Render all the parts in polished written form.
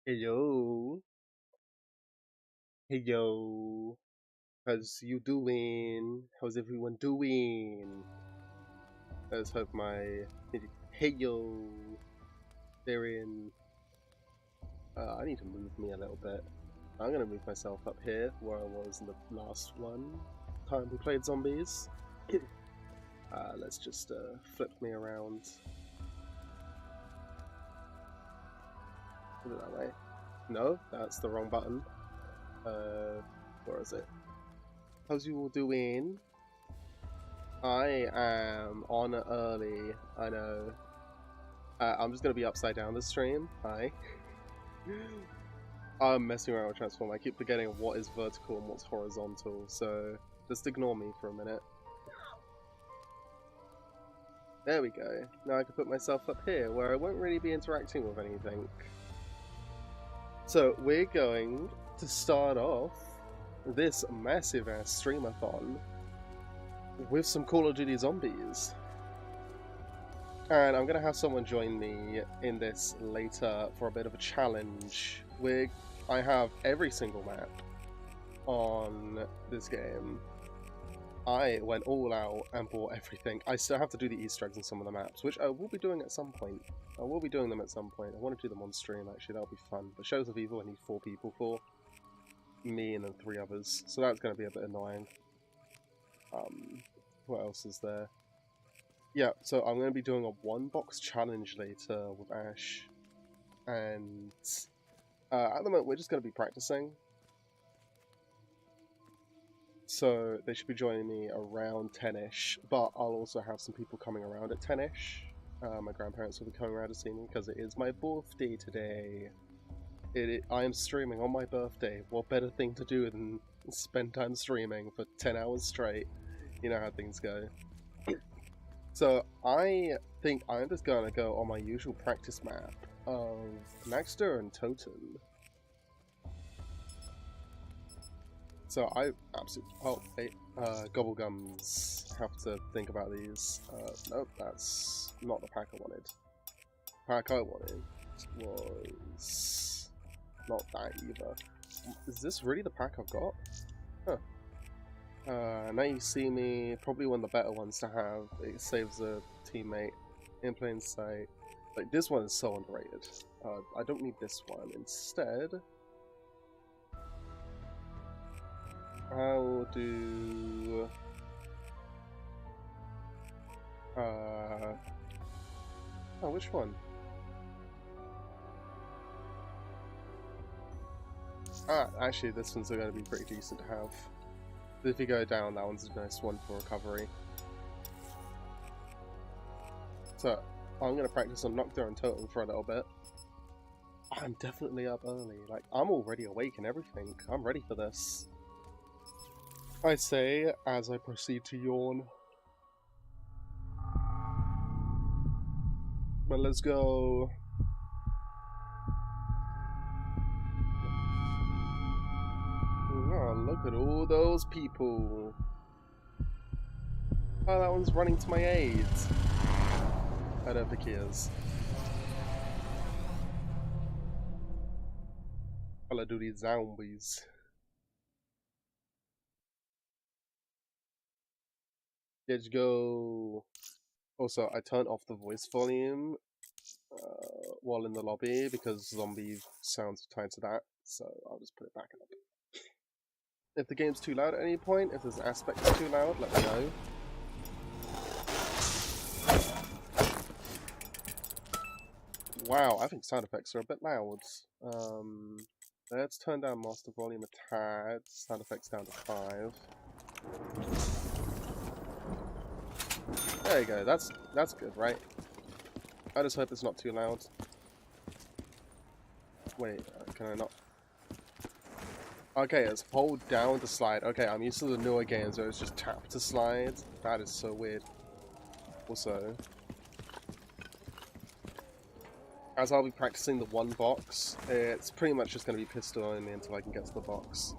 Hey yo, hey yo, how's you doing? How's everyone doing? Let's hope my hey yo, they're in. I need to move me a little bit. I'm gonna move myself up here where I was in the last time we played zombies. Let's just flip me around. Put it that way. No, that's the wrong button. Where is it? How's you all doing? I am on early, I know. I'm just gonna be upside down this stream. Hi. I'm messing around with transform. I keep forgetting what is vertical and what's horizontal, so just ignore me for a minute. There we go. Now I can put myself up here where I won't really be interacting with anything. So we're going to start off this massive ass streamathon with some Call of Duty Zombies. And I'm going to have someone join me in this later for a bit of a challenge. I have every single map on this game. I went all out and bought everything. I still have to do the Easter eggs in some of the maps, which I will be doing at some point. I will be doing them at some point. I want to do them on stream, actually. That'll be fun. But Shadows of Evil, I need 4 people for. Me and then 3 others. So that's going to be a bit annoying. What else is there? Yeah, so I'm going to be doing a 1-box challenge later with Ash. And at the moment, we're just going to be practicing. So they should be joining me around 10ish, but I'll also have some people coming around at 10ish. My grandparents will be coming around to see me because it is my birthday today. I am streaming on my birthday. What better thing to do than spend time streaming for 10 hours straight? You know how things go. So I think I'm just going to go on my usual practice map of Maxter and Totem. So I absolutely... Oh, hey, Gobblegums. Have to think about these. Nope, that's not the pack I wanted. The pack I wanted was not that either. Is this really the pack I've got? Huh. Now you see me, probably one of the better ones to have. It saves a teammate in plain sight. Like, this one is so underrated. I don't need this one. Instead, I'll do... Oh, which one? Actually, this one's going to be pretty decent to have. If you go down, that one's a nice one for recovery. So, I'm going to practice on Nocturne and Totem for a little bit. I'm definitely up early. Like, I'm already awake and everything. I'm ready for this. I say, as I proceed to yawn. But let's go. Oh, look at all those people. Oh, that one's running to my aid. I don't think he is. Call of Duty Zombies. Let's go. Also, I turned off the voice volume while in the lobby because zombie sounds are tied to that, so I'll just put it back up. If the game's too loud at any point, if there's an aspect that's too loud, let me know. Wow, I think sound effects are a bit loud. Let's turn down master volume a tad. Sound effects down to 5. There you go. That's good, right? I just hope it's not too loud. Wait, can I not? Okay, it's hold down to slide. Okay, I'm used to the newer games where it's just tap to slide. That is so weird. Also, as I'll be practicing the 1 box, it's pretty much just going to be pistol only until I can get to the box.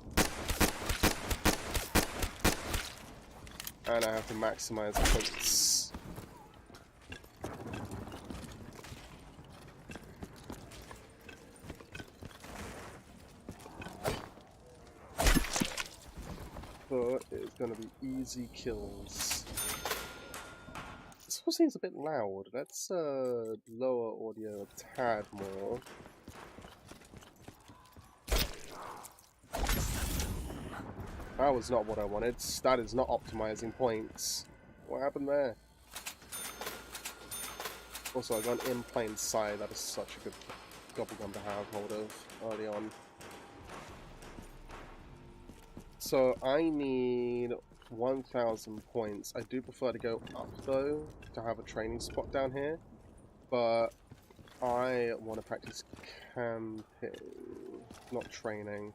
And I have to maximize points. So it's going to be easy kills. This one seems a bit loud. Let's lower audio a tad more. That was not what I wanted. That is not optimizing points. What happened there? Also, I got in plain sight. That is such a good gobblegum to have hold of early on. So I need 1,000 points. I do prefer to go up though, to have a training spot down here. But I want to practice camping, not training.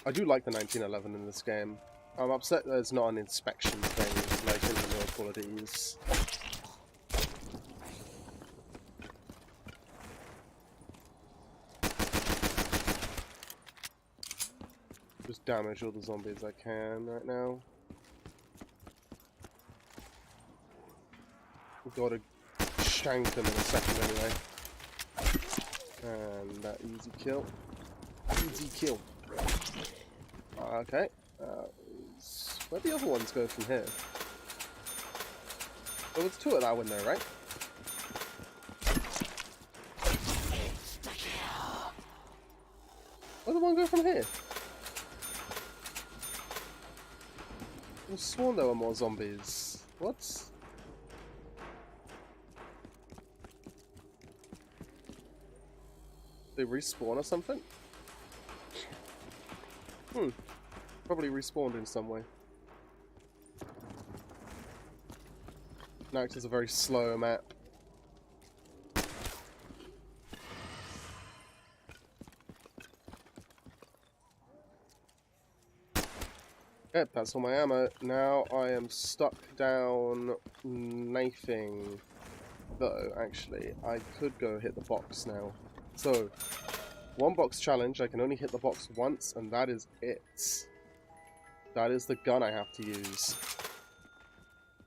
I do like the 1911 in this game. I'm upset there's not an inspection thing like in the newer Call of Duties. Just damage all the zombies I can right now. We've got to shank them in a second anyway. And that easy kill. Easy kill. Okay. Where do the other ones go from here? There was two at that window, right? Where did the one go from here? I was sworn there were more zombies. What? They respawn or something? Probably respawned in some way. Next is a very slow map. Yep, that's all my ammo. Now I am stuck down knifing. Though, actually, I could go hit the box now. So, one box challenge, I can only hit the box once, and that is it. That is the gun I have to use.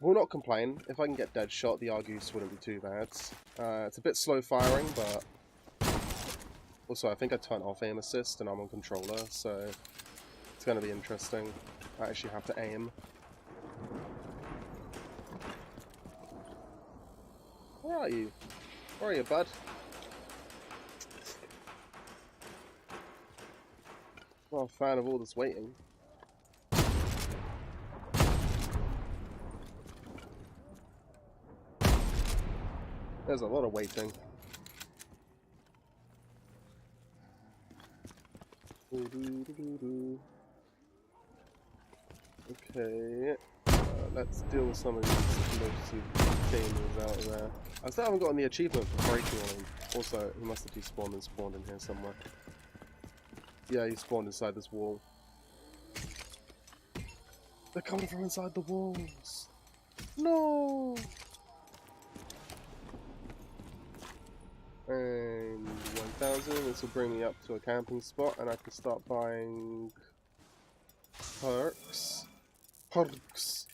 Will not complain. If I can get dead shot, the Argus wouldn't be too bad. It's a bit slow firing, but... Also, I think I turned off aim assist, and I'm on controller, so... It's going to be interesting. I actually have to aim. Where are you? Where are you, bud? Not a fan of all this waiting. There's a lot of waiting. Okay, let's deal with some of these emergency gamers out there. I still haven't gotten the achievement for breaking on him. Also, he must have despawned and spawned in here somewhere. Yeah, he spawned inside this wall. They're coming from inside the walls! No! And 1,000, this will bring me up to a camping spot and I can start buying perks. Perks!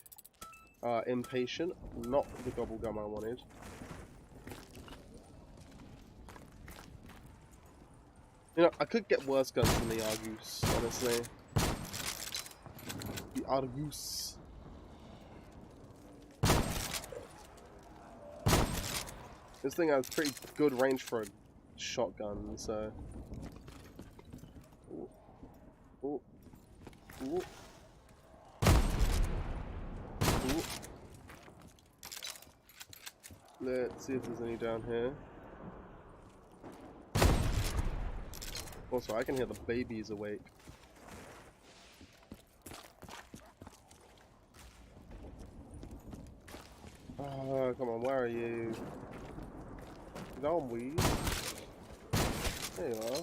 Impatient, not the gobblegum I wanted. You know, I could get worse guns than the Argus, honestly. The Argus. This thing has pretty good range for a shotgun, so... Ooh. Ooh. Ooh. Ooh. Let's see if there's any down here. Also, I can hear the babies awake. Oh, come on, where are you? Don't we? There you are.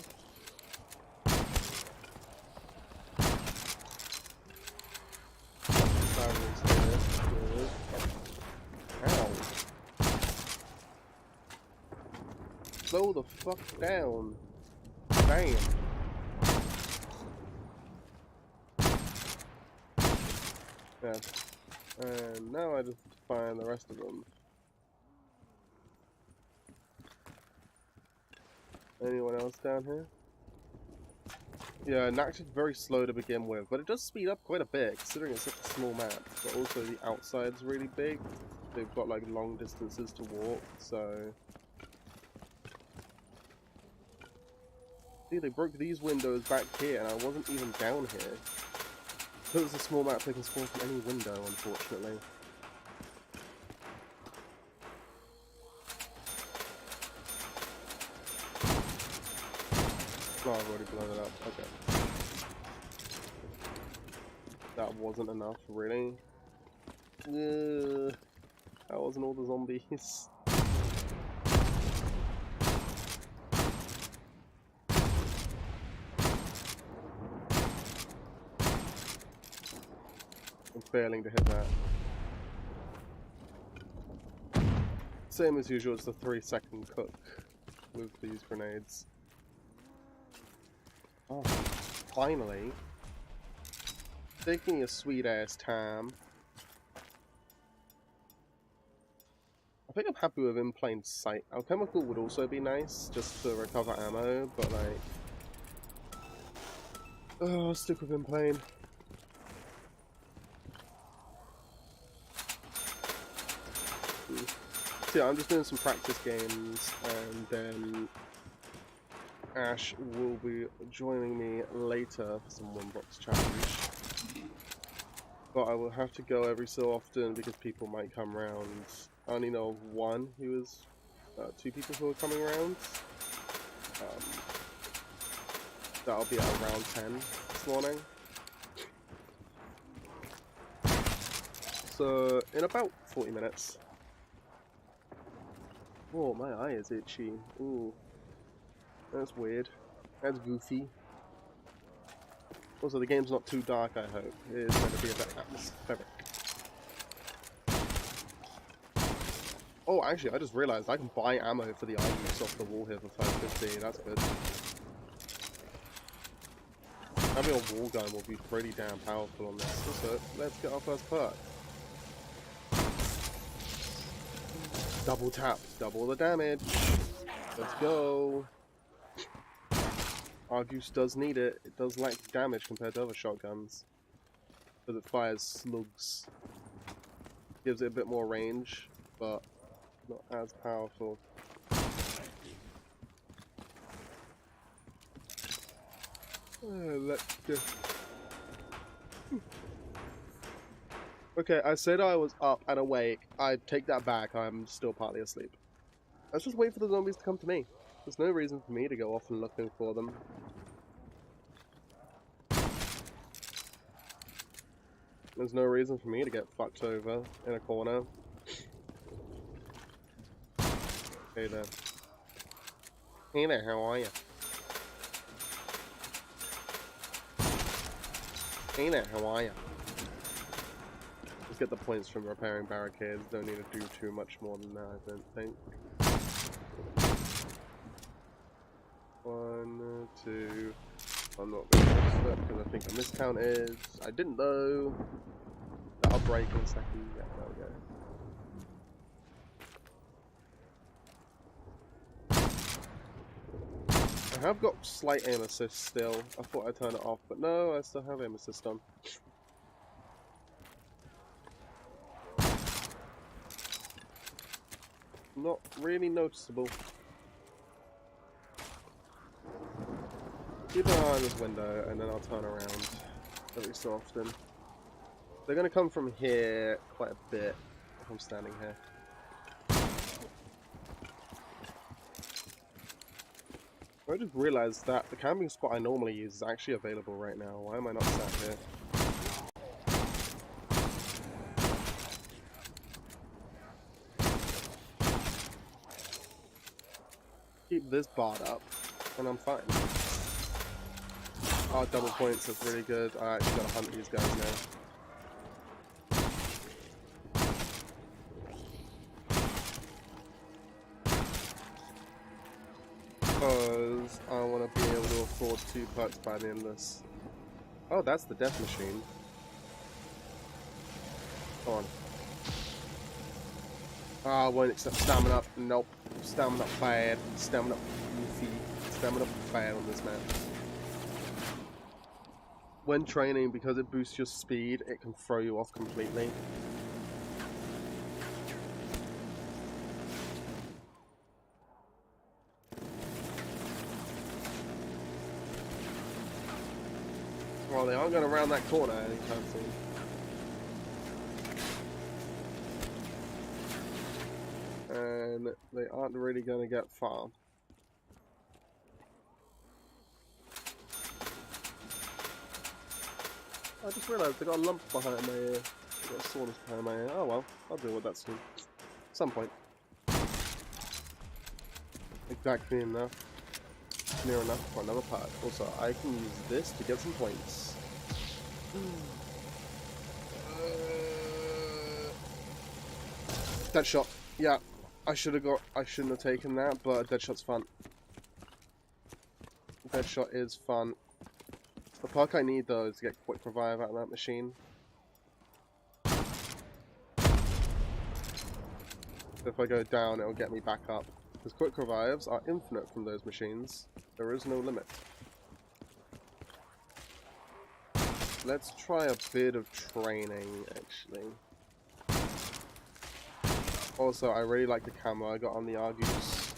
Good. Ow. Slow the fuck down. Damn. Yeah. And now I just find the rest of them. Anyone else down here? Yeah, Nact is very slow to begin with, but it does speed up quite a bit, considering it's such a small map. But also the outside's really big. They've got like long distances to walk, so... See, they broke these windows back here, and I wasn't even down here. Because it's a small map, they can spawn from any window, unfortunately. Oh, I've already blown it up. Okay. That wasn't enough, really. That wasn't all the zombies. I'm failing to hit that. Same as usual, it's the 3-second cook with these grenades. Oh, finally. Taking a sweet ass time. I think I'm happy with in plain sight. Alchemical would also be nice, just to recover ammo, but like... Oh, I'll stick with in plain. So yeah, I'm just doing some practice games, and then Ash will be joining me later for some one-box challenge. But I will have to go every so often because people might come round. I only know of one who is... 2 people who are coming around. That'll be at around 10 this morning. So, in about 40 minutes. Oh, my eye is itchy. Ooh. That's weird. That's goofy. Also, the game's not too dark, I hope. It is going to be a bit atmospheric. Oh, actually, I just realised I can buy ammo for the items off the wall here for 550. That's good. Having a wall gun will be pretty damn powerful on this. Also, let's get our first perk. Double tap, double the damage. Let's go. Argus does need it. It does lack damage compared to other shotguns. Because it fires slugs. Gives it a bit more range, but not as powerful. Let's go. Okay, I said I was up and awake. I take that back. I'm still partly asleep. Let's just wait for the zombies to come to me. There's no reason for me to go off and looking for them. There's no reason for me to get fucked over in a corner. Hey there. Hey there, how are you? Hey there, how are you? Just get the points from repairing barricades. Don't need to do too much more than that, I don't think. 1, 2. I'm not going to miss that because I think the miscount is. I didn't know. That'll break in a second. Yeah, there we go. I have got slight aim assist still. I thought I'd turn it off, but no, I still have aim assist on. Not really noticeable. Keep an eye on this window, and then I'll turn around every so often. They're going to come from here quite a bit if I'm standing here. I just realised that the camping spot I normally use is actually available right now. Why am I not sat here? Keep this barred up, and I'm fine. Oh, double points, that's really good. I actually gotta hunt these guys now. Because I want to be able to afford 2 perks by the end of this. Oh, that's the death machine. Come on. Ah, won't accept stamina up. Nope. Stamina bad. Stamina goofy. Stamina bad on this map. when training, because it boosts your speed, it can throw you off completely. Well, they aren't going to round that corner anytime soon. And they aren't really going to get far. I just realised I got a lump behind my ear. I got a soreness behind my ear. Oh well, I'll deal with that soon. At some point. Exactly enough. Near enough for another part. Also, I can use this to get some points. Dead shot. Yeah, I shouldn't have taken that, but dead shot's fun. Dead shot is fun. The perk I need though is to get quick revive out of that machine. If I go down, it'll get me back up. Because quick revives are infinite from those machines. There is no limit. Let's try a bit of training, actually. Also, I really like the camo I got on the Argus.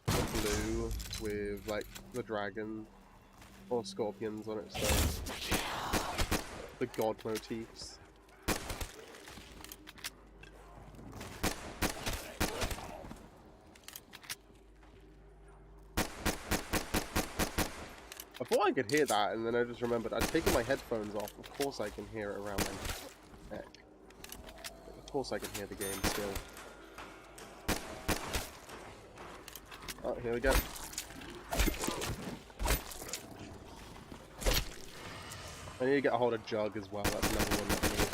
The blue with, like, the dragon or scorpions on it, so the god motifs. I thought I could hear that, and then I just remembered I'd taken my headphones off. Of course I can hear it around my neck. Of course I can hear the game still. Oh, here we go. I need to get a hold of Jug as well, that's another one that I need.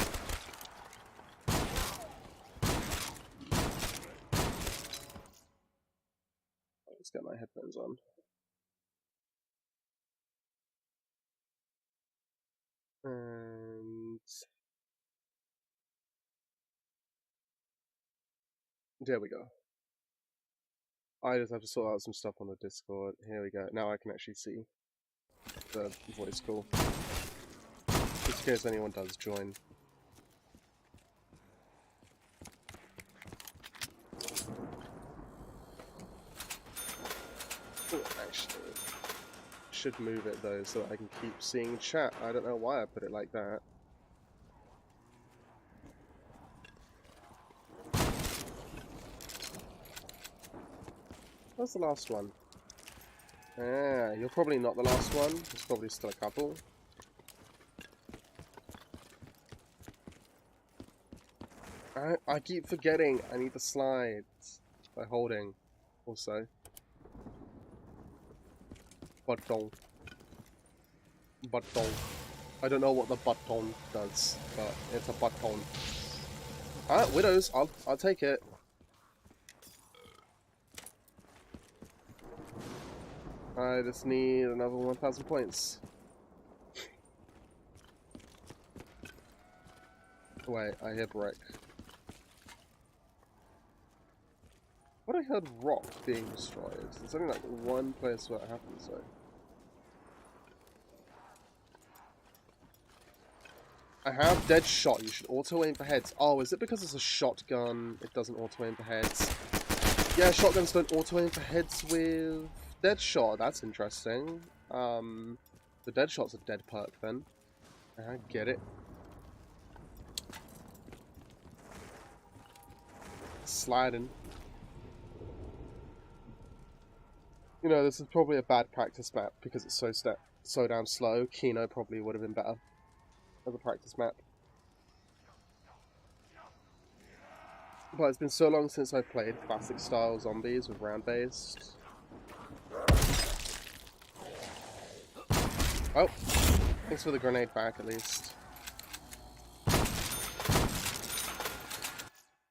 Let's get my headphones on. And there we go. I just have to sort out some stuff on the Discord. Here we go. Now I can actually see the voice call. Just in case anyone does join. Oh, actually, should move it though so that I can keep seeing chat. I don't know why I put it like that. What's the last one? Ah, you're probably not the last one. There's probably still a couple. I keep forgetting I need the slides by holding. Also. Button. Button. I don't know what the button does, but it's a button. Alright, widows. I'll take it. I just need another 1,000 points. Wait, I hear brick. What I heard rock being destroyed. There's only like one place where it happens though. I have dead shot. You should auto aim for heads. Oh, is it because it's a shotgun? It doesn't auto aim for heads. Yeah, shotguns don't auto aim for heads with dead shot. That's interesting. The dead shot's a dead perk then. I get it. Sliding. You know, this is probably a bad practice map because it's so damn slow. Kino probably would have been better as a practice map. But it's been so long since I've played classic style zombies with round based. Oh, thanks for the grenade back at least.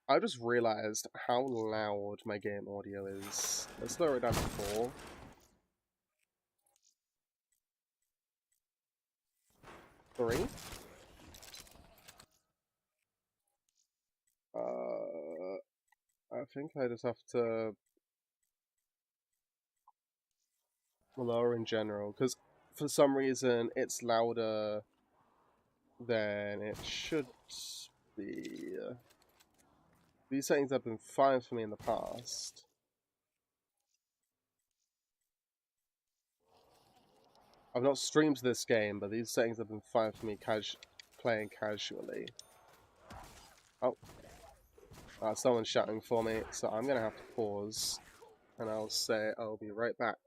I just realised how loud my game audio is. Let's lower it down to 4. Three. I think I just have to lower in general, because for some reason it's louder than it should be. These settings have been fine for me in the past. I've not streamed this game, but these settings have been fine for me playing casually. Oh. Someone's shouting for me, so I'm going to have to pause. And I'll say I'll be right back.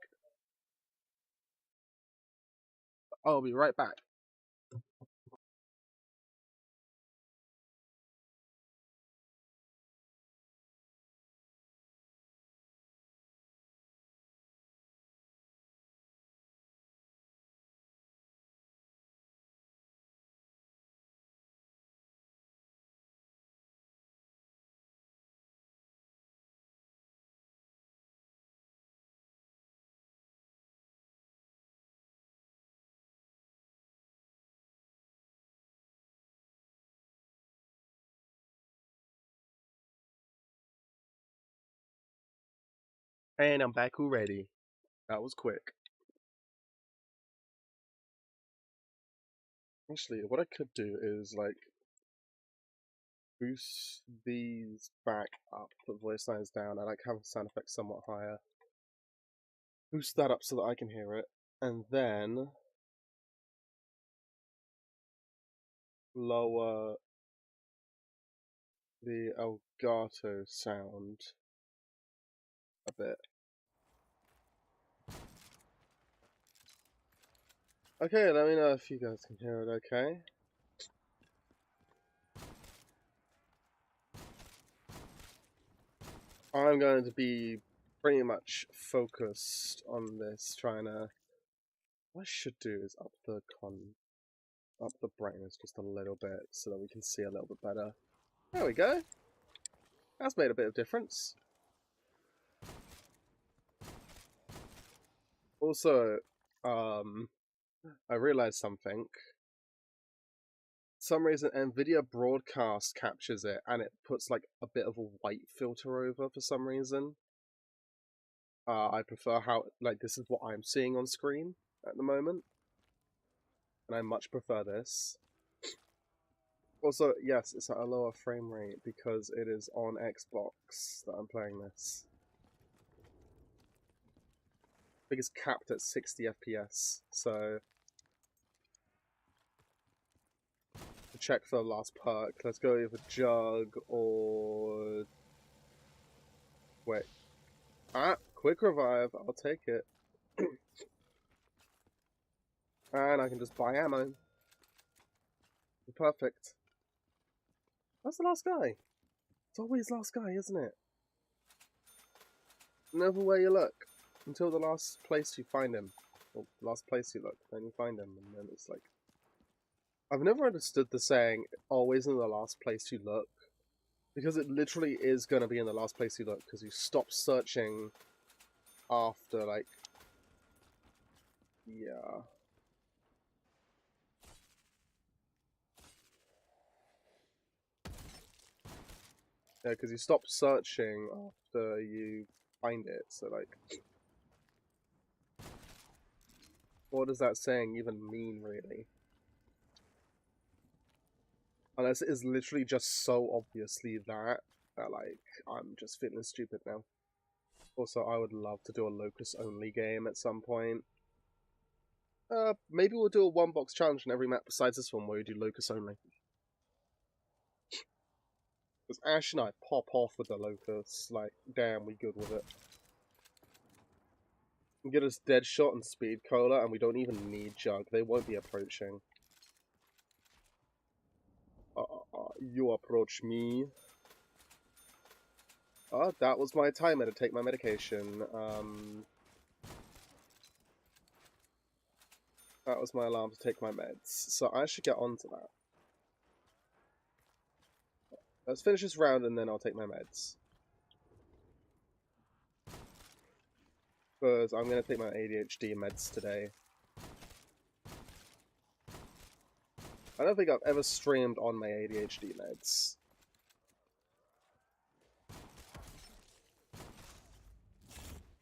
I'll be right back. And I'm back already. That was quick. Actually, what I could do is, like, boost these back up, put voice lines down, I like having sound effects somewhat higher. Boost that up so that I can hear it, and then lower the Elgato sound a bit. Okay, let me know if you guys can hear it okay. I'm going to be pretty much focused on this, trying to... What I should do is up the brightness just a little bit so that we can see a little bit better. There we go. That's made a bit of difference. Also, I realized something. For some reason, NVIDIA Broadcast captures it, and it puts like a bit of a white filter over for some reason. I prefer how, like, this is what I'm seeing on screen at the moment, and I much prefer this. Also, yes, it's at a lower frame rate because it is on Xbox that I'm playing this. I think it's capped at 60 FPS, so... To check for the last perk, let's go either Jug or... Wait. Quick revive, I'll take it. And I can just buy ammo. Perfect. That's the last guy. It's always last guy, isn't it? Never where you look. Until the last place you find him. Or last place you look, then you find him, and then it's like... I've never understood the saying, always in the last place you look. Because it literally is going to be in the last place you look, because you stop searching after, like... Yeah. Yeah, because you stop searching after you find it, so like... What does that saying even mean, really? Unless it is literally just so obviously that, like, I'm just feeling stupid now. Also, I would love to do a locus-only game at some point. Maybe we'll do a one-box challenge in every map besides this one where we do locus-only. Because Ash and I pop off with the locus, like, damn, we good with it. We get us Deadshot and Speed Cola, and we don't even need Jug. They won't be approaching. You approach me. That was my timer to take my medication. That was my alarm to take my meds. So I should get on to that. Let's finish this round and then I'll take my meds. Because I'm going to take my ADHD meds today. I don't think I've ever streamed on my ADHD meds.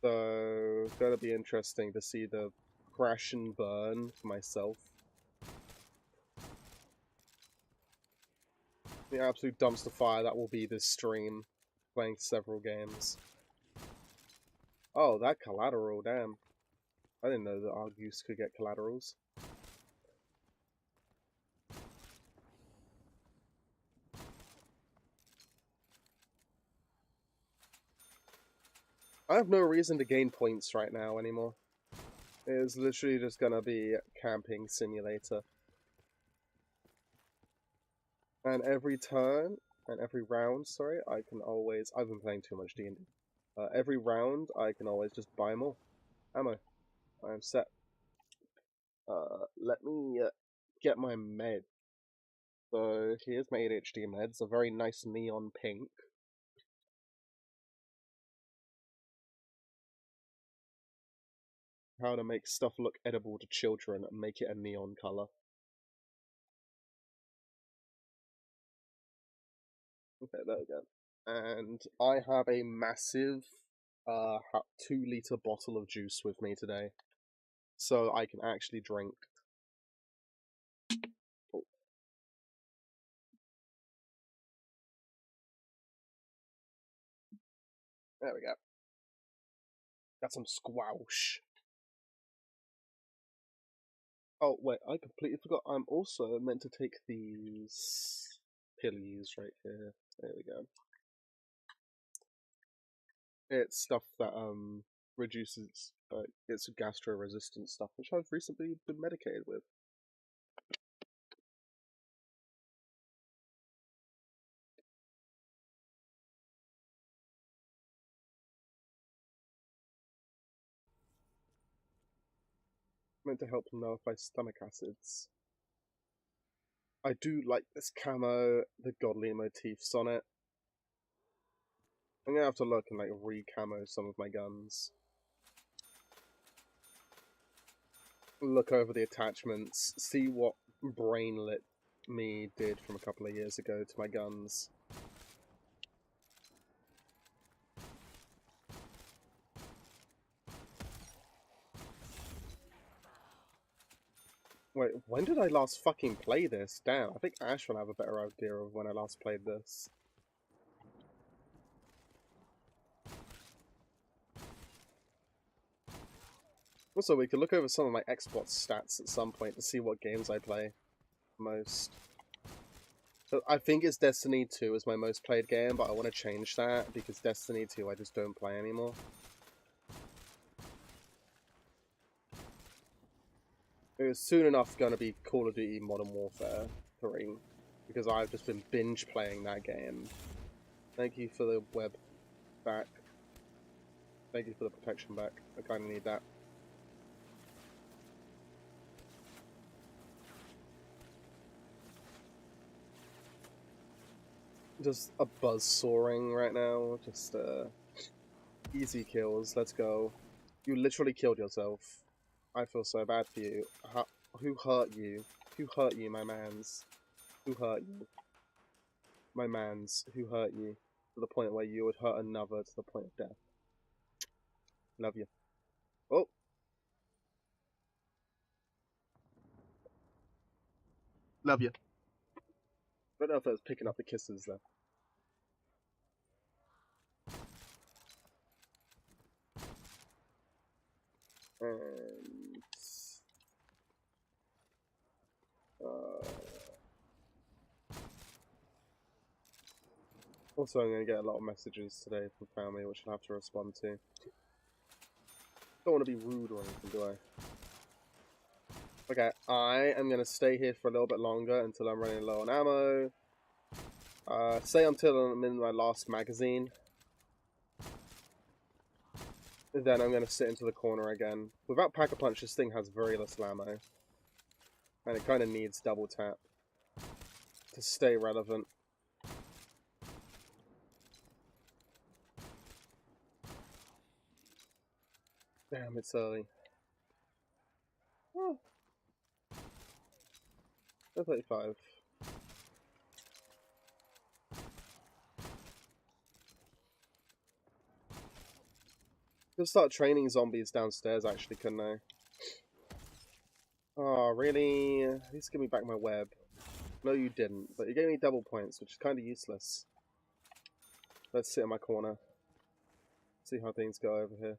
So, it's going to be interesting to see the crash and burn for myself. The absolute dumpster fire that will be this stream, playing several games. Oh, that collateral, damn. I didn't know that Argus could get collaterals. I have no reason to gain points right now anymore. It is literally just gonna be camping simulator. And every turn, and every round, sorry, I can always... I've been playing too much D&D. Every round, I can always just buy more ammo. I am set. Let me get my med. So here's my ADHD meds, a very nice neon pink. How to make stuff look edible to children and make it a neon color. Okay, there we go. And I have a massive 2-liter bottle of juice with me today, so I can actually drink. Oh. There we go. Got some squash. Oh wait, I completely forgot. I'm also meant to take these pillies right here. There we go. It's stuff that reduces it's gastro-resistant stuff, which I've recently been medicated with. Meant to help nullify stomach acids. I do like this camo, the godly motifs on it. I'm gonna have to look and like re-camo some of my guns. Look over the attachments, see what brainlit me did from a couple of years ago to my guns. Wait, when did I last fucking play this? Damn, I think Ash will have a better idea of when I last played this. Also, we could look over some of my Xbox stats at some point to see what games I play most. So I think it's Destiny 2 is my most played game, but I want to change that because Destiny 2 I just don't play anymore. It was soon enough going to be Call of Duty Modern Warfare 3 because I've just been binge playing that game. Thank you for the web back. Thank you for the protection back. I kind of need that. Just a buzz soaring right now. Just easy kills. Let's go. You literally killed yourself. I feel so bad for you. Who hurt you? Who hurt you, my mans? Who hurt you? My mans, who hurt you? To the point where you would hurt another to the point of death. Love you. Oh! Love you. I don't know if I was picking up the kisses though. And... also, I'm going to get a lot of messages today from family, which I'll have to respond to. Don't want to be rude or anything, do I? Okay, I am going to stay here for a little bit longer until I'm running low on ammo. Say until I'm in my last magazine. Then I'm going to sit into the corner again. Without Pack-a-Punch, this thing has very little ammo. And it kind of needs double tap to stay relevant. Damn, it's early. Oh. 35. Could start training zombies downstairs, actually, couldn't I? Oh, really? At least give me back my web. No, you didn't, but you gave me double points, which is kind of useless. Let's sit in my corner. See how things go over here.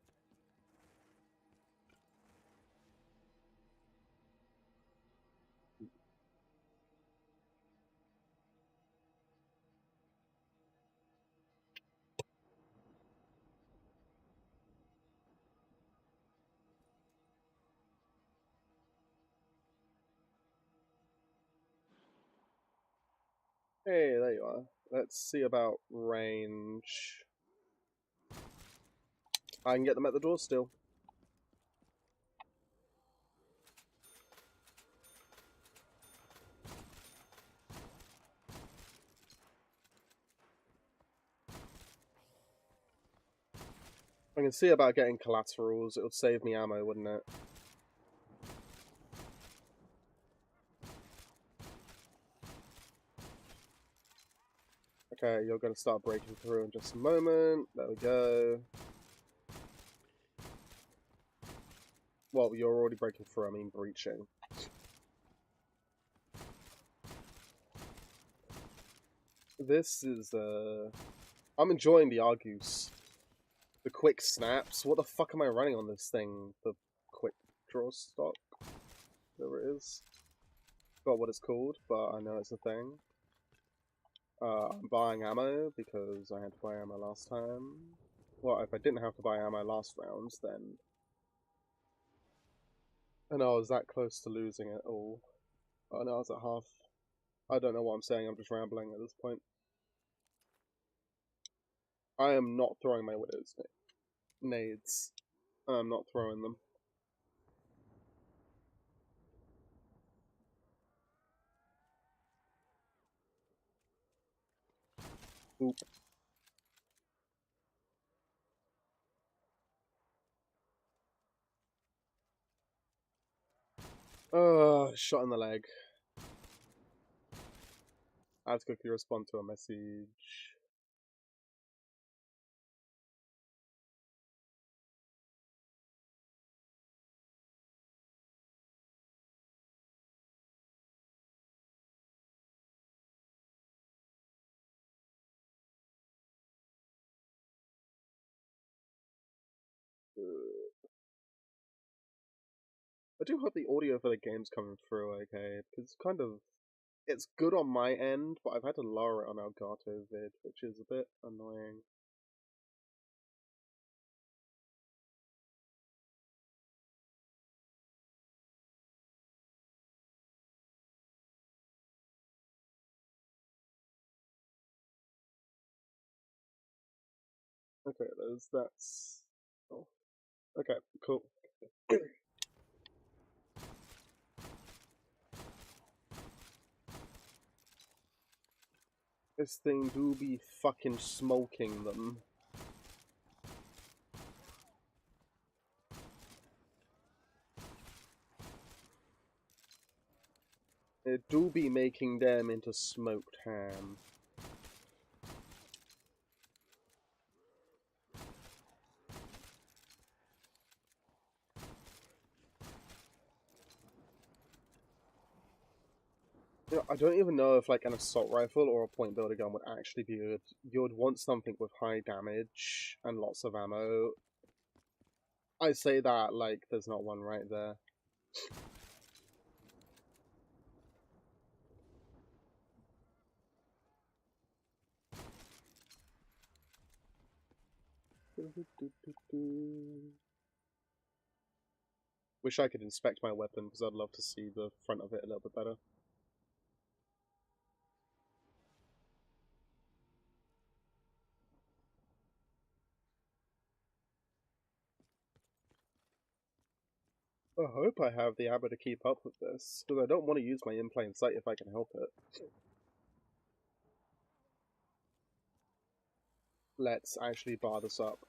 Hey, there you are. Let's see about range. I can get them at the door still. I can see about getting collaterals. It would save me ammo, wouldn't it? Okay, you're going to start breaking through in just a moment. There we go. Well, you're already breaking through, I mean breaching. This is, I'm enjoying the Argus. The quick snaps. What the fuck am I running on this thing? The quick draw stock? Whatever it is. Forgot what it's called, but I know it's a thing. I'm buying ammo because I had to buy ammo last time. Well, if I didn't have to buy ammo last round, then... And I was that close to losing it all. Oh no, I was at half. I don't know what I'm saying, I'm just rambling at this point. I am not throwing my widows nades. I'm not throwing them. Oop. Shot in the leg. I had to quickly respond to a message. I do hope the audio for the game's coming through okay, because it's good on my end, but I've had to lower it on Elgato vid, which is a bit annoying. Okay, that's... Oh. Okay, cool. This thing do be fucking smoking them. It do be making them into smoked ham. You know, I don't even know if like an assault rifle or a point builder gun would actually be good. You would want something with high damage and lots of ammo. I say that like there's not one right there. Wish I could inspect my weapon because I'd love to see the front of it a little bit better. I hope I have the ammo to keep up with this, because I don't want to use my in plain sight if I can help it. Let's actually bar this up,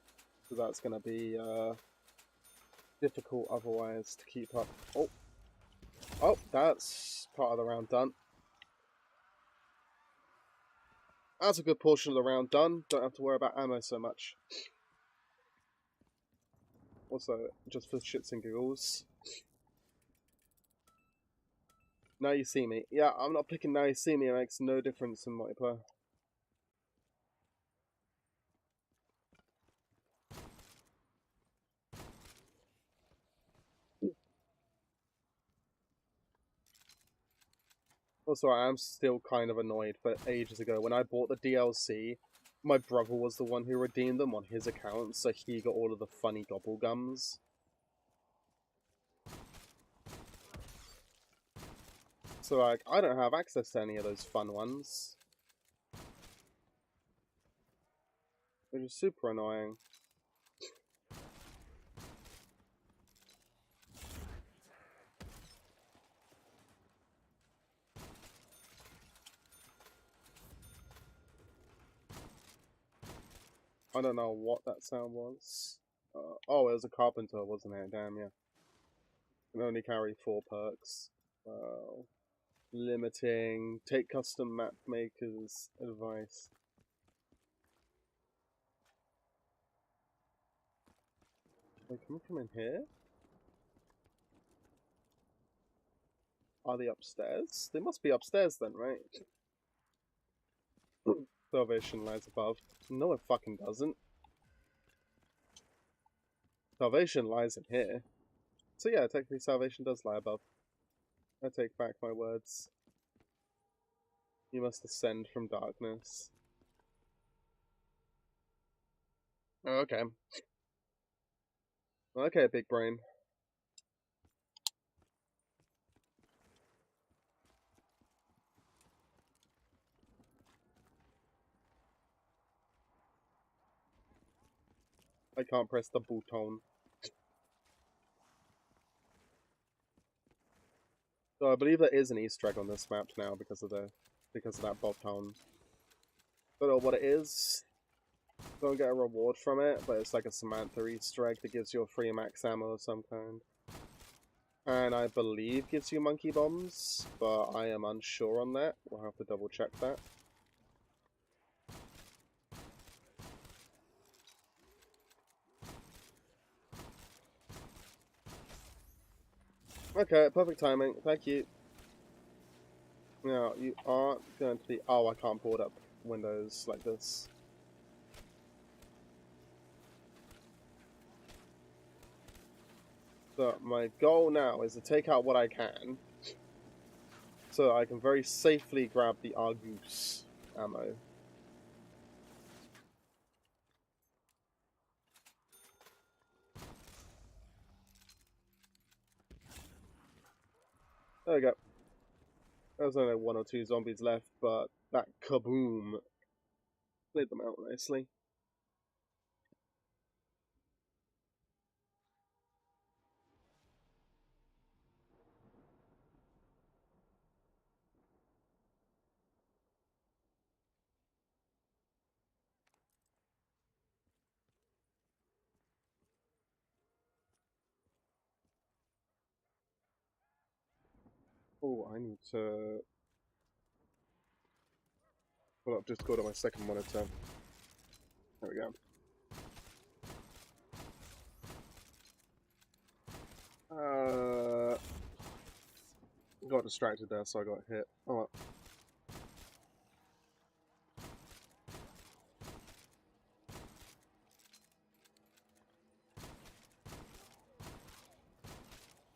because that's going to be difficult otherwise to keep up. Oh, oh, that's part of the round done. That's a good portion of the round done. Don't have to worry about ammo so much. Also, just for shits and giggles, Now you see me. Yeah, I'm not picking now you see me. It makes no difference in multiplayer. Also, I am still kind of annoyed, but ages ago, when I bought the DLC, my brother was the one who redeemed them on his account, so he got all of the funny gobble gums. So, like, I don't have access to any of those fun ones. Which is super annoying. I don't know what that sound was. Oh, it was a carpenter, wasn't it? Damn, yeah. Can only carry 4 perks. Limiting. Take custom map makers' advice. Are they coming from in here? Are they upstairs? They must be upstairs then, right? Salvation lies above. No, it fucking doesn't. Salvation lies in here. So yeah, technically salvation does lie above. I take back my words. You must ascend from darkness. Oh, okay. Okay, big brain. I can't press the button. So I believe there is an Easter egg on this map now because of that button. Don't know what it is. Don't get a reward from it, but it's like a Samantha Easter egg that gives you a free max ammo of some kind. And I believe gives you monkey bombs, but I am unsure on that. We'll have to double check that. Okay, perfect timing. Thank you. Now, you aren't going to be... Oh, I can't board up windows like this. So, my goal now is to take out what I can, so I can very safely grab the Argus ammo. There we go. There's only 1 or 2 zombies left, but that kaboom laid them out nicely. Oh, I need to pull up Discord on my second monitor. There we go. Got distracted there, so I got hit. Oh well.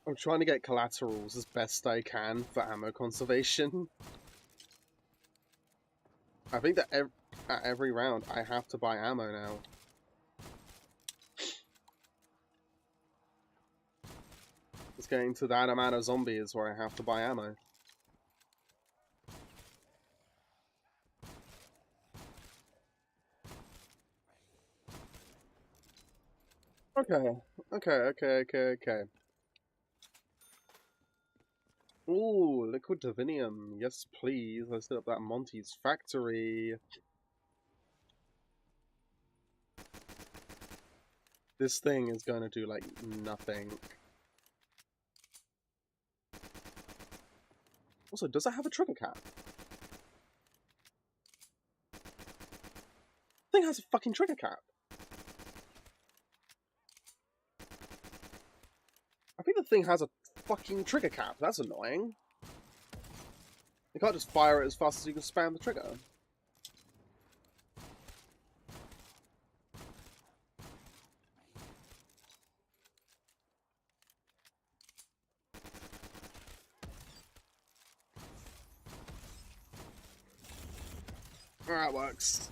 I'm trying to get collaterals as best I can for ammo conservation. I think that at every round I have to buy ammo now. It's getting to that amount of zombies where I have to buy ammo. Okay. Ooh, liquid divinium. Yes, please. Let's set up that Monty's factory. This thing is going to do, like, nothing. Also, does it have a trigger cap? The thing has a fucking trigger cap. I think the thing has a fucking trigger cap. That's annoying. You can't just fire it as fast as you can spam the trigger. That works.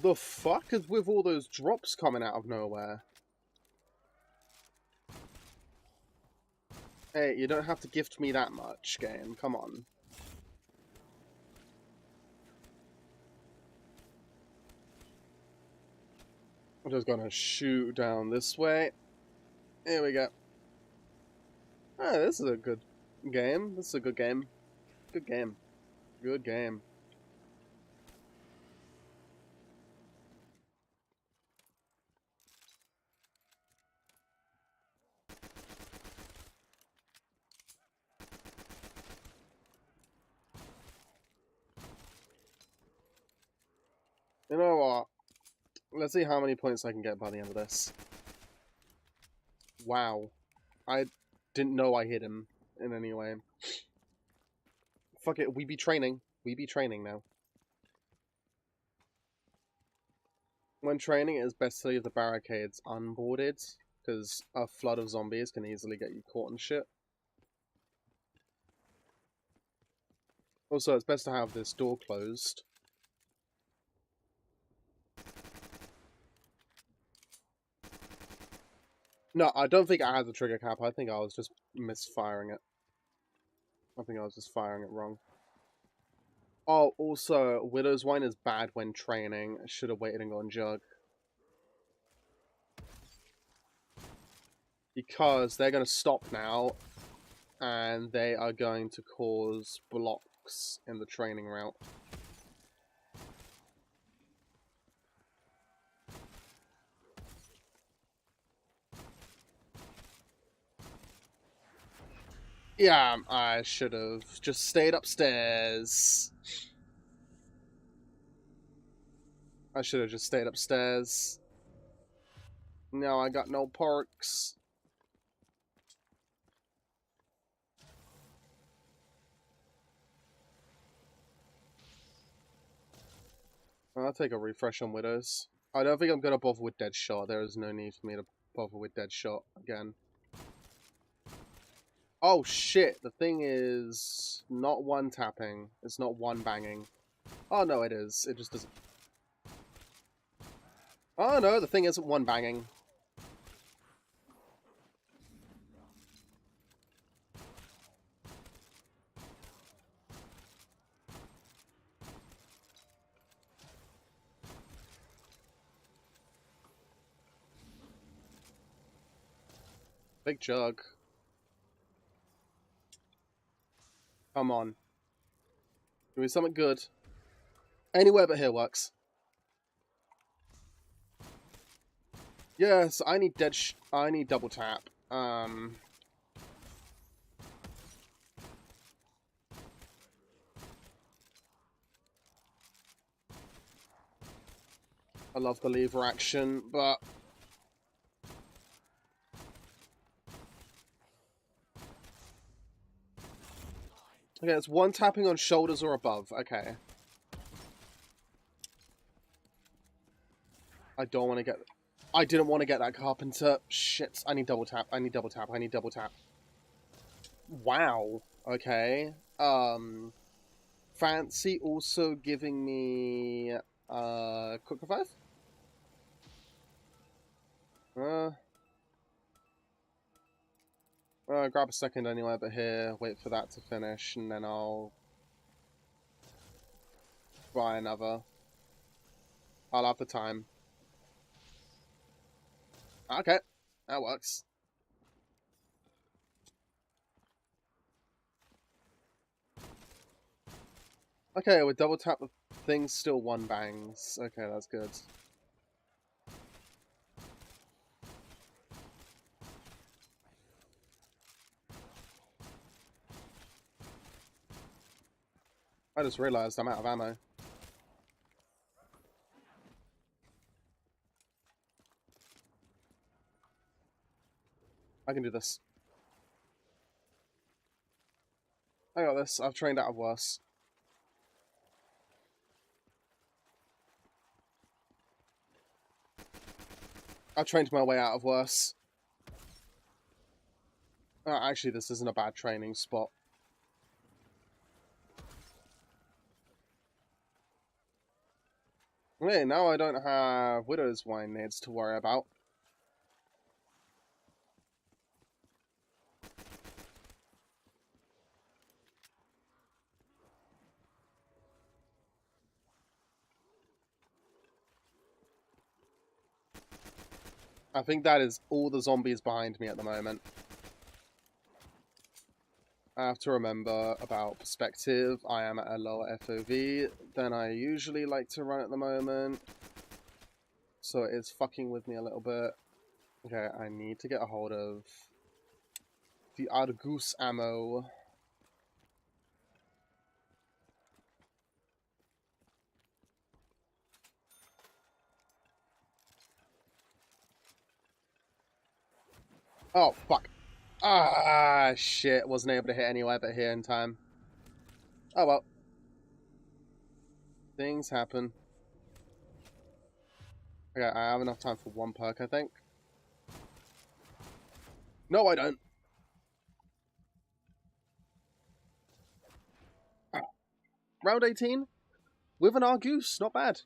The fuck is with all those drops coming out of nowhere? Hey, you don't have to gift me that much, game. Come on. I'm just gonna shoot down this way. Here we go. Oh, this is a good game. This is a good game. Good game. Good game. You know what? Let's see how many points I can get by the end of this. Wow. I didn't know I hit him in any way. Fuck it, we be training. We be training now. When training, it is best to leave the barricades unboarded, because a flood of zombies can easily get you caught and shit. Also, it's best to have this door closed. No, I don't think I had the trigger cap. I think I was just misfiring it. I think I was just firing it wrong. Oh, also, Widow's Wine is bad when training. I should have waited and gone Jug. Because they're going to stop now, and they are going to cause blocks in the training route. Yeah, I should have just stayed upstairs. I should have just stayed upstairs. Now I got no perks. I'll take a refresh on Widows. I don't think I'm going to bother with Deadshot. There is no need for me to bother with Deadshot again. Oh shit, the thing is not one tapping. It's not one banging. Oh no, it is. It just doesn't... Oh no, the thing isn't one banging. Big Jug. Come on. Give me something good. Anywhere but here works. Yes, I need I need double tap. I love the lever action, but... Okay, it's one tapping on shoulders or above. Okay. I don't want to get... I didn't want to get that carpenter. Shit, I need double tap. I need double tap. I need double tap. Wow. Okay. Fancy also giving me... quick revive? Grab a second anyway, but here, wait for that to finish, and then I'll buy another. I'll have the time. Okay, that works. Okay, with double tap, the thing's still one bangs. Okay, that's good. I just realised I'm out of ammo. I can do this. I got this. I've trained out of worse. I've trained my way out of worse. Actually, this isn't a bad training spot. Okay, now I don't have Widow's Wine Nades to worry about. I think that is all the zombies behind me at the moment. I have to remember about perspective. I am at a lower FOV than I usually like to run at the moment. So it is fucking with me a little bit. Okay, I need to get a hold of the Argus ammo. Oh, fuck. Ah, shit. Wasn't able to hit anywhere but here in time. Oh, well. Things happen. Okay, I have enough time for one perk, I think. No, I don't. Ah. Round 18 with an Argus. Not bad.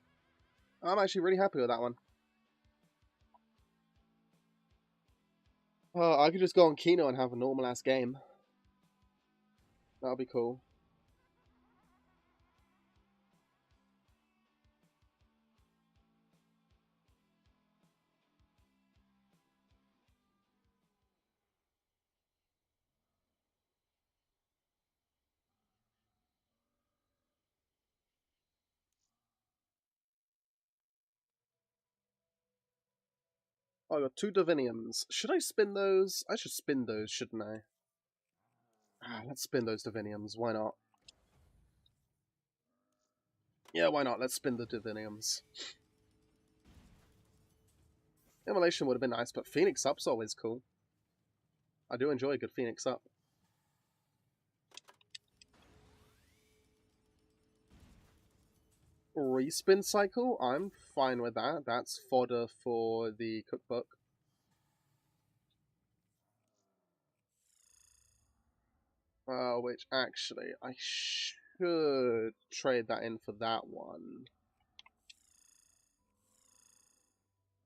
I'm actually really happy with that one. Oh, I could just go on Kino and have a normal-ass game. That'll be cool. Oh, I got 2 Diviniums. Should I spin those? I should spin those, shouldn't I? Let's spin those Diviniums. Why not? Yeah, why not? Let's spin the Diviniums. Immolation would have been nice, but Phoenix Up's always cool. I do enjoy a good Phoenix Up. Respin cycle? I'm fine with that. That's fodder for the cookbook. Which actually, I should trade that in for that one.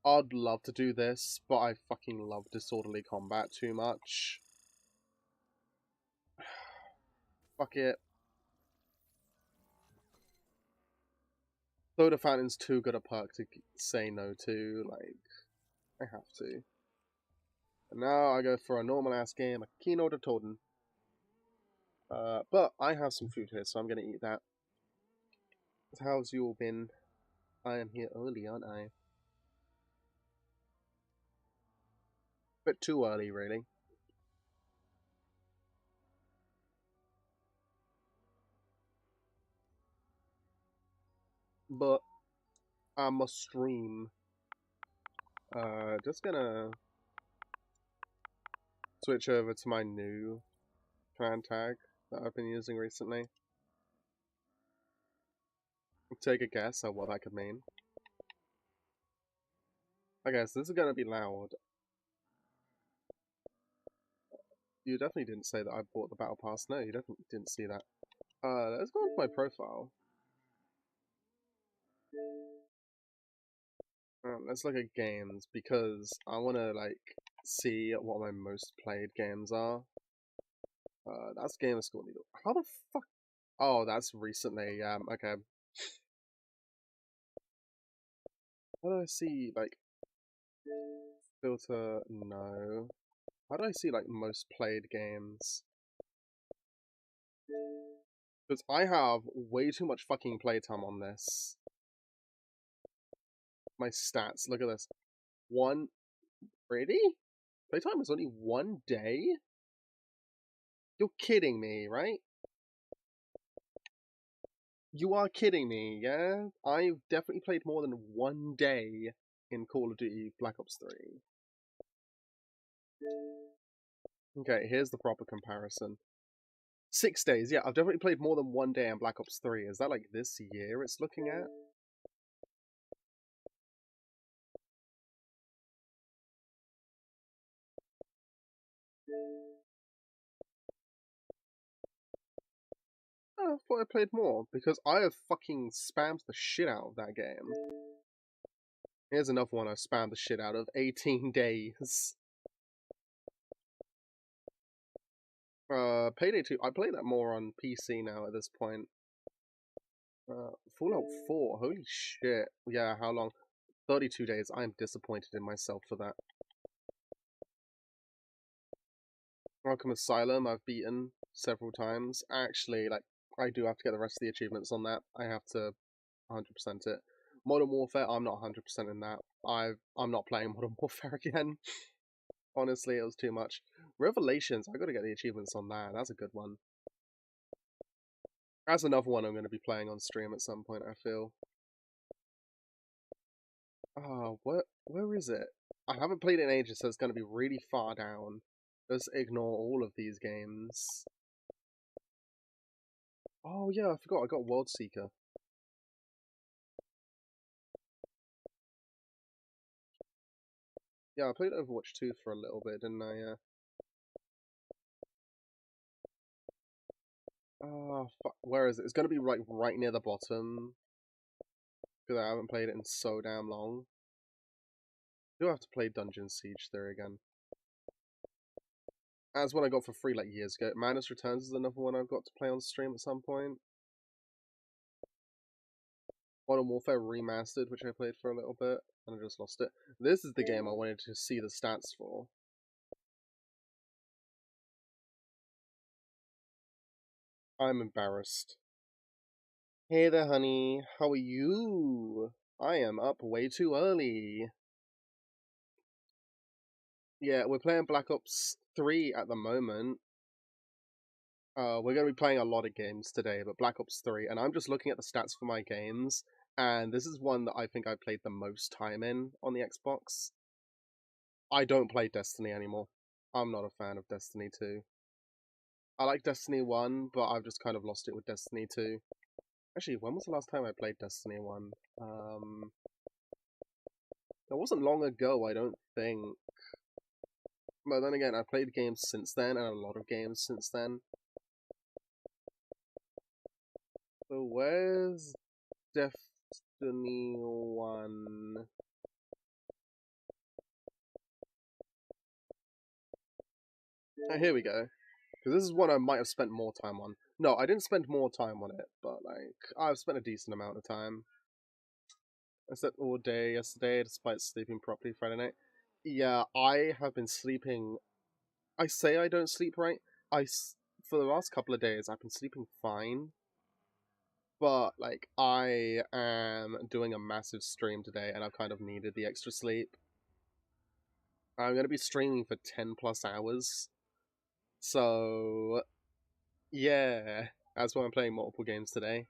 I'd love to do this, but I fucking love disorderly combat too much. Fuck it. Soda Fountain's too good a perk to say no to, like, I have to. And now I go for a normal-ass game, a Kino de Toten. But I have some food here, so I'm gonna eat that. How's you all been? I am here early, aren't I? Bit too early, really. But I must stream. Just gonna switch over to my new clan tag that I've been using recently. Take a guess at what that could mean. Okay, so this is gonna be loud. You definitely didn't say that I bought the battle pass. No, you definitely didn't see that. Let's go on to my profile. Let's look at games because I want to like see what my most played games are. That's Gamer School Needle. How the fuck? Oh, that's recently. Okay. How do I see like filter? No. How do I see like most played games? Because I have way too much fucking playtime on this. My stats. Look at this. One. Really? Playtime is only 1 day? You're kidding me, right? You are kidding me, yeah? I've definitely played more than 1 day in Call of Duty Black Ops 3. Okay, here's the proper comparison. 6 days, yeah. I've definitely played more than 1 day in Black Ops 3. Is that like this year it's looking at? Oh, I thought I played more, because I have fucking spammed the shit out of that game. Here's another one I spammed the shit out of. 18 days. Payday 2, I play that more on PC now at this point. Fallout 4, holy shit. Yeah, how long? 32 days. I am disappointed in myself for that. Arkham Asylum, I've beaten several times. Actually, like, I do have to get the rest of the achievements on that. I have to 100% it. Modern Warfare, I'm not 100% in that. I'm not playing Modern Warfare again. Honestly, it was too much. Revelations, I gotta get the achievements on that. That's a good one. That's another one I'm gonna be playing on stream at some point, I feel. Oh, where is it? I haven't played it in ages, so it's gonna be really far down. Let's ignore all of these games. Oh yeah, I forgot, I got World Seeker. Yeah, I played Overwatch 2 for a little bit, didn't I? Oh, fuck. Where is it? It's gonna be right near the bottom. Because I haven't played it in so damn long. I do have to play Dungeon Siege 3 again. That's one I got for free like years ago. Madness Returns is another one I've got to play on stream at some point. Modern Warfare Remastered, which I played for a little bit, and I just lost it. This is the game I wanted to see the stats for. I'm embarrassed. Hey there, honey. How are you? I am up way too early. Yeah, we're playing Black Ops 3 at the moment. We're going to be playing a lot of games today, but Black Ops 3, and I'm just looking at the stats for my games, and this is one that I think I played the most time in on the Xbox. I don't play Destiny anymore. I'm not a fan of Destiny 2. I like Destiny 1, but I've just kind of lost it with Destiny 2. Actually, when was the last time I played Destiny 1? It wasn't long ago, I don't think. But then again, I played games since then, and a lot of games since then. So where's Destiny 1? Oh, here we go. Because this is one I might have spent more time on. No, I didn't spend more time on it, but, like, I've spent a decent amount of time. I slept all day yesterday, despite sleeping properly Friday night. Yeah, I have been sleeping... I say I don't sleep right. For the last couple of days, I've been sleeping fine. But, like, I am doing a massive stream today, and I've kind of needed the extra sleep. I'm going to be streaming for 10 plus hours. So, yeah, that's why I'm playing multiple games today.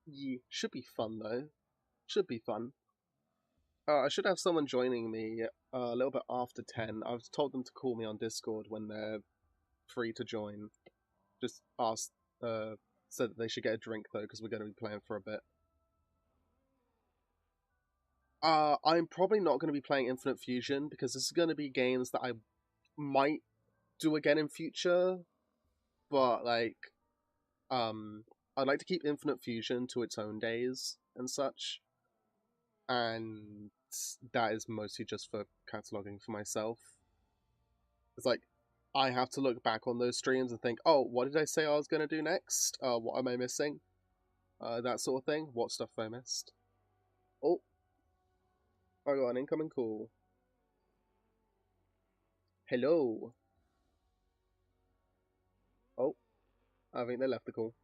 Yeah, should be fun, though. Should be fun. I should have someone joining me a little bit after 10. I've told them to call me on Discord when they're free to join. Just ask, said that they should get a drink, though, because we're going to be playing for a bit. I'm probably not going to be playing Infinite Fusion, because this is going to be games that I might do again in future, but, like, I'd like to keep Infinite Fusion to its own days and such, and that is mostly just for cataloging for myself. It's like, I have to look back on those streams and think, oh, what did I say I was going to do next? What am I missing? That sort of thing. What stuff have I missed? Oh, I got an incoming call. Hello. Oh, I think they left the call.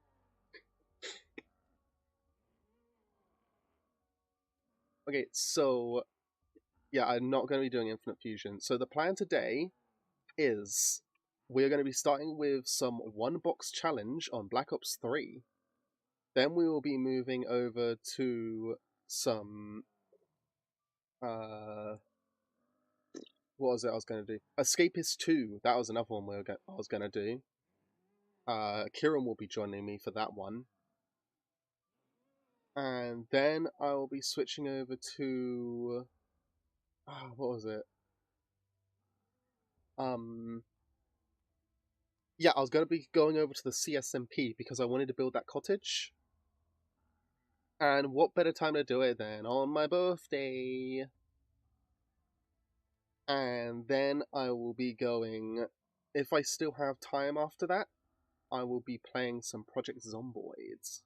Okay, so, yeah, I'm not going to be doing Infinite Fusion. So the plan today is we're going to be starting with some one-box challenge on Black Ops 3. Then we will be moving over to some What was it I was going to do? Escapist 2. That was another one I was going to do. Kieran will be joining me for that one. And then I will be switching over to... what was it? Yeah, I was going to be going over to the CSMP because I wanted to build that cottage. And what better time to do it than on my birthday? And then I will be going... If I still have time after that, I will be playing some Project Zomboids.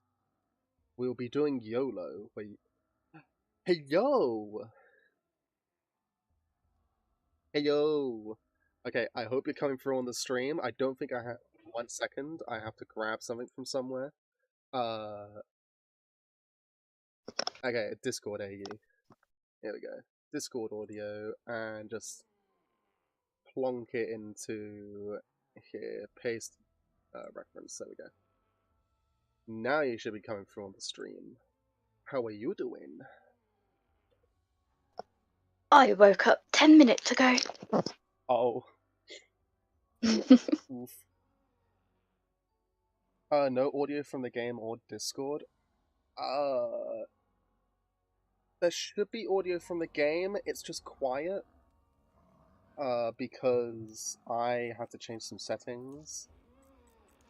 We'll be doing YOLO. Hey yo! Hey yo! Okay, I hope you're coming through on the stream. I don't think I have 1 second. I have to grab something from somewhere. Okay, Discord AU. Here we go. Discord audio, and just plonk it into here. Paste reference. There we go. Now you should be coming through on the stream. How are you doing? I woke up 10 minutes ago. Oh. Oof. No audio from the game or Discord. There should be audio from the game, it's just quiet. Because I had to change some settings.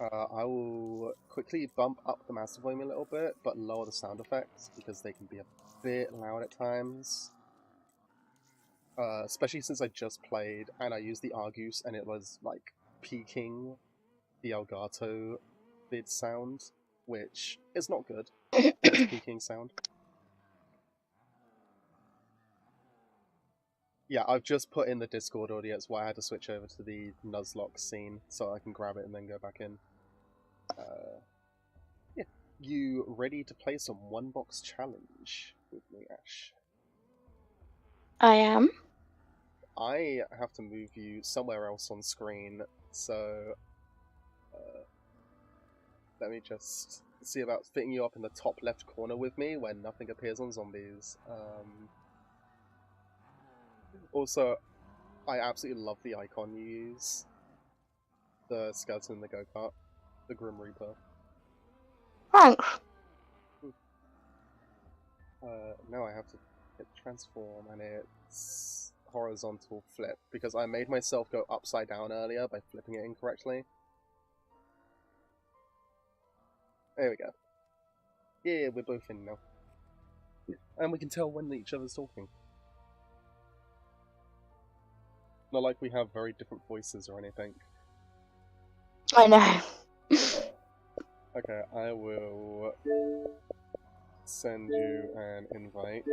I will quickly bump up the master volume a little bit, but lower the sound effects, because they can be a bit loud at times. Especially since I just played, and I used the Argus, and it was, like, peaking the Elgato vid sound, which is not good. It's peaking sound. Yeah, I've just put in the Discord audio, that's why I had to switch over to the Nuzlocke scene, so I can grab it and then go back in. Yeah. You ready to play some one box challenge with me, Ash? I am. I have to move you somewhere else on screen, so let me just see about fitting you up in the top left corner with me when nothing appears on zombies. Also, I absolutely love the icon you use. The skeleton in the go-kart. The Grim Reaper. Thanks. Now I have to hit transform, and it's horizontal flip, because I made myself go upside down earlier by flipping it incorrectly. There we go. Yeah, we're both in now. And we can tell when each other's talking. Not like we have very different voices or anything. I know. Okay, I will send you an invite.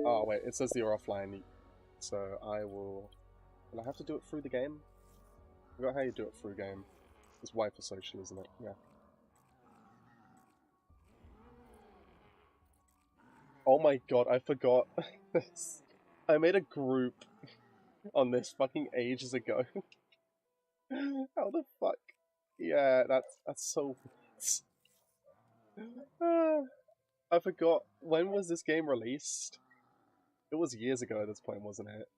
Oh wait, it says you're offline, so I will... Will I have to do it through the game? I forgot how you do it through game. It's Y for social, isn't it? Yeah. Oh my god, I forgot this. I made a group on this fucking ages ago. How the fuck? Yeah, that's so... I forgot. When was this game released? It was years ago at this point, wasn't it?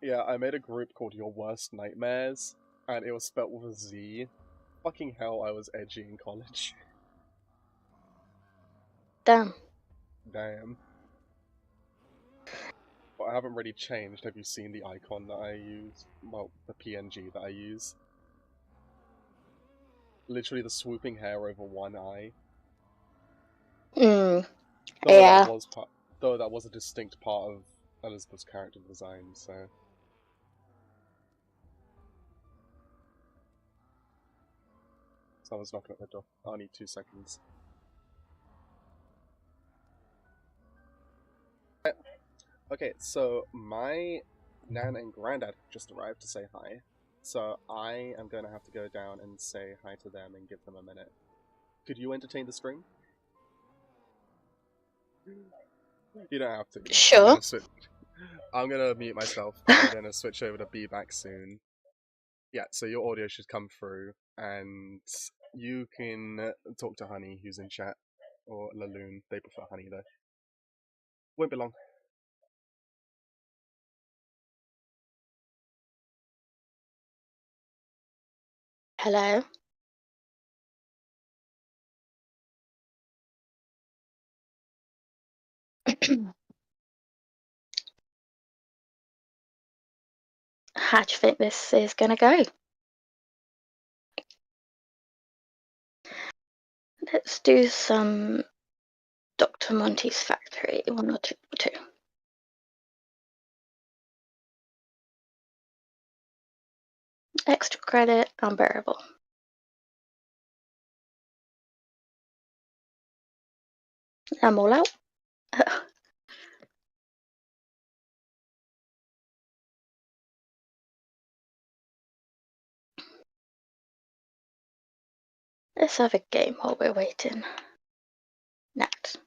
Yeah, I made a group called Your Worst Nightmares, and it was spelt with a Z. Fucking hell, I was edgy in college. Damn. Damn. But I haven't really changed. Have you seen the icon that I use? Well, the PNG that I use. Literally the swooping hair over one eye. Yeah. Though that was a distinct part of Elizabeth's character design, so... Someone's knocking at the door. I need 2 seconds. Okay, so my Nan and Granddad just arrived to say hi. So I am going to have to go down and say hi to them and give them a minute. Could you entertain the stream? You don't have to. Sure. I'm going to mute myself. I'm going to switch over to be back soon. Yeah, so your audio should come through, and you can talk to Honey, who's in chat, or Laloon. They prefer Honey, though. Won't be long. Hello. How do you think this is going to go? Let's do some Dr. Monty's Factory, 1 or 2 or 2. Extra credit, unbearable. I'm all out. Let's have a game while we're waiting. Next.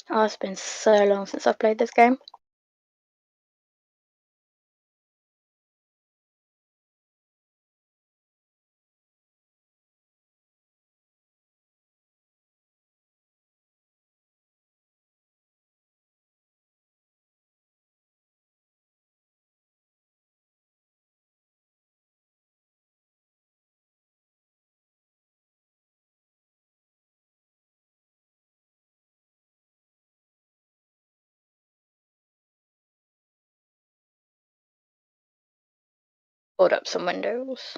Oh, it's been so long since I've played this game. Board up some windows.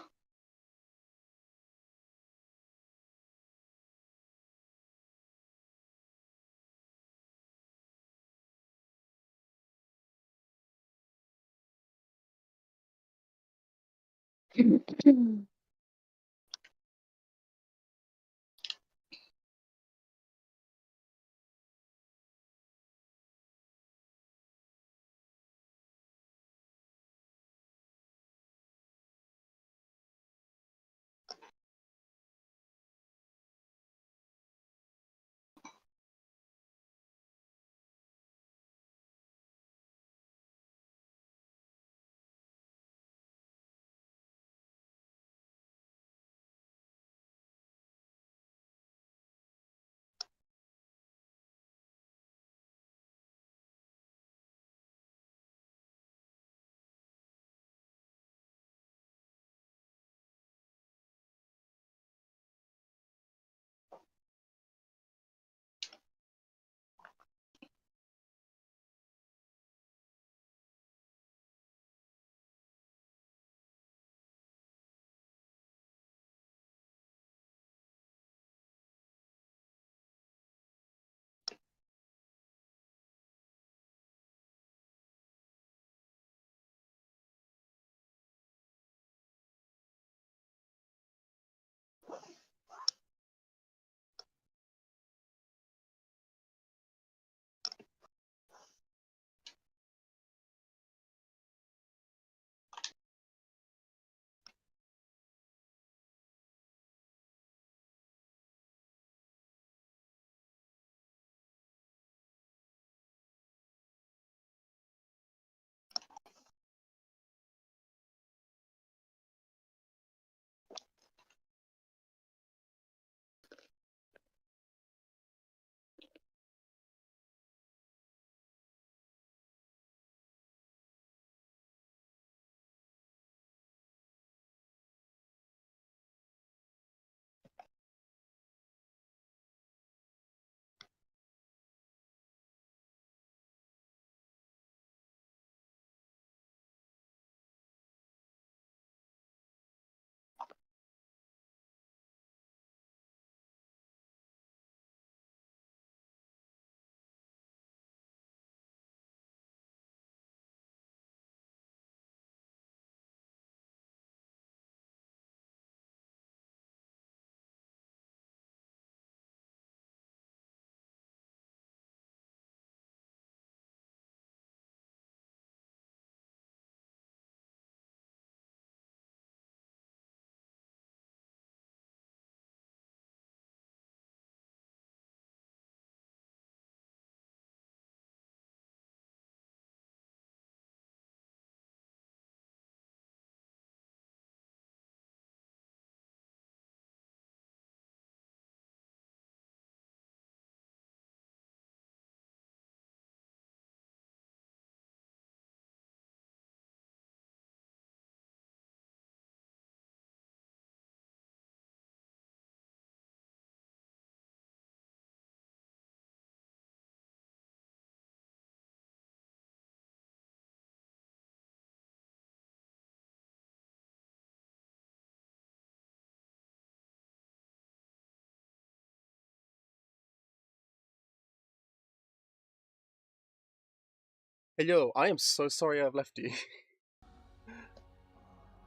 Hello, I am so sorry I've left you.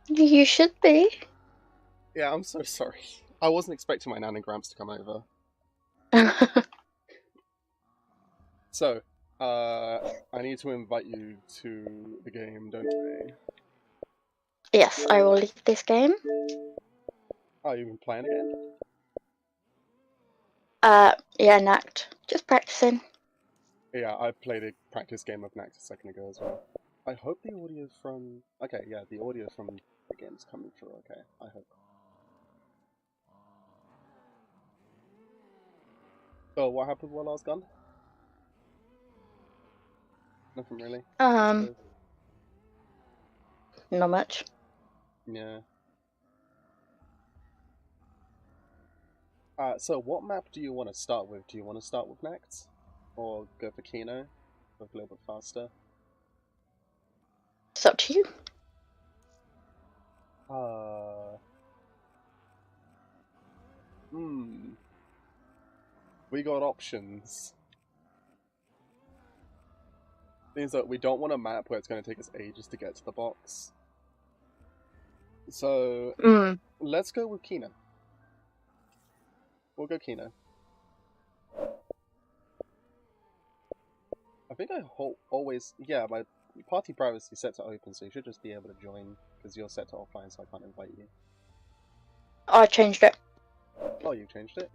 You should be. Yeah, I'm so sorry. I wasn't expecting my nan and gramps to come over. So, I need to invite you to the game, don't I? Yes, I will leave this game. Oh, you've been playing again? Yeah, Nact. Just practicing. Yeah, I played a practice game of Knack a second ago as well. I hope the audio from... Okay, yeah, the audio from the game's coming through, okay. I hope. So, what happened while I was gone? Nothing really. Not much. Yeah. So what map do you want to start with? Do you want to start with Nact? Or go for Kino? Go a little bit faster? It's up to you. We got options. Means that we don't want a map where it's going to take us ages to get to the box. So, let's go with Kino. We'll go Kino. I think I always... Yeah, my party privacy is set to open, so you should just be able to join, because you're set to offline, so I can't invite you. I changed it. Oh, you changed it?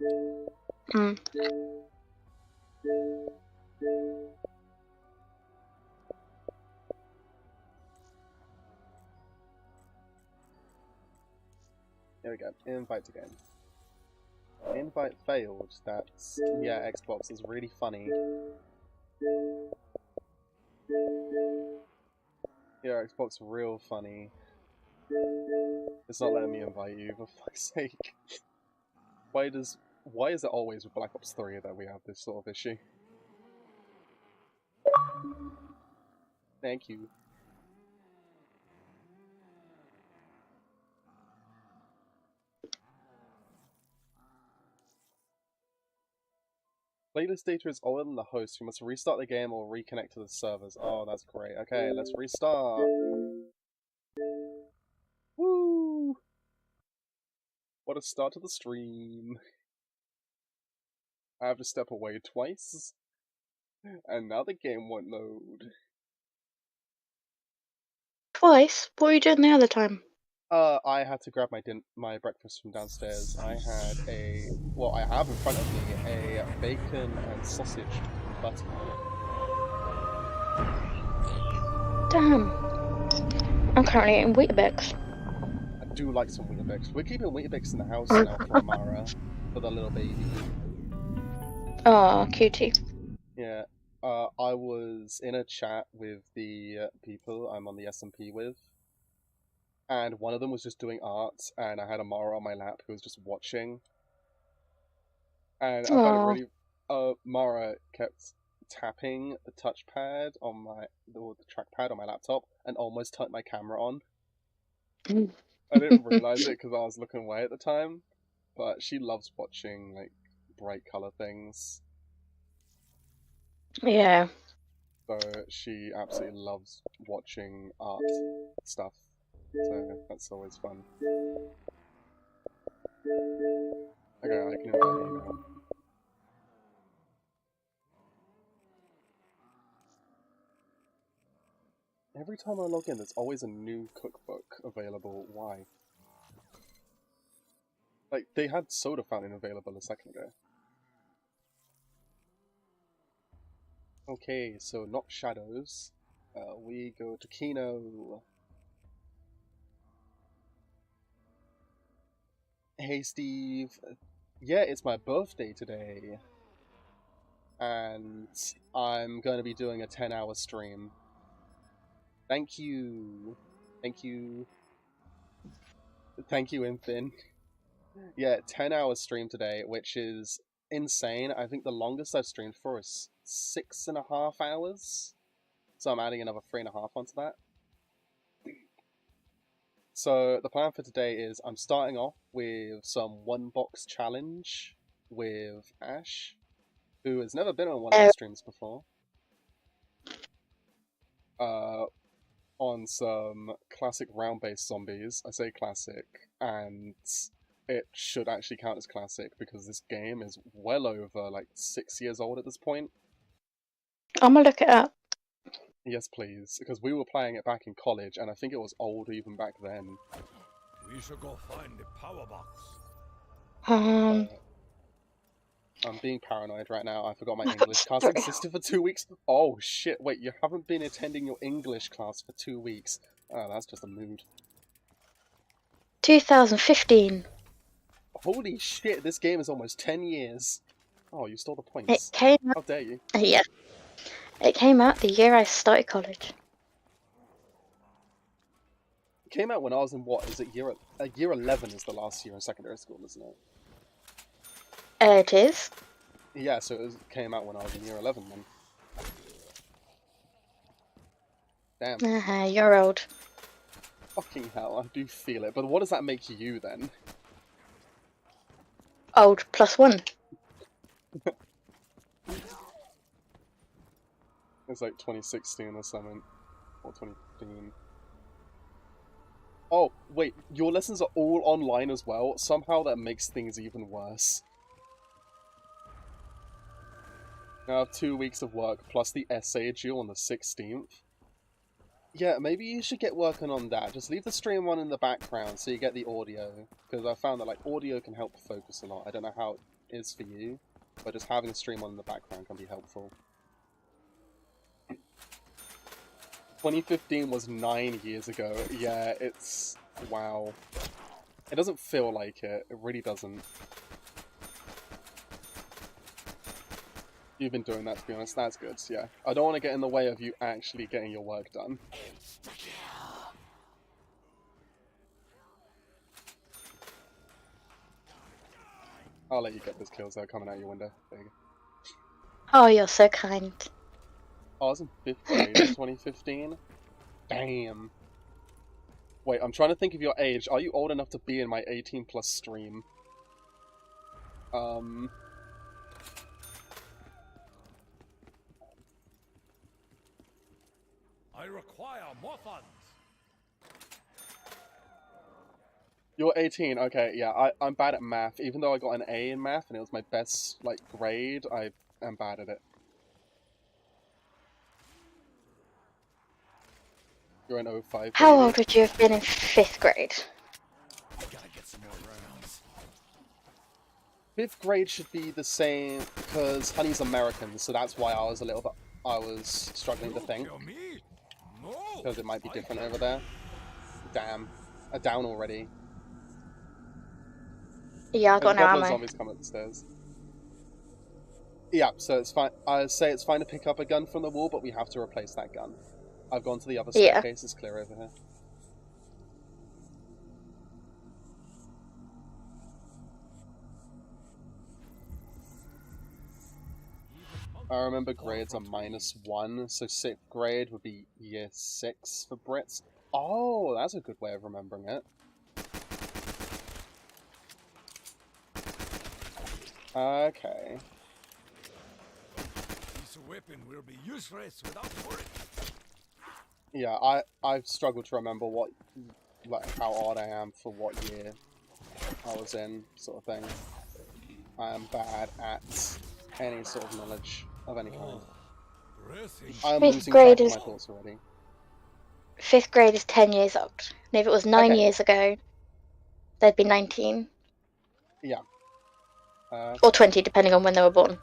There we go. Invite again. Invite failed. That's... Yeah, Xbox is really funny. Yeah, Xbox real funny. It's not letting me invite you, for fuck's sake. Why is it always with Black Ops 3 that we have this sort of issue? Thank you. Playlist data is older than the host. You must restart the game or reconnect to the servers. Oh, that's great. Okay, let's restart. Woo! What a start to the stream. I have to step away twice. And now the game won't load. Twice? What were you doing the other time? I had to grab my breakfast from downstairs. I had I have in front of me a bacon and sausage with butter on it. Damn. I'm currently eating Weetabix. I do like some Weetabix. We're keeping Weetabix in the house now for Amara, for the little baby. Oh, cutie. Yeah. I was in a chat with the people I'm on the SMP with, and one of them was just doing art, and I had Amara on my lap who was just watching. And I found it really... Mara kept tapping the touchpad on the trackpad on my laptop and almost turned my camera on. I didn't realize it because I was looking away at the time, but she loves watching, like, bright color things. Yeah. So she absolutely loves watching art stuff. So that's always fun. Okay, I can invite you now. Every time I log in, there's always a new cookbook available. Why? Like, they had Soda Fountain available a second ago. Okay, so not Shadows. We go to Kino. Hey, Steve. Yeah, it's my birthday today. And I'm going to be doing a 10-hour stream. Thank you. Thank you. Thank you, Infin. Yeah, 10-hour stream today, which is insane. I think the longest I've streamed for is 6.5 hours. So I'm adding another 3.5 onto that. So the plan for today is I'm starting off with some one-box challenge with Ash, who has never been on one of my streams before. on some classic round-based zombies. I say classic, and it should actually count as classic because this game is well over like 6 years old at this point. I'm gonna look it up. Yes, please, because we were playing it back in college, and I think it was old even back then. We should go find the power box. I'm being paranoid right now. I forgot my English class existed for 2 weeks. Oh shit, wait, you haven't been attending your English class for 2 weeks. Oh, that's just a mood. 2015. Holy shit, this game is almost 10 years. Oh, you stole the It points. came out. How dare you? Yeah. It came out the year I started college. It came out when I was in what? Is it year 11 is the last year in secondary school, isn't it? It is. Yeah, so came out when I was in year 11 then. Damn. You're old. Fucking hell, I do feel it. But what does that make you then? Old +1. It's like 2016 or something. Or 2015. Oh, wait, your lessons are all online as well? Somehow that makes things even worse. I have 2 weeks of work plus the essay due on the 16th. Yeah, maybe you should get working on that. Just leave the stream on in the background so you get the audio. Because I found that like audio can help focus a lot. I don't know how it is for you, but just having the stream on in the background can be helpful. 2015 was 9 years ago. Yeah, it's... wow. It doesn't feel like it. It really doesn't. You've been doing that, to be honest. That's good, yeah. I don't want to get in the way of you actually getting your work done. I'll let you get those kills that are coming out your window. There you go. Oh, you're so kind. Oh, I was in 5th grade in 2015? Damn. Wait, I'm trying to think of your age. Are you old enough to be in my 18 plus stream? I require more funds. You're 18, okay, yeah, I'm bad at math. Even though I got an A in math and it was my best, like, grade, I am bad at it. You're an 05. How old would you have been in 5th grade? Gotta get some more rounds. 5th grade should be the same, because Honey's American, so that's why I was struggling to think. Because it might be different over there. Damn. A down already. Yeah, I got no ammo. Zombies come up the stairs. Yeah, so it's fine. I say it's fine to pick up a gun from the wall, but we have to replace that gun. I've gone to the other staircase, it's clear over here. I remember grades are -1, so 6th grade would be year 6 for Brits. Oh, that's a good way of remembering it. Okay. This weapon will be useless without worry. Yeah, I've struggled to remember what, like, how old I am for what year I was in, sort of thing. I am bad at any sort of knowledge of any kind. I'm losing track of my thoughts already. 5th grade is 10 years old. And if it was 9 years ago, they'd be 19. Yeah. Or 20, depending on when they were born.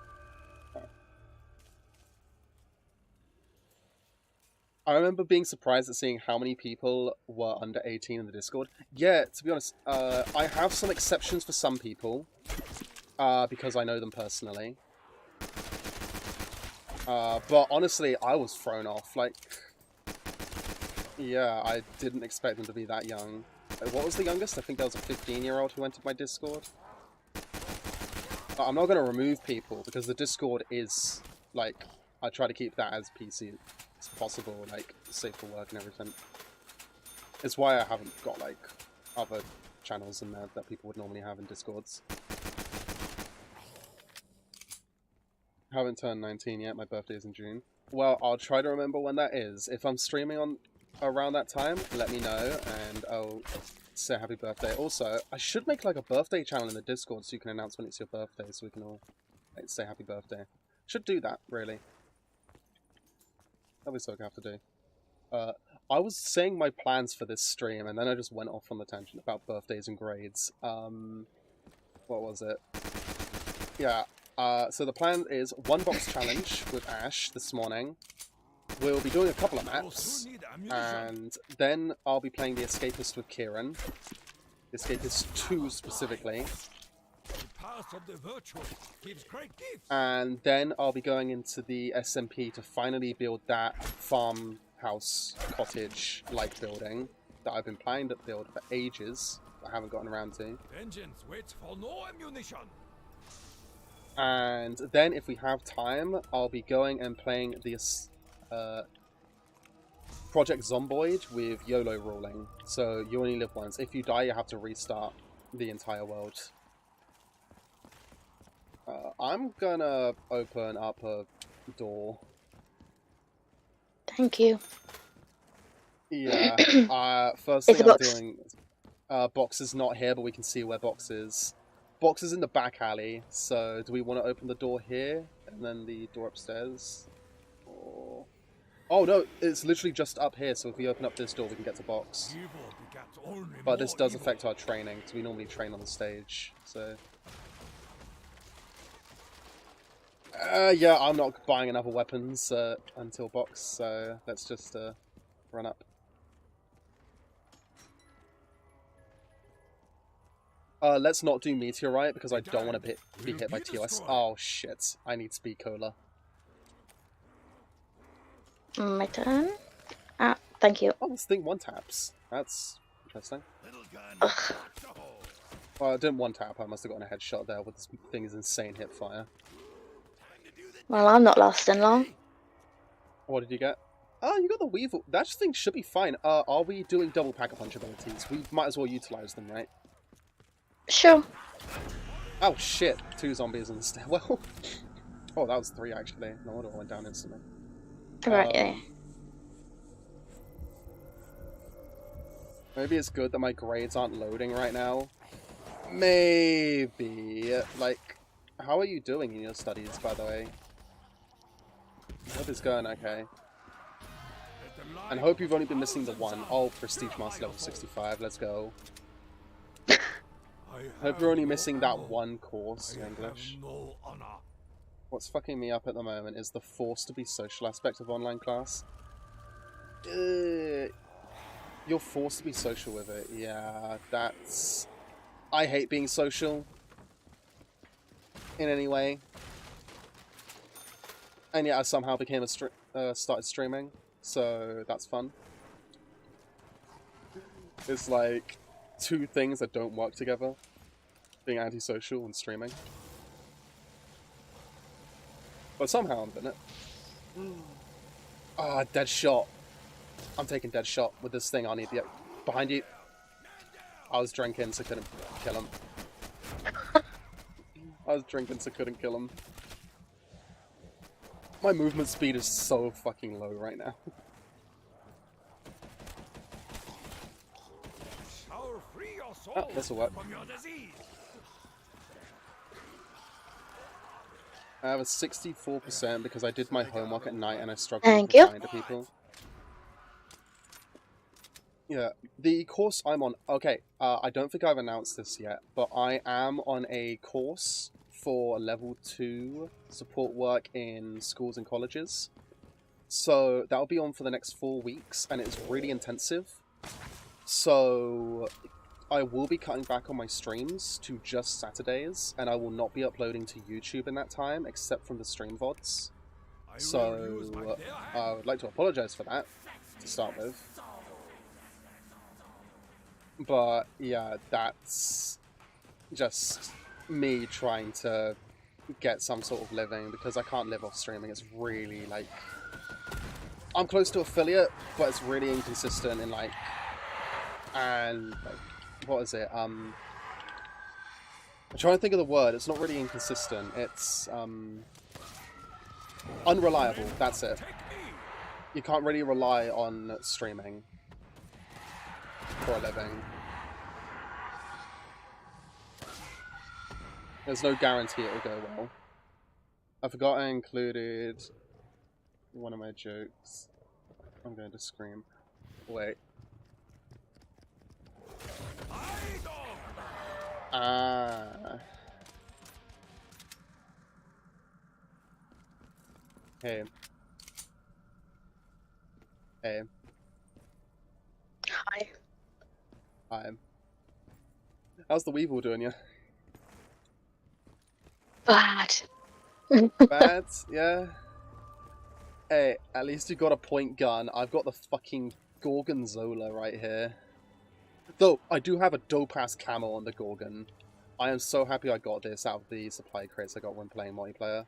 I remember being surprised at seeing how many people were under 18 in the Discord. Yeah, to be honest, I have some exceptions for some people, because I know them personally. But honestly, I was thrown off. Like, yeah, I didn't expect them to be that young. What was the youngest? I think there was a 15-year-old who entered my Discord. But I'm not going to remove people, because the Discord is, like, I try to keep that as PC as possible, like, safe for work and everything. It's why I haven't got, like, other channels in there that people would normally have in Discords. Haven't turned 19 yet, my birthday is in June. Well, I'll try to remember when that is. If I'm streaming on around that time, let me know, and I'll say happy birthday. Also, I should make like a birthday channel in the Discord so you can announce when it's your birthday, so we can all like, say happy birthday. Should do that, really. That'll be something I have to do. I was saying my plans for this stream, and then I just went off on the tangent about birthdays and grades. What was it? Yeah, so the plan is 1 box challenge with Ash this morning. We'll be doing a couple of maps, and then I'll be playing the Escapist with Kieran. The Escapist 2 specifically. And then I'll be going into the SMP to finally build that farmhouse cottage-like building that I've been planning to build for ages, but I haven't gotten around to. Vengeance waits for no ammunition. And then, if we have time, I'll be going and playing the Project Zomboid with YOLO ruling. So you only live once. If you die, you have to restart the entire world. I'm gonna open up a door. Thank you. Yeah. First Is thing the I'm box- doing... Box is not here, but we can see where Box is. Box is in the back alley, so do we want to open the door here, and then the door upstairs? Or... Oh no, it's literally just up here, so if we open up this door, we can get to Box. But this does affect our training, because we normally train on the stage, so... yeah, I'm not buying enough weapons until Box, so let's just run up. Let's not do Meteorite, because I don't want to be hit by TOS. Oh shit, I need Speed Cola. My turn. Ah, thank you. Oh, this thing one-taps. That's interesting. Ugh. Well, I didn't one-tap, I must have gotten a headshot there with this thing's insane hip fire. Well, I'm not lasting long. What did you get? Oh, you got the Weevil. That thing should be fine. Are we doing double pack-a-punch abilities? We might as well utilize them, right? Sure. Oh shit, 2 zombies in the stairwell. Oh, that was 3 actually. No wonder I went down instantly. Right, yeah. Maybe it's good that my grades aren't loading right now. Maybe. Like, how are you doing in your studies, by the way? I hope it's going okay. And hope you've only been missing the 1. Oh, Prestige Master level 65, let's go. Hope you're only missing that 1 course in English. What's fucking me up at the moment is the forced to be social aspect of online class. You're forced to be social with it, yeah, that's... I hate being social. In any way. And yeah, I somehow became started streaming, so that's fun. It's like 2 things that don't work together. Being antisocial and streaming. But somehow I'm doing it. Ah, dead shot. I'm taking dead shot with this thing on you. Behind you. I was drinking, so couldn't kill him. I was drinking, so couldn't kill him. My movement speed is so fucking low right now. Oh, this'll work. I have a 64% because I did my homework at night and I struggled to find people. Yeah, the course I'm on... Okay, I don't think I've announced this yet, but I am on a course for level 2 support work in schools and colleges. So that'll be on for the next 4 weeks, and it's really intensive. So I will be cutting back on my streams to just Saturdays, and I will not be uploading to YouTube in that time, except from the stream VODs. So I would like to apologize for that, to start with. But yeah, that's just me trying to get some sort of living, because I can't live off streaming. It's really, like... I'm close to affiliate, but it's really inconsistent in, like... And, like, what is it? I'm trying to think of the word. It's not really inconsistent. It's, unreliable. That's it. you can't really rely on streaming for a living. There's no guarantee it'll go well. I forgot I included one of my jokes. I'm going to scream. Wait. Ah. Hey. Hey. Hi. Hi. How's the Weevil doing ya? Bad. Bad? Yeah? Hey, at least you got a point gun. I've got the fucking Gorgonzola right here. Though, I do have a dope-ass camo on the Gorgon. I am so happy I got this out of the supply crates I got when playing multiplayer.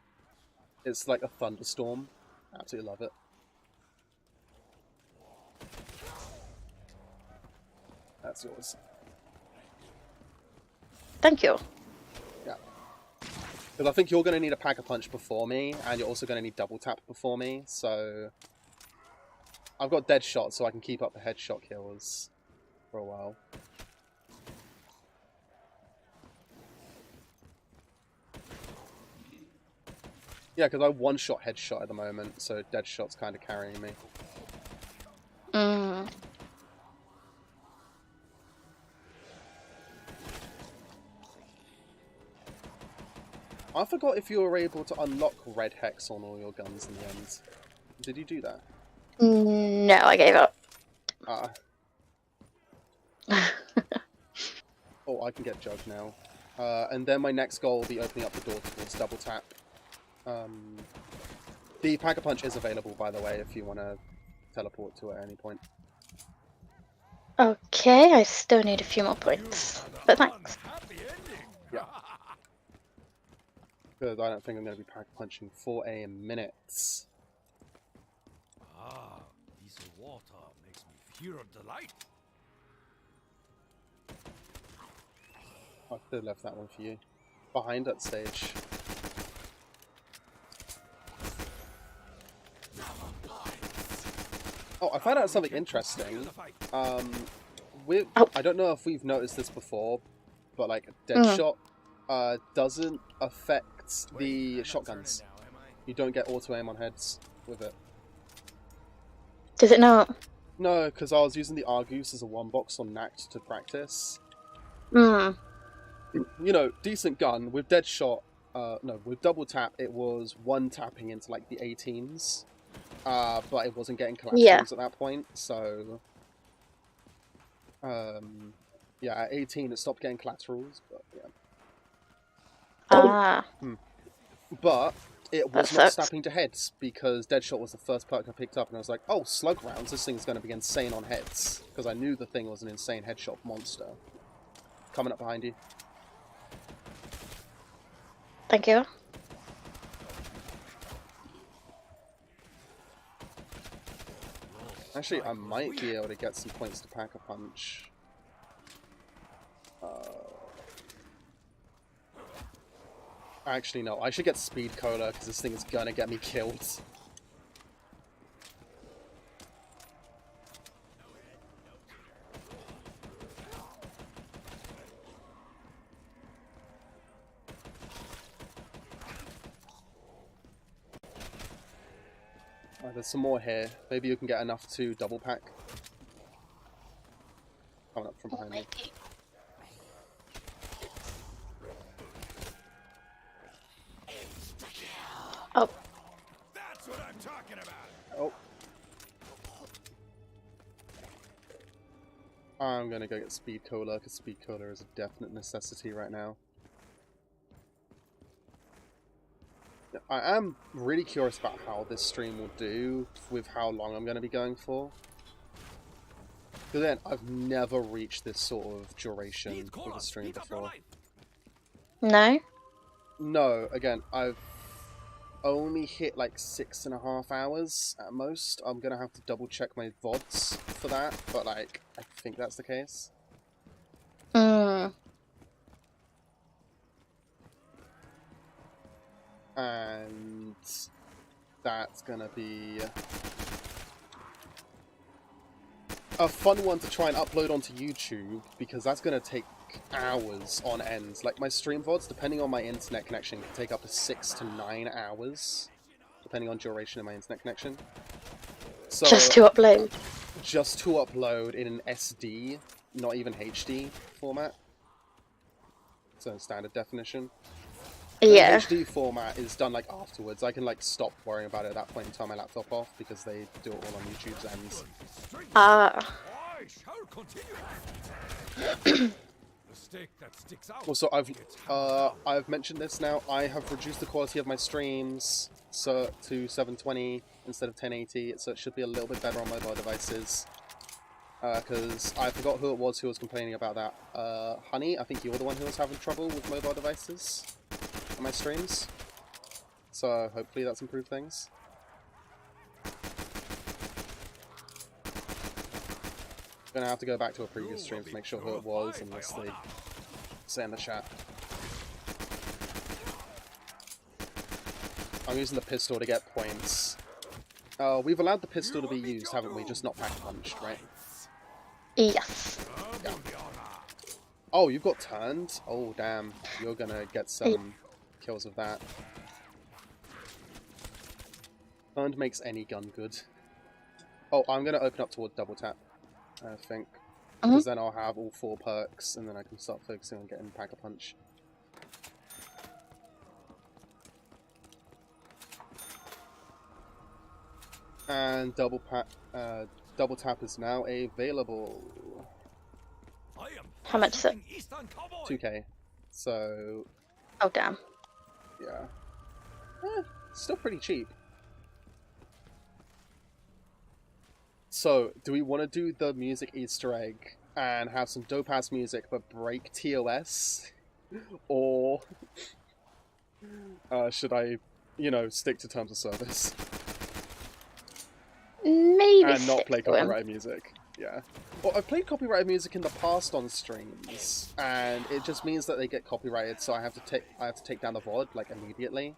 It's like a thunderstorm. Absolutely love it. That's yours. Thank you. Yeah. Because I think you're going to need a Pack-a-Punch before me, and you're also going to need double tap before me, so... I've got dead shot, so I can keep up the headshot kills for a while. Yeah, because I one-shot headshot at the moment, so dead shot's kind of carrying me. Mm. I forgot if you were able to unlock red hex on all your guns in the end. Did you do that? No, I gave up. Ah. Oh, I can get Jug now. And then my next goal will be opening up the door towards double tap. The Pack-a-Punch is available, by the way, if you want to teleport to it at any point. Okay, I still need a few more points, but thanks. Yeah. Because I don't think I'm going to be Pack-a-Punching for a minute. Ah, this water makes me pure delight. I could have left that one for you. Behind that stage. Oh, I found out something interesting. I don't know if we've noticed this before, but like Deadshot doesn't affect the shotguns. You don't get auto aim on heads with it. Does it not? No, because I was using the Argus as a one box on Nact to practice. Mm. You know, decent gun with Deadshot. No, with double tap, it was one tapping into like the 18s. But it wasn't getting collaterals at that point, so... yeah, at 18 it stopped getting collaterals, but yeah. Ah. But it was That not sucks. snapping to heads, because Deadshot was the first perk I picked up, and I was like, oh, slug rounds, this thing's going to be insane on heads. Because I knew the thing was an insane headshot monster. Coming up behind you. Thank you. Actually, I might be able to get some points to Pack-a-Punch. Actually, no. I should get Speed Cola, because this thing is gonna get me killed. There's some more here. Maybe you can get enough to double pack. Coming up from behind me. Oh. That's what I'm talking about. Oh. I'm gonna go get Speed Cola, because Speed Cola is a definite necessity right now. I am really curious about how this stream will do with how long I'm going to be going for. Because then, I've never reached this sort of duration with a stream before. No? No, again, I've only hit like 6.5 hours at most. I'm going to have to double check my VODs for that, but like, I think that's the case. Mm. And that's gonna be a fun one to try and upload onto YouTube, because that's going to take hours on end. Like, my stream VODs, depending on my internet connection, can take up to 6 to 9 hours, depending on duration of my internet connection. So, Just to upload? Just to upload in an SD, not even HD format. So, standard definition. Yeah. The HD format is done, like, afterwards. I can, like, stop worrying about it at that point and turn my laptop off, because they do it all on YouTube's ends. Ah. I shall continue. The stick that sticks out. Also, I've mentioned this now. I have reduced the quality of my streams to 720 instead of 1080, so it should be a little bit better on mobile devices. Because I forgot who it was who was complaining about that. Honey, I think you were the one who was having trouble with mobile devices on my streams. So hopefully that's improved things. Gonna have to go back to a previous stream to make sure who it was, unless they say in the chat. I'm using the pistol to get points. We've allowed the pistol to be used, haven't we? Just not pack-punched, right? Yes. Yeah. Oh, you've got turned? Oh, damn. You're gonna get some kills of that. Turned makes any gun good. Oh, I'm gonna open up toward double tap, I think. Because then I'll have all 4 perks, and then I can start focusing on getting pack-a-punch. And double tap is now available. How much is it? 2k. So, Oh, damn. yeah. Still pretty cheap. So, do we want to do the music Easter egg and have some dope-ass music but break TOS? Or should I, you know, stick to terms of service? Maybe and not stick play to him. copyrighted music. Yeah. Well, I've played copyrighted music in the past on streams, and it just means that they get copyrighted, so I have to take down the VOD like immediately,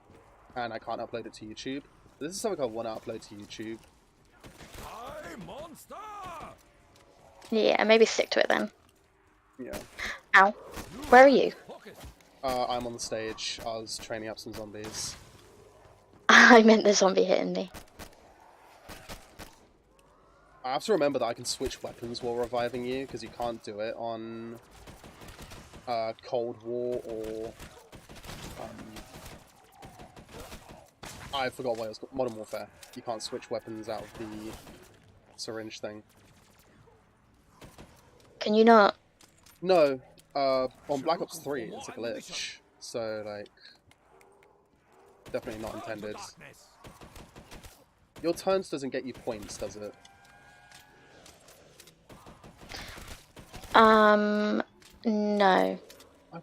and I can't upload it to YouTube. This is something I want to upload to YouTube. Hi, monster! Yeah, maybe stick to it then. Yeah. Ow. Where are you? I'm on the stage. I was training up some zombies. I meant the zombie hitting me. I have to remember that I can switch weapons while reviving you, because you can't do it on Cold War or I forgot what it was called. Modern Warfare. You can't switch weapons out of the syringe thing. Can you not? No, on Black Ops 3 it's a glitch, so like, definitely not intended. Your turns doesn't get you points, does it? No. I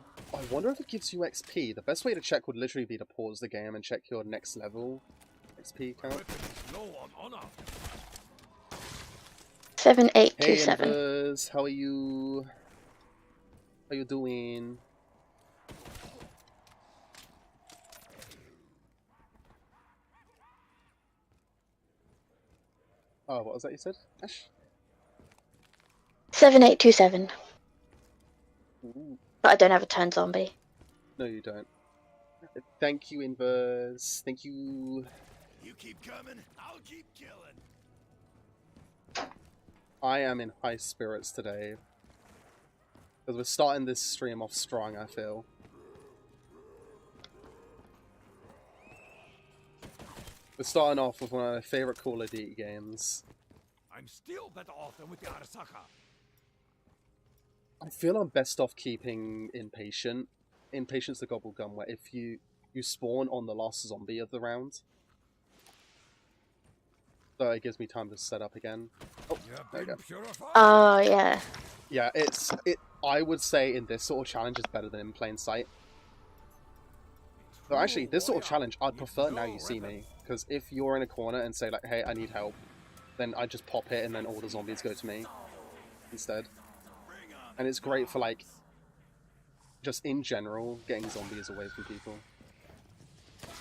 wonder if it gives you XP. The best way to check would literally be to pause the game and check your next level XP count. 7827. Hey Inverse, how are you? How you doing? Oh, what was that you said, Ash? 7827. Ooh. But I don't have a turn zombie. No, you don't. Thank you, Inverse. Thank you. You keep coming, I'll keep killing. I am in high spirits today. Because we're starting this stream off strong, I feel. We're starting off with one of my favourite Call of Duty games. I'm still better off than with the Arasaka. I feel I'm best off keeping Impatient. Impatient's the gobble gum, where if you spawn on the last zombie of the round. So it gives me time to set up again. Oh, there we go. Oh, yeah. Yeah, I would say in this sort of challenge is better than in plain sight. So actually, this sort of challenge, I'd prefer Now You See Me. Because if you're in a corner and say like, hey, I need help, then I just pop it and then all the zombies go to me instead. And it's great for like, just in general, getting zombies away from people.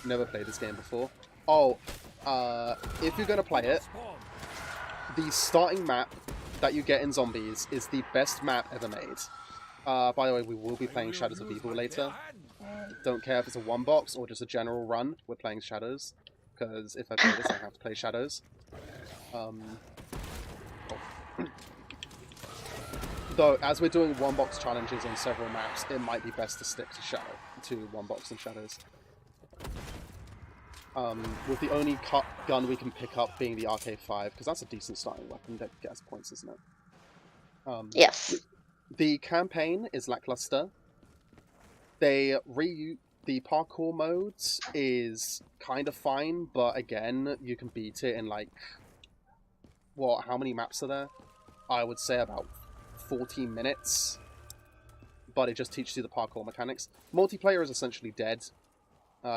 Never played this game before. Oh, if you're going to play it, the starting map that you get in Zombies is the best map ever made. By the way, we will be playing Shadows of Evil later. Don't care if it's a one box or just a general run, we're playing Shadows. Because if I play this, I have to play Shadows. Though, as we're doing one box challenges on several maps, it might be best to stick to one box and Shadows. With the only gun we can pick up being the RK5, because that's a decent starting weapon that gets points, isn't it? Yes. The campaign is lackluster. The parkour modes is kind of fine, but again, you can beat it in like... What, how many maps are there? I would say about 40 minutes. But it just teaches you the parkour mechanics. Multiplayer is essentially dead.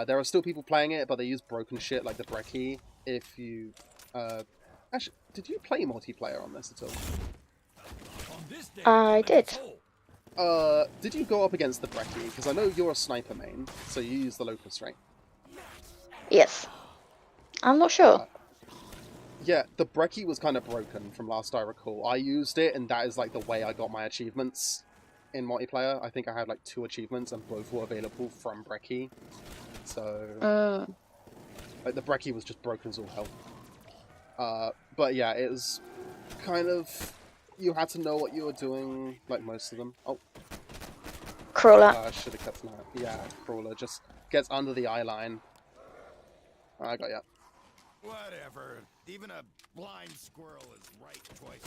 There are still people playing it, but they use broken shit like the brecci. If you... Actually, did you play multiplayer on this at all? I did. Did you go up against the brecci? Because I know you're a sniper main, so you use the locust, right? Yes. I'm not sure. Yeah, the brecci was kind of broken from last I recall. I used it, and that is like the way I got my achievements in multiplayer. I think I had like 2 achievements, and both were available from brecci. So, like the brecci was just broken as all hell. But yeah, it was kind of... You had to know what you were doing, like most of them. Oh. Crawler. I should have kept an eye. Yeah, Crawler just gets under the eye line. I got ya. Whatever. Even a blind squirrel is right twice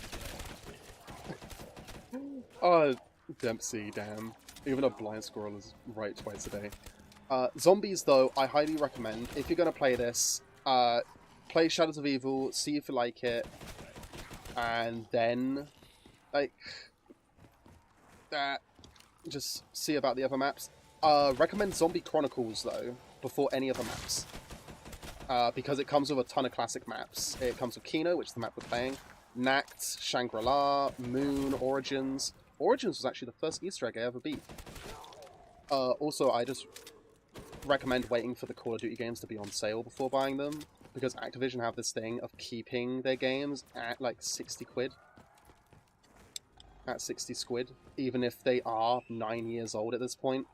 a day. Oh, Dempsey, damn. Even a blind squirrel is right twice a day. Zombies, though, I highly recommend. If you're going to play this, play Shadows of Evil, see if you like it, and then, like, just see about the other maps. Recommend Zombie Chronicles, though, before any other maps. Because it comes with a ton of classic maps. It comes with Kino, which is the map we're playing, Nact, Shangri-La, Moon, Origins. Origins was actually the first Easter egg I ever beat. Also, I just recommend waiting for the Call of Duty games to be on sale before buying them, because Activision have this thing of keeping their games at like 60 quid. At 60 squid, even if they are 9 years old at this point.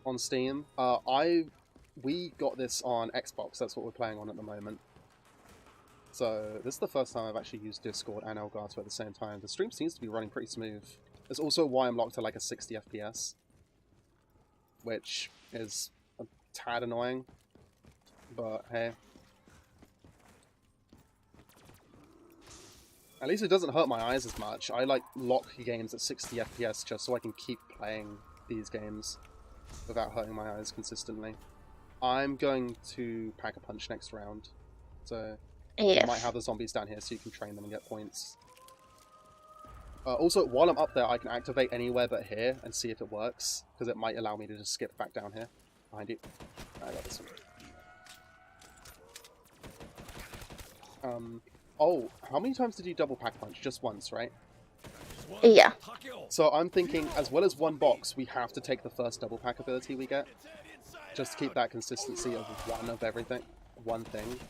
On Steam. We got this on Xbox, that's what we're playing on at the moment. So, this is the first time I've actually used Discord and Elgato at the same time. The stream seems to be running pretty smooth. It's also why I'm locked to like a 60 FPS. Which is a tad annoying. But hey. At least it doesn't hurt my eyes as much. I like lock games at 60 FPS just so I can keep playing these games without hurting my eyes consistently. I'm going to pack a punch next round. So Yes. I might have the zombies down here so you can train them and get points. Also, while I'm up there, I can activate anywhere but here and see if it works, because it might allow me to just skip back down here. Behind you. I got this one. Oh, how many times did you double pack punch? Just once, right? Yeah. So I'm thinking, as well as one box, we have to take the first double pack ability we get. Just to keep that consistency of one of everything. One thing.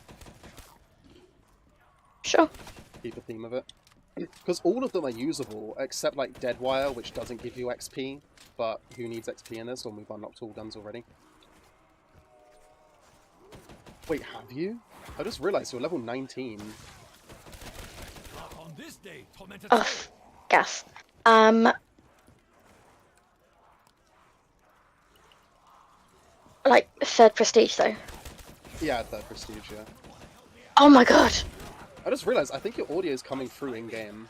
Sure. Keep the theme of it. Because all of them are usable, except like Deadwire, which doesn't give you XP. But who needs XP in this when we've unlocked all guns already? Wait, have you? I just realised you're level 19. Oh, gas. Like, 3rd prestige, though. Yeah, 3rd prestige, yeah. Oh my god! I just realised, I think your audio is coming through in-game.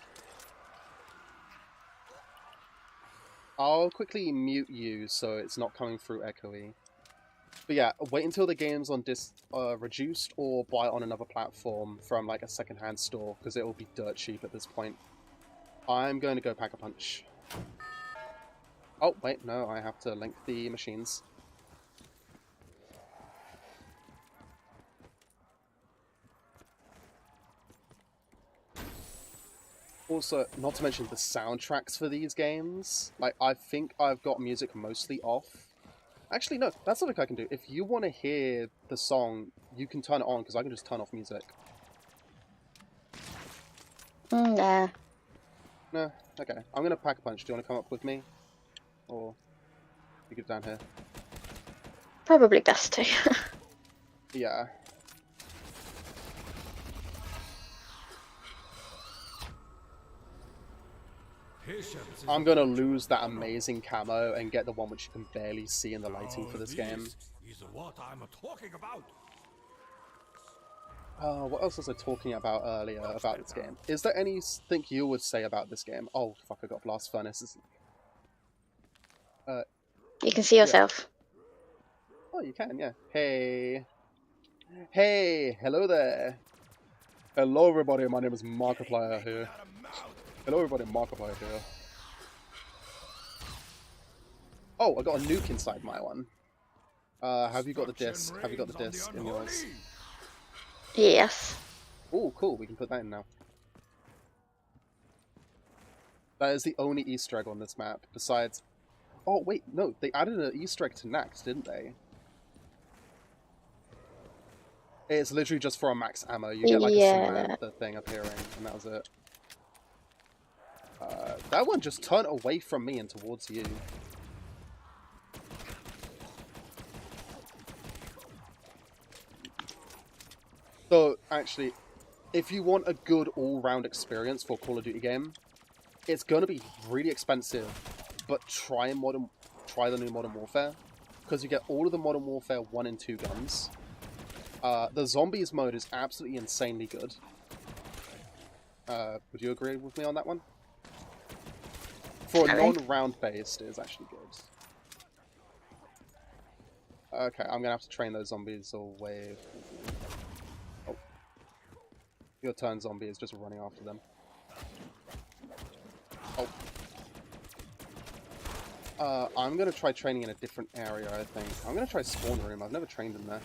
I'll quickly mute you so it's not coming through echoey. But yeah, wait until the game's on reduced or buy it on another platform from like a second-hand store, because it will be dirt cheap at this point. I'm going to go pack a punch. Oh, wait, no, I have to link the machines. Also, not to mention the soundtracks for these games. Like, I think I've got music mostly off. Actually, no, that's something I can do. If you want to hear the song, you can turn it on, because I can just turn off music. Nah. No? Okay. I'm gonna pack a punch. Do you want to come up with me? Or you get down here? Probably best to. Yeah. I'm gonna lose that amazing camo and get the one which you can barely see in the lighting for this game. Is what I'm talking about. What else was I talking about earlier about this game? Is there anything you would say about this game? Oh, fuck, I got blast furnaces. You can see yourself. Oh, you can, yeah. Hey. Hey, hello there. Hello, everybody. My name is Markiplier here. Hello, everybody. Markiplier here. Oh, I got a nuke inside my one. Have you got the disc? Have you got the disc in yours? Yes. Oh, cool. We can put that in now. That is the only Easter egg on this map. Besides... Oh, wait. No. They added an Easter egg to Nax, didn't they? It's literally just for a max ammo. You get like a Samantha thing appearing, and that was it. That one just turned away from me and towards you. So, actually, if you want a good all-round experience for a Call of Duty game, it's going to be really expensive, but try the new Modern Warfare, because you get all of the Modern Warfare 1 and 2 guns. The Zombies mode is absolutely insanely good. Would you agree with me on that one? For a non-round based, it is actually good. Okay, I'm going to have to train those zombies away. Oh. Your turn, zombie, is just running after them. Oh. I'm going to try training in a different area, I think. I'm going to try spawn room. I've never trained in there.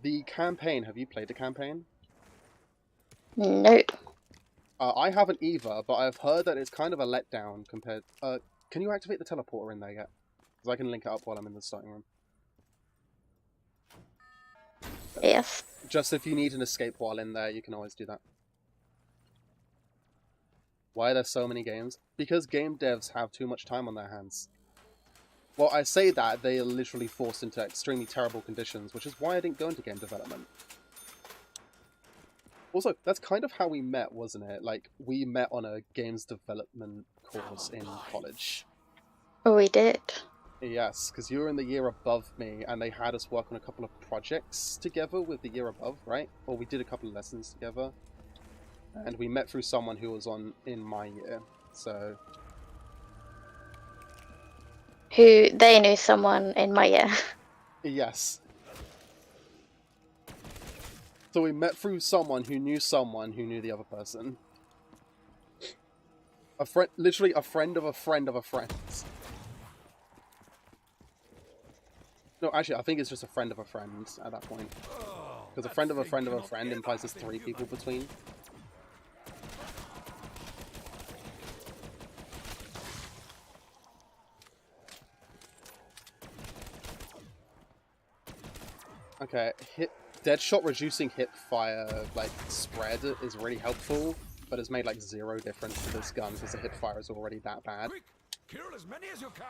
The campaign. Have you played the campaign? Nope. I haven't either, but I've heard that it's kind of a letdown compared... can you activate the teleporter in there yet? Because I can link it up while I'm in the starting room. Yes. Just if you need an escape while in there, you can always do that. Why are there so many games? Because game devs have too much time on their hands. Well, I say that, they are literally forced into extremely terrible conditions, which is why I didn't go into game development. Also, that's kind of how we met, wasn't it? Like, we met on a games development course in college. Oh, we did. Yes, because you were in the year above me, and they had us work on a couple of projects together with the year above, right? Or we did a couple of lessons together. And we met through someone who was in my year, so... Who, they knew someone in my year. Yes. So we met through someone who knew the other person. A friend, literally a friend of a friend of a friend. No, actually, I think it's just a friend of a friend at that point. Because a friend of a friend of a friend implies there's 3 people between. Okay, Deadshot reducing hip fire, like, spread is really helpful, but it's made, like, 0 difference to this gun because the hip fire is already that bad. Quick, kill as many as you can.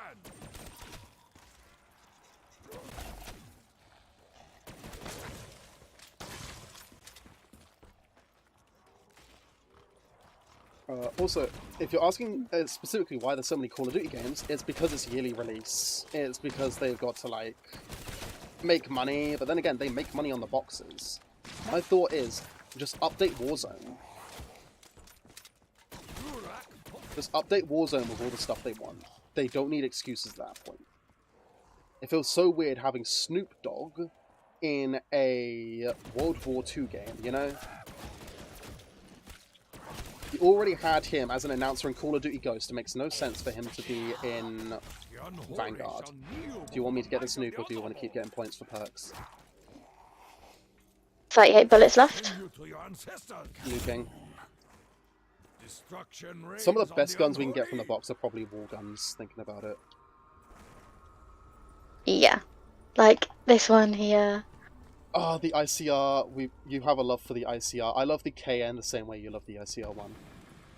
Also, if you're asking specifically why there's so many Call of Duty games, it's because it's yearly release. It's because they've got to, like, make money, but then again, they make money on the boxes. My thought is, just update Warzone. Just update Warzone with all the stuff they want. They don't need excuses at that point. It feels so weird having Snoop Dogg in a World War II game, you know? You already had him as an announcer in Call of Duty Ghost. It makes no sense for him to be in Vanguard. Do you want me to get the Snoop, or do you want to keep getting points for perks? 38 bullets left. Nuking. Some of the best guns we can get from the box are probably wall guns, thinking about it. Yeah. Like this one here. Oh, the ICR. You have a love for the ICR. I love the KN the same way you love the ICR one.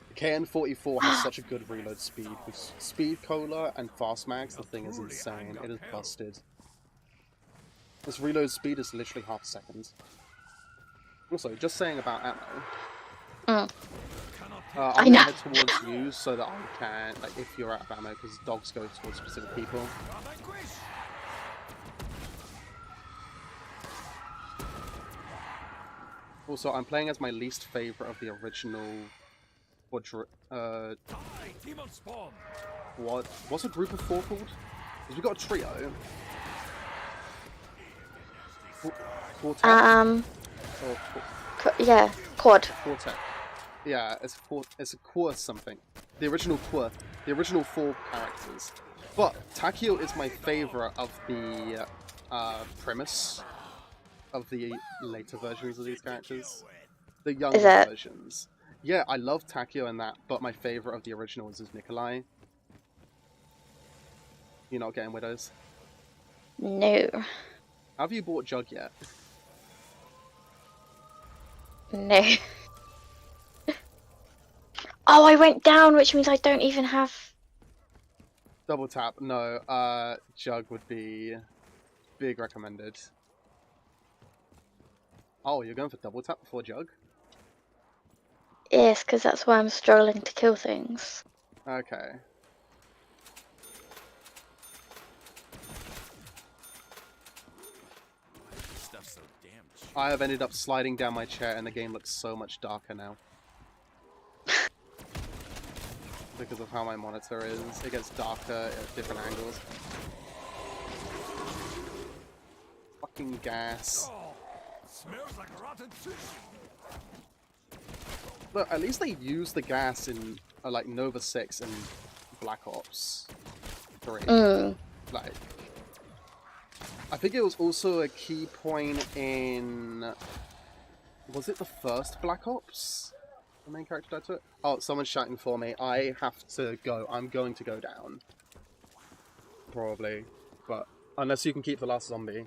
The KN-44 has such a good reload speed. With speed cola and fast mags, the thing is insane. It is busted. This reload speed is literally half a second. Also, just saying about ammo. I'm gonna head towards you so that I can, like, if you're out of ammo, because dogs go towards specific people. Also, I'm playing as my least favorite of the original quadri... What's a group of four called? Because we got a trio. Quartet? Yeah, quad. Quartet. Yeah, it's a quirth something. The original quirth. The original four characters. But Takio is my favourite of the premise of the later versions of these characters. The younger versions. Yeah, I love Takio in that, but my favourite of the originals is Nikolai. You're not getting widows? No. Have you bought Jug yet? No. Oh, I went down, which means I don't even have... Double tap. No, Jug would be big recommended. Oh, you're going for double tap before Jug? Yes, because that's why I'm struggling to kill things. Okay. I have ended up sliding down my chair and the game looks so much darker now. Because of how my monitor is. It gets darker at different angles. Fucking gas. Smells like rotten fish. Look, at least they use the gas in like Nova 6 and Black Ops 3. Like, I think it was also a key point in... Was it the first Black Ops? The main character died to it? Oh, someone's shouting for me. I have to go. I'm going to go down. Probably. But, unless you can keep the last zombie.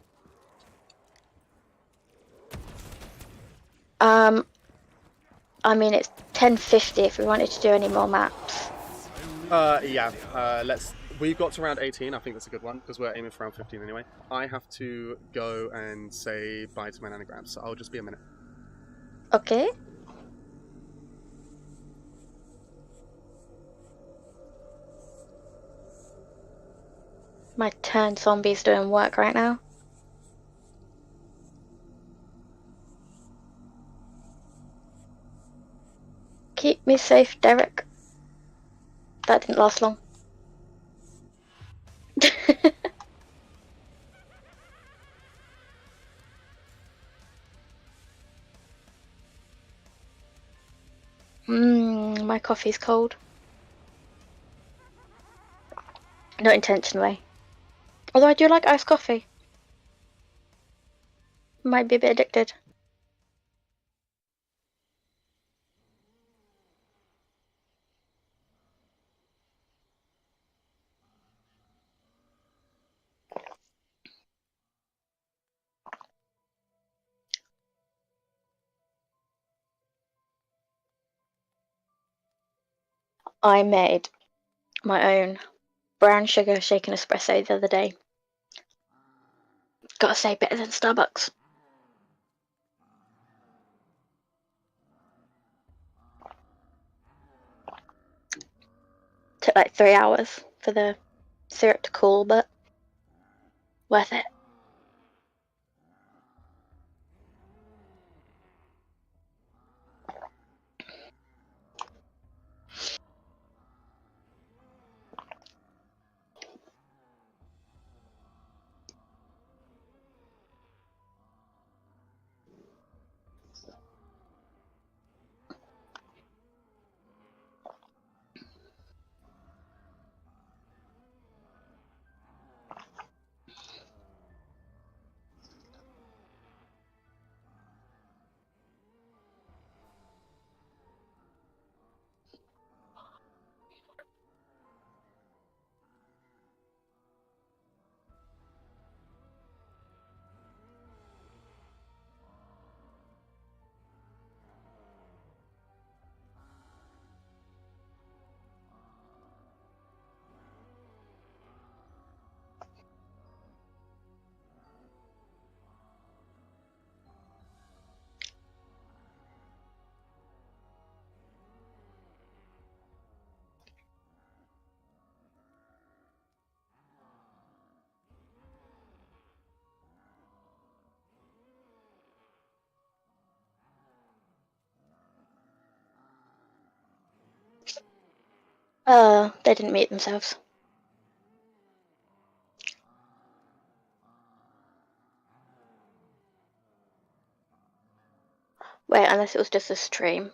I mean, it's 10:50 if we wanted to do any more maps. Yeah. We've got to round 18. I think that's a good one, because we're aiming for round 15 anyway. I have to go and say bye to my nanograms, so I'll just be a minute. Okay. My turned zombie's doing work right now. Keep me safe, Derek. That didn't last long. My coffee's cold. Not intentionally. Although I do like iced coffee. Might be a bit addicted. I made my own brown sugar shaken espresso the other day. Gotta say, better than Starbucks. Took like 3 hours for the syrup to cool, but worth it. They didn't meet themselves. Wait, unless it was just a stream.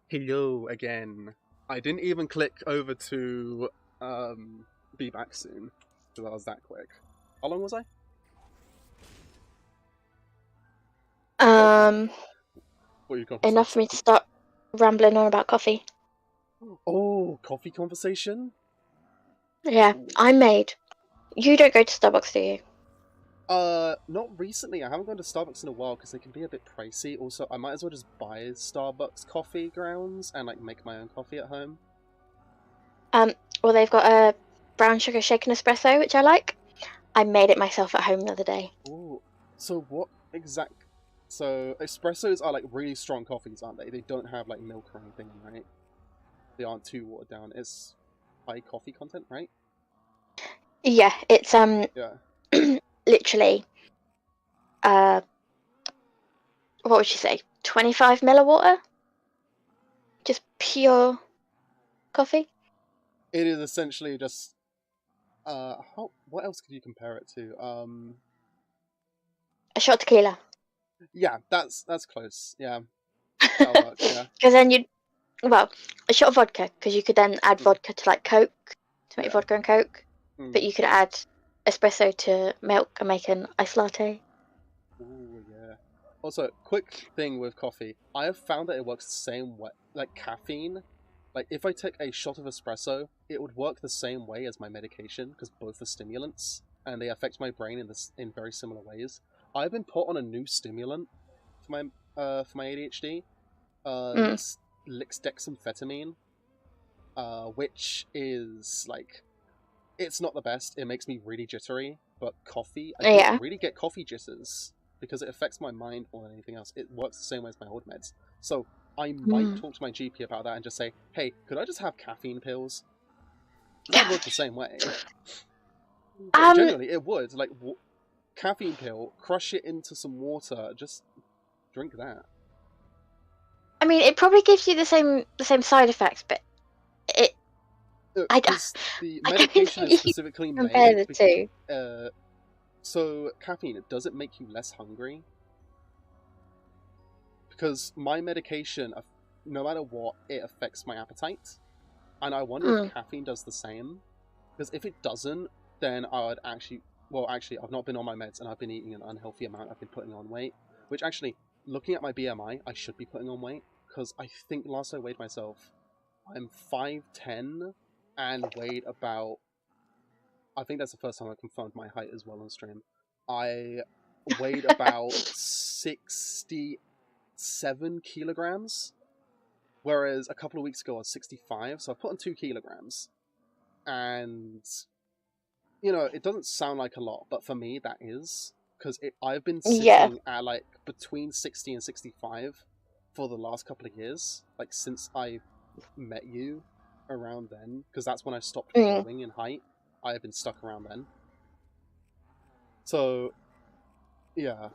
Hello again. I didn't even click over to be back soon because I was that quick. How long was I? What are you going to Enough say? for me to start rambling on about coffee. Oh, coffee conversation? Yeah, I'm made. You don't go to Starbucks, do you? Not recently. I haven't gone to Starbucks in a while because they can be a bit pricey. Also, I might as well just buy Starbucks coffee grounds and like make my own coffee at home. Well, they've got a brown sugar shaken espresso, which I like. I made it myself at home the other day. Oh, so what exact? So espressos are like really strong coffees, aren't they? They don't have like milk or anything, right? They aren't too watered down. It's high coffee content, right? Yeah, it's Yeah. literally what would you say? 25 ml of water? Just pure coffee? It is essentially just what else could you compare it to? A shot of tequila. Yeah, that's close. Yeah. That'll work, yeah. Because then a shot of vodka, because you could then add vodka to like Coke to make vodka and Coke. But you could add espresso to milk and make an iced latte. Ooh, yeah. Also, quick thing with coffee. I have found that it works the same way. Like caffeine, like if I take a shot of espresso, it would work the same way as my medication because both are stimulants and they affect my brain in very similar ways. I've been put on a new stimulant for my ADHD. It's lixdexamphetamine, which is like it's not the best. It makes me really jittery, but coffee, I don't really get coffee jitters because it affects my mind more than anything else. It works the same way as my old meds. So I might talk to my GP about that and just say, hey, could I just have caffeine pills? That would work the same way. Generally, it would. Like, caffeine pill, crush it into some water, just drink that. I mean, it probably gives you the same side effects, but because the medication is specifically made. Compare the two. So caffeine, does it make you less hungry? Because my medication, no matter what, it affects my appetite, and I wonder if caffeine does the same. Because if it doesn't, then I would actually. Well, actually, I've not been on my meds, and I've been eating an unhealthy amount. I've been putting on weight, which actually, looking at my BMI, I should be putting on weight because I think last I weighed myself, I'm 5'10". And weighed about... I think that's the first time I confirmed my height as well on stream. I weighed about 67 kilograms, whereas a couple of weeks ago I was 65, so I put on 2 kilograms. And, you know, it doesn't sound like a lot, but for me that is, because I've been sitting at, like, between 60 and 65 for the last couple of years, like, since I met you around then, because that's when I stopped growing in height. I have been stuck around then. So, yeah.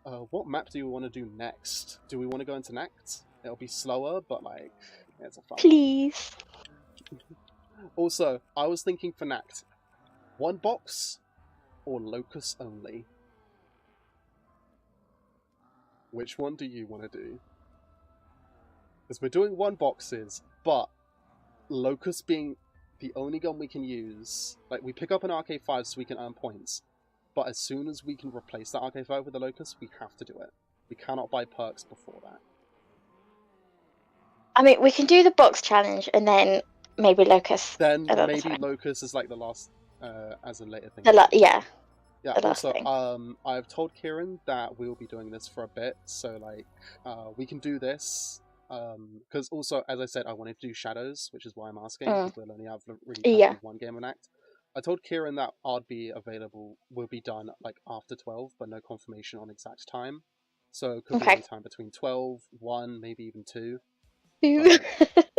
What map do you want to do next? Do we want to go into Nact? It'll be slower, but like, it's a fun Please. one. Also, I was thinking for Nact, 1 box or locus only? Which one do you want to do? Because we're doing 1 boxes, but locus being the only gun we can use, like, we pick up an RK5 so we can earn points, but as soon as we can replace that RK5 with the locus, we have to do it. We cannot buy perks before that. I mean, we can do the box challenge and then maybe locus. Then maybe locus is like the last, as a later thing. Yeah. Yeah, the last also, thing. I've told Kieran that we'll be doing this for a bit, so, like, we can do this, because also, as I said, I wanted to do Shadows, which is why I'm asking, because we'll only have really time to Yeah. do one game an act. I told Kieran that I'd be available, will be done, like, after 12, but no confirmation on exact time. So it could be any Okay. time between 12, 1, maybe even 2. Two.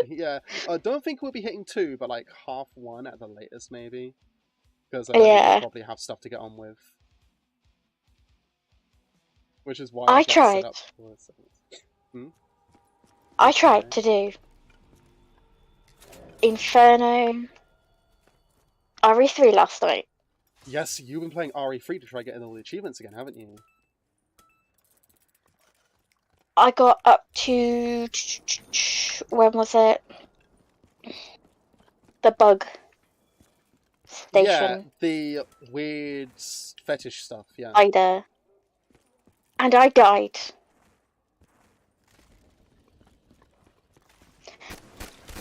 Yeah, I don't think we'll be hitting 2, but, like, half 1 at the latest, maybe. Because I know you'll Yeah. probably have stuff to get on with. Which is why I I've, like, set tried. up for seconds. Hmm? I What'd you tried say? to do Inferno RE3 last night. Yes, you've been playing RE3 to try getting all the achievements again, haven't you? I got up to when was it? The bug Yeah, station. the weird fetish stuff, yeah. Either. And I died.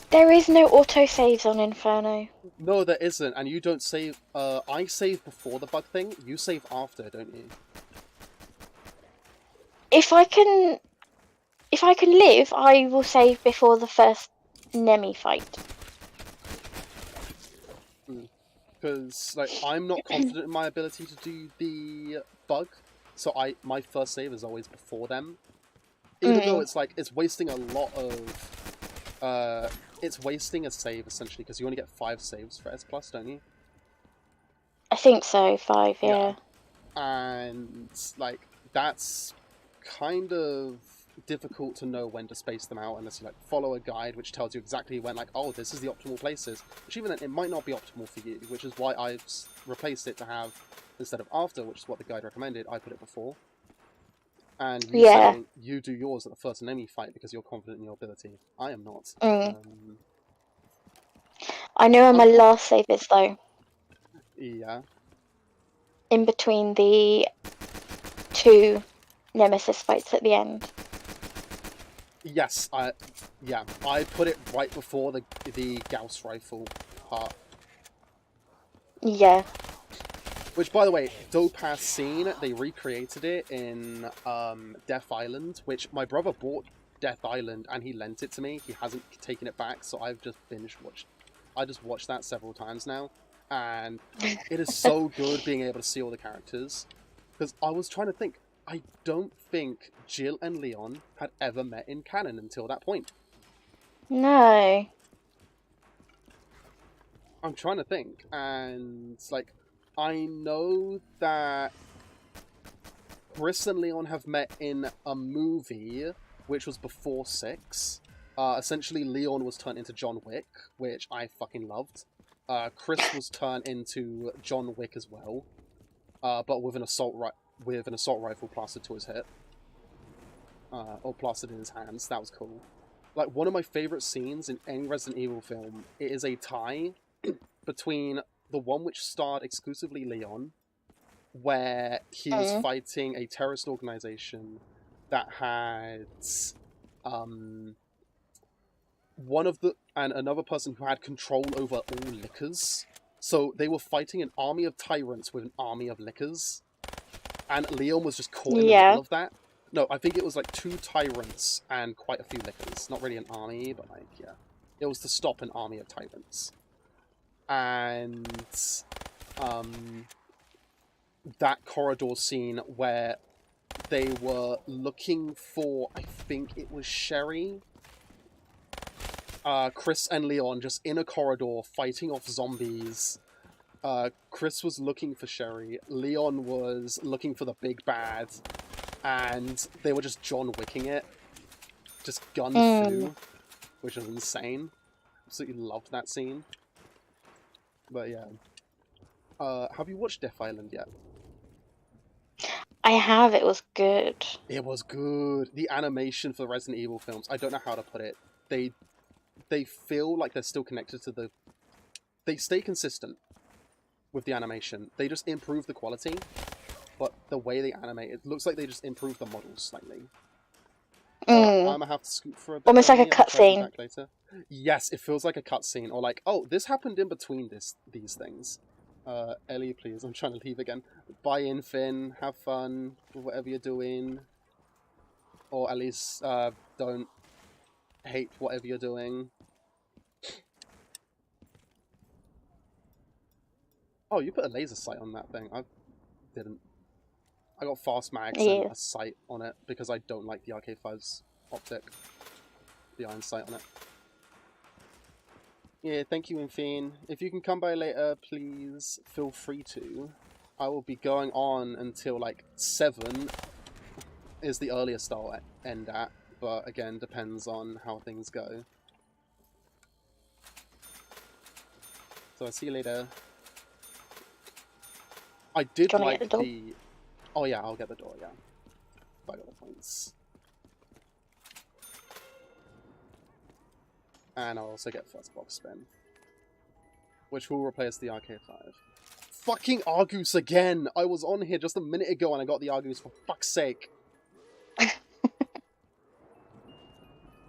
There is no autosaves on Inferno. No, there isn't, and you don't save... I save before the bug thing, you save after, don't you? If I can live, I will save before the first Nemi fight. Because, like, I'm not confident in my ability to do the bug, so my first save is always before them. Even though it's, like, it's wasting a lot of... it's wasting a save, essentially, because you only get 5 saves for S+, don't you? I think so, 5, yeah. And, like, that's kind of difficult to know when to space them out unless you, like, follow a guide which tells you exactly when, like, oh, this is the optimal places. Which even then, it might not be optimal for you, which is why I've replaced it to have, instead of after, which is what the guide recommended, I put it before. And you saying you do yours at the first enemy fight because you're confident in your ability. I am not. I know where my last save is, though. Yeah. In between the 2 Nemesis fights at the end. Yes, I put it right before the Gauss rifle part. Yeah. Which, by the way, dope-ass scene, they recreated it in Death Island, which my brother bought Death Island and he lent it to me. He hasn't taken it back, so I've just I just watched that several times now, and it is so good being able to see all the characters. Because I was trying to think, I don't think Jill and Leon had ever met in canon until that point. No. I'm trying to think, and, like, I know that Chris and Leon have met in a movie, which was before 6. Essentially, Leon was turned into John Wick, which I fucking loved. Chris was turned into John Wick as well, but with an assault rifle plastered to his hip. Or plastered in his hands. That was cool. Like, one of my favourite scenes in any Resident Evil film, it is a tie between the one which starred exclusively Leon, where he was fighting a terrorist organization that had another person who had control over all liquors. So they were fighting an army of tyrants with an army of liquors, and Leon was just caught in the middle of that. No, I think it was like 2 tyrants and quite a few liquors. Not really an army, but, like, yeah. It was to stop an army of tyrants. And that corridor scene where they were looking for, I think it was Sherry. Chris and Leon just in a corridor fighting off zombies. Chris was looking for Sherry. Leon was looking for the big bad. And they were just John Wicking it. Just gun fu, which is insane. Absolutely loved that scene. But yeah. Have you watched Death Island yet? I have. It was good. It was good. The animation for the Resident Evil films, I don't know how to put it. They feel like they're still connected to the... They stay consistent with the animation. They just improve the quality, but the way they animate, it looks like they just improve the models slightly. I'm gonna have to scoot for a bit. Almost like a cutscene. Back later. Yes, it feels like a cutscene, or like, oh, this happened in between these things. Ellie, please, I'm trying to leave again. Buy in, Finn, have fun with whatever you're doing. Or at least, don't hate whatever you're doing. Oh, you put a laser sight on that thing. I didn't. I got fast mags and a sight on it because I don't like the RK5's optic. The iron sight on it. Yeah, thank you, Infine. If you can come by later, please feel free to. I will be going on until like 7 is the earliest I'll end at, but again, depends on how things go. So I'll see you later. I did like the... Oh yeah, I'll get the door, yeah. I got the points. And I'll also get first box spin. Which will replace the RK5. Fucking Argus again! I was on here just a minute ago and I got the Argus, for fuck's sake.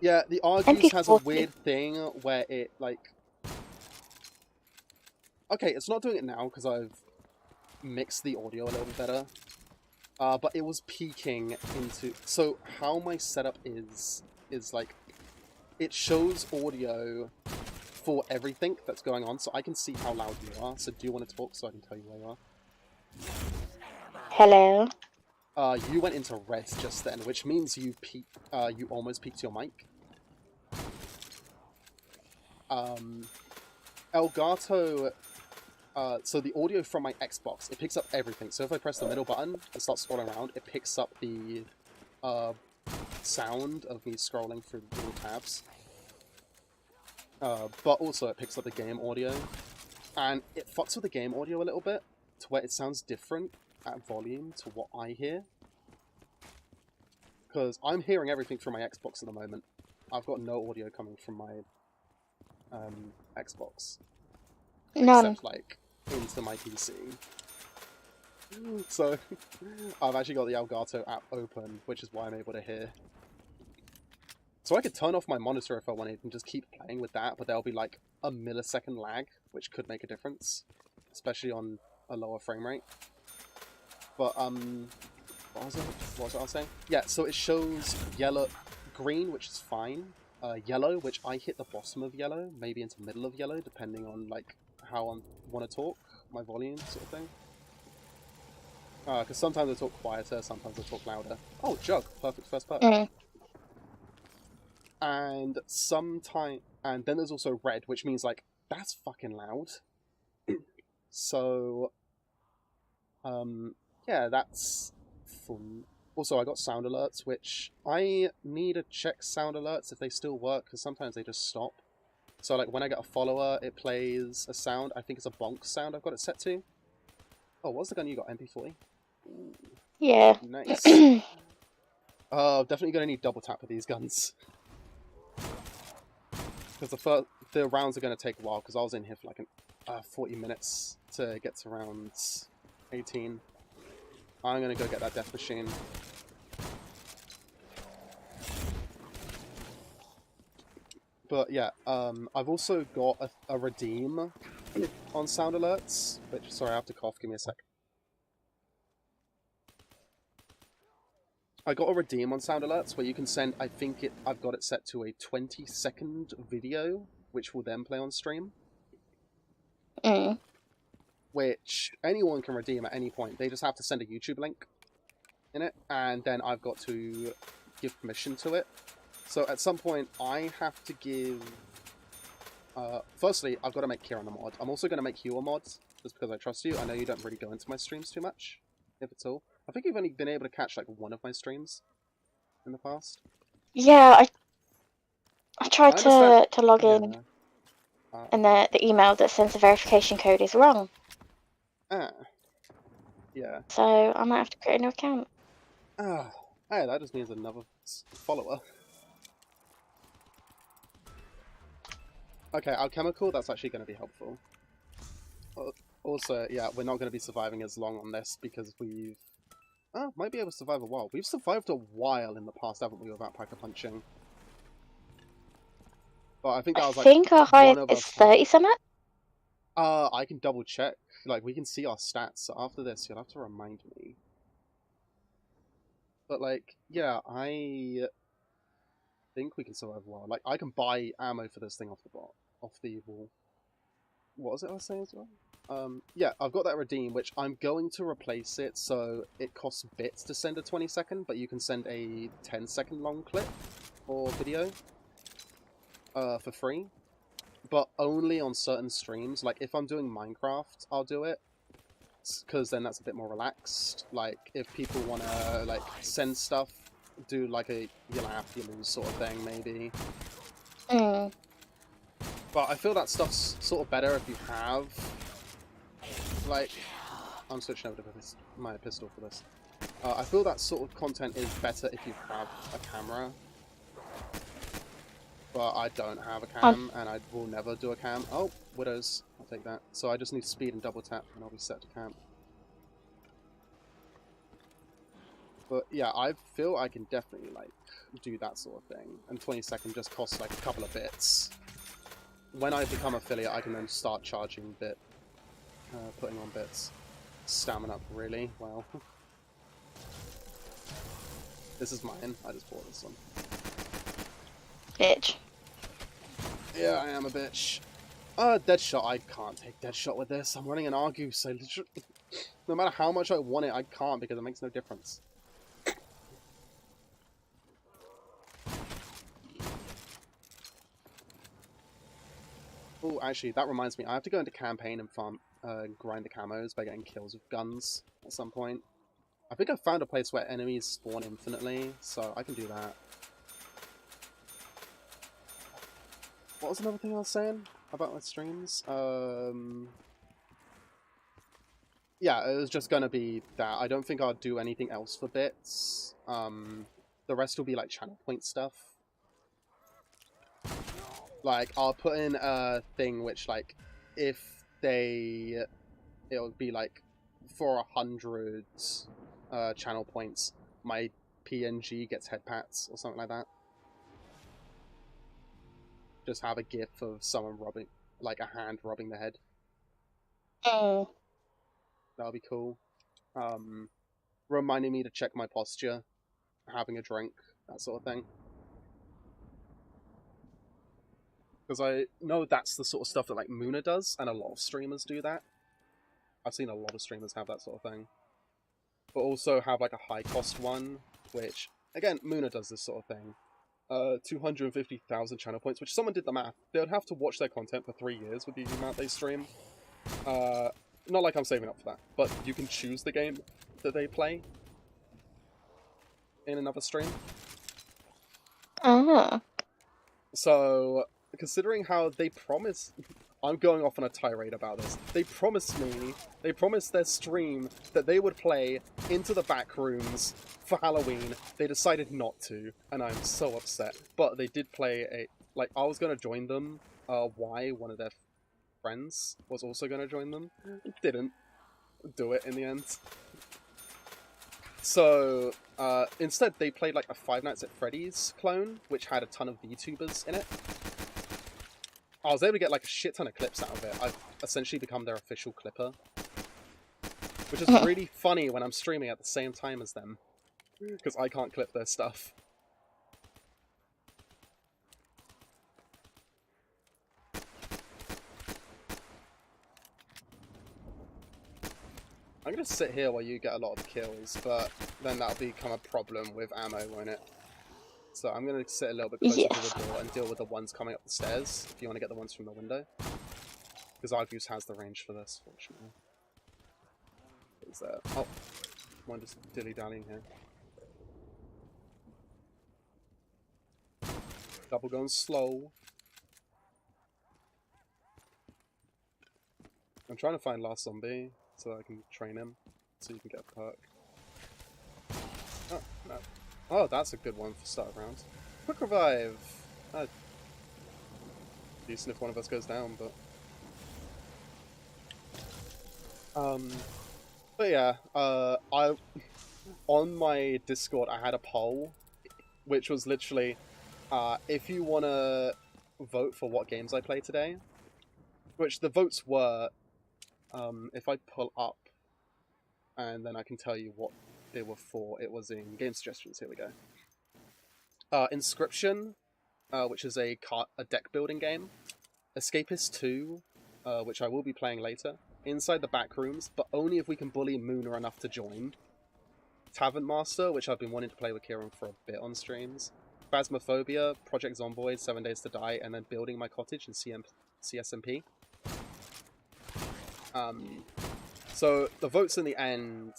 Yeah, the Argus has a weird thing where it, like... Okay, it's not doing it now because I've mixed the audio a little bit better. But it was peaking into... So, how my setup is like... It shows audio for everything that's going on, so I can see how loud you are. So do you want to talk so I can tell you where you are? Hello? You went into red just then, which means you you almost peaked your mic. Elgato... so the audio from my Xbox, it picks up everything. So if I press the middle button and start scrolling around, it picks up the sound of me scrolling through the little tabs. But also it picks up the game audio. And it fucks with the game audio a little bit, to where it sounds different at volume to what I hear. Because I'm hearing everything through my Xbox at the moment. I've got no audio coming from my Xbox. None. Except, like, into my PC. So, I've actually got the Elgato app open, which is why I'm able to hear. So I could turn off my monitor if I wanted and just keep playing with that, but there'll be like a millisecond lag, which could make a difference, especially on a lower frame rate. But, what was it I was saying? Yeah, so it shows green, which is fine, yellow, which I hit the bottom of yellow, maybe into middle of yellow, depending on, like, how I want to talk, my volume, sort of thing. Because sometimes I talk quieter, sometimes I talk louder. Oh, Jug! Perfect first perk. And and then there's also red, which means, like, that's fucking loud. So, yeah, that's fun. Also, I got sound alerts, which I need to check sound alerts if they still work, because sometimes they just stop. So, like, when I get a follower, it plays a sound. I think it's a bonk sound I've got it set to. Oh, what's the gun you got? MP40? Ooh, yeah. Nice. Definitely gonna need double tap with these guns. Because the rounds are gonna take a while, because I was in here for like 40 minutes to get to round 18. I'm gonna go get that death machine. But yeah, I've also got a redeem on sound alerts, which, sorry, I have to cough, give me a sec. I got a redeem on sound alerts where you can send, I've got it set to a 20-second video, which will then play on stream. Which anyone can redeem at any point. They just have to send a YouTube link in it, and then I've got to give permission to it. So at some point, I have to give... firstly, I've got to make Kieran a mod. I'm also going to make you a mod, just because I trust you. I know you don't really go into my streams too much, if at all. I think you've only been able to catch, like, one of my streams in the past. Yeah, I tried to log in, and the email that sends the verification code is wrong. Yeah. So I might have to create a new account. Hey, that just means another follower. Okay, alchemical, that's actually going to be helpful. Also, yeah, we're not going to be surviving as long on this because we've... might be able to survive a while. We've survived a while in the past, haven't we, without Piker punching? But I think that was like... I think our highest is 30 something? I can double check. Like, we can see our stats, so after this, you'll have to remind me. But, like, yeah, I think we can survive a while. Like, I can buy ammo for this thing off the wall. What was it I was saying as well? Yeah, I've got that redeem, which I'm going to replace it, so it costs bits to send a 20-second, but you can send a 10-second long clip or video for free. But only on certain streams. Like, if I'm doing Minecraft, I'll do it, because then that's a bit more relaxed. Like, if people want to, like, send stuff, do, like, a you laugh, you lose sort of thing, maybe. But I feel that stuff's sort of better if you have, like... I'm switching over to my pistol for this. I feel that sort of content is better if you have a camera. But I don't have a cam, and I will never do a cam. Oh, widows. I'll take that. So I just need speed and double tap, and I'll be set to camp. But yeah, I feel I can definitely, like, do that sort of thing. And 20-second just costs, like, a couple of bits. When I become affiliate, I can then start charging putting on bits. Stamina up really well. This is mine. I just bought this one. Bitch. Yeah, I am a bitch. Deadshot. I can't take Deadshot with this. I'm running an Argus, so literally, no matter how much I want it, I can't because it makes no difference. Oh, actually, that reminds me. I have to go into campaign and farm, grind the camos by getting kills with guns at some point. I think I found a place where enemies spawn infinitely, so I can do that. What was another thing I was saying about my streams? Yeah, it was just gonna be that. I don't think I'll do anything else for bits. The rest will be like channel point stuff. Like, I'll put in a thing which, like, if it'll be like, for 100 channel points, my PNG gets head pats or something like that. Just have a gif of someone rubbing, like a hand rubbing the head. Oh. That'll be cool. Reminding me to check my posture, having a drink, that sort of thing. Because I know that's the sort of stuff that, like, Muna does, and a lot of streamers do that. I've seen a lot of streamers have that sort of thing. But also have, like, a high-cost one, which, again, Muna does this sort of thing. 250,000 channel points, which someone did the math. They would have to watch their content for 3 years with the amount they stream. Not like I'm saving up for that, but you can choose the game that they play in another stream. Oh. So, considering how they promise... I'm going off on a tirade about this. They promised their stream that they would play Into the Backrooms for Halloween. They decided not to, and I'm so upset. But they did play a... Like, I was going to join them. One of their friends was also going to join them. Didn't do it in the end. So, instead they played like a Five Nights at Freddy's clone, which had a ton of VTubers in it. I was able to get like a shit ton of clips out of it. I've essentially become their official clipper. Which is really funny when I'm streaming at the same time as them. Because I can't clip their stuff. I'm gonna sit here while you get a lot of kills, but then that'll become a problem with ammo, won't it? So I'm going to sit a little bit closer to the door and deal with the ones coming up the stairs, if you want to get the ones from the window. Because Argus has the range for this, fortunately. Is there... Oh, one just dilly-dallying here. Double going slow. I'm trying to find last zombie, so I can train him, so you can get a perk. Oh, no. Oh, that's a good one for start round. Quick revive! Decent if one of us goes down, but... But yeah, on my Discord I had a poll, which was literally, if you want to vote for what games I play today, Which the votes were, if I pull up, and then I can tell you what they were for. It was in game suggestions. Here we go. Inscription, which is a deck building game. Escapist 2, which I will be playing later. Inside the back rooms, but only if we can bully Moona enough to join. Tavern Master, which I've been wanting to play with Kieran for a bit on streams. Phasmophobia, Project Zomboid, 7 Days to Die, and then Building My Cottage in CSMP. So the votes in the end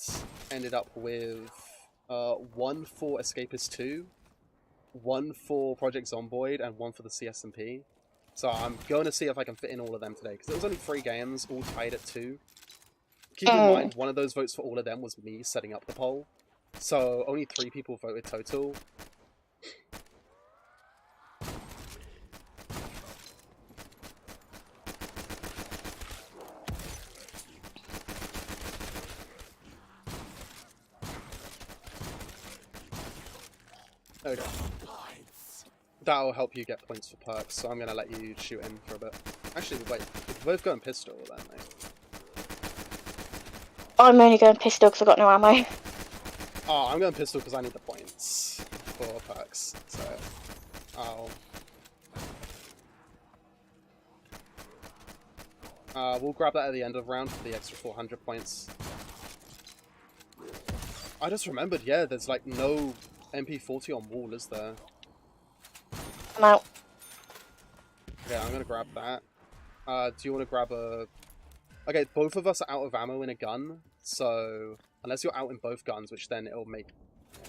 ended up with 1 for Escapist 2, 1 for Project Zomboid, and 1 for the CSMP. So I'm going to see if I can fit in all of them today, because it was only 3 games, all tied at 2. Keep in mind, one of those votes for all of them was me setting up the poll. So only 3 people voted total. Okay. That'll help you get points for perks, so I'm going to let you shoot in for a bit. Actually, wait, we're both going pistol then, mate. I'm only going pistol because I've got no ammo. Oh, I'm going pistol because I need the points for perks, so we'll grab that at the end of the round for the extra 400 points. I just remembered, yeah, there's like no MP40 on wall, is there? I'm out. Yeah, I'm gonna grab that. Do you want to grab a... Okay, both of us are out of ammo in a gun, so... Unless you're out in both guns, which then it'll make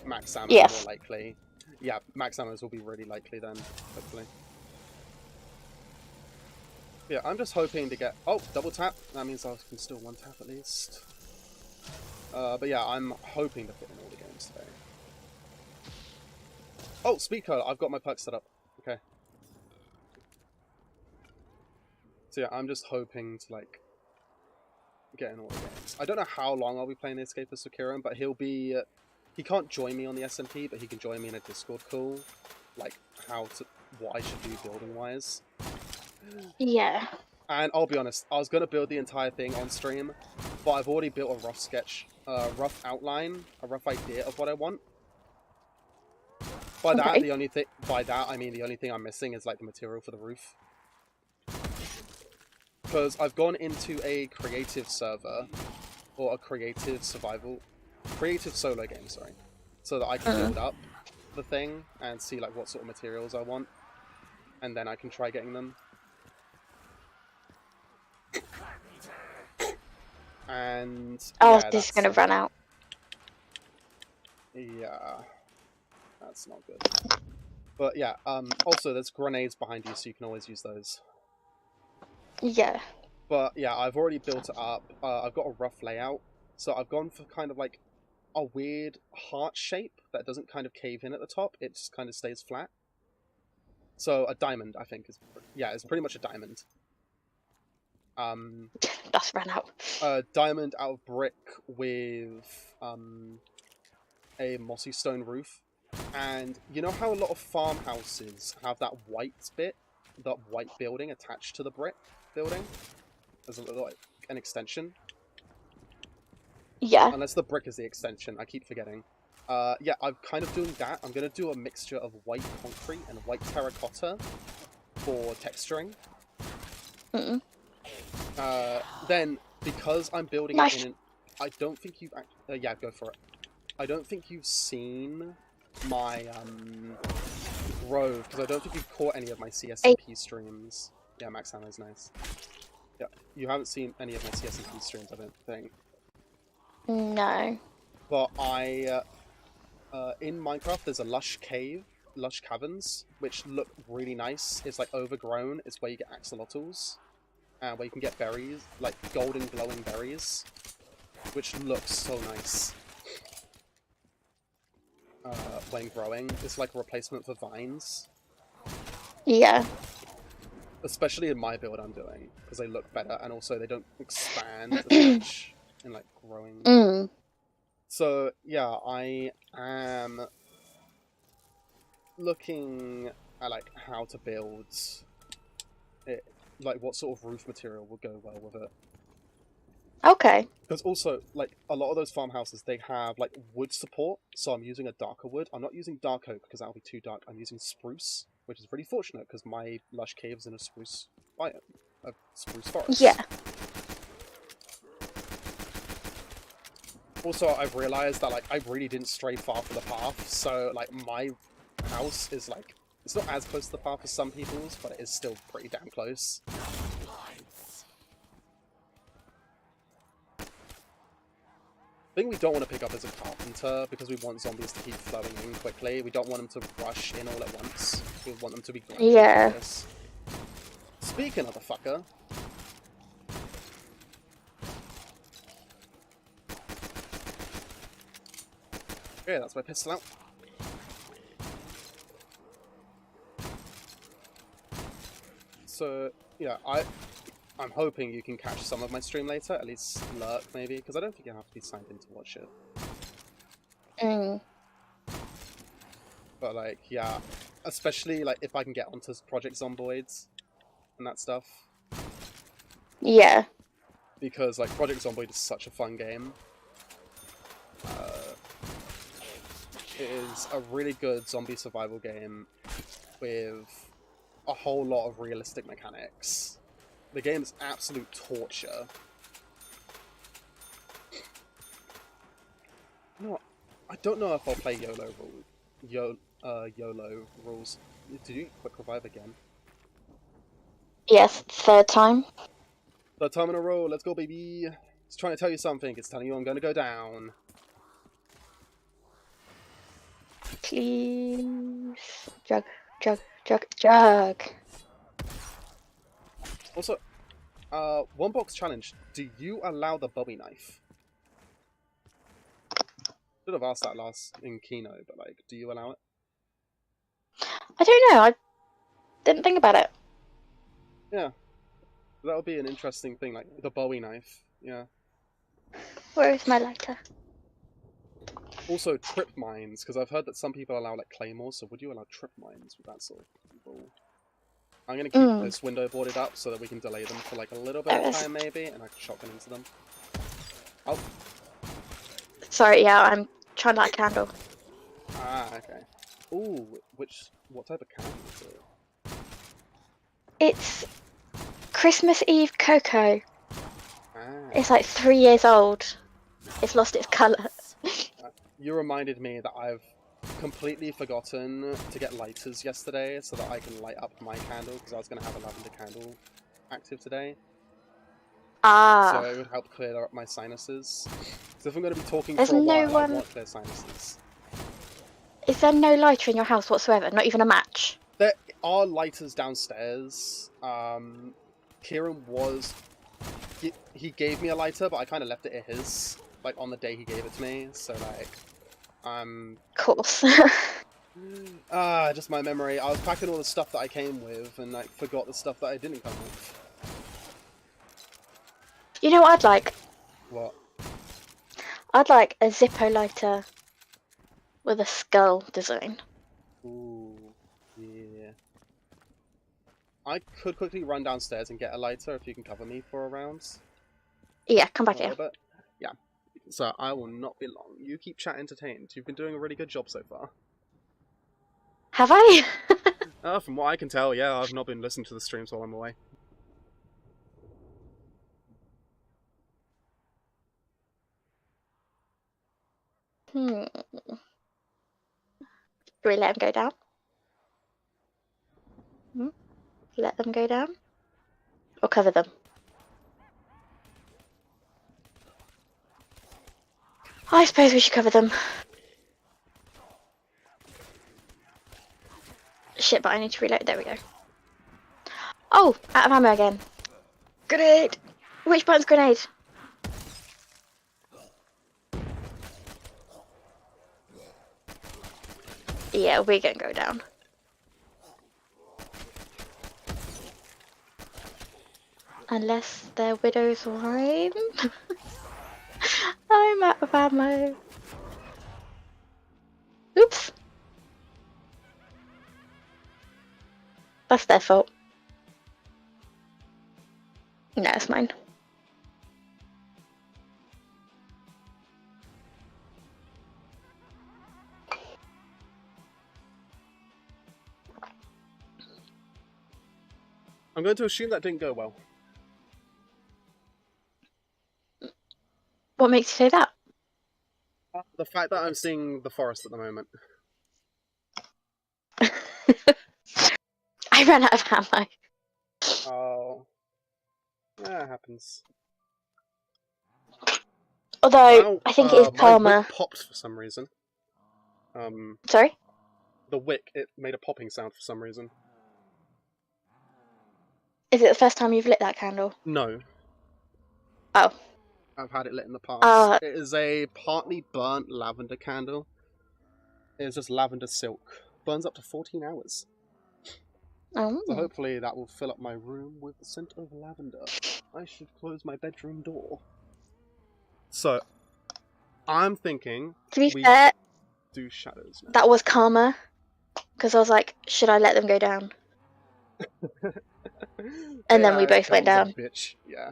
max ammo more likely. Yeah, max ammos will be really likely then, hopefully. Yeah, I'm just hoping to get... Oh, double tap. That means I can still one tap at least. But yeah, I'm hoping to fit in all the games today. Oh, speed code. I've got my perks set up. Okay. So yeah, I'm just hoping to, like, get in all the games. I don't know how long I'll be playing the Escapist with Kieran, but he'll be... he can't join me on the SMP, but he can join me in a Discord call. Like, what I should do building-wise. Yeah. And I'll be honest, I was going to build the entire thing on stream, but I've already built a rough sketch, rough outline, a rough idea of what I want. By that, I mean the only thing I'm missing is like the material for the roof. Because I've gone into a creative server, or a creative solo game, sorry, so that I can build up the thing and see like what sort of materials I want, and then I can try getting them. And this is gonna run out. Yeah, that's not good. But yeah, also there's grenades behind you, so you can always use those. Yeah. But yeah, I've already built it up. I've got a rough layout, so I've gone for kind of like a weird heart shape that doesn't kind of cave in at the top. It just kind of stays flat. So a diamond, I think, is... Yeah, it's pretty much a diamond. That's ran out. A diamond out of brick with a mossy stone roof. And you know how a lot of farmhouses have that white bit, that white building attached to the brick building? As like an extension? Yeah. Unless the brick is the extension, I keep forgetting. Yeah, I'm kind of doing that. I'm going to do a mixture of white concrete and white terracotta for texturing. Then, because I'm building it in an... I don't think you've... yeah, go for it. I don't think you've seen my grove, because I don't think you've caught any of my CSMP streams. Yeah, max ammo is nice. Yeah, you haven't seen any of my CSMP streams, I don't think. No. But in Minecraft, there's a lush caverns, which look really nice. It's like overgrown. It's where you get axolotls, and where you can get berries, like golden glowing berries, which look so nice when growing. It's like a replacement for vines. Yeah. Especially in my build I'm doing, because they look better, and also they don't expand as much in like growing. So yeah, I am looking at like how to build it like what sort of roof material would go well with it. Okay. Because also, like, a lot of those farmhouses, they have, like, wood support, so I'm using a darker wood. I'm not using dark oak, because that'll be too dark. I'm using spruce, which is really fortunate, because my lush cave's in a spruce biome, a spruce forest. Yeah. Also, I've realised that, like, I really didn't stray far from the path, so, like, my house is, like, it's not as close to the path as some people's, but it is still pretty damn close. The thing we don't want to pick up is a carpenter, because we want zombies to keep flowing in quickly. We don't want them to rush in all at once. We want them to be gradual. Yeah. Speaking of the fucker. Okay, that's my pistol out. So, yeah, I'm hoping you can catch some of my stream later, at least lurk maybe, because I don't think you have to be signed in to watch it. But like, yeah, especially like if I can get onto Project Zomboids and that stuff. Yeah. Because like Project Zomboid is such a fun game. It is a really good zombie survival game with a whole lot of realistic mechanics. The game is absolute torture. No, I don't know if I'll play YOLO rules. Did you quick revive again? Yes, third time. Third time in a row, let's go baby! It's trying to tell you something, it's telling you I'm gonna go down. Please. Jug, jug, jug, jug. Also, one box challenge. Do you allow the Bowie knife? Should have asked that last in Kino, but like, do you allow it? I don't know, I didn't think about it. Yeah. That would be an interesting thing, like the Bowie knife. Yeah. Where is my lighter? Also, trip mines, because I've heard that some people allow like claymores, so would you allow trip mines with that sort of people? I'm going to keep this window boarded up so that we can delay them for like a little bit of time maybe, and I can shotgun into them. Oh. Sorry, yeah, I'm trying to light a candle. Ah, okay. Ooh, what type of candle is it? It's Christmas Eve cocoa. Ah. It's like 3 years old. It's lost its colour. You reminded me that I've completely forgotten to get lighters yesterday so that I can light up my candle, because I was going to have a lavender candle active today. Ah. So it would help clear up my sinuses. So if I'm going to be talking for a while, I want clear sinuses. Is there no lighter in your house whatsoever? Not even a match? There are lighters downstairs. Kieran was... He gave me a lighter, but I kind of left it at his, like, on the day he gave it to me, so, like, Of course. Just my memory. I was packing all the stuff that I came with, and, like, forgot the stuff that I didn't come with. You know what I'd like? What? I'd like a Zippo lighter with a skull design. Ooh, yeah. I could quickly run downstairs and get a lighter if you can cover me for a round. Yeah, come back here. Yeah. So I will not be long. You keep chat entertained. You've been doing a really good job so far. Have I? From what I can tell, yeah, I've not been listening to the streams while I'm away. Do we let them go down? Let them go down? Or cover them? I suppose we should cover them. Shit, but I need to reload. There we go. Oh, out of ammo again. Grenade! Which button's grenade? Yeah, we're gonna go down. Unless they're Widow's Wine. I'm out of ammo. Oops. That's their fault. No, it's mine. I'm going to assume that didn't go well. What makes you say that? The fact that I'm seeing the forest at the moment. I ran out of ammo. Oh. Yeah, it happens. Although, Now, I think it is my karma. wick popped for some reason. Sorry? The wick, it made a popping sound for some reason. Is it the first time you've lit that candle? No. Oh. I've had it lit in the past. Uh, It is a partly burnt lavender candle. It's just lavender silk. Burns up to 14 hours. Oh. So hopefully that will fill up my room with the scent of lavender. I should close my bedroom door. So, I'm thinking To be we fair, do shadows now. that was karma. Because I was like, should I let them go down? And then we both went down. Bitch. Yeah.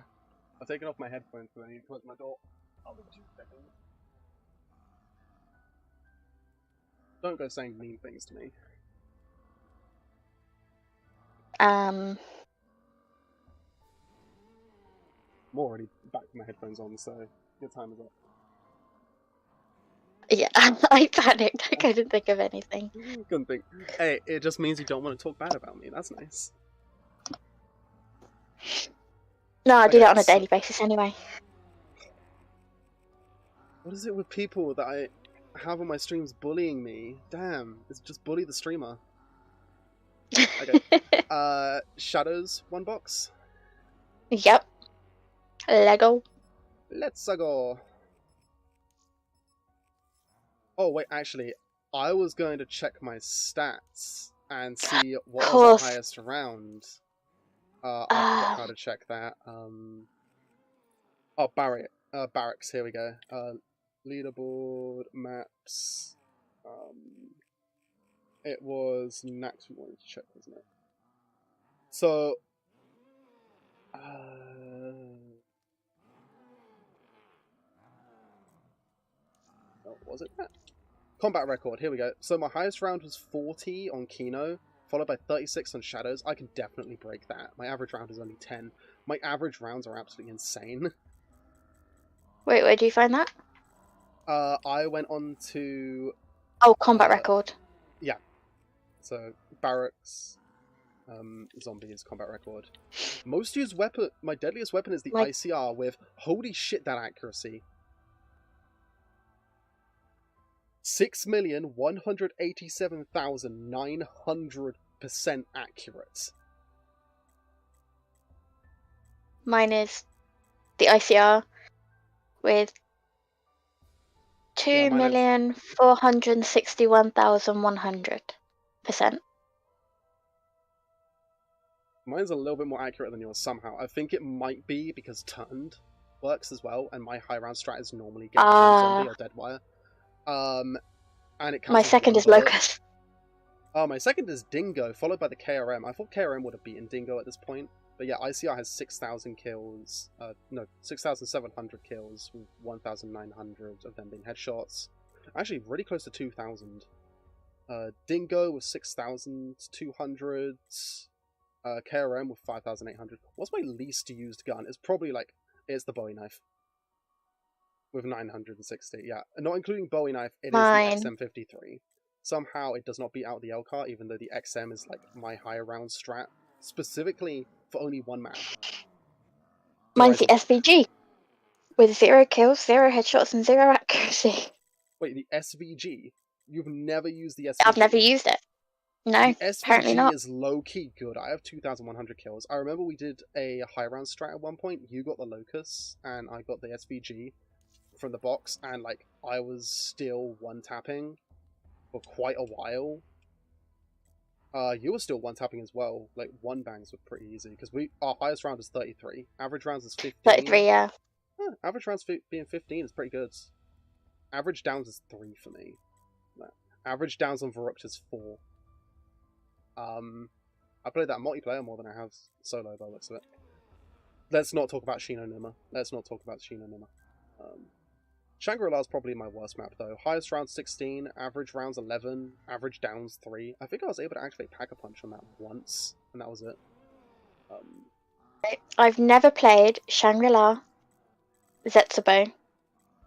I've taken off my headphones so I need to close my door. I'll be 2 seconds. Don't go saying mean things to me. Um. I'm already back with my headphones on, so your time is up. Yeah, I panicked. I couldn't think of anything. Couldn't think. Hey, it just means you don't want to talk bad about me. That's nice. No, I do that on a so- daily basis anyway. What is it with people that I have on my streams bullying me? Damn, it's just bully the streamer. Okay. Shadows, 1 box. Yep. Lego. Let's go. Oh wait, actually, I was going to check my stats and see what was the highest round. I forgot how to check that. Oh, barracks. Here we go. Leaderboard maps. It was next we wanted to check, wasn't it? So, oh, was it that? Combat record. Here we go. So my highest round was 40 on Kino, followed by 36 on Shadows. I can definitely break that. My average round is only 10. My average rounds are absolutely insane. Wait, where do you find that? I went on to... Oh, combat record. Yeah. So, barracks, zombies, combat record. Most used weapon... My deadliest weapon is the ICR with... Holy shit, that accuracy. 6,187,900% accurate. Mine is the ICR with 2,461,100%. Mine's a little bit more accurate than yours somehow. I think it might be because turned works as well, and my high round strat is normally get zombie or dead wire. And it counts my second is Locust. Oh, my second is Dingo, followed by the KRM. I thought KRM would have beaten Dingo at this point. But yeah, ICR has 6,000 kills. No, 6,700 kills, with 1,900 of them being headshots. Actually, really close to 2,000. Dingo with 6,200. KRM with 5,800. What's my least used gun? It's probably it's the Bowie knife. With 960, yeah. And not including Bowie knife, it is the XM53. Somehow it does not beat out the LCAR, even though the XM is my higher round strat. Specifically for only 1 map. Mine's the SVG. With 0 kills, 0 headshots, and 0 accuracy. Wait, the SVG? You've never used the SVG? I've never used it. No, the apparently SVG not. is low-key good. I have 2,100 kills. I remember we did a high round strat at one point. You got the Locust, and I got the SVG from the box, and I was still one-tapping for quite a while. You were still one-tapping as well. 1 bangs were pretty easy, because our highest round is 33. Average rounds is 15. 33, yeah. Average rounds being 15 is pretty good. Average downs is 3 for me. No. Average downs on Varukta is 4. I played that multiplayer more than I have solo by the looks of it. Let's not talk about Shinonuma. Let's not talk about Shinonuma. Shangri-La is probably my worst map, though. Highest rounds 16, average rounds 11, average downs 3. I think I was able to activate Pack-a-Punch on that once, and that was it. I've never played Shangri-La, Zetsubo,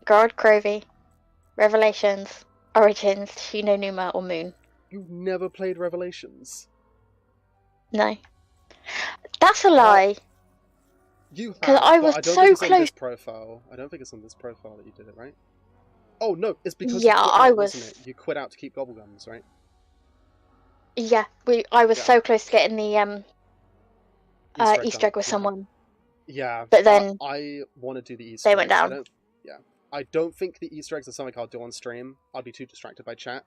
Guard Crovey, Revelations, Origins, Shinonuma, or Moon. You've never played Revelations? No. That's a lie. You have, Because I but was I don't so think it's on close. this profile. I don't think it's on this profile that you did it, right? Oh, no, it's because Yeah, you quit I out, was. wasn't it? You quit out to keep Gobblegums, right? Yeah, I was Yeah. so close to getting the Easter egg with Yeah. someone. Yeah, But then I want to do the Easter they eggs. went down. I don't think the Easter eggs are something I'll do on stream. I'll be too distracted by chat.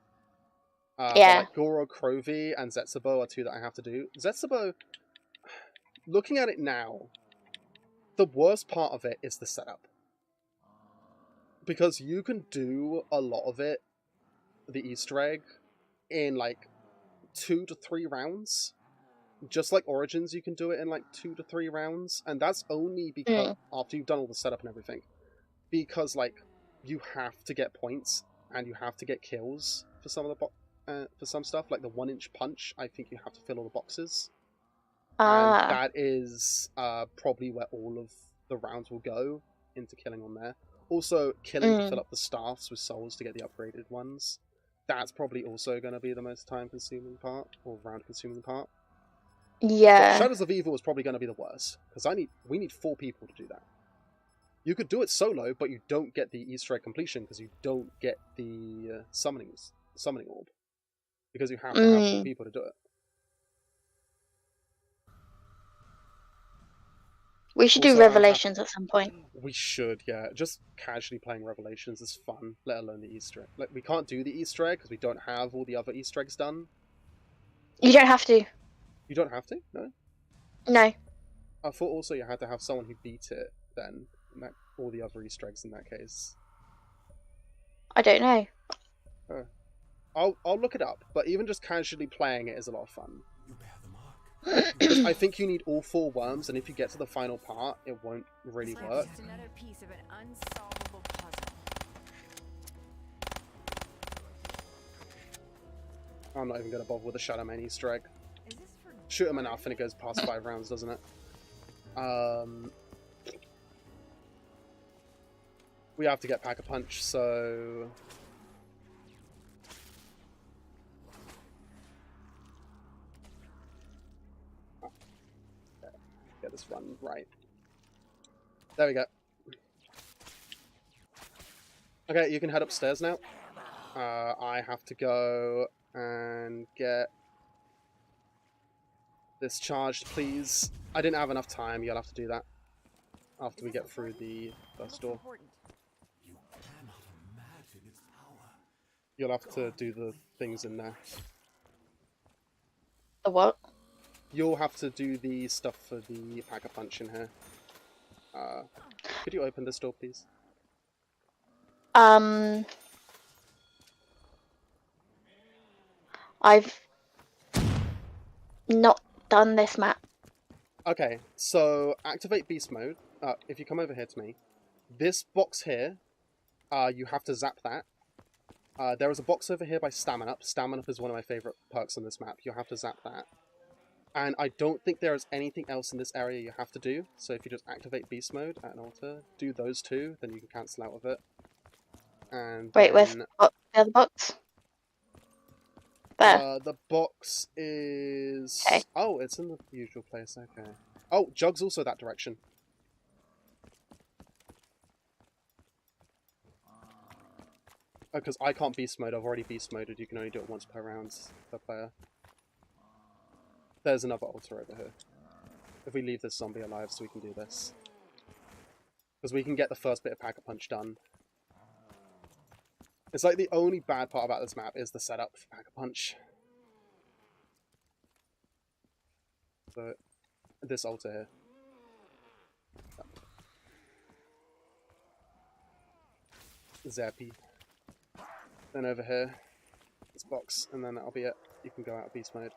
But Yeah. like Goro Crovey and Zetsubo are two that I have to do. Zetsubo, looking at it now, the worst part of it is the setup. Because you can do a lot of it, the Easter egg, in like 2 to 3 rounds. Just like Origins, you can do it in like 2 to 3 rounds. And that's only because after you've done all the setup and everything. Because like you have to get points and you have to get kills for some of the for some stuff, like the 1-inch punch. I think you have to fill all the boxes, and that is probably where all of the rounds will go into killing on there. Also, killing to fill up the staffs with souls to get the upgraded ones. That's probably also going to be the most time-consuming part or round-consuming part. Yeah. But Shadows of Evil is probably going to be the worst because we need 4 people to do that. You could do it solo, but you don't get the Easter egg completion because you don't get the summoning orb. Because you have to have 4 people to do it. We should do Revelations at some point. We should, yeah. Just casually playing Revelations is fun, let alone the Easter egg. Like, we can't do the Easter egg because we don't have all the other Easter eggs done. You don't have to. You don't have to? No? No. I thought also you had to have someone who beat it then. All the other Easter eggs in that case. I don't know. I'll look it up, but even just casually playing it is a lot of fun. Because I think you need all 4 worms, and if you get to the final part, it won't really work. Just another piece of an unsolvable puzzle. I'm not even going to bother with the Shadow Man Easter egg. Is this for Shoot him enough and it goes past 5 rounds, doesn't it? We have to get Pack-a-Punch, so... Get this run right. There we go. Okay, you can head upstairs now. I have to go and get this charged, please. I didn't have enough time. You'll have to do that after we get through the first door. You'll have to do the things in there. The what? You'll have to do the stuff for the Pack-a-Punch in here. Could you open this door, please? I've not done this map. Okay, so activate beast mode. If you come over here to me, this box here, you have to zap that. There is a box over here by Stamina Up. Stamina Up is one of my favourite perks on this map. You'll have to zap that. And I don't think there is anything else in this area you have to do. So if you just activate beast mode at an altar, do those 2, then you can cancel out of it. And wait, where's the other box? There. The box is... Okay. Oh, it's in the usual place, okay. Oh, Jug's also that direction. Because I can't beast mode, I've already beast moded, you can only do it once per round per player. There's another altar over here. If we leave this zombie alive so we can do this. Because we can get the first bit of Pack-a-Punch done. It's like the only bad part about this map is the setup for Pack-a-Punch. So, this altar here. Zappy. Then over here, this box, and then that'll be it. You can go out of beast mode.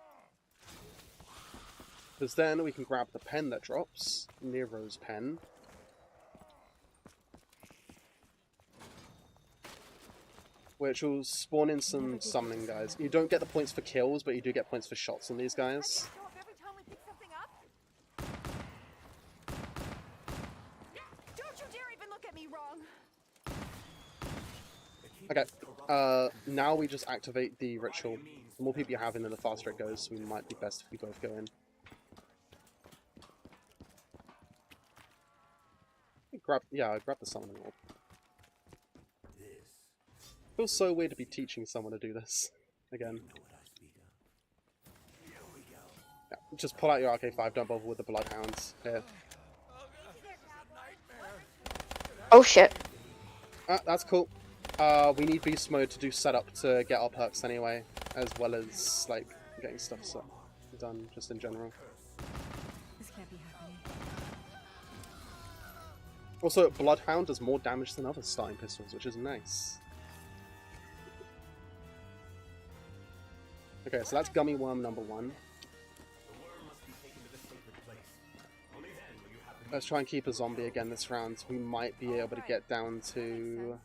Because then we can grab the pen that drops, Nero's pen. Which will spawn in some summoning guys. You don't get the points for kills, but you do get points for shots on these guys. Don't you dare even look at me wrong. Okay, now we just activate the ritual. The more people you have in, then the faster it goes, so we might be best if we both go in. Grab the summoning orb. Feels so weird to be teaching someone to do this again. Yeah, just pull out your RK5, don't bother with the bloodhounds. Here. Oh shit. Ah, that's cool. We need beast mode to do setup to get our perks anyway, as well as like getting stuff done just in general. This can't be happening. Also, Bloodhound does more damage than other starting pistols, which is nice. Okay, so that's Gummy Worm number 1. Let's try and keep a zombie again this round. We might be able to get down to...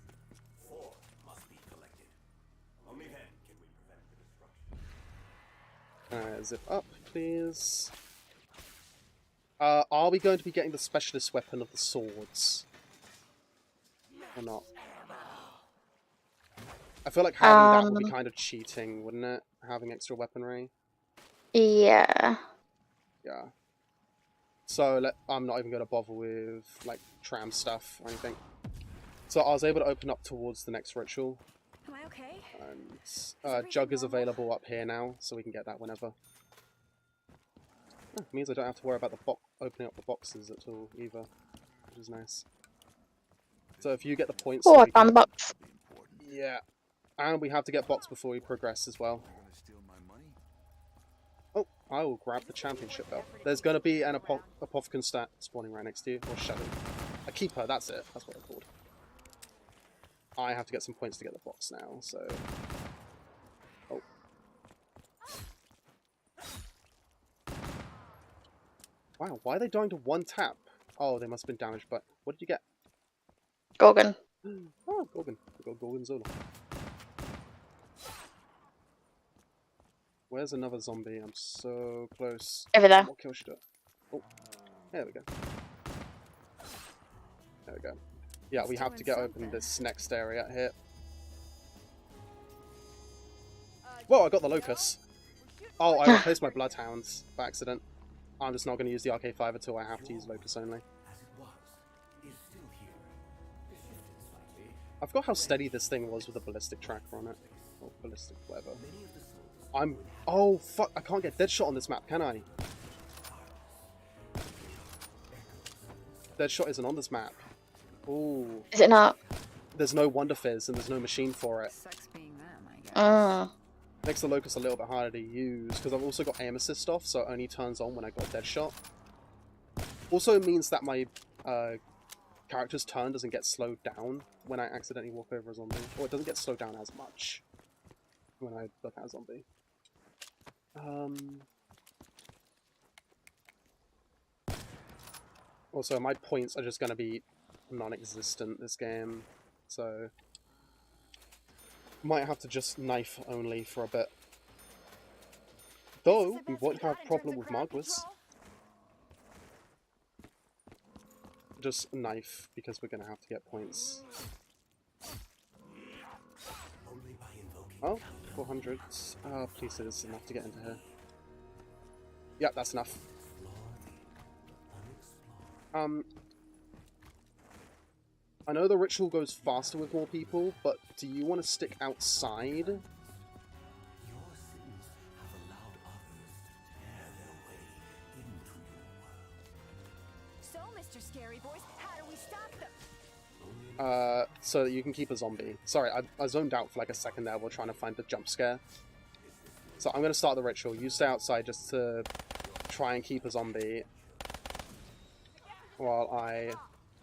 zip up, please. Are we going to be getting the specialist weapon of the swords? Or not? I feel like having that would be kind of cheating, wouldn't it? Having extra weaponry. Yeah. Yeah. So I'm not even going to bother with like tram stuff or anything. So I was able to open up towards the next ritual. Am I okay? And Jug is available up here now, so we can get that whenever. Oh, means I don't have to worry about the opening up the boxes at all either, which is nice. So if you get the points... Oh, I found the box. Yeah. And we have to get box before we progress as well. Oh, I will grab the championship belt. There's going to be an Apothecon stat spawning right next to you, or Shadow. A Keeper, that's it. That's what they're called. I have to get some points to get the box now, so... Oh. Wow, why are they dying to one tap? Oh, they must have been damaged, but what did you get? Gorgon. Oh, Gorgon. We got Gorgonzola. Where's another zombie? I'm so close. Over there. What kill should I do? Oh, there we go. There we go. Yeah, we have to get open this next area here. Whoa, I got the Locust. Oh, I replaced my Bloodhounds by accident. I'm just not going to use the RK5 until I have to use Locust only. I forgot how steady this thing was with a ballistic tracker on it. Or ballistic, whatever. Oh, fuck, I can't get Deadshot on this map, can I? Deadshot isn't on this map. Ooh. Is it not? There's no Wonder Fizz and there's no machine for it. Sucks being them, I guess. Makes the Locust a little bit harder to use, because I've also got aim assist off, so it only turns on when I got Deadshot. Also it means that my character's turn doesn't get slowed down when I accidentally walk over a zombie. Or it doesn't get slowed down as much when I look at a zombie. Also, my points are just going to be non-existent this game, so might have to just knife only for a bit. Though, we won't have a problem with Margulis. Just knife, because we're going to have to get points. Oh, 400. Please it is enough to get into here. Yep, that's enough. I know the ritual goes faster with more people, but do you want to stick outside? So, Mr. Scary Boys, how do we stop them? So that you can keep a zombie. Sorry, I zoned out for like a second there while trying to find the jump scare. So I'm going to start the ritual. You stay outside just to try and keep a zombie. While I...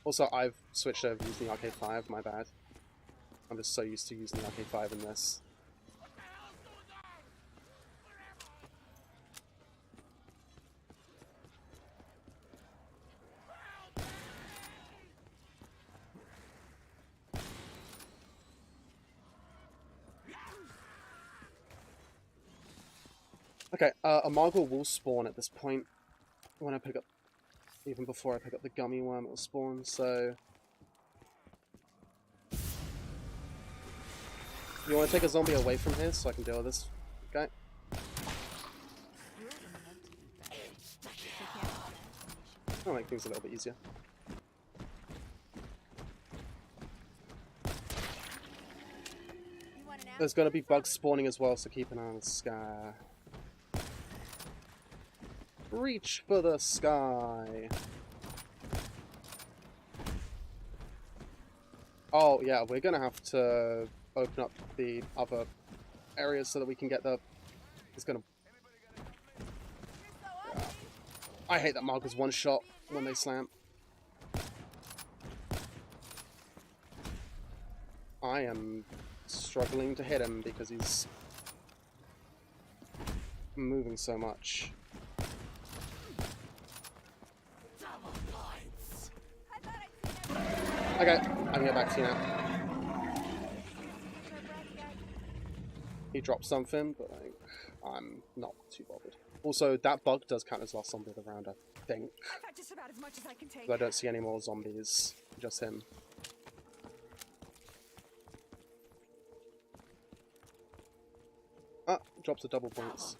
Also, I've switched over using the RK5, my bad. I'm just so used to using the RK5 in this. Okay, a Margwa will spawn at this point when I pick up, even before I pick up the gummy worm, it will spawn, so... You want to take a zombie away from here so I can deal with this? Okay. I'll make things a little bit easier. There's going to be bugs spawning as well, so keep an eye on the sky. Reach for the sky! Oh, yeah, we're going to have to open up the other areas so that we can get the... It's going to... Yeah. I hate that Margwa's one shot when they slam. I am struggling to hit him because he's moving so much. Okay, I can get back to you now. He dropped something, but like, I'm not too bothered. Also, that bug does count as last zombie of the round, I think. I got just about as much as I can take. But I don't see any more zombies, just him. Ah, drops the double points.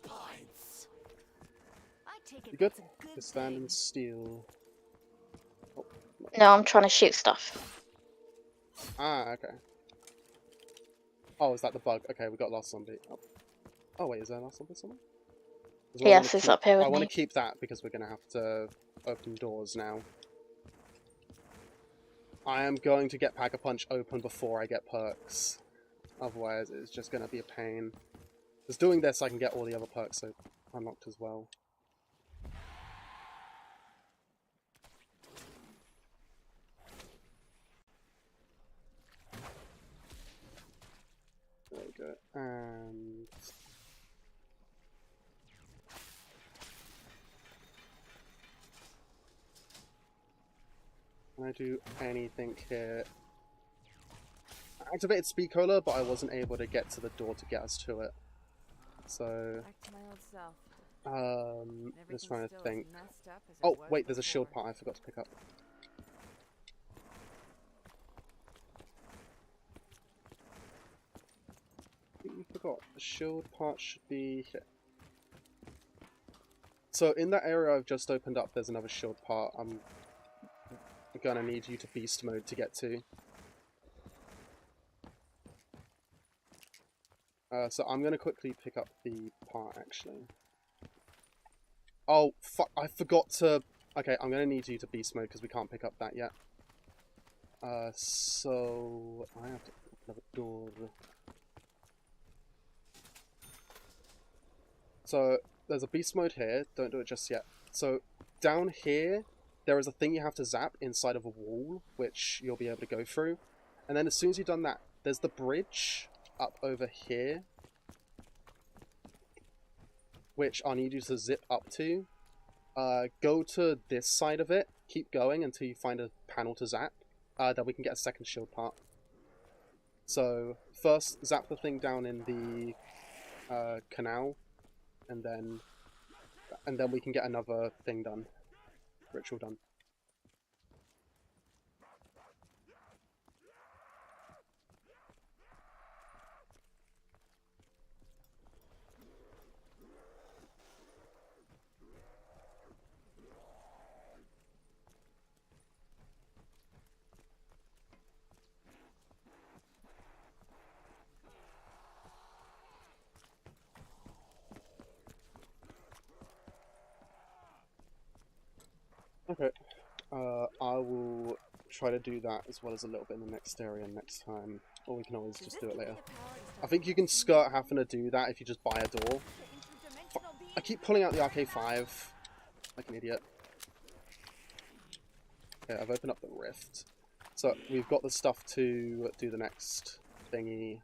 You good? Just stand and steal. Oh, No, I'm trying to shoot stuff. ah, okay. Oh, is that the bug? Okay, we got last zombie. Oh wait, is there last zombie somewhere? Yes, it's up here with I want me. to keep that because we're going to have to open doors now. I am going to get Pack-a-Punch open before I get perks. Otherwise, it's just going to be a pain. Because doing this, I can get all the other perks unlocked as well. There we go. And... Can I do anything here? I activated Speed Cola, but I wasn't able to get to the door to get us to it. So... Back to my old self. just trying to think. Oh, wait, there's a shield part I forgot to pick up. You forgot. The shield part should be here. So in that area I've just opened up, there's another shield part I'm gonna need you to beast mode to get to. So I'm gonna quickly pick up the part actually. Oh, fuck, I forgot to... Okay, I'm gonna need you to beast mode because we can't pick up that yet. So... I have to open up a door. So, there's a beast mode here, don't do it just yet. So, down here, there is a thing you have to zap inside of a wall, which you'll be able to go through. And then as soon as you've done that, there's the bridge up over here, which I'll need you to zip up to. Go to this side of it, keep going until you find a panel to zap, then we can get a second shield part. So, first zap the thing down in the canal, and then we can get another thing done. Ritual done. Okay, I will try to do that as well as a little bit in the next area next time, or we can always just do it later. I think you can skirt having to do that if you just buy a door. I keep pulling out the RK5 like an idiot. Okay, I've opened up the rift. So we've got the stuff to do the next thingy.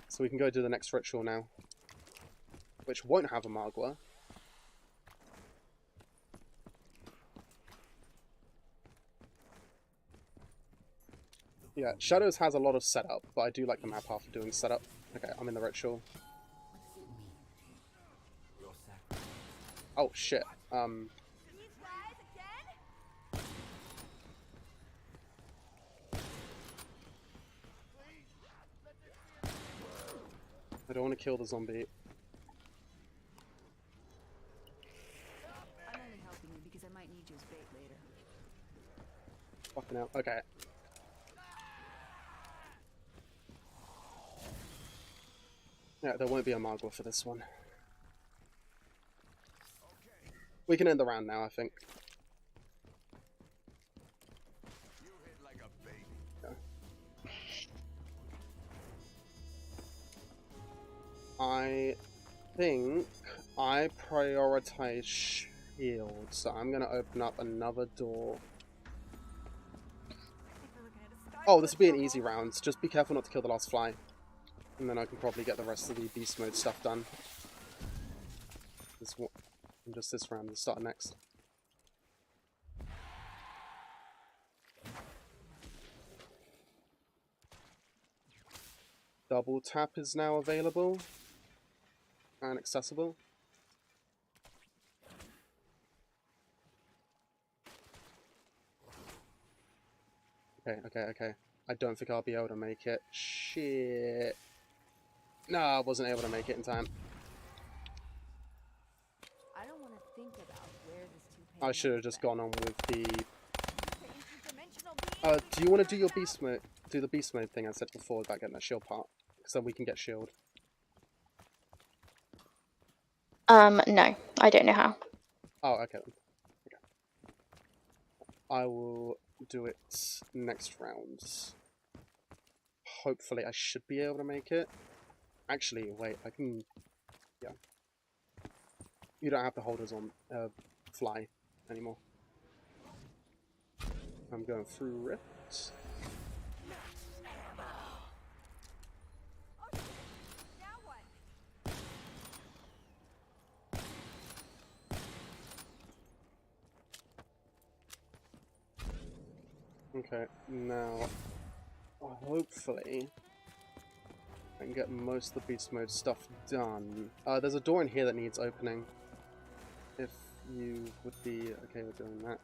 So we can go do the next ritual now, which won't have a Margwa. Yeah, Shadows has a lot of setup, but I do like the map after doing setup. Okay, I'm in the ritual. Oh shit. These guys again? I don't want to kill the zombie. I'm only helping you because I might need you as bait later. Fucking hell. Okay. Yeah, there won't be a Margwa for this one. We can end the round now, I think. Yeah. I think I prioritize shield, so I'm gonna open up another door. Oh, this will be an easy round. Just be careful not to kill the last fly. And then I can probably get the rest of the beast mode stuff done. Just this round, we'll start next. Double tap is now available and accessible. Okay. I don't think I'll be able to make it. Shit. No, I wasn't able to make it in time. I don't want to think about where this I should have just gone on with the... interdimensional do you want to do your beast mode? Do the beast mode thing I said before about getting that shield part? Because then we can get shield. No, I don't know how. Oh, okay then. Okay. I will do it next round. Hopefully I should be able to make it. Actually, wait, I can... Yeah. You don't have to hold us on fly anymore. I'm going through rifts. Okay, now hopefully I can get most of the beast mode stuff done. There's a door in here that needs opening. If you would be okay with doing that.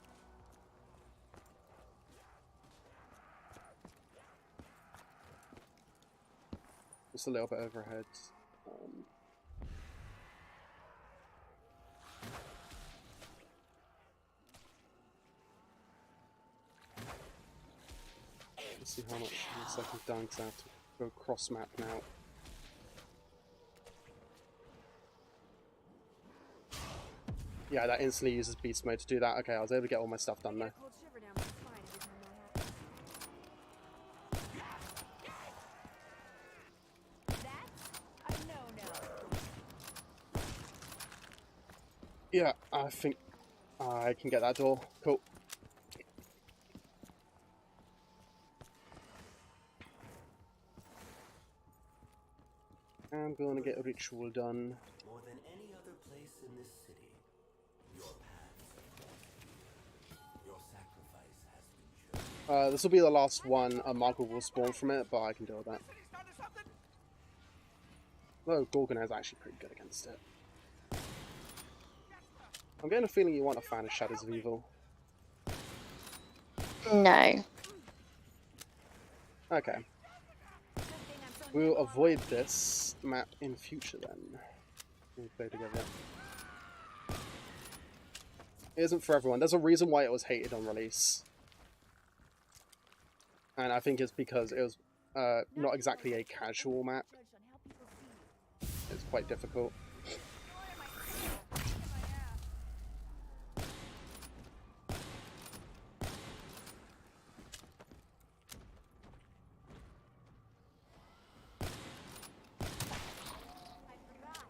Just a little bit overhead. Let's see how much looks like I've done because I have to go cross map now. Yeah, that instantly uses beast mode to do that. Okay, I was able to get all my stuff done there. Yeah, I think I can get that door. Cool. I'm going to get a ritual done. More than any other place in this city, your paths, your sacrifice has been chosen. This will be the last one. A Margwa will spawn from it, but I can deal with that. Though Gorgon is actually pretty good against it. I'm getting a feeling you want a fan of Shadows of Evil. No. Okay. We'll avoid this map in future then. We'll play together. It isn't for everyone. There's a reason why it was hated on release. And I think it's because it was not exactly a casual map. It's quite difficult.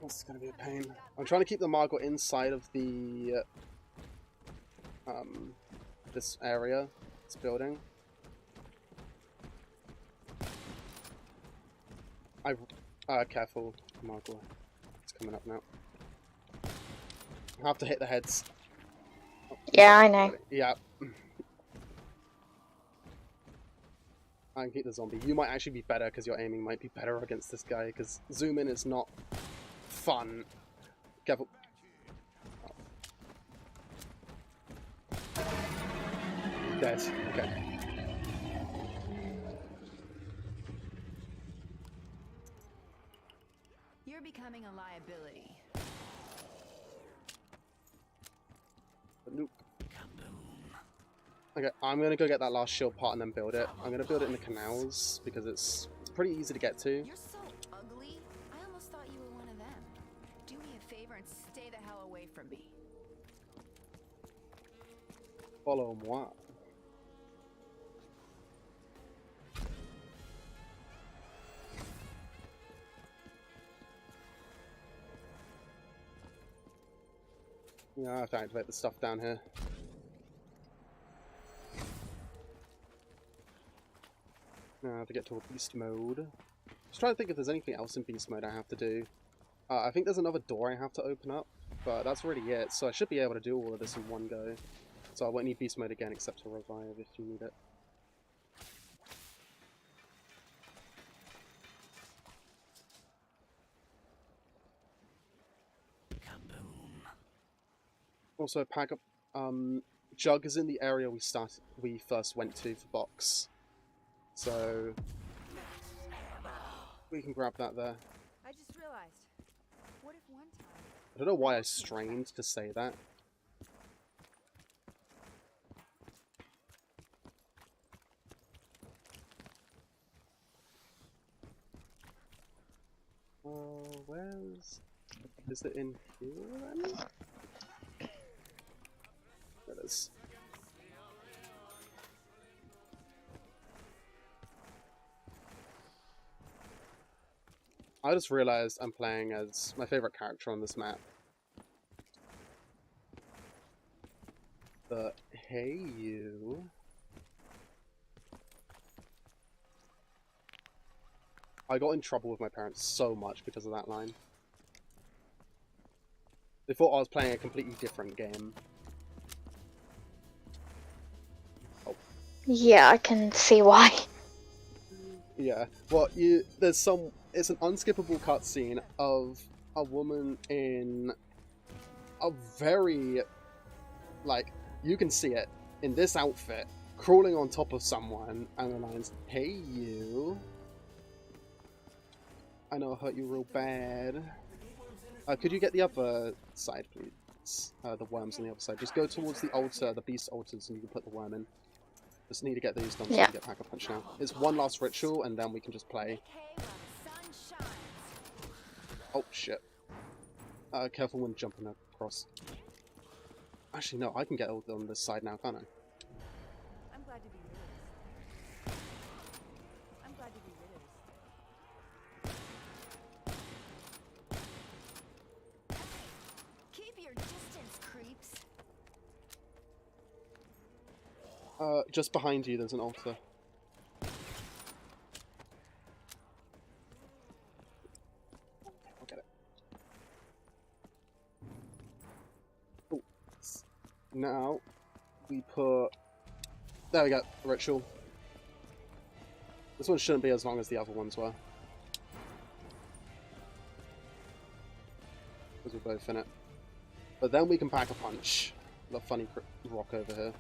This is going to be a pain. I'm trying to keep the Margwa inside of the this area, this building. Careful, Margwa. It's coming up now. I have to hit the heads. Oh, Yeah, I know. yeah. I can keep the zombie. You might actually be better because your aiming might be better against this guy because zoom in is not fun. Careful. Oh, Dead. Okay. You're becoming a liability. Nope. Okay, I'm gonna go get that last shield part and then build it. I'm gonna build it in the canals because it's pretty easy to get to. You're so ugly. I almost thought you were one of them. Do me a favor and stay the hell away from me. Follow moi. Yeah, I have to activate the stuff down here. Now I have to get to a beast mode. Just trying to think if there's anything else in beast mode I have to do. I think there's another door I have to open up, but that's really it. So I should be able to do all of this in one go. So I won't need beast mode again except to revive if you need it. Also, pack up. Jug is in the area we first went to for box, so we can grab that there. I just realized. What if one time? I don't know why I strained to say that. Where's... Is it in here then? There it is. I just realized I'm playing as my favorite character on this map. But hey you. I got in trouble with my parents so much because of that line. They thought I was playing a completely different game. Oh. Yeah, I can see why. Yeah, well, there's it's an unskippable cutscene of a woman in a very, like, you can see it, in this outfit, crawling on top of someone, and the line's, hey you, I know I hurt you real bad. Could you get the other side, please? The worms on the other side. Just go towards the altar, the beast altars, and you can put the worm in. Just need to get these done so we can get Pack-a-Punch now. It's one last ritual, and then we can just play. Oh, shit. Careful when jumping across. Actually, no, I can get all on this side now, can't I? I'm glad to be rid of this. I'm glad to be rid of this. Keep your distance, creeps. Just behind you, there's an altar. I'll get it. Oh. Now, we put... There we go, ritual. This one shouldn't be as long as the other ones were. Because we're both in it. But then we can Pack-a-Punch. The funny rock over here.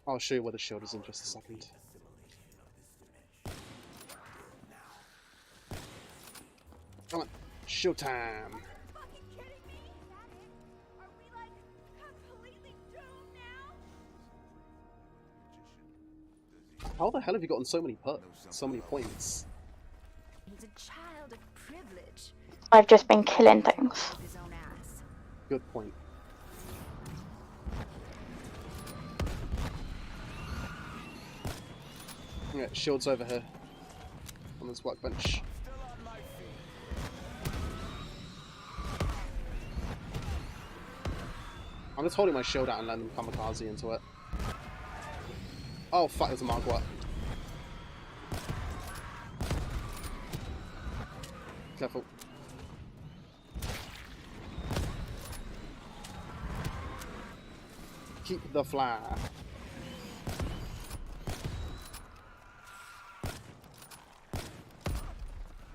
I'll show you where the shield is in just a second. Come on, shield time! Are you fucking kidding me? Is that it? Are we like completely doomed now? How the hell have you gotten so many points? He's a child of privilege. I've just been killing things. His own ass. Good point. Yeah, shield's over here. On this workbench. I'm just holding my shield out and letting them kamikaze into it. Oh fuck, there's a Magua. Careful. Keep the flare.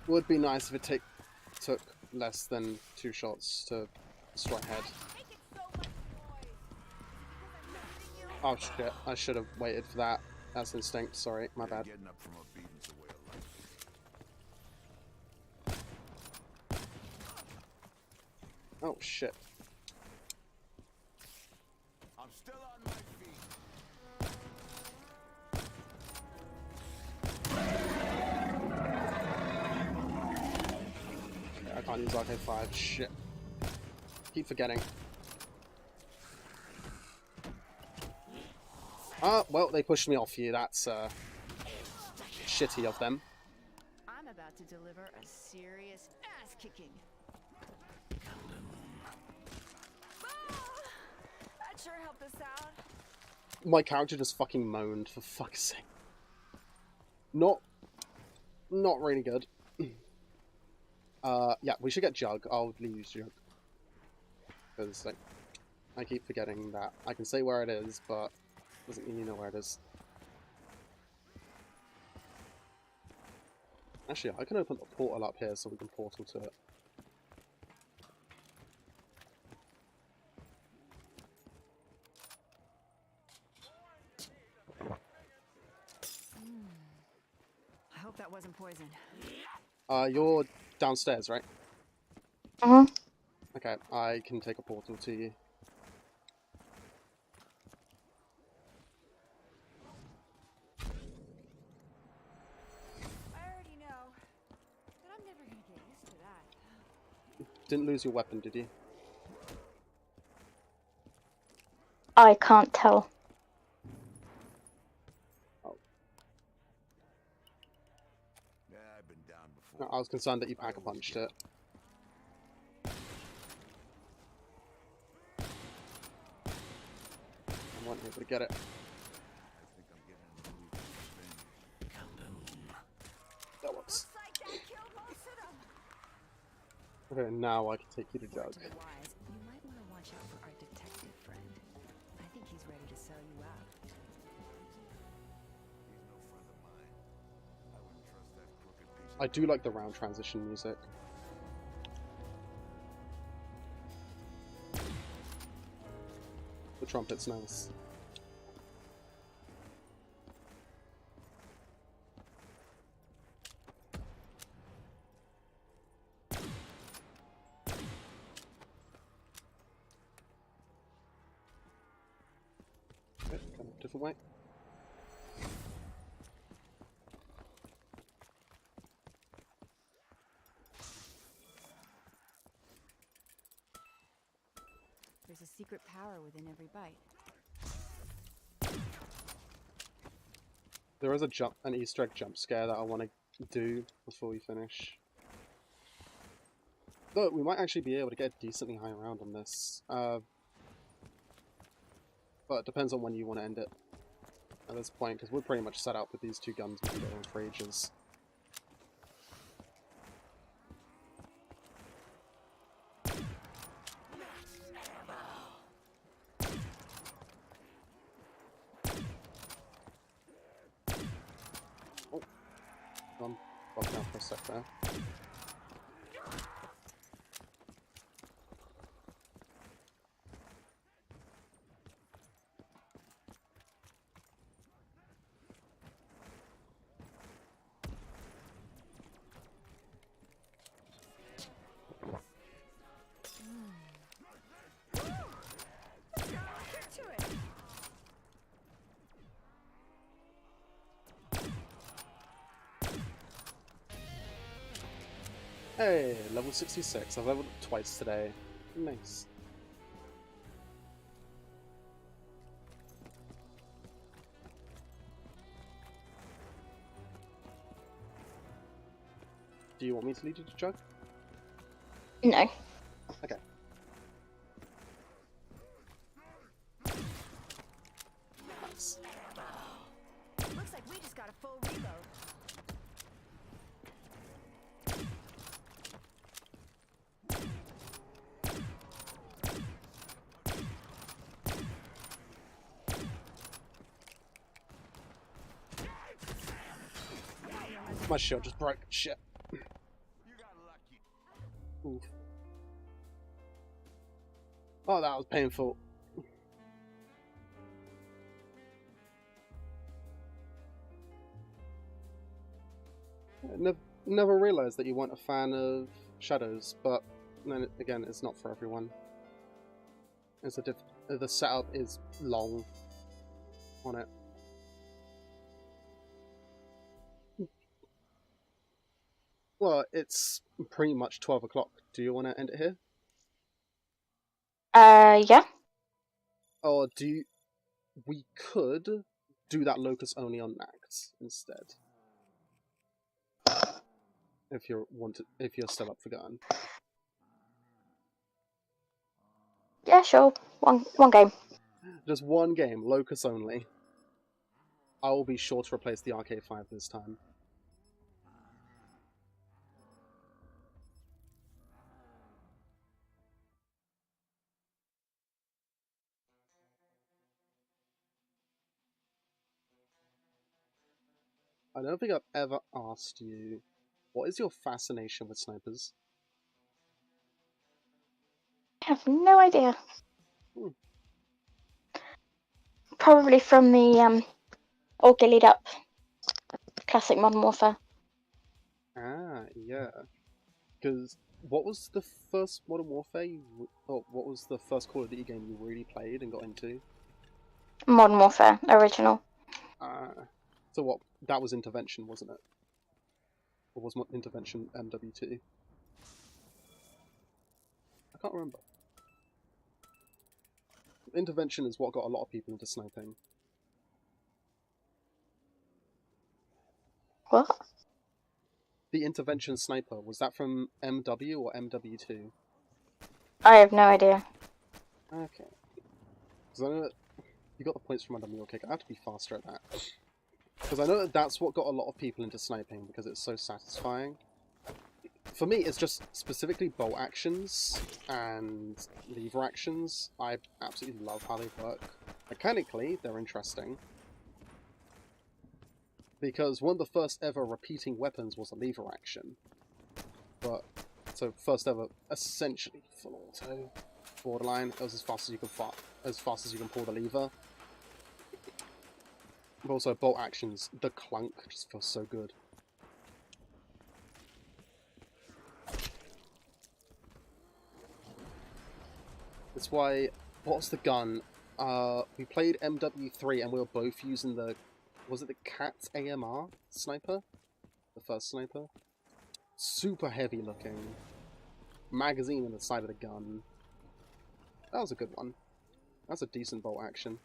Would be nice if it took less than 2 shots to destroy head. Oh shit, I should have waited for that. That's instinct, sorry, my bad. Getting up from a beating's the way of life. Oh shit. I'm still on my feet. Okay, I can't use RK5, shit. Keep forgetting. Ah, well, they pushed me off you, that's shitty of them. I'm about to deliver a serious ass kicking. That sure helped us out. My character just fucking moaned, for fuck's sake. Not really good. Yeah, we should get Jug. I'll use Jug. Because, like, I keep forgetting that. I can say where it is, but doesn't mean you know where it is. Actually, I can open the portal up here so we can portal to it. I hope that wasn't poison. You're downstairs, right? Uh-huh. Okay, I can take a portal to you. I already know, but I'm never gonna get used to that. Didn't lose your weapon, did you? I can't tell. Yeah, I've been down No, before. I was concerned that you pack-a-punched it. I wasn't able to get it. I think I'm getting in the mood for revenge. That works. Looks like that killed most of them. Okay, now I can take you to Jug. Word to the wise, you might want to watch out for our detective friend. I think he's ready to sell you out. He's no friend of mine. I wouldn't trust that crooked piece of... I do like the round transition music. The trumpet's nice. Okay, kind of different way. There's a secret power within every bite. There is an Easter egg jump scare that I want to do before we finish. Though we might actually be able to get a decently high round on this. But it depends on when you want to end it at this point, because we're pretty much set up with these 2 guns we can go on for ages. Oh, I'm bugged out for a sec there. Get to it. Hey, level 66. I've leveled up twice today. Nice. Do you want me to lead you to Jug? No. Okay. Nice. Looks like we just got a full reload. My shield just broke. Shit. Oof. Oh, that was painful. Never realised that you weren't a fan of Shadows, but then again, it's not for everyone. It's the setup is long on it. Well, it's pretty much 12 o'clock. Do you want to end it here? Yeah. Or we could do that locus only on Nact instead. If you're still up for going. Yeah, sure. One game. Just one game, locus only. I will be sure to replace the RK5 this time. I don't think I've ever asked you, what is your fascination with snipers? I have no idea. Hmm. Probably from the all gillied up classic Modern Warfare. Ah, yeah. Because what was the first Modern Warfare what was the first Call of Duty game you really played and got into? Modern Warfare original. So what? That was Intervention, wasn't it? Or was Intervention MW2? I can't remember. Intervention is what got a lot of people into sniping. What? The Intervention Sniper, was that from MW or MW2? I have no idea. Okay. Because I know that you got the points from MW, okay, I have to be faster at that. Because I know that that's what got a lot of people into sniping, because it's so satisfying. For me, it's just specifically bolt actions and lever actions. I absolutely love how they work. Mechanically, they're interesting. Because one of the first ever repeating weapons was a lever action. But, so first ever, essentially full auto. Borderline, it was as fast as you can pull the lever. But also bolt actions, the clunk just feels so good. That's why, what's the gun? We played MW3 and we were both using the, was it the Cat AMR sniper? The first sniper? Super heavy looking. Magazine on the side of the gun. That was a good one. That's a decent bolt action.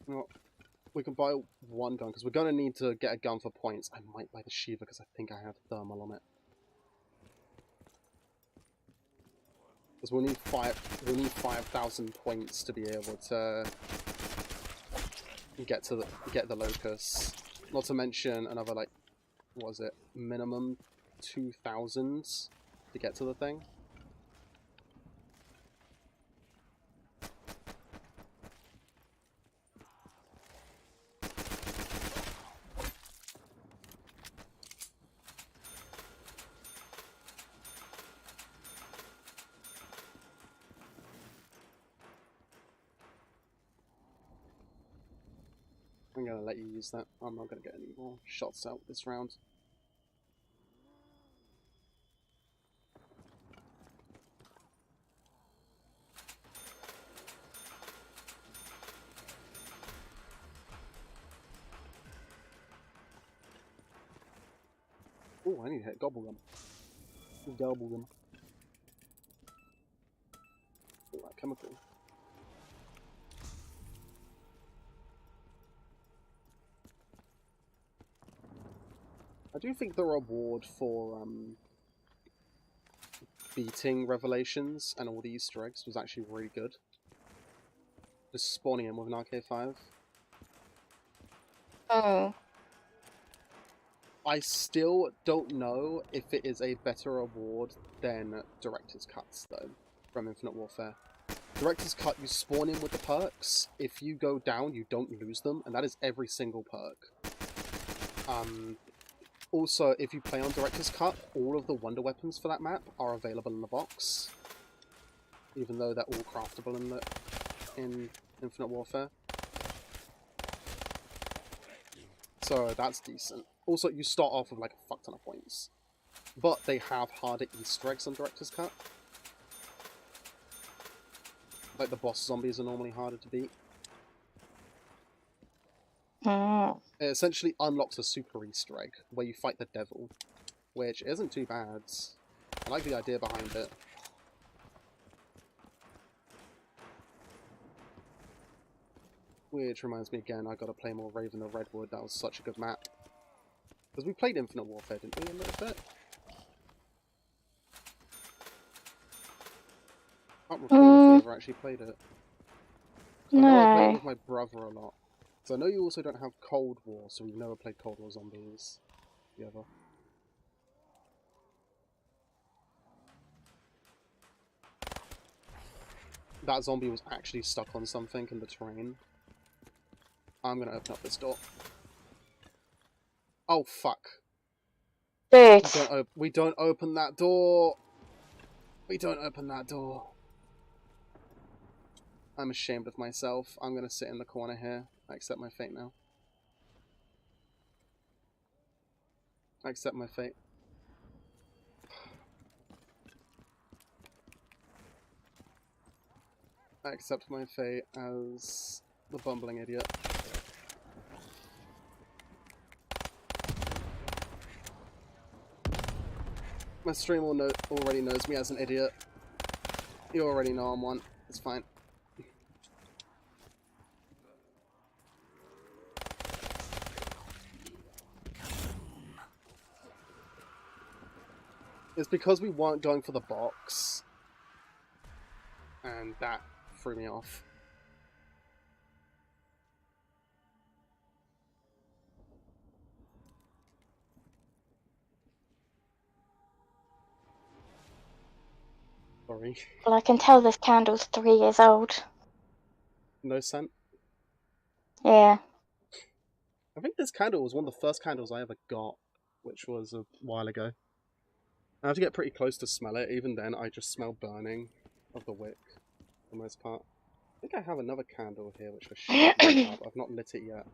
Well, we can buy one gun, because we're going to need to get a gun for points. I might buy the Shiva, because I think I have thermal on it. Because we'll need 5,000 points to be able to get the locus. Not to mention another, like, what is it, minimum 2,000 to get to the thing. I'm going to let you use that. I'm not going to get any more shots out this round. Oh, I need to hit Gobblegum. Gobblegum. Oh, that chemical. I do think the reward for beating Revelations and all the Easter eggs was actually really good. Just spawning in with an RK5. Oh. I still don't know if it is a better reward than Director's Cuts, though, from Infinite Warfare. Director's Cut, you spawn in with the perks. If you go down, you don't lose them, and that is every single perk. Also, if you play on Director's Cut, all of the wonder weapons for that map are available in the box, even though they're all craftable in Infinite Warfare. So that's decent. Also, you start off with like a fuck ton of points, but they have harder Easter eggs on Director's Cut. Like the boss zombies are normally harder to beat. Mm. It essentially unlocks a super Easter egg where you fight the devil, which isn't too bad. I like the idea behind it. Which reminds me again, I gotta play more Raven of Redwood. That was such a good map. Because we played Infinite Warfare, didn't we, a little bit? I can't recall if we ever actually played it. I know I played it with my brother a lot. So I know you also don't have Cold War, so we've never played Cold War Zombies together. That zombie was actually stuck on something in the terrain. I'm gonna open up this door. Oh fuck. Dude. We don't open that door. We don't open that door. I'm ashamed of myself. I'm gonna sit in the corner here. I accept my fate now. I accept my fate. I accept my fate as the bumbling idiot. My stream already knows me as an idiot. You already know I'm one. It's fine. It's because we weren't going for the box. And that threw me off. Sorry. Well, I can tell this candle's 3 years old. No scent? Yeah. I think this candle was one of the first candles I ever got, which was a while ago. I have to get pretty close to smell it. Even then, I just smell burning of the wick, for the most part. I think I have another candle here, which I should light up. I've not lit it yet.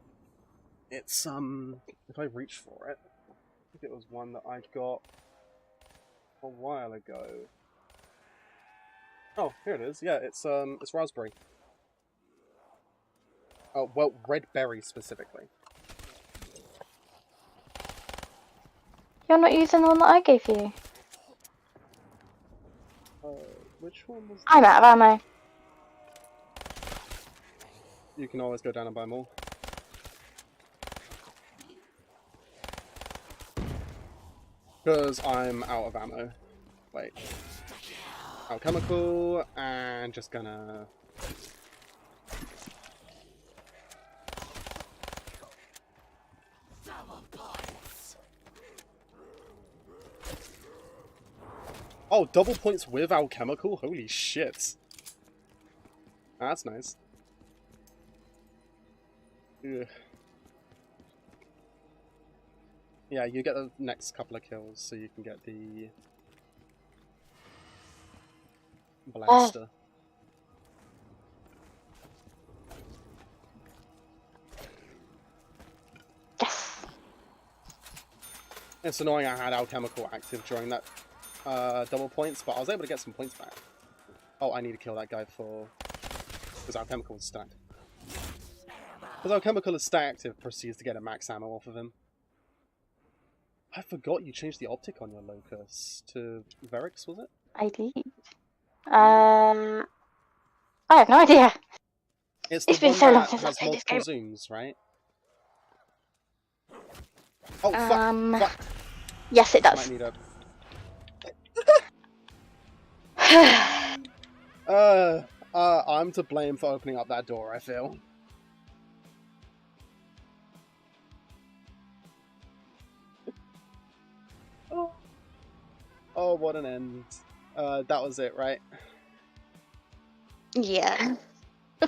It's, if I reach for it, I think it was one that I got a while ago. Oh, here it is. Yeah, it's raspberry. Oh, well, red berry specifically. You're not using the one that I gave you. Which one was that? I'm out of ammo. You can always go down and buy more. Because I'm out of ammo. Wait. Alchemical, and just gonna... Oh, double points with alchemical? Holy shit. That's nice. Ugh. Yeah, you get the next couple of kills, so you can get the... blaster. Yes. It's annoying I had alchemical active during that double points, but I was able to get some points back. Oh, I need to kill that guy for... because alchemical is stacked. Because alchemical is stack active, proceeds to get a max ammo off of him. I forgot you changed the optic on your Locus to Verix, was it? I did. I have no idea. It's It's the been one so long that since I've has played this multiple game. zooms, right? Oh, fuck! Fuck! Yes, it Might does. need a... I'm to blame for opening up that door, I feel. Oh, what an end. That was it, right? Yeah.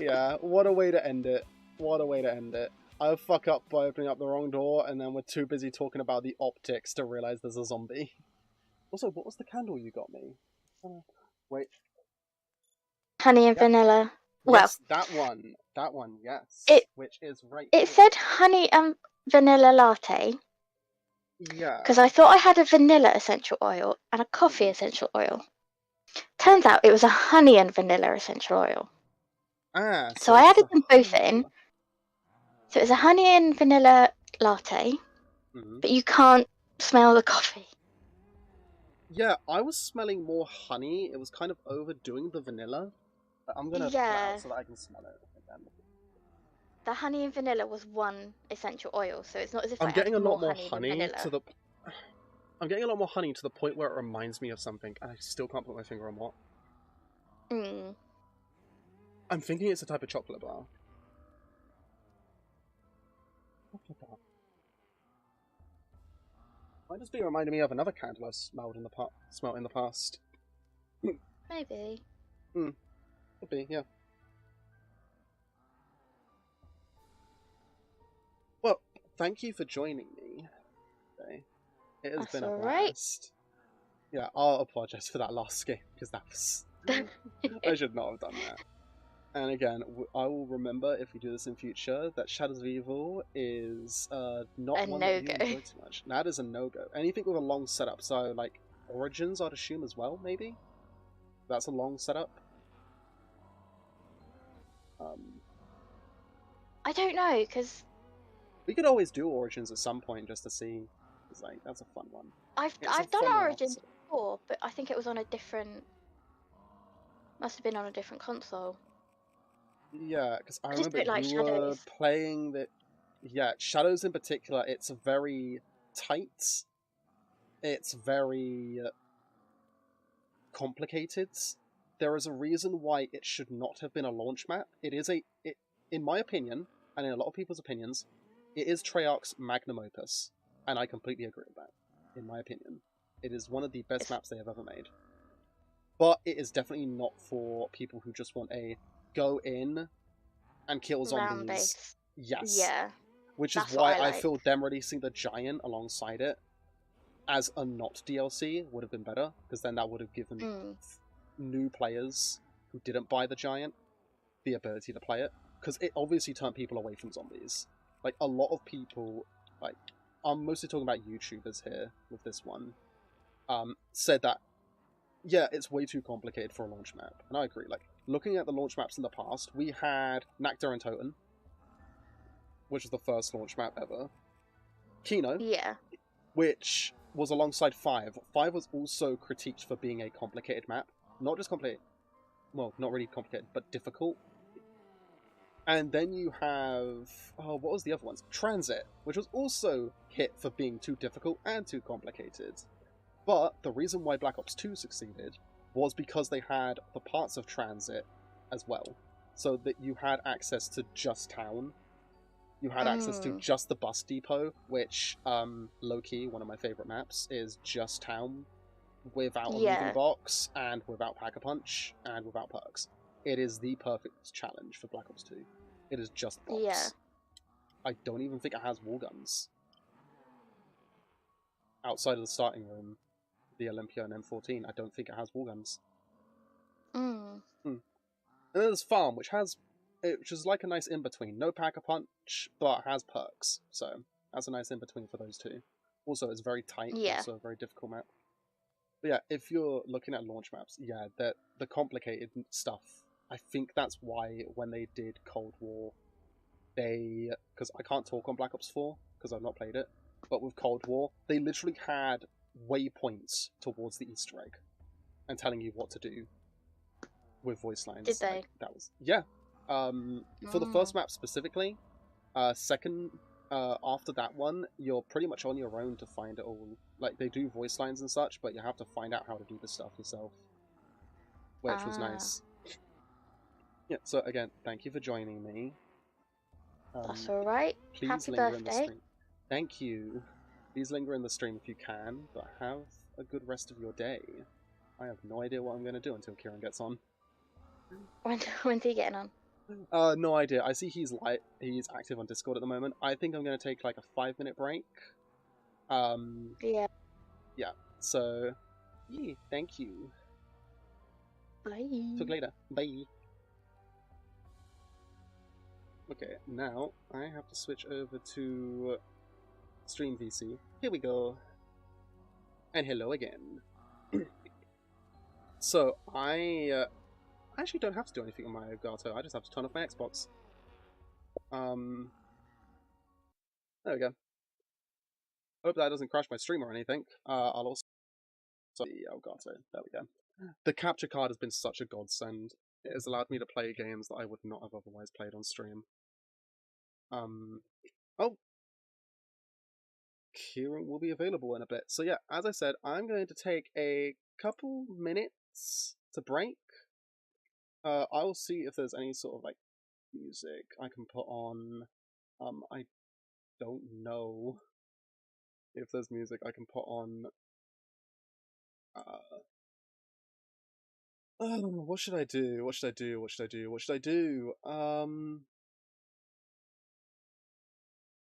Yeah, what a way to end it. What a way to end it. I fuck up by opening up the wrong door, and then we're too busy talking about the optics to realize there's a zombie. Also, what was the candle you got me? Wait. Honey and Yep. vanilla. Well, Yes, that one. That one, yes. It- Which is right it here. said honey and vanilla latte Yeah. because I thought I had a vanilla essential oil and a coffee essential oil. Turns out it was a honey and vanilla essential oil. Ah, So I this is added a them both honey in. vanilla. So it's a honey and vanilla latte, Mhm. but you can't smell the coffee. Yeah, I was smelling more honey. It was kind of overdoing the vanilla. But I'm gonna put it Yeah. out so that I can smell it again. The honey and vanilla was one essential oil, so it's not as if I'm I getting a added lot more than honey vanilla. to the. I'm getting a lot more honey to the point where it reminds me of something, and I still can't put my finger on what. Mm. I'm thinking it's a type of chocolate bar. Might just be reminding me of another candle I smelled in the past. Maybe. Could be, yeah. Well, thank you for joining me today. It has That's been a alright. blast. Yeah, I'll apologise for that last game, because that was... I should not have done that. And again, I will remember, if we do this in future, that Shadows of Evil is not A one that you no-go. enjoy too much. That is a no-go. Anything with a long setup, so like Origins I'd assume as well, maybe? That's a long setup. I don't know, because We could always do Origins at some point just to see. It's like, that's a fun one. I've It's a done fun one Origins also. before, but I think it was on a different... Must have been on a different console. Yeah, because I I just remember don't like you were Shadows. playing the... Yeah, Shadows in particular, it's very tight. It's very complicated. There is a reason why it should not have been a launch map. It is in my opinion, and in a lot of people's opinions, it is Treyarch's magnum opus, and I completely agree with that. In my opinion, it is one of the best maps they have ever made. But it is definitely not for people who just want a go in and kill zombies. Round base. Yes. Yeah. Which is That's why what I I feel them releasing the Giant alongside it as a not DLC would have been better, because then that would have given new players who didn't buy the Giant the ability to play it, because it obviously turned people away from zombies. Like, a lot of people, like, I'm mostly talking about YouTubers here with this one, said that, yeah, it's way too complicated for a launch map. And I agree. Like, looking at the launch maps in the past, we had Nakta and Toten, which was the first launch map ever. Kino, Yeah. which was alongside 5. 5 was also critiqued for being a complicated map. Not just complicated, well, not really complicated, but difficult. And then you have, oh, what was the other ones? Transit, which was also hit for being too difficult and too complicated. But the reason why Black Ops 2 succeeded was because they had the parts of Transit as well. So that you had access to just town. You had access to just the bus depot, which, low-key, one of my favourite maps, is just town without a moving box, and without Pack-a-Punch, and without perks. It is the perfect challenge for Black Ops 2. It is just box. Yeah. I don't even think it has wall guns. Outside of the starting room, the Olympia and M14, I don't think it has wall guns. And then there's Farm, which is like a nice in-between. No Pack-a-Punch, but has perks. So, that's a nice in-between for those two. Also, it's very tight, also a very difficult map. But yeah, if you're looking at launch maps, yeah, the complicated stuff, I think that's why when they did Cold War, because I can't talk on Black Ops 4, because I've not played it, but with Cold War, they literally had waypoints towards the Easter egg, and telling you what to do with voice lines. Did they? Like, that was, yeah. For the first map specifically, second, after that one, you're pretty much on your own to find it all. Like, they do voice lines and such, but you have to find out how to do the stuff yourself, which was nice. Yeah, so again, thank you for joining me. That's alright. Please Happy linger in the birthday. stream. Thank you. Please linger in the stream if you can, but have a good rest of your day. I have no idea what I'm going to do until Kieran gets on. When's he getting on? No idea. I see he's active on Discord at the moment. I think I'm gonna take like a 5-minute break. Yeah. So, yeah, thank you. Bye. Talk later. Bye. Okay, now I have to switch over to Stream VC. Here we go. And hello again. So, I actually don't have to do anything on my Elgato. I just have to turn off my Xbox. There we go. Hope that doesn't crash my stream or anything. I'll also the Elgato. There we go. The capture card has been such a godsend. It has allowed me to play games that I would not have otherwise played on stream. Oh, Kieran will be available in a bit. So yeah, as I said, I'm going to take a couple minutes to break. I will see if there's any sort of like music I can put on. I don't know if there's music I can put on. What should I do? What should I do? What should I do? What should I do?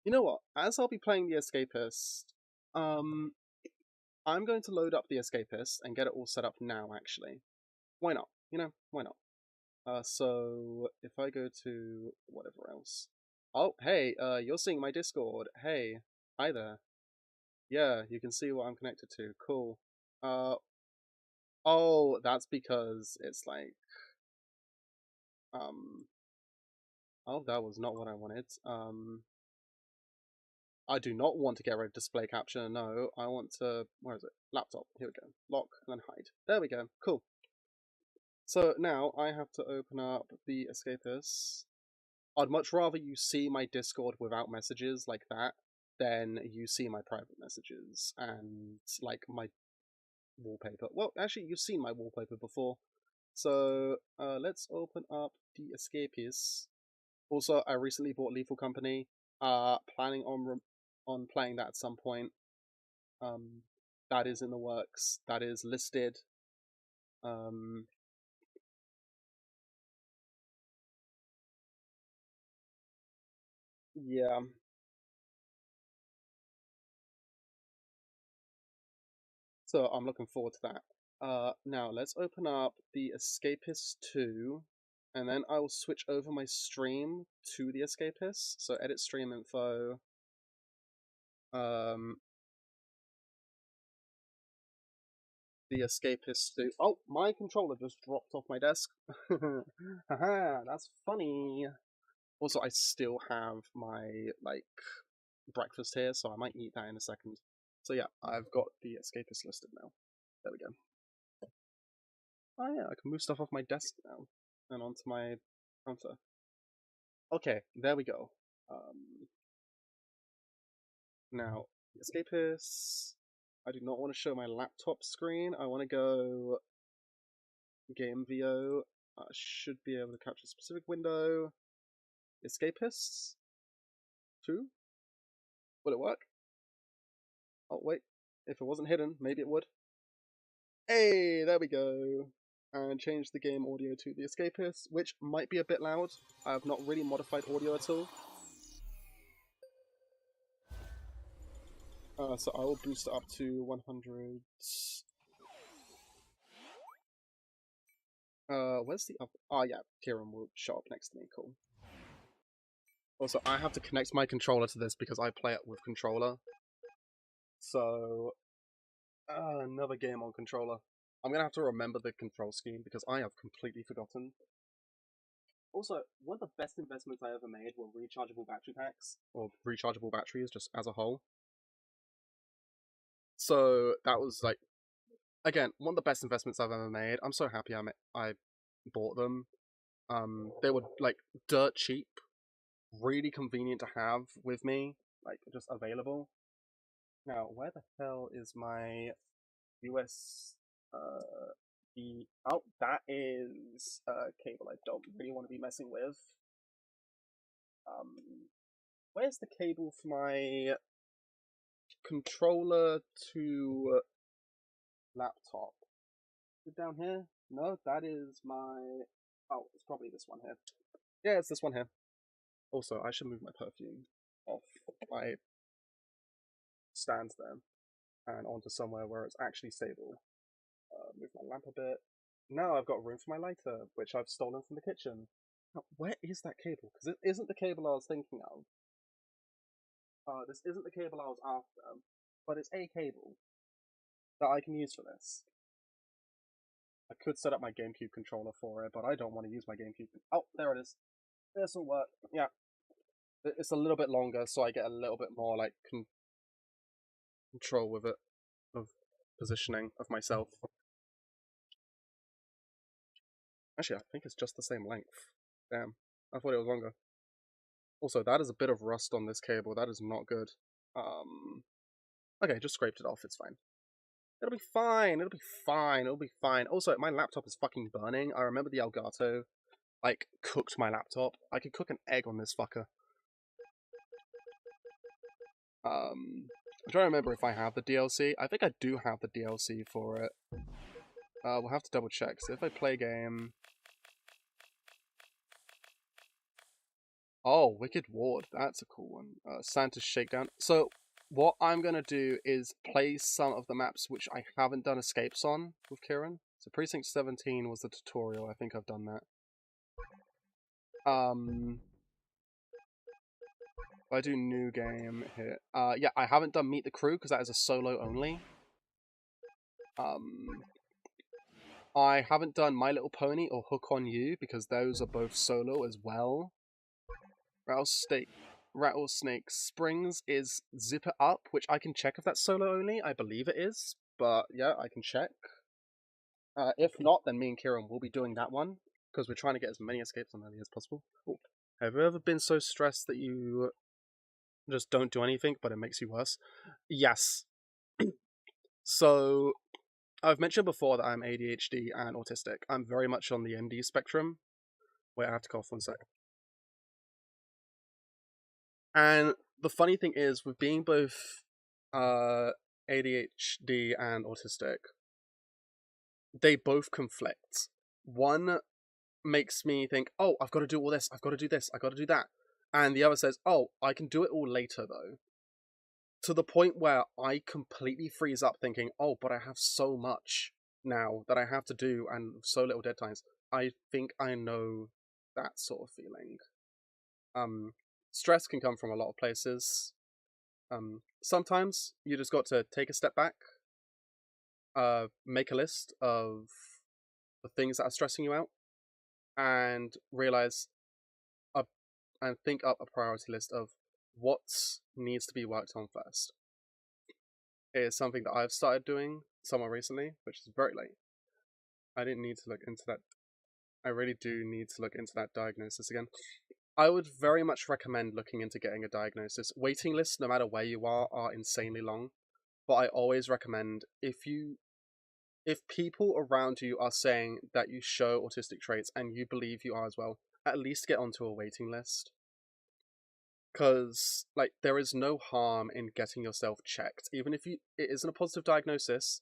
You know what? As I'll be playing the Escapist, I'm going to load up the Escapist and get it all set up now, actually. Why not? You know, why not? So, if I go to whatever else. Oh, hey, you're seeing my Discord. Hey, hi there. Yeah, you can see what I'm connected to. Cool. Oh, that's because it's like, oh, that was not what I wanted. I do not want to get rid of display capture, no. I want to, where is it? Laptop, here we go. Lock, and then hide. There we go, cool. So now I have to open up the Escapist. I'd much rather you see my Discord without messages like that than you see my private messages and like my wallpaper. Well, actually, you've seen my wallpaper before. So let's open up the Escapist. Also, I recently bought Lethal Company. Planning on playing that at some point. That is in the works. That is listed. Yeah. So I'm looking forward to that. Now let's open up the Escapist 2, and then I will switch over my stream to the Escapist. So edit stream info. The Escapist 2. Oh, my controller just dropped off my desk. Haha, that's funny. Also, I still have my like breakfast here, so I might eat that in a second. So yeah, I've got the Escapist listed now. There we go. Oh yeah, I can move stuff off my desk now and onto my counter. Okay, there we go. Now, Escapist. I do not want to show my laptop screen. I want to go Game VO. I should be able to capture a specific window. Escapists 2. Will it work? Oh wait, if it wasn't hidden, maybe it would. Hey, there we go. And change the game audio to the Escapist, which might be a bit loud. I have not really modified audio at all. So I will boost it up to 100. Where's the other? Oh yeah, Kieran will show up next to me. Cool. Also, I have to connect my controller to this because I play it with controller. So, another game on controller. I'm gonna have to remember the control scheme because I have completely forgotten. Also, one of the best investments I ever made were rechargeable battery packs, or rechargeable batteries just as a whole. So that was like, again, one of the best investments I've ever made. I'm so happy I bought them. They were like dirt cheap, really convenient to have with me, like just available. Now, where the hell is my US oh, that is a cable I don't really want to be messing with. Where's the cable for my controller to laptop? Is it down here? No, that is my Oh, it's probably this one here. Yeah, it's this one here. Also, I should move my perfume off my stand there and onto somewhere where it's actually stable. Move my lamp a bit. Now I've got room for my lighter, which I've stolen from the kitchen. Now, where is that cable? Because it isn't the cable I was thinking of. This isn't the cable I was after, but it's a cable that I can use for this. I could set up my GameCube controller for it, but I don't want to use my GameCube. Oh, there it is. This will work. Yeah. It's a little bit longer, so I get a little bit more, like, control with it, of positioning of myself. Actually, I think it's just the same length. Damn. I thought it was longer. Also, that is a bit of rust on this cable. That is not good. Okay, just scraped it off. It's fine. It'll be fine. It'll be fine. It'll be fine. Also, my laptop is fucking burning. I remember the Elgato, like, cooked my laptop. I could cook an egg on this fucker. I'm trying to remember if I have the DLC. I think I do have the DLC for it. We'll have to double check. So if I play game... Oh, Wicked Ward. That's a cool one. Santa's Shakedown. So, what I'm going to do is play some of the maps which I haven't done escapes on with Kieran. So Precinct 17 was the tutorial. I think I've done that. If I do new game here. Yeah, I haven't done Meet the Crew because that is a solo only. I haven't done My Little Pony or Hook on You because those are both solo as well. Rattlesnake Springs is Zip It Up, which I can check if that's solo only. I believe it is, but yeah, I can check. If not, then me and Kieran will be doing that one because we're trying to get as many escapes on early as possible. Ooh. Have you ever been so stressed that you just don't do anything, but it makes you worse? Yes. So, I've mentioned before that I'm ADHD and autistic. I'm very much on the MD spectrum. Wait, I have to cough 1 sec. And the funny thing is, with being both ADHD and autistic, they both conflict. One makes me think, oh, I've got to do all this, I've got to do this, I've got to do that. And the other says, oh, I can do it all later, though. To the point where I completely freeze up thinking, oh, but I have so much now that I have to do and so little deadlines. I think I know that sort of feeling. Stress can come from a lot of places. Sometimes you just got to take a step back, make a list of the things that are stressing you out, and realize and think up a priority list of what needs to be worked on first. It is something that I've started doing somewhat recently, which is very late. I didn't need to look into that. I really do need to look into that diagnosis again. I would very much recommend looking into getting a diagnosis. Waiting lists, no matter where you are insanely long. But I always recommend if people around you are saying that you show autistic traits and you believe you are as well, at least get onto a waiting list. Because, like, there is no harm in getting yourself checked. Even if it isn't a positive diagnosis,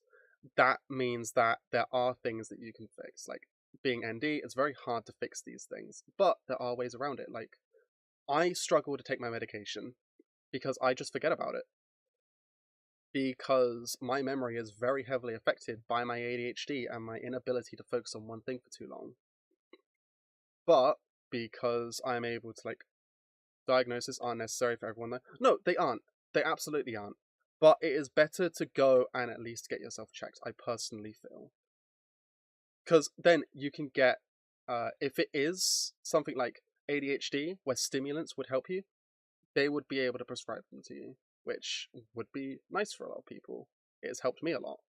that means that there are things that you can fix. Like, being ND, it's very hard to fix these things, but there are ways around it. Like, I struggle to take my medication because I just forget about it. Because my memory is very heavily affected by my ADHD and my inability to focus on one thing for too long. But because I'm able to, like, diagnoses aren't necessary for everyone though. No, they aren't. They absolutely aren't. But it is better to go and at least get yourself checked, I personally feel. Because then you can get, if it is something like ADHD, where stimulants would help you, they would be able to prescribe them to you, which would be nice for a lot of people. It has helped me a lot.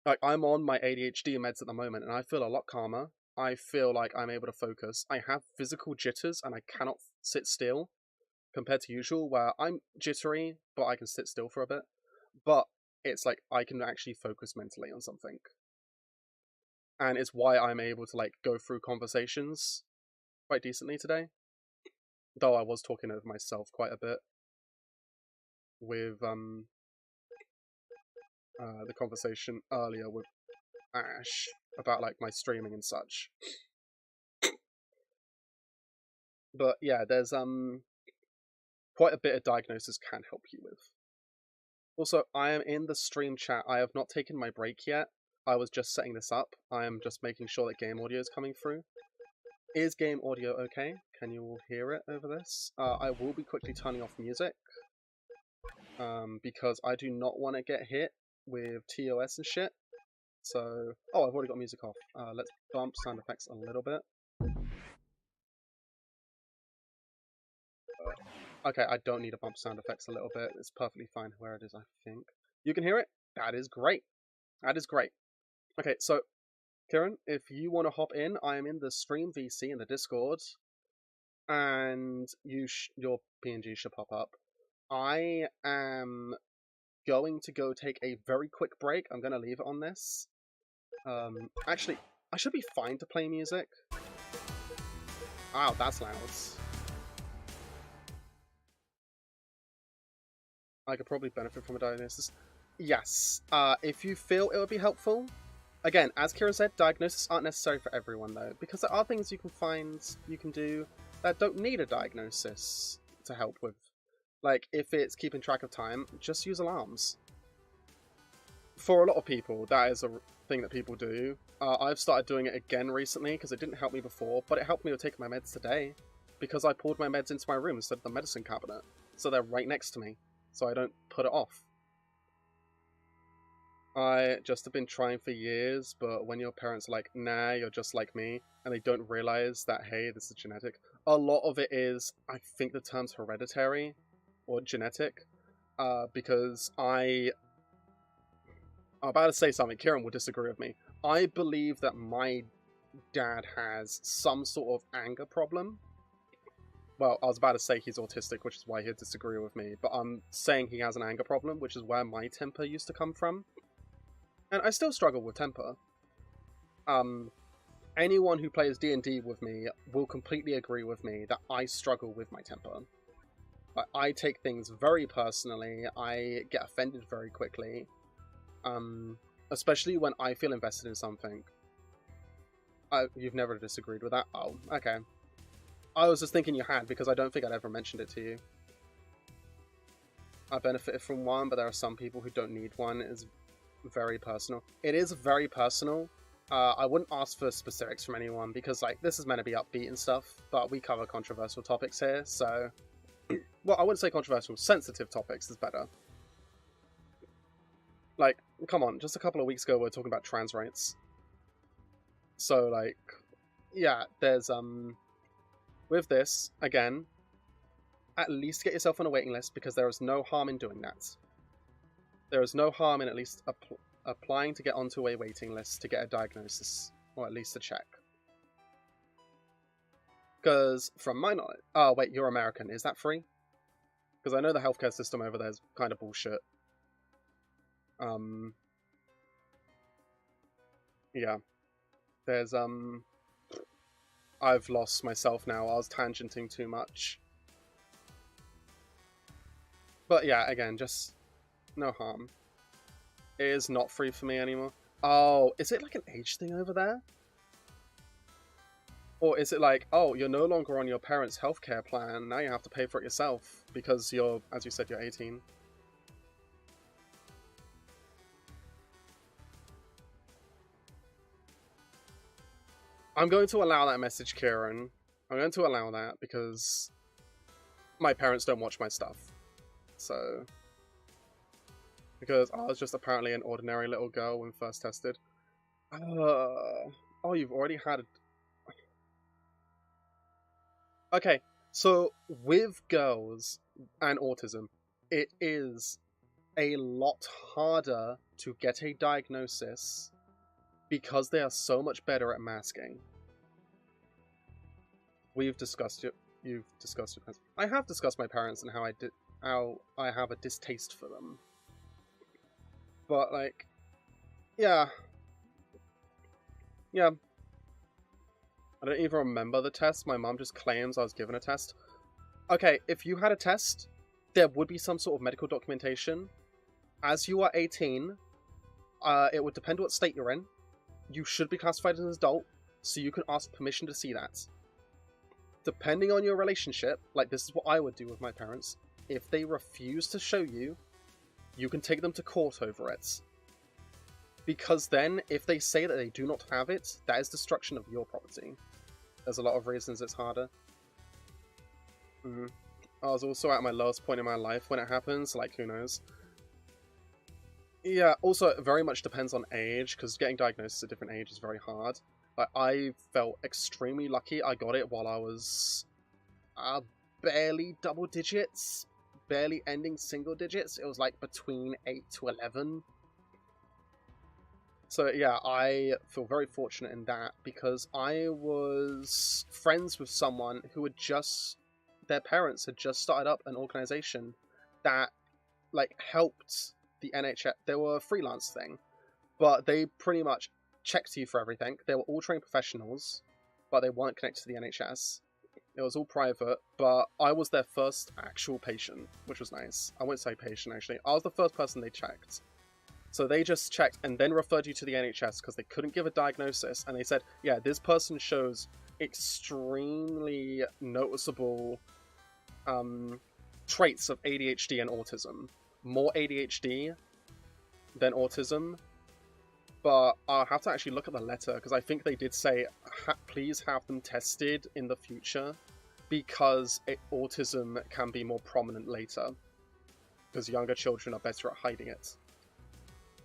Like, I'm on my ADHD meds at the moment, and I feel a lot calmer. I feel like I'm able to focus. I have physical jitters, and I cannot sit still, compared to usual, where I'm jittery, but I can sit still for a bit. But it's like, I can actually focus mentally on something. And it's why I'm able to, like, go through conversations quite decently today. Though I was talking over myself quite a bit with the conversation earlier with Ash about, like, my streaming and such. But yeah, there's quite a bit of diagnosis can help you with. Also, I am in the stream chat. I have not taken my break yet. I was just setting this up. I am just making sure that game audio is coming through. Is game audio okay? Can you all hear it over this? I will be quickly turning off music. Because I do not want to get hit with TOS and shit. So, oh, I've already got music off. Let's bump sound effects a little bit. Okay, I don't need to bump sound effects a little bit. It's perfectly fine where it is, I think. You can hear it? That is great. That is great. Okay, so, Kieran, if you want to hop in, I am in the Stream VC in the Discord. And your PNG should pop up. I am going to go take a very quick break. I'm going to leave it on this. Actually, I should be fine to play music. Wow, that's loud. I could probably benefit from a diagnosis. Yes, if you feel it would be helpful. Again, as Kira said, diagnoses aren't necessary for everyone though, because there are things you can find, you can do that don't need a diagnosis to help with. Like, if it's keeping track of time, just use alarms. For a lot of people, that is a thing that people do. I've started doing it again recently, because it didn't help me before, but it helped me with taking my meds today, because I poured my meds into my room instead of the medicine cabinet, so they're right next to me, so I don't put it off. I just have been trying for years, but when your parents are like, nah, you're just like me, and they don't realize that, hey, this is genetic, a lot of it is, I think the term's hereditary, or genetic, because I'm about to say something, Kieran will disagree with me. I believe that my dad has some sort of anger problem. Well, I was about to say he's autistic, which is why he'd disagree with me, but I'm saying he has an anger problem, which is where my temper used to come from. And I still struggle with temper. Anyone who plays D&D with me will completely agree with me that I struggle with my temper. I take things very personally, I get offended very quickly. Especially when I feel invested in something. You've never disagreed with that? Oh, okay. I was just thinking you had, because I don't think I'd ever mentioned it to you. I benefited from one, but there are some people who don't need one. It's very personal. It is very personal. I wouldn't ask for specifics from anyone, because, like, this is meant to be upbeat and stuff, but we cover controversial topics here, so... Well, I wouldn't say controversial. Sensitive topics is better. Like, come on, just a couple of weeks ago we were talking about trans rights. So, like, yeah, there's, with this, again, at least get yourself on a waiting list, because there is no harm in doing that. There is no harm in at least applying to get onto a waiting list to get a diagnosis, or at least a check. Because, from my knowledge... Oh, wait, you're American. Is that free? Because I know the healthcare system over there is kind of bullshit. Yeah. There's, I've lost myself now. I was tangenting too much. But yeah, again, just no harm. It is not free for me anymore. Oh, is it like an age thing over there? Or is it like, oh, you're no longer on your parents' healthcare plan, now you have to pay for it yourself, because you're, as you said, you're 18. I'm going to allow that message, Kieran. I'm going to allow that, because my parents don't watch my stuff. So... Because I was just apparently an ordinary little girl when first tested. Oh, you've already had a... Okay, so with girls and autism, it is a lot harder to get a diagnosis because they are so much better at masking. We've discussed it. You've discussed it. I have discussed my parents and how I have a distaste for them. But, like, yeah. Yeah. I don't even remember the test. My mom just claims I was given a test. Okay, if you had a test, there would be some sort of medical documentation. As you are 18, it would depend what state you're in. You should be classified as an adult, so you can ask permission to see that. depending on your relationship, like this is what I would do with my parents, if they refuse to show you, you can take them to court over it. Because then, if they say that they do not have it, that is destruction of your property. There's a lot of reasons it's harder. I was also at my lowest point in my life when it happens, like who knows. Yeah, also it very much depends on age, because getting diagnosed at a different age is very hard. Like, I felt extremely lucky I got it while I was barely double digits, barely ending single digits. It was like between 8 to 11. So yeah, I feel very fortunate in that, because I was friends with someone who had just, their parents had just started up an organization that like helped the NHS. They were a freelance thing, but they pretty much checked you for everything. They were all trained professionals, but they weren't connected to the NHS. It was all private, but I was their first actual patient, which was nice. I won't say patient, actually. I was the first person they checked. So they just checked and then referred you to the NHS because they couldn't give a diagnosis. And they said, yeah, this person shows extremely noticeable traits of ADHD and autism. More ADHD than autism. But I'll have to actually look at the letter, because I think they did say, please have them tested in the future, because autism can be more prominent later, because younger children are better at hiding it.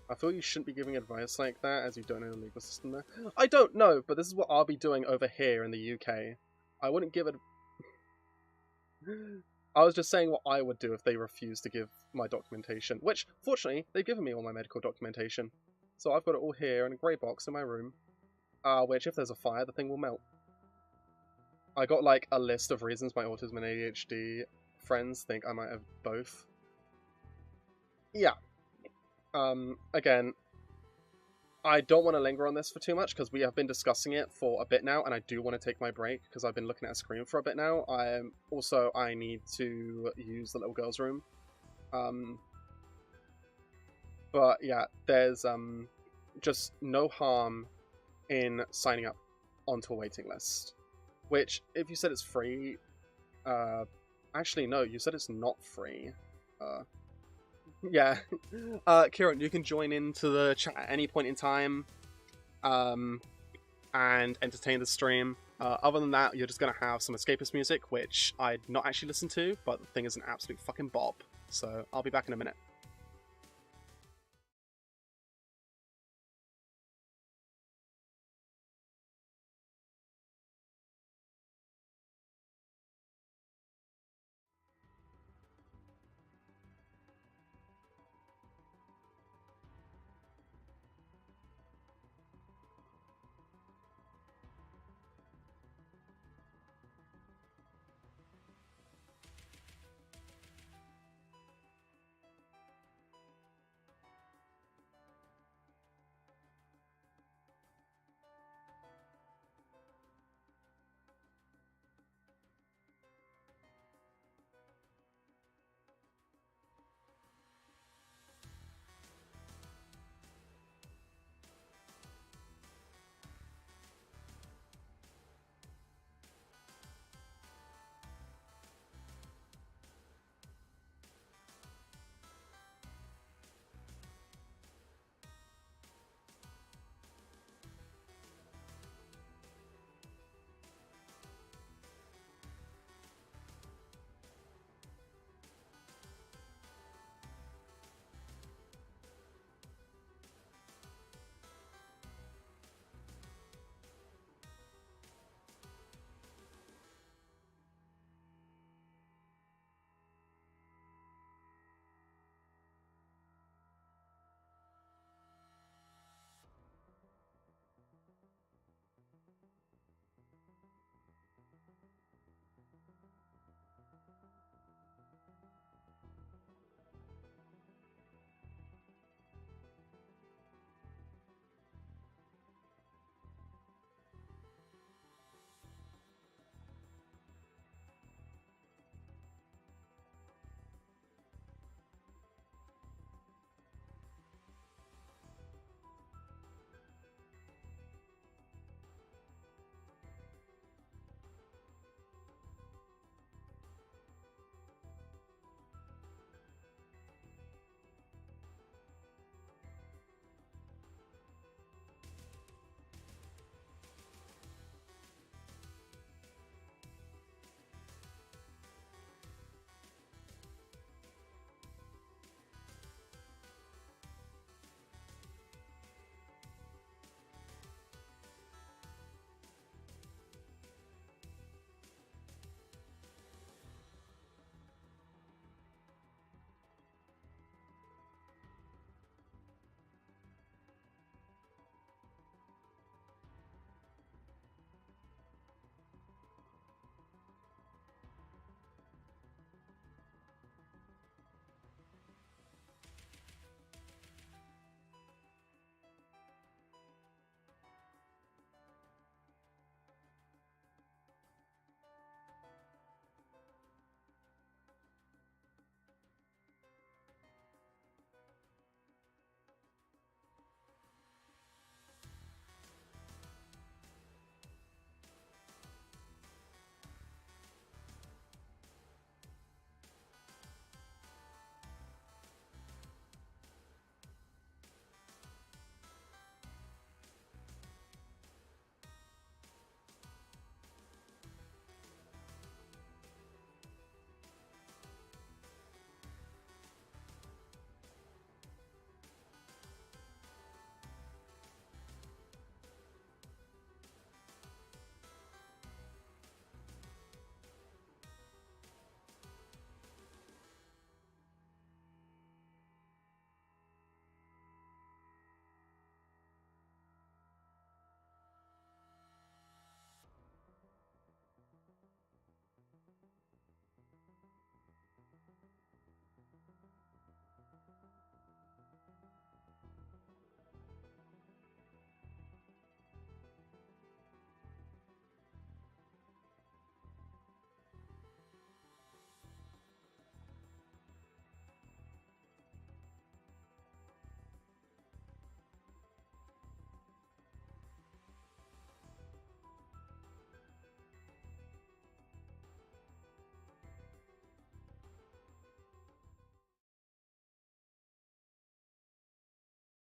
I feel you shouldn't be giving advice like that, as you don't know the legal system there. I don't know, but this is what I'll be doing over here in the UK. I wouldn't give it... I was just saying what I would do if they refused to give my documentation, which, fortunately, they've given me all my medical documentation. So I've got it all here in a grey box in my room, which if there's a fire, the thing will melt. I got like a list of reasons my autism and ADHD friends think I might have both. Yeah. Again, I don't want to linger on this for too much, because we have been discussing it for a bit now, and I do want to take my break, because I've been looking at a screen for a bit now. I need to use the little girl's room. But yeah, there's just no harm in signing up onto a waiting list. Which, if you said it's free... actually, no, you said it's not free. Yeah. Kieran, you can join into the chat at any point in time and entertain the stream. Other than that, you're just going to have some escapist music, which I'd not actually listened to, but the thing is an absolute fucking bop. So I'll be back in a minute.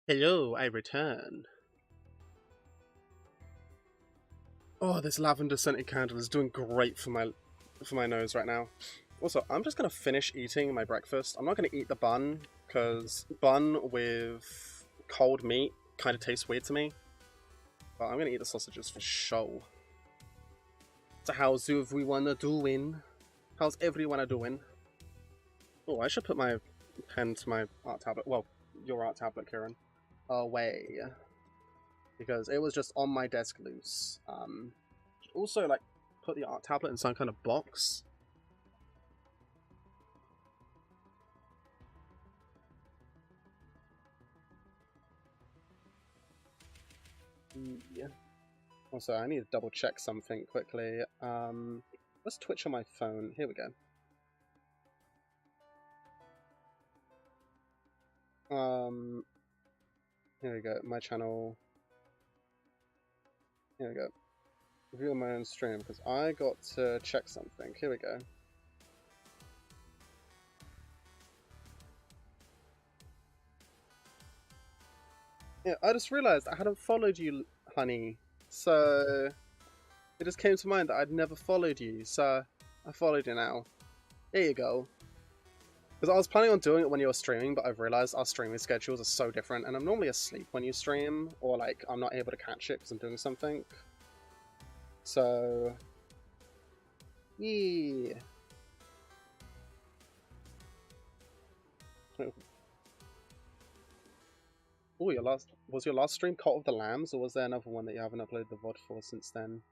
Hello, I return. Oh, this lavender scented candle is doing great for my nose right now. Also, I'm just gonna finish eating my breakfast. I'm not gonna eat the bun because bun with cold meat kind of tastes weird to me. But I'm gonna eat the sausages for show. So how's everyone doing? How's everyone doing? Oh, I should put my pen to my art tablet. Well, your art tablet, Kieran. Away. Because it was just on my desk loose. Should also, like, put the art tablet in some kind of box. Yeah. Also, I need to double check something quickly. Let's Twitch on my phone. Here we go. Here we go. My channel. Here we go. Review my own stream because I got to check something. Here we go. Yeah, I just realized I hadn't followed you, honey. So it just came to mind that I'd never followed you. So I followed you now. There you go. Because I was planning on doing it when you were streaming, but I've realized our streaming schedules are so different, and I'm normally asleep when you stream, or like I'm not able to catch it because I'm doing something. So yeah. Oh, was your last stream Cult of the Lambs, or was there another one that you haven't uploaded the VOD for since then?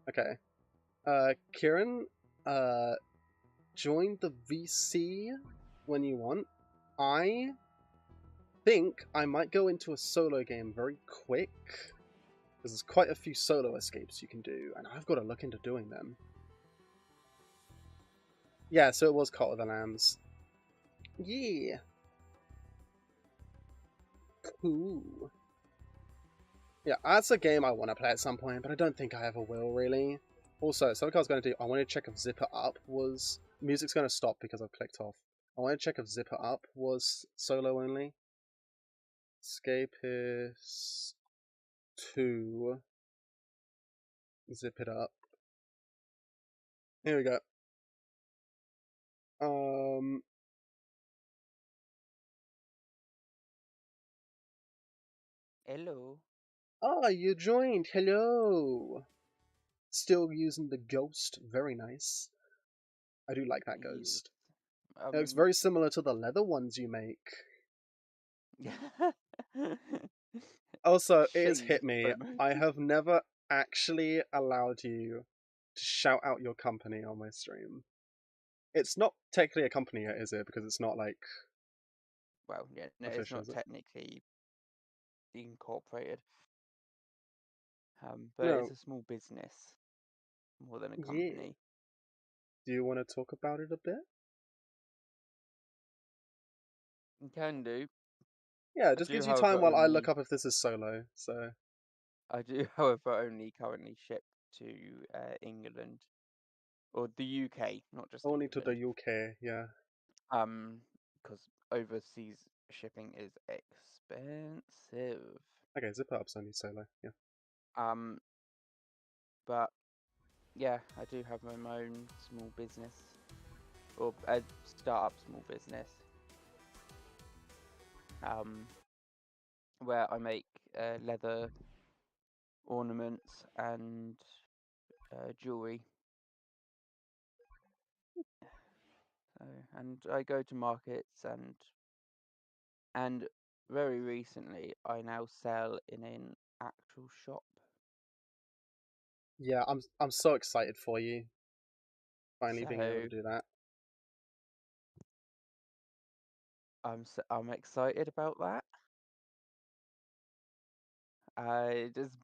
Okay. Kieran, join the VC when you want. I think I might go into a solo game very quick, because there's quite a few solo escapes you can do, and I've got to look into doing them. Yeah, so it was Cult of the Lambs. Yeah. Cool. Yeah, that's a game I want to play at some point, but I don't think I ever will, really. Also, something I was going to do, I wanted to check if Zipper Up was... Music's going to stop because I've clicked off. I wanted to check if Zipper Up was solo only. Escapist 2. Zip it up. Here we go. Hello. Ah, you joined. Hello. Still using the ghost. Very nice. I do like that Yes. ghost. It looks very similar to the leather ones you make. Also, it has hit me. I have never actually allowed you to shout out your company on my stream. It's not technically a company yet, is it? Because it's not like... Well, yeah, no, it's official, not is it? technically incorporated. But No. it's a small business more than a Yeah. company. Do you want to talk about it a bit? You can do. Yeah, it just gives you time while I look up if this is solo, so... I do, however, only currently ship to England. Or the UK, not just Only to England. the UK, yeah. Because overseas shipping is expensive. Okay, Zipper Up's only solo, yeah. But yeah, I do have my own small business, or a start-up small business, where I make leather ornaments and jewelry. So, and I go to markets and very recently I now sell in an actual shop. Yeah, I'm so excited for you. Finally being able to do that. I'm excited about that. It's a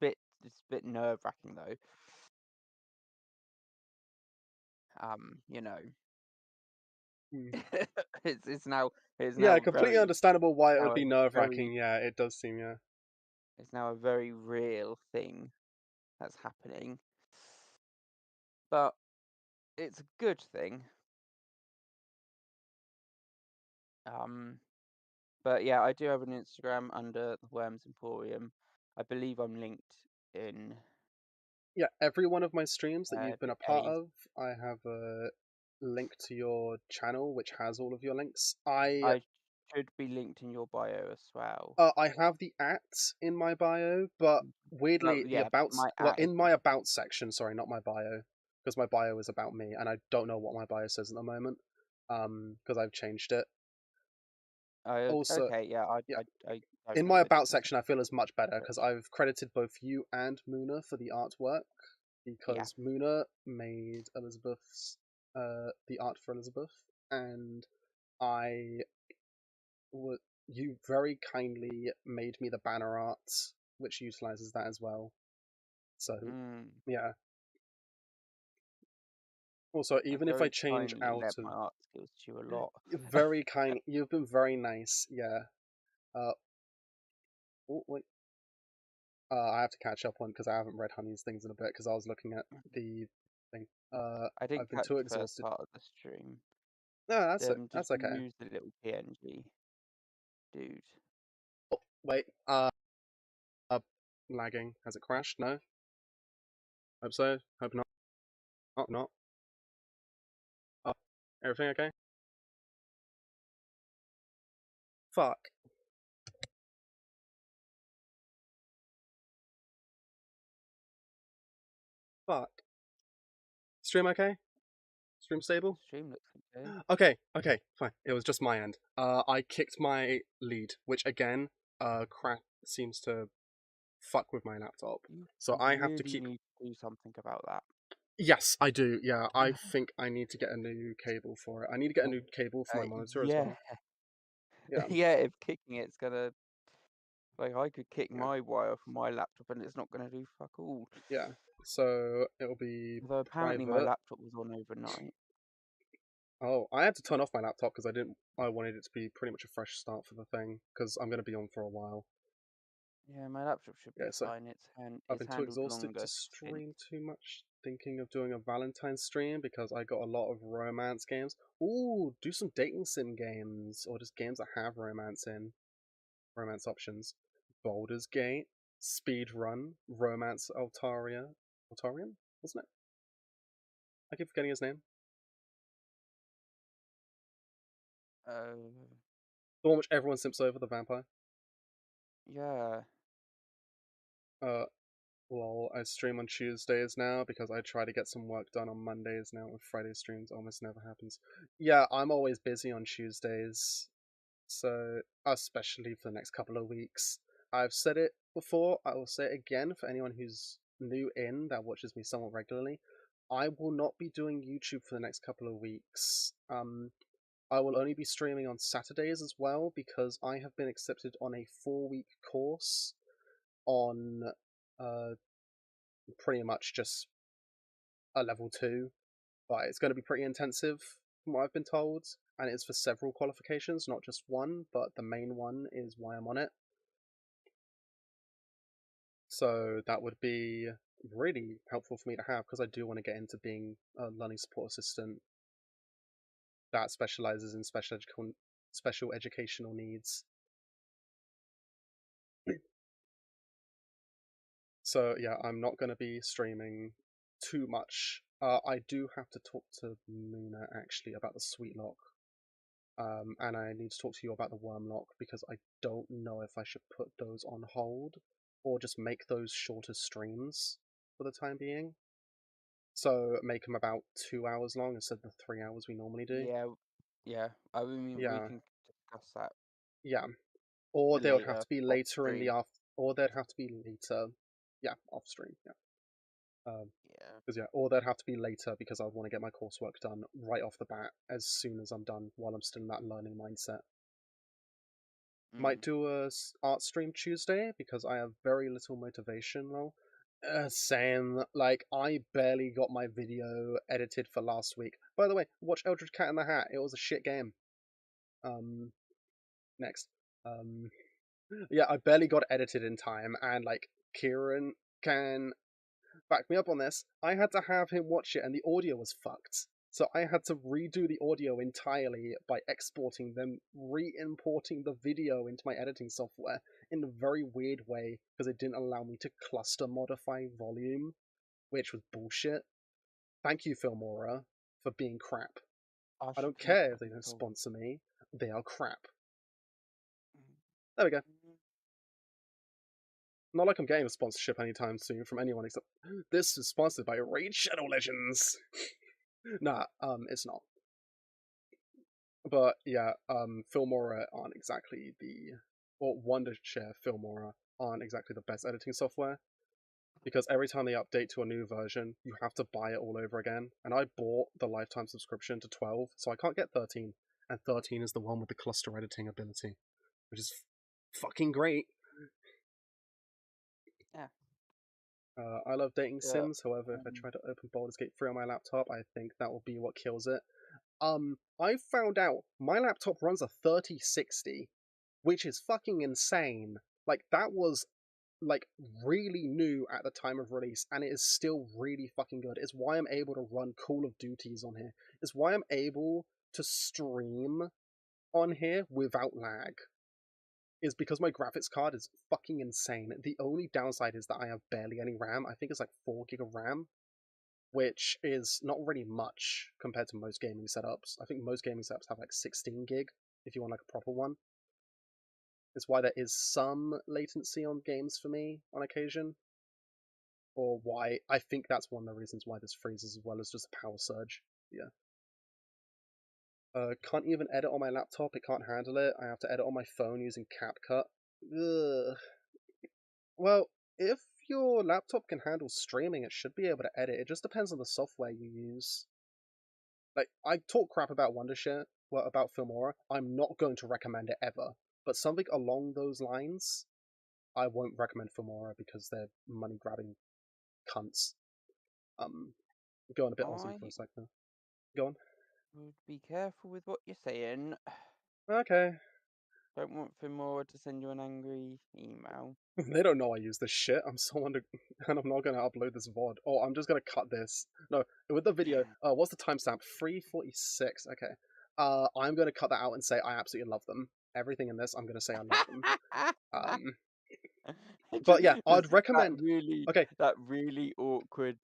bit nerve-wracking though. You know. it's now yeah, completely very, understandable why it would now be a nerve-wracking. very Yeah, it does seem, yeah. it's now a very real thing that's happening, but it's a good thing But yeah, I do have an Instagram under the Worms Emporium. I believe I'm linked in Yeah, every one of my streams that you've been the a part A's. of, I have a link to your channel, which has all of your links. I I should be linked in your bio as well. I have the @ in my bio, but weirdly, the Yeah, about my well, @ in my about section, sorry, not my bio, because my bio is about me, and I don't know what my bio says at the moment, because I've changed it. Also, okay, yeah, yeah, I don't in know my the about difference. section, I feel is much better because I've credited both you and Muna for the artwork, Yeah. because Muna made Elizabeth's the art for Elizabeth, and I you very kindly made me the banner art, which utilizes that as well. So yeah. Also, I even if I very change kindly out lent of my art skills to you a lot. very kind, you've been very nice. Yeah. Oh, wait. I have to catch up on because I haven't read Honey's things in a bit because I was looking at the thing. I didn't I've been catch too the first exhausted. part of the stream. No, that's it. Just That's okay. use the little PNG dude. Oh, wait. Lagging. Has it crashed? No. Hope so. Hope not. Not. Oh, everything okay? Fuck. Fuck. Stream okay? Stream stable? Stream looks okay. Okay, fine. It was just my end. I kicked my lead, which again, seems to fuck with my laptop. You So I have to really keep. need to do something about that. Yes, I do. Yeah, I think I need to get a new cable for it. I need to get a new cable for my monitor as Yeah. well. Yeah, Yeah, if kicking it's gonna like I could kick yeah, my wire from my laptop and it's not gonna do fuck all. yeah. So it'll be Although apparently my private. laptop was on overnight. Oh, I had to turn off my laptop because I didn't. I wanted it to be pretty much a fresh start for the thing because I'm going to be on for a while. Yeah, my laptop should be Yeah, so fine. I've It's been too handled exhausted to longer since. stream too much. Thinking of doing a Valentine's stream because I got a lot of romance games. Ooh, do some dating sim games or just games that have romance options. Baldur's Gate, Speedrun, Romance Altarian, wasn't it? I keep forgetting his name. The one which everyone simps over, the vampire. Yeah. Well, I stream on Tuesdays now because I try to get some work done on Mondays now with Friday streams. Almost never happens. Yeah, I'm always busy on Tuesdays, so especially for the next couple of weeks. I've said it before, I will say it again for anyone who's new in that watches me somewhat regularly. I will not be doing YouTube for the next couple of weeks. I will only be streaming on Saturdays as well because I have been accepted on a 4-week course on pretty much just a level 2, but it's going to be pretty intensive from what I've been told, and it's for several qualifications, not just one, but the main one is why I'm on it. So that would be really helpful for me to have because I do want to get into being a learning support assistant that specializes in special educational needs. So yeah, I'm not going to be streaming too much. I do have to talk to Muna actually about the Sweet Lock, and I need to talk to you about the Worm Lock because I don't know if I should put those on hold or just make those shorter streams for the time being. So make them about 2 hours long instead of the 3 hours we normally do. Yeah. I mean, we Yeah, can discuss that yeah. Or they would have later to be off later in the stream. or they'd have to be later. Yeah, off stream. Yeah. Yeah. Because yeah, or they'd have to be later because I want to get my coursework done right off the bat as soon as I'm done while I'm still in that learning mindset. Might do a art stream Tuesday because I have very little motivation though. Same. Like I barely got my video edited for last week. By the way, watch Eldritch Cat in the Hat. It was a shit game. Next. Yeah, I barely got edited in time, and like Kieran can back me up on this. I had to have him watch it, and the audio was fucked. So I had to redo the audio entirely by exporting them, re-importing the video into my editing software in a very weird way because it didn't allow me to cluster modify volume, which was bullshit. Thank you, Filmora, for being crap. I don't care if they don't sponsor me. They are crap. There we go. Not like I'm getting a sponsorship anytime soon from anyone except this is sponsored by Raid Shadow Legends. Nah, it's not. But yeah, Filmora aren't exactly or Wondershare Filmora aren't exactly the best editing software. Because every time they update to a new version, you have to buy it all over again. And I bought the lifetime subscription to 12, so I can't get 13. And 13 is the one with the cluster editing ability, which is fucking great. Yeah. I love dating Yeah, sims, however, if I try to open Baldur's Gate 3 on my laptop, I think that will be what kills it. I found out my laptop runs a 3060, which is fucking insane. Like, that was, like, really new at the time of release, and it is still really fucking good. It's why I'm able to run Call of Duties on here. It's why I'm able to stream on here without lag. Is because my graphics card is fucking insane. The only downside is that I have barely any RAM. I think it's like 4 gig of RAM, which is not really much compared to most gaming setups. I think most gaming setups have like 16 gig if you want like a proper one. It's why there is some latency on games for me on occasion. Or why I think that's one of the reasons why this freezes as well as just a power surge. Yeah. Can't even edit on my laptop, it can't handle it. I have to edit on my phone using CapCut. Ugh. Well, if your laptop can handle streaming, it should be able to edit. It just depends on the software you use. Like, I talk crap about Wondershare, well, about Filmora. I'm not going to recommend it ever. But something along those lines, I won't recommend Filmora because they're money-grabbing cunts. Go on a bit Aussie for a second. Go on. Would be careful with what you're saying. Okay. Don't want Filmora to send you an angry email. They don't know I use this shit. I'm so and I'm not gonna upload this VOD. Oh, I'm just gonna cut this. No, with the video. What's the timestamp? 3:46. Okay. I'm gonna cut that out and say I absolutely love them. Everything in this, I'm gonna say I love them. But yeah, I'd recommend. That really awkward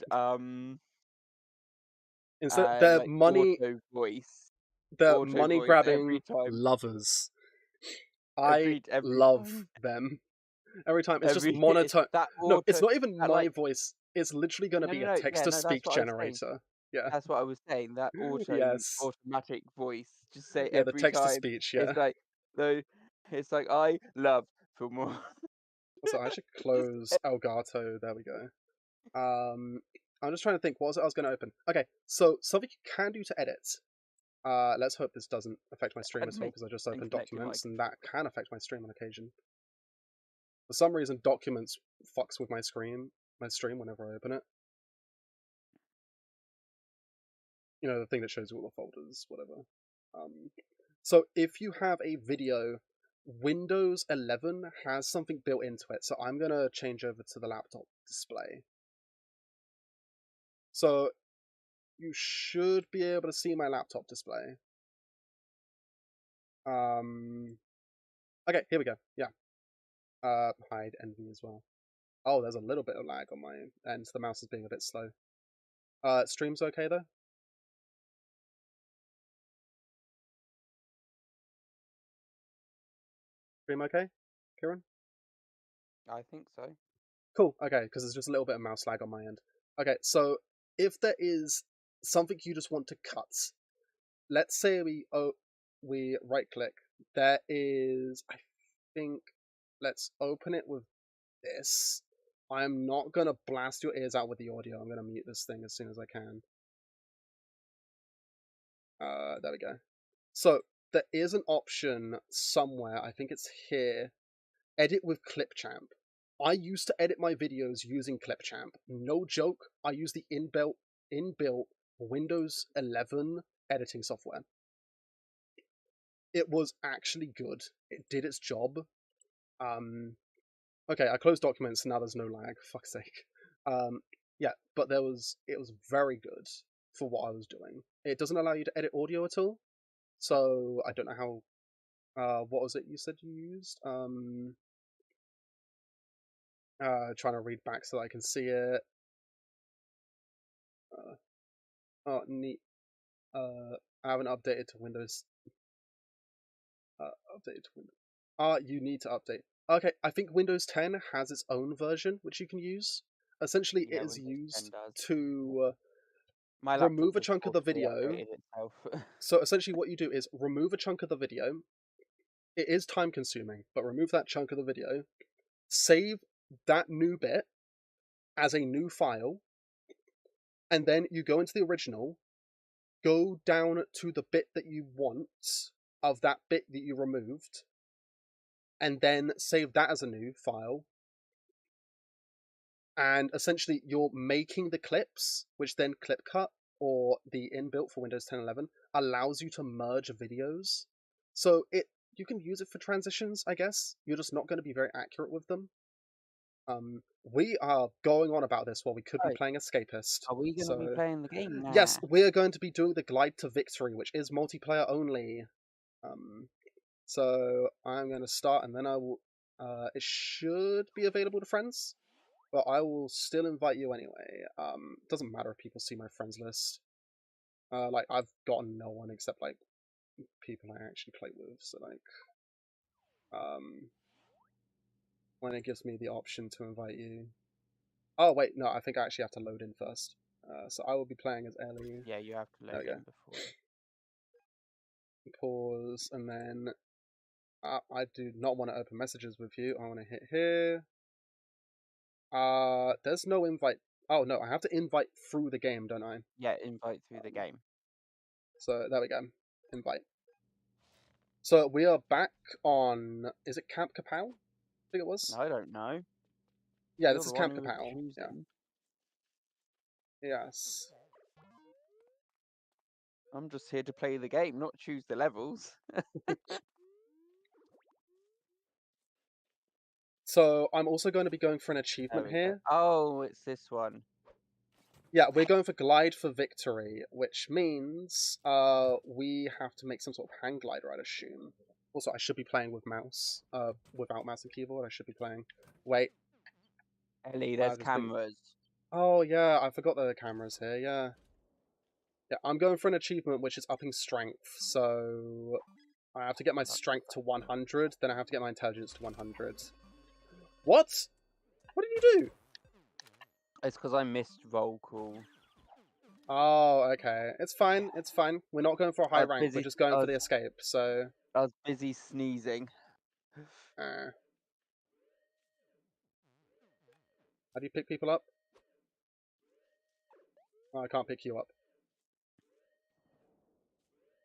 instead they're like money auto voice. They're Auto money voice grabbing every time. lovers. Every love time. them. Every time. It's just monotone. No, it's not even my voice. It's literally going to be a text-to-speech generator. Yeah. That's what I was saying. That automatic voice. Just say yeah, every the text-to-speech, yeah. It's like I love Filmora. So I should close Elgato. There we go. I'm just trying to think. What was it I was going to open? Okay, so something you can do to edit. Let's hope this doesn't affect my stream at all, because I just opened documents, and that can affect my stream on occasion. For some reason, documents fucks with my stream whenever I open it. You know, the thing that shows you all the folders, whatever. So if you have a video, Windows 11 has something built into it, so I'm going to change over to the laptop display. So you should be able to see my laptop display. Okay, here we go. Yeah. Hide envy as well. Oh, there's a little bit of lag on my end. The mouse is being a bit slow. Stream's okay though? Stream okay, Kieran? I think so. Cool, okay, because there's just a little bit of mouse lag on my end. Okay, so if there is something you just want to cut, let's say we right click. There is, I think, let's open it with this. I'm not going to blast your ears out with the audio. I'm going to mute this thing as soon as I can. There we go. So, there is an option somewhere, I think it's here, edit with Clipchamp. I used to edit my videos using Clipchamp. No joke, I use the inbuilt Windows 11 editing software. It was actually good. It did its job. Okay, I closed documents, and now there's no lag. Fuck's sake. Yeah, but it was very good for what I was doing. It doesn't allow you to edit audio at all, so I don't know how. What was it you said you used? Trying to read back so that I can see it. Oh, neat. I haven't updated to Windows. Updated to Windows. You need to update. Okay, I think Windows 10 has its own version which you can use. Essentially, Yeah, it is Windows 10 used does. to My laptop remove a just chunk of the auto video. updated itself. So essentially, what you do is remove a chunk of the video. It is time consuming, but remove that chunk of the video. Save that new bit as a new file, and then you go into the original, go down to the bit that you want of that bit that you removed, and then save that as a new file. And essentially, you're making the clips, which then ClipCut or the inbuilt for Windows 10 11 allows you to merge videos. So you can use it for transitions, I guess. You're just not going to be very accurate with them. We are going on about this while we could be playing Escapist. Are we going to be playing the game now? Yes, we're going to be doing the Glide to Victory, which is multiplayer only. So I'm going to start, and then I will. It should be available to friends, but I will still invite you anyway. Doesn't matter if people see my friends list. Like I've gotten no one except like people I actually play with. So like, when it gives me the option to invite you. Oh wait, no, I think I actually have to load in first. So I will be playing as Ellie. Yeah, you have to load in before. Pause, and then I do not want to open messages with you. I want to hit here. There's no invite. Oh no, I have to invite through the game, don't I? Yeah, invite through the game. So there we go. Invite. So we are back on. Is it Camp Kapow? I think it was. I don't know. Yeah, You're this is the Camp one who was Kapow. Yeah. choosing. Yes. I'm just here to play the game, not choose the levels. So I'm also going to be going for an achievement There we go. here. Oh, it's this one. Yeah, we're going for Glide for Victory, which means we have to make some sort of hang glider, I'd assume. Also, I should be playing with mouse. Without mouse and keyboard, I should be playing. Wait. Ellie, there's cameras. Oh, yeah, I forgot there are cameras here, yeah. Yeah, I'm going for an achievement which is upping strength, so I have to get my strength to 100, then I have to get my intelligence to 100. What? What did you do? It's because I missed roll call. Oh, okay. It's fine, it's fine. We're not going for a high rank, we're just going for the escape, so... I was busy sneezing. How do you pick people up? Oh, I can't pick you up.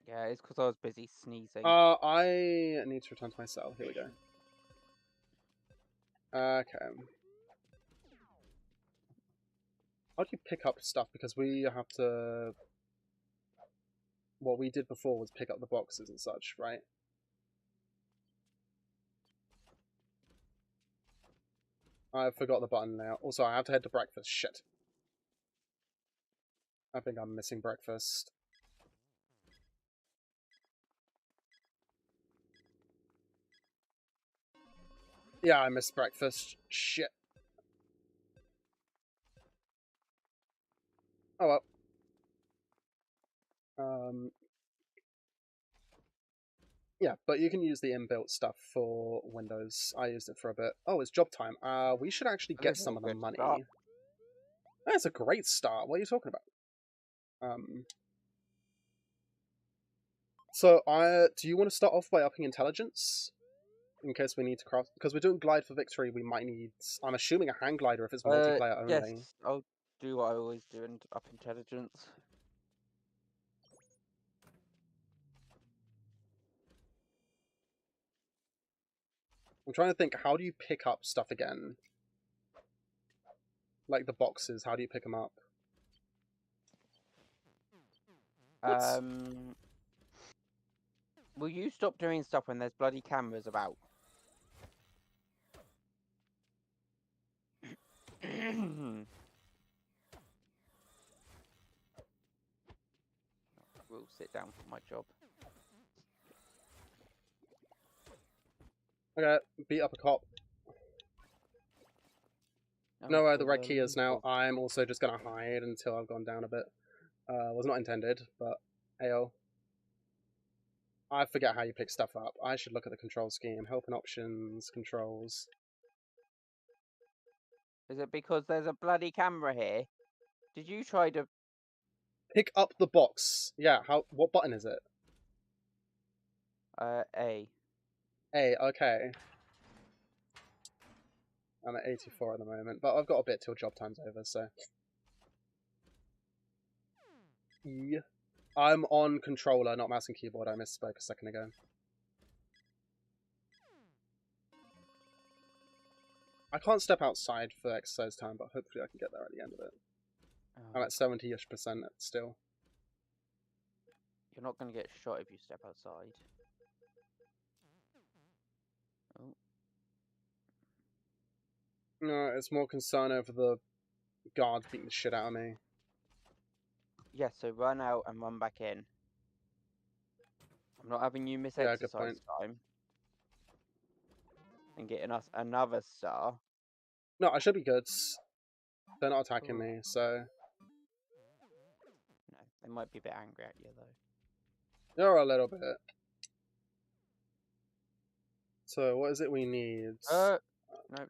Yeah, it's because I was busy sneezing. I need to return to my cell. Here we go. Okay. How do you pick up stuff? Because we have to... What we did before was pick up the boxes and such, right? I forgot the button now. Also, I have to head to breakfast. Shit. I think I'm missing breakfast. Yeah, I missed breakfast. Shit. Oh well. Yeah, but you can use the inbuilt stuff for Windows. I used it for a bit. Oh, it's job time. We should actually get some of the money. That's a great start. What are you talking about? So, do you want to start off by upping intelligence? In case we need to craft... Because we're doing Glide for Victory, we might need... I'm assuming a hang glider if it's multiplayer only. Yes, I'll do what I always do and up intelligence. I'm trying to think, how do you pick up stuff again? Like the boxes, how do you pick them up? Will you stop doing stuff when there's bloody cameras about? will sit down for my job. Okay, beat up a cop. Know where the red key is now. I'm also just gonna hide until I've gone down a bit. Was not intended, but AO. I forget how you pick stuff up. I should look at the control scheme. Help and options, controls. Is it because there's a bloody camera here? Did you try to... Pick up the box. Yeah, how? What button is it? A. A, okay. I'm at 84 at the moment, but I've got a bit till job time's over, so... E. I'm on controller, not mouse and keyboard. I misspoke a second ago. I can't step outside for exercise time, but hopefully I can get there at the end of it. I'm at 70-ish% still. You're not going to get shot if you step outside. Oh. No, it's more concern over the guards beating the shit out of me. Yeah, so run out and run back in. I'm not having you miss exercise time. And getting us another star. No, I should be good. They're not attacking me, so... No, they might be a bit angry at you, though. You're a little bit. So, what is it we need? No,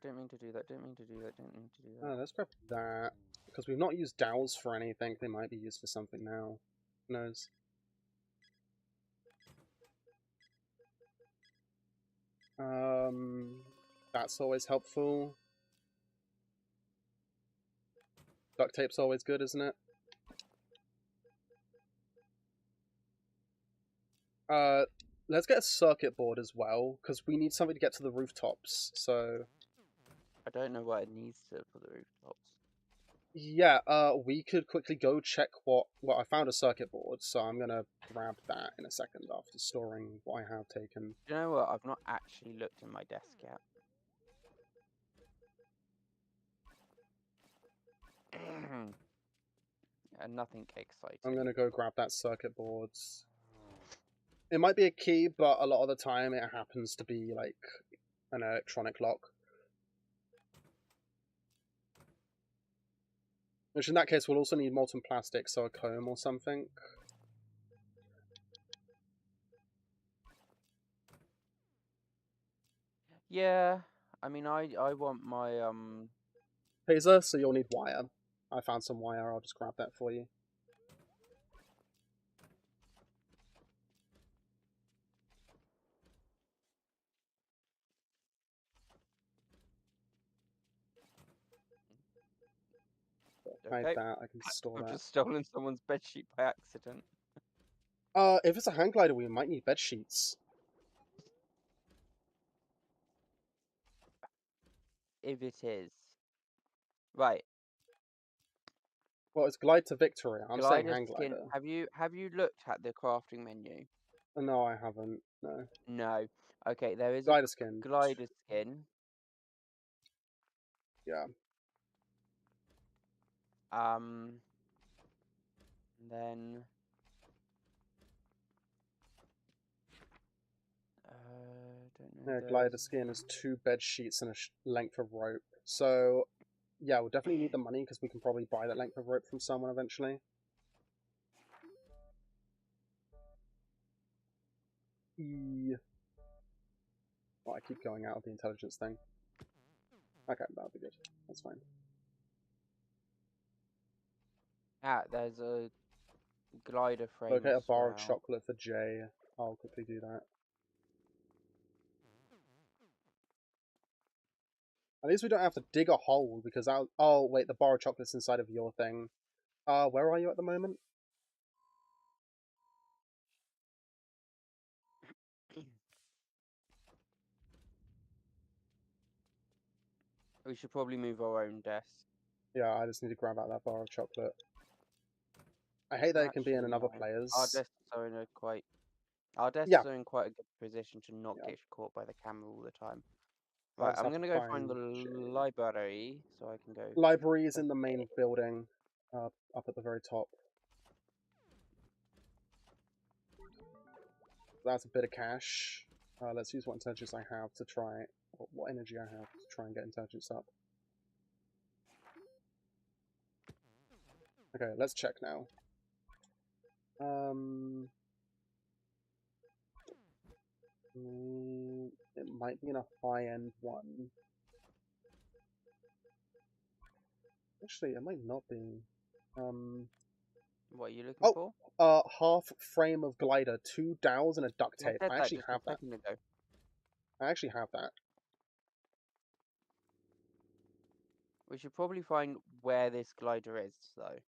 didn't mean to do that, didn't mean to do that, didn't mean to do that. Oh, let's grab that. Because we've not used dowels for anything. They might be used for something now. Who knows? That's always helpful. Duct tape's always good, isn't it? Let's get a circuit board as well, because we need something to get to the rooftops, so... I don't know what it needs to for the rooftops. Yeah, we could quickly go check what... Well, I found a circuit board, so I'm gonna grab that in a second after storing what I have taken. You know what? I've not actually looked in my desk yet. And nothing exciting. I'm gonna go grab that circuit board. It might be a key, but a lot of the time it happens to be, like, an electronic lock. Which in that case we'll also need molten plastic, so a comb or something. Yeah, I mean, I want my, Taser, so you'll need wire. I found some wire, I'll just grab that for you. Hide Okay. that, I can store I've that. just stolen someone's bedsheet by accident. If it's a hang glider, we might need bed sheets. If it is. Right. Well, it's glide to victory. I'm saying Glider hang skin. glider. Have you looked at the crafting menu? No, I haven't. No. No. Okay, there is Glider a skin. glider skin. Yeah. Then don't know. Yeah, glider skin is 2 bed sheets and a length of rope. So, yeah, we'll definitely need the money because we can probably buy that length of rope from someone eventually. Oh, I keep going out of the intelligence thing. Okay, that'll be good. That's fine. Ah, there's a glider frame. Locate a as bar of well. chocolate for Jay. I'll quickly do that. At least we don't have to dig a hole because I'll... Oh, wait, the bar of chocolate's inside of your thing. Where are you at the moment? We should probably move our own desk. Yeah, I just need to grab out that bar of chocolate. I hate that it can be in another player's. Our desks are in a quite... Our desks Yeah. are in quite a good position to not Yeah. get caught by the camera all the time. Right, I'm gonna go find the library so I can go. Library is in the main building, up at the very top. That's a bit of cash. Let's use what intelligence I have to try, what energy I have to try and get intelligence up. Okay, let's check now. It might be in a high-end one. Actually, it might not be. What are you looking for? Half frame of glider, 2 dowels and a duct I tape. said I that actually just have a that. second ago. I actually have that. We should probably find where this glider is, though.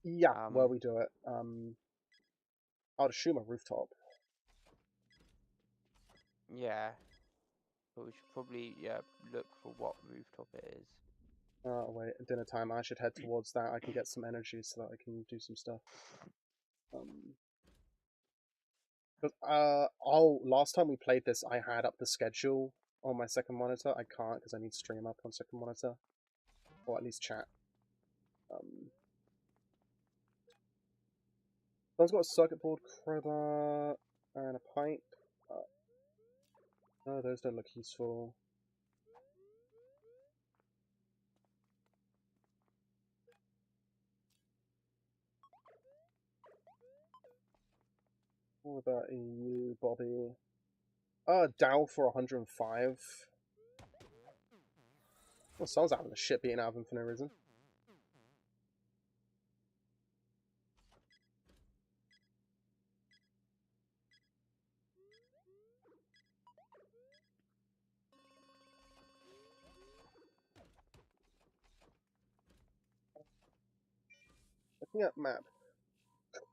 Yeah, where we do it. I'd assume a rooftop. Yeah. But we should probably, look for what rooftop it is. Wait, dinner time. I should head towards that. I can get some energy so that I can do some stuff. Last time we played this, I had up the schedule on my second monitor. I can't because I need stream up on second monitor, or at least chat. Someone's got a circuit board, crowbar, and a pipe. No, those don't look useful. What about you, Bobby? Dow for 105. Well, someone's having the shit beaten out of him for no reason. Looking at map.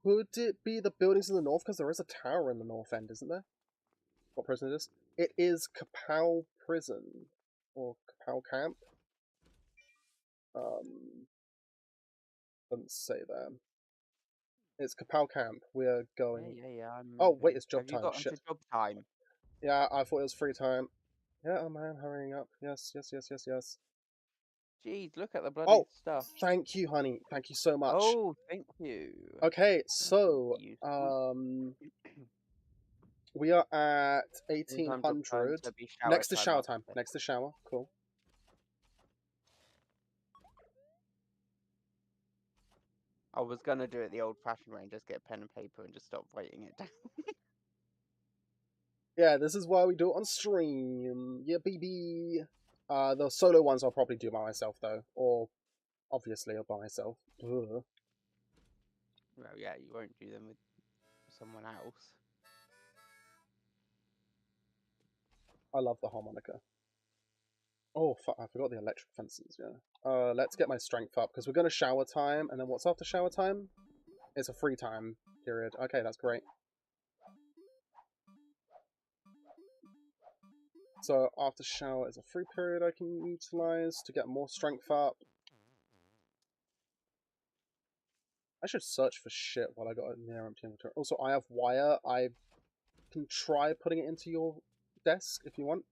Could it be the buildings in the north? Because there is a tower in the north end, isn't there? What prison it is? It is Kapow Prison. Or Kapow Camp. Doesn't say there. It's Kapow Camp. We're going... Yeah, Oh, wait, it's job Have you time. got Shit. onto job time? Yeah, I thought it was free time. Yeah, oh man, hurrying up. Yes. Jeez, look at the bloody stuff. Thank you, honey. Thank you so much. Oh, thank you. Okay, so, we are at 1800. Next to shower time. Next to shower. Cool. I was gonna do it the old-fashioned way and just get a pen and paper and just stop writing it down. Yeah, this is why we do it on stream. Yeah, baby. The solo ones I'll probably do by myself, though. Or, obviously, by myself. Ugh. Well, yeah, you won't do them with someone else. I love the harmonica. Oh, fuck, I forgot the electric fences, yeah. Let's get my strength up, because we're going to shower time, and then what's after shower time? It's a free time period. Okay, that's great. So, after shower is a free period I can utilize to get more strength up. I should search for shit while I got a near empty inventory. Also, I have wire. I can try putting it into your desk if you want.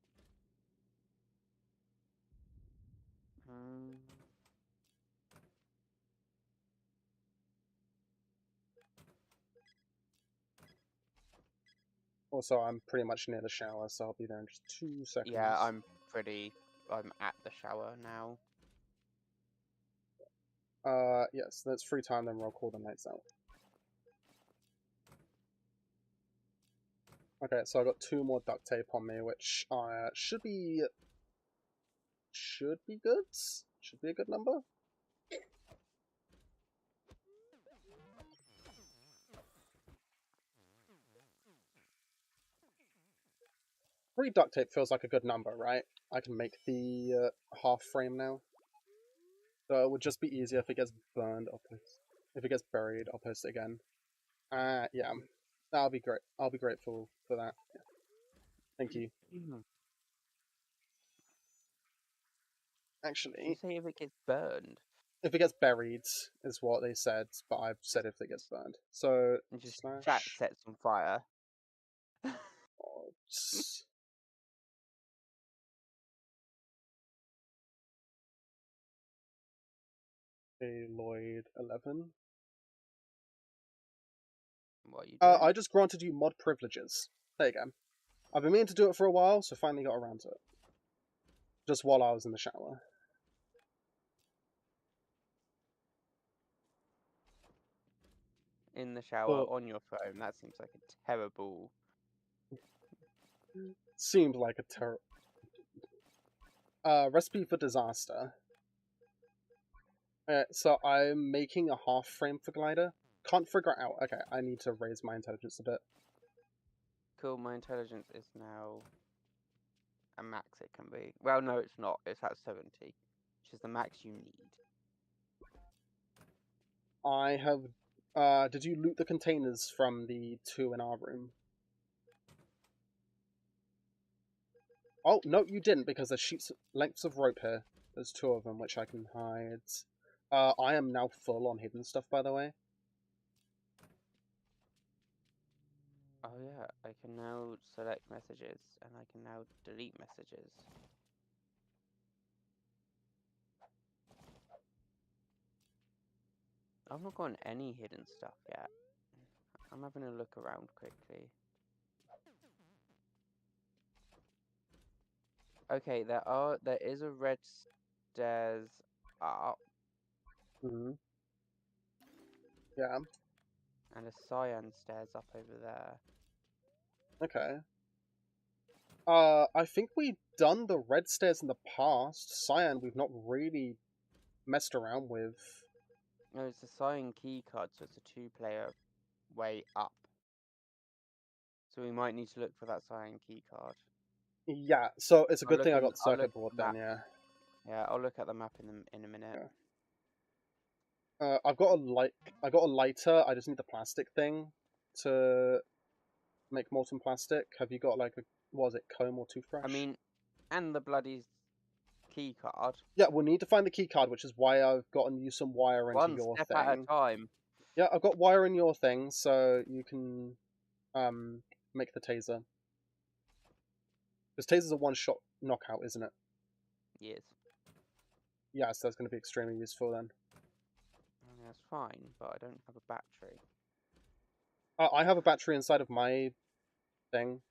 Also, I'm pretty much near the shower, so I'll be there in just 2 seconds. Yeah, I'm at the shower now. Yes, that's free time, then we'll call the nights out. Okay, so I got 2 more duct tape on me, which should be good. Should be a good number. Free duct tape feels like a good number, right? I can make the half frame now. So it would just be easier if it gets burned. If it gets buried, I'll post it again. Yeah, that'll be great. I'll be grateful for that. Yeah. Thank you. Actually, you say if it gets burned? If it gets buried, is what they said, but I've said if it gets burned. So, just slash... chat sets on fire. Lloyd 11. What are you doing? I just granted you mod privileges. There you go. I've been meaning to do it for a while, so finally got around to it. Just while I was in the shower. In the shower But on your phone. That seems like a terrible. seemed like a terrible. Recipe for disaster. So I'm making a half frame for glider. Can't figure it out. Okay, I need to raise my intelligence a bit. Cool, my intelligence is now a max it can be. Well, no, it's not. It's at 70, which is the max you need. I have. Did you loot the containers from the 2 in our room? Oh, no, you didn't, because there's lengths of rope here. There's 2 of them, which I can hide. I am now full on hidden stuff, by the way. Oh yeah, I can now select messages, and I can now delete messages. I've not gotten any hidden stuff yet. I'm having a look around quickly. Okay, there is a red stairs up. Mm-hmm. Yeah. And a cyan stairs up over there. Okay. I think we've done the red stairs in the past. Cyan, we've not really messed around with. No, it's a cyan key card, so it's a 2-player way up. So we might need to look for that cyan key card. Yeah, so it's a I'll good look thing I in- got I'll look circuit at board the then, map. yeah. Yeah, I'll look at the map in a minute. Yeah. I got a lighter. I just need the plastic thing to make molten plastic. Have you got like a what was it, comb or toothbrush? I mean, and the bloody key card. Yeah, we'll need to find the key card, which is why I've gotten you some wire into One your step thing. at a time. Yeah, I've got wire in your thing, so you can make the taser. Because taser's a one-shot knockout, isn't it? Yes. Yeah, so that's going to be extremely useful then. That's fine, but I don't have a battery. I have a battery inside of my thing.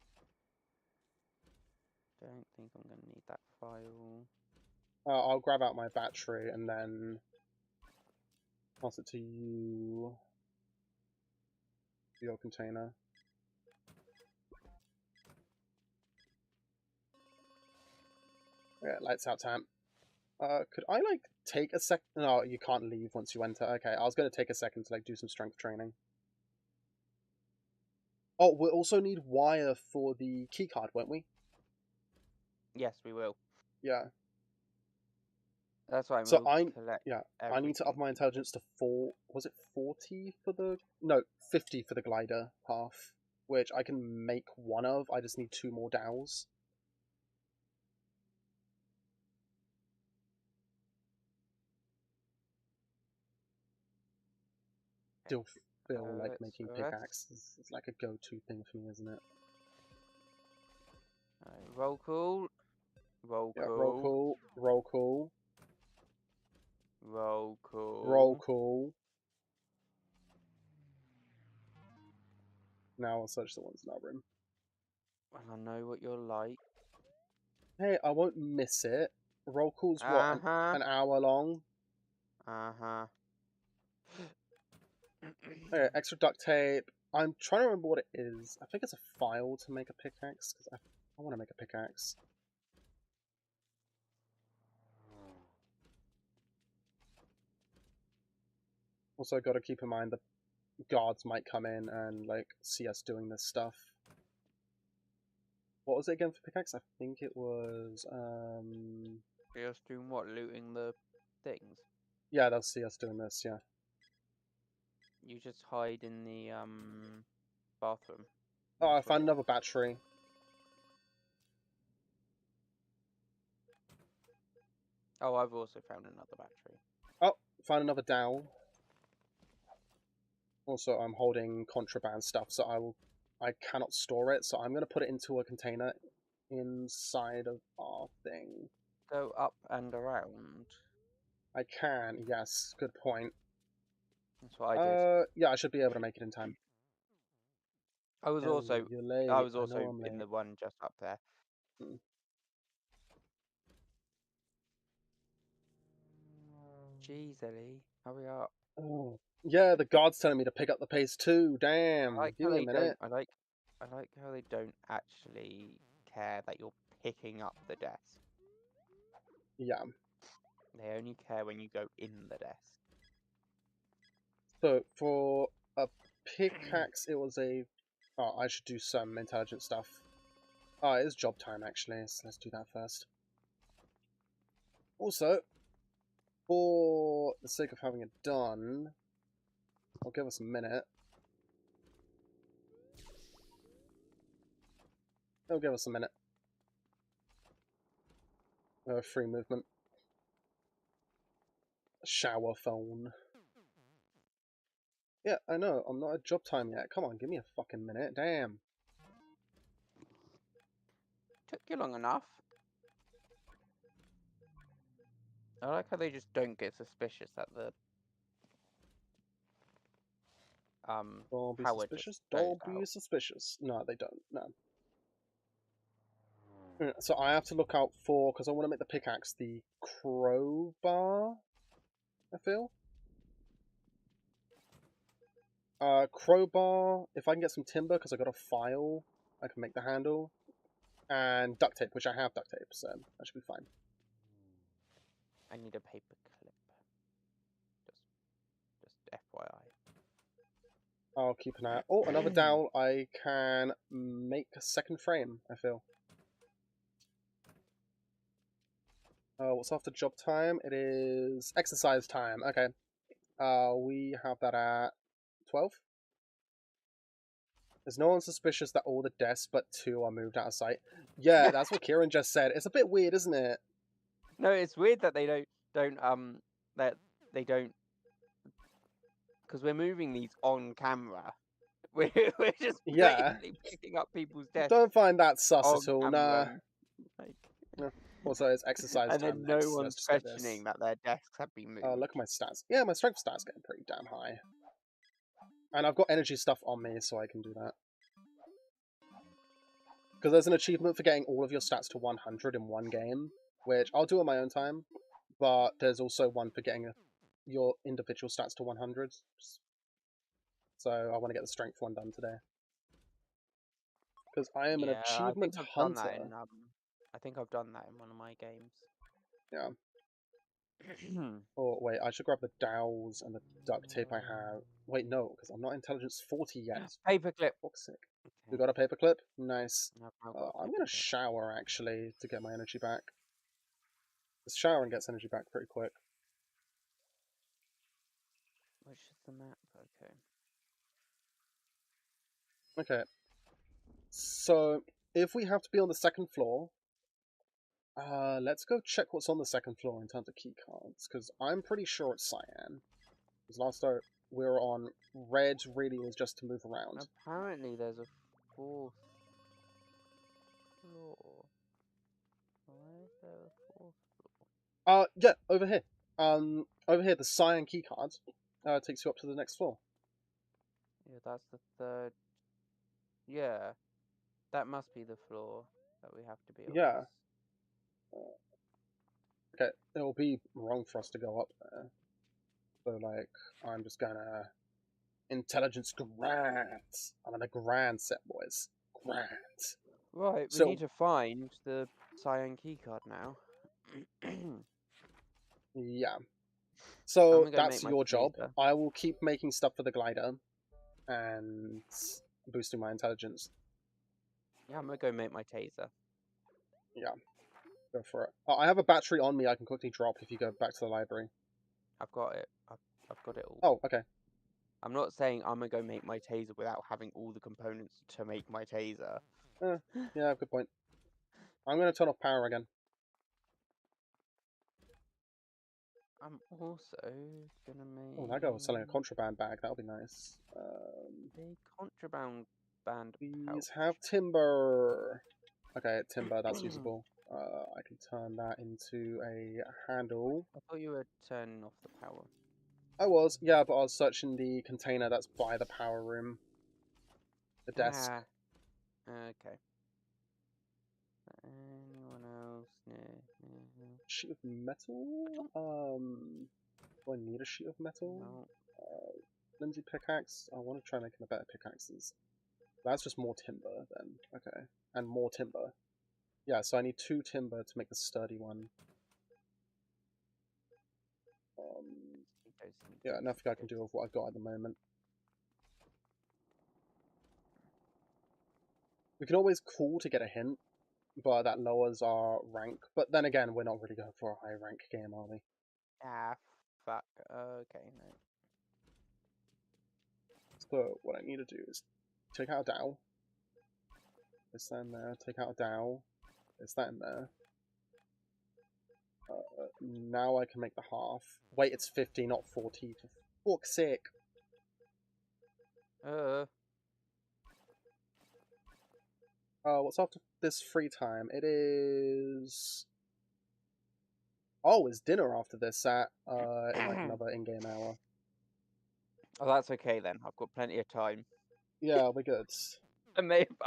Don't think I'm going to need that file. I'll grab out my battery and then pass it to you. Your container. Yeah, lights out time. Could I, like, take a sec? No, you can't leave once you enter. Okay, I was going to take a second to, like, do some strength training. Oh, we'll also need wire for the keycard, won't we? Yes, we will. Yeah. That's why I'm So going to collect I need to up everything. my intelligence to 4... Was it 40 for the... No, 50 for the glider half. Which I can make one of. I just need 2 more dowels. Still feel like let's making rest. pickaxes is like a go-to thing for me, isn't it? Roll call. Roll Yeah, call. roll call. Roll call. Roll call. Roll call. Now I'll search the ones in our room. Well, I know what you're like. Hey, I won't miss it. Roll call's what? An hour long? Uh-huh. Okay, extra duct tape. I'm trying to remember what it is. I think it's a file to make a pickaxe, because I want to make a pickaxe. Also, got to keep in mind the guards might come in and, like, see us doing this stuff. What was it again for pickaxe? I think it was, You're just doing what? Looting the things? yeah, they'll see us doing this, yeah. You just hide in the, bathroom. Oh, I found another battery. Oh, I've also found another battery. Oh, found another dowel. Also, I'm holding contraband stuff, so I cannot store it, so I'm going to put it into a container inside of our thing. Go up and around. I can, yes, good point. That's what I did. Yeah, I should be able to make it in time. I was Ellie, also you're late. I was I know also I'm in late. the one just up there. Hmm. Jeez, Ellie, hurry up. Oh. Yeah, the guard's telling me to pick up the pace too. I Damn. like Give how me a they don't. minute. I like how they don't actually care that you're picking up the desk. Yeah. They only care when you go in the desk. So for a pickaxe, it was a. Oh, I should do some intelligent stuff. Oh, it is job time actually, so let's do that first. Also, for the sake of having it done, I'll give us a minute. It'll give us a minute. Free movement. Shower phone. Yeah, I know, I'm not at job time yet. Come on, give me a fucking minute. Damn. Took you long enough. I like how they just don't get suspicious that the Don't be power suspicious. just goes Don't be out. suspicious. No, they don't. No. So I have to look out for, because I want to make the pickaxe the crowbar, I feel. Crowbar, if I can get some timber, because I got a file, I can make the handle. And duct tape, which I have duct tape, so that should be fine. I need a paper clip. Just FYI. I'll keep an eye out. Oh, another dowel. I can make a second frame, I feel. What's after job time? It is exercise time. Okay. We have that at 12. There's no one suspicious that all the desks but 2 are moved out of sight. Yeah, that's what Kieran just said. It's a bit weird, isn't it? No, it's weird that they don't because we're moving these on camera. We're just Yeah. blatantly picking up people's desks Don't find that sus on at all. camera. Nah. Like, No. Also, it's exercise and time then no next. one's Let's just get this. questioning that their desks have been moved. Look at my stats. Yeah, my strength stats getting pretty damn high. And I've got energy stuff on me, so I can do that. Because there's an achievement for getting all of your stats to 100 in one game, which I'll do on my own time. But there's also one for getting your individual stats to 100. So I want to get the strength one done today. Because I am an achievement hunter. I think I've done that in one of my games. Yeah. Oh, wait, I should grab the dowels and the duct tape I have. Wait, no, because I'm not intelligence 40 yet. Paperclip. Fuck's sake. Okay. You got a paperclip? Nice. I've I'm going to shower, actually, to get my energy back. This showering gets energy back pretty quick. Which is the map? Okay. Okay. So, if we have to be on the second floor, let's go check what's on the second floor in terms of key cards, because I'm pretty sure it's cyan. Because last time we were on red, really was just to move around. Apparently there's a 4th floor. Why is there a 4th floor? Yeah, over here. Over here, the cyan key card takes you up to the next floor. Yeah, that's the 3rd. Yeah, that must be the floor that we have to be on. Yeah. Okay, it'll be wrong for us to go up there. So, like, I'm just gonna... Intelligence grant! I'm in a grand set, boys. Grant! Right, we need to find the cyan keycard now. Yeah. So, that's your job. Taser. I will keep making stuff for the glider. And boosting my intelligence. Yeah, I'm gonna go make my taser. Yeah. Go for it. I have a battery on me I can quickly drop if you go back to the library. I've got it. I've got it all. Oh, okay. I'm not saying I'm gonna go make my taser without having all the components to make my taser. Yeah, good point. I'm going to turn off power again. I'm also gonna make... Oh, that guy was selling a contraband bag. That'll be nice. a contraband band Please pouch. have timber. Okay, timber, that's usable. I can turn that into a handle. I thought you were turning off the power. I was, yeah, but I was searching the container that's by the power room. The desk. Ah, okay. Anyone else? No. Sheet of metal? Do I need a sheet of metal? No. Flimsy pickaxe? I want to try making a better pickaxes. That's just more timber then. Okay. And more timber. Yeah, so I need 2 timber to make the sturdy one. Yeah, nothing I can do with what I've got at the moment. We can always call to get a hint, but that lowers our rank. But then again, we're not really going for a high rank game, are we? Ah, fuck. Okay, no. So what I need to do is take out a dowel. Place that in there. Take out a dowel. Place that in there. Now I can make the half. Wait, it's 50, not 40. For fuck's sake. What's after this free time? It is... Oh, it's dinner after this at, in like another in-game hour. Oh, that's okay then. I've got plenty of time. Yeah, we're good. I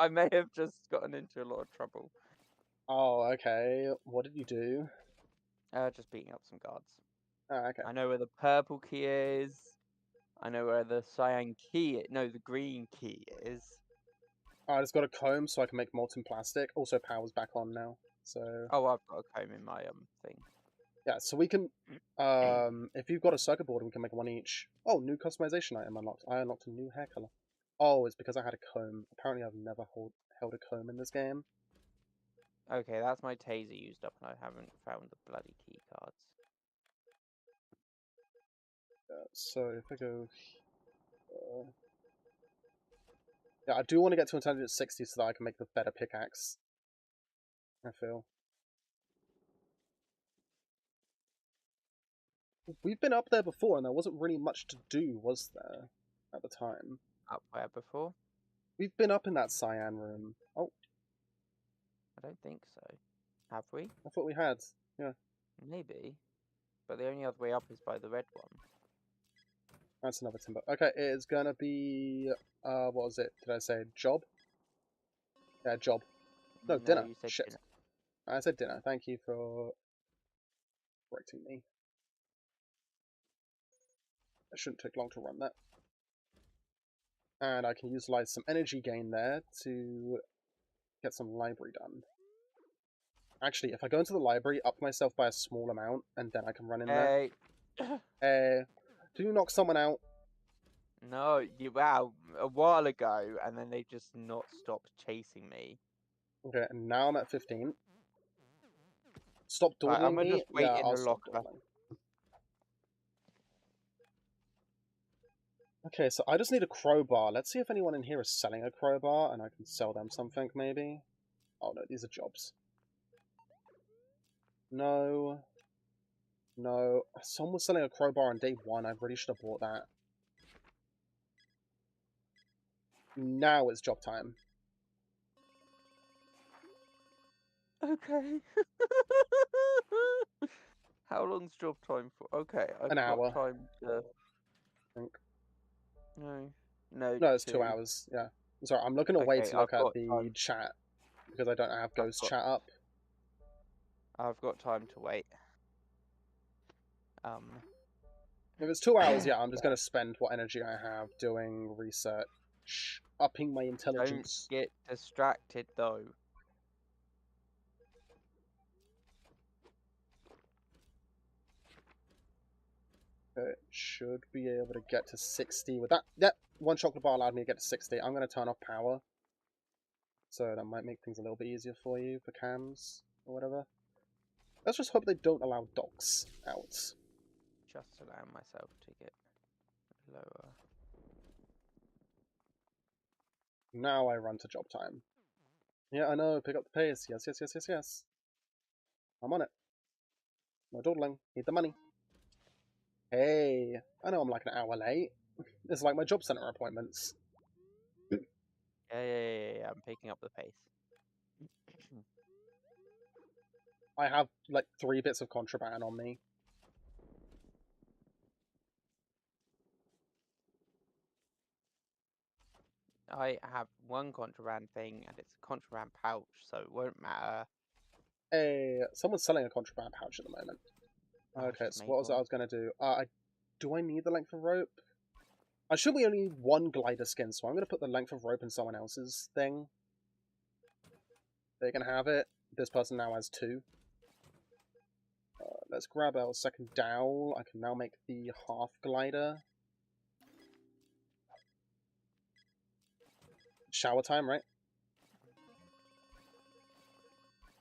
may have just gotten into a lot of trouble. Oh, okay. What did you do? Just beating up some guards. Ah, okay. I know where the purple key is. I know where the cyan key... No, the green key is. I just got a comb so I can make molten plastic. Also, power's back on now. So... Oh, I've got a comb in my thing. Yeah, so we can... if you've got a circuit board, we can make one each. Oh, new customization item unlocked. I unlocked a new hair color. Oh, it's because I had a comb. Apparently I've never held a comb in this game. Okay, that's my taser used up and I haven't found the bloody key cards. So if I go... yeah, I do want to get to intelligence 60 so that I can make the better pickaxe. I feel. We've been up there before and there wasn't really much to do, was there? At the time. Up where before? We've been up in that cyan room. Oh. I don't think so. Have we? I thought we had. Yeah. Maybe. But the only other way up is by the red one. That's another timber. Okay, it's gonna be... what was it? Did I say job? Yeah, job. No, dinner. You said Shit. dinner. I said dinner. Thank you for correcting me. It shouldn't take long to run that. And I can utilize some energy gain there to get some library done. Actually, if I go into the library, up myself by a small amount, and then I can run in there. Hey. Do you knock someone out? No, wow, a while ago, and then they just not stopped chasing me. Okay, and now I'm at 15. Stop Right, dawdling I'm gonna me. just wait Yeah, in I'll the stop locker. dawdling. Okay, so I just need a crowbar. Let's see if anyone in here is selling a crowbar, and I can sell them something, maybe. Oh no, these are jobs. No. No. Someone was selling a crowbar on day 1. I really should have bought that. Now it's job time. Okay. How long's job time for? Okay, I've An got hour. time to... I think. No, No, it's 2 hours. Yeah. Sorry, I'm looking away Okay, to look I've at got the time. chat because I don't have ghost chat up. I've got time to wait. If it's 2 hours, yeah, I'm just going to spend what energy I have doing research, upping my intelligence. Don't get distracted though. It should be able to get to 60 with that. Yep, 1 chocolate bar allowed me to get to 60. I'm going to turn off power. So that might make things a little bit easier for you, for cams, or whatever. Let's just hope they don't allow dogs out. Just allow myself to get lower. Now I run to job time. Yeah, I know, pick up the pace. Yes, yes, yes, yes, yes. I'm on it. No dawdling. Need the money. Hey, I know I'm like an hour late. It's like my job center appointments. Yeah, I'm picking up the pace. I have like 3 bits of contraband on me. I have one contraband thing, and it's a contraband pouch, so it won't matter. Hey, someone's selling a contraband pouch at the moment. Oh, Okay, just so make what was it I one. was going to do? Do I need the length of rope? I should we only need one glider skin, so I'm going to put the length of rope in someone else's thing. They can have it. This person now has 2. Let's grab our second dowel. I can now make the half glider. Shower time, right?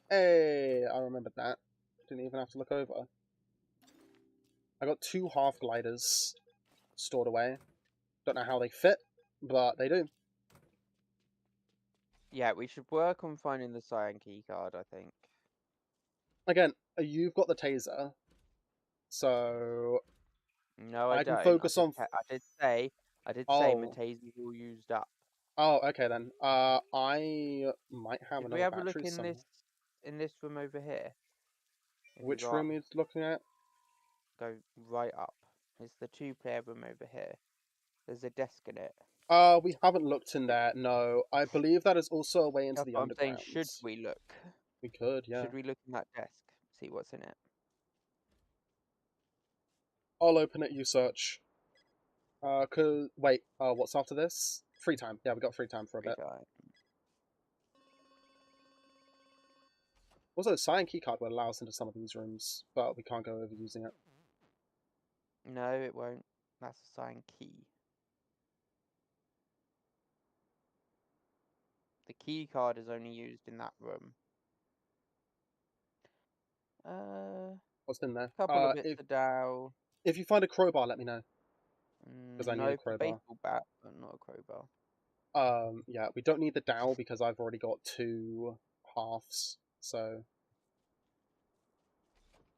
Hey, I remembered that. Didn't even have to look over. I got 2 half gliders stored away. Don't know how they fit, but they do. Yeah, we should work on finding the cyan key card, I think. Again, you've got the taser, so No, I I can don't. focus on. I did say my Oh, taser's all used up. oh, okay then. I might have Did we another have a look battery somewhere. in this room over here? If you Which go room up, are you looking at? go right up. It's the 2-player room over here. There's a desk in it. We haven't looked in there. No, I believe that is also a way into That's the what I'm saying. underground. Should we look? We could, yeah. Should we look in that desk? See what's in it. I'll open it. You search. Wait. What's after this? Free time. Yeah, we got free time for a Free bit. time. Also, cyan keycard will allow us into some of these rooms, but we can't go over using it. No, it won't. That's a cyan key. The key card is only used in that room. What's in there? Couple of bits of dowel. If you find a crowbar, let me know. Because I need a No, the crowbar. baseball bat, but not a crowbar. Yeah, we don't need the dowel because I've already got 2 halves, so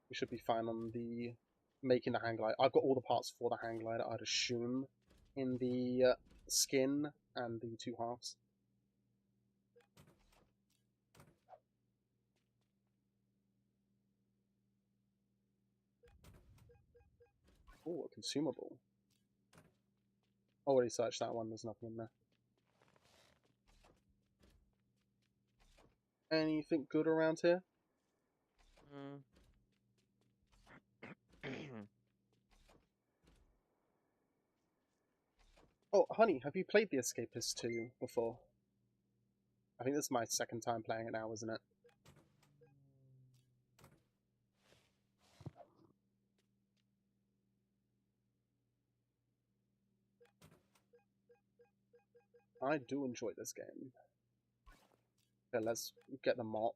we should be fine on the making the hang glider. I've got all the parts for the hang glider, I'd assume, in the skin and the 2 halves. Oh, a consumable. Already searched that one, there's nothing in there. Anything good around here? Oh, honey, have you played The Escapist 2 before? I think this is my second time playing it now, isn't it? I do enjoy this game. Okay, let's get the mop.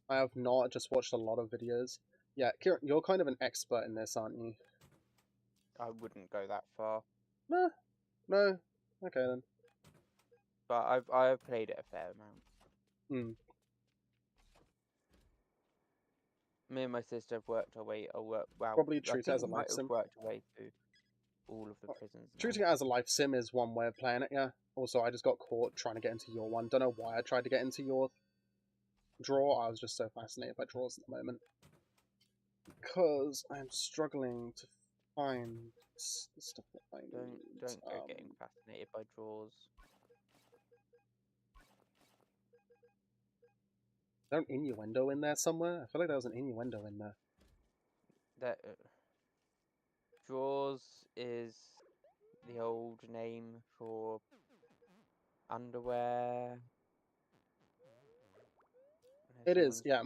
I have not just watched a lot of videos. Yeah, Kieran, you're kind of an expert in this, aren't you? I wouldn't go that far. No, no. Okay then. But I've played it a fair amount. Hmm. Me and my sister have worked our way. Probably I treat it think as a we life might have sim. worked our way through all of the prisons. Treating it as a life sim is one way of playing it, yeah. Also, I just got caught trying to get into your one. Don't know why I tried to get into your draw. I was just so fascinated by draws at the moment. Because I'm struggling to find the stuff that I need. Don't go getting fascinated by draws. Is there an innuendo in there somewhere? I feel like there was an innuendo in there. Draws is the old name for underwear. It is, yeah.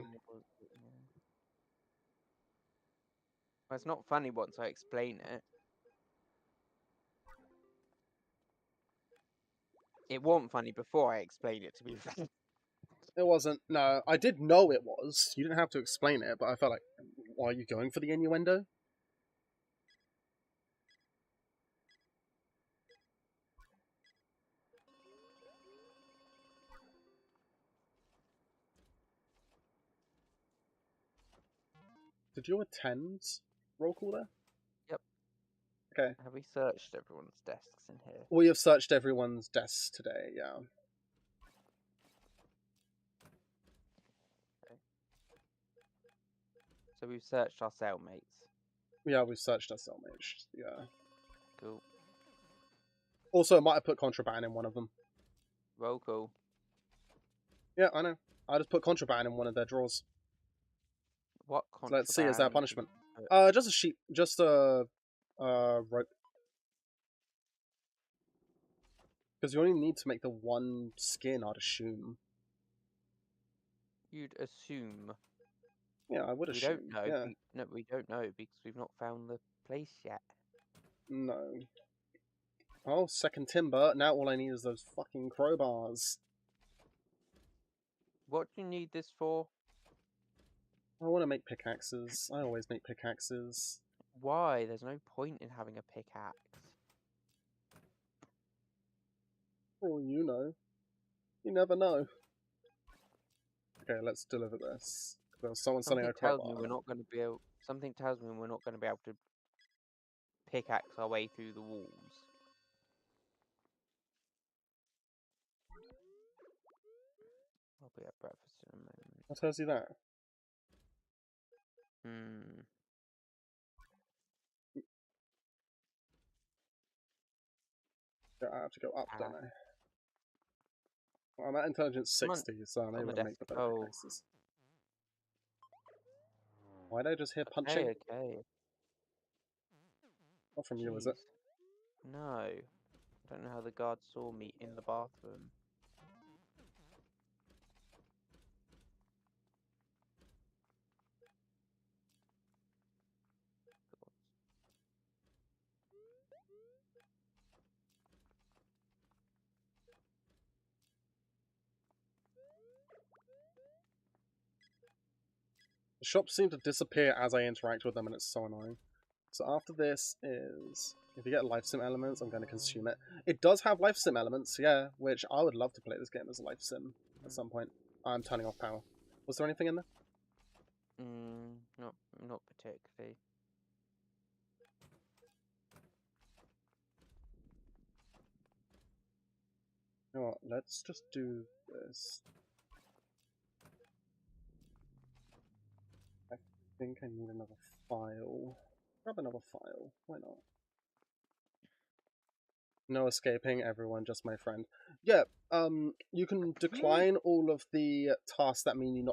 Well, it's not funny once I explain it. It wasn't funny before I explained it, to be fair. It wasn't. No, I did know it was. You didn't have to explain it, but I felt like, why are you going for the innuendo? Did you attend roll call there? Yep. Okay. Have we searched everyone's desks in here? We have searched everyone's desks today, yeah. Okay. So we've searched our cellmates. Yeah, we've searched our cellmates, yeah. Cool. Also, I might have put contraband in one of them. Roll call. Yeah, I know. I just put contraband in one of their drawers. What So contraband? let's see, is that punishment? Uh, Just a sheep, just a rope. Because you only need to make the one skin, I'd assume. You'd assume. Yeah, I would We assume. don't know. Yeah. No, we don't know because we've not found the place yet. No. Oh, second timber. Now all I need is those fucking crowbars. What do you need this for? I want to make pickaxes. I always make pickaxes. Why? There's no point in having a pickaxe. Oh, you know. You never know. Okay, let's deliver this. There was someone selling a Tells me crowbar. we're not going to be able. Something tells me we're not going to be able to pickaxe our way through the walls. I'll be at breakfast in a moment. What tells you that? Yeah, I have to go up, don't I? Well, I'm at intelligence 60, so I'm able to make the better pickaxes. Why did I just hear punching? Okay. Not from you, is it? No. I don't know how the guard saw me in the bathroom. The shops seem to disappear as I interact with them, and it's so annoying. So after this is... If you get life sim elements, I'm going to consume it. It does have life sim elements, yeah, which I would love to play this game as a life sim at some point. I'm turning off power. Was there anything in there? Not particularly. You know what, let's just do this. I think I need another file. Grab another file. Why not? No escaping, everyone, just my friend. Yeah, you can decline all of the tasks that mean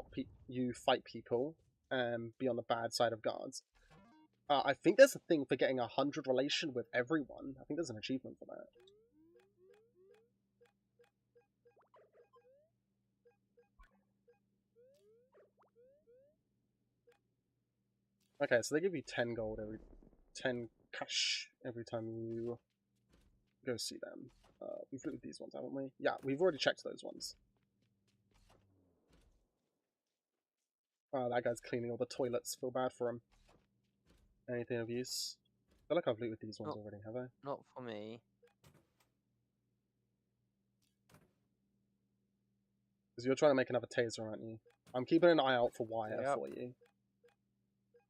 you fight people and be on the bad side of guards. I think there's a thing for getting 100 relation with everyone. I think there's an achievement for that. Okay, so they give you 10 gold 10 cash every time you go see them. We've looked at these ones, haven't we? Yeah, we've already checked those ones. That guy's cleaning all the toilets. Feel bad for him. Anything of use? I feel like I've looked at these ones already, have I? Not for me. Because you're trying to make another taser, aren't you? I'm keeping an eye out for wire for you.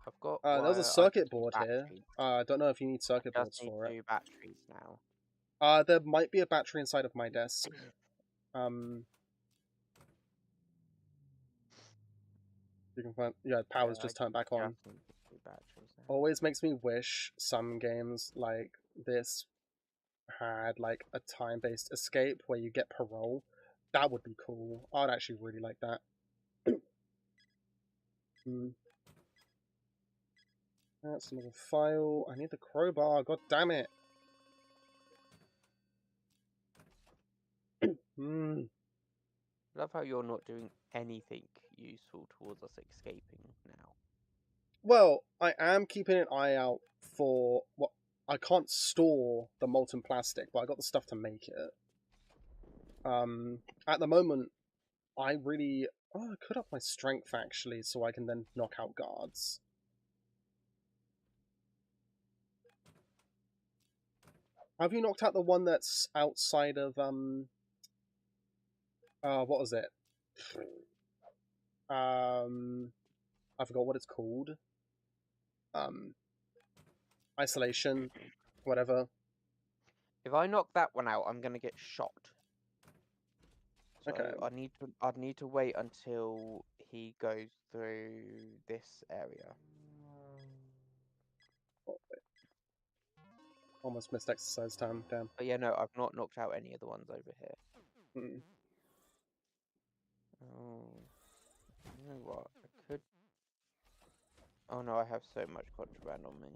I've got there's a circuit board here. I don't know if you need circuit boards for it. I just need 2 batteries now. There might be a battery inside of my desk. You can find... Yeah, power's just turned back on. Always makes me wish some games like this had like a time-based escape where you get parole. That would be cool. I'd actually really like that. That's another file. I need the crowbar. God damn it. Love how you're not doing anything useful towards us escaping now. Well, I am keeping an eye out for what... I can't store the molten plastic, but I got the stuff to make it. At the moment, I really... Oh, I could up my strength, actually, so I can then knock out guards. Have you knocked out the one that's outside of, what was it? I forgot what it's called. Isolation, whatever. If I knock that one out, I'm gonna get shot. So Okay. I'd need to wait until he goes through this area. Almost missed exercise time, damn. But yeah, no, I've not knocked out any of the ones over here. Mm. Oh, you know what? I could. Oh no, I have so much contraband on me.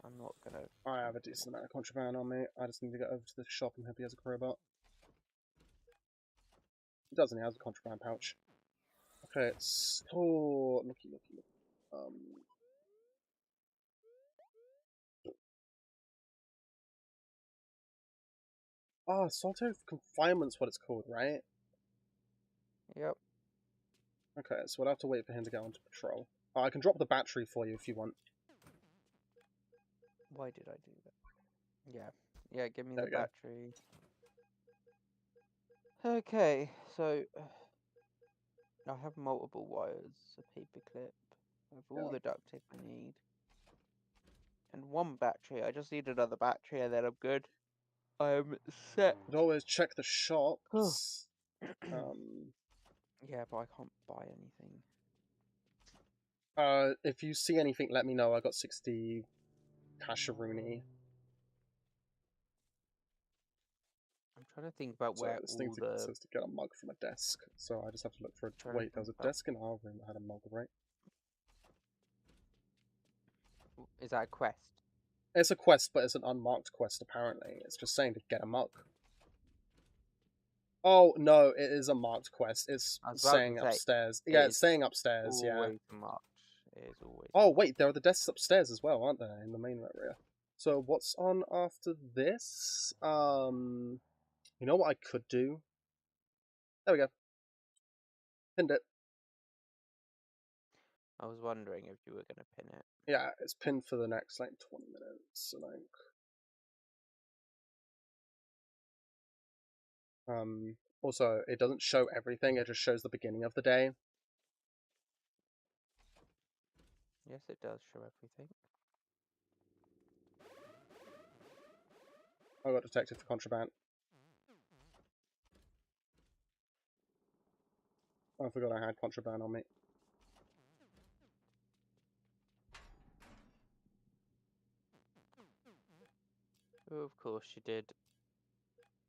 I'm not gonna. I have a decent amount of contraband on me. I just need to get over to the shop and hope he has a crowbar. He doesn't, he has a contraband pouch. Okay, it's... Oh, looky. Oh, solitary confinement's what it's called, right? Yep. Okay, so we'll have to wait for him to get onto patrol. Oh, I can drop the battery for you if you want. Why did I do that? Yeah. Yeah, give me There the we go. battery. Okay, so I have multiple wires, a paper clip, I have all Yeah. the duct tape I need, and one battery. I just need another battery and then I'm good. I'm set. You could always check the shops. Yeah, but I can't buy anything. If you see anything, let me know. I got 60 Casharuni. I'm trying to think about So where this thing all the... says to get a mug from a desk. So I just have to look for a... Trying to Wait, there was a think about- desk in our room that had a mug, right? Is that a quest? It's a quest, but it's an unmarked quest, apparently. It's just saying to get a mug. Oh, no, it is a marked quest. It's I was about to saying say, upstairs. it Yeah, is it's saying upstairs, yeah. Always marked. It is always Oh, marked. wait, there are the desks upstairs as well, aren't there, in the main area? So what's on after this? You know what I could do? There we go. Pinned it. I was wondering if you were going to pin it. Yeah, it's pinned for the next, like, 20 minutes, I think. Also, it doesn't show everything, it just shows the beginning of the day. Yes, it does show everything. I got detected for contraband. I forgot I had contraband on me. Oh, of course you did.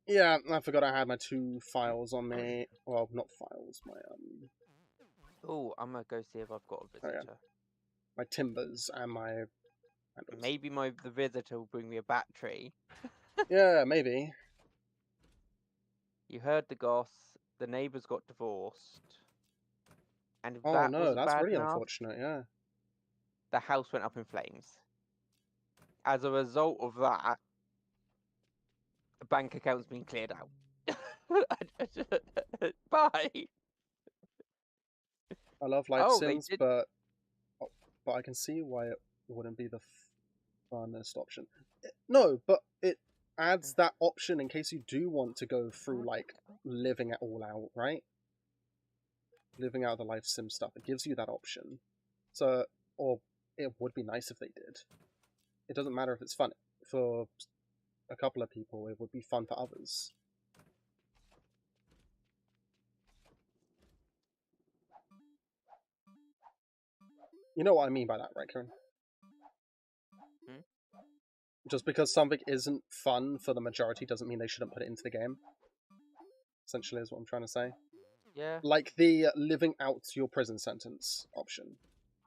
Yeah, I forgot I had my 2 files on me. Well, not files, my, Oh, I'm going to go see if I've got a Oh, yeah. visitor. my timbers and my handles. Maybe the visitor will bring me a battery. Yeah, maybe. You heard the goss. The neighbours got divorced. And if Oh that no, wasn't that's bad really enough, unfortunate, yeah. the house went up in flames. As a result of that, the bank account's been cleared out. Bye. I love life Oh, they sims, did- but I can see why it wouldn't be the funnest option. No, but it adds that option in case you do want to go through, like, living it all out, right? Living out the life sim stuff. It gives you that option. So, or it would be nice if they did. It doesn't matter if it's fun. For a couple of people, it would be fun for others. You know what I mean by that, right, Karen? Hmm? Just because something isn't fun for the majority doesn't mean they shouldn't put it into the game. Essentially is what I'm trying to say. Yeah. Like the living out your prison sentence option.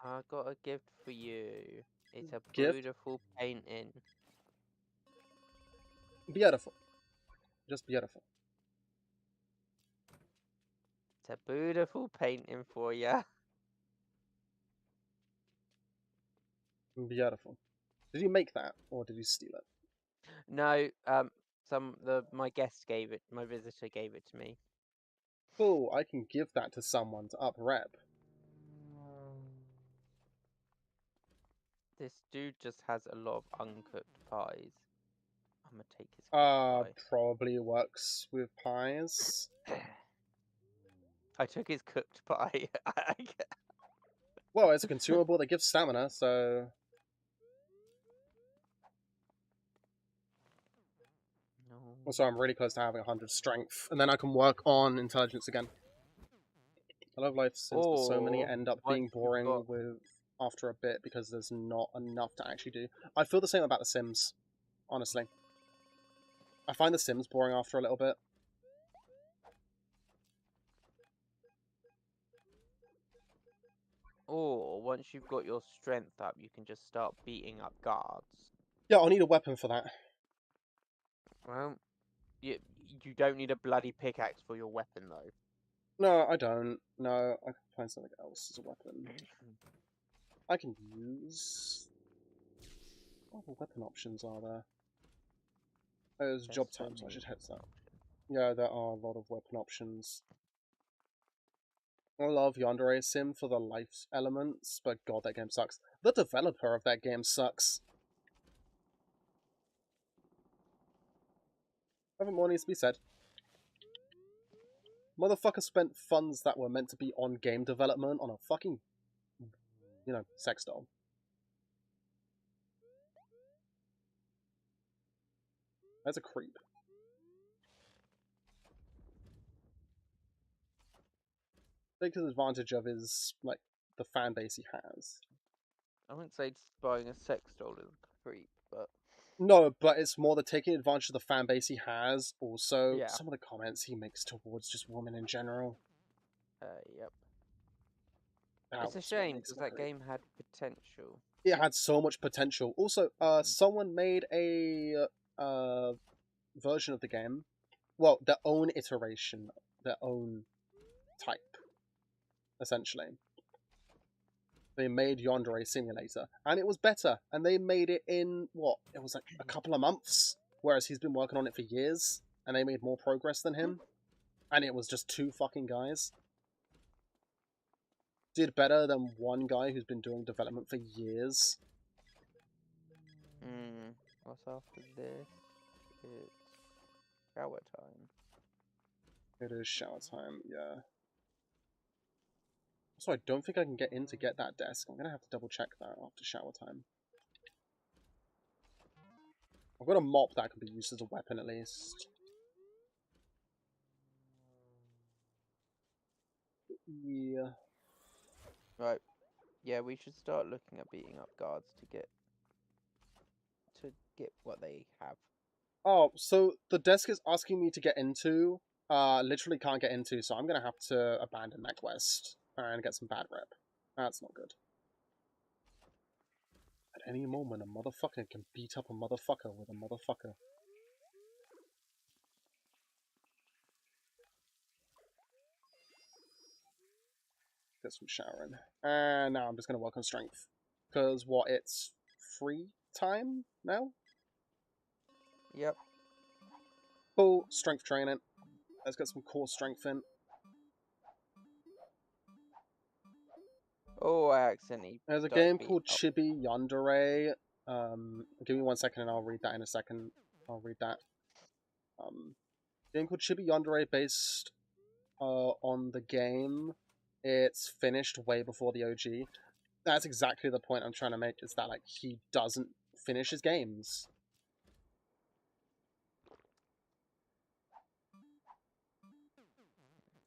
I got a gift for you. It's a Gift? beautiful painting. Beautiful. Just beautiful. It's a beautiful painting for you. Beautiful. Did you make that, or did you steal it? No, my guest gave it. My visitor gave it to me. Cool, I can give that to someone to up rep. This dude just has a lot of uncooked pies. I'm gonna take his cooked Probably works with pies. pie. I took his cooked pie. Well, it's a consumable that gives stamina, so... No. Also, I'm really close to having 100 strength, and then I can work on intelligence again. I love life sims, but so many Or end up once being you've boring got- with after a bit because there's not enough to actually do. I feel the same about The Sims, honestly. I find The Sims boring after a little bit. Or once you've got your strength up, you can just start beating up guards. Yeah, I'll need a weapon for that. Well, you don't need a bloody pickaxe for your weapon though. No, I don't. No, I can find something else as a weapon. I can use... What other weapon options are there? There's job so times, I many should head to that. options. Yeah, there are a lot of weapon options. I love Yandere Sim for the life elements, but god, that game sucks. The developer of that game sucks. Nothing more needs to be said. Motherfucker spent funds that were meant to be on game development on a fucking, you know, sex doll. That's a creep. Takes advantage of his, like, the fan base he has. I wouldn't say buying a sex doll is a creep, but No, but it's more the taking advantage of the fan base he has. Also, yeah. some of the comments he makes towards just women in general. Yep. That It's a was what shame makes because me that creep. game had potential. It had so much potential. Also, someone made a version of the game. Well, their own iteration, their own type, essentially. They made Yandere Simulator, and it was better. And they made it in, what? It was like a couple of months, whereas he's been working on it for years, and they made more progress than him. And it was just two fucking guys. Did better than one guy who's been doing development for years. What's after this? It's shower time. It is shower time, yeah. So I don't think I can get in to get that desk. I'm gonna have to double check that after shower time. I've got a mop that can be used as a weapon at least. Yeah. Right. Yeah, we should start looking at beating up guards to get what they have. Oh, so the desk is asking me to get into, literally can't get into, so I'm gonna have to abandon that quest and get some bad rep. That's not good. At any moment, a motherfucker can beat up a motherfucker with a motherfucker. Get some showering. And now I'm just gonna work on strength. Because, what, it's free time now? Yep. Cool, strength training. Let's get some core strength in. Oh, I accidentally. There's a game called Chibi Yandere. Give me 1 second and I'll read that in a second. I'll read that. Game called Chibi Yandere based on the game. It's finished way before the OG. That's exactly the point I'm trying to make, is that like he doesn't finish his games.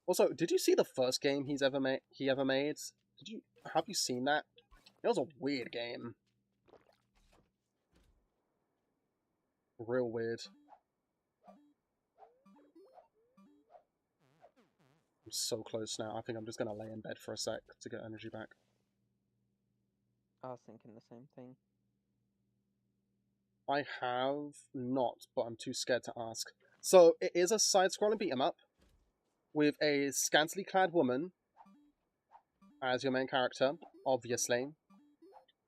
Also, did you see the first game he ever made? Have you seen that? It was a weird game. Real weird. I'm so close now. I think I'm just gonna lay in bed for a sec to get energy back. I was thinking the same thing. I have not, but I'm too scared to ask. So, it is a side-scrolling beat-em-up with a scantily clad woman as your main character, obviously.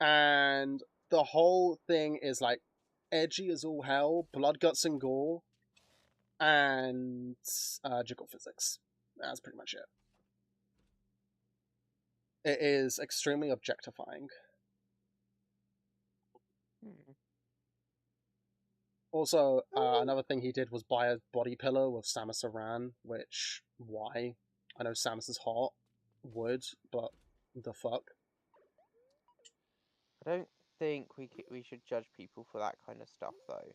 And the whole thing is, like, edgy as all hell, blood, guts, and gore, and jiggle physics. That's pretty much it. It is extremely objectifying. Also, another thing he did was buy a body pillow with Samus Aran, which, why? I know Samus is hot, would, but the fuck? I don't think we should judge people for that kind of stuff, though.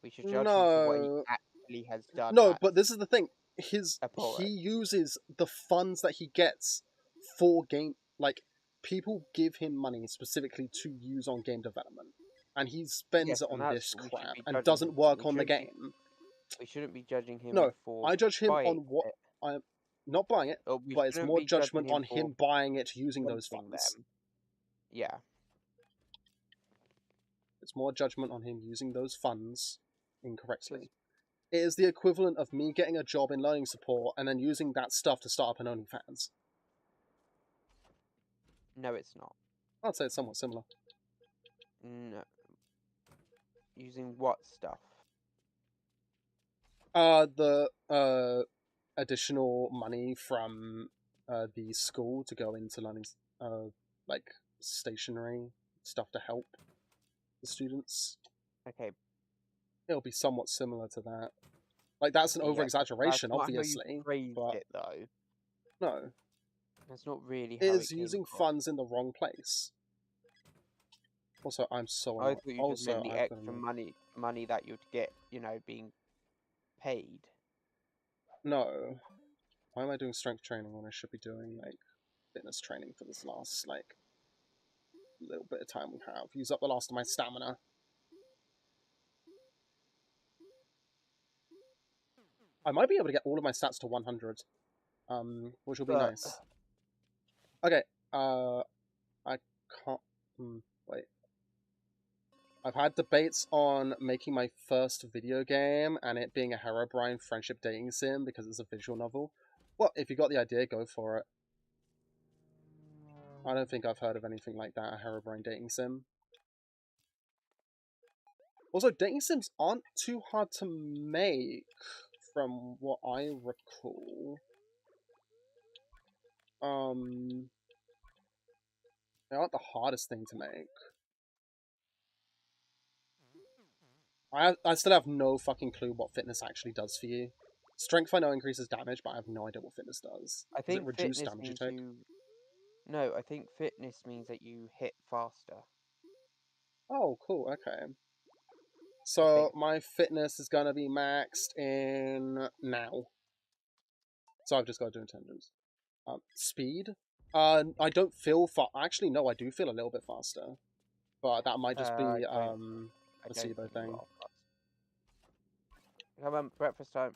We should judge him for what he actually has done. No, but this is the thing. abhorrent. He uses the funds that he gets for game... Like, people give him money specifically to use on game development. and he spends Yes, it and on that's this what we should crap be and judging doesn't him. work on the game. We shouldn't be judging him No, for I judge him buying on what it. I'm not buying it, Or we but it's shouldn't more be judging judgment him on for him buying it using those dumping funds. them. Yeah. It's more judgment on him using those funds incorrectly. It is the equivalent of me getting a job in learning support and then using that stuff to start up an OnlyFans. No, it's not. I'd say it's somewhat similar. No. Using what stuff? The additional money from the school to go into learning, like stationery stuff to help the students. Okay. It'll be somewhat similar to that. Like that's an Yeah, over-exaggeration, that's not obviously. how you phrased but it, though. no, That's not really how it it is came using across. funds in the wrong place. Also, I'm so I annoyed. thought you just Also, meant the I've got extra annoyed. money that you'd get, you know, being paid. No. Why am I doing strength training when I should be doing, like, fitness training for this last, like, little bit of time we have? Use up the last of my stamina. I might be able to get all of my stats to 100, which will be But- nice. Okay, I can't... wait. I've had debates on making my first video game and it being a Herobrine friendship dating sim because it's a visual novel. Well, if you got the idea, go for it. I don't think I've heard of anything like that, a Herobrine dating sim. Also, dating sims aren't too hard to make, from what I recall. They aren't the hardest thing to make. I still have no fucking clue what fitness actually does for you. Strength I know increases damage, but I have no idea what fitness does. I Does think it reduce fitness damage you means take? No, I think fitness means that you hit faster. Oh, cool, okay. So, my fitness is gonna be maxed in now. So I've just got to do intelligence. Speed? I don't feel actually, no, I do feel a little bit faster. But that might just be, a placebo thing. Come on, breakfast time.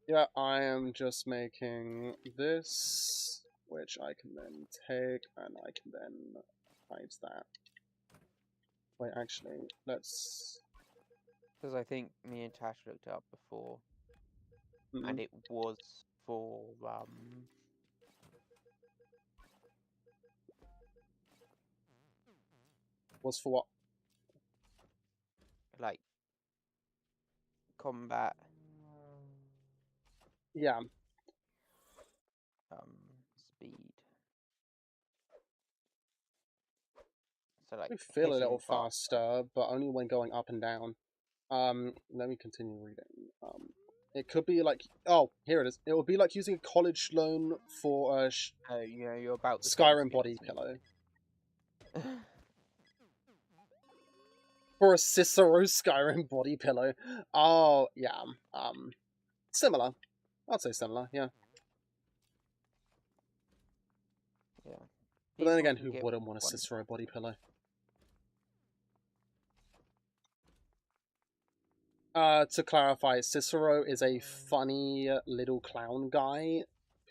Yeah, I am just making this, which I can then take, and I can then hide that. Wait, actually, let's... Because I think me and Tash looked it up before, and it was for, Was for what? like, combat, Yeah. speed. So, like, I feel a hitting little fast. faster, but only when going up and down. Let me continue reading. It could be like... Oh, here it is. It would be like using a college loan for a Yeah, you're about the Skyrim body pillow. For a Cicero Skyrim body pillow. Oh, yeah. Similar. I'd say similar, yeah. Yeah. But then People again, can who get wouldn't want a one. Cicero body pillow? To clarify, Cicero is a funny little clown guy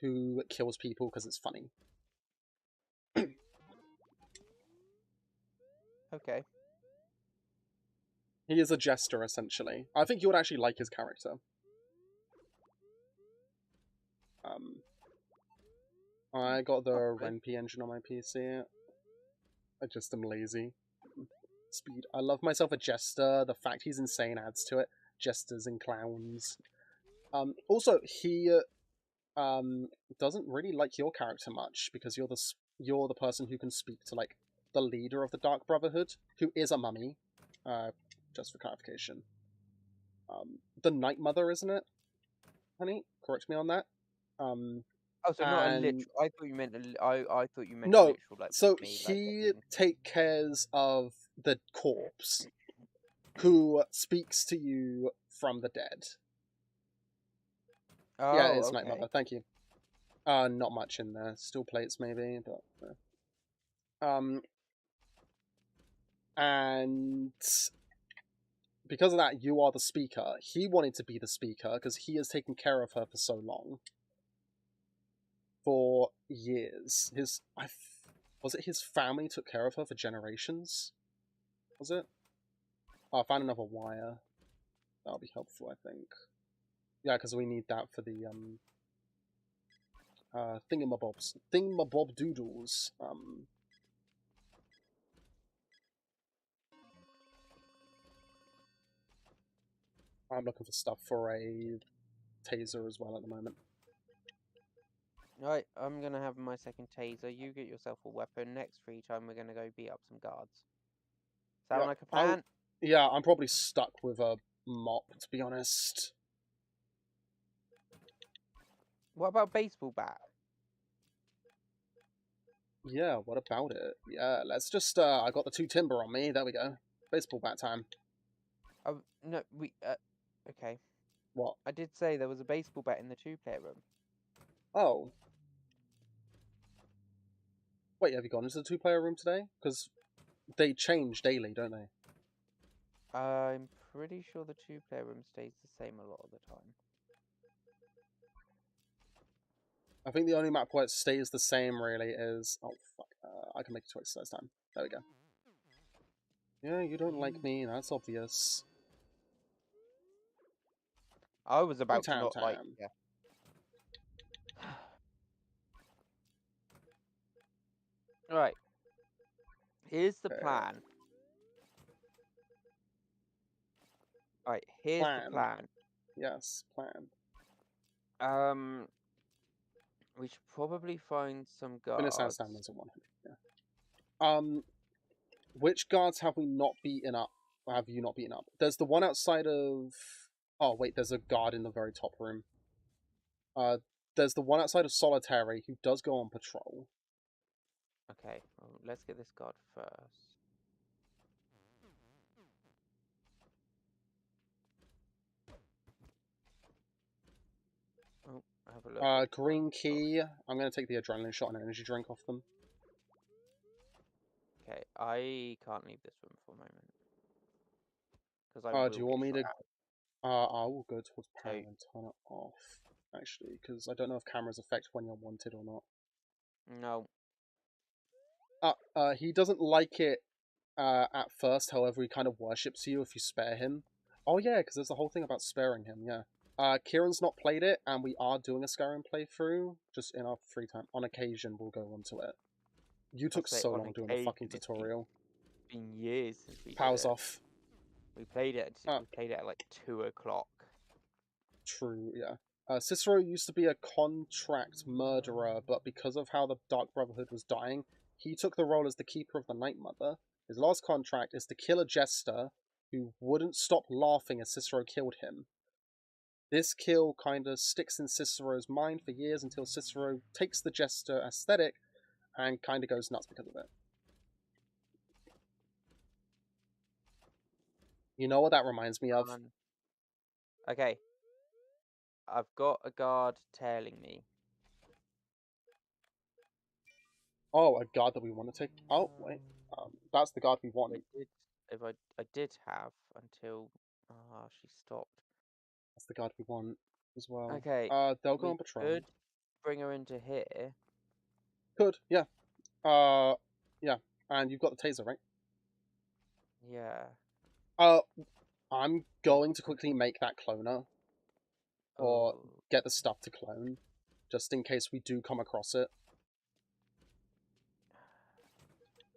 who kills people because it's funny. Okay. He is a jester, essentially. I think you would actually like his character. I got the Ren'Py engine on my PC. I just am lazy. Speed. I love myself a jester. The fact he's insane adds to it. Jesters and clowns. Also, he doesn't really like your character much because you're the person who can speak to like the leader of the Dark Brotherhood, who is a mummy. Just for clarification. The Night Mother, isn't it? Honey, correct me on that. Oh, so not a literal. I thought you meant. I thought you meant no. a literal. Like, So me, he take cares of the corpse, who speaks to you from the dead. Oh, Yeah, it's okay. Night Mother. Thank you. Not much in there. Still plates maybe, but. And because of that, you are the speaker. He wanted to be the speaker because he has taken care of her for so long. For years. Was it his family took care of her for generations? Was it? Oh, I found another wire. That'll be helpful, I think. Yeah, because we need that for the thingamabob doodles. I'm looking for stuff for a taser as well at the moment. Right, I'm gonna have my second taser. You get yourself a weapon. Next free time, we're gonna go beat up some guards. Sound Yeah, like a plan? Yeah, I'm probably stuck with a mop, to be honest. What about baseball bat? Yeah, what about it? Yeah, let's just, I got the 2 timber on me. There we go. Baseball bat time. Oh, no, okay. What? I did say there was a baseball bat in the 2-player room. Oh. Wait, have you gone into the 2-player room today? Because they change daily, don't they? I'm pretty sure the 2-player room stays the same a lot of the time. I think the only map where it stays the same, really, is... Oh, fuck. I can make a choice this time. There we go. Yeah, you don't like me. That's obvious. I was about to Tam not like... Tam. Yeah. Right. Here's the plan. Right, here's the plan. Yes, plan. We should probably find some guards. Fitness and stamina's at 100, yeah. Which guards have we not beaten up? Or have you not beaten up? There's the one outside of... Oh, wait, there's a guard in the very top room. There's the one outside of Solitary who does go on patrol. Okay, well, let's get this guard first. Oh, have a look. Green key. I'm going to take the adrenaline shot and energy drink off them. Okay, I can't leave this room for a moment. Because Do you want me to... I will go towards power and turn it off, actually, because I don't know if cameras affect when you're wanted or not. No. He doesn't like it at first, however, he kind of worships you if you spare him. Oh yeah, because there's the whole thing about sparing him, yeah. Kieran's not played it, and we are doing a Skyrim playthrough, just in our free time. On occasion, we'll go onto it. You took so long doing the fucking tutorial. It's been years since we Power's did it. off. We played it at like 2 o'clock. True, yeah. Cicero used to be a contract murderer, but because of how the Dark Brotherhood was dying, he took the role as the Keeper of the Night Mother. His last contract is to kill a jester who wouldn't stop laughing as Cicero killed him. This kill kind of sticks in Cicero's mind for years until Cicero takes the jester aesthetic and kind of goes nuts because of it. You know what that reminds me of? Okay. I've got a guard tailing me. Oh, a guard that we want to take... Oh, wait. That's the guard we want. I did have until she stopped. That's the guard we want as well. Okay. They'll go on patrol. Could bring her into here. Could, yeah. Yeah. And you've got the taser, right? Yeah. I'm going to quickly make that cloner. Or get the stuff to clone. Just in case we do come across it.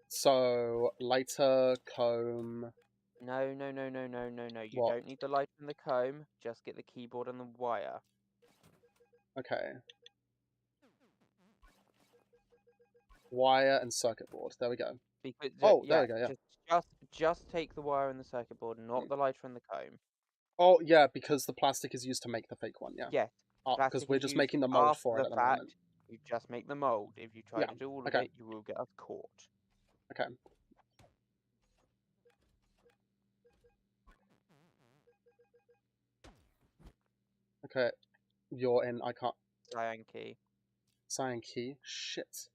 So, lighter, comb... No. You don't need the light and the comb. Just get the keyboard and the wire. Okay. Wire and circuit board. There we go. Because, there we go, yeah. Just take the wire and the circuit board, not the lighter and the comb. Oh, yeah, because the plastic is used to make the fake one, yeah. Yes. Because we're just making the mold for it at the moment. You just make the mold. If you try to do all of it, you will get us caught. Okay. Okay. You're in, I can't... Cyan key. Cyan key? Shit.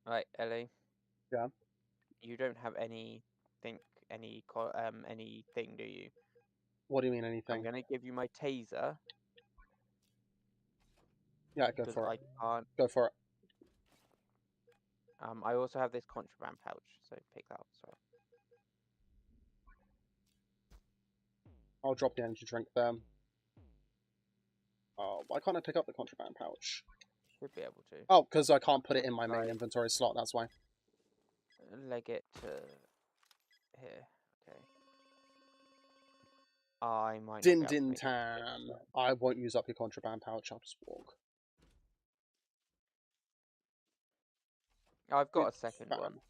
Right, Ellie. Yeah? You don't have anything anything, do you? What do you mean, I'm anything? gonna give you my taser Yeah, go because for I it. can't. Go for it. I also have this contraband pouch, so pick that up as well. I'll drop the energy drink there. Oh, why can't I pick up the contraband pouch? Should be able to. Oh, because I can't put it in my main Right. inventory slot, that's why. Leg it to here. Okay. I might not Din be able to din make it to this tan. one. I won't use up your contraband pouch, I'll just walk. I've got a It's second fine. one.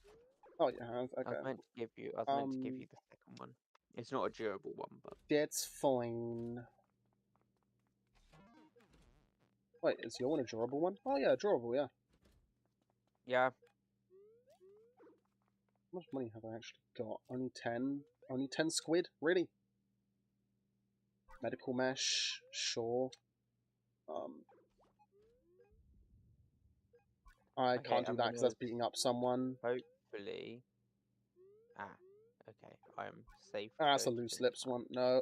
Oh, you have? I was Okay. meant to give you. I was meant to give you the second one. It's not a durable one, but It's fine. Wait, is your one a durable one? Oh yeah, durable, yeah. yeah. How much money have I actually got? Only 10? Only 10 squid? Really? Medical mesh? Sure. I Okay, can't do I'm that because gonna that's beating up someone. hopefully. Okay. I'm safe. Ah, that's a to go to loose this lips one. one. No.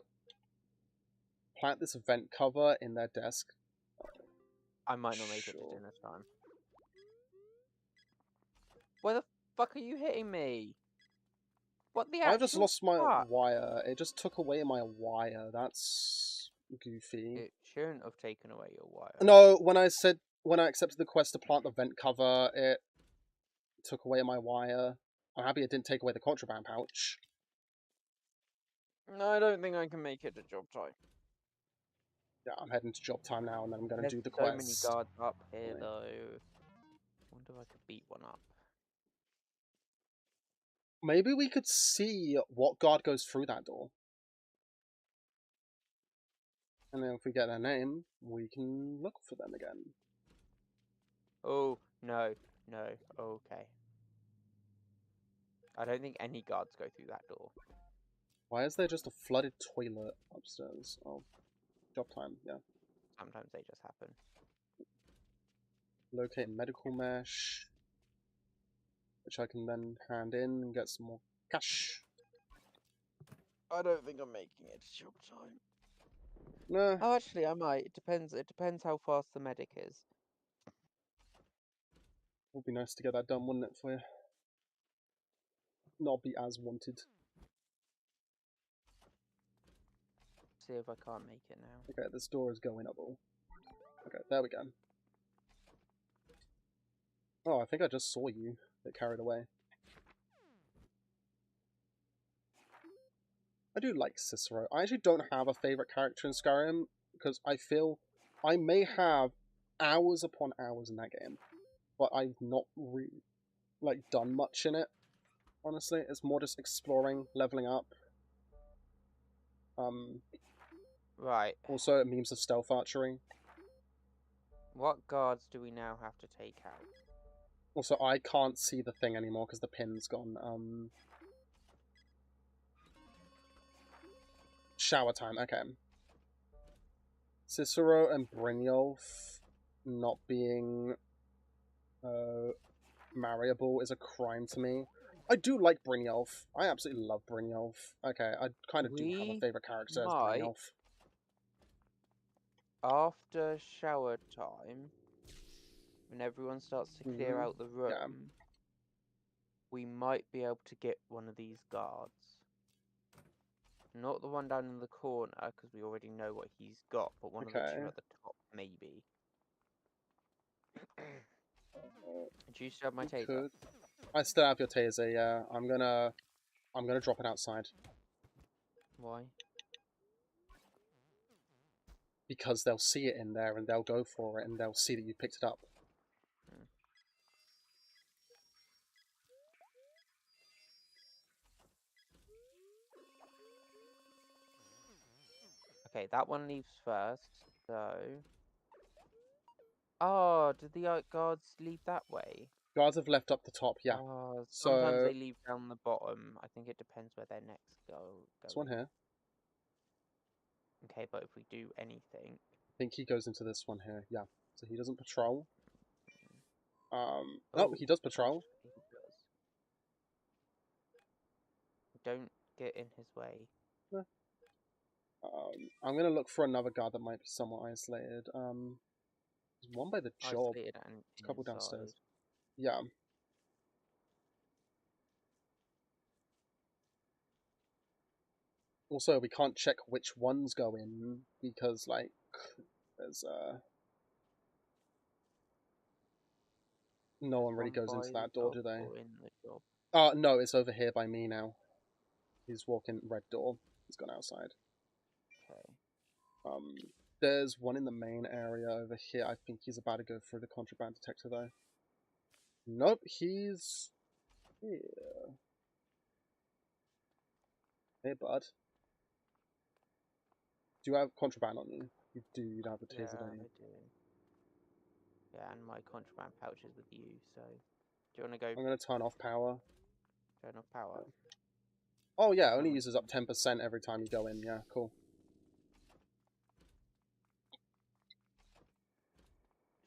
Plant this vent cover in their desk. I might not make it to Sure. dinner time. Why the fuck are you hitting me? What the I've just actual lost my fuck? wire. It just took away my wire. That's goofy. It shouldn't have taken away your wire. No, when I accepted the quest to plant the vent cover, it took away my wire. I'm happy it didn't take away the contraband pouch. No, I don't think I can make it to job time. Yeah, I'm heading to job time now, and then I'm going to There's do the so quest. many guards up here, Right. though. Wonder if I could beat one up. Maybe we could see what guard goes through that door. And then if we get their name, we can look for them again. Oh, no. Okay. I don't think any guards go through that door. Why is there just a flooded toilet upstairs? Oh, job time, yeah. Sometimes they just happen. Locate medical mesh, which I can then hand in and get some more cash. I don't think I'm making it to job time. No. Oh, actually, I might. It depends how fast the medic is. Would be nice to get that done, wouldn't it, for you? Not be as wanted. See if I can't make it now. Okay, this door is going up all. Okay, there we go. Oh, I think I just saw you. Get carried away. I do like Cicero. I actually don't have a favourite character in Skyrim, because I feel I may have hours upon hours in that game, but I've not really, done much in it, honestly. It's more just exploring, leveling up. Right. Also, memes of stealth archery. What guards do we now have to take out? Also, I can't see the thing anymore because the pin's gone. Shower time, okay. Cicero and Brynjolf not being marryable is a crime to me. I do like Brynjolf. I absolutely love Brynjolf. Okay, I kind of do have a favourite character as Brynjolf. After shower time, when everyone starts to clear out the room, Yeah. we might be able to get one of these guards. Not the one down in the corner, because we already know what he's got, but one of the two at the top, maybe. Do you still have my taser? Could. I still have your taser, yeah. I'm gonna drop it outside. Why? Because they'll see it in there and they'll go for it and they'll see that you picked it up. Okay, that one leaves first, so... Oh, did the guards leave that way? Guards have left up the top, yeah. Sometimes they leave down the bottom. I think it depends where their next go. This one here. Okay, but if we do anything... I think he goes into this one here, yeah. So he doesn't patrol. No, he does patrol. He does. get in his way. I'm gonna look for another guard that might be somewhat isolated. There's one by the job. Isolated and There's a couple inside. downstairs. Yeah. Also, we can't check which ones go in because, like, there's no one really goes into that door, do they? Or in the job? No, it's over here by me now. He's walking red door. He's gone outside. Okay. There's one in the main area over here. I think he's about to go through the contraband detector though. Nope, he's here. Hey, bud. Do you have contraband on you? You do. You'd have the taser, Yeah, don't you? I do. Yeah, and my contraband pouch is with you, so... Do you want to go I'm gonna turn off power. turn off power? Oh yeah, it only uses up 10% every time you go in. Yeah, cool.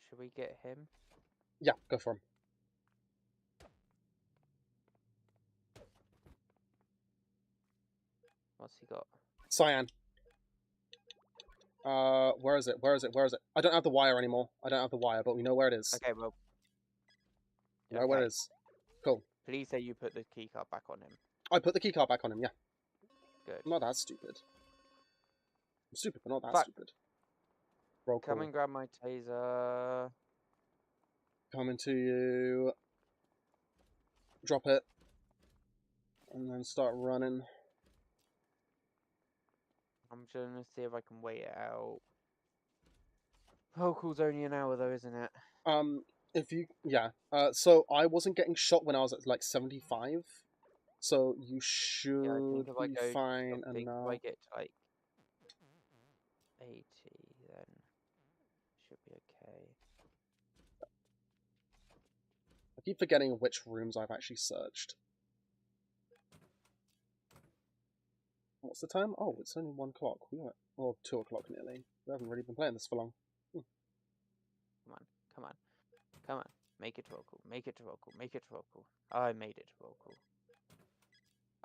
Should we get him? Yeah, go for him. What's he got? Cyan. Where is it? Where is it? Where is it? I don't have the wire anymore. I don't have the wire, but we know where it is. Okay, well... We know where it okay. is. Cool. Please say you put the keycard back on him. I put the keycard back on him, yeah. Good. I'm not that stupid. I'm stupid, but not that Fuck. stupid. Roll call. Come and grab my taser. Coming to you. Drop it. And then start running. I'm just gonna see if I can wait it out. Roll call's only an hour though, isn't it? If you, yeah. So I wasn't getting shot when I was at like 75. So you should Yeah, I think if I be go, fine I think enough. if I get to like 80, then should be okay. I keep forgetting which rooms I've actually searched. What's the time? Oh, it's only 1 o'clock. We were, or 2 o'clock nearly. We haven't really been playing this for long. Come on, come on, come on. Make it to roll call. Make it to roll call. Make it to roll call. Oh, I made it to roll call.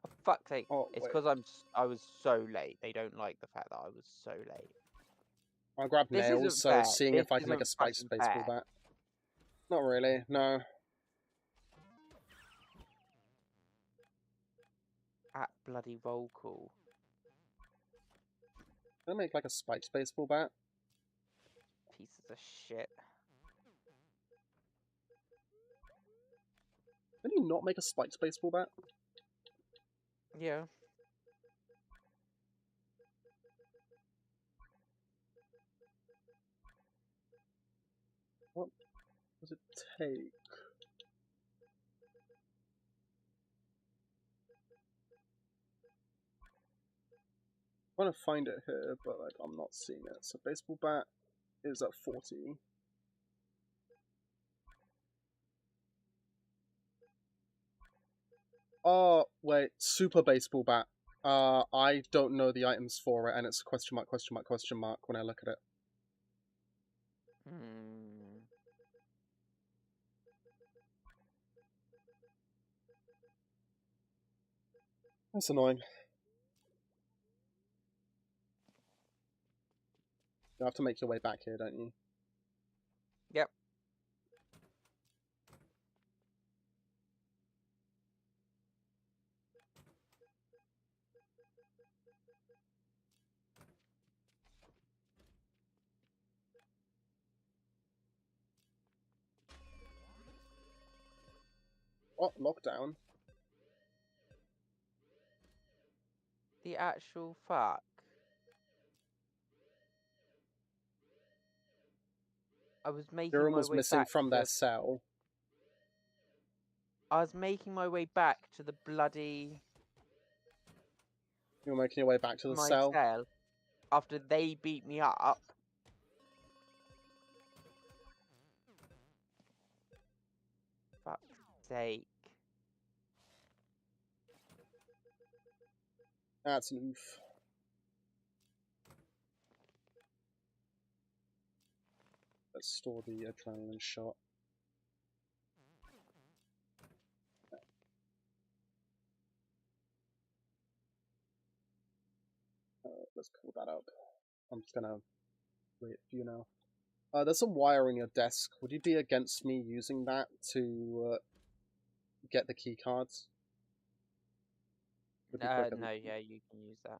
Oh, fuck's sake! Oh, It's wait. because I was so late. They don't like the fact that I was so late. I'll grab This nails, isn't so fair. seeing This if I can make a isn't spiked fucking baseball fair. bat. Not really, no. At bloody roll call. Can I make like a spiked baseball bat? Pieces of shit. Can you not make a spiked baseball bat? Yeah. What does it take? I'm trying to find it here, but like I'm not seeing it. So baseball bat is at 40. Oh wait, super baseball bat. I don't know the items for it, and it's question mark, question mark, question mark when I look at it. That's annoying. You have to make your way back here, don't you? Yep. Oh, lockdown. The actual fuck. I was making Durham my was way missing back from to... their cell. I was making my way back to the bloody... You were making your way back to the my cell. after they beat me up. Fuck's sake. That's an oof. Let's store the adrenaline shot. called that up. I'm just gonna wait for you now. There's some wire in your desk. Would you be against me using that to get the key cards? Would be quicker No, than... yeah, you can use that.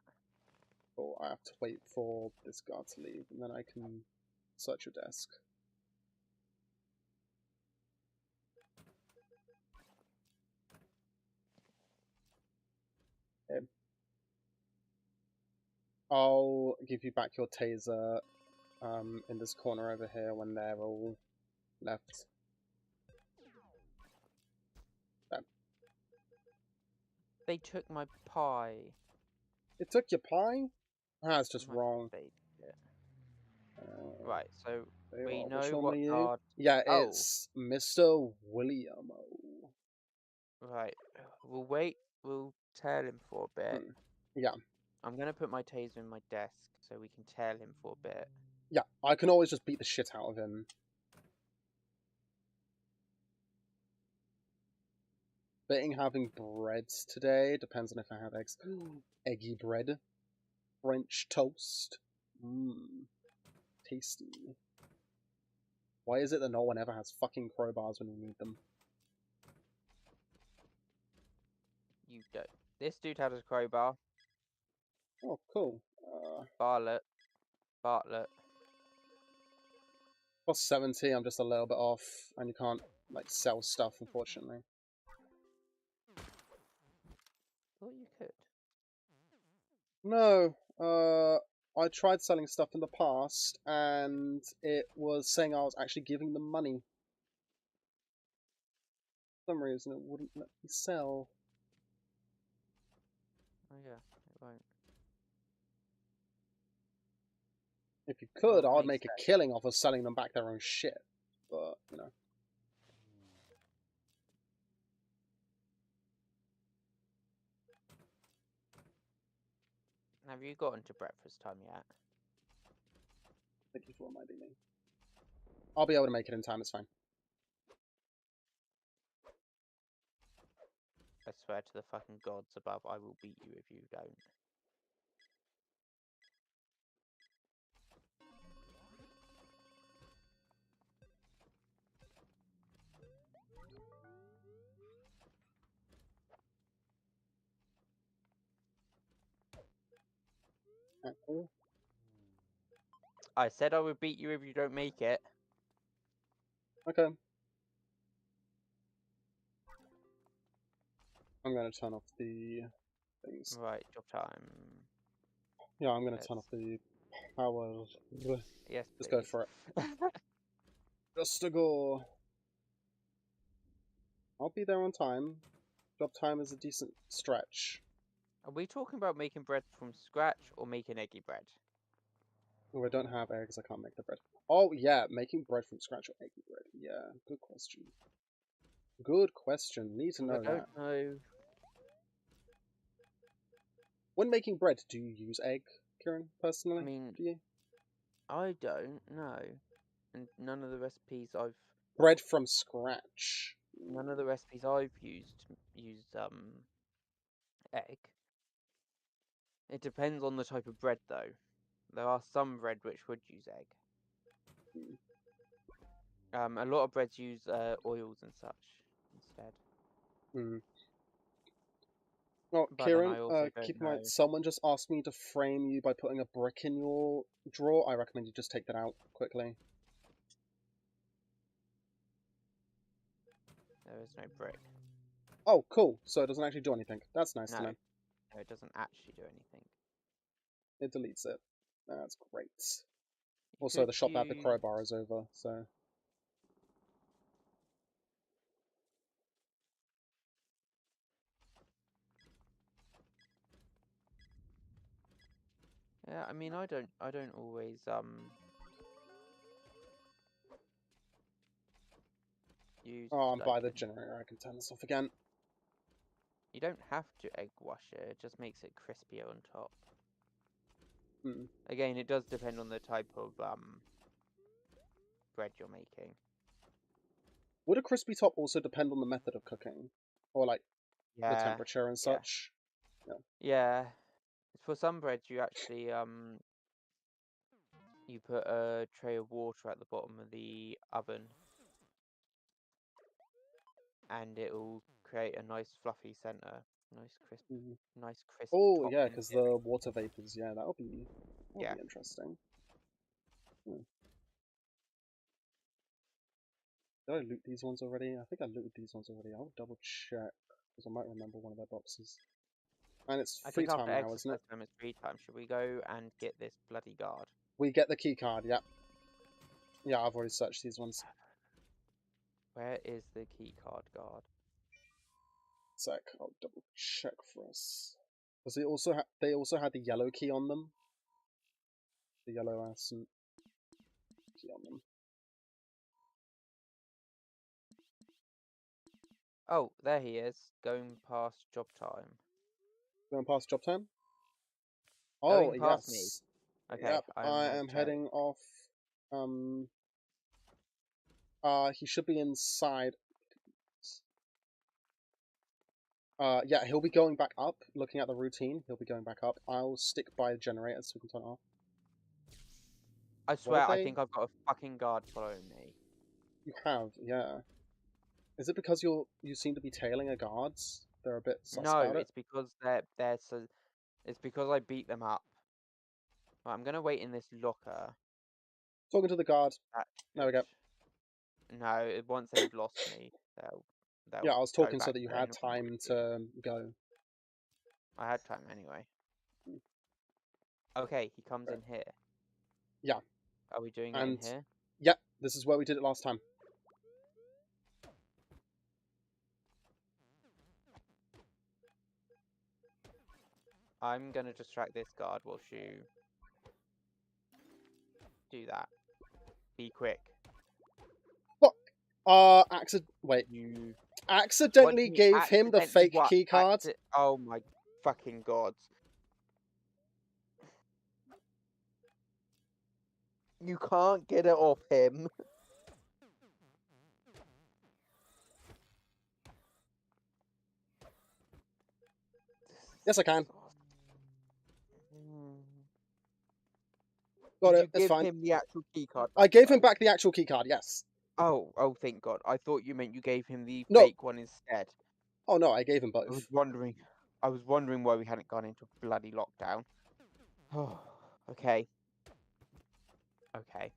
Or I have to wait for this guard to leave, and then I can search your desk. Okay. I'll give you back your taser in this corner over here when they're all left. There. They took my pie. It took your pie? Ah, it's just My wrong. baby. Right, so There we you are. know Which one what were you? card. Yeah, Oh. it's Mr. Williamo. Right, we'll wait. We'll tail him for a bit. Yeah. I'm gonna put my taser in my desk so we can tail him for a bit. Yeah, I can always just beat the shit out of him. Betting having bread today. Depends on if I have eggs. Eggy bread. French toast. Mmm. Tasty. Why is it that no one ever has fucking crowbars when you need them? You don't. This dude had a crowbar. Oh, cool. Bartlett. Cost 70, I'm just a little bit off, and you can't, like, sell stuff, unfortunately. Thought you could. No, I tried selling stuff in the past, and it was saying I was actually giving them money. For some reason, it wouldn't let me sell. Oh yeah, it won't. If you could, Well, I'd makes make a sense. killing off of selling them back their own shit. But, you know. Have you gotten to breakfast time yet? Thank you for reminding me. I'll be able to make it in time, it's fine. I swear to the fucking gods above, I will beat you if you don't. Cool. I said I would beat you if you don't make it. Okay. I'm gonna turn off the things. Right, job time. Yeah, I'm gonna Yes. turn off the power. Yes, Just go please. for it. Just to go. I'll be there on time. Job time is a decent stretch. Are we talking about making bread from scratch or making eggy bread? Oh, I don't have eggs, I can't make the bread. Oh, yeah, making bread from scratch or eggy bread. Yeah, good question. Good question. Need to know I don't that. know. When making bread, do you use egg, Kieran, personally? I mean, do you? I don't know. And none of the recipes I've Bread from scratch. used egg. It depends on the type of bread though. There are some bread which would use egg. A lot of breads use oils and such instead. Hmm. Oh, But then Kieran, I also keep in don't know. mind, someone just asked me to frame you by putting a brick in your drawer. I recommend you just take that out quickly. There is no brick. Oh, cool. So it doesn't actually do anything. That's nice to know. No, it doesn't actually do anything. It deletes it. That's great. Also, the shop at the crowbar is over, so... Yeah, I mean, I don't always use. Oh, I'm like, by the generator. I can turn this off again. You don't have to egg wash it. It just makes it crispier on top. Hmm. Again, it does depend on the type of bread you're making. Would a crispy top also depend on the method of cooking? Or, like, the temperature and such? Yeah. For some breads, you actually you put a tray of water at the bottom of the oven, and it will create a nice fluffy center, nice crisp, nice crisp. Oh top yeah, in because theory. the water vapors. Yeah, that'll be Yeah. interesting. Did I loot these ones already? I think I looted these ones already. I'll double check because I might remember one of their boxes. And it's I free think time after now, isn't it? exercise time is free time. Should we go and get this bloody guard? We get the key card. Yeah. Yeah, I've already searched these ones. Where is the key card guard? Sec, I'll double check for us. Because they also had the yellow key on them. The yellow accent key on them. Oh, there he is, going past job time. Going past job time? Going Oh, past yes. me. Okay, Yep, I'm I gonna am check. heading off. He should be inside. Yeah, he'll be going back up. Looking at the routine, he'll be going back up. I'll stick by the generator so we can turn it off. I swear, I think I've got a fucking guard following me. You have, yeah. Is it because you seem to be tailing a guards? They're a bit sus No, about it? it's because they're so. It's because I beat them up. Right, I'm gonna wait in this locker. Talking to the guard. That There we go. No, once they've lost me, they'll Yeah, I was go talking so back that you to their had normal time routine. to go. I had time anyway. Okay, he comes in here. Yeah. Are we doing it And in here? yeah, this is where we did it last time. I'm gonna distract this guard whilst you do that. Be quick. Fuck! Wait. You Accidentally gave him the fake key card. Oh my fucking god. You can't get it off him. Yes, I can. Got it. It's fine. Give him the actual key card? I gave him back the actual key card. Yes. Oh, thank God. I thought you meant you gave him the No. fake one instead. Oh no, I gave him both. I was wondering why we hadn't gone into bloody lockdown. Oh, okay. Okay.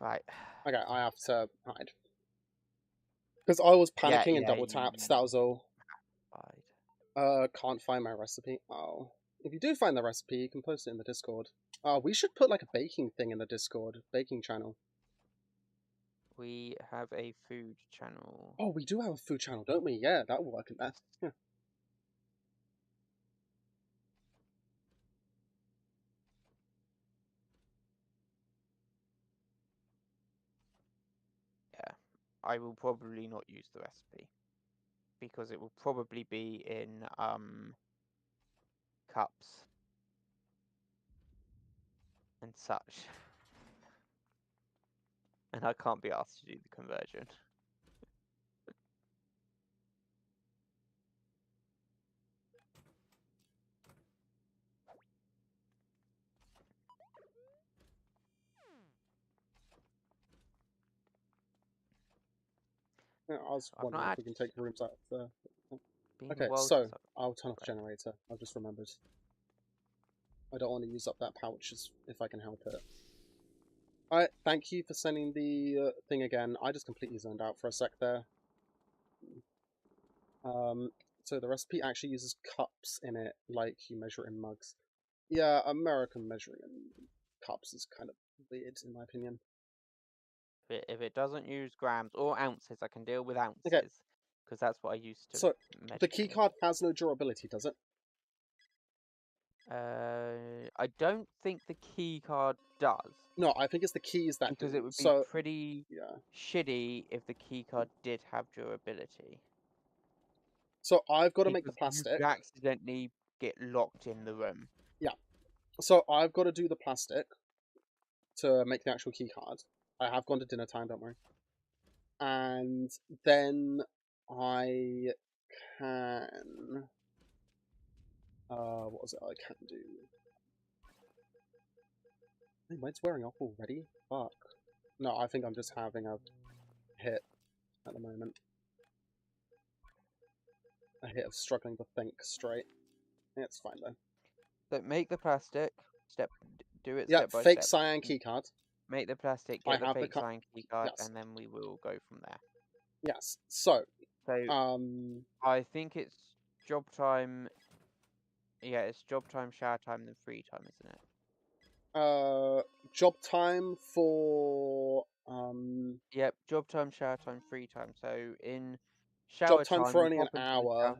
Right. Okay, I have to hide. Because I was panicking and double tapped, that was all. Hide. Can't find my recipe. Oh. If you do find the recipe, you can post it in the Discord. We should put like a baking thing in the Discord. Baking channel. We have a food channel. Oh, we do have a food channel, don't we? Yeah, that will work in there. Yeah. Yeah. I will probably not use the recipe. Because it will probably be in cups and such. And I can't be asked to do the conversion. Yeah, I was wondering if we can take rooms out of the... Okay, so I'll turn off the generator. I've just remembered. I don't want to use up that pouch if I can help it. Alright, thank you for sending the thing again. I just completely zoned out for a sec there. So the recipe actually uses cups in it, like you measure in mugs. Yeah, American measuring in cups is kind of weird, in my opinion. If it doesn't use grams or ounces, I can deal with ounces. Okay. Because that's what I used to So, measure. the keycard has no durability, does it? I don't think the key card does. No, I think it's the keys that because do. it would be so, pretty shitty if the key card did have durability. So I've got to make the Because plastic. You could accidentally get locked in the room. Yeah. So I've got to do the plastic to make the actual key card. I have gone to dinner time, don't worry. And then I can What was it I can do? Hey, mine's wearing off already? Fuck. No, I think I'm just having a hit at the moment. A hit of struggling to think straight. Yeah, it's fine though. So make the plastic. Do it Yeah, step by fake step. cyan keycard. Make the plastic. I Get the have the fake cyan key card, yes. and then we will go from there. Yes. So, So I think it's job time. Yeah, it's job time, shower time, then free time, isn't it? job time for Yep, job time, shower time, free time. So in job shower time time, for we only an pop into the hour.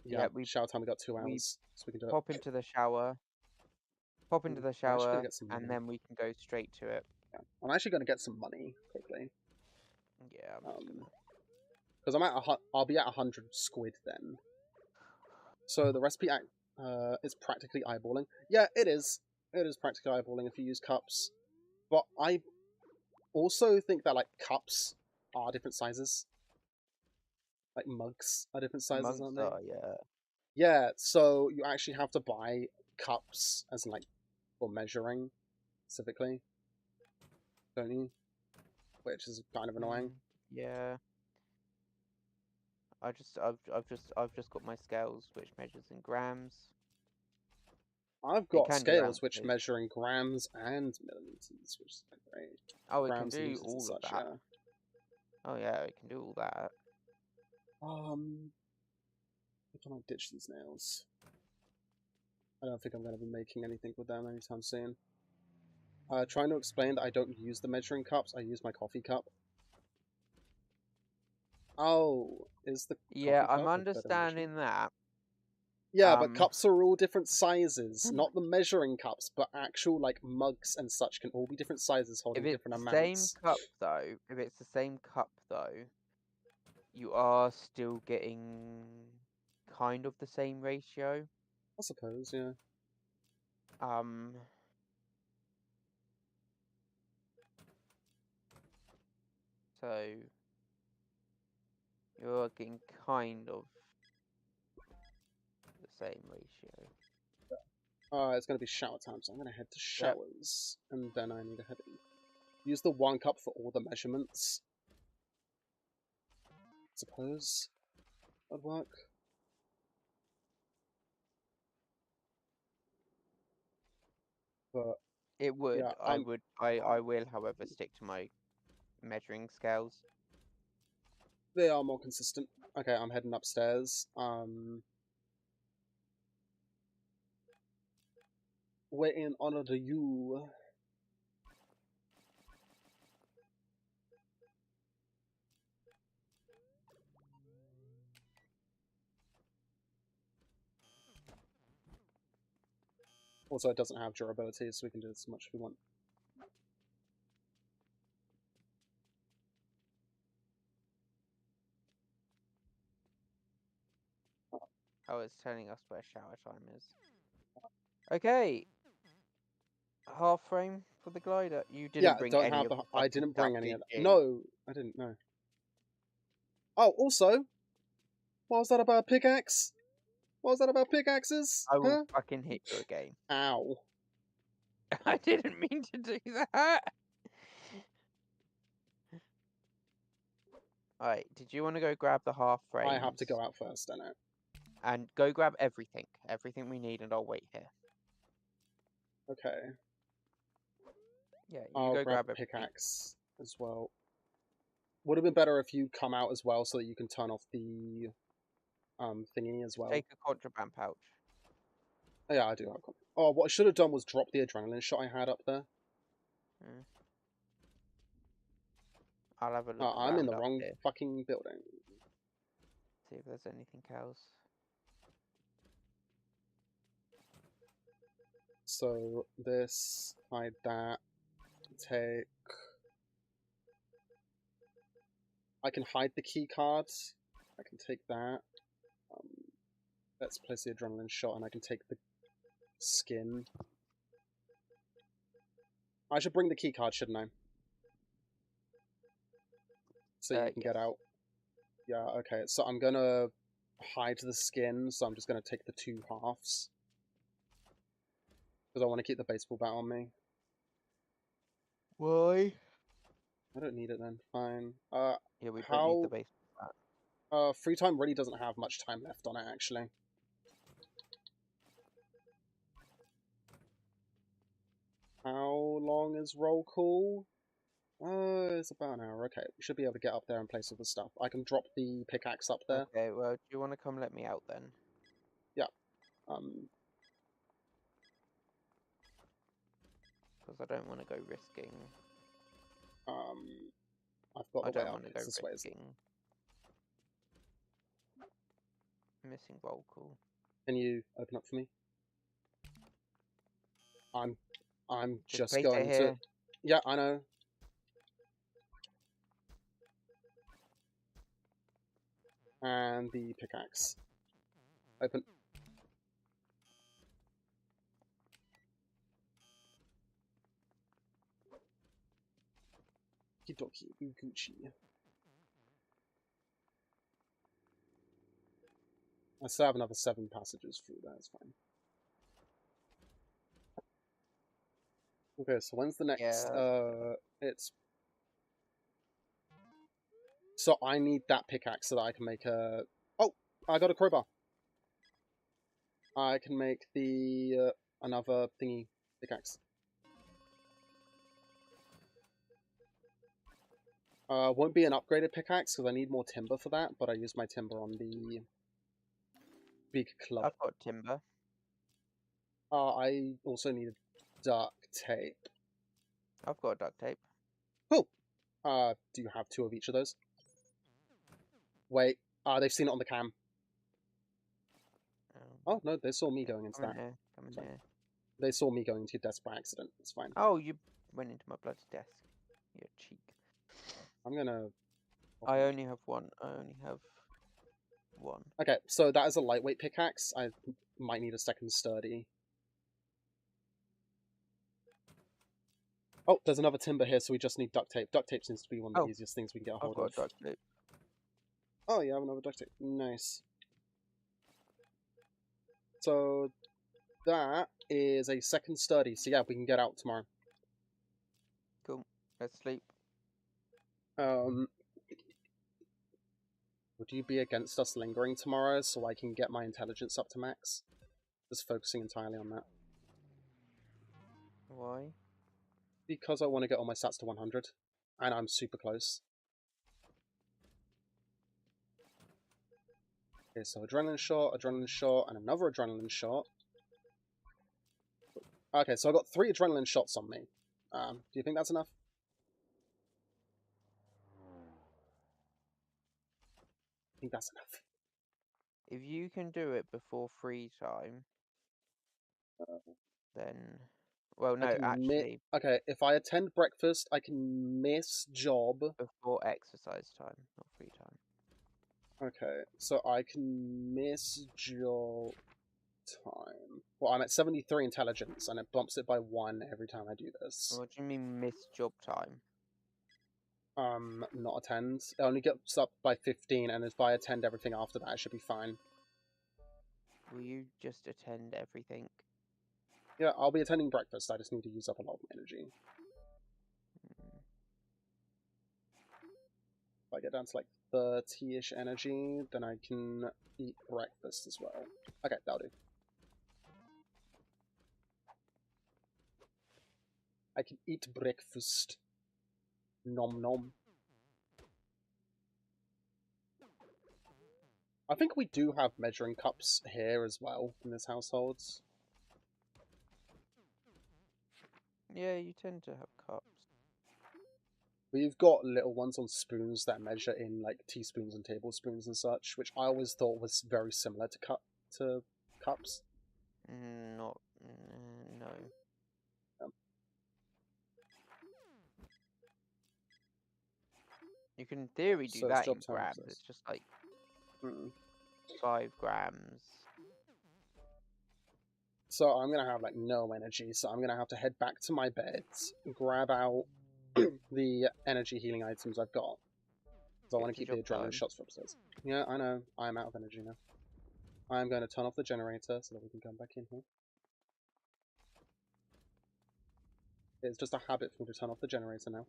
yeah, we shower time we got 2 we hours, so we can do it. pop into the shower. Pop into the I'm actually gonna shower, get some and money. then we can go straight to it. Yeah. I'm actually gonna get some money quickly. Yeah, I'm just gonna. Because I'll be at 100 squid then. So the recipe is practically eyeballing. Yeah, it is. It is practically eyeballing if you use cups. But I also think that like cups are different sizes. Like mugs are different sizes, aren't they? Yeah. Yeah, so you actually have to buy cups as in, like, for measuring specifically, don't you? Which is kind of annoying. Yeah. I've just got my scales which measures in grams. I've got can do scales which ounces. measure in grams and milliliters, which is great. Oh, it can Grams, do liters, all and of such, that. yeah. Oh yeah, it can do all that. If I might ditch these nails. I don't think I'm going to be making anything with them anytime soon. Trying to explain that I don't use the measuring cups, I use my coffee cup. Oh, is the Yeah, coffee I'm cup a better understanding that. Yeah, but cups are all different sizes. Not the measuring cups, but actual, like, mugs and such can all be different sizes holding If it's different the amounts. same cup though, you are still getting kind of the same ratio. I suppose, yeah. So you're getting kind of the same ratio. It's going to be shower time, so I'm going to head to showers, and then I need to head in. Use the 1 cup for all the measurements. I suppose that'd work. But it would. Yeah, I will, however, stick to my measuring scales. They are more consistent. Okay, I'm heading upstairs. Waiting on the you. Also, it doesn't have durability, so we can do as much as we want. Oh, it's telling us where shower time is. Okay. Half frame for the glider. You didn't bring don't any have of the. the I fucking didn't stuff, bring any did of that. you? No, I didn't know. Oh, also, what was that about pickaxe? What was that about pickaxes? I will huh? fucking hit you again. Ow. I didn't mean to do that. Alright, did you want to go grab the half frame? I have to go out first, don't I? And go grab everything. Everything we need, and I'll wait here. Okay. Yeah, you I'll go grab the everything. pickaxe as well. Would have been better if you come out as well so that you can turn off the thingy as well. Take a contraband pouch. Oh, yeah, I do have one. Oh, what I should have done was drop the adrenaline shot I had up there. I'll have a look. Oh, I'm in the wrong here. fucking building. See if there's anything else. So, this, hide that, take... I can hide the key cards. I can take that. Let's place the adrenaline shot and I can take the skin. I should bring the key card, shouldn't I? So you can get out. Yeah, okay. So I'm gonna hide the skin, so I'm just gonna take the 2 halves. Because I want to keep the baseball bat on me. Why? I don't need it then. Fine. Yeah, we don't need the How... baseball bat. Free time really doesn't have much time left on it, actually. How long is roll call? It's about an hour. Okay, we should be able to get up there and place all the stuff. I can drop the pickaxe up there. Okay, well, do you want to come let me out then? Yeah. Because I don't want to go risking. I've got I the way don't up. want to go It's this way. risking. Missing roll call. Can you open up for me? I'm just place it going to... here. Yeah, I know. And the pickaxe. Open. Okie dokie, Gucci. I still have another 7 passages through there, it's fine. Okay, so when's the next, it's... So I need that pickaxe so that I can make a... Oh! I got a crowbar! I can make the, another thingy pickaxe. Won't be an upgraded pickaxe because I need more timber for that, but I used my timber on the big club. I've got timber. I also need duct tape. I've got duct tape. Cool. Do you have 2 of each of those? Wait. They've seen it on the cam. Oh, no, they saw me going into Come that. in here. Come in here. They saw me going to your desk by accident. It's fine. Oh, you went into my bloody desk. You cheek. I'm gonna... I only have one. I only have one. Okay, so that is a lightweight pickaxe. I might need a second sturdy. Oh, there's another timber here, so we just need duct tape. Duct tape seems to be one of the easiest things we can get a hold I've of. got duct tape. Oh, you have another duct tape. Nice. So that is a second sturdy. So yeah, we can get out tomorrow. Cool. Let's sleep. Would you be against us lingering tomorrow so I can get my intelligence up to max? Just focusing entirely on that. Why? Because I want to get all my stats to 100. And I'm super close. Okay, so adrenaline shot, and another adrenaline shot. Okay, so I got 3 adrenaline shots on me. Do you think that's enough? I think that's enough. If you can do it before free time, then... Well, no, actually... Okay, if I attend breakfast, I can miss job. Before exercise time, not free time. Okay, so I can miss job time. Well, I'm at 73 intelligence, and it bumps it by 1 every time I do this. What do you mean miss job time? Not attend. It only gets up by 15, and if I attend everything after that, it should be fine. Will you just attend everything? Yeah, I'll be attending breakfast. I just need to use up a lot of energy. If I get down to like 30-ish energy, then I can eat breakfast as well. Okay, that'll do. I can eat breakfast. Nom nom. I think we do have measuring cups here as well in this household. Yeah, you tend to have cups. We've got little ones on spoons that measure in like teaspoons and tablespoons and such, which I always thought was very similar to cups. No. You can in theory do that in grams. It's just like 5 grams. So I'm gonna have like no energy, so I'm gonna have to head back to my bed, grab out the energy healing items I've got. So I want to keep the adrenaline shots for upstairs. Yeah, I know. I'm out of energy now. I'm going to turn off the generator so that we can come back in here. It's just a habit for me to turn off the generator now.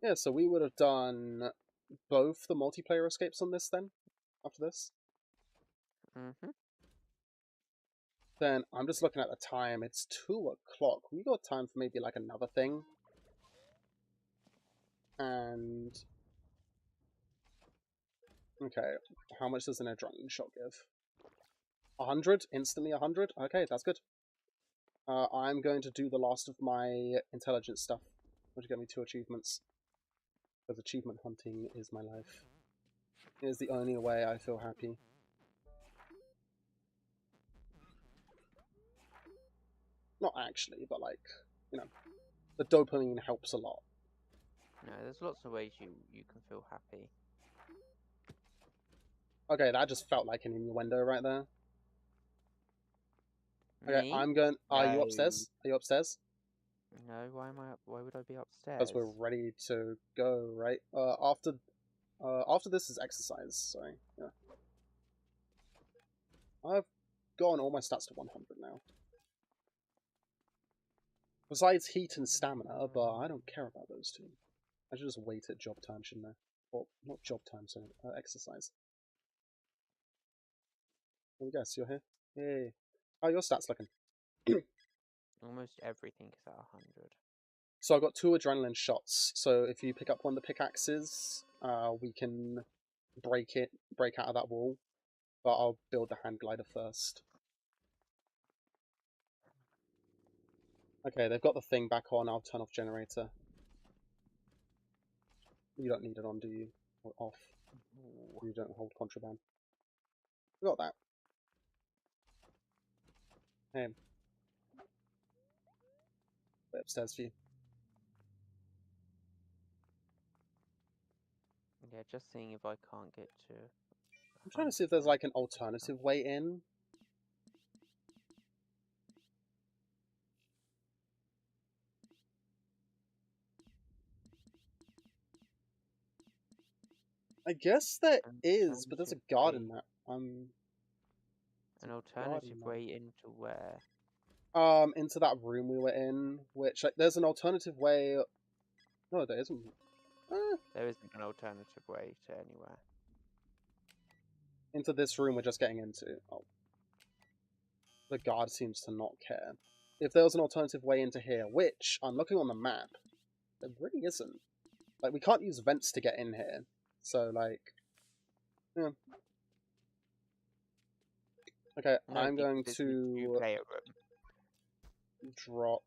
Yeah, so we would have done both the multiplayer escapes on this then, after this. Mm-hmm. Then I'm just looking at the time. It's 2 o'clock. We got time for maybe like another thing. And okay, how much does an adrenaline shot give? 100? Instantly 100? Okay, that's good. I'm going to do the last of my intelligence stuff, which get me 2 achievements. Because achievement hunting is my life. It is the only way I feel happy. Not actually, but like, you know, the dopamine helps a lot. No, there's lots of ways you can feel happy. Okay, that just felt like an innuendo right there. Okay, Me? I'm going. Are you No. upstairs? Are you upstairs? No, why am I up? Why would I be upstairs? Because we're ready to go, right? After this is exercise. Sorry. Yeah. I've gotten all my stats to 100 now. Besides heat and stamina, but I don't care about those two. I should just wait at job time, shouldn't I? Well, not job time, sorry. Exercise. Let me guess, you're here? Yay. How are your stats looking? Almost everything is at 100. So I've got 2 adrenaline shots. So if you pick up one of the pickaxes, we can break out of that wall. But I'll build the hand glider first. Okay, they've got the thing back on. I'll turn off generator. You don't need it on, do you? Or off. Ooh. You don't hold contraband. We got that. Hey. Way upstairs for you. Yeah, just seeing if I can't get to. I'm trying to see if there's like an alternative way in. I guess there is, but there's a guard in that. An alternative way into where? Into that room we were in, which like, there's an alternative way. No, there isn't. There isn't an alternative way to anywhere. Into this room we're just getting into. Oh. The guard seems to not care. If there was an alternative way into here, which, I'm looking on the map, there really isn't. Like, we can't use vents to get in here. So, like... Yeah. Okay, No, I'm going because it's a to... two-player room. Drop...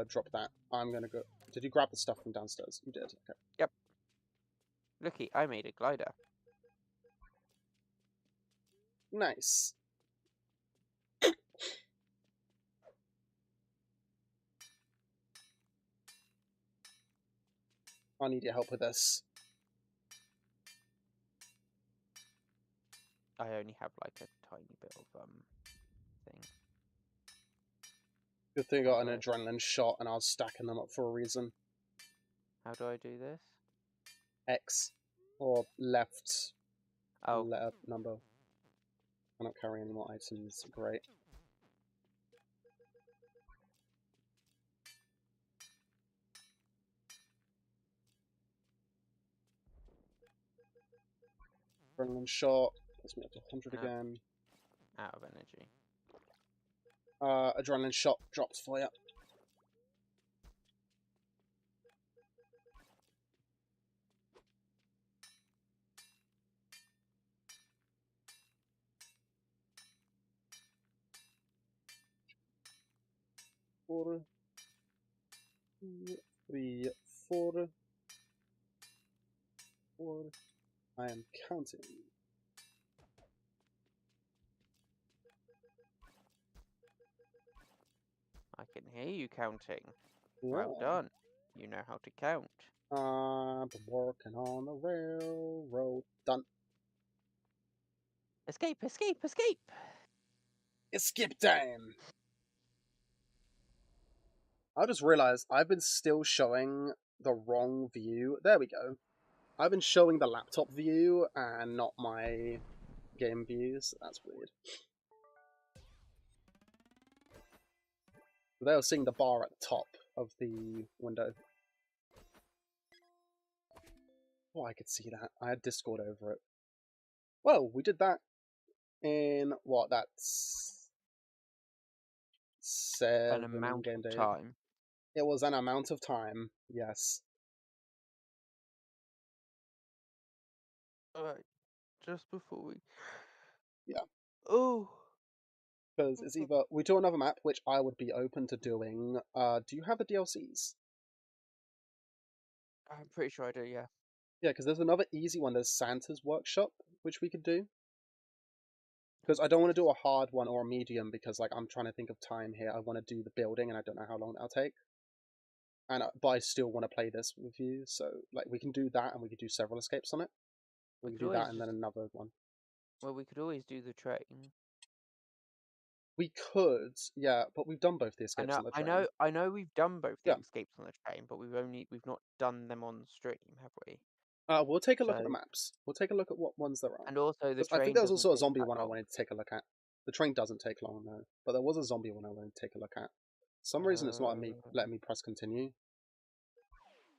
drop that. I'm gonna go... Did you grab the stuff from downstairs? You did, okay. Yep. Looky, I made a glider. Nice. I need your help with this. I only have like a tiny bit of thing. Good thing I got an adrenaline shot and I was stacking them up for a reason. How do I do this? X. Or left Oh. letter number. I don't carry any more items. Great. Adrenaline shot. Puts me up to 100 again. Out of energy. Adrenaline shot drops for you. Four, 3, 4, 4. I am counting. I can hear you counting. Yeah. Well done. You know how to count. I'm working on the railroad. Done. Escape, escape, escape! Escape time! I just realised I've been still showing the wrong view. There we go. I've been showing the laptop view and not my game views. That's weird. They were seeing the bar at the top of the window. Oh, I could see that. I had Discord over it. Well, we did that in what? That's An 7 amount game of days. time. It was an amount of time. Yes. Alright, just before we... Yeah. Oh! Because it's either we do another map, which I would be open to doing. Do you have the DLCs? I'm pretty sure I do, yeah. Yeah, because there's another easy one. There's Santa's Workshop, which we could do. Because I don't want to do a hard one or a medium, because like I'm trying to think of time here. I want to do the building, and I don't know how long that'll take. And but I still want to play this with you, so like we can do that, and we could do several escapes on it. We can do that, and then another one. Well, we could always do the train. We could, yeah, but we've done both the escapes on the train. I know we've done both the Yeah. escapes on the train, but we've not done them on stream, have we? We'll take a look at the So- maps. We'll take a look at what ones there are. And also the 'Cause I train think there was doesn't also a take zombie that one I long. wanted to take a look at. The train doesn't take long, no. But there was a zombie one I wanted to take a look at. For some reason it's not letting me press continue.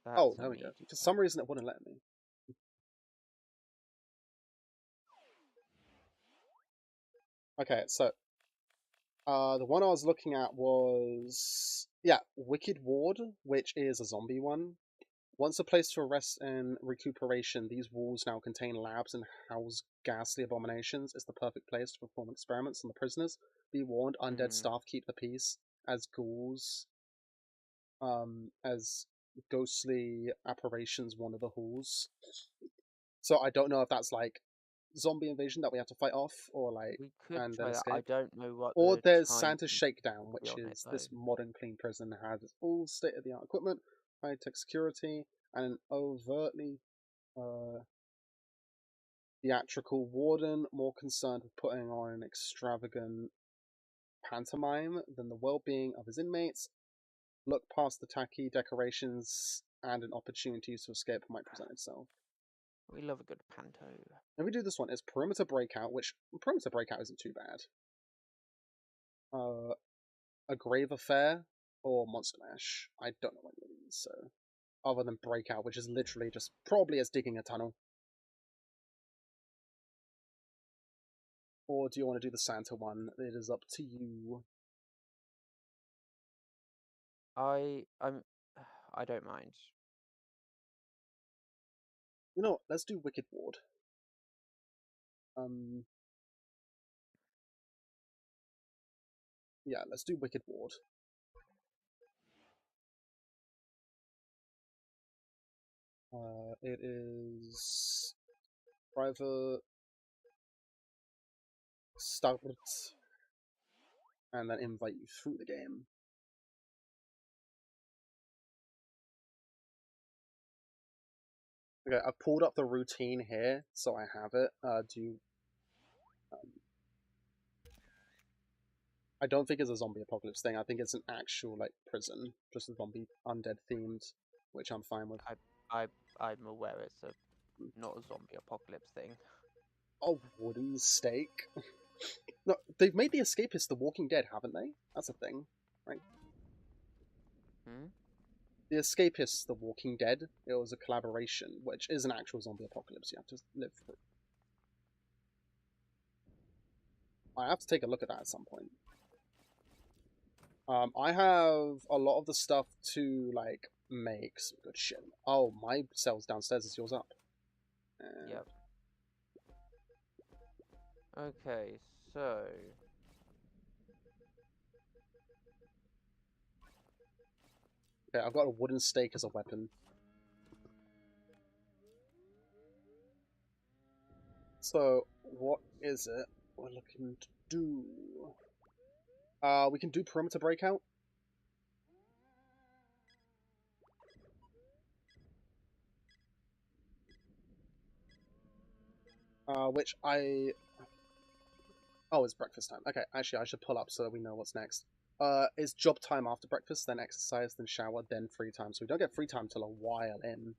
Oh, there we go. For some reason it wouldn't let me. Okay, so the one I was looking at was Wicked Ward, which is a zombie one. Once a place to rest and recuperation, these walls now contain labs and house ghastly abominations. It's the perfect place to perform experiments on the prisoners. Be warned, undead staff keep the peace, as ghouls, as ghostly apparitions wander the halls. So I don't know if that's like zombie invasion that we have to fight off, or like We could and try then that. escape. I don't know what. Or the there's time Santa's would Shakedown, which be on it, is this though. modern clean prison that has all state-of-the-art equipment, high-tech security, and an overtly theatrical warden more concerned with putting on an extravagant pantomime than the well-being of his inmates. Look past the tacky decorations and an opportunity to escape might present itself. We love a good panto. If we do this one, it's Perimeter Breakout, which Perimeter Breakout isn't too bad. A Grave Affair or Monster Mash. I don't know any of these, so other than Breakout, which is literally just probably as digging a tunnel. Or do you want to do the Santa one? It is up to you. I don't mind. You know what? Let's do Wicked Ward. Yeah, let's do Wicked Ward. It is private start and then invite you through the game. Okay, I've pulled up the routine here, so I have it. I don't think it's a zombie apocalypse thing. I think it's an actual like prison, just a zombie undead themed, which I'm fine with. I'm aware it's not a zombie apocalypse thing. A wooden stake. No, they've made the Escapists The Walking Dead, haven't they? That's a thing, right? The Escapists The Walking Dead. It was a collaboration, which is an actual zombie apocalypse you have to live through. I have to take a look at that at some point. I have a lot of the stuff to like make some good shit. Oh, my cell's downstairs. Is yours up? Yep. Okay, so okay, I've got a wooden stake as a weapon. So, what is it we're looking to do? We can do Perimeter Breakout. Which I... Oh, it's breakfast time. Okay, actually, I should pull up so that we know what's next. It's job time after breakfast, then exercise, then shower, then free time. So we don't get free time till a while in.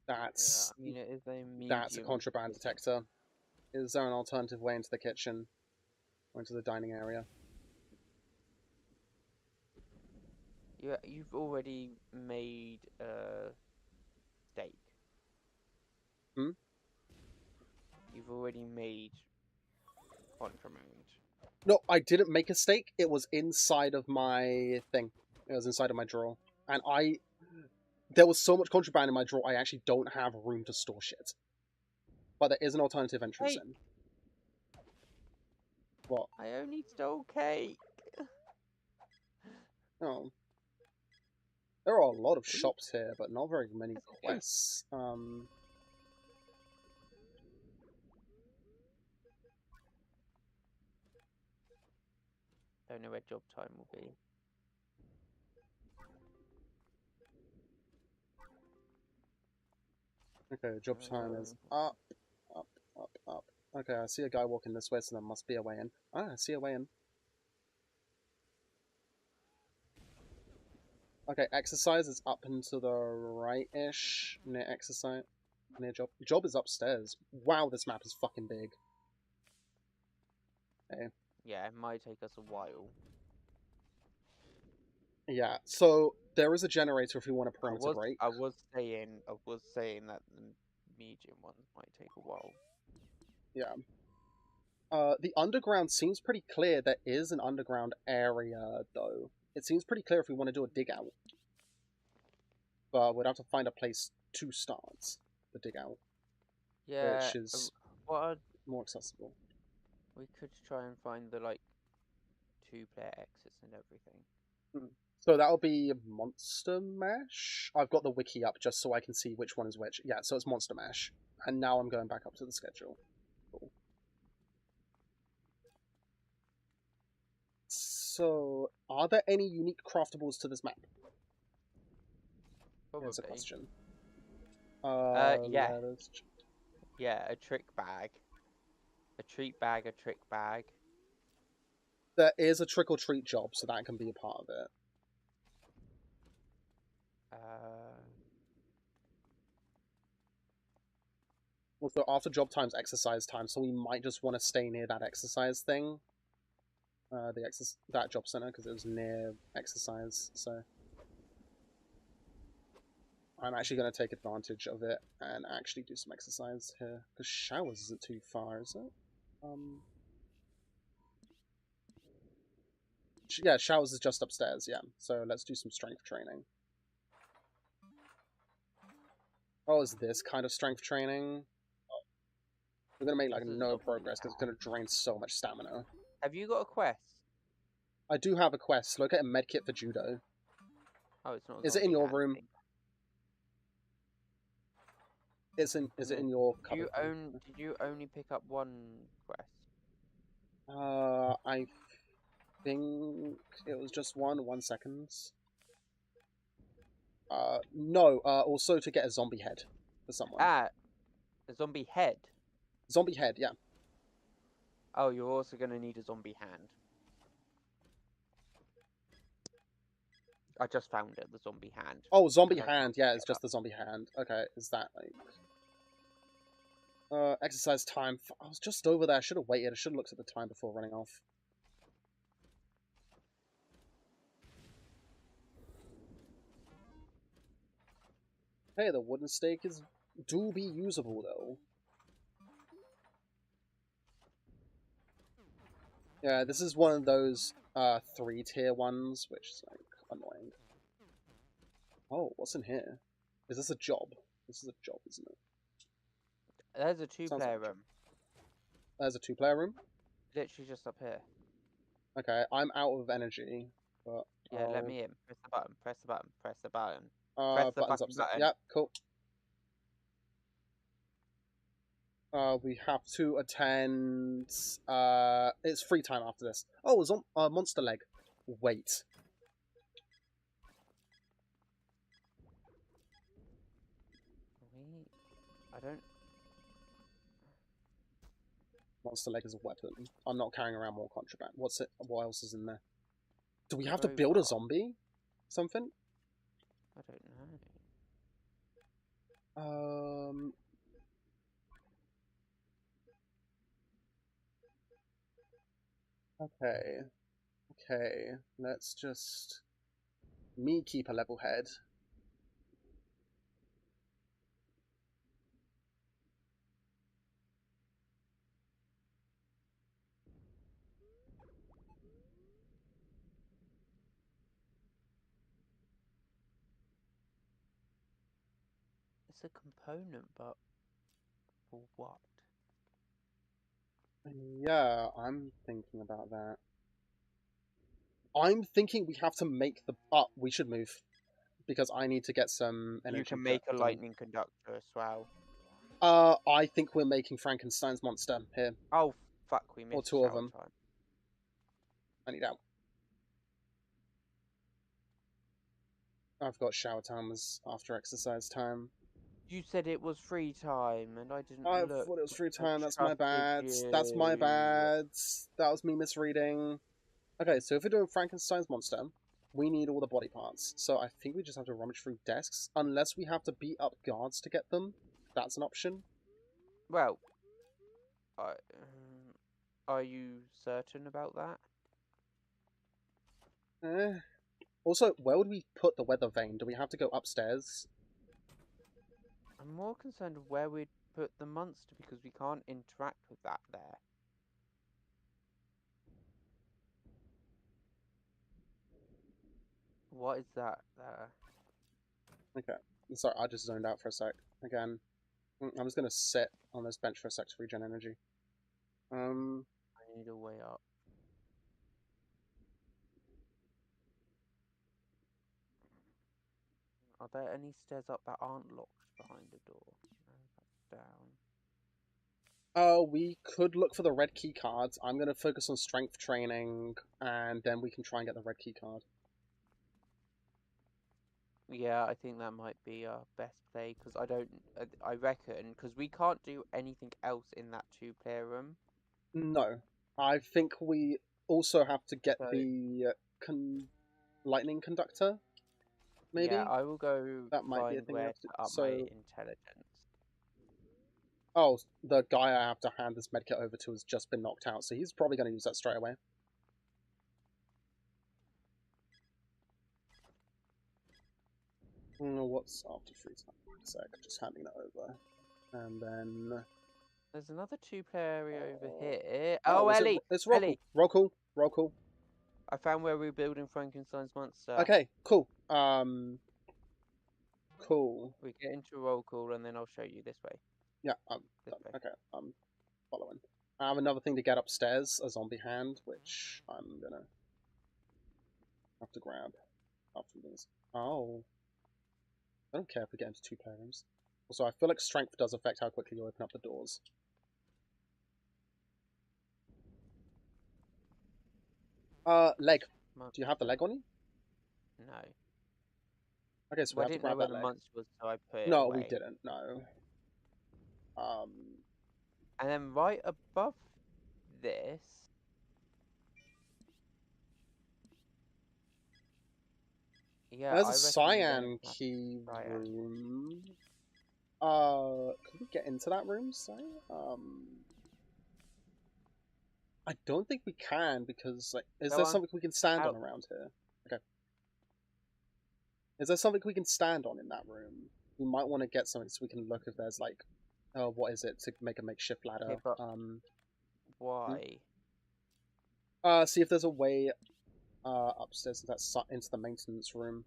That's I mean, it is a medium. that's a contraband detector. Is there an alternative way into the kitchen or into the dining area? You've already made a steak. Hmm? You've already made contraband. No, I didn't make a steak. It was inside of my thing. It was inside of my drawer. And there was so much contraband in my drawer, I actually don't have room to store shit. But there is an alternative entrance Hey. in. What? I only stole cake. Oh. There are a lot of shops here, but not very many quests. Don't know where job time will be. Okay, job time is up, up, up, up. Okay, I see a guy walking this way, so there must be a way in. Ah, I see a way in. Okay, exercise is up and to the right-ish, near exercise, near job. Job is upstairs. Wow, this map is fucking big. Okay. Yeah, it might take us a while. Yeah, so there is a generator if we want a perimeter break. I was saying that the medium ones might take a while. Yeah. The underground seems pretty clear. There is an underground area, though. It seems pretty clear if we want to do a dig out. But we'd have to find a place to start the dig out. Yeah, Which is more accessible. We could try and find the, like, 2-player exits and everything. So that'll be Monster Mesh. I've got the wiki up just so I can see which one is which. Yeah, so it's Monster Mesh. And now I'm going back up to the schedule. Cool. So, are there any unique craftables to this map? Probably. Here's a question. Yeah. Yeah, a trick bag. A treat bag, a trick bag. There is a trick-or-treat job, so that can be a part of it. Also, after job time's exercise time, so we might just want to stay near that exercise thing. That job center, because it was near exercise, so... I'm actually going to take advantage of it and actually do some exercise here. Because showers isn't too far, is it? Yeah, showers is just upstairs, yeah. So let's do some strength training. Oh, is this kind of strength training? We're going to make, like, no progress because it's going to drain so much stamina. Have you got a quest? I do have a quest. Locate a medkit for judo. Oh, it's not. Is it in your room? Is it in your cupboard? Did you only pick up one quest? I think it was just one. 1 second. No. Also to get a zombie head for someone. Ah, a zombie head. Zombie head, yeah. Oh, you're also gonna need a zombie hand. I just found it. The zombie hand. Oh, zombie hand. Yeah, it's just the zombie hand. Okay, is that like? Exercise time. I was just over there. I should have waited. I should have looked at the time before running off. Hey, the wooden stake do be usable though. Yeah, this is one of those 3-tier ones, which is like annoying. Oh, what's in here? Is this a job? This is a job, isn't it? There's a 2-player room. There's a 2-player room? Literally just up here. Okay, I'm out of energy, but... Yeah, let me in. Press the button, press the button, press the button. Press the button. Yep, cool. We have to attend... it's free time after this. Oh, it's on Monster Leg. Wait. I don't... Monster Leg is a weapon. I'm not carrying around more contraband. What's it? What else is in there? Do we have to build a zombie? Something? I don't know. Okay. Okay. Let's just me keep a level head. It's a component, but for what? Yeah, I'm thinking about that. I'm thinking we have to make the... Oh, we should move. Because I need to get some energy. You can make a done. lightning conductor as well. I think we're making Frankenstein's monster here. Oh, fuck, we missed Or two of them. time. I need out. I've got shower times after exercise time. You said it was free time, and I didn't I look. thought it was free I time. That's my trusted bad. That's my you. bad. That was me misreading. Okay, so if we're doing Frankenstein's monster, we need all the body parts. So I think we just have to rummage through desks, unless we have to beat up guards to get them. That's an option. Well, are you certain about that? Also, where would we put the weather vane? Do we have to go upstairs? I'm more concerned of where we'd put the monster because we can't interact with that there. What is that there? Okay. Sorry, I just zoned out for a sec. Again. I'm just gonna sit on this bench for a sec to regen energy. I need a way up. Are there any stairs up that aren't locked behind the door? No, that's down. We could look for the red key cards. I'm gonna focus on strength training, and then we can try and get the red key card. Yeah, I think that might be our best play, because I reckon, because we can't do anything else in that two-player room. No. I think we also have to get So- the lightning conductor, maybe? Yeah, I will go That might be a find thing we where have to do. to up So- my intelligence. Oh, the guy I have to hand this medkit over to has just been knocked out, so he's probably going to use that straight away. What's after free time? One sec, just handing that over. And then... There's another two-player area over here. Oh, is Ellie! It's roll Ellie! call. Roll call. I found where we're building Frankenstein's monster. Okay, cool. Cool. We get into roll call and then I'll show you this way. Yeah, This way. okay, I'm following. I have another thing to get upstairs, a zombie hand, which I'm gonna have to grab after this. Oh. I don't care if we get into two-player rooms. Also, I feel like strength does affect how quickly you open up the doors. Leg. Do you have the leg on you? No. Okay, so we Well, I have to didn't know grab where that the leg. monster was, so I put it No, away. we didn't, no. And then right above this... Yeah, There's I a reckon we cyan don't have key cyan. room. Can we get into that room, say? I don't think we can, because, like, is Go there on. something we can stand on Out. around here? Okay. Is there something we can stand on in that room? We might want to get something so we can look if there's, like, what is it, to make a makeshift ladder. Okay, but why? See if there's a way upstairs into the maintenance room.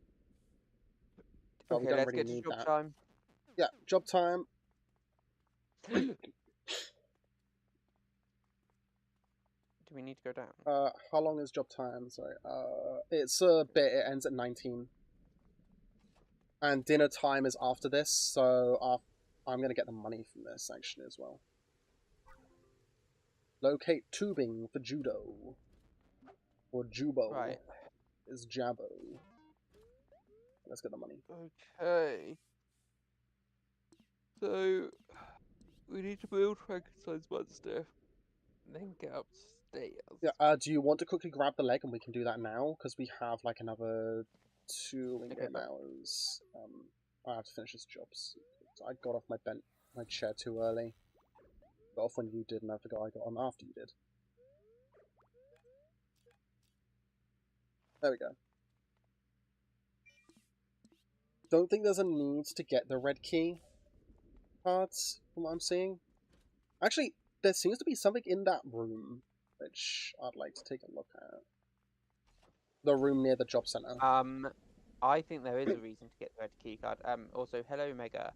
But we Okay, don't let's really get to need job that. time. Yeah, job time. Do we need to go down? How long is job time? Sorry. It's a bit. It ends at 19. And dinner time is after this, so I'm gonna get the money from this actually as well. Locate tubing for judo. Or jubo. Right. Is jabbo. Let's get the money. Okay. So, we need to build Frankenstein's monster. And then get upstairs. Yeah. Do you want to quickly grab the leg and we can do that now? Because we have like another 2 in-game but- hours. I have to finish this job. I got off my chair too early. Got off when you did, and I forgot I got on after you did. There we go. Don't think there's a need to get the red key cards, from what I'm seeing. Actually, there seems to be something in that room, which I'd like to take a look at. The room near the job center. I think there is a reason to get the red key card. Also, hello, Mega.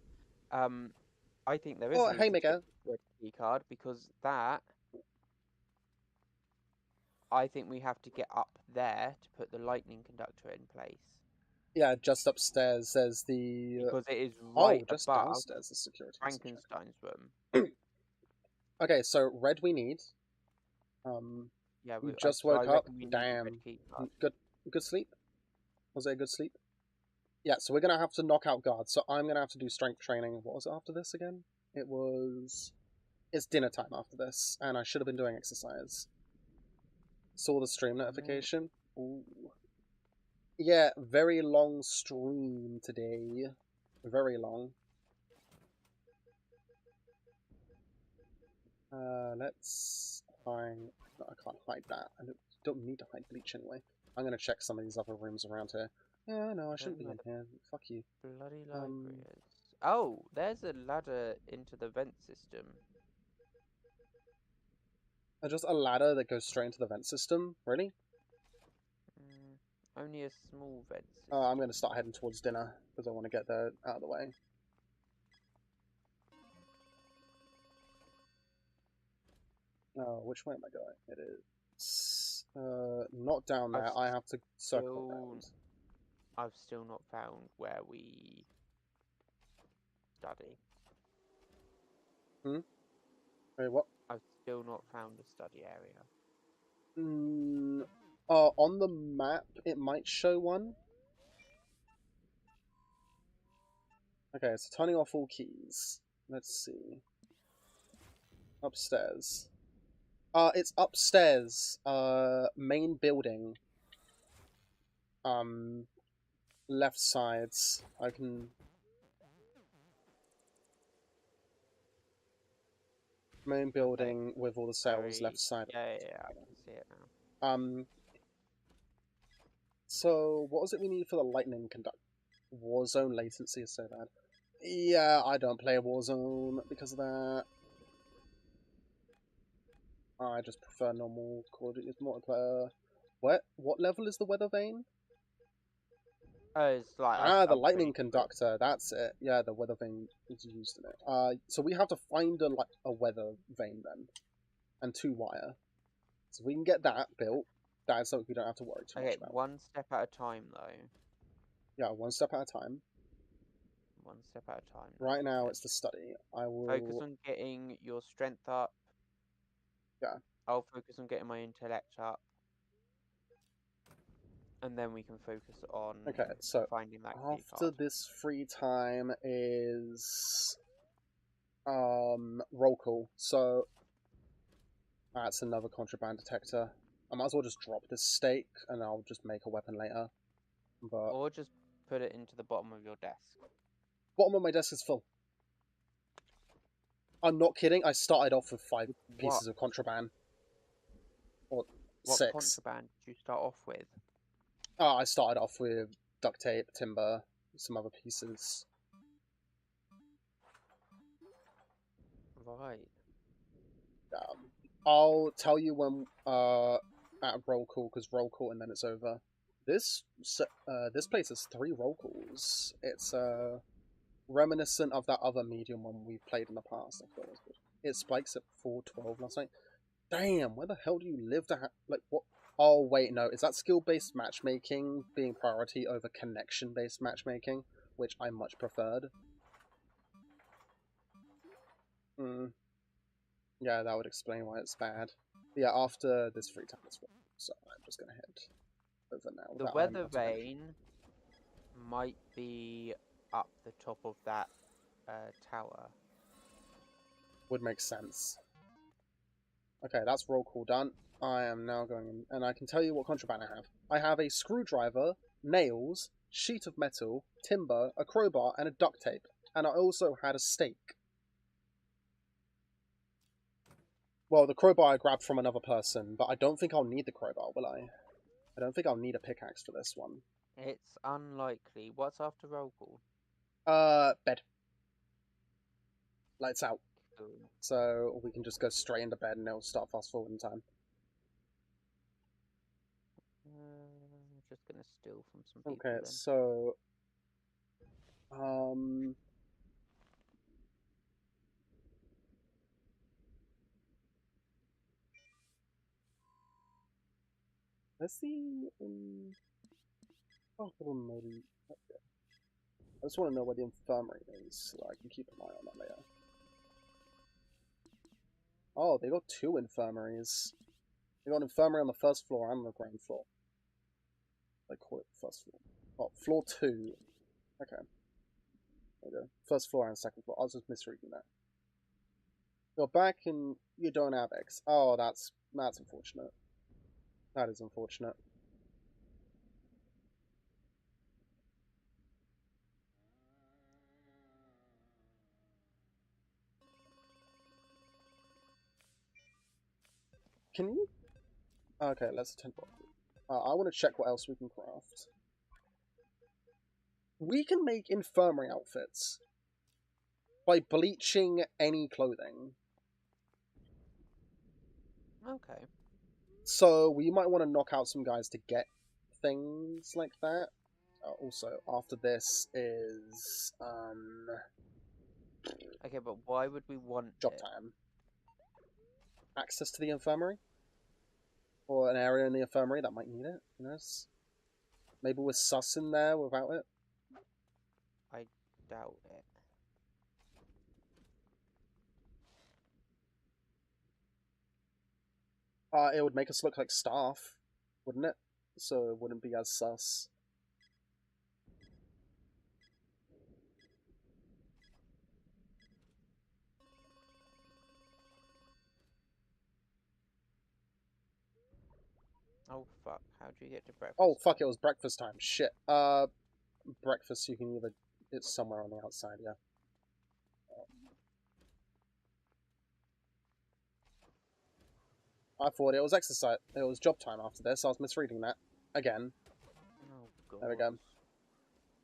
I think there is a reason hey, to Mega. get the red key card because that. I think we have to get up there to put the lightning conductor in place. Yeah, just upstairs. There's the. Because it is right just above downstairs. The security. Frankenstein's room. Okay, so red we need. Yeah, we just woke up. Damn. Good sleep? Was it a good sleep? Yeah, so we're gonna have to knock out guards. So I'm gonna have to do strength training. What was it after this again? It's dinner time after this, and I should have been doing exercise. Saw the stream notification. Ooh. Yeah, very long stream today. Very long. Let's find. No, I can't hide that. I don't need to hide bleach anyway. I'm gonna check some of these other rooms around here. Yeah, no, I shouldn't be in here. Fuck you. Bloody libraries. Oh, there's a ladder into the vent system. Just a ladder that goes straight into the vent system? Really? Only a small vent system. I'm gonna start heading towards dinner because I want to get there out of the way. Which way am I going? It is not down there. I have to circle around. I've still not found where we study. Wait, what? I've still not found a study area. On the map, it might show one. Okay, so turning off all keys. Let's see. Upstairs. It's upstairs. Main building. Left sides. I can... Main building with all the cells left side. Yeah, I can see it now. So, what was it we need for the lightning conduct? Warzone latency is so bad. Yeah, I don't play Warzone because of that. I just prefer normal Call of Duty multiplayer. What level is the weather vane? Oh, it's like the lightning conductor. That's it. Yeah, the weather vane is used in it. So we have to find a weather vane then, and 2 wire. So we can get that built. That is something we don't have to worry too much about. One step at a time, though. Yeah, one step at a time. One step at a time. Right now, it's the study. I will focus on getting your strength up. Yeah. I'll focus on getting my intellect up. And then we can focus on finding that key after card. This free time is roll call. So that's another contraband detector. I might as well just drop this stake and I'll just make a weapon later. Or just put it into the bottom of your desk. Bottom of my desk is full. I'm not kidding. I started off with 5 pieces of contraband. Or 6. What contraband did you start off with? I started off with duct tape, timber, some other pieces. Right. I'll tell you when at roll call, because roll call and then it's over. This place has 3 roll calls. It's reminiscent of that other medium one we've played in the past. I thought it was good. It spikes at 412 last night. Damn, where the hell do you live to like what? Oh wait, no, is that skill-based matchmaking being priority over connection-based matchmaking, which I much preferred? Yeah, that would explain why it's bad. But yeah, after this free time as well, so I'm just gonna head over now. The weather vane might be up the top of that tower. Would make sense. Okay, that's roll call done. I am now going in, and I can tell you what contraband I have. I have a screwdriver, nails, sheet of metal, timber, a crowbar, and a duct tape. and I also had a stake. Well, the crowbar I grabbed from another person, but I don't think I'll need the crowbar, will I? I don't think I'll need a pickaxe for this one. It's unlikely. What's after roll call? Bed. Lights out. Cool. So we can just go straight into bed and it'll start fast forward in time. Just gonna steal from some people Okay, then. so... Let's see... Oh, maybe... Okay. I just want to know where the infirmary is, so I can keep an eye on that later. Oh, they got 2 infirmaries. They got an infirmary on the 1st floor and the ground floor. They call it first floor. Oh, floor 2. Okay. There we go. 1st floor and 2nd floor. I was just misreading that. You're back and you don't have X. Oh, that's unfortunate. That is unfortunate. Can you... Okay, let's attend. I want to check what else we can craft. We can make infirmary outfits by bleaching any clothing. Okay. So we might want to knock out some guys to get things like that. Also, after this is Okay, but why would we want job it? time. Access to the infirmary, or an area in the infirmary that might need it. Who knows? Maybe we're sus in there without it. I doubt it. It would make us look like staff, wouldn't it? So it wouldn't be as sus. Oh fuck, how'd you get to breakfast? Oh fuck, it was breakfast time. Shit. Breakfast you can either... It's somewhere on the outside, yeah. I thought it was exercise. It was job time after this. I was misreading that. Again. Oh god. There we go.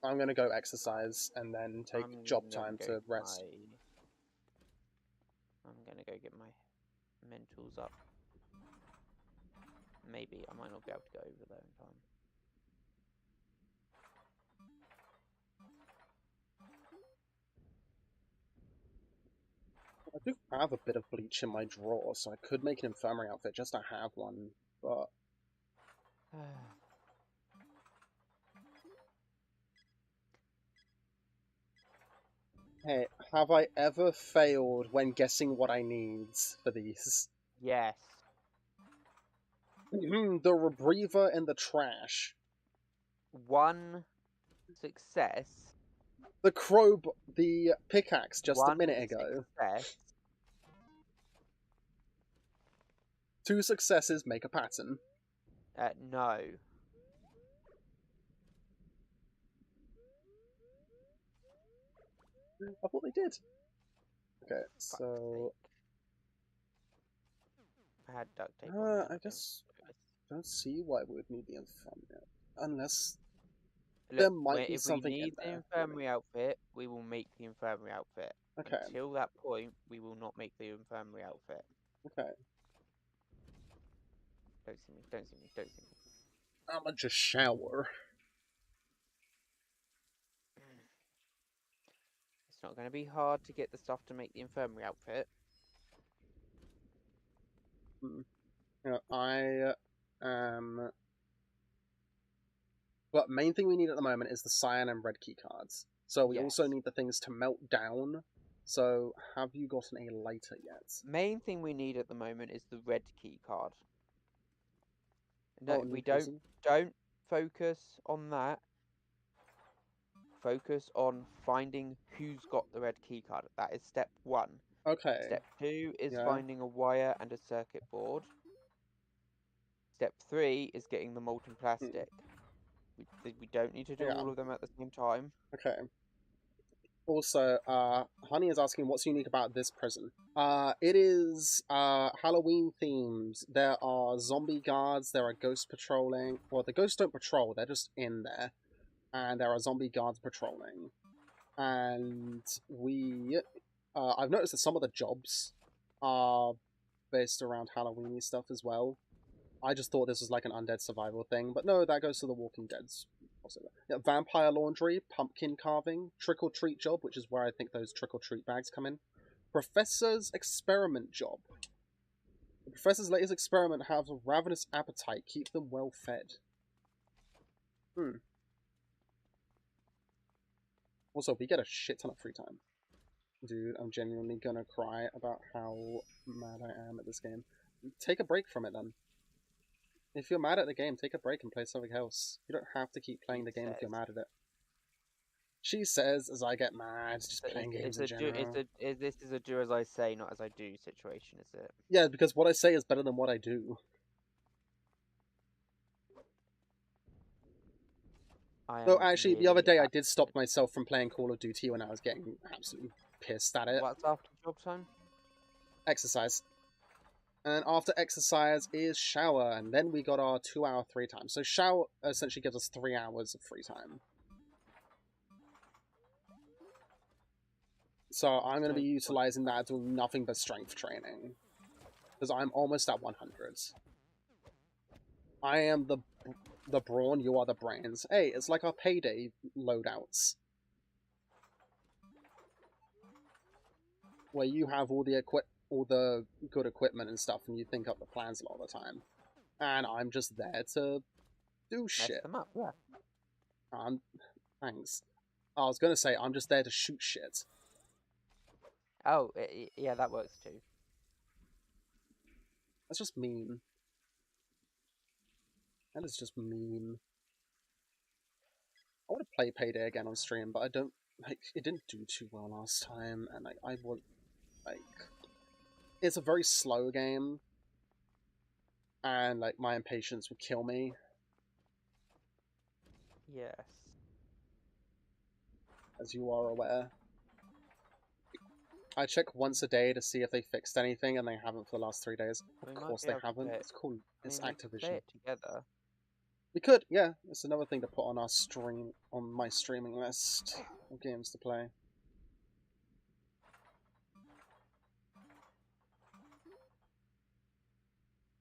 I'm gonna go exercise and then take job time to rest. I'm gonna go get my mentals up. Maybe I might not be able to go over there in time. I do have a bit of bleach in my drawer, so I could make an infirmary outfit just to have one, but... Hey, have I ever failed when guessing what I need for these? Yes. The rebreather and the trash. 1 success. The the pickaxe just a minute ago. Success. 2 successes make a pattern. No. I thought they did. Okay, so... I had duct tape on I guess I don't see why we would need the infirmary. Unless Look, there might be something if we need the infirmary outfit, we will make the infirmary outfit. Okay. Until that point, we will not make the infirmary outfit. Okay. Don't see me, don't see me, don't see me. I'ma just shower. It's not going to be hard to get the stuff to make the infirmary outfit. You know, I am... But main thing we need at the moment is the cyan and red key cards. So we also need the things to melt down. So have you gotten a lighter yet? Main thing we need at the moment is the red key card. No, we don't focus on that. Focus on finding who's got the red key card. That is step 1. Okay. Step 2 is finding a wire and a circuit board. Step 3 is getting the molten plastic. We don't need to do all of them at the same time. Okay. Also, Honey is asking what's unique about this prison. It is Halloween themed. There are zombie guards, there are ghosts patrolling. Well, the ghosts don't patrol, they're just in there. And there are zombie guards patrolling. And I've noticed that some of the jobs are based around Halloween-y stuff as well. I just thought this was like an undead survival thing, but no, that goes to the Walking Dead's. Yeah, vampire laundry, pumpkin carving, trick-or-treat job, which is where I think those trick-or-treat bags come in. Professor's experiment job. The professor's latest experiment has a ravenous appetite. Keep them well fed. Also, we get a shit ton of free time. Dude, I'm genuinely gonna cry about how mad I am at this game. Take a break from it then. If you're mad at the game, take a break and play something else. You don't have to keep playing the game if you're mad at it. She says, as I get mad, just playing games in general. This is a do as I say, not as I do situation, is it? Yeah, because what I say is better than what I do. Though actually, the other day I did stop myself from playing Call of Duty when I was getting absolutely pissed at it. What's after job time? Exercise. And after exercise is shower, and then we got our 2-hour free time. So shower essentially gives us 3 hours of free time. So I'm going to be utilizing that doing nothing but strength training. Because I'm almost at 100. I am the brawn, you are the brains. Hey, it's like our payday loadouts. Where you have all the good equipment and stuff, and you think up the plans a lot of the time. And I'm just there to do shit. Mess them up, yeah. Thanks. I was gonna say, I'm just there to shoot shit. Oh, yeah, that works too. That's just mean. That is just mean. I want to play Payday again on stream, but I don't, like, it didn't do too well last time, and I want, like, it's a very slow game, and, like, my impatience would kill me. Yes. As you are aware. I check once a day to see if they fixed anything, and they haven't for the last 3 days. Of course they haven't. It's cool. It's Activision. Play it together. We could, yeah. It's another thing to put on our on my streaming list of games to play.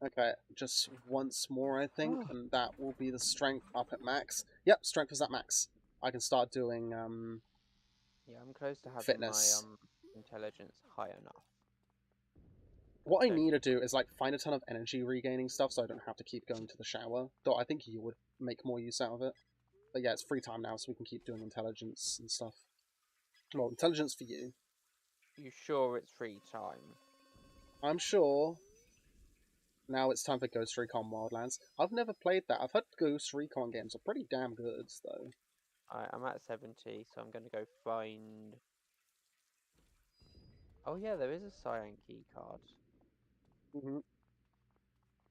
Okay, just once more, I think, and that will be the strength up at max. Yep, strength is at max. I can start doing, Yeah, I'm close to having fitness. my intelligence high enough. What I need to do is, like, find a ton of energy regaining stuff so I don't have to keep going to the shower. Though I think you would make more use out of it. But yeah, it's free time now, so we can keep doing intelligence and stuff. Well, intelligence for you. You sure it's free time? I'm sure. Now it's time for Ghost Recon Wildlands. I've never played that. I've heard Ghost Recon games are pretty damn good, though. I'm at 70, so I'm going to go find... Oh yeah, there is a cyan key card. Mm-hmm.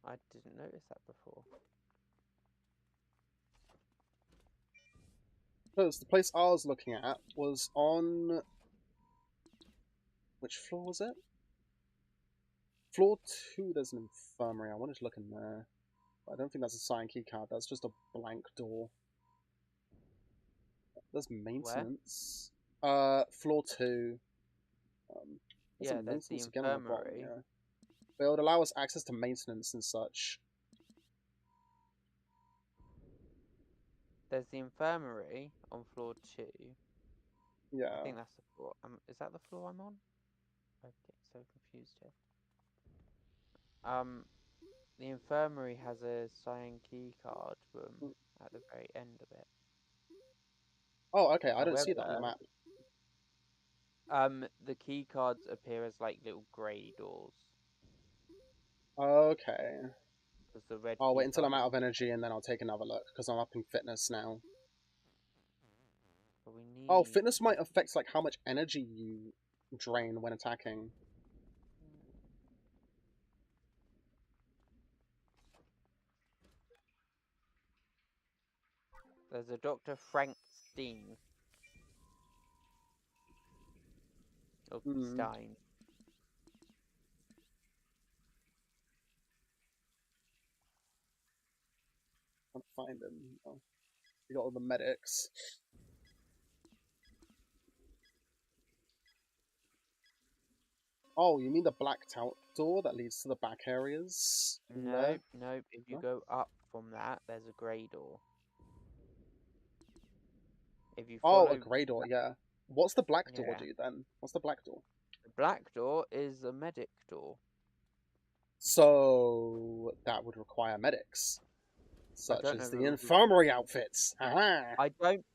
I didn't notice that before. Because the place I was looking at was on... Which floor was it? Floor 2, there's an infirmary. I wanted to look in there. But I don't think that's a cyan key card. That's just a blank door. There's maintenance. Where? Floor 2. There's yeah, there's the infirmary. On the bottom, yeah. But it would allow us access to maintenance and such. There's the infirmary on floor 2. Yeah. I think that's the floor. Is that the floor I'm on? I get so confused here. The infirmary has a cyan key card room at the very end of it. Oh, okay. I don't see that on the map. The key cards appear as like little grey doors. Okay. The red I'll wait until I'm out of energy and then I'll take another look, because I'm up in fitness now. But we need... Oh, fitness might affect like how much energy you drain when attacking. There's a Dr. Frank Steen. of Mm. Stein. Can't find him. Oh, you got all the medics. Oh, you mean the blacked out door that leads to the back areas? Nope, nope. If you No? go up from that, there's a grey door. If you Oh, follow a grey door, yeah. What's the black door Yeah. do then? What's the black door? the black door is a medic door. So that would require medics, such don't know as if the it would infirmary outfits. Haha. I don't.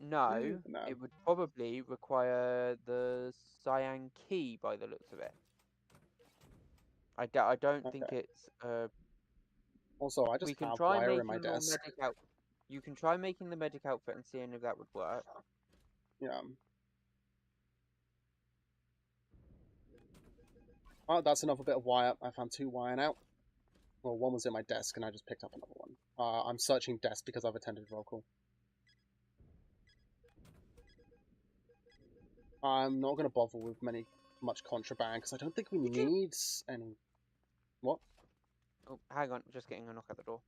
No, No. it would probably require the cyan key by the looks of it. I don't think Okay. it's. Also, I just We can have try wire in my making your desk. medic out. You can try making the medic outfit and seeing if that would work. Yeah. Oh, that's another bit of wire. I found 2 wire now. Well, one was in my desk, and I just picked up another one. I'm searching desk because I've attended roll call. I'm not going to bother with much contraband, because I don't think we need any... What? Oh, hang on, just getting a knock at the door.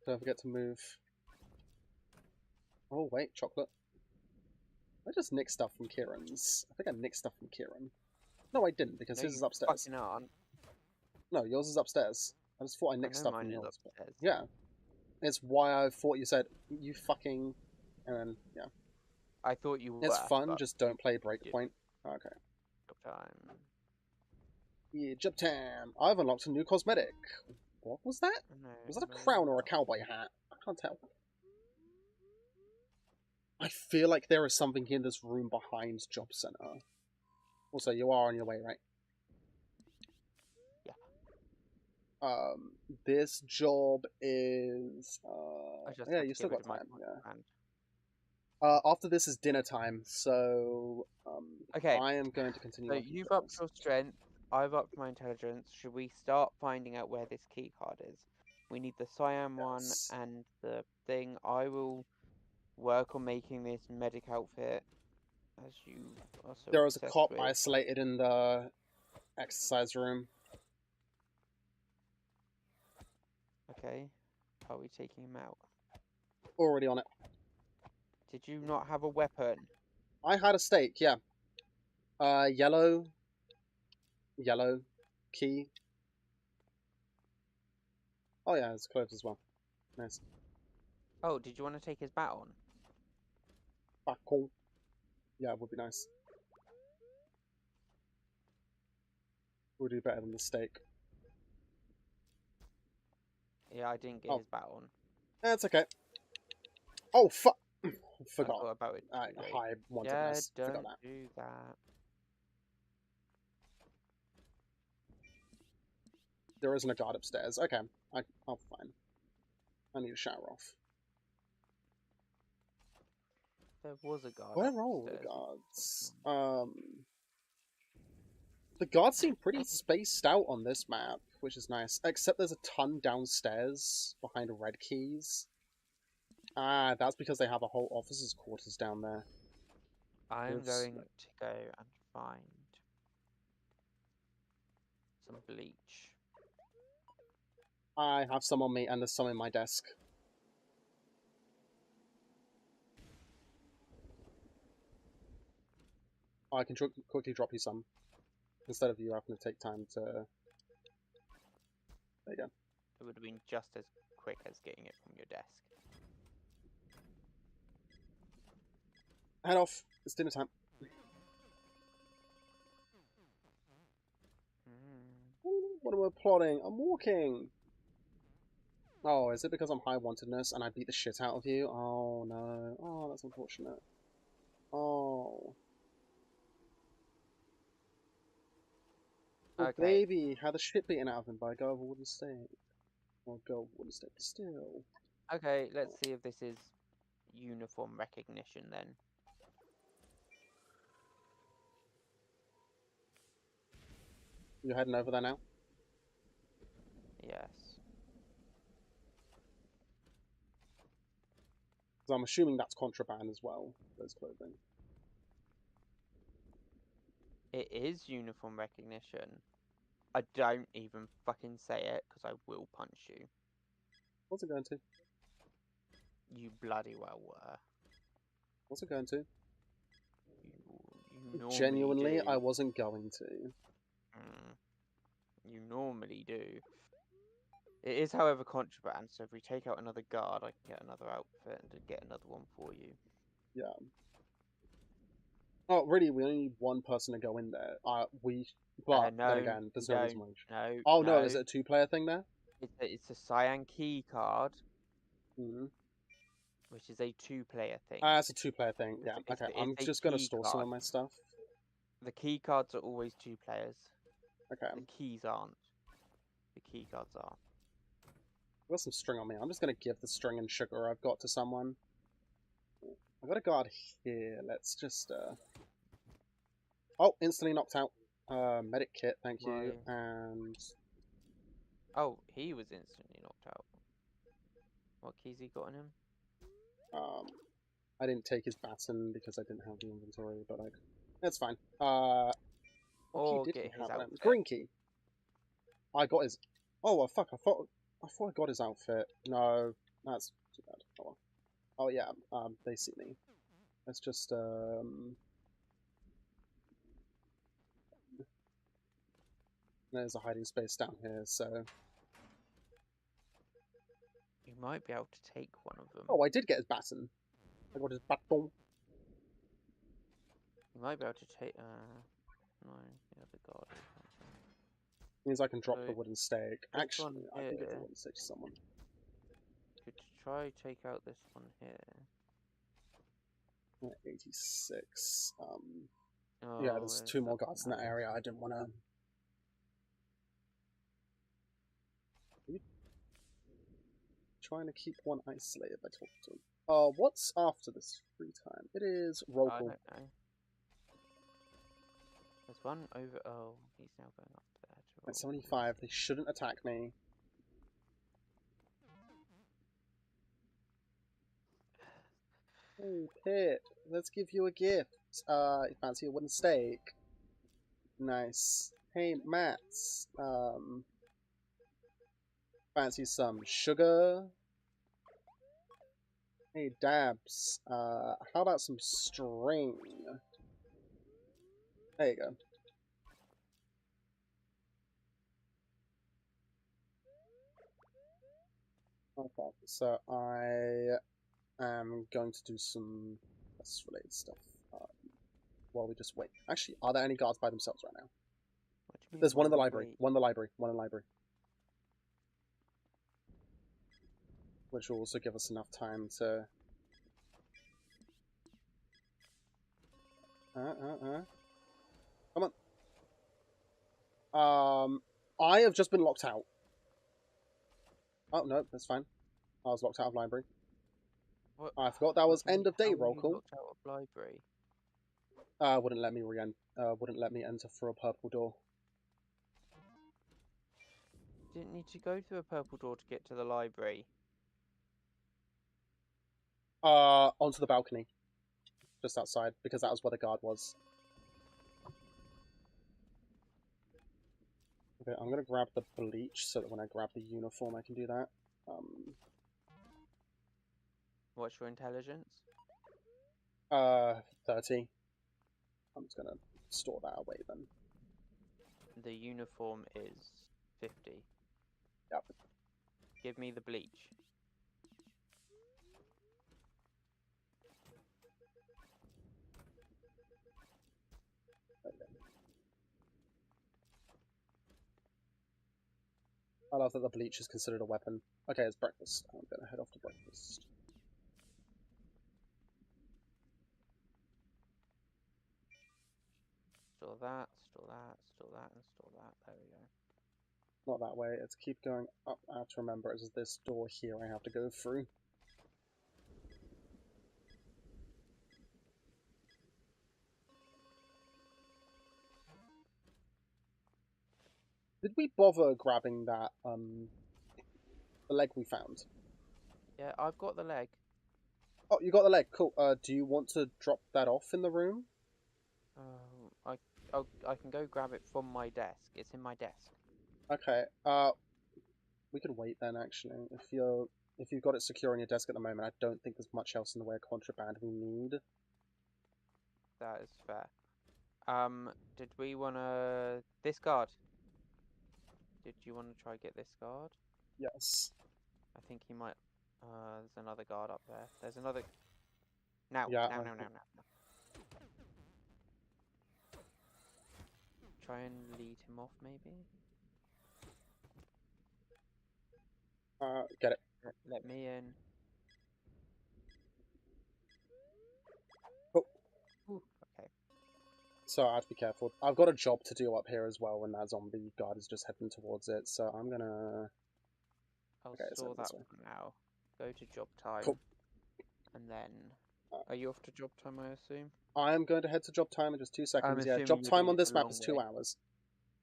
Don't forget to move. Oh, wait, chocolate. I just nicked stuff from Kieran's. I think I nicked stuff from Kieran. No, I didn't, because No, his you is upstairs. fucking aren't. No, yours is upstairs. I just thought I nicked know stuff mine from is yours. upstairs. Yeah. It's why I thought you said, you fucking... And then, yeah. I thought you were. It's fun, but just don't play Breakpoint. Okay. time. Yeah, Jump Time! I've unlocked a new cosmetic. What was that? No, Was that a no, crown or a cowboy hat? I can't tell. I feel like there is something in this room behind Job Center. Also, you are on your way, right? Yeah. This job is... I just yeah, have you to still get rid got of my time, yeah. hand. After this is dinner time, so... Okay, I am going to continue so working you've on upped your strength, I've upped my intelligence. Should we start finding out where this key card is? We need the cyan one Yes. and the thing. I will work on making this medic outfit as you are so There was a obsessed cop with. isolated in the exercise room. Okay, are we taking him out? Already on it. Did you not have a weapon? I had a steak, yeah. Yellow key. Oh yeah, it's clothes as well. Nice. Oh, did you want to take his bat on? Ah, cool. Yeah, it would be nice. We'll do better than the steak. Yeah, I didn't get Oh. his bat on. That's okay. Oh, fuck! I Forgot. thought about it. too late. High Yeah, wantedness. don't Forgot that. do that. There isn't a guard upstairs. Okay, I'll fine. I need to shower off. There was a guard. Where are all the upstairs. guards? The guards seem pretty spaced out on this map, which is nice. Except there's a ton downstairs behind red keys. Ah, that's because they have a whole officer's quarters down there. I'm Oops. going to go and find some bleach. I have some on me, and there's some in my desk. I can quickly drop you some, instead of you having to take time to... There you go. It would have been just as quick as getting it from your desk. Head off. It's dinner time. What am I plotting? I'm walking! Oh, is it because I'm high wantedness and I beat the shit out of you? Oh no. Oh, that's unfortunate. Oh. Oh, Okay. baby, had the shit beaten out of him by a guy with a wooden stake. Or a girl with a wooden stake still. Okay, let's see if this is uniform recognition then. You heading over there now? Yes. So I'm assuming that's contraband as well, those clothing. It is uniform recognition. I don't even fucking say it because I will punch you. What's it going to? You bloody well were. What's it going to? You normally Genuinely, do. I wasn't going to. You normally do. It is, however, contraband, so if we take out another guard, I can get another outfit and get another one for you. Yeah. Oh, really? We only need one person to go in there. But No, then again, there's no reason why. No, Oh no. no, is it a two-player thing there? It's a cyan key card, Mm-hmm. which is a two-player thing. It's a two-player thing. Yeah. Okay. I'm It's a just gonna key store some card. of my stuff. The key cards are always two players. Okay. The keys aren't. The key cards are. I've got some string on me. I'm just gonna give the string and sugar I've got to someone. I've got a guard here. Let's just Oh, instantly knocked out. Medic kit, thank you. Why? And Oh, he was instantly knocked out. What keys he got on him? I didn't take his baton because I didn't have the inventory, but that's fine. What Or key did get he his have? outfit. Green key. I got his. Oh well, fuck! I thought I got his outfit. No, that's too bad. Oh, well. Oh yeah. They see me. Let's just There's a hiding space down here, so. You might be able to take one of them. Oh, I did get his baton. I got his baton. You might be able to take. No, the other guard. Or something. Means I can drop So, the wooden stake. this Actually, one I think it's a here- wooden stake to someone. Could try take out this one here. 86. Oh, Yeah, there's two more that's guards in that nice. area. I didn't want to. Trying to keep one isolated by talking to him. What's after this free time? It is roll I call. don't know. There's one over. Oh, he's now going up there. To At roll 75, they shouldn't attack me. Hey, Pip, let's give you a gift. You fancy a wooden stake? Nice. Hey, Matt, fancy some sugar? Hey, Dabs, how about some string? There you go. Okay, so I am going to do some quest-related stuff while we just wait. Actually, are there any guards by themselves right now? What do you mean, There's one in the while we library. wait? One in the library. One in the library. Which will also give us enough time to... Come on. I have just been locked out. Oh, no, that's fine. I was locked out of library. What? I forgot that was What do you end of mean, day how were roll you call. locked out of library? Wouldn't let me wouldn't let me enter through a purple door. Didn't need to go through a purple door to get to the library. Onto the balcony. Just outside, because that was where the guard was. Okay, I'm gonna grab the bleach so that when I grab the uniform I can do that. What's your intelligence? 30. I'm just gonna store that away then. The uniform is 50. Yep. Give me the bleach. I love that the bleach is considered a weapon. Okay, it's breakfast. I'm gonna head off to breakfast. Store that, store that, store that, and store that. There we go. Not that way, it's keep going up. I have to remember it's this door here I have to go through. Did we bother grabbing that, the leg we found? Yeah, I've got the leg. Oh, you got the leg. Cool. Do you want to drop that off in the room? I can go grab it from my desk. It's in my desk. Okay. We could wait then. Actually, if you've got it secure on your desk at the moment, I don't think there's much else in the way of contraband we need. That is fair. Did we wanna this guard? Did you want to try get this guard? Yes. I think he might. There's another guard up there. There's another. Now. Yeah. Now. Try and lead him off, maybe. Get it. Let me in. Cool. Ooh, okay. So I have to be careful. I've got a job to do up here as well when that zombie guard is just heading towards it, so I'm gonna... I'll Okay, it's store over this that way. one now. Go to job time. Cool. And then... Are you off to job time, I assume? I'm going to head to job time in just 2 seconds. Yeah, assuming job you're time doing on it this the map long is 2 way. hours.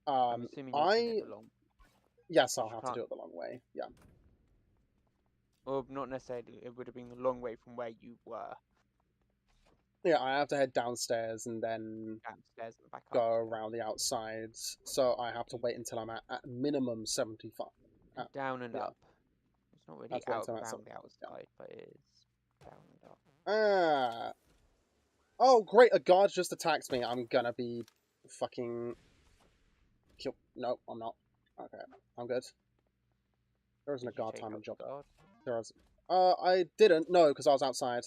I'm assuming you're doing it the long... Yes, I'll You have to can't- do it the long way. Yeah. Well, not necessarily. It would have been the long way from where you were. Yeah, I have to head downstairs and then Downstairs and back up. go around the outside. So I have to wait until I'm at minimum 75. Down and yeah. up. It's not really That's what I'm out saying, around the yeah. outside, but it is down and up. Ah. Oh, great, a guard just attacked me. I'm gonna be fucking... Kill... No, I'm not. Okay, I'm good. There isn't a Did you guard take time in out job. the guard? There was... I didn't, no, because I was outside.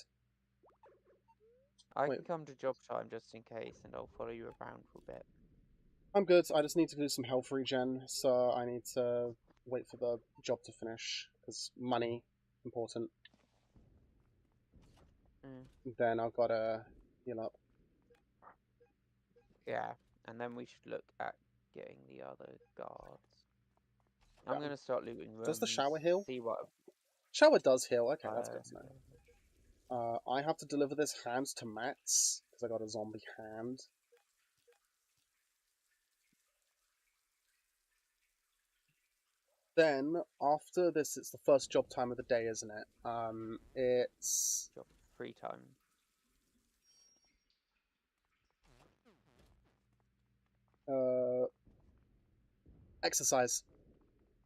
I Wait. can come to job time just in case, and I'll follow you around for a bit. I'm good, I just need to do some health regen, so I need to wait for the job to finish, because money, important. Then I've got to heal up. Yeah, and then we should look at getting the other guards. Yeah. I'm gonna start looting rooms. Does the shower heal? See what. Shower does heal, okay, that's good to know. I have to deliver this hand to Max, because I got a zombie hand. Then, after this, it's the first job time of the day, isn't it? It's... Job free time. Exercise.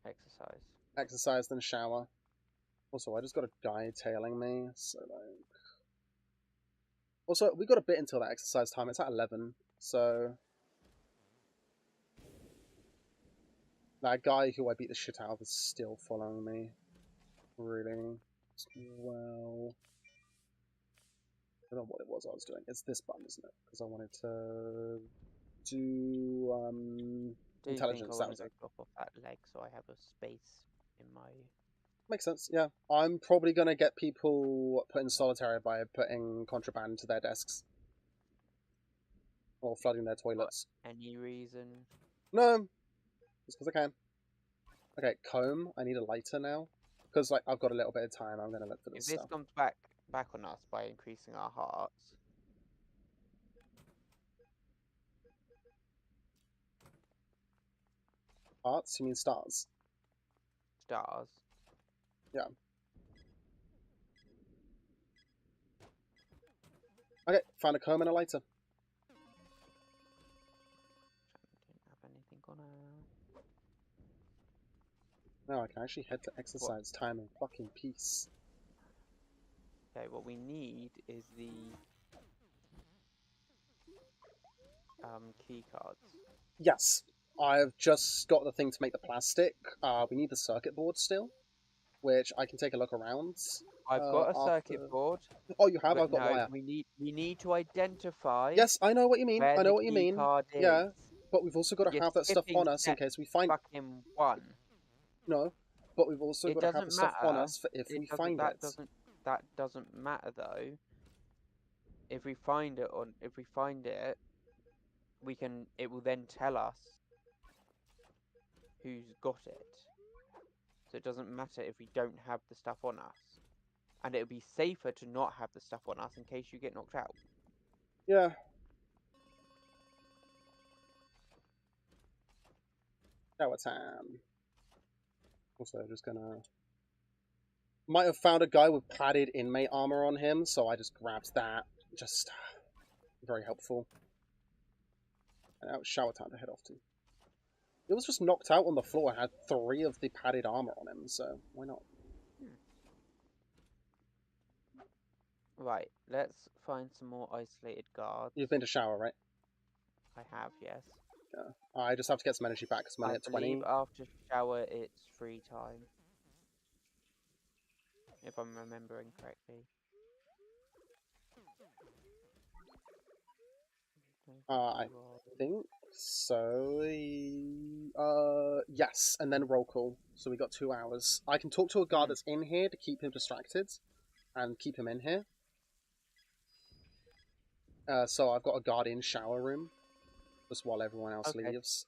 Exercise. Exercise, then shower. Also, I just got a guy tailing me, so like... Also, we got a bit until that exercise time. It's at 11, so... That guy who I beat the shit out of is still following me. Really? Well... I don't know what it was I was doing. It's this button, isn't it? Because I wanted to... do... Do you intelligence, think that I was want it. to drop off that leg so I have a space in my... Makes sense, yeah. I'm probably going to get people put in solitary by putting contraband into their desks. Or flooding their toilets. Any reason? No! Just because I can. Okay, comb. I need a lighter now. Because like I've got a little bit of time, I'm going to look for If this this stuff. comes back on us by increasing our hearts... Hearts? You mean stars? Stars. Yeah. Okay, found a comb and a lighter. Didn't have anything on her. Now I can actually head to exercise time in fucking peace. Okay, what we need is the key cards. Yes, I've just got the thing to make the plastic. We need the circuit board still, which I can take a look around. I've got a after- circuit board. Oh, you have? but I've got no, wire. we need to identify. Yes, I know what you mean. Where I know the what you key mean. card is. Yeah, but we've also got to You're have that stuff skipping on us in step case we find... Fucking one. No, but we've also It got to have the doesn't stuff on matter. us for if we doesn't- find that it. That doesn't matter though. If we find it, we can. It will then tell us who's got it. So it doesn't matter if we don't have the stuff on us, and it would be safer to not have the stuff on us in case you get knocked out. Yeah. Shower time. Also, just gonna... Might have found a guy with padded inmate armor on him, so I just grabbed that. Just very helpful. And that was shower time to head off to. It was just knocked out on the floor. Had 3 of the padded armor on him, so why not? Right, let's find some more isolated guards. You've been to shower, right? I have, yes. Yeah. I just have to get some energy back because I'm only at 20. I believe after shower it's free time. If I'm remembering correctly. I think so. Yes, and then roll call. So we got 2 hours. I can talk to a guard that's in here to keep him distracted and keep him in here. So I've got a guard in shower room just while everyone else leaves.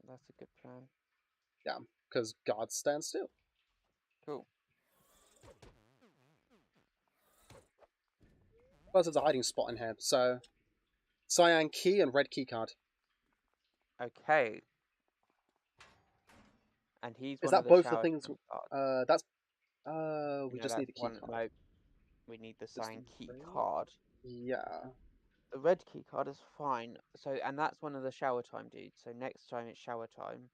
That's a good plan. Yeah, because guards stand still. Cool. Plus, there's a hiding spot in here. So, cyan key and red key card. Okay. And he's Is one that of the both the shower things? time guards. That's. We No, just need that's the key one- card. No, we need the Just signed the key red? card. Yeah. The red key card is fine. So, and that's one of the shower time dudes. So next time it's shower time,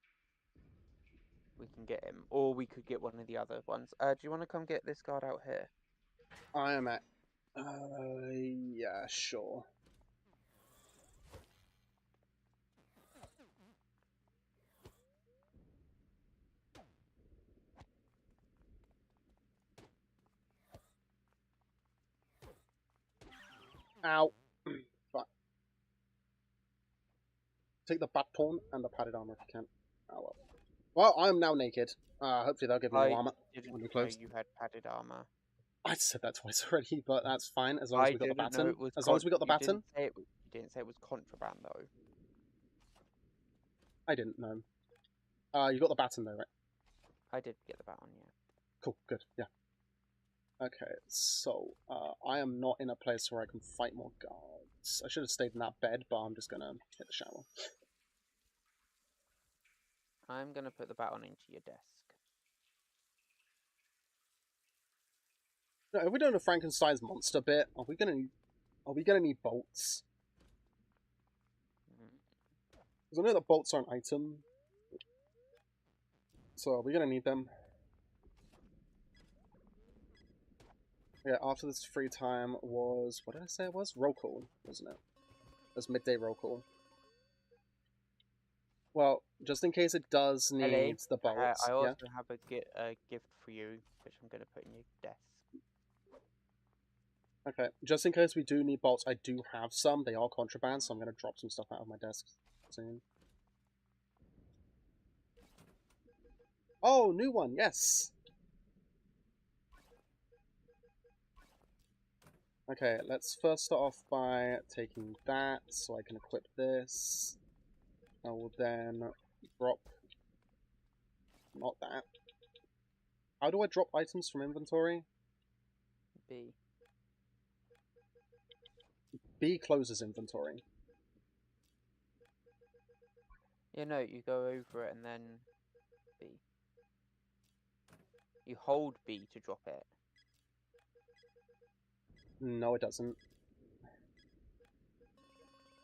we can get him, or we could get one of the other ones. Do you want to come get this guard out here? I am at. Yeah, sure. Ow. Fine. Take the baton and the padded armor if you can. Oh well. Well, I am now naked. Hopefully they'll give me more armor. Didn't when we know close. you had padded armor. I said that twice already, but that's fine as long as we got the didn't know baton. it was As long as we got the you baton. You didn't say it was contraband though. I didn't know. You got the baton though, right? I did get the baton, yeah. Cool, good, yeah. Okay, so I am not in a place where I can fight more guards. I should have stayed in that bed, but I'm just gonna hit the shower. I'm gonna put the baton into your desk. No, if we're doing a Frankenstein's monster bit, are we gonna need bolts? Because I know that bolts are an item. So are we gonna need them? Yeah, after this free time was... What did I say it was? Roll call, wasn't it? It was midday roll call. Well, just in case it does need Ellie, the bolts. I also Yeah? have a gift for you, which I'm gonna put in your desk. Okay, just in case we do need bolts, I do have some. They are contraband, so I'm gonna drop some stuff out of my desk soon. Oh, new one, yes! Okay, let's first start off by taking that, so I can equip this. I will then drop... Not that. How do I drop items from inventory? B. B closes inventory. Yeah, no, you go over it and then B. You hold B to drop it. No, it doesn't.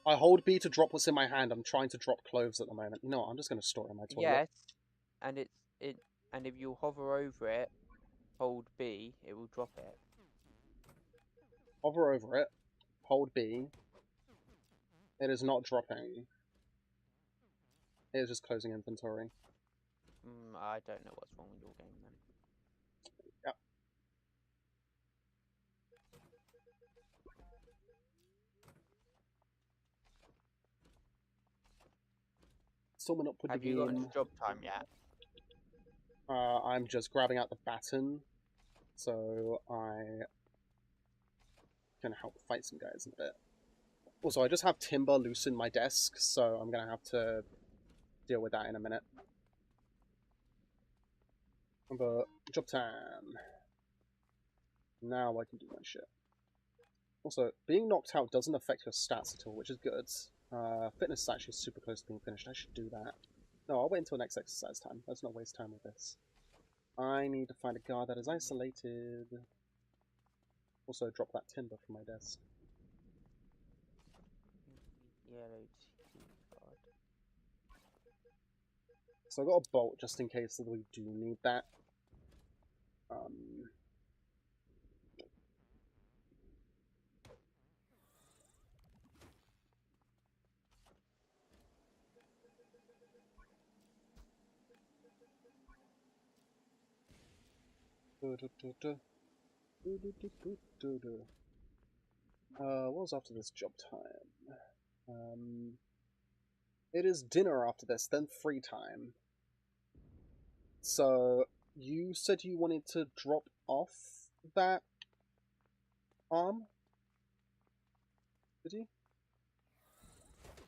I hold B to drop what's in my hand. I'm trying to drop clothes at the moment. You know what? I'm just going to store it in my toilet. Yes, and and if you hover over it, hold B, it will drop it. Hover over it. Hold B. It is not dropping. It is just closing inventory. I don't know what's wrong with your game then. Yep. Someone up with Have the you got game. into job time yet? I'm just grabbing out the baton, so I can help fight some guys in a bit. Also, I just have timber loose in my desk, so I'm gonna have to deal with that in a minute. But job time. Now I can do my shit. Also, being knocked out doesn't affect your stats at all, which is good. Fitness is actually super close to being finished. I should do that. No, I'll wait until next exercise time. Let's not waste time with this. I need to find a guard that is isolated. Also, drop that timber from my desk. Yellow key card. So I got a bolt just in case that we do need that. What was after this job time? It is dinner after this, then free time. So, you said you wanted to drop off that arm? Did you?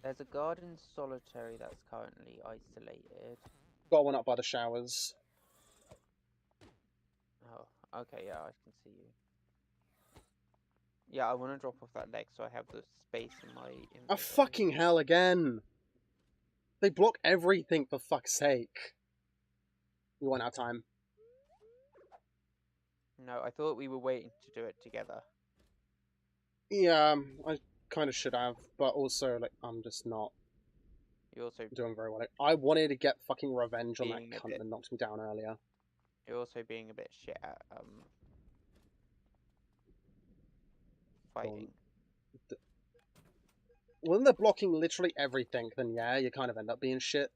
There's a garden solitary that's currently isolated. Got one up by the showers. Oh, okay, yeah, I can see you. Yeah, I want to drop off that leg so I have the space in my inventory. Oh, fucking hell again! They block everything, for fuck's sake. We went out of time. No, I thought we were waiting to do it together. Yeah, I kind of should have, but also, like, I'm just not You're also doing very well. Like, I wanted to get fucking revenge on that Being a cunt bit- that knocked me down earlier. you're also being a bit shit at fighting. When they're blocking literally everything, then yeah, you kind of end up being shit.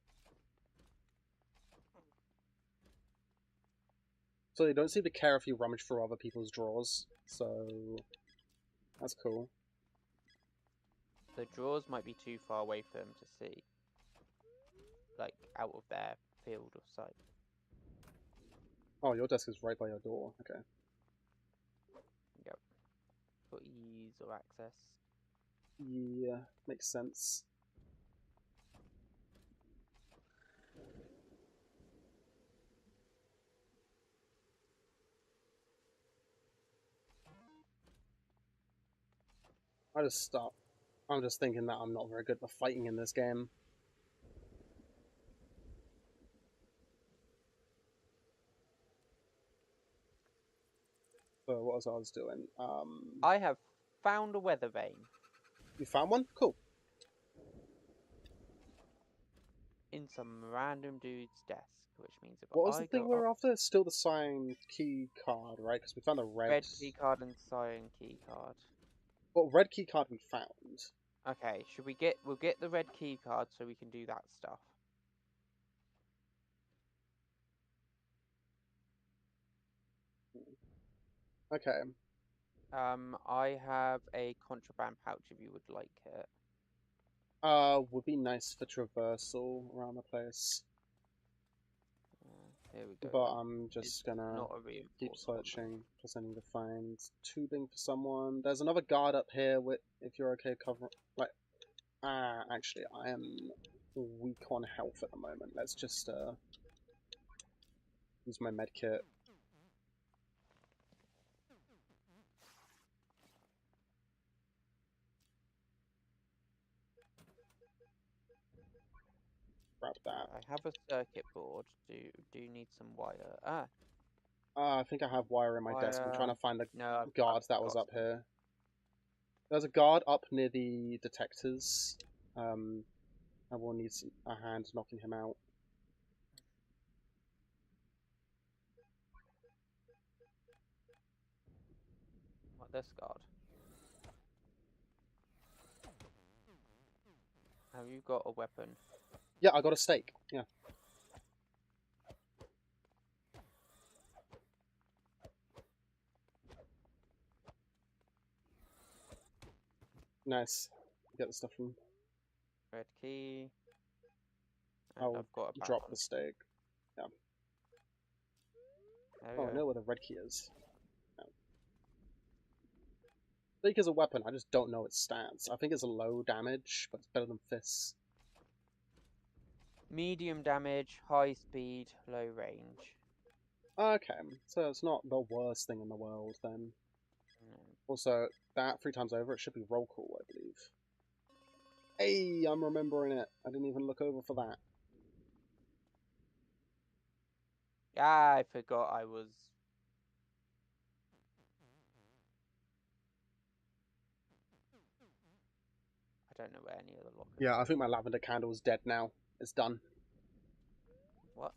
So they don't seem to care if you rummage through other people's drawers, so that's cool. The drawers might be too far away for them to see. Like, out of their field of sight. Oh, your desk is right by your door. Okay. Yep. For ease of access. Yeah, makes sense. I just stop. I'm just thinking that I'm not very good at fighting in this game. So what was I was doing? I have found a weather vane You found one? Cool. in some random dude's desk, which means if What was I the thing go we were up after? Still the signed key card, right? Because we found the red key card and cyan key card. Well, red key card we found. Okay, we'll get the red key card so we can do that stuff. Okay. I have a contraband pouch if you would like it. Would be nice for traversal around the place. Here we go. But I'm just gonna Not a keep reinforced one, though. searching. Plus I need to find tubing for someone. There's another guard up here with, if you're okay covering, like, actually I am weak on health at the moment. Let's just, use my med kit. Grab that. I have a circuit board. Do you need some wire? I think I have wire in my desk. I'm trying to find the No, guard that was up here. There's a guard up near the detectors. I will need a hand knocking him out. What, this guard? Have you got a weapon? Yeah, I got a stake. Yeah. Nice. Get the stuff from. Red key. And I'll I've got a drop baton. the stake. Yeah. There we Oh, I go. know where the red key is. Yeah. Stake is a weapon. I just don't know its stats. I think it's a low damage, but it's better than fists. Medium damage, high speed, low range. Okay, so it's not the worst thing in the world then. Also, that 3 times over, it should be roll call, I believe. Hey, I'm remembering it. I didn't even look over for that. Ah, I forgot I was. I don't know where any of the lockers Yeah, I are. think my lavender candle is dead now. It's done. What?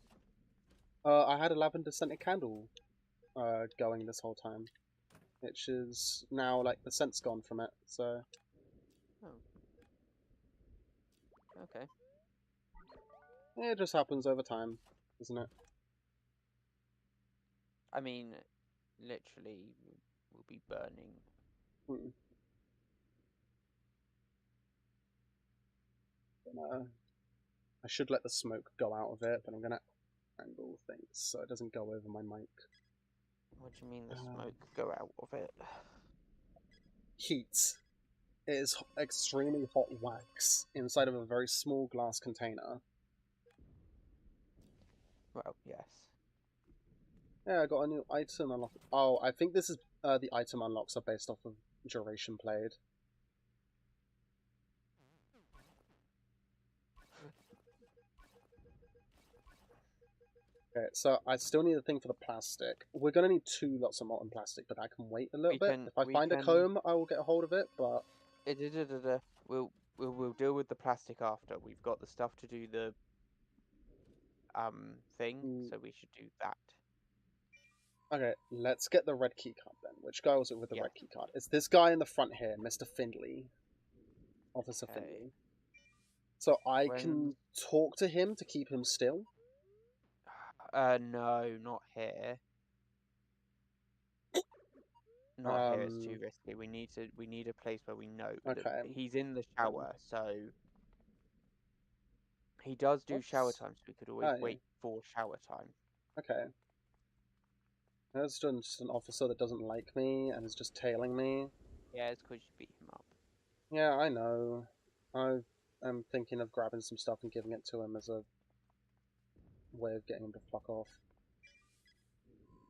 I had a lavender scented candle going this whole time, which is now like the scent's gone from it. So Okay. it just happens over time, doesn't it? I mean, literally, we'll be burning. Hmm. I should let the smoke go out of it, but I'm gonna angle things so it doesn't go over my mic. What do you mean the smoke go out of it? Heat is extremely hot wax inside of a very small glass container. Well, yes. Yeah, I got a new item unlock. Oh, I think this is the item unlocks are based off of duration played. Okay, so I still need a thing for the plastic. We're gonna need 2 lots of molten plastic, but I can wait a little bit. If I find a comb, I will get a hold of it, but... We'll deal with the plastic after. We've got the stuff to do the thing, so we should do that. Okay, let's get the red key card then. Which guy was it with the Yeah. red key card? It's this guy in the front here, Mr. Findley. Officer Okay. Findley. So I can talk to him to keep him still? No, not here. Not here. It's too risky. We need a place where we know. Okay. He's in the shower, so he does do shower time. So we could always wait for shower time. Okay. There's just an officer that doesn't like me and is just tailing me. Yeah, it's because you beat him up. Yeah, I know. I'm thinking of grabbing some stuff and giving it to him as a way of getting him to fuck off.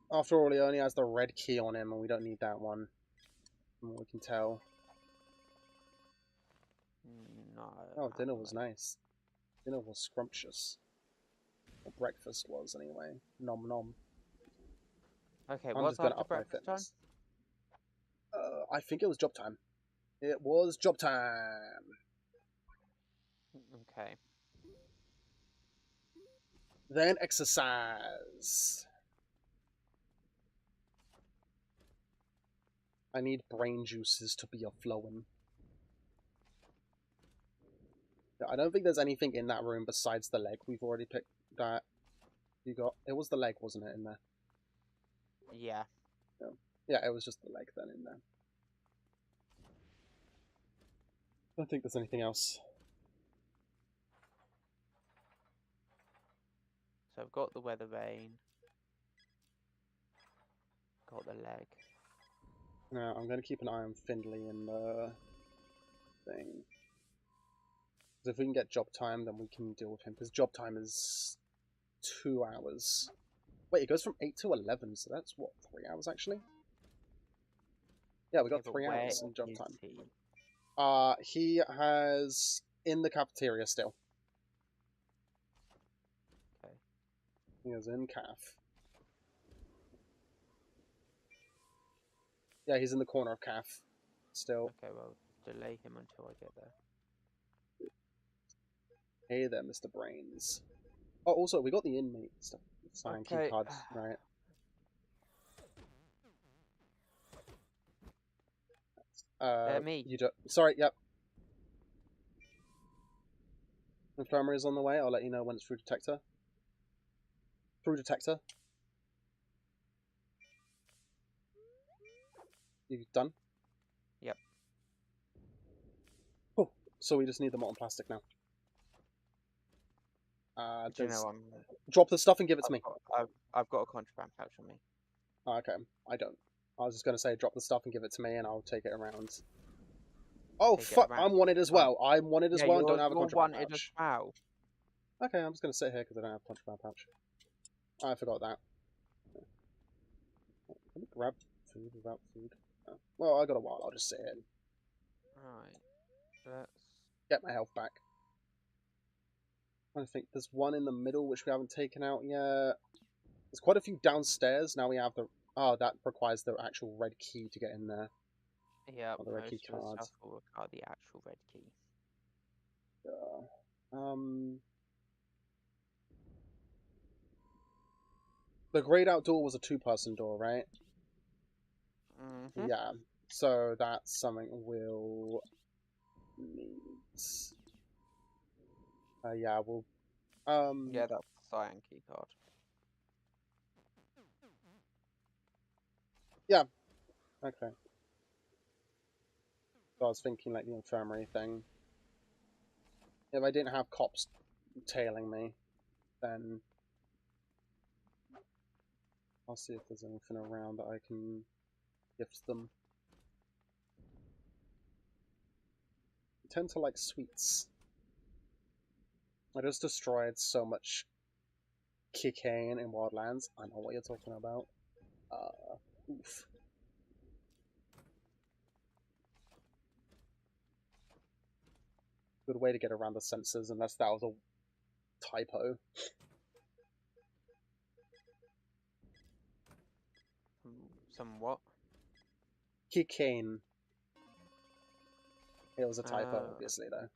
After all, he only has the red key on him, and we don't need that one. From what we can tell. No. Oh, dinner was nice. Dinner was scrumptious. Or breakfast was, anyway. Nom nom. Okay, I'm what's just gonna after up my breakfast time? fitness. I think it was job time. It was job time! Okay. Then exercise. I need brain juices to be a-flowing. I don't think there's anything in that room besides the leg. We've already picked that. You got... It was the leg, wasn't it, in there? Yeah. Yeah, it was just the leg then in there. I don't think there's anything else. So I've got the weather vane. Got the leg. No, I'm going to keep an eye on Findley and the thing. Because if we can get job time, then we can deal with him. Because job time is 2 hours. Wait, it goes from 8 to 11, so that's, what, 3 hours, actually? Yeah, we got 3 hours in job time. He has... in the cafeteria still. Okay. He is in caf. Yeah, he's in the corner of caf. Still. Okay, well, delay him until I get there. Hey there, Mr. Brains. Oh, also, we got the inmate stuff. Sign key cards, right? Me. You don't... Sorry, yep. Infirmary is on the way. I'll let you know when it's through detector. Through detector. You done? Yep. Oh, so we just need the molten plastic now. Do you know, drop the stuff and give it to me. I've got a contraband pouch on me. Oh, okay, I don't. I was just going to say drop the stuff and give it to me and I'll take it around. Oh, fuck, I'm wanted as well. I'm wanted as well and don't have a contraband pouch. As well. Okay, I'm just going to sit here because I don't have a contraband pouch. I forgot that. Let me grab food without food. Oh. Well, I got a while. I'll just sit in. Right. Let's get my health back. I think there's one in the middle which we haven't taken out yet. There's quite a few downstairs. Now we have the... Oh, that requires the actual red key to get in there. Yeah, Or the red most key of the cards. stuff will require the actual red key. The Great Outdoor was a 2-person door, right? Mm-hmm. Yeah. So that's something we'll need. Yeah, we'll... Yeah, that's the cyan key card. Yeah. Okay. So I was thinking like the infirmary thing. If I didn't have cops tailing me, then I'll see if there's anything around that I can gift them. I tend to like sweets. I just destroyed so much cocaine in Wildlands. I know what you're talking about. Oof. Good way to get around the sensors, unless that was a typo. Somewhat. Cocaine. It was a typo, obviously, though.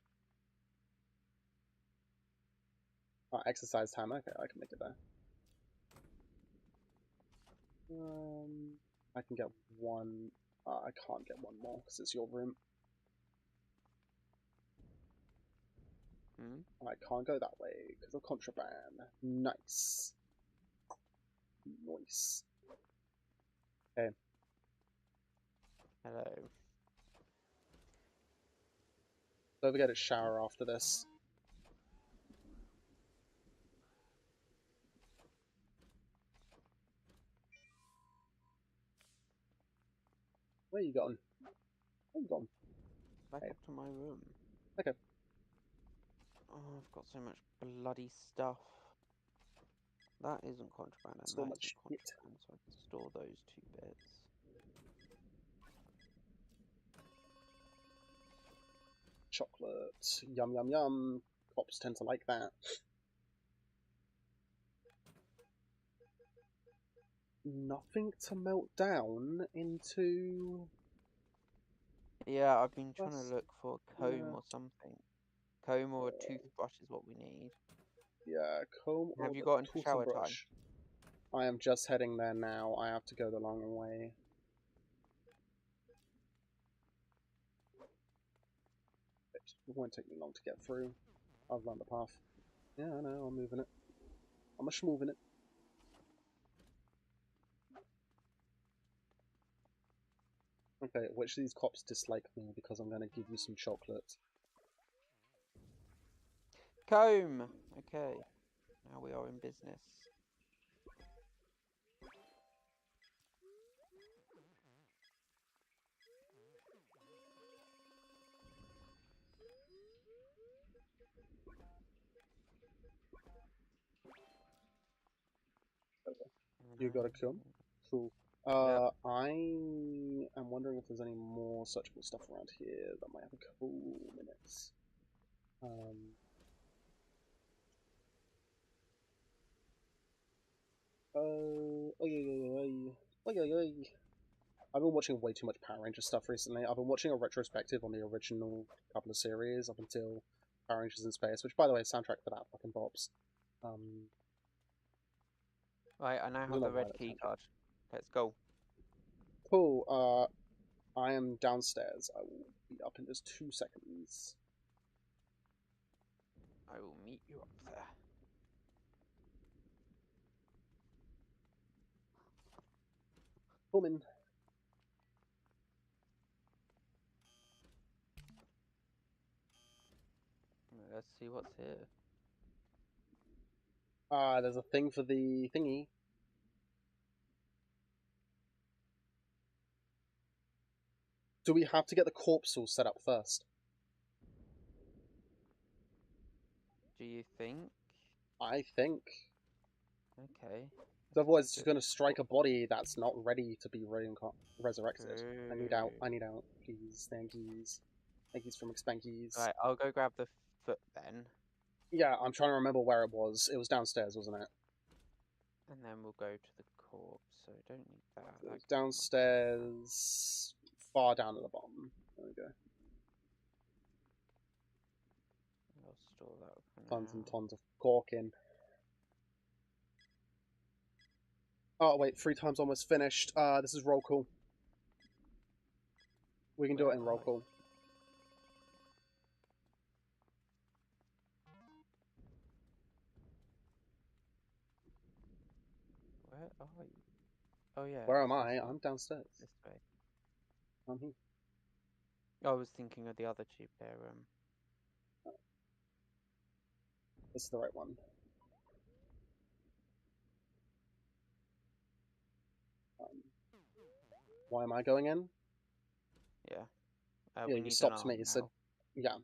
Oh, exercise time. Okay, I can make it there. I can get one. I can't get one more because it's your room. I can't go that way because of contraband. Nice. Nice. Okay. Hello. Don't forget to shower after this. Where are you going? Where are you going? Back Hey. up to my room. Okay. Oh, I've got so much bloody stuff. That isn't contraband, and So that much isn't contraband, so I can store those 2 bits. Chocolate. Yum, yum, yum. Cops tend to like that. Nothing to melt down into... Yeah, I've been trying to look for a comb or something. Comb or a toothbrush is what we need. Yeah, comb or Have you got into shower time? brush. I am just heading there now. I have to go the long way. It won't take me long to get through. I've learned the path. Yeah, I know, I'm moving it. I'm a schmoving it. Okay, which of these cops dislike me because I'm going to give you some chocolate? Comb! Okay. Now we are in business. You got a comb? Cool. Yep. I am wondering if there's any more searchable stuff around here that might have a couple minutes. I've been watching way too much Power Rangers stuff recently. I've been watching a retrospective on the original couple of series up until Power Rangers in Space, which, by the way, soundtrack for that fucking bops. Right, I now have the red key card. Let's go. Cool. I am downstairs. I will be up in just 2 seconds. I will meet you up there. Coming. Let's see what's here. There's a thing for the thingy. Do we have to get the corpse all set up first? Do you think? I think. Okay. Otherwise, it's just going to strike a body that's not ready to be resurrected. I need out. Please. Thank yous. Thank yous from Expankies. Right, I'll go grab the foot then. Yeah, I'm trying to remember where it was. It was downstairs, wasn't it? And then we'll go to the corpse, so don't need that. That can be Downstairs, far down at the bottom. There we go. I'll store that for Tons and now. tons of corking. Oh wait, 3 times almost finished. This is roll call. We can do it Where in roll are call. Where are you? Oh yeah. Where am this I? is I'm downstairs. This way. I'm here. I was thinking of the other tube there. This is the right one. Why am I going in? Yeah. Yeah, We you need stopped an me. arm You said, now. yeah.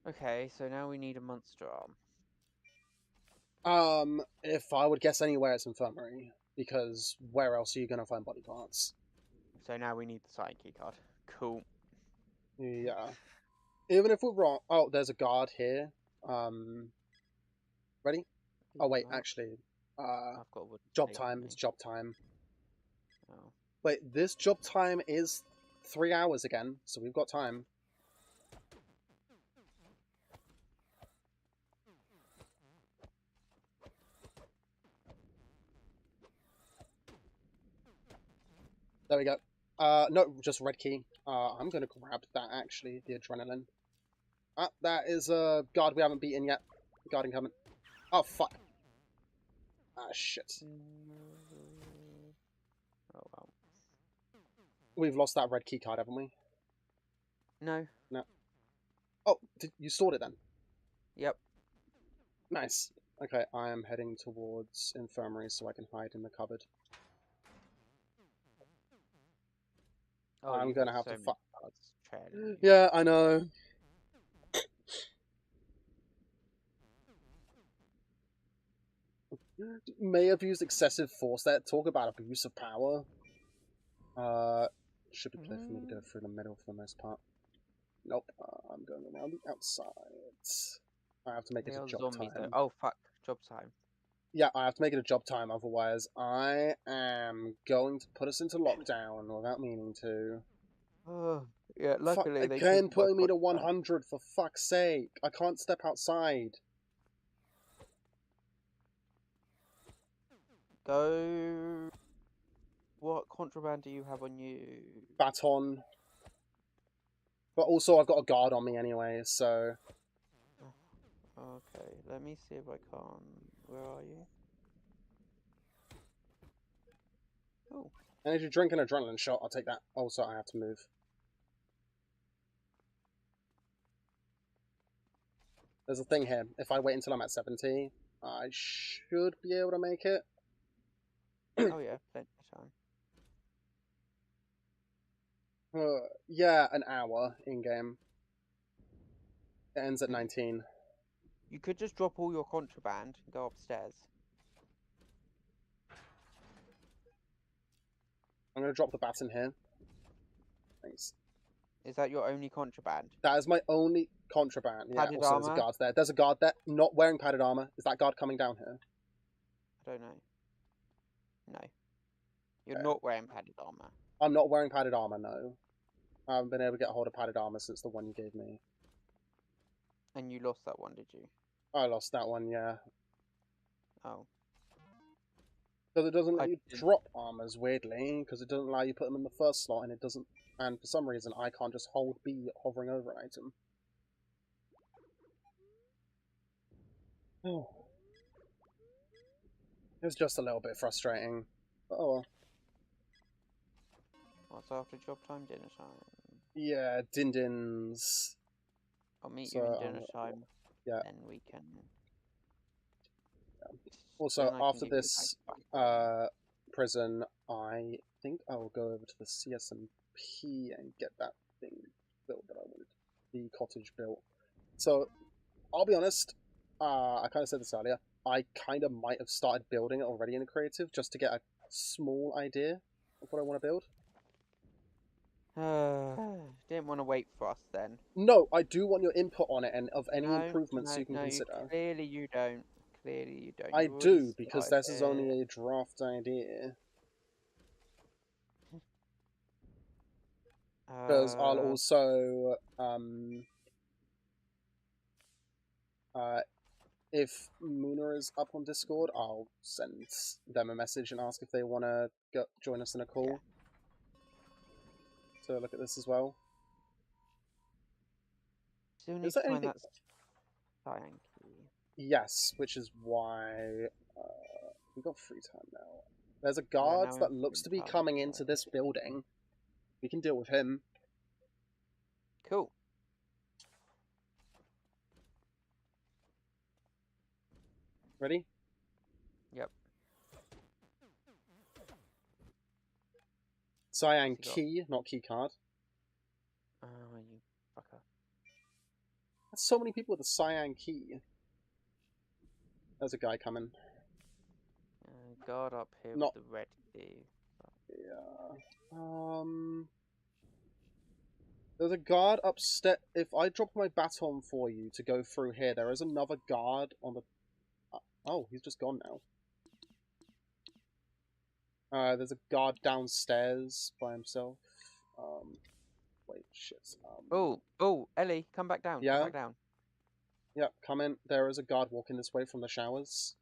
Okay, so now we need a monster arm. If I would guess anywhere, it's infirmary. Because where else are you gonna find body parts? So now we need the side key card. Cool. Yeah. Even if we're wrong... Oh, there's a guard here. Ready? Oh, wait, No, actually. I've got a wooden Job stake time. with It's me. job time. Oh. Wait, this job time is 3 hours again, so we've got time. There we go. No, just red key. I'm gonna grab that, actually, the adrenaline. That is a guard we haven't beaten yet. Guard incoming. Oh, fuck. Ah, shit. Oh well. We've lost that red key card, haven't we? No. No. Oh, you stored it then? Yep. Nice. Okay, I am heading towards infirmary so I can hide in the cupboard. Oh, I'm you gonna have have so to many cards trailing you. Yeah, I know. May have used excessive force there. Talk about abuse of power. Should be clear for me to go through the middle for the most part. Nope, I'm going around the outside. I have to make it a job zombies time. though. Oh fuck, job time. Yeah, I have to make it a job time, otherwise I am going to put us into lockdown without meaning to. Oh, yeah, Fuck, luckily they again, couldn't work putting me to on that. 100, for fuck's sake. I can't step outside. Go. What contraband do you have on you? Baton. But also I've got a guard on me anyway, so... Okay, let me see if I can. Where are you? Oh. And if you drink an adrenaline shot, I'll take that. Also, I have to move. There's a thing here. If I wait until I'm at 70, I should be able to make it. Oh yeah, plenty of time. Yeah, an hour in-game. It ends at 19. You could just drop all your contraband and go upstairs. I'm going to drop the bat in here. Thanks. Is that your only contraband? That is my only contraband. Yeah, Padded also there's a armor? guard there. There's a guard there, not wearing padded armor. Is that guard coming down here? I don't know. No. You're not wearing padded armor. I'm not wearing padded armor, no. I haven't been able to get a hold of padded armor since the one you gave me. And you lost that one, did you? I lost that one, yeah. Oh. Because it doesn't let I you didn't- drop armors, weirdly, because it doesn't allow you to put them in the first slot, and it doesn't... And for some reason, I can't just hold B hovering over an item. Oh. It was just a little bit frustrating. But oh well. What's after job time? Dinner time. Yeah, Din-Dins. I'll meet So, you in dinner time. yeah. Then we can... Also, Then I can after give you this back. prison, I think I will go over to the CSMP and get that thing built that I wanted, the cottage built. So, I'll be honest, I kind of said this earlier, I kind of might have started building it already in a creative, just to get a small idea of what I want to build. Didn't want to wait for us then. No, I do want your input on it and of any improvements you can consider. Clearly you don't. clearly you don't. I You've already do, because started this is it. only a draft idea. Because I'll also, if Muna is up on Discord, I'll send them a message and ask if they want to join us in a call to look at this as well. Still need Is to there find anything? that cyan key. Yes, which is why we got free time now. There's a are guard now that in looks to be free time, coming so- into this building. We can deal with him. Cool. Ready? Yep. Cyan What's he got? key, not key card. Oh, you fucker. There's so many people with a cyan key. There's a guy coming. Guard up here Not- with the red key. Yeah. There's a guard upstairs. If I drop my baton for you to go through here, there is another guard on the... Oh, he's just gone now. There's a guard downstairs by himself. Wait, shit. Oh, Ellie, come back down. Yeah? Come back down. Yep, come in. There is a guard walking this way from the showers.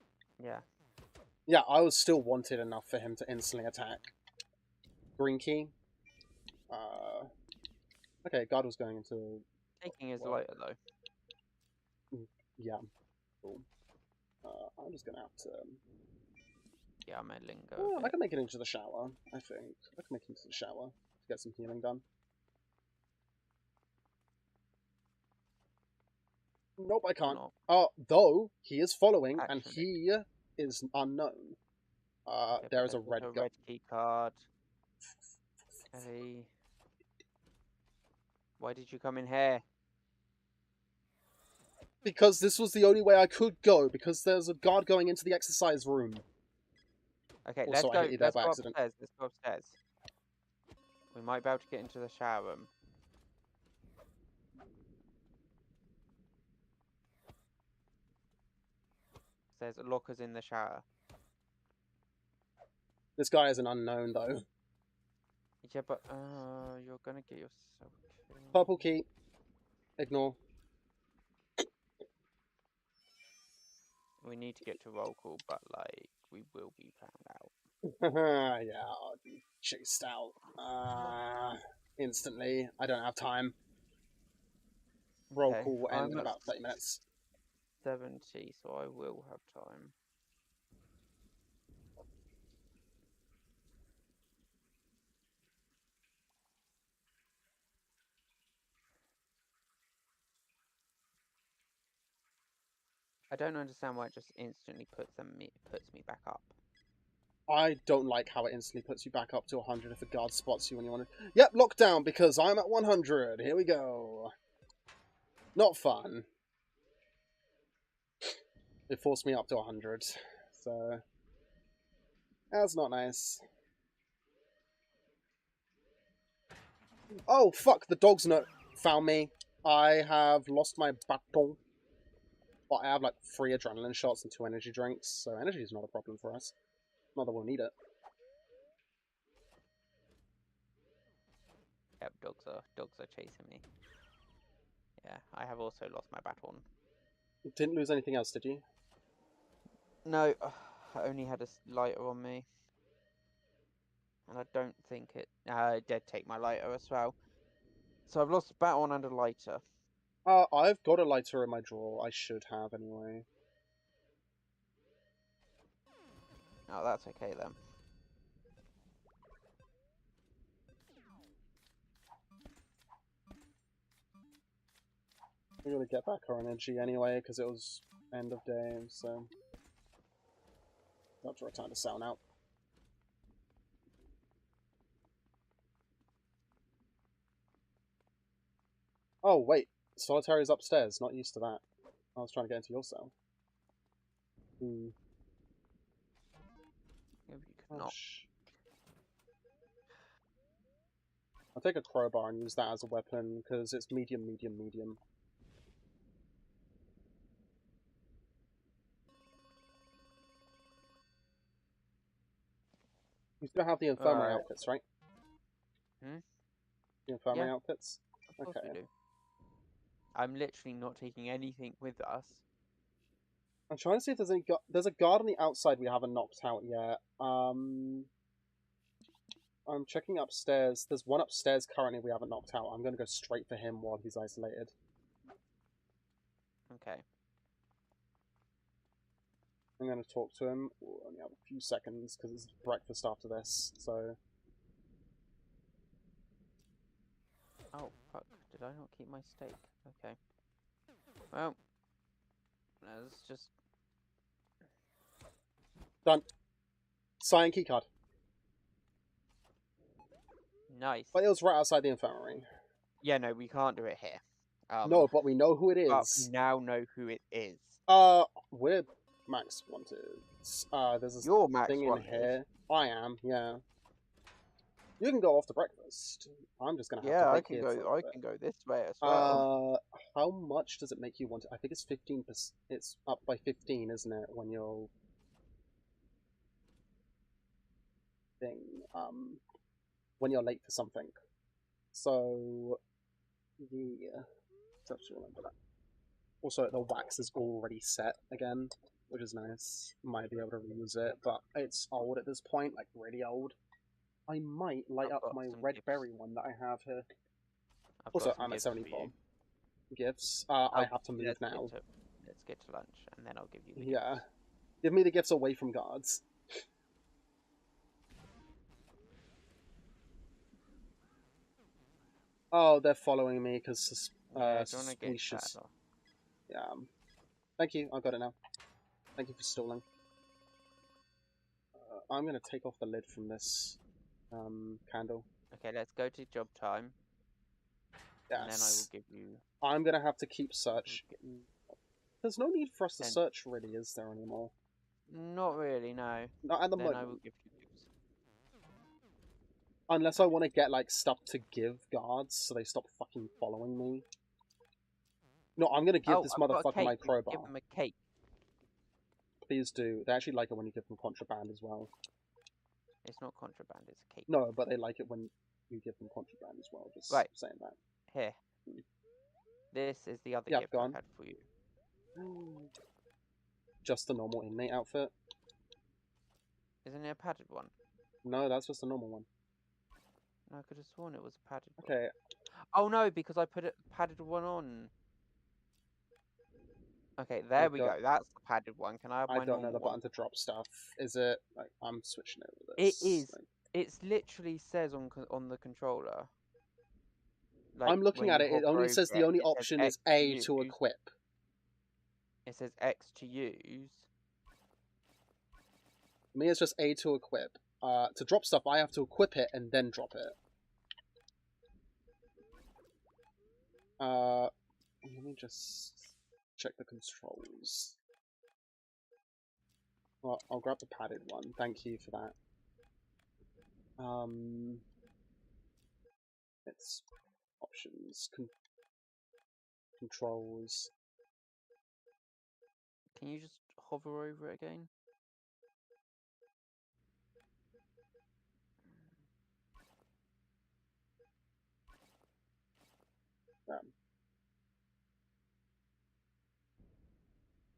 Yeah. Yeah, I was still wanted enough for him to instantly attack. Green key. Okay, guard was going into... Taking his Well- lighter though. Yeah, cool. I'm just gonna have to... Yeah, I'm a lingo. Oh, a I bit. can make it into the shower, I think. I can make it into the shower to get some healing done. Nope, I can't. Not. Though, he is following, and Actually. he is unknown. Yeah, There but is a there's red also guy. red key card. Ellie. Why did you come in here? Because this was the only way I could go, because there's a guard going into the exercise room. Okay, Also, let's I go. hit you there Let's by go accident. upstairs. Let's go upstairs. We might be able to get into the shower room. There's lockers in the shower. This guy is an unknown, though. Yeah, but you're gonna get yourself killed. Purple key. Ignore. We need to get to roll call, but like we will be found out. Yeah, I'll be chased out. Instantly. I don't have time. Roll Okay, call will end I'm in at about 30 minutes. 70, so I will have time. I don't understand why it just instantly puts me back up. I don't like how it instantly puts you back up to 100 if a guard spots you when you want to... Yep, lockdown, because I'm at 100. Here we go. Not fun. It forced me up to 100, so... That's not nice. Oh, fuck, the dog's found me. I have lost my baton. But I have like 3 adrenaline shots and 2 energy drinks, so energy is not a problem for us. Not that we'll need it. Yep, dogs are chasing me. Yeah, I have also lost my baton. Didn't lose anything else, did you? No, I only had a lighter on me. And I don't think it... it did take my lighter as well. So I've lost a baton and a lighter. I've got a lighter in my drawer. I should have, anyway. Oh, that's okay then. We're gonna get back our energy anyway, because it was end of day, so... That's the right time to sound out. Oh, wait. Solitary's upstairs. Not used to that. I was trying to get into your cell. Hmm. Maybe you could not. I'll take a crowbar and use that as a weapon, because it's medium, medium, medium. You still have the infirmary Alright. outfits, right? Hmm? The infirmary Yeah. outfits? Of course we Okay. do. I'm literally not taking anything with us. I'm trying to see if there's any... There's a guard on the outside we haven't knocked out yet. I'm checking upstairs. There's one upstairs currently we haven't knocked out. I'm going to go straight for him while he's isolated. Okay. I'm going to talk to him. We'll only have a few seconds because it's breakfast after this, so... Oh, fuck. Did I not keep my steak? Okay. Well, let's just... Done. Cyan keycard. Nice. But it was right outside the infirmary. Yeah, no, we can't do it here. No, but we know who it But is. we now know who it is. We're max wanted. There's this You're Max thing in wanted. here. I am, yeah. You can go off to breakfast. I'm just gonna have to Yeah, I wait can here for a go. little I bit. can go this way as well. How much does it make you want? I think it's 15%. It's up by 15, isn't it? When you're when you're late for something. So yeah, just remember that. Also, the wax is already set again, which is nice. Might be able to reuse it, but it's old at this point, like really old. I might light I've up got my some red gifts. berry one that I have here. I've Also, got some I'm at gifts for 74. you. Gifts. I have to move let's now. Let's get to lunch, and then I'll give you the Yeah. gifts. Give me the gifts away from guards. Oh, they're following me because Yeah, do you want to get suspicious. that? Or... Yeah. Thank you. I got it now. Thank you for stalling. I'm gonna take off the lid from this candle. Okay, let's go to job time. Yes. And then I will give you... I'm gonna have to keep search. There's no need for us to Then- search, really, is there anymore? Not really, no. Not at the Then moment. I will give you gifts. Unless I want to get, like, stuff to give guards so they stop fucking following me. No, I'm gonna give this I've got a motherfucker cake. my You can crowbar. give them a cake. Please do. They actually like it when you give them contraband as well. It's not contraband, it's a cake. No, but they like it when you give them contraband as well. Just Right. saying that. Here. This is the other Yeah, gift go I on. had for you. Just the normal inmate outfit? Isn't it a padded one? No, that's just a normal one. No, I could have sworn it was a padded one. Okay, Oh no, because I put a padded one on. Okay, there we go. That's the padded one. Can I have my I don't know the normal one? button to drop stuff. Is it like I'm switching over It this? is. Like, It's literally says on the controller. I'm looking when at you it. It hover only over says the only it says option X is A use. to equip. It says X to use. Me, it's just A to equip. To drop stuff, I have to equip it and then drop it. Let me just check the controls. Well, I'll grab the padded one. Thank you for that. It's options, controls. Can you just hover over it again?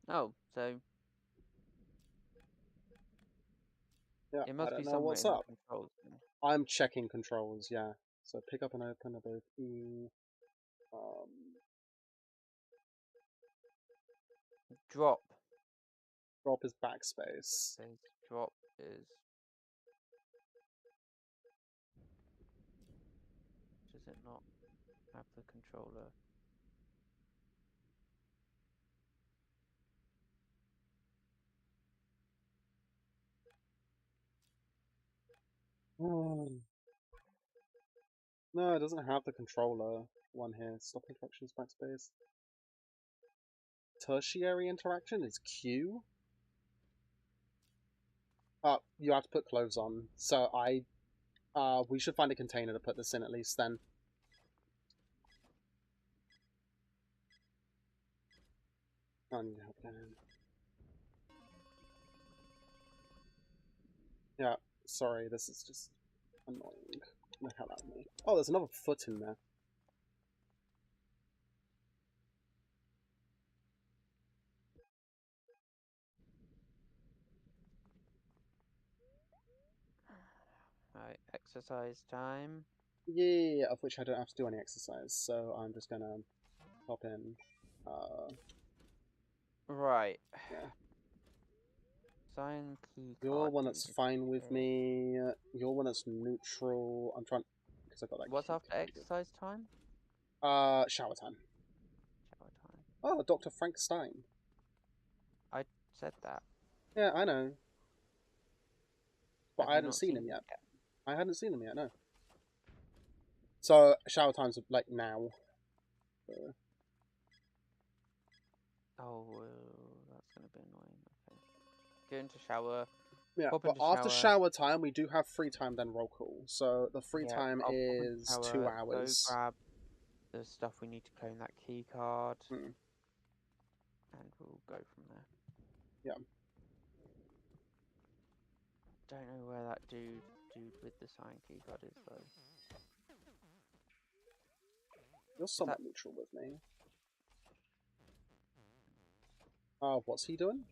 Oh, so Yeah, it must I be don't know somewhere what's in up. the controls. Then. I'm checking controls, yeah. So pick up and open are both E. Drop. Drop is backspace. Says drop is. Does it not have the controller? No, it doesn't have the controller one here. Stop interactions backspace. Tertiary interaction is Q. You have to put clothes on. So we should find a container to put this in at least then. I need help then. Yeah, Sorry, this is just annoying. The hell out of me. Oh, there's another foot in there. Right, exercise time. Yeah, of which I don't have to do any exercise, so I'm just gonna hop in. Right. Yeah. Sign key You're card. one that's fine with me. You're one that's neutral. I'm trying because I got that. What's key after card. exercise time? Shower time. Shower time. Oh, Dr. Frank Stein. I said that. Yeah, I know. But Have I you hadn't not seen him yet. yet? I hadn't seen him yet, no. So, shower time's like now. Oh, that's gonna be annoying. Okay. Go into shower. Yeah, Pop but into after shower. shower time, we do have free time, then roll call. So, the free Yeah, time I'll pop into is shower, 2 hours. Go grab the stuff we need to claim that key card. Hmm. And we'll go from there. Yeah. Don't know where that dude with the sign key card is though. You're somewhat neutral with me. What's he doing?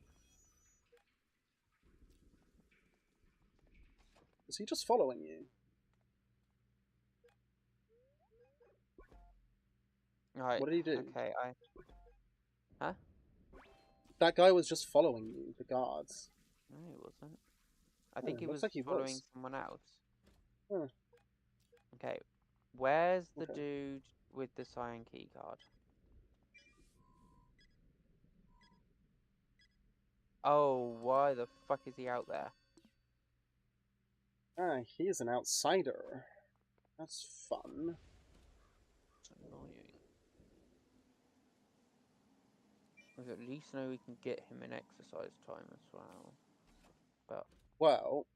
Is he just following you? Right. What did he do? Okay, Huh? That guy was just following you, the guards. No, he wasn't. I think he looks was like he following was. someone else. Huh. Okay, where's the Okay. dude with the cyan key card? Oh, why the fuck is he out there? He's an outsider. That's fun. It's annoying. We at least know we can get him in exercise time as well. But Well,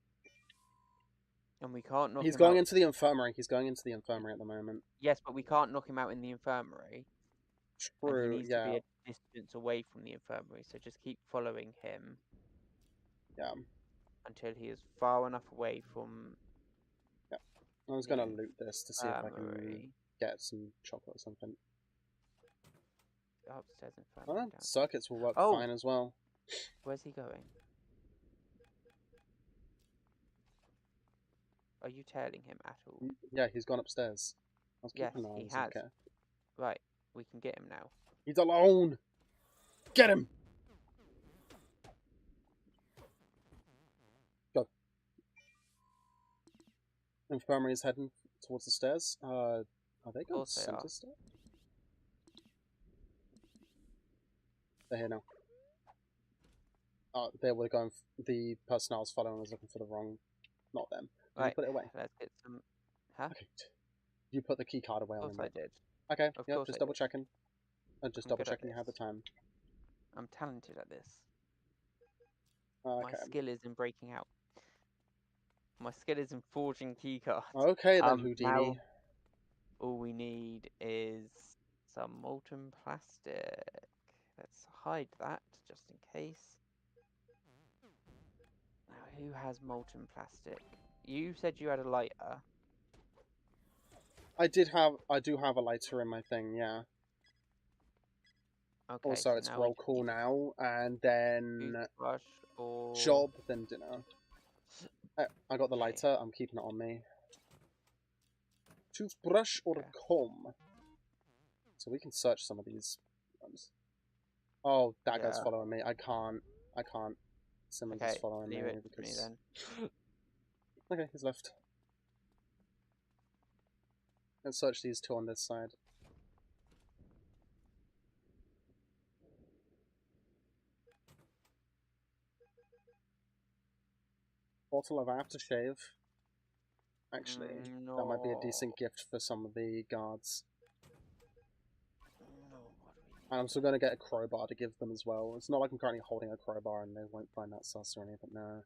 and we can't knock he's him going out. into the infirmary. He's going into the infirmary at the moment. Yes, but we can't knock him out in the infirmary. And True, he needs to be a distance away from the infirmary, so just keep following him. Yeah. Until he is far enough away from. Yeah. I was gonna loot this to see if I can infirmary. get some chocolate or something. Upstairs infirmary. down. Circuits will work Oh! fine as well. Where's he going? Are you tailing him at all? Yeah, he's gone upstairs. I was Yes, keeping an eye on he his has. okay. Right, we can get him now. He's alone! Get him! Go. Infirmary is heading towards the stairs. Are they going course they center are. stairs? They're here now. They were going. The person I was following was looking for the wrong. Not them. Did you Right, put it away? let's get some. Huh? Okay. You put the key card away Of on course him. I did. Okay. Of Yep. course Just I double did. checking. Just I'm double good at checking you have the this. time. I'm talented at this. Okay. My skill is in breaking out. My skill is in forging keycards. Okay then, Houdini. Now, all we need is some molten plastic. Let's hide that just in case. Now, who has molten plastic? You said you had a lighter. I do have a lighter in my thing, yeah. Okay. Also, so it's now roll we can call use now, and then toothbrush or job, then dinner. I got the lighter. I'm keeping it on me. Toothbrush or Okay. comb. So we can search some of these ones. Oh, that guy's Yeah. following me. I can't. Simmons is Okay, following me leave it to me because. then. Okay, he's left. Let's search these two on this side. Bottle of aftershave. Actually, that might be a decent gift for some of the guards. No, what do we And I'm still going to get a crowbar to give them as well. It's not like I'm currently holding a crowbar and they won't find that sus or anything, no.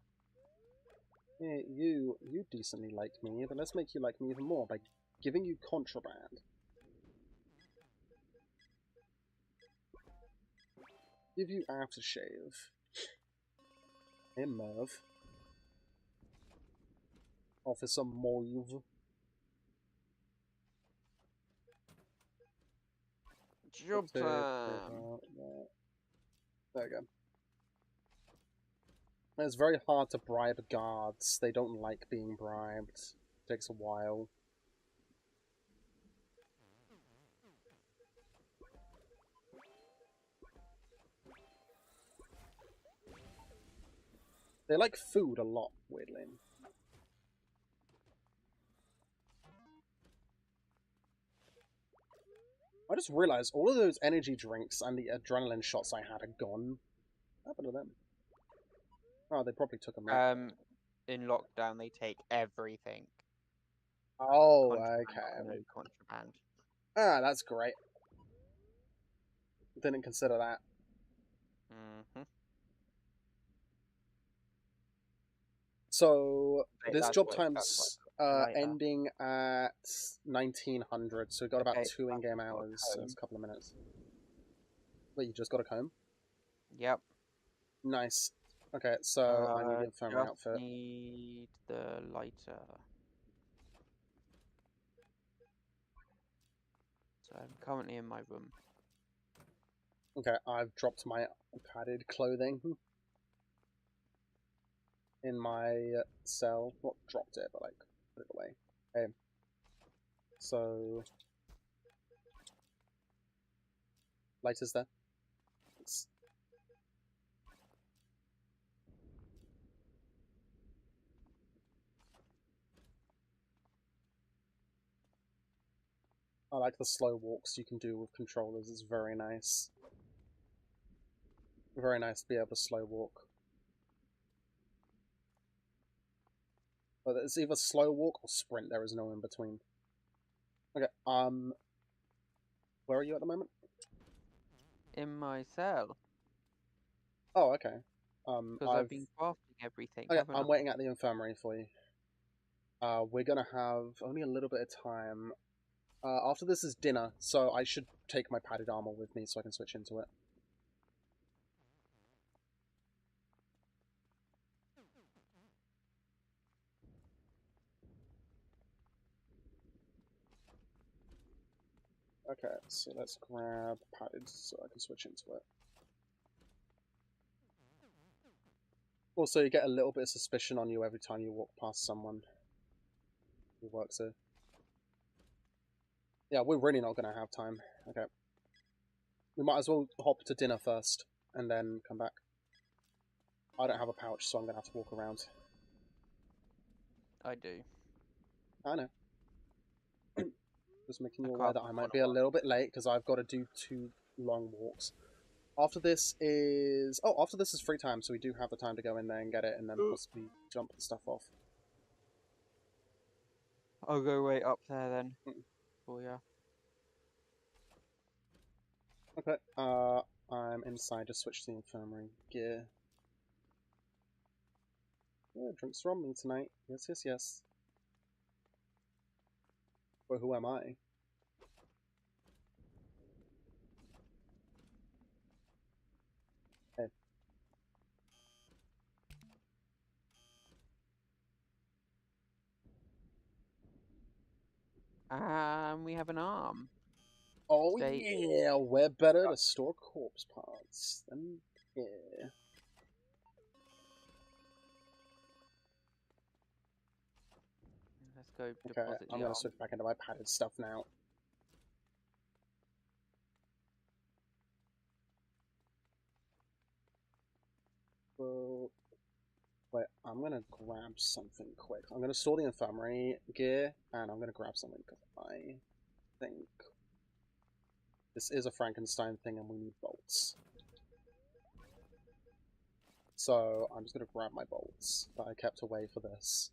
Yeah, you decently like me, but let's make you like me even more by giving you contraband. Give you aftershave. Hey, Merv. Officer Mauve. Job There time. we go. It's very hard to bribe guards. They don't like being bribed. It takes a while. They like food a lot, weirdly. I just realized all of those energy drinks and the adrenaline shots I had are gone. What happened to them? Oh, they probably took them out. In lockdown, they take everything. Oh, Contraband okay. or no contraband. Ah, that's great. Didn't consider that. Mm-hmm. So, Okay, this that's job what- time's later. ending at 1900, so we've got about Okay, 2 in-game I've got a hours, so comb. it's a couple of minutes. Wait, you just got a comb? Yep. Nice. Okay, so I need the infirmary Just outfit. need the lighter. So I'm currently in my room. Okay, I've dropped my padded clothing in my cell. Not dropped it, but like put it away. Okay. So lighter's there. It's... I like the slow walks you can do with controllers. It's very nice. Very nice to be able to slow walk. But it's either slow walk or sprint. There is no in between. Okay. Where are you at the moment? In my cell. Oh, okay. Because I've been crafting everything. Okay, haven't I'm I? waiting at the infirmary for you. We're gonna have only a little bit of time. After this is dinner, so I should take my padded armor with me so I can switch into it. Okay, so let's grab padded so I can switch into it. Also, you get a little bit of suspicion on you every time you walk past someone who works here. Yeah, we're really not going to have time. Okay. We might as well hop to dinner first, and then come back. I don't have a pouch, so I'm going to have to walk around. I do. I know. Just making you I aware that crafted I might one be a of little bit late, because I've got to do 2 long walks. After this is... Oh, after this is free time, so we do have the time to go in there and get it, and then possibly jump the stuff off. I'll go right up there then. Mm. For ya. Okay, I'm inside, just switch to the infirmary gear. Yeah, drinks from me tonight. Yes, yes, yes. Well, who am I? Hey. We have an arm. Oh Stay- yeah, we're better to store corpse parts than here. Let's go Okay, deposit I'm the gonna arm. switch back into my padded stuff now. So, wait, I'm gonna grab something quick. I'm gonna store the infirmary gear, and I'm gonna grab something because I think this is a Frankenstein thing, and we need bolts. So I'm just gonna grab my bolts that I kept away for this.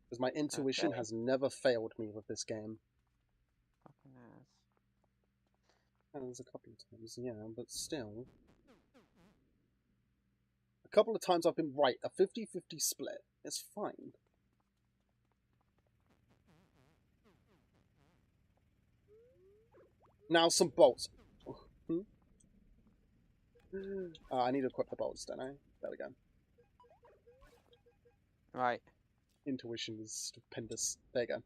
Because my intuition Okay. has never failed me with this game. Fucking ass. And there's a couple of times, yeah, but still. A couple of times I've been right. A 50-50 split. It's fine. Now some bolts. I need to equip the bolts, don't I? There we go. Right. Intuition is stupendous. There you go.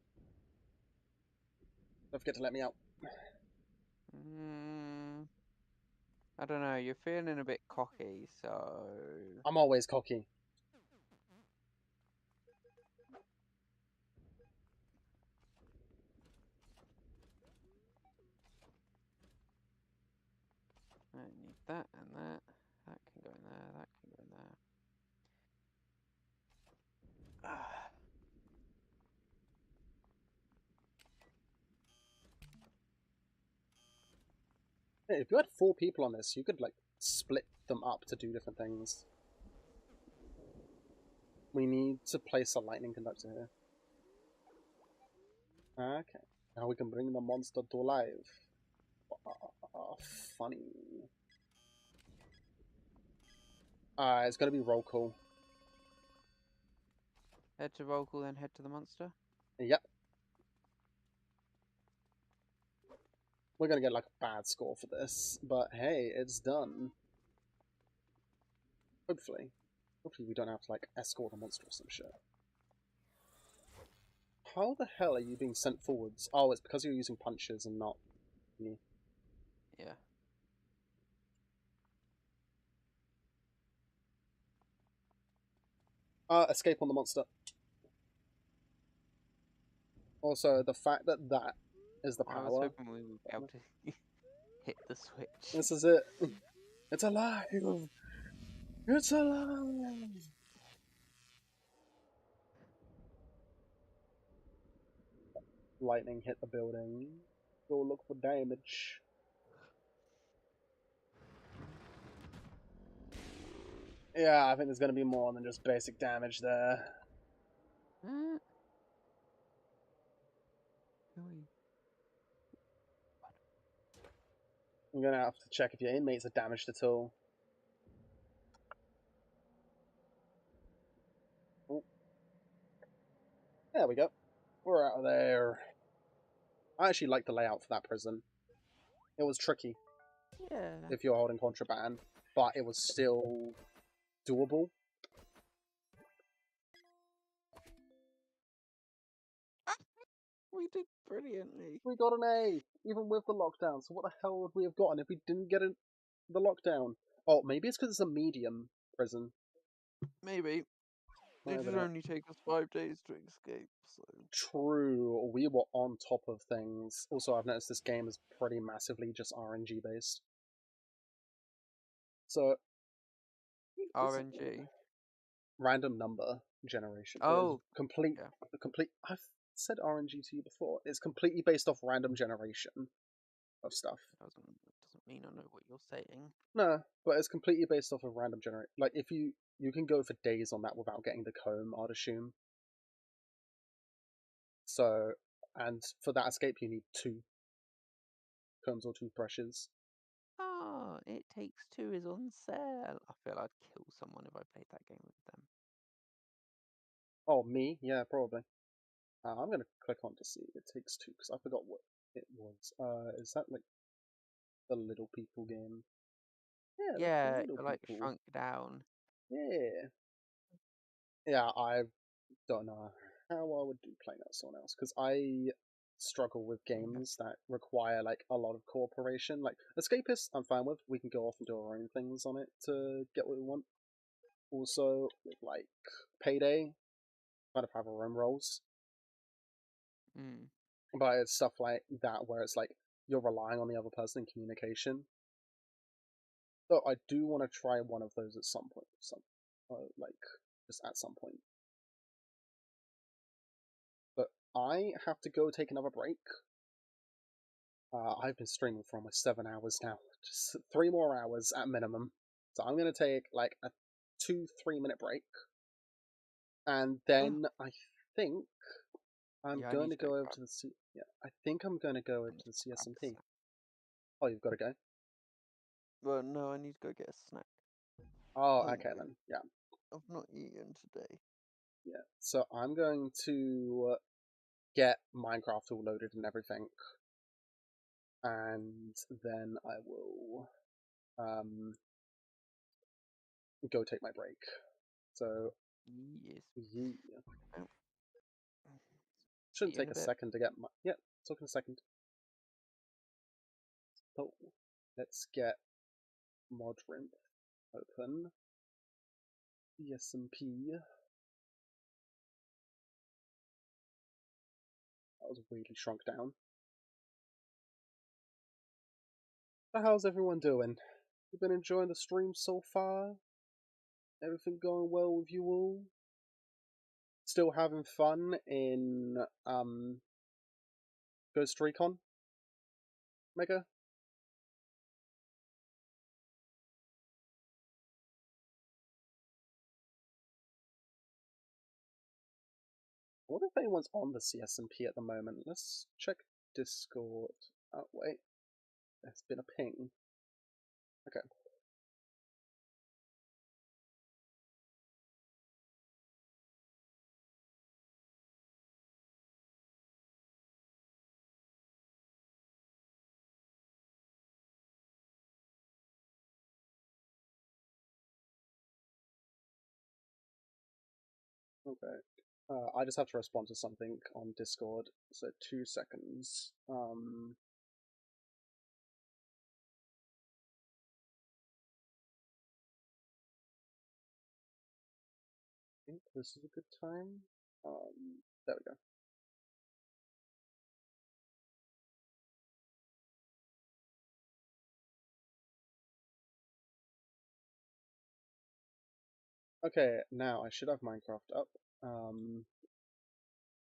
Don't forget to let me out. I don't know. You're feeling a bit cocky, so. I'm always cocky. I need that and that. That can go in there. That can go in there. Ah. Hey, if you had 4 people on this, you could like split them up to do different things. We need to place a lightning conductor here. Okay. Now we can bring the monster to life. Funny. It's gonna be roll call. Head to roll call, then head to the monster. Yep. We're gonna get like a bad score for this, but hey, it's done. Hopefully. Hopefully we don't have to like escort a monster or some shit. How the hell are you being sent forwards? Oh, it's because you're using punches and not me. Yeah. Escape on the monster. Also, the fact that that is the I power. was hoping we would be able to hit the switch. This is it. It's alive! It's alive! Lightning hit the building. Go look for damage. Yeah, I think there's gonna be more than just basic damage there. Really? I'm gonna have to check if your inmates are damaged at all. Oh. There we go. We're out of there. I actually like the layout for that prison. It was tricky Yeah. if you're holding contraband, but it was still doable. We did brilliantly. We got an A, even with the lockdown. So what the hell would we have gotten if we didn't get the lockdown? Oh, maybe it's because it's a medium prison. Maybe. I It don't did know. only take us 5 days to escape, so. True, we were on top of things. Also, I've noticed this game is pretty massively just RNG based. So, RNG. random number generation. Oh, complete. yeah. Complete. I've said RNG to you before. It's completely based off random generation of stuff. Doesn't mean I know what you're saying. No, but it's completely based off of random generation. Like if you can go for days on that without getting the comb, I'd assume. So, and for that escape, you need 2 combs or toothbrushes. Oh, it takes 2 is on sale. I feel I'd kill someone if I played that game with them. Oh, me? Yeah, probably. I'm gonna click on to see. It takes 2 because I forgot what it was. Is that like the Little People game? Yeah, Yeah, the Little like People. shrunk down. Yeah. Yeah, I don't know how I would do playing as someone else because I struggle with games that require like a lot of cooperation. Like Escapist, I'm fine with. We can go off and do our own things on it to get what we want. Also, with like Payday, kind of have our own roles. Mm. But it's stuff like that where it's like you're relying on the other person in communication. So I do want to try one of those at some point. Like just at some point. But I have to go take another break. I've been streaming for almost 7 hours now. Just 3 more hours at minimum. So I'm going to take like a 2-3 minute break. And then I think I'm Yeah, I going need to to go go over grab to the I think I'm going to go over to the grab a CSMP. snack. Oh, you've got to go? Well, no, I need to go get a snack. Oh, Hungry. okay then. Yeah. I've not eaten today. Yeah. So I'm going to get Minecraft all loaded and everything. And then I will go take my break. So Yes. yeah. Shouldn't See you in take a a bit. second to get my... Yeah, talk in a second. So, let's get Modrinth open. ESMP. That was really shrunk down. So how's everyone doing? You been enjoying the stream so far? Everything going well with you all? Still having fun in Ghost Recon? Mega? I wonder if anyone's on the CSMP at the moment. Let's check Discord. Oh, wait. There's been a ping. Okay. Okay. I just have to respond to something on Discord, so 2 seconds. I think this is a good time. There we go. Okay, now I should have Minecraft up.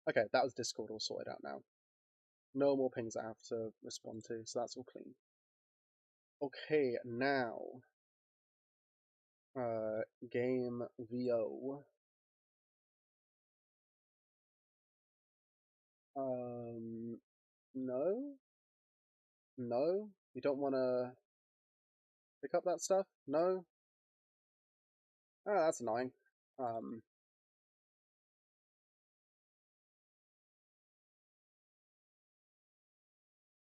Okay, that was Discord all sorted out now. No more pings I have to respond to, so that's all clean. Okay, now game VO. No? No? You don't want to pick up that stuff? No? Oh, that's annoying.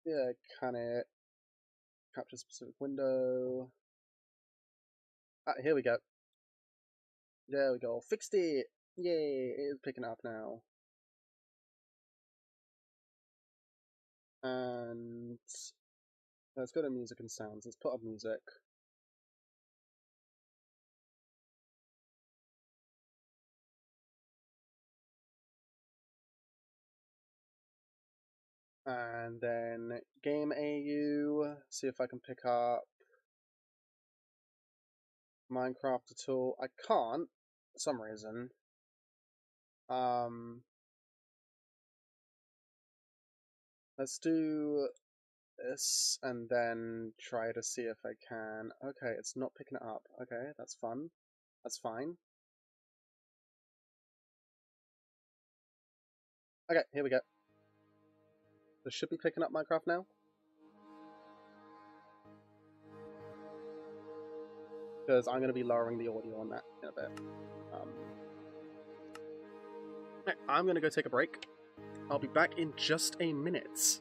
Yeah, can it capture specific window? Ah, here we go. There we go. Fixed it! Yay, it is picking up now. And let's go to music and sounds. Let's put up music. And then game AU, see if I can pick up Minecraft at all. I can't, for some reason. Let's do this and then try to see if I can. Okay, it's not picking it up. Okay, that's fun. That's fine. Okay, here we go. This should be picking up Minecraft now. Because I'm going to be lowering the audio on that in a bit. I'm going to go take a break. I'll be back in just a minute.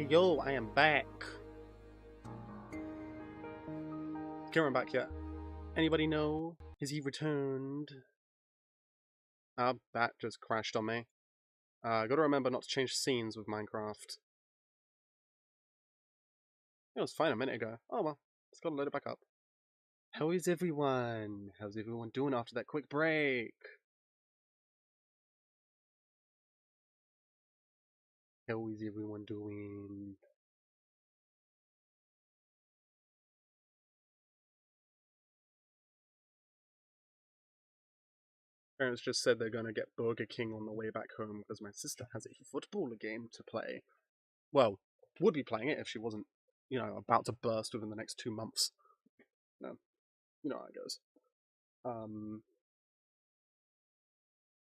Yo, I am back. Kieran back yet? Anybody know? Has he returned? That just crashed on me. Gotta remember not to change scenes with Minecraft. It was fine a minute ago. Oh well, just gotta load it back up. How is everyone? How's everyone doing after that quick break? How is everyone doing? Parents just said they're gonna get Burger King on the way back home because my sister has a football game to play. Well, would be playing it if she wasn't, you know, about to burst within the next 2 months. No, you know how it goes.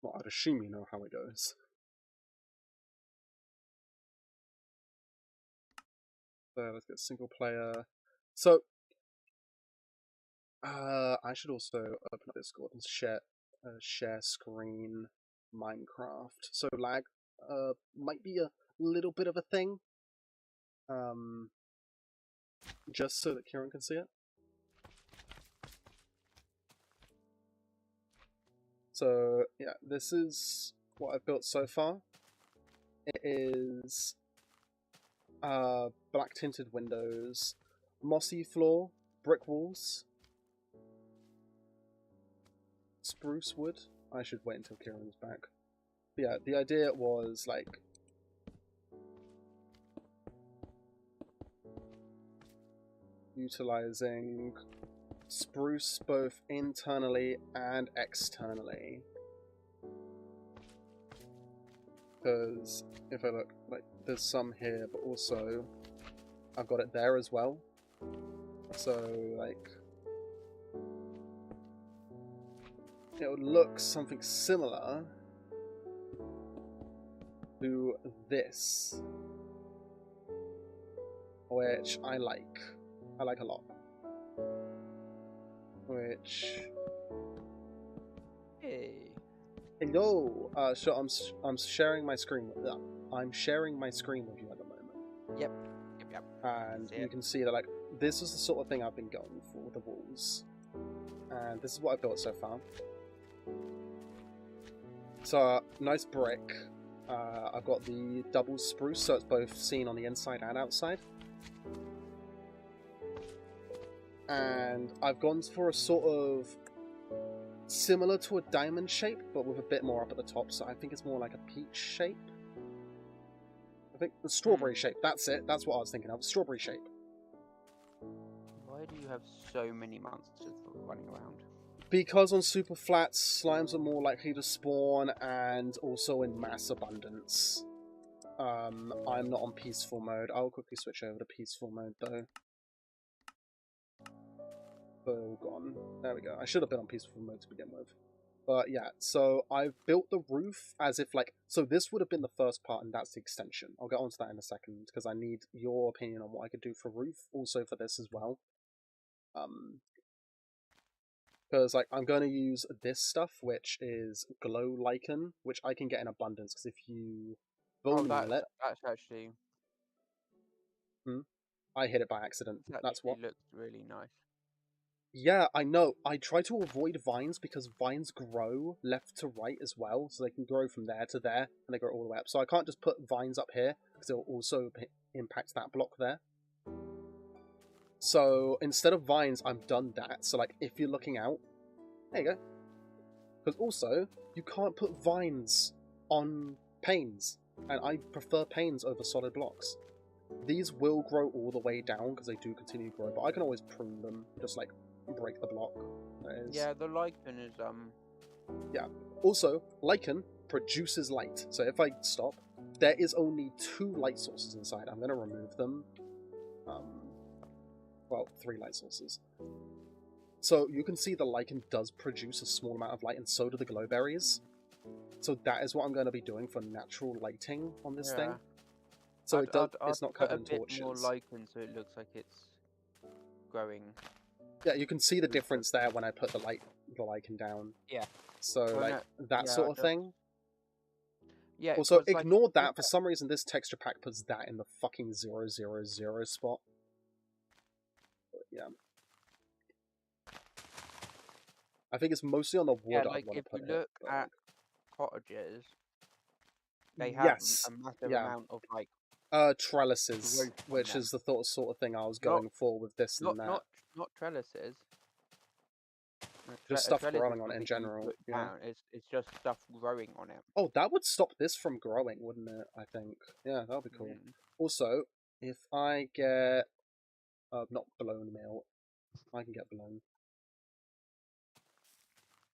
Well, I'd assume you know how it goes. So let's get single player. So, I should also open up Discord and share screen Minecraft. So lag, might be a little bit of a thing. Just so that Kieran can see it. So yeah, this is what I've built so far. It is black tinted windows, mossy floor, brick walls, spruce wood. I should wait until Kieran's back. But yeah, the idea was like utilizing spruce both internally and externally. Because if I look, like, there's some here, but also I've got it there as well. So, like, it would look something similar to this, which I like. I like a lot. Which... Hey. Hello! So I'm sharing my screen with you. I'm sharing my screen with you at the moment. Yep. And you can see that, like, this is the sort of thing I've been going for, the walls. And this is what I've built so far. So, nice brick. I've got the double spruce, so it's both seen on the inside and outside. And I've gone for a sort of similar to a diamond shape, but with a bit more up at the top, so I think it's more like a peach shape. I think the strawberry shape, that's it, that's what I was thinking of, strawberry shape. Why do you have so many monsters running around? Because on super flats, slimes are more likely to spawn, and also in mass abundance. I'm not on peaceful mode. I'll quickly switch over to peaceful mode, though. Oh, gone. There we go. I should have been on peaceful mode to begin with. But yeah, so I've built the roof as if, like... So this would have been the first part, and that's the extension. I'll get onto that in a second, because I need your opinion on what I could do for roof, also for this as well. Because, like, I'm going to use this stuff, which is glow lichen, which I can get in abundance, because if you bone meal it... That's actually... I hit it by accident. That's what... It looks really nice. Yeah, I know. I try to avoid vines, because vines grow left to right as well, so they can grow from there to there, and they grow all the way up. So I can't just put vines up here, because it'll also impact that block there. So, instead of vines, I've done that. So, like, if you're looking out... There you go. Because also, you can't put vines on panes. And I prefer panes over solid blocks. These will grow all the way down, because they do continue to grow. But I can always prune them, just, like, break the block. Yeah, the lichen is, Yeah. Also, lichen produces light. So if I stop, there is only 2 light sources inside. I'm going to remove them. Well, 3 light sources. So you can see the lichen does produce a small amount of light, and so do the glowberries. So that is what I'm going to be doing for natural lighting on this thing. So it's not covered in torches. I'd put a bit more lichen so it looks like it's growing. Yeah, you can see the difference there when I put the lichen down. Yeah. So, like, that sort of thing. Yeah. Also, 'cause, like, ignore if that. For some reason, this texture pack puts that in the fucking 000 spot. But yeah. I think it's mostly on the Yeah, wood I'd like want if to put you it. look But, at cottages, they have yes. a massive Yeah. amount of like Trellises, growth on which them. is the sort of thing I was Not- going for with this and that. Not trellises. Just A stuff trellis is growing on it in something you general. put Yeah. down. It's just stuff growing on it. Oh, that would stop this from growing, wouldn't it? I think. Yeah, that would be cool. Mm. Also, if I get not blown mail, I can get blown.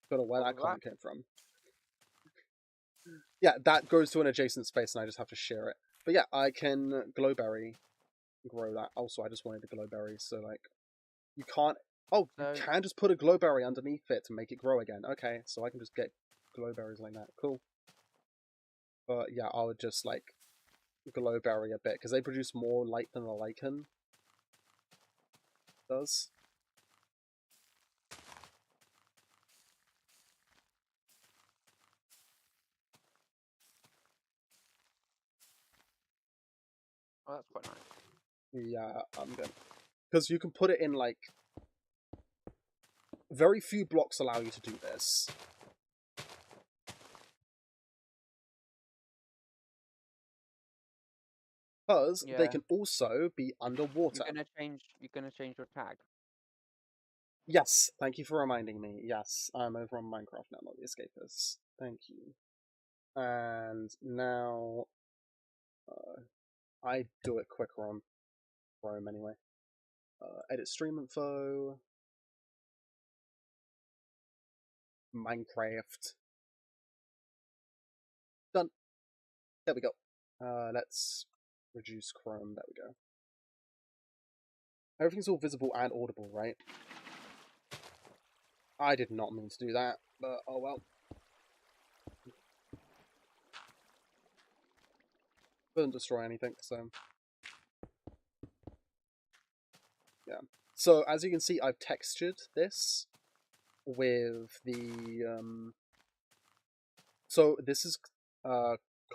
Don't know where What that was comment came from. Yeah, that goes to an adjacent space, and I just have to share it. But yeah, I can glowberry grow that. Also, I just wanted the glowberry, so like, you can't. Oh, you So- can just put a glowberry underneath it to make it grow again. Okay, so I can just get glowberries like that. Cool. But yeah, I would just like glowberry a bit because they produce more light than the lichen does. Oh, that's quite nice. Yeah, I'm gonna, because you can put it in like, very few blocks allow you to do this. Because they Yeah. can also be underwater. You're gonna change your tag. Yes, thank you for reminding me. Yes, I'm over on Minecraft now, not the Escapists. Thank you. And now, I do it quicker on Chrome anyway. Edit stream info. Minecraft. Done. There we go. Let's reduce Chrome. There we go. Everything's all visible and audible, right? I did not mean to do that, but oh well. Doesn't destroy anything, so yeah. So as you can see, I've textured this with the so this is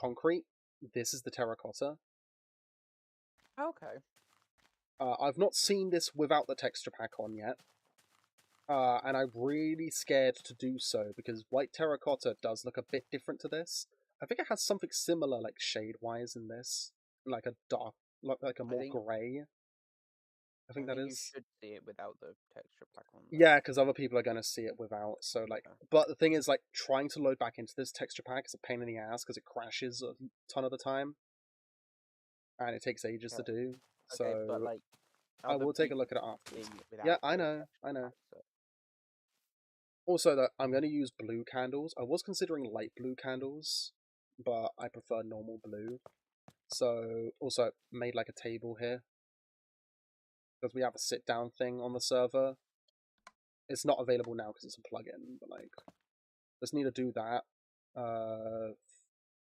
concrete, this is the terracotta. Okay. I've not seen this without the texture pack on yet, and I'm really scared to do so because white terracotta does look a bit different to this. I think it has something similar, like shade-wise, in this, like a dark, like a more grey. I think that is. You should see it without the texture pack on. Yeah, because other people are going to see it without. So like, but the thing is, like, trying to load back into this texture pack is a pain in the ass because it crashes a ton of the time, and it takes ages to do. Okay, So but, like, I will take a look at it afterwards. Yeah, I know. Also, that I'm going to use blue candles. I was considering light blue candles, but I prefer normal blue. So also made like a table here because we have a sit down thing on the server. It's not available now because it's a plugin, but like, just need to do that.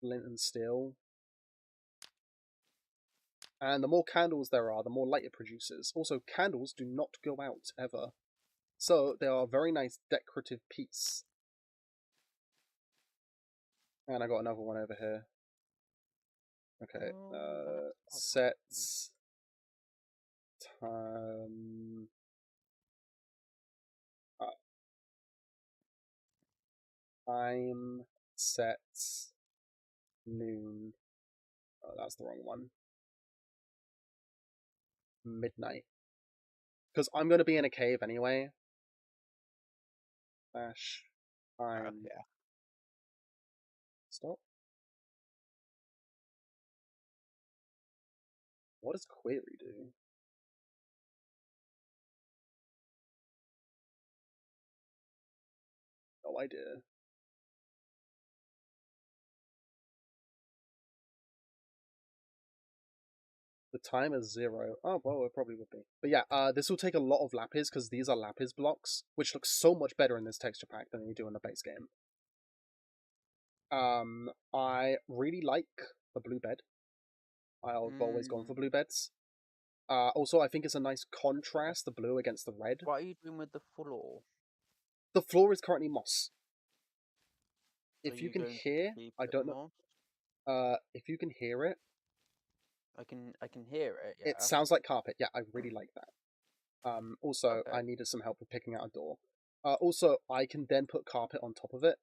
Flint and steel. And the more candles there are, the more light it produces. Also, candles do not go out ever. So they are a very nice decorative piece. And I got another one over here. Okay, sets. Time. Time sets noon. Oh, that's the wrong one. Midnight. Because I'm going to be in a cave anyway. Dash. Time. Yeah. Stop. What does query do? No idea. The time is 0. Oh, well, it probably would be. But yeah, this will take a lot of lapis because these are lapis blocks, which look so much better in this texture pack than you do in the base game. I really like the blue bed. I've always gone for blue beds. Also, I think it's a nice contrast, the blue against the red. What are you doing with the floor? The floor is currently moss. So If you can hear, I don't know. Moss? If you can hear it, I can hear it. Yeah. it sounds like carpet. Yeah, I really like that. Also, Okay. I needed some help with picking out a door. Also, I can then put carpet on top of it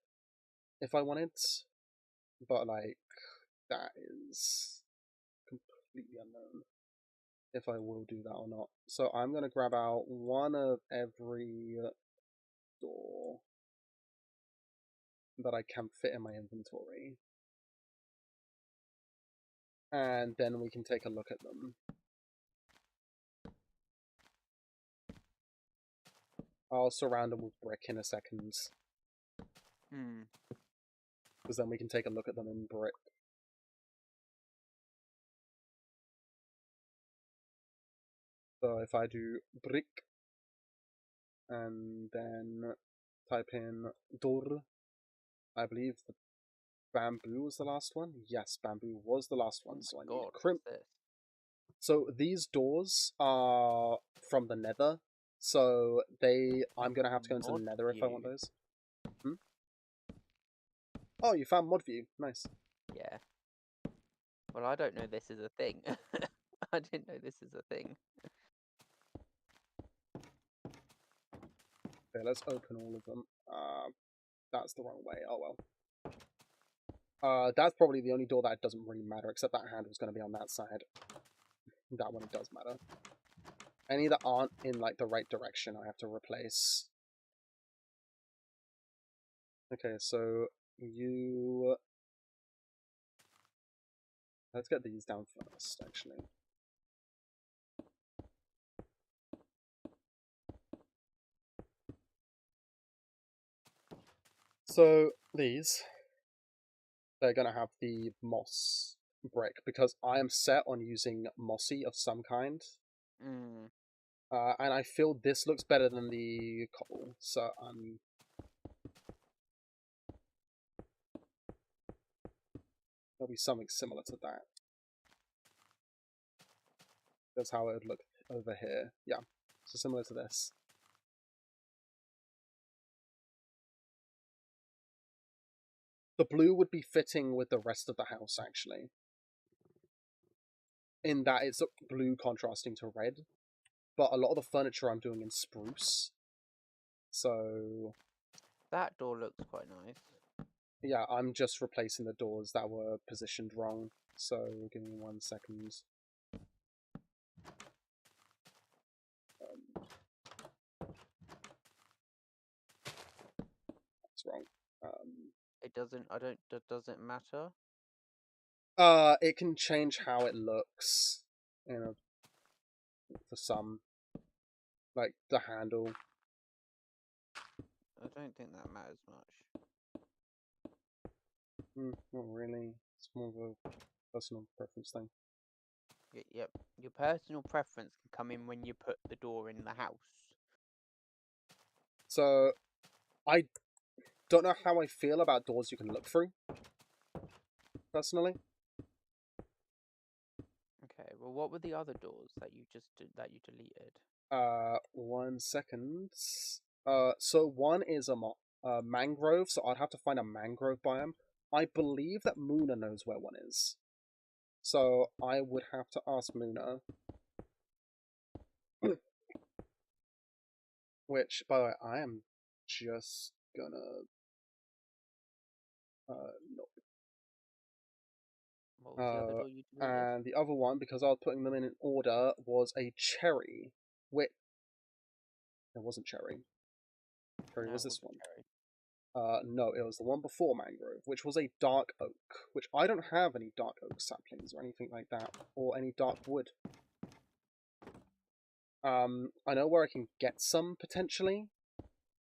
if I wanted, but like that is completely unknown if I will do that or not. So I'm gonna grab out one of every door that I can fit in my inventory, and then we can take a look at them. I'll surround them with brick in a second, because then we can take a look at them in brick. So if I do brick, and then type in door, I believe the bamboo was the last one. Yes, bamboo was the last one, so I need crimp. What's this? So these doors are from the nether, so I'm going to have to go into the Mod nether if I want view. those. Oh, you found mod view. Nice. Yeah. Well, I don't know this is a thing. I didn't know this is a thing. Okay, let's open all of them. That's the wrong way. Oh well. That's probably the only door that doesn't really matter, except that handle's going to be on that side. That one does matter. Any that aren't in like the right direction, I have to replace. Okay, so you... Let's get these down first, actually. So, these, they're going to have the moss brick, because I am set on using mossy of some kind. And I feel this looks better than the cobble, so there'll be something similar to that. That's how it would look over here. Yeah, so similar to this. The blue would be fitting with the rest of the house, actually. In that it's blue contrasting to red. But a lot of the furniture I'm doing in spruce. So... That door looks quite nice. Yeah, I'm just replacing the doors that were positioned wrong. So, give me 1 second. That's wrong. It doesn't. Doesn't matter. It can change how it looks. You know, for some, like the handle. I don't think that matters much. Not really. It's more of a personal preference thing. Yep. Your personal preference can come in when you put the door in the house. So, I don't know how I feel about doors you can look through. Personally. Okay. Well, what were the other doors that you deleted? 1 second. So one is a mangrove, so I'd have to find a mangrove biome. I believe that Muna knows where one is. So I would have to ask Muna. Which, by the way, I am just gonna... nope. What was the other door you deleted? And the other one, because I was putting them in order, was a cherry. Which... It wasn't cherry. Cherry was this one. Cherry. No, it was the one before mangrove, which was a dark oak, which I don't have any dark oak saplings or anything like that, or any dark wood. I know where I can get some, potentially.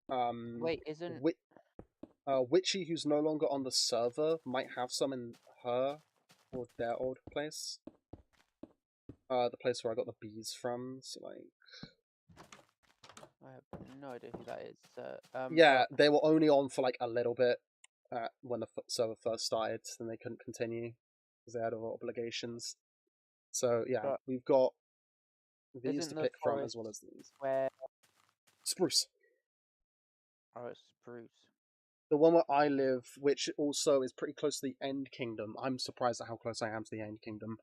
Wait, isn't... Witchy, who's no longer on the server, might have some in her, or their old place. The place where I got the bees from, so like... I have no idea who that is. Yeah, they were only on for like a little bit when the server first started, then they couldn't continue because they had other obligations. So yeah, but we've got these isn't to the pick from forest as well as these. where... Spruce. Oh, it's spruce. The one where I live, which also is pretty close to the End Kingdom. I'm surprised at how close I am to the End Kingdom.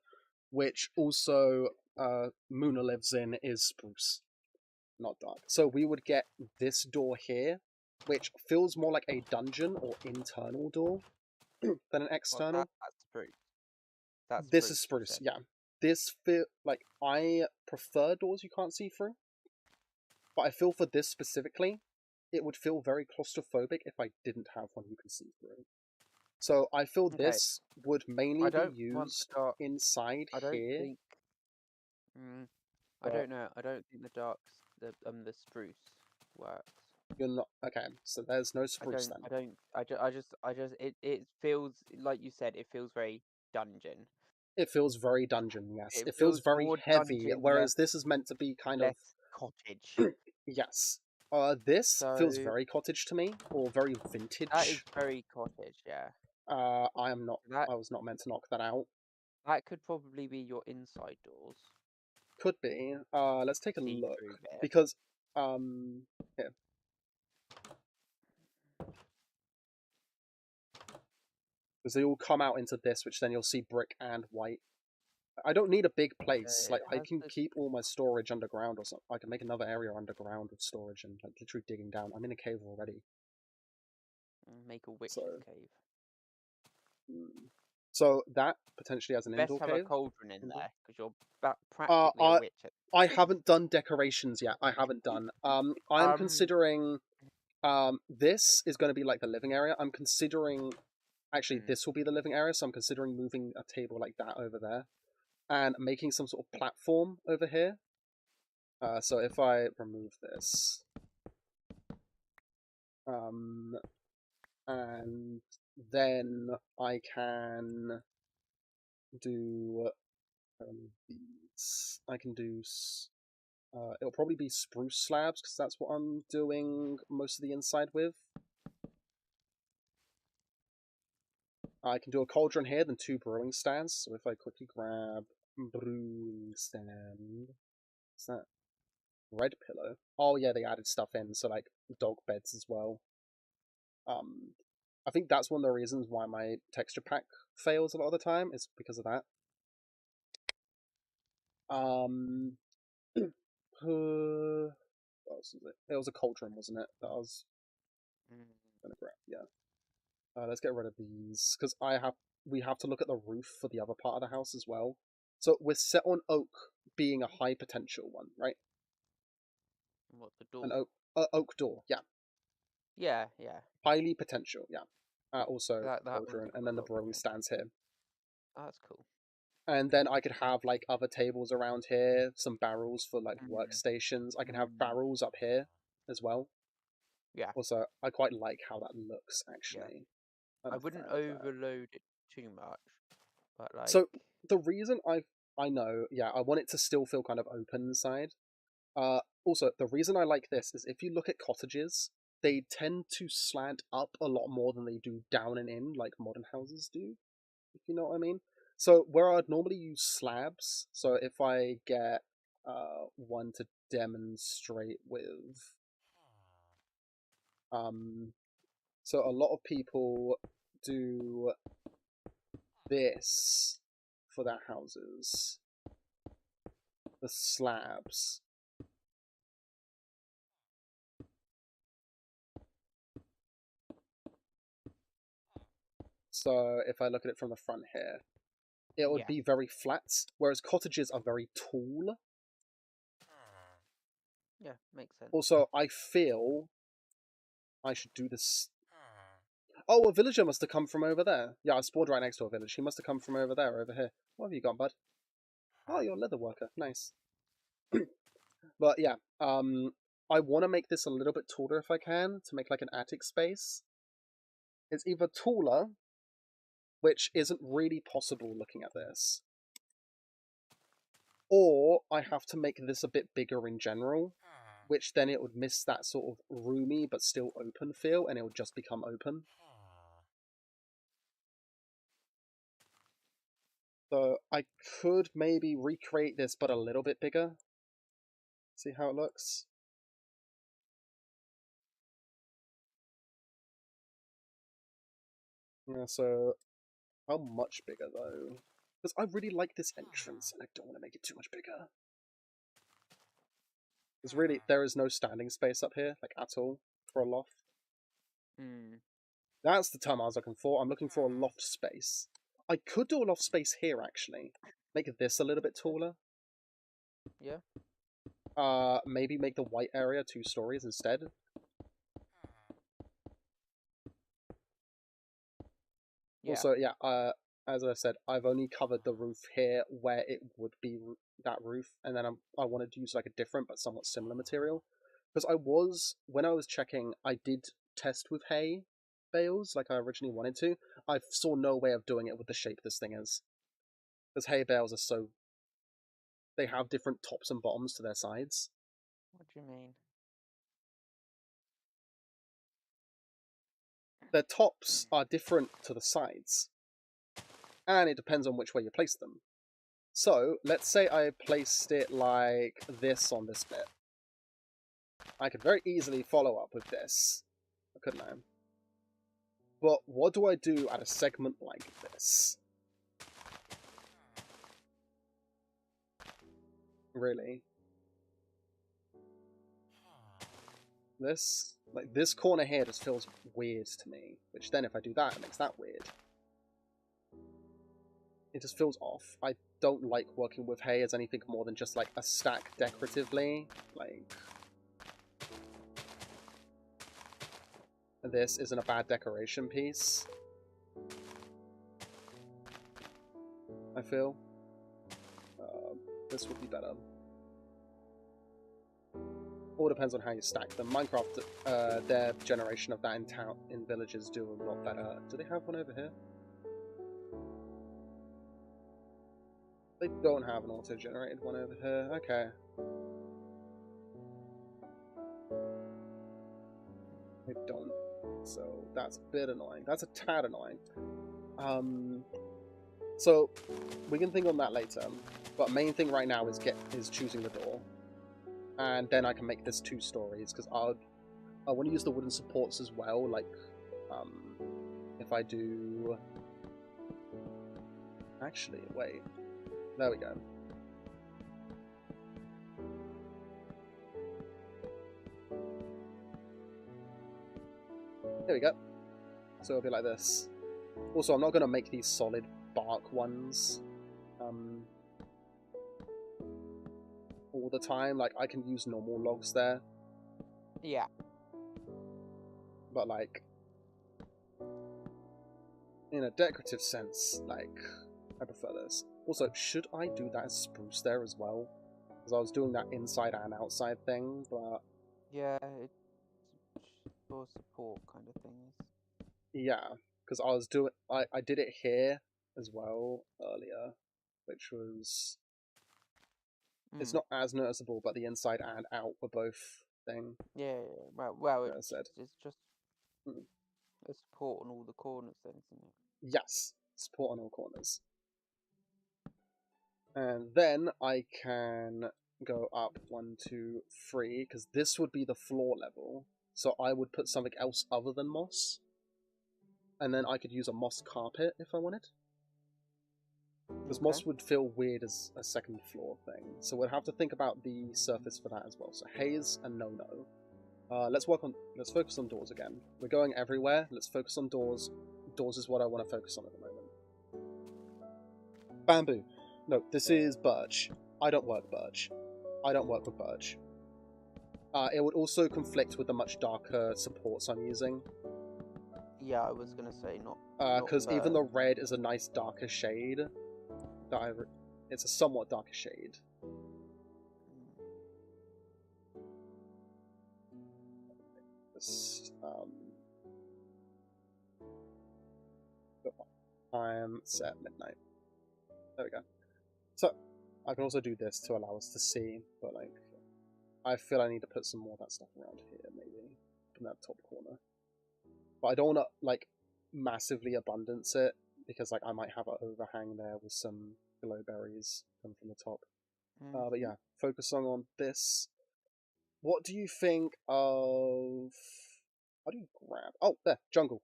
Which also Muna lives in, is spruce, not dark. So we would get this door here, which feels more like a dungeon or internal door than an Well, external. that's spruce. That's This is you spruce, said. yeah. This feel like I prefer doors you can't see through, but I feel for this specifically, it would feel very claustrophobic if I didn't have one you can see through. So I feel Okay. this would mainly I be don't want used the dark. inside I don't here. think. I but don't know. I don't think the spruce works. You're not okay. So there's no spruce then. I don't. I just. It feels like you said. It feels very dungeon. It feels very dungeon, yes. It It feels feels very more heavy, dungeon, whereas this is meant to be kind of less cottage. yes. This feels So very cottage to me, or very vintage. that is very cottage. Yeah. I am not. That I was not meant to knock that out. that could probably be your inside doors. Could be. Let's take a See look through bit. because here. Because they all come out into this, which then you'll see brick and white. I don't need a big place. Like I can keep all my storage underground or something. I can make another area underground with storage and like literally digging down. I'm in a cave already. Make a witch's So- cave. So that potentially as an Best indoor have cave. a cauldron in Indoor. there because you're practically a witch. I haven't done decorations yet. I haven't done. I am considering. This is going to be like the living area. I'm considering. Actually, this will be the living area, so I'm considering moving a table like that over there, and making some sort of platform over here. So if I remove this, and then I can do these. I can do. It'll probably be spruce slabs because that's what I'm doing most of the inside with. I can do a cauldron here, then 2 brewing stands. So if I quickly grab brewing stand, what's that? Red pillow. Oh yeah, they added stuff in, so like dog beds as well. I think that's one of the reasons why my texture pack fails a lot of the time is because of that. What else is it? It was a cauldron, wasn't it? That I was gonna grab. Yeah. Let's get rid of these because we have to look at the roof for the other part of the house as well. So we're set on oak being a high potential one, right? What, the door? An oak door, yeah. Yeah. Highly potential, yeah. Also That cauldron, and then the brewing stands here. Oh, that's cool. And then I could have like other tables around here, some barrels for like workstations. I can have barrels up here as well. Yeah. Also, I quite like how that looks actually. I wouldn't overload it too much, but like. So the reason I know, yeah, I want it to still feel kind of open inside. Also, the reason I like this is if you look at cottages, they tend to slant up a lot more than they do down and in, like modern houses do, if you know what I mean. So where I'd normally use slabs, so if I get one to demonstrate with, so a lot of people do this for their houses, the slabs. So if I look at it from the front here, it would be very flat, whereas cottages are very tall. Yeah, makes sense. Also, I feel I should do this. Oh, a villager must have come from over there. Yeah, I spawned right next to a village. He must have come from over there, over here. What have you got, bud? Oh, you're a leather worker. Nice. But yeah, I want to make this a little bit taller if I can, to make like an attic space. It's either taller, which isn't really possible looking at this, or I have to make this a bit bigger in general, which then it would miss that sort of roomy but still open feel, and it would just become open. So I could maybe recreate this but a little bit bigger. See how it looks? Yeah, so how much bigger though? Because I really like this entrance and I don't want to make it too much bigger. Because really, there is no standing space up here, like at all, for a loft. Hmm. That's the term I was looking for. I'm looking for a loft space. I could do a loft space here, actually. Make this a little bit taller. Yeah. Maybe make the white area 2 stories instead. Yeah. Also, yeah, as I said, I've only covered the roof here where it would be that roof, and then I wanted to use like a different but somewhat similar material. Because when I was checking, I did test with hay bales like I originally wanted to. I saw no way of doing it with the shape this thing is. Because hay bales are so... They have different tops and bottoms to their sides. What do you mean? Their tops are different to the sides. And it depends on which way you place them. So, let's say I placed it like this on this bit. I could very easily follow up with this, couldn't I? But what do I do at a segment like this? Really? This corner here just feels weird to me. Which then if I do that, it makes that weird. It just feels off. I don't like working with hay as anything more than just like a stack decoratively. Like... This isn't a bad decoration piece. I feel. This would be better. All depends on how you stack them. Minecraft, their generation of that in villages do a lot better. Do they have one over here? They don't have an auto-generated one over here. Okay. They don't. So that's a bit annoying. That's a tad annoying. So we can think on that later. But main thing right now is choosing the door. And then I can make this 2 stories, because I want to use the wooden supports as well, like, if I do... Actually, wait. There we go. There we go. So it'll be like this. Also, I'm not going to make these solid bark ones. All the time. Like, I can use normal logs there. Yeah. But, like, in a decorative sense, like, I prefer this. Also, should I do that as spruce there as well? Because I was doing that inside and outside thing, but... Yeah, it's for support kind of things. Yeah, because I did it here as well earlier, which was... It's not as noticeable, but the inside and out were both thing. Yeah, well, it's just a support on all the corners then, isn't it? Yes, support on all corners. And then I can go up 1, 2, 3, because this would be the floor level. So I would put something else other than moss. And then I could use a moss carpet if I wanted. Because moss would feel weird as a second floor thing. So we'll have to think about the surface for that as well. So haze and no-no. Let's focus on doors again. We're going everywhere. Let's focus on doors. Doors is what I want to focus on at the moment. Bamboo. No, this is birch. I don't work birch. I don't work with birch. It would also conflict with the much darker supports I'm using. Yeah, I was gonna say not. Because even the red is a nice darker shade. It's a somewhat darker shade. This, I'm set midnight. There we go. So, I can also do this to allow us to see, but like, I feel I need to put some more of that stuff around here, maybe, in that top corner. But I don't want to, like, massively abundance it, because like I might have an overhang there with some glowberries coming from the top. But yeah, focusing on this. What do you think of... How do you grab... Oh, there, jungle.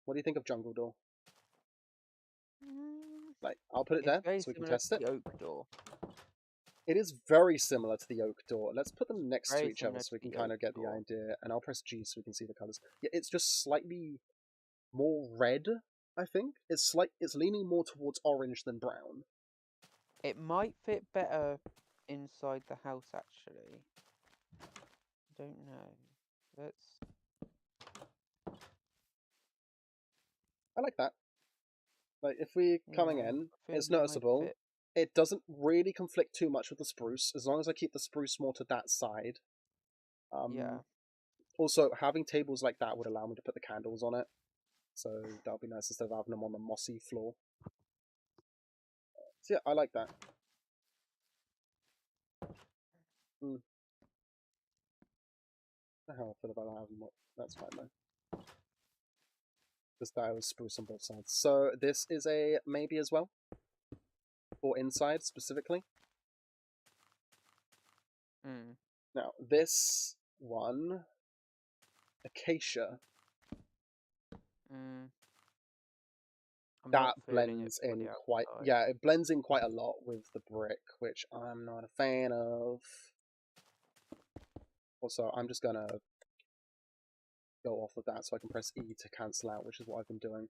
What do you think of jungle door? Like, I'll put it It's there very so we can similar to test it. the oak door. It is very similar to the oak door. Let's put them next to Very each other similar so we to can the kind oak of get the door. idea. And I'll press G so we can see the colors. Yeah, it's just slightly more red, I think. It's leaning more towards orange than brown. It might fit better inside the house, actually. Don't know. Let's. I like that. Like, if we're coming Yeah, in, I feel it's it might noticeable. fit. It doesn't really conflict too much with the spruce, as long as I keep the spruce more to that side. Yeah. Also, having tables like that would allow me to put the candles on it. So that would be nice instead of having them on the mossy floor. So yeah, I like that. How I feel about having more. That's fine though. This style is spruce on both sides. So this is a maybe as well? Or inside specifically? Now, this one, acacia, I'm that not feeling it blends for in the quite, outside. yeah, it blends in quite a lot with the brick, which I'm not a fan of. Also, I'm just gonna go off of that so I can press E to cancel out, which is what I've been doing.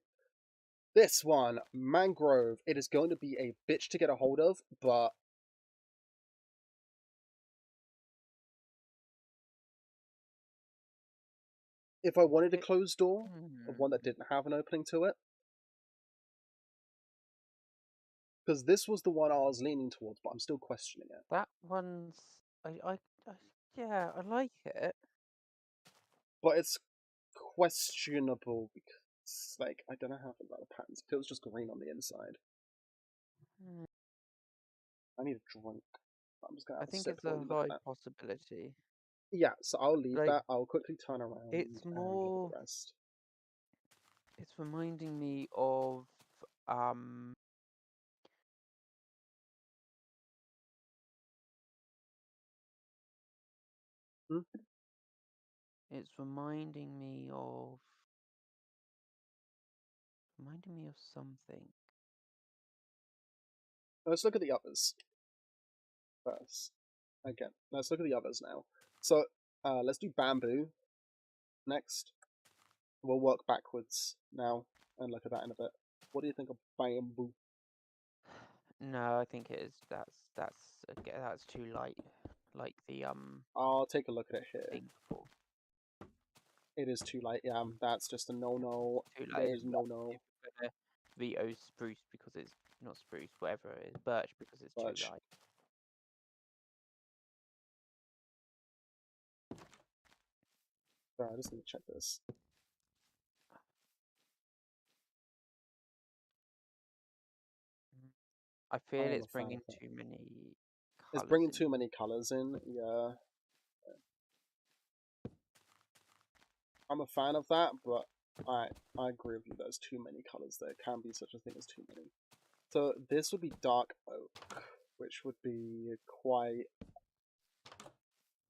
This one, mangrove, it is going to be a bitch to get a hold of, but if I wanted a closed door, one that didn't have an opening to it, because this was the one I was leaning towards, but I'm still questioning it. That one's. Yeah, I like it. But it's questionable because, like, I don't know how to think about the patterns. If it was just green on the inside. I need a drink. I'm just gonna have I think a sip it's a while we look at high that. possibility. Yeah, so I'll leave Like, that. I'll quickly turn around it's and look more. at the rest. It's reminding me of It's reminding me of something. Let's look at the others first. Again, let's look at the others now. So, let's do bamboo next. We'll work backwards now and look at that in a bit. What do you think of bamboo? No, I think it is. That's too light. Like the I'll take a look at it here. thing before. It is too light. Yeah, that's just a no-no. Too light. There's no-no. Veto spruce because it's not spruce, whatever it is. Birch because it's Birch. too light. Sorry, I just need to check this. I feel I am it's a fan bringing of that. too many It's colours bringing in. too many colours in, yeah. I'm a fan of that, but I agree with you, there's too many colours there. Can be such a thing as too many. So this would be dark oak, which would be quite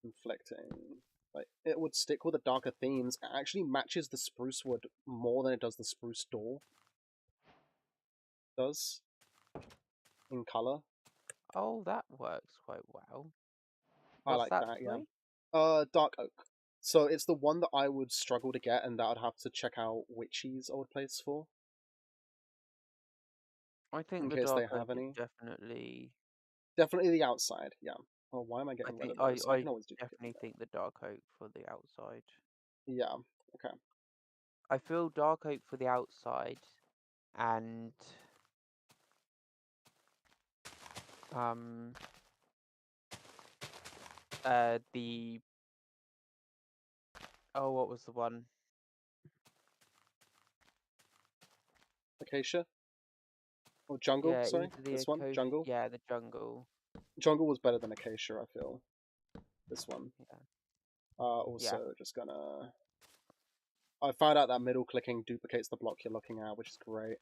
conflicting. Like, it would stick with the darker themes. It actually matches the spruce wood more than it does the spruce door. Does in colour. Oh, that works quite well. I What's like that, yeah. sorry? Dark oak. So it's the one that I would struggle to get, and that I'd have to check out Witchy's old place for. I think In the case they dark have oak is any. definitely. Definitely the outside, yeah. Oh, why am I I getting rid think of those? I can I always do definitely think the dark oak for the outside. Yeah, okay. I feel dark oak for the outside, and the what was the one? Acacia? Or jungle, Yeah, sorry? either the This one? Jungle? yeah, the jungle. Jungle was better than Acacia, I feel. This one. Yeah. Also, just gonna... I found out that middle clicking duplicates the block you're looking at, which is great.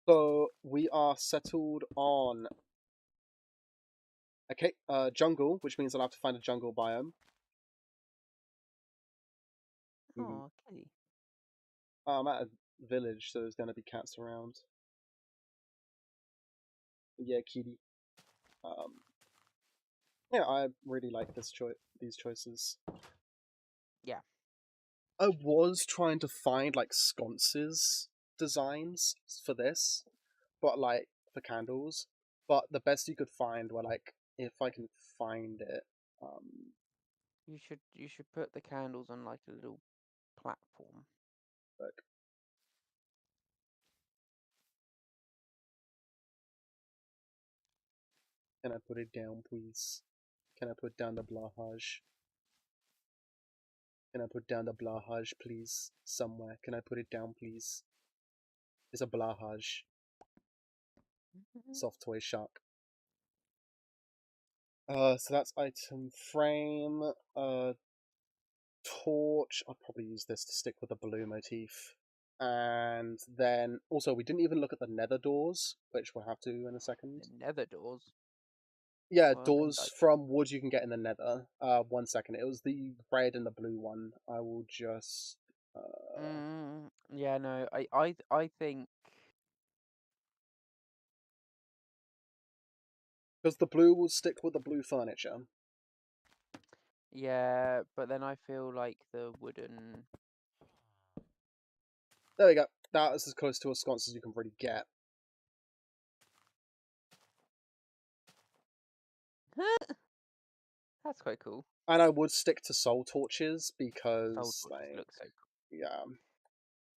So, we are settled on... Okay, jungle, which means I'll have to find a jungle biome. Oh, kitty. I'm at a village, so there's gonna be cats around. Yeah, kitty. Yeah, I really like these choices. Yeah. I was trying to find like sconces designs for this, but like for candles. But the best you could find were like, if I can find it. You should put the candles on like a little platform. Like, can I put it down, please? Can I put down the blahage? Can I put down the blahage, please? Somewhere. Can I put it down, please? It's a blahage. Soft toy shark. So that's item frame. Torch. I'll probably use this to stick with the blue motif. And then also we didn't even look at the nether doors, which we'll have to in a second. The nether doors. Yeah, Well, doors like... from wood you can get in the nether. 1 second. It was the red and the blue one. I will just yeah, no, I think because the blue will stick with the blue furniture. yeah, but then I feel like the wooden. There we go. That is as close to a sconce as you can really get. That's quite cool. And I would stick to soul torches because Soul torches like look so cool. yeah.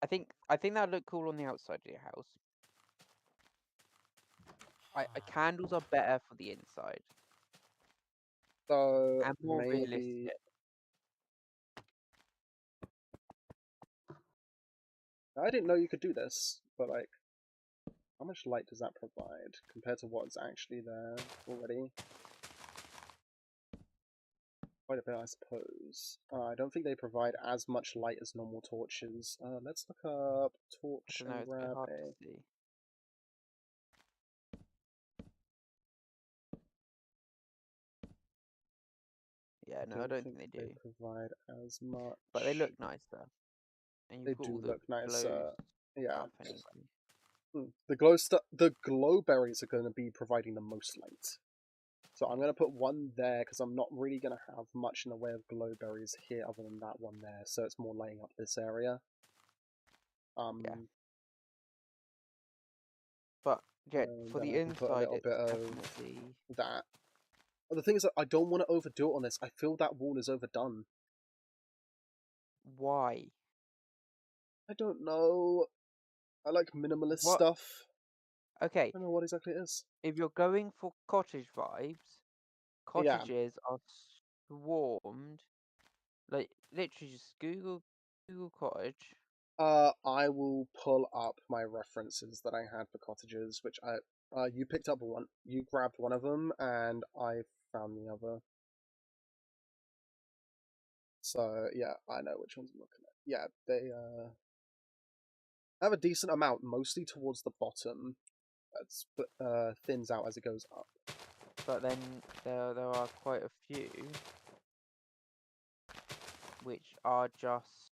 I think that would look cool on the outside of your house. Candles are better for the inside So and more maybe realistic. I didn't know you could do this, but like how much light does that provide compared to what's actually there already? Quite a bit, I suppose. I don't think they provide as much light as normal torches. Let's look up torch I don't know, and it's a bit grab hard a. to see. Yeah, no, I don't think they do. They provide as much. But they look nice though. And They you've got do all the look nice. Yeah. anyway. The glow berries are going to be providing the most light. So I'm going to put one there because I'm not really going to have much in the way of glow berries here other than that one there. So it's more lighting up this area. Yeah. But yeah, for the inside, it's definitely that. But the thing is that I don't want to overdo it on this. I feel that wall is overdone. Why? I don't know. I like minimalist stuff. Okay. I don't know what exactly it is. If you're going for cottage vibes, cottages are swarmed. Like literally, just Google cottage. I will pull up my references that I had for cottages, which you picked up one. You grabbed one of them, and I found the other. So yeah, I know which ones I'm looking at. Yeah, they have a decent amount, mostly towards the bottom. That's thins out as it goes up. But then there are quite a few which are just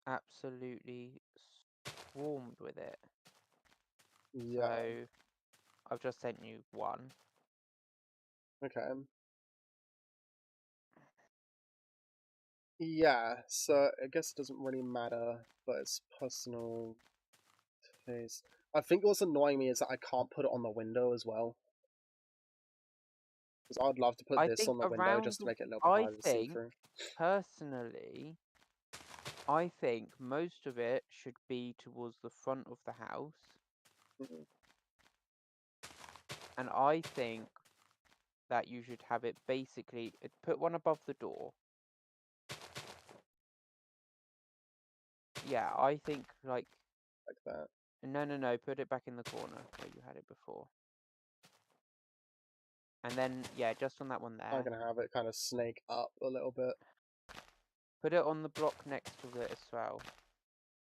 absolutely swarmed with it. Yeah. So I've just sent you one. Okay. Yeah, so I guess it doesn't really matter, but it's personal taste. I think what's annoying me is that I can't put it on the window as well. Because I'd love to put this on the window just to make it a little bit harder to see through. Personally, I think most of it should be towards the front of the house. Mm-hmm. And I think that you should have it basically, put one above the door. Yeah, I think like that. No, put it back in the corner where you had it before. And then, yeah, just on that one there. I'm going to have it kind of snake up a little bit. Put it on the block next to it as well.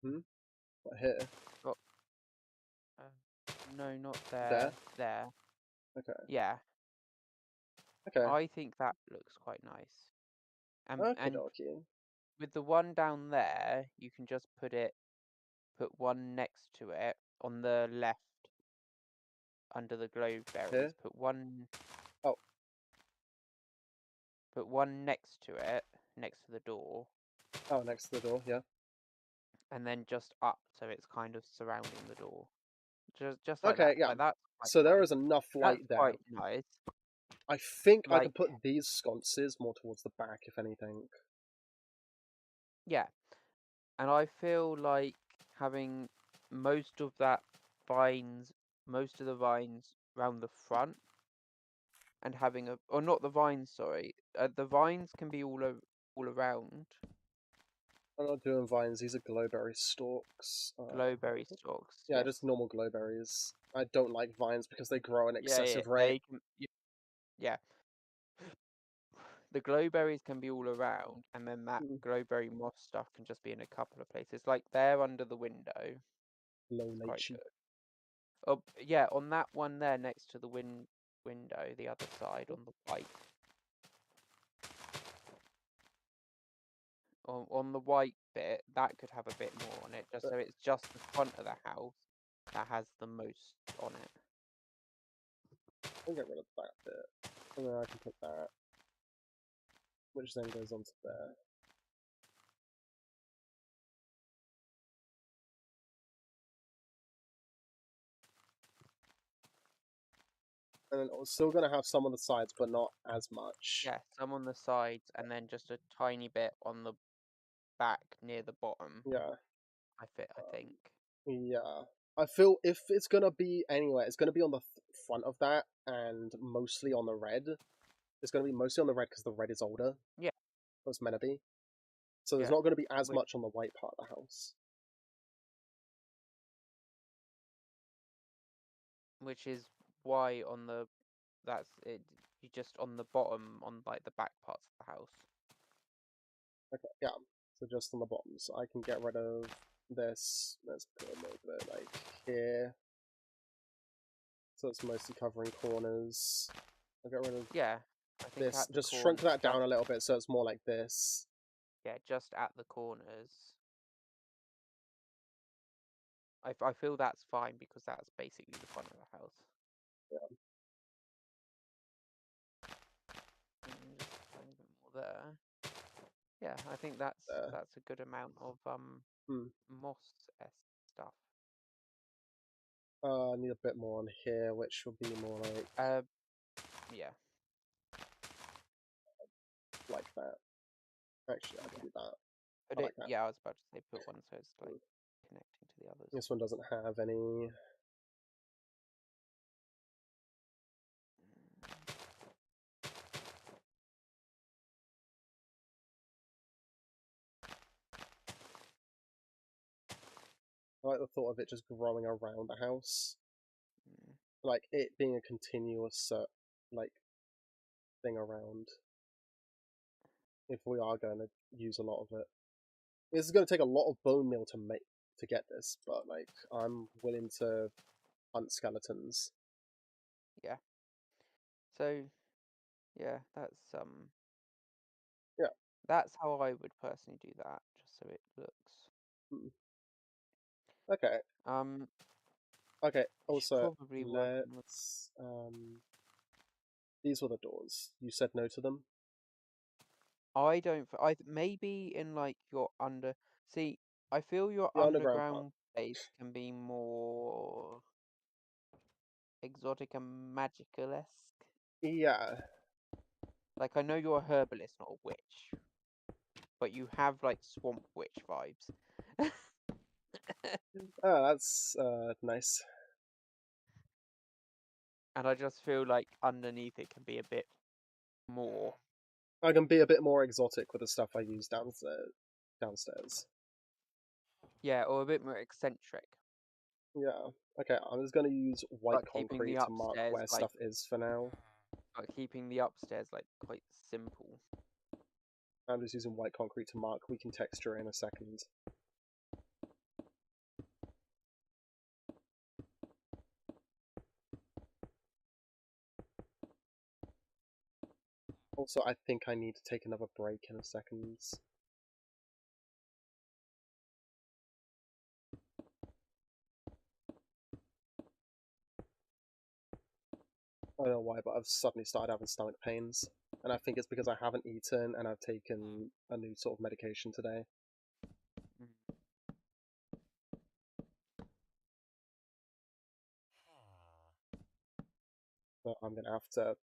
What, here? Block... no, not there. There. Okay. Yeah. Okay. I think that looks quite nice. Okay, And dokie. with the one down there, you can just put one next to it on the left under the glow berries. Here? Put one. Oh. Put one next to it, next to the door, Oh, next to the door, yeah. and then just up so it's kind of surrounding the door. Just like Okay, that. yeah. Like that's quite So there nice. is enough That's light there. quite nice. I think I Like, could put these sconces more towards the back, if anything. yeah. And I feel like having most of the vines round the front, and having or not the vines, sorry. The vines can be all around. I'm not doing vines, these are glowberry stalks. Glowberry stalks. Yeah, Yes. just normal glowberries. I don't like vines because they grow at an excessive Yeah, rate. yeah. The glowberries can be all around, and then that glowberry moss stuff can just be in a couple of places. Like there under the window. Low Quite lychee. good. Oh, yeah, on that one there next to the window, the other side on the white. On the white bit, that could have a bit more on it, just so it's just the front of the house that has the most on it. I'll get rid of that bit. And then I can put that. Which then goes onto there. And then we're still going to have some on the sides, but not as much. Yeah, some on the sides, and then just a tiny bit on the back near the bottom. Yeah. I think. Yeah. I feel if it's going to be anywhere, it's going to be on the front of that, and mostly on the red. It's going to be mostly on the red because the red is older. Yeah. It's meant to be. So there's Yeah. not going to be as much on the white part of the house. Which is why on the that's it. You just on the bottom on like the back parts of the house. Okay, yeah. So just on the bottom. So I can get rid of this. Let's put a little bit like here. So it's mostly covering corners. I'll get rid of I think this. at the Just shrunk corners, that down a little bit so it's more like this. Yeah, just at the corners. I feel that's fine because that's basically the front of the house. Yeah. And just a tiny bit more there. Yeah, I think that's a good amount of moss stuff. I need a bit more on here, which will be more like yeah. Like that. Actually, I can do that. But like that. yeah, I was about to say put one so it's like connecting to the others. This one doesn't have any. I like the thought of it just growing around the house. Like it being a continuous like thing around. If we are going to use a lot of it. This is going to take a lot of bone meal to get this, but like I'm willing to hunt skeletons. Yeah. So yeah, that's Yeah. That's how I would personally do that, just so it looks. Okay. Okay. Also, probably let's. These were the doors. You said no to them. I don't. Maybe in like your under. See, I feel your The underground underground place can be more exotic and magical-esque. Yeah. Like I know you're a herbalist, not a witch, but you have like swamp witch vibes. Oh, that's nice. And I just feel like underneath it can be a bit more. I can be a bit more exotic with the stuff I use downstairs. Yeah, or a bit more eccentric. Yeah. Okay, I'm just going to use white But keeping concrete the to mark upstairs, where like, stuff is for now. But keeping the upstairs like quite simple. I'm just using white concrete to mark. We can texture in a second. Also, I think I need to take another break in a second. I don't know why, but I've suddenly started having stomach pains. And I think it's because I haven't eaten and I've taken a new sort of medication today. Mm. But I'm going to have to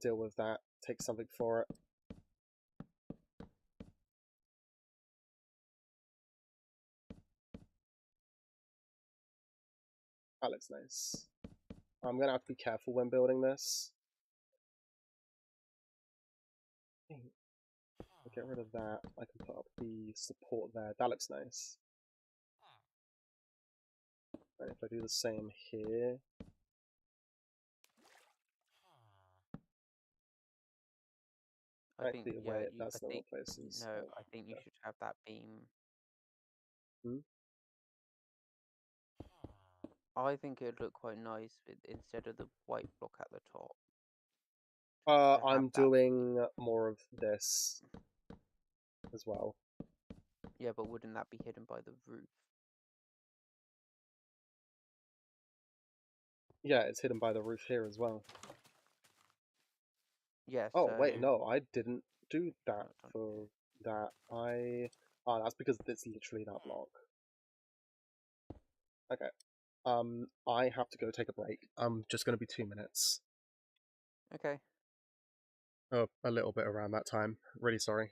deal with that, take something for it. That looks nice. I'm going to have to be careful when building this. I'll get rid of that. I can put up the support there. That looks nice. And if I do the same here... I think, Actually, yeah, wait, that's the wrong places. no, I think you should have that beam. Hmm? I think it would look quite nice instead of the white block at the top. to have I'm that. doing more of this as well. Yeah, but wouldn't that be hidden by the roof? Yeah, it's hidden by the roof here as well. Yeah, Oh, so... wait, no, I didn't do that Not done. for that. Oh, that's because it's literally that block. Okay. I have to go take a break. I'm just going to be 2 minutes. Okay. Oh, a little bit around that time. Really sorry.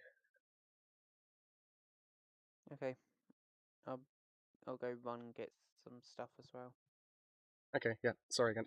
Okay. I'll go run and get some stuff as well. Okay, yeah, sorry again.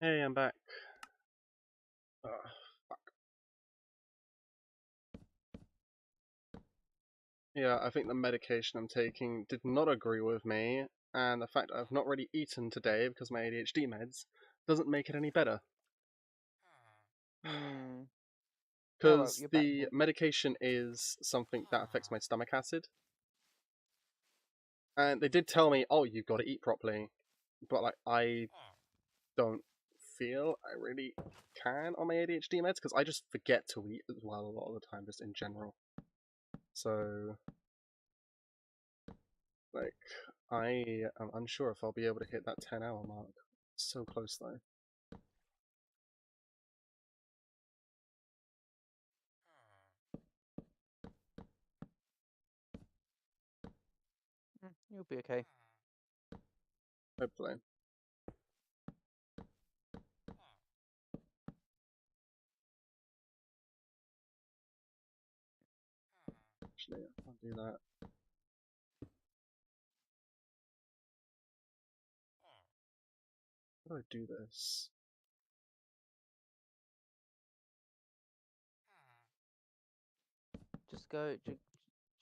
Hey, I'm back. Ugh, fuck. Yeah, I think the medication I'm taking did not agree with me, and the fact I've not really eaten today because of my ADHD meds doesn't make it any better. Hmm. Oh well, Because you're back the now. medication is something that affects my stomach acid. And they did tell me, oh, you've got to eat properly. But, like, I don't feel I really can on my ADHD meds because I just forget to eat as well a lot of the time, just in general. So, like, I am unsure if I'll be able to hit that 10-hour mark. So close, though. You'll be okay. Hopefully. Actually, I'll do that. How do I do this? Just go.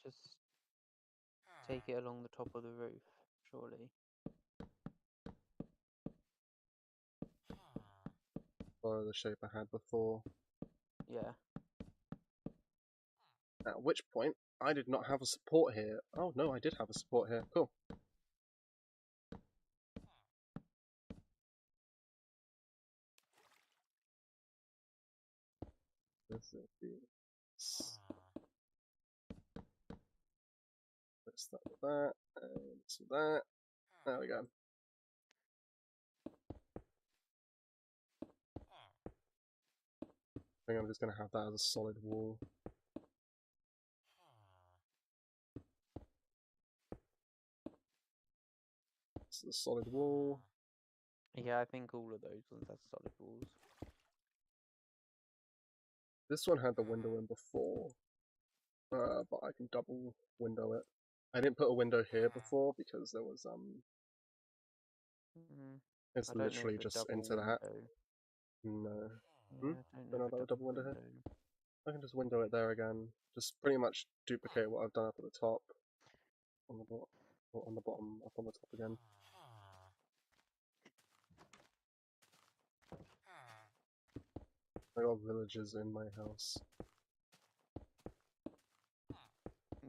Just take it along the top of the roof. Surely. Follow the shape I had before. Yeah. At which point, I did not have a support here. Oh no, I did have a support here. Cool. Let's start with that, and to that. There we go. I think I'm just going to have that as a solid wall. This is a solid wall. Yeah, I think all of those ones have solid walls. This one had the window in before, but I can double window it. I didn't put a window here before because there was It's I don't know literally if a just double into that. window. No. Yeah, I don't know Don't if know a about the double window here. window. I can just window it there again. Just pretty much duplicate what I've done up at the top. On the bottom, or on the bottom, up on the top again. I got villagers in my house.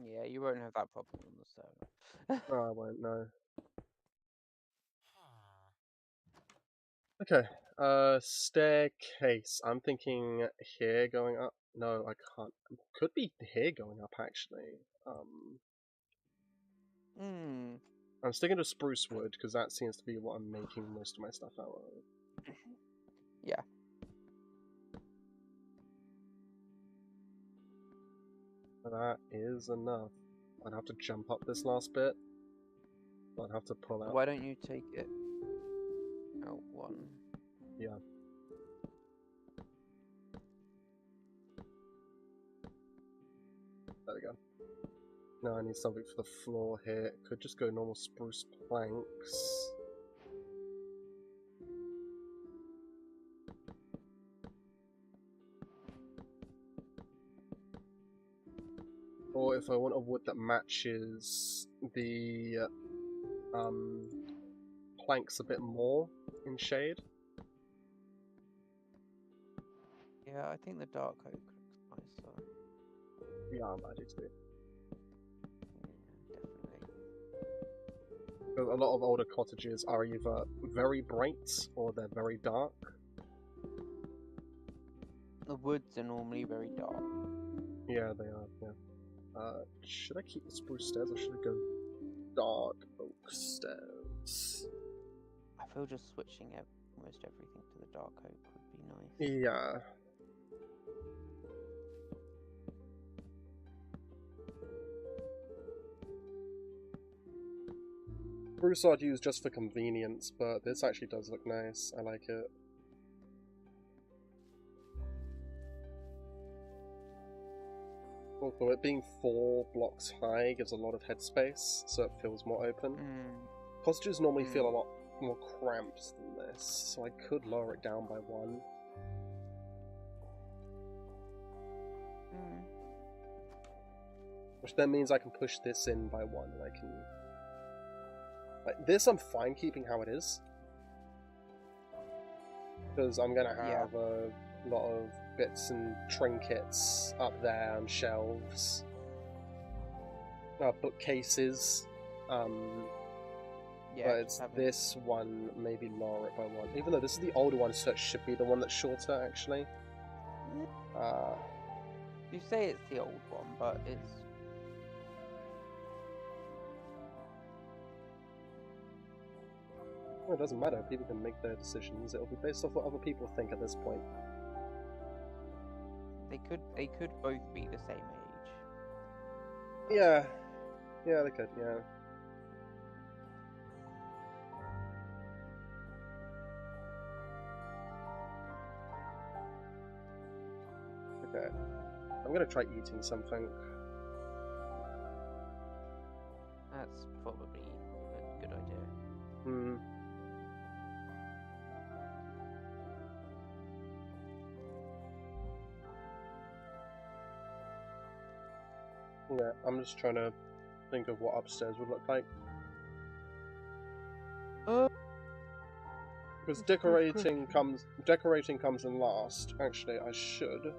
Yeah, you won't have that problem on the server. No, I won't, no. Okay, staircase. I'm thinking here going up. No, I can't. Could be here going up, actually. I'm sticking to spruce wood, because that seems to be what I'm making most of my stuff out of. Yeah. That is enough. I'd have to jump up this last bit. I'd have to pull out. Why don't you take it out one? Yeah. There we go. Now I need something for the floor here. It could just go normal spruce planks. Or if I want a wood that matches the planks a bit more in shade. Yeah, I think the dark oak looks nicer. Yeah, I'm ready to. Yeah, definitely. Because a lot of older cottages are either very bright or they're very dark. The woods are normally very dark. Yeah, they are, yeah. Should I keep the spruce stairs or should I go dark oak stairs? I feel just switching almost everything to the dark oak would be nice. Yeah. Spruce I'd use just for convenience, but this actually does look nice. I like it. Also, it being 4 blocks high gives a lot of headspace, so it feels more open. Cottages normally feel a lot more cramped than this, so I could lower it down by 1. Mm. Which then means I can push this in by 1, and I can... Like, this I'm fine keeping how it is. Because I'm gonna have a lot of bits and trinkets up there and shelves. Bookcases. Yeah, But it's this one, maybe lower it by 1. Even though this is the older one, so it should be the one that's shorter, actually. You say it's the old one, but it's... Well, it doesn't matter. People can make their decisions. It'll be based off what other people think at this point. They could both be the same age. Yeah. Yeah, they could, yeah. Okay. I'm gonna try eating something. That's probably a good idea. Hmm. Yeah, I'm just trying to think of what upstairs would look like. Because decorating comes in last. Actually, I should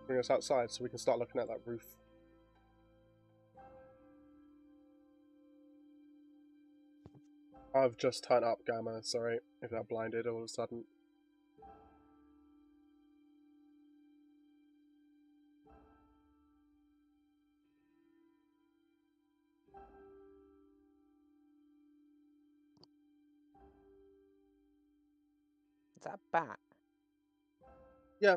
bring us outside so we can start looking at that roof. I've just turned up Gamma, sorry if that blinded all of a sudden. Is that a bat? Yeah.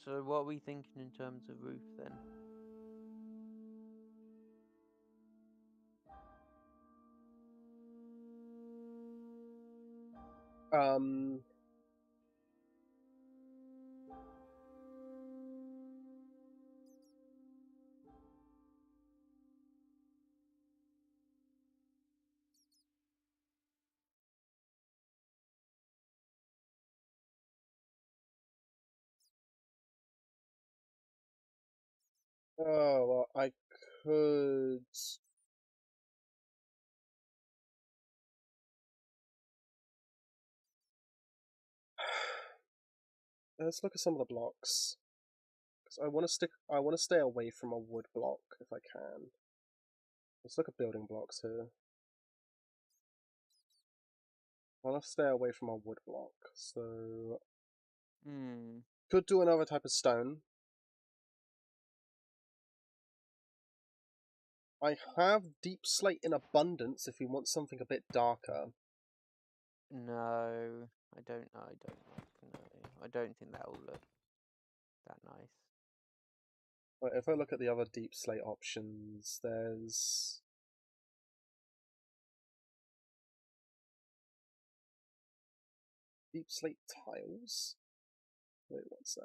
So what are we thinking in terms of roof then? Oh, well, I could... Let's look at some of the blocks. Because I want to stay away from a wood block if I can. Let's look at building blocks here. I want to stay away from a wood block, so... Could do another type of stone. I have deep slate in abundance if you want something a bit darker. No, I don't know. I don't think that will look that nice. But if I look at the other deep slate options, there's... Deep slate tiles? Wait one sec.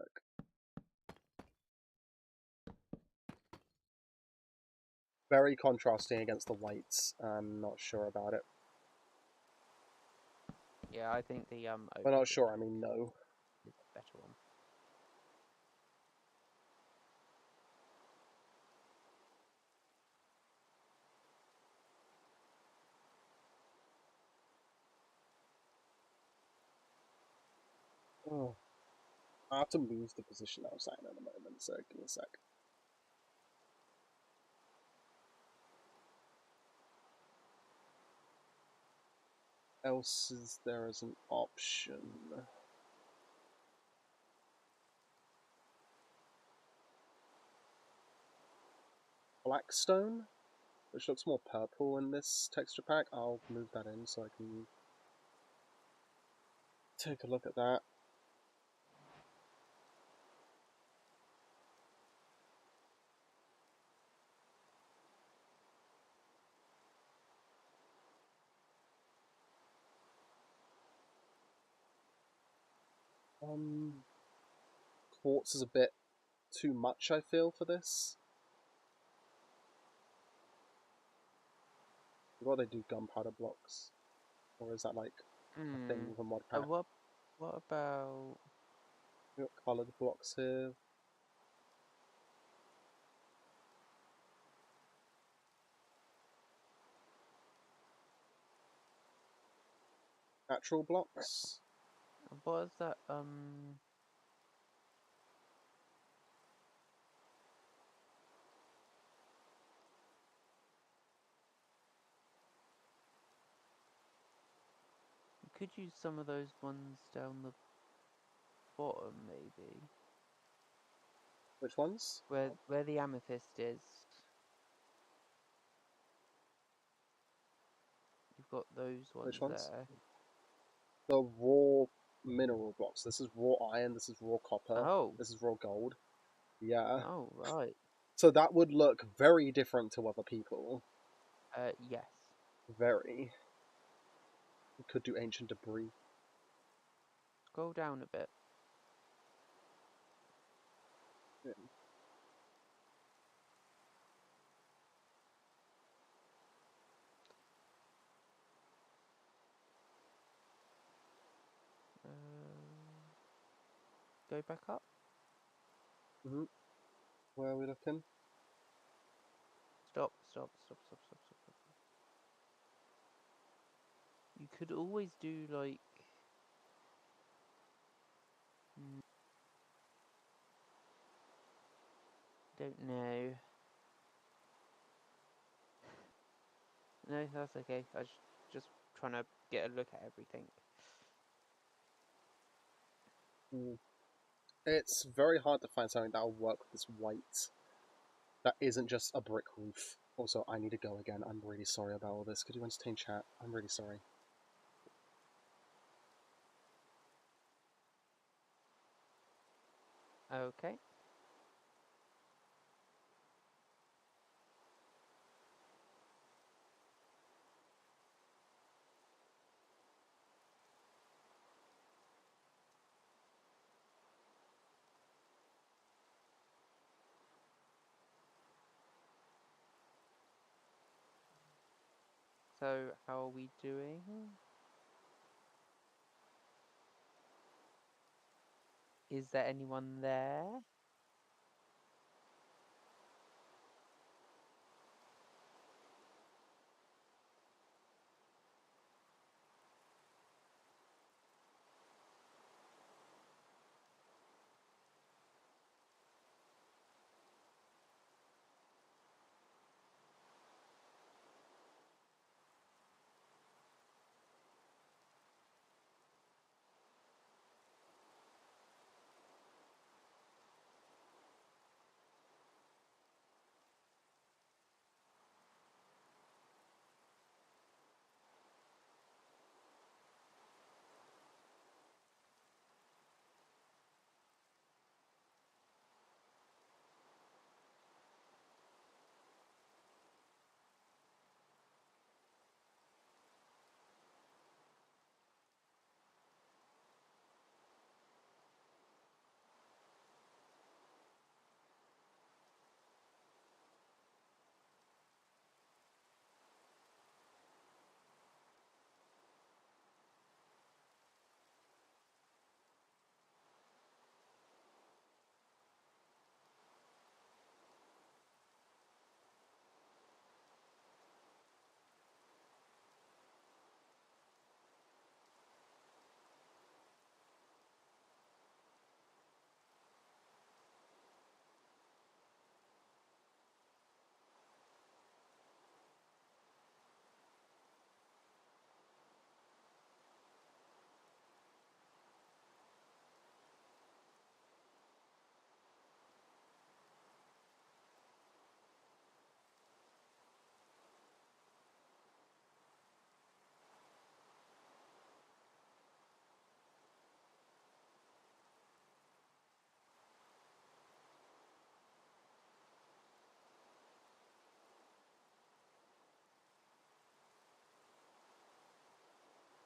Very contrasting against the whites. I'm not sure about it. Yeah, I think the We're not sure, I mean no. is a better one. Oh. I have to move the position I was at in a moment, so give me a sec. Else is there as an option? Blackstone, which looks more purple in this texture pack. I'll move that in so I can take a look at that. Quartz is a bit too much, I feel, for this. What do they do, gunpowder blocks? Or is that like a thing with a mod pack? What about... We've got coloured blocks here. Natural blocks? What is that, You could use some of those ones down the bottom, maybe. Which ones? Where the amethyst is. You've got those ones Which ones? there. The raw mineral blocks. This is raw iron, this is raw copper, Oh. this is raw gold. Yeah. Oh, right. So that would look very different to other people. Yes. Very. We could do ancient debris. Scroll down a bit. Yeah. Go back up. Where are we looking? Stop. You could always do, like... Don't know. No, that's okay. I was just trying to get a look at everything. It's very hard to find something that'll work with this white. That isn't just a brick roof. Also, I need to go again. I'm really sorry about all this. Could you entertain chat? I'm really sorry. Okay. So, how are we doing? Is there anyone there?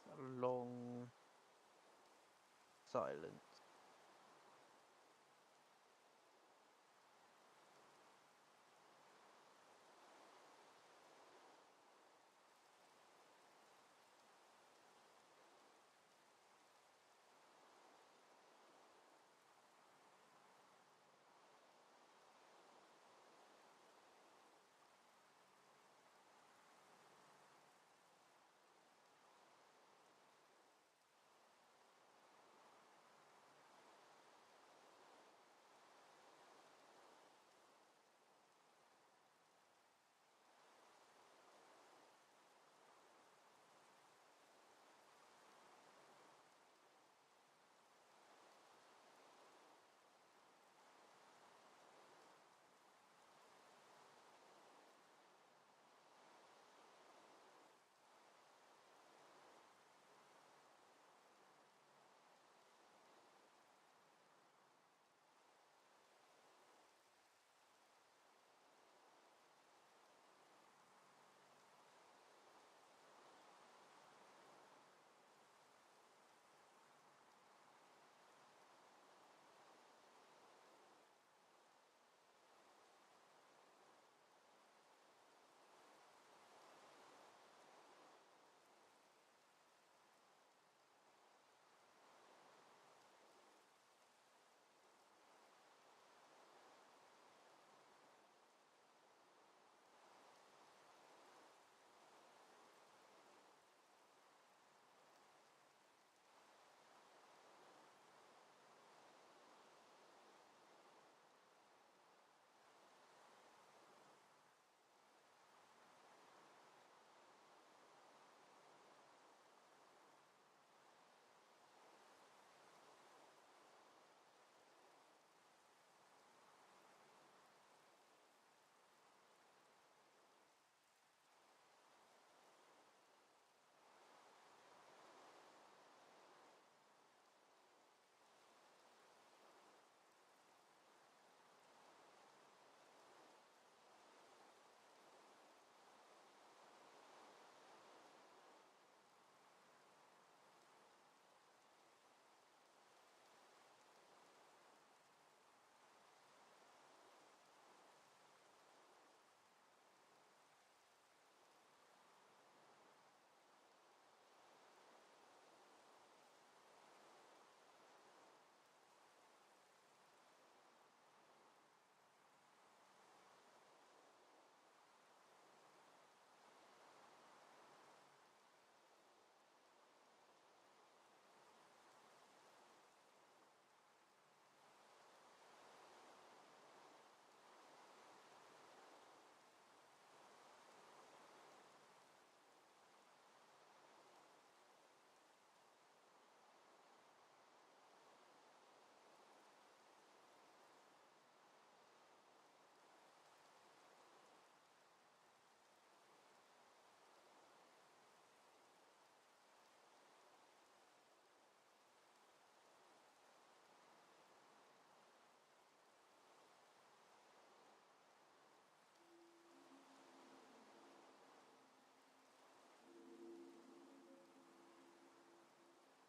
It's a long silence.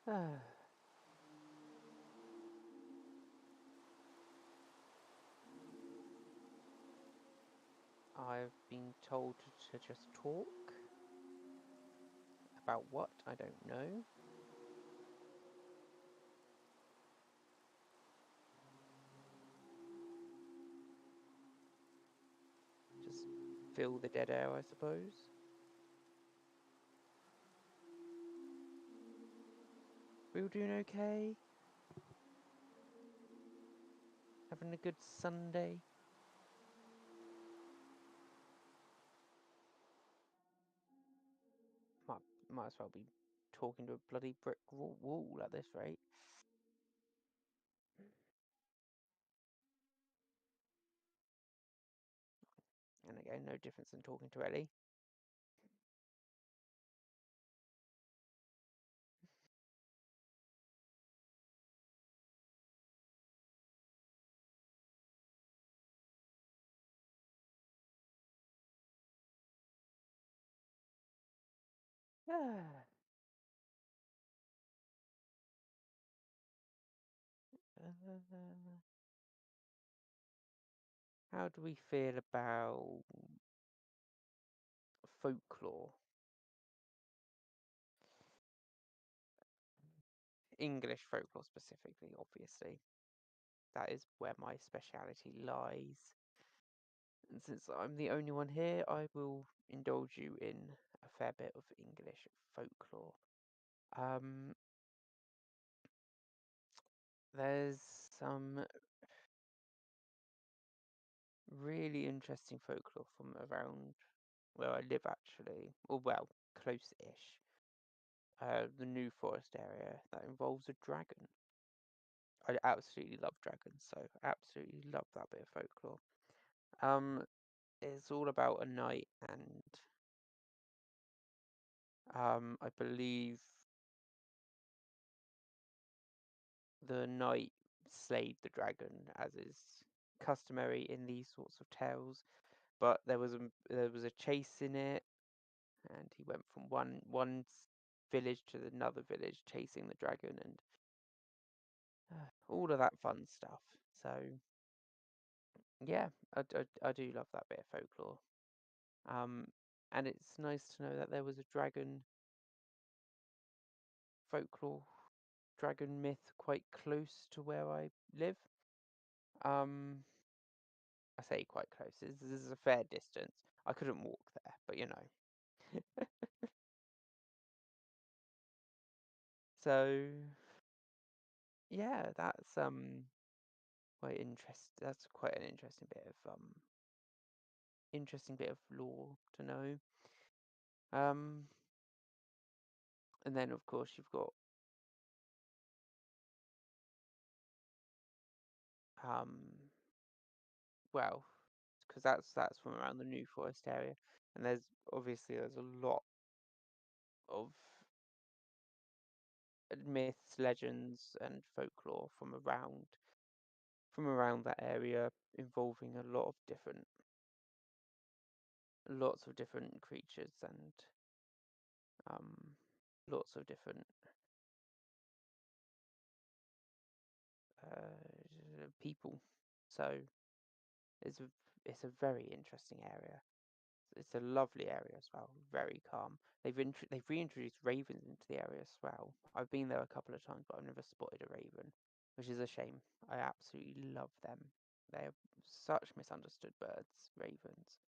I've been told to just talk. About what? I don't know. Just fill the dead air, I suppose. We all doing okay? Having a good Sunday? Might as well be talking to a bloody brick wall at this rate. And again, no difference than talking to Ellie. How do we feel about folklore? English folklore specifically, obviously. That is where my speciality lies. And since I'm the only one here, I will indulge you in a fair bit of English folklore. There's some really interesting folklore from around where I live, actually, or well, close-ish. The New Forest area that involves a dragon. I absolutely love dragons, so absolutely love that bit of folklore. It's all about a knight, and I believe the knight slayed the dragon, as is customary in these sorts of tales. But there was a chase in it, and he went from one village to another village chasing the dragon, and all of that fun stuff. So yeah, I do love that bit of folklore. And it's nice to know that there was a dragon folklore, dragon myth quite close to where I live. I say quite close. This is a fair distance. I couldn't walk there, but you know. So yeah, that's quite That's quite an interesting bit of lore to know. And then of course you've got well, because that's from around the New Forest area, and there's a lot of myths, legends, and folklore from around that area, involving lots of different creatures and lots of different people. So it's a very interesting area. It's a lovely area as well, very calm. They've reintroduced ravens into the area as well. I've been there a couple of times, but I've never spotted a raven, which is a shame. I absolutely love them. They're such misunderstood birds, ravens.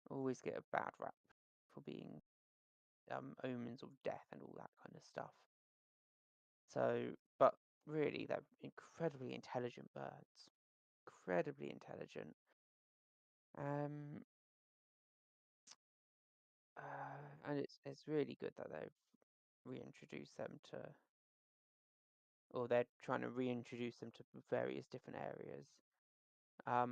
Always get a bad rap for being omens of death and all that kind of stuff. So, but really, they're incredibly intelligent birds. Incredibly intelligent. And it's really good that they've reintroduced them to, or they're trying to reintroduce them to various different areas. I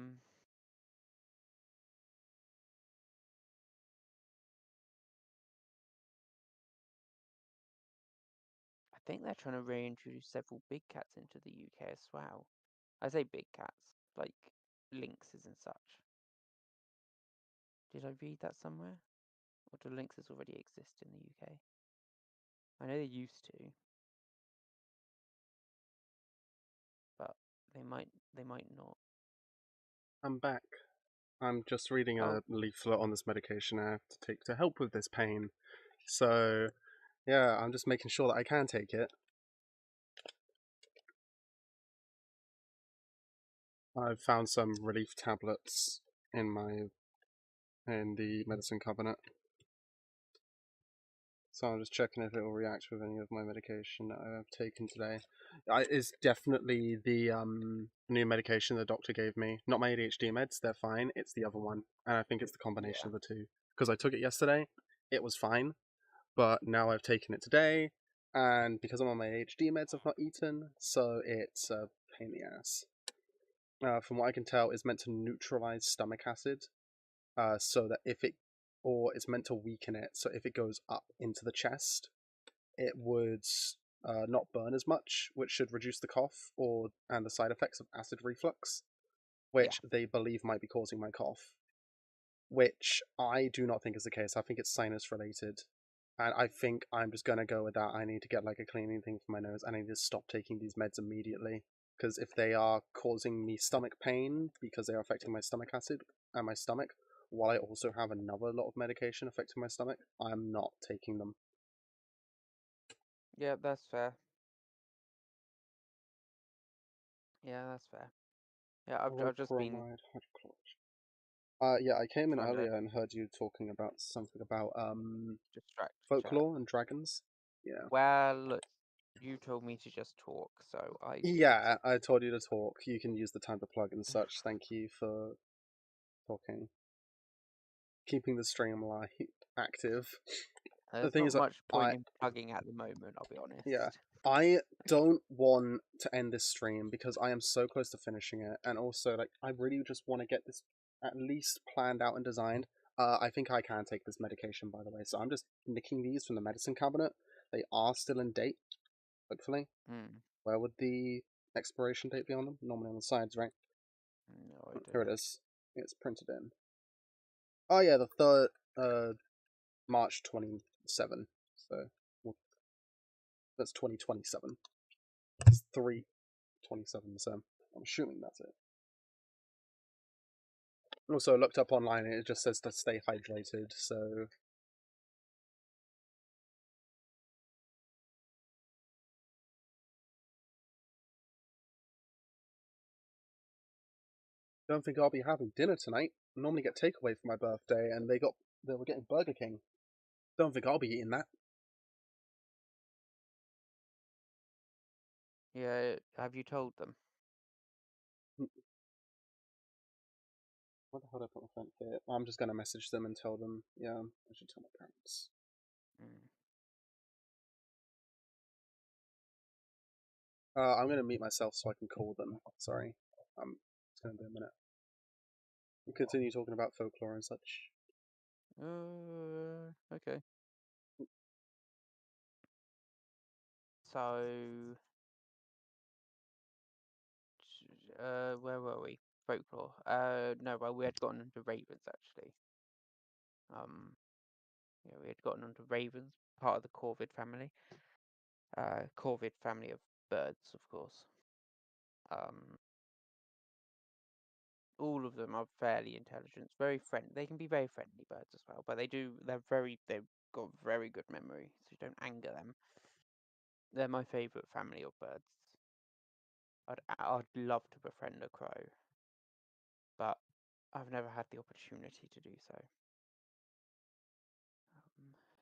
think they're trying to reintroduce several big cats into the UK as well. I say big cats, like lynxes and such. Did I read that somewhere? Or do lynxes already exist in the UK? I know they used to. They might not. I'm back. I'm just reading Oh. a leaflet on this medication I have to take to help with this pain. So, yeah, I'm just making sure that I can take it. I've found some relief tablets in the medicine cabinet. So I'm just checking if it will react with any of my medication that I've taken today. It's definitely the new medication the doctor gave me. Not my ADHD meds, they're fine. It's the other one. And I think it's the combination of the two. Because I took it yesterday, it was fine. But now I've taken it today, and because I'm on my ADHD meds, I've not eaten, so it's a pain in the ass. From what I can tell, it's meant to neutralize stomach acid, so that or it's meant to weaken it, so if it goes up into the chest, it would not burn as much, which should reduce the cough and the side effects of acid reflux, which they believe might be causing my cough. Which I do not think is the case. I think it's sinus related. And I think I'm just going to go with that. I need to get like a cleaning thing for my nose. I need to stop taking these meds immediately. Because if they are causing me stomach pain, because they are affecting my stomach acid and my stomach, while I also have another lot of medication affecting my stomach, I'm not taking them. Yeah, that's fair. Yeah, that's fair. Yeah, I've just been Bromide yeah, I came in trying to earlier and heard you talking about something about distract chat. folklore and dragons. Yeah. Well, you told me to just talk, so I did. Yeah, I told you to talk. You can use the time to plug and such. Thank you for talking. Keeping the stream active. The There's thing not is, much point in plugging at the moment, I'll be honest. yeah, I don't want to end this stream because I am so close to finishing it, and also like I really just want to get this at least planned out and designed. I think I can take this medication, by the way, so I'm just nicking these from the medicine cabinet. They are still in date, hopefully. Where would the expiration date be on them? Normally on the sides, right? No idea. Here it is. It's printed in. Oh yeah, the 3rd March 27. So that's 2027. It's 3/27, so I'm assuming that's it. Also, I looked up online and it just says to stay hydrated, so don't think I'll be having dinner tonight. I normally get takeaway for my birthday, and they were getting Burger King. Don't think I'll be eating that. Yeah, have you told them? What the hell did I put my phone here? I'm just gonna message them and tell them. Yeah, I should tell my parents. I'm gonna mute myself so I can call them. Sorry. It's gonna be a minute. We'll continue talking about folklore and such. Okay. So, where were we? Folklore. No, well, we had gotten into ravens actually. Yeah, we had gotten onto ravens, part of the corvid family. Corvid family of birds, of course. All of them are fairly intelligent, very friendly. They can be very friendly birds as well, but they've got very good memory, so you don't anger them. They're my favourite family of birds. I'd love to befriend a crow, but I've never had the opportunity to do so.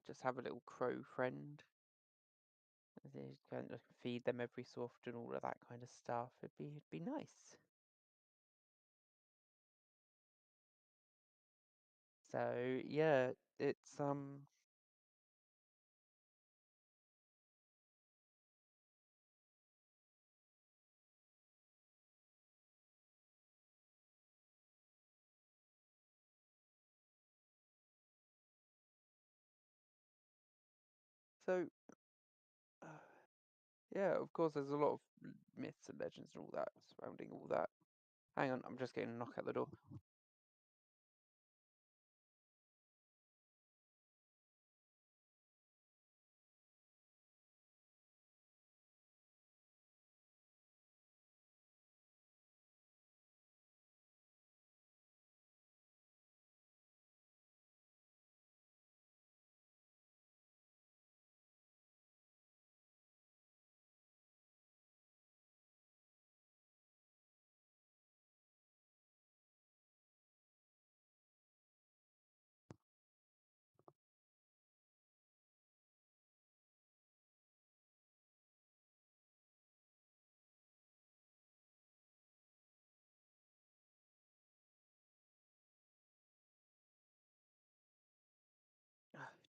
Just have a little crow friend. Kind of feed them every so often, all of that kind of stuff. It'd be nice. So yeah, it's so yeah, of course, there's a lot of myths and legends and all that surrounding all that. Hang on, I'm just getting a knock at the door.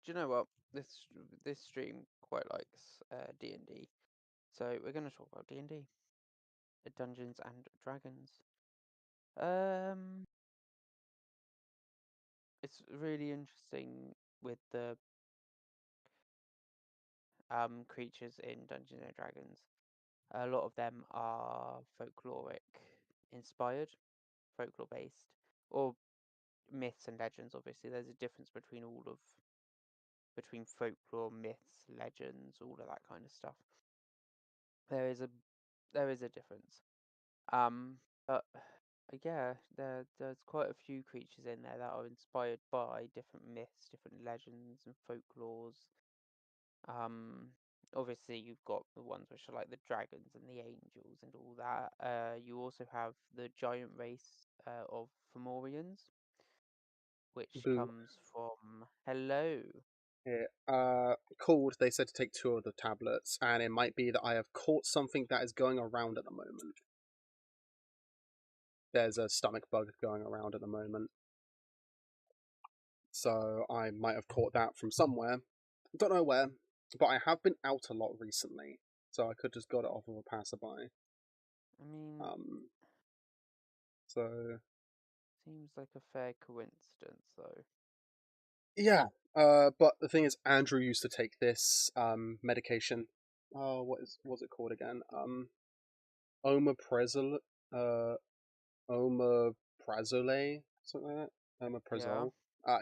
you know what? This stream quite likes D&D, so we're going to talk about D&D, Dungeons and Dragons. It's really interesting with the creatures in Dungeons and Dragons. A lot of them are folkloric inspired, folklore based, or myths and legends. Obviously, there's a difference between folklore, myths, legends, all of that kind of stuff. There is a difference. But yeah, there's quite a few creatures in there that are inspired by different myths, different legends, and folklores. Obviously you've got the ones which are like the dragons and the angels and all that. You also have the giant race of Fomorians, which Boo. comes from hello. Yeah. Called. They said to take 2 of the tablets, and it might be that I have caught something that is going around at the moment. There's a stomach bug going around at the moment, so I might have caught that from somewhere. Don't know where, but I have been out a lot recently, so I could just got it off of a passerby. I mean, So seems like a fair coincidence, though. yeah. But the thing is, Andrew used to take this medication. What's it called again? Omeprazole. Omeprazole, something like that. Omeprazole.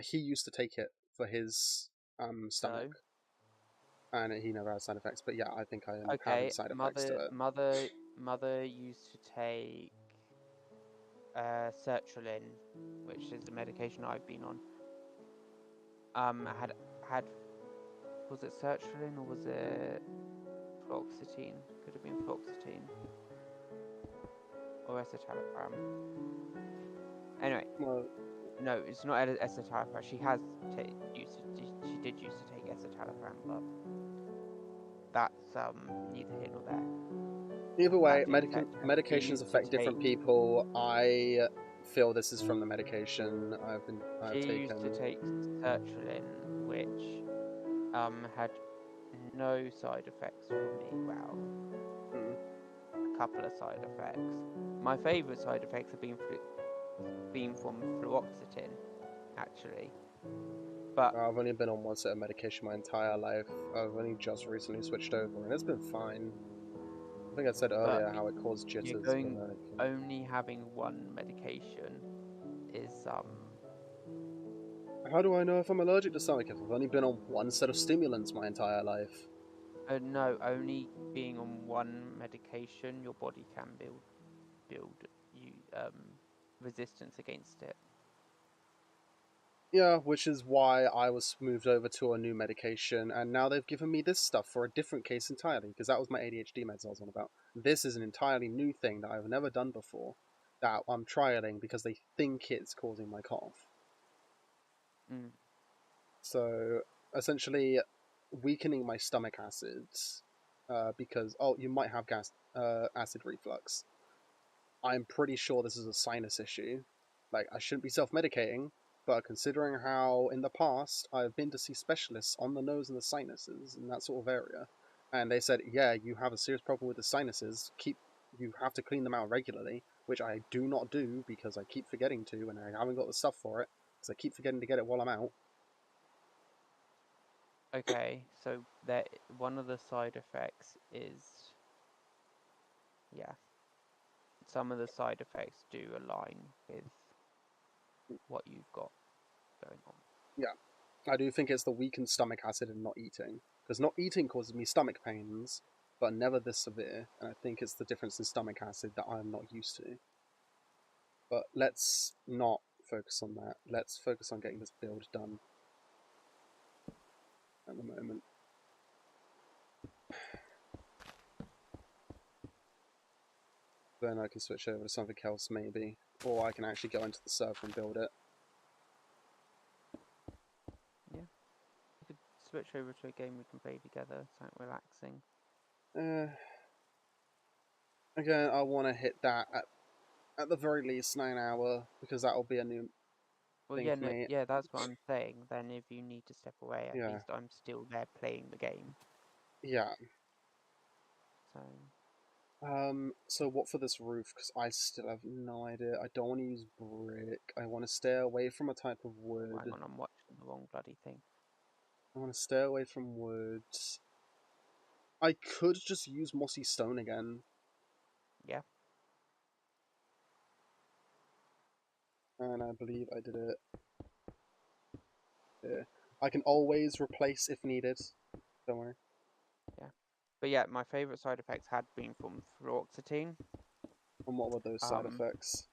He used to take it for his stomach, and he never had side effects. But yeah, I think I am having side effects to it. Mother used to take sertraline, which is the medication I've been on. Had was it sertraline or was it fluoxetine? Could have been fluoxetine or escitalopram. Anyway, Well, no, it's not escitalopram. She did used to take escitalopram, but that's neither here nor there. either way, medications affect different people. I feel this is from the medication I've She taken. used to take sertraline, which had no side effects for me. Well, a couple of side effects. My favourite side effects have been from fluoxetine, actually. But I've only been on one set of medication my entire life. I've only just recently switched over, and it's been fine. I think I said earlier how it caused jitters. Only having one medication is How do I know if I'm allergic to something if I've only been on one set of stimulants my entire life? No, only being on one medication, your body can build you resistance against it. Yeah, which is why I was moved over to a new medication, and now they've given me this stuff for a different case entirely, because that was my ADHD meds I was on about. This is an entirely new thing that I've never done before, that I'm trialing because they think it's causing my cough. So, essentially, weakening my stomach acids, because, you might have acid reflux. I'm pretty sure this is a sinus issue. Like, I shouldn't be self-medicating, but considering how in the past I've been to see specialists on the nose and the sinuses and that sort of area, and they said, yeah, you have a serious problem with the sinuses, you have to clean them out regularly, which I do not do because I keep forgetting to, and I haven't got the stuff for it, because I keep forgetting to get it while I'm out. Okay, so one of the side effects is, some of the side effects do align with what you've got going on. Yeah, I do think it's the weakened stomach acid and not eating, because not eating causes me stomach pains, but never this severe, and I think it's the difference in stomach acid that I'm not used to. But let's not focus on that. Let's focus on getting this build done at the moment. Then I can switch over to something else maybe, or I can actually go into the server and build it. Yeah, you could switch over to a game we can play together, something relaxing. Again, I want to hit that at the very least 9 hour, because that'll be a new Well, think, yeah, no, mate. yeah, that's what I'm saying. Then if you need to step away, at Yeah. least I'm still there playing the game. Yeah. So So what for this roof? Because I still have no idea. I don't want to use brick. I want to stay away from a type of wood. hang on, I'm watching the wrong bloody thing. I want to stay away from wood. I could just use mossy stone again. Yeah. And I believe I did it. Yeah. I can always replace if needed. Don't worry. But yeah, my favourite side effects had been from fluoxetine. And what were those side effects?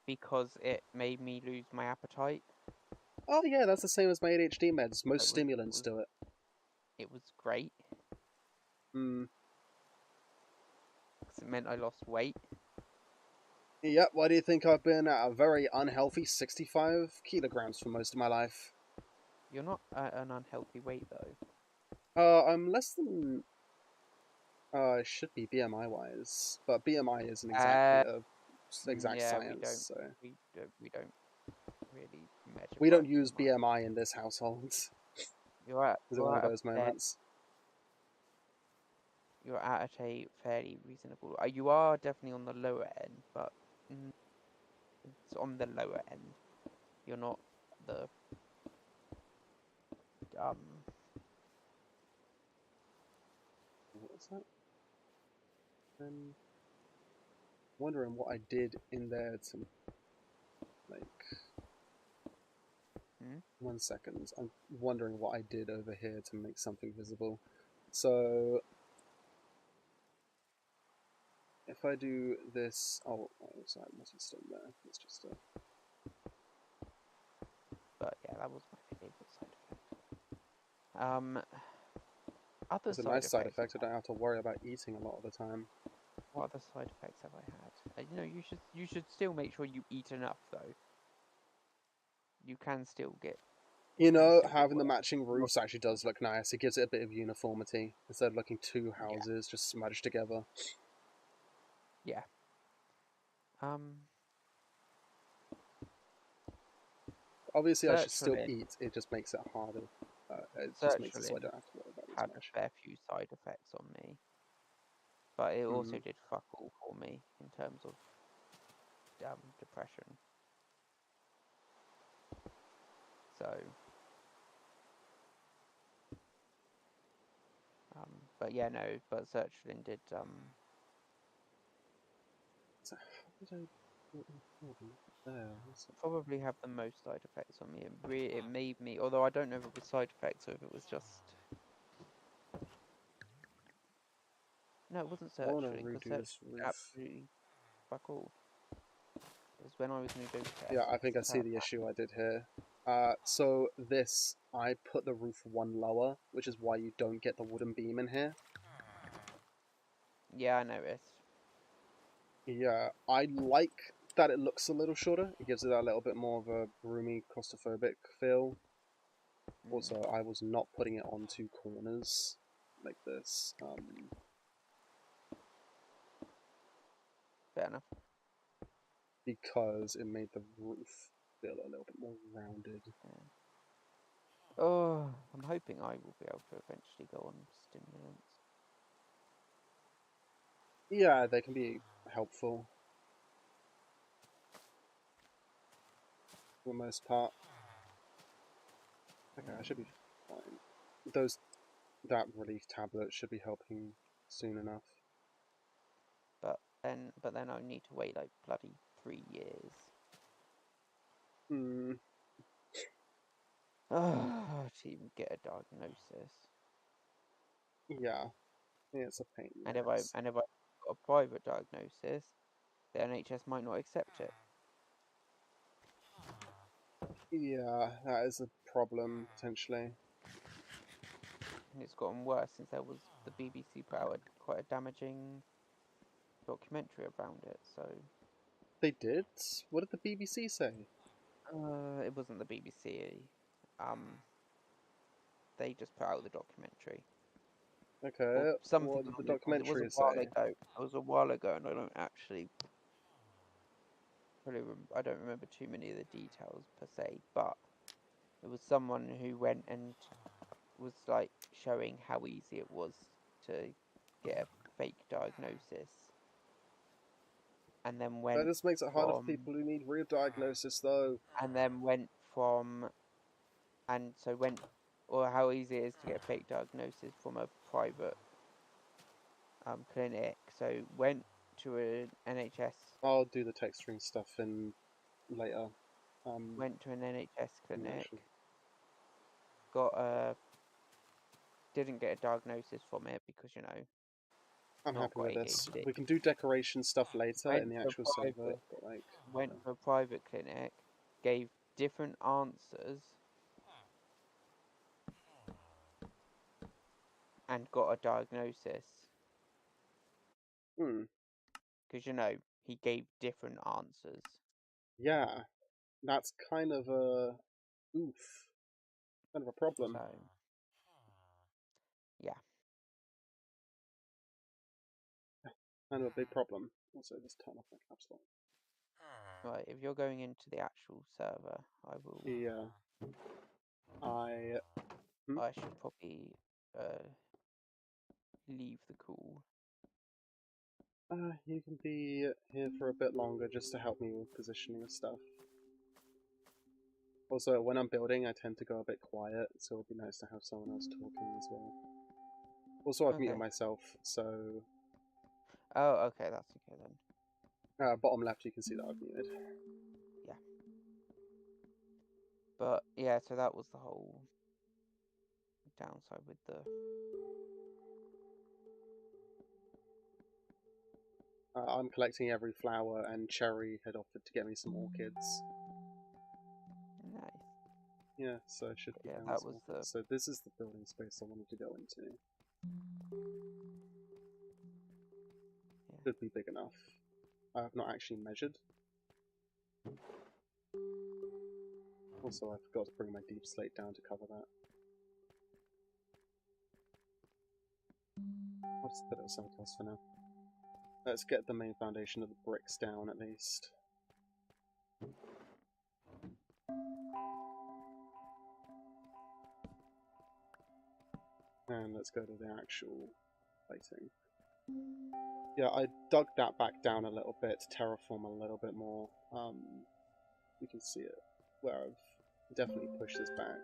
Because it made me lose my appetite. Oh yeah, that's the same as my ADHD meds. Most It stimulants was, do it. It was great. Hmm. Because it meant I lost weight. Yep, why do you think I've been at a very unhealthy 65 kilograms for most of my life? You're not at an unhealthy weight though. I'm less than... it should be BMI wise, but BMI isn't exactly a exact yeah, science, so... we don't really measure. We by don't use BMI. BMI in this household. You're at, Is it one of those moments? You're at a fairly reasonable. You are definitely on the lower end, but it's on the lower end. You're not the What was that? Wondering what I did in there to, like... 1 second. I'm wondering what I did over here to make something visible. So... If I do this... Oh, sorry, I must have still there. It's just a... But yeah, that was my favorite side effect. Other It's a side nice side effects. effect. I don't have to worry about eating a lot of the time. What other side effects have I had? You know, you should still make sure you eat enough though. You can still get. You know, still get having the worse. matching roofs actually does look nice. It gives it a bit of uniformity instead of looking two houses just smudged together. Yeah. Obviously, I should still Sertraline. eat. It just makes it harder. It just makes it so I don't have to worry about it Had as a much. fair few side effects on me, but it also Mhm. did fuck all for me in terms of depression. So, but yeah, no, but sertraline did So how did I... There. probably have the most side effects on me. It made me, although I don't know if it was side effects or if it was just. No, it wasn't I want to sertraline because redo this sertraline roof. absolutely fuck all. It was when I was moved over to Yeah, I Essex think I that see the issue I did here. So this, I put the roof one lower, which is why you don't get the wooden beam in here. Yeah, I noticed. Yeah, I like that it looks a little shorter. It gives it a little bit more of a roomy, claustrophobic feel. Also, I was not putting it on two corners like this. Fair enough. Because it made the roof feel a little bit more rounded. Yeah. Oh, I'm hoping I will be able to eventually go on stimulants. Yeah, they can be helpful. For the most part. Okay, I should be fine. That relief tablet should be helping soon enough. But then I need to wait like bloody 3 years. To even get a diagnosis. Yeah, it's a pain. And if I got a private diagnosis, the NHS might not accept it. Yeah, that is a problem potentially. And it's gotten worse since there was the BBC put out quite a damaging documentary around it. So They did? What did the BBC say? it wasn't the BBC. They just put out the documentary. Okay, Or something what did the along those lines. It was documentary a while say? ago. It was a while ago, and I don't actually I don't remember too many of the details per se, but there was someone who went and was like showing how easy it was to get a fake diagnosis, and then That went just makes it harder for from people who need real diagnosis, though. and then went from and so went or how easy it is to get a fake diagnosis from a private clinic. So went to an NHS. I'll do the texturing stuff in later. Went to an NHS clinic. Actually. Got a didn't get a diagnosis from it because I'm not happy with got this. ADHD. We can do decoration stuff later Went in the to a actual server. private- But like, Went to a private clinic, gave different answers, and got a diagnosis. Because he gave different answers. Yeah, that's kind of a kind of a problem. So, yeah. Kind of a big problem. Also, just turn off my caps lock. Right, if you're going into the actual server, I will. Yeah. I should probably leave the call. You can be here for a bit longer just to help me with positioning of stuff. Also, when I'm building, I tend to go a bit quiet, so it'll be nice to have someone else talking as well. Also, I've muted myself, so... Oh, okay, that's okay then. Bottom left, you can see that I've muted. Yeah. But, yeah, so that was the whole downside with the... I'm collecting every flower, and Cherry had offered to get me some orchids. Nice. Yeah, so I should be Yeah, down that some was orchids. So this is the building space I wanted to go into. Yeah. Should be big enough. I have not actually measured. Also, I forgot to bring my deep slate down to cover that. I'll just put it somewhere else for now. Let's get the main foundation of the bricks down at least. And let's go to the actual lighting. Yeah, I dug that back down a little bit to terraform a little bit more. You can see it where I've definitely pushed this back.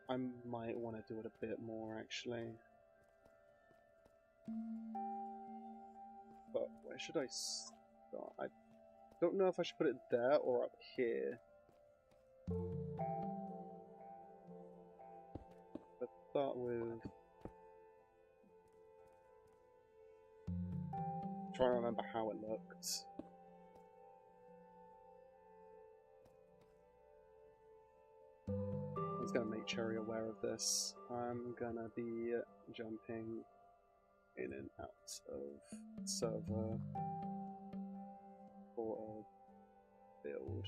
I might want to do it a bit more actually. But where should I start? I don't know if I should put it there or up here. Let's start with... trying to remember how it looked. I was going to make Cherry aware of this. I'm going to be jumping in and out of server for a build.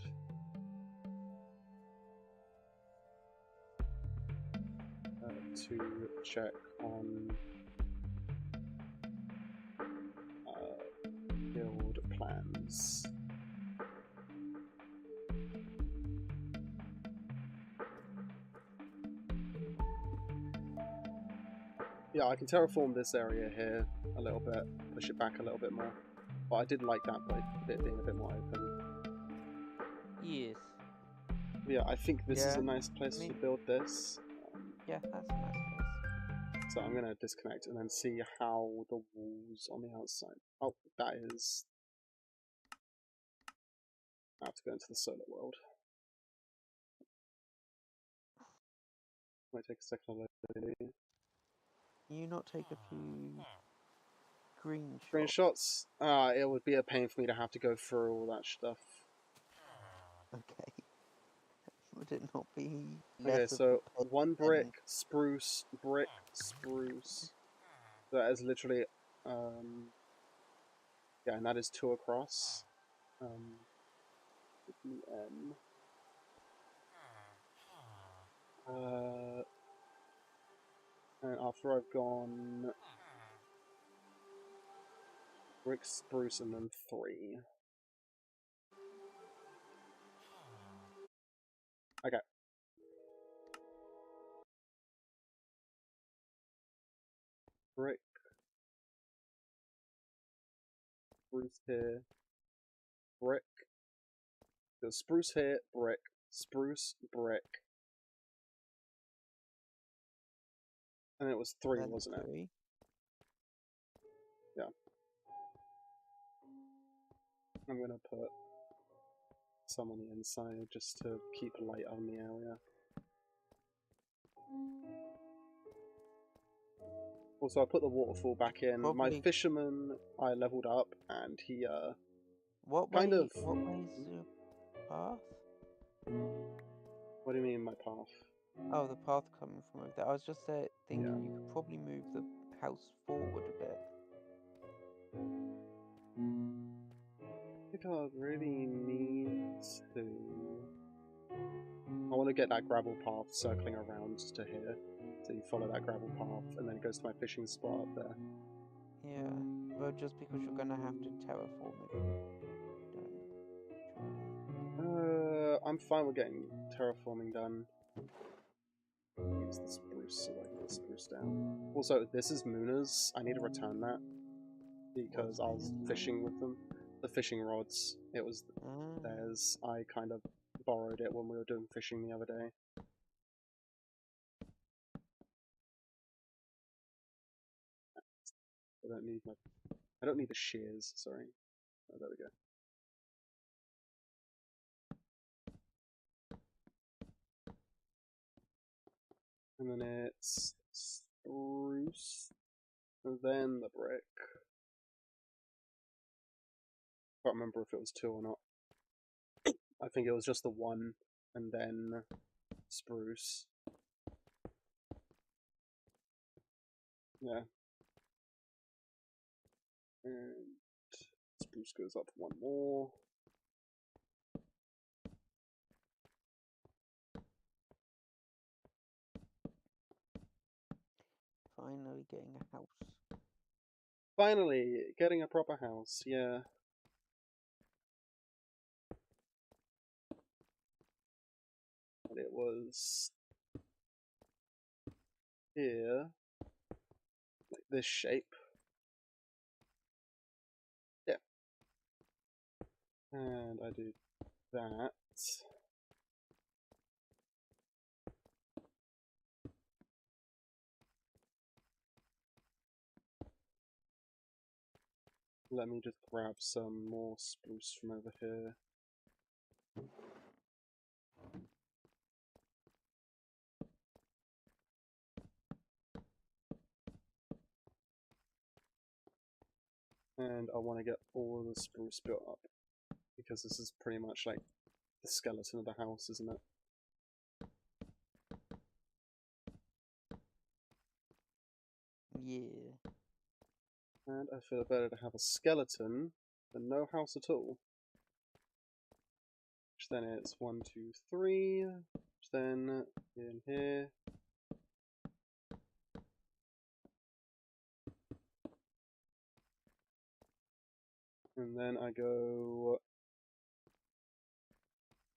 To check on build plans. Yeah, I can terraform this area here a little bit, push it back a little bit more. But I did like that bit being a bit more open. Yes. Yeah, I think this is Yeah, a nice place to build this. Yeah, that's a nice place. So I'm going to disconnect and then see how the walls on the outside... Oh, that is... I have to go into the solar world. Might take a second to load. Can you not take a few screenshots? It would be a pain for me to have to go through all that stuff. Okay. Would it not be Okay, less so of a one brick, spruce, brick, spruce. That is literally, yeah, and that is 2 across. M. And after I've gone Brick, spruce, and then 3. Okay. Brick. Spruce here. Brick. There's spruce here, brick. Spruce, brick. And it was 3, Then wasn't it? 3. Yeah. I'm gonna put some on the inside just to keep light on the area. Also, I put the waterfall back in. My Probably- fisherman, I leveled up, and he What kind way? of. What way's your path? What do you mean, my path? Oh, the path coming from over there. I was just thinking Yeah. you could probably move the house forward a bit. I think I really need to. I want to get that gravel path circling around to here. So you follow that gravel path, and then it goes to my fishing spot up there. Yeah. Well, just because you're gonna have to terraform it. I'm fine with getting terraforming done. Use the spruce so I can get spruce down. Also, this is Moona's. I need to return that because I was fishing with them. The fishing rods. It was theirs. I kind of borrowed it when we were doing fishing the other day. I don't need the shears. Sorry. Oh, there we go. And then it's spruce, and then the brick. Can't remember if it was 2 or not. I think it was just the 1, and then spruce. Yeah. And spruce goes up 1 more. Finally getting a house. Finally, getting a proper house, yeah. And it was here, like this shape. Yeah. And I do that. Let me just grab some more spruce from over here. And I want to get all of the spruce built up, because this is pretty much like the skeleton of the house, isn't it? Yeah. And I feel better to have a skeleton than no house at all. Which then it's 1, 2, 3, which then in here. And then I go...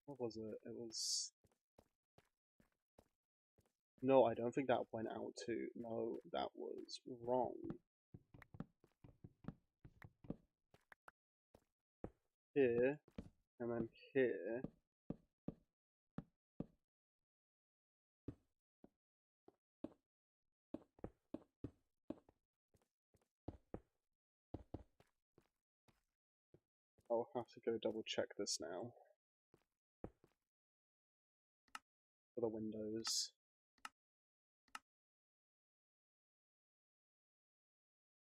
What was it? It was... No, I don't think that went out too. No, that was wrong. Here, and then here. I'll have to go double check this now. For the windows.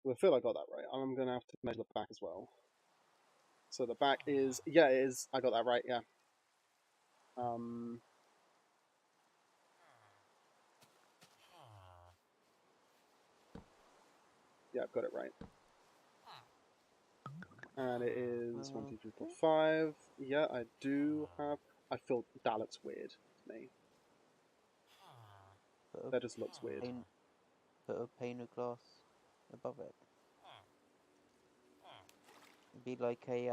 I feel I got that right. I'm gonna have to measure the back as well. So the back is... Yeah, it is. I got that right, yeah. Yeah, I've got it right. And it is 1, 2, 3, 4, 5. Yeah, I do have... I feel that looks weird to me. That just looks weird. Put a pane of glass above it. It'd be like a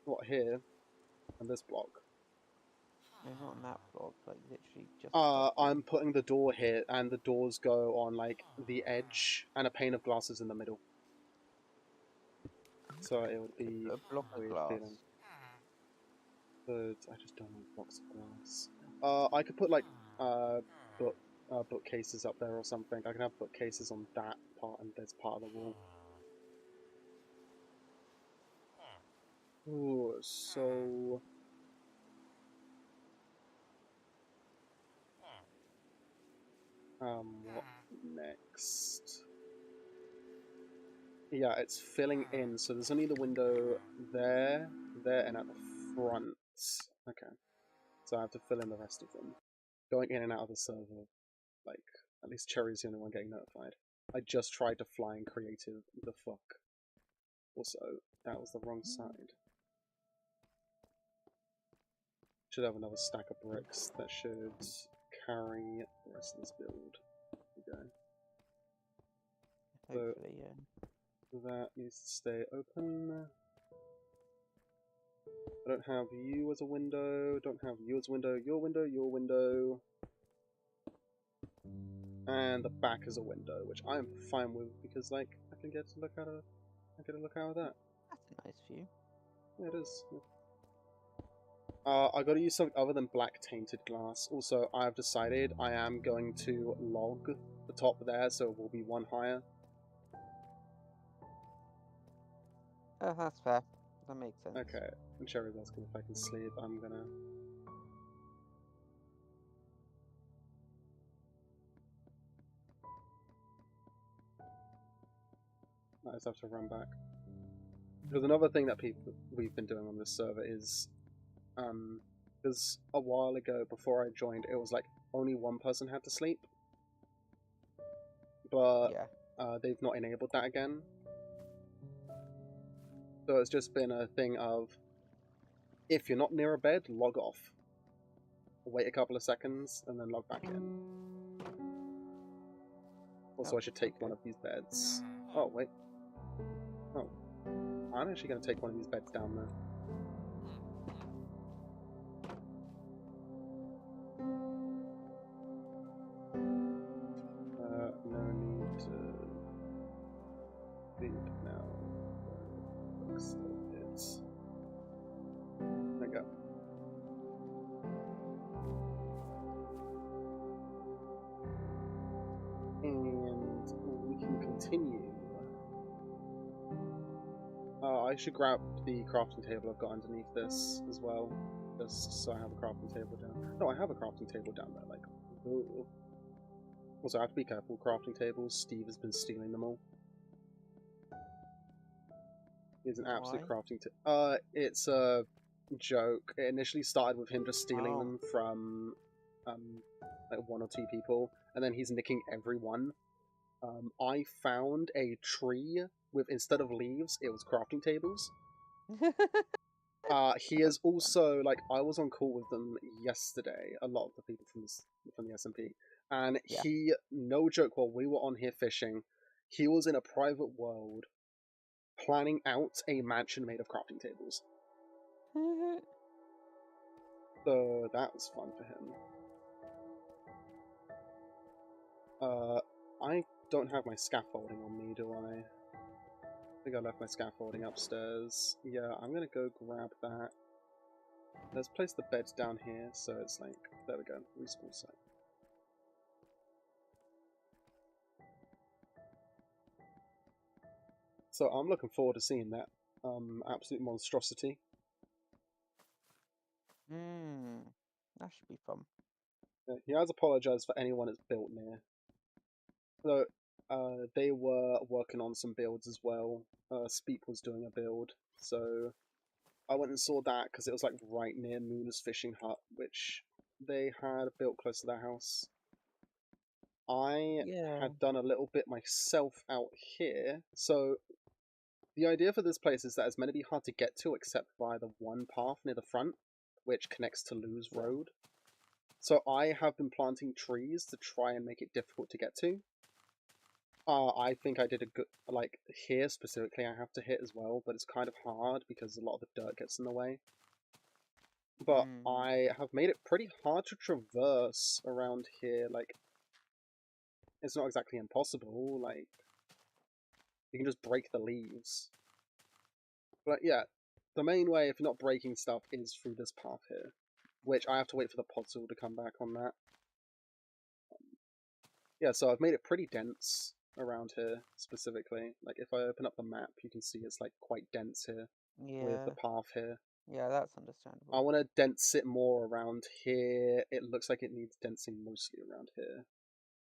What, here? On this block? no, not on that block. Like literally just. above I'm them. putting the door here, and the doors go on like the edge, and a pane of glass is in the middle. So it would So be put a block of weird glass. feeling. But I just don't want blocks of glass. I could put like bookcases up there or something. I can have bookcases on that part, and there's part of the wall. Ooh, so what next? Yeah, it's filling in, so there's only the window there, there, and at the front. Okay, so I have to fill in the rest of them. Going in and out of the server, like, at least Cherry's the only one getting notified. I just tried to fly in creative, the fuck. Also, that was the wrong side. Should have another stack of bricks that should carry the rest of this build. There we go. Hopefully, yeah. That needs to stay open. I don't have you as a window, don't have you as a window, your window. And the back is a window, which I'm fine with because like I can get to look out of that. That's a nice view. Yeah, it is. I gotta use something other than black tainted glass. Also, I've decided I am going to log the top there, so it will be one higher. Oh, that's fair. That makes sense. Okay, and Cherry's asking if I can sleep. I'm gonna... I just have to run back. Because another thing that we've been doing on this server is... because a while ago, before I joined, it was like only one person had to sleep. But Yeah. they've not enabled that again. So it's just been a thing of, if you're not near a bed, log off. Wait a couple of seconds, and then log back in. Also, Oh, I should take okay. one of these beds. Oh, wait. Oh. I'm actually going to take one of these beds down there. No need to sleep now. Looks like it's... There we go. And we can continue. I should grab the crafting table I've got underneath this as well, just so I have a crafting table down. No, I have a crafting table down there. Like, ooh. Also, I have to be careful. Crafting tables. Steve has been stealing them all. He's an absolute Why? crafting. It's a joke. It initially started with him just stealing them from like one or two people, and then he's nicking every one. I found a tree with, instead of leaves, it was crafting tables. He is also, like, I was on call with them yesterday, a lot of the people from the SMP, and Yeah. he, no joke, while we were on here fishing, he was in a private world planning out a mansion made of crafting tables. So that was fun for him. I don't have my scaffolding on me, do I? I think I left my scaffolding upstairs. Yeah, I'm gonna go grab that. Let's place the beds down here, so it's like, there we go, respawn site. So I'm looking forward to seeing that absolute monstrosity. That should be fun. Yeah, he has apologised for anyone it's built near. So, they were working on some builds as well. Speak was doing a build, so I went and saw that because it was like right near Moon's fishing hut, which they had built close to their house. I had done a little bit myself out here, so the idea for this place is that it's meant to be hard to get to except by the one path near the front, which connects to Lou's Road. So I have been planting trees to try and make it difficult to get to. I think I did a good, like, here specifically I have to hit as well, but it's kind of hard because a lot of the dirt gets in the way. But I have made it pretty hard to traverse around here, like, it's not exactly impossible, like, you can just break the leaves. But yeah, the main way, if you're not breaking stuff, is through this path here, which I have to wait for the podzol to come back on that. Yeah, so I've made it pretty dense around here, specifically. Like, if I open up the map, you can see it's, like, quite dense here, with the path here. Yeah, that's I understandable. want to dense it more around here. It looks like it needs densing mostly around here.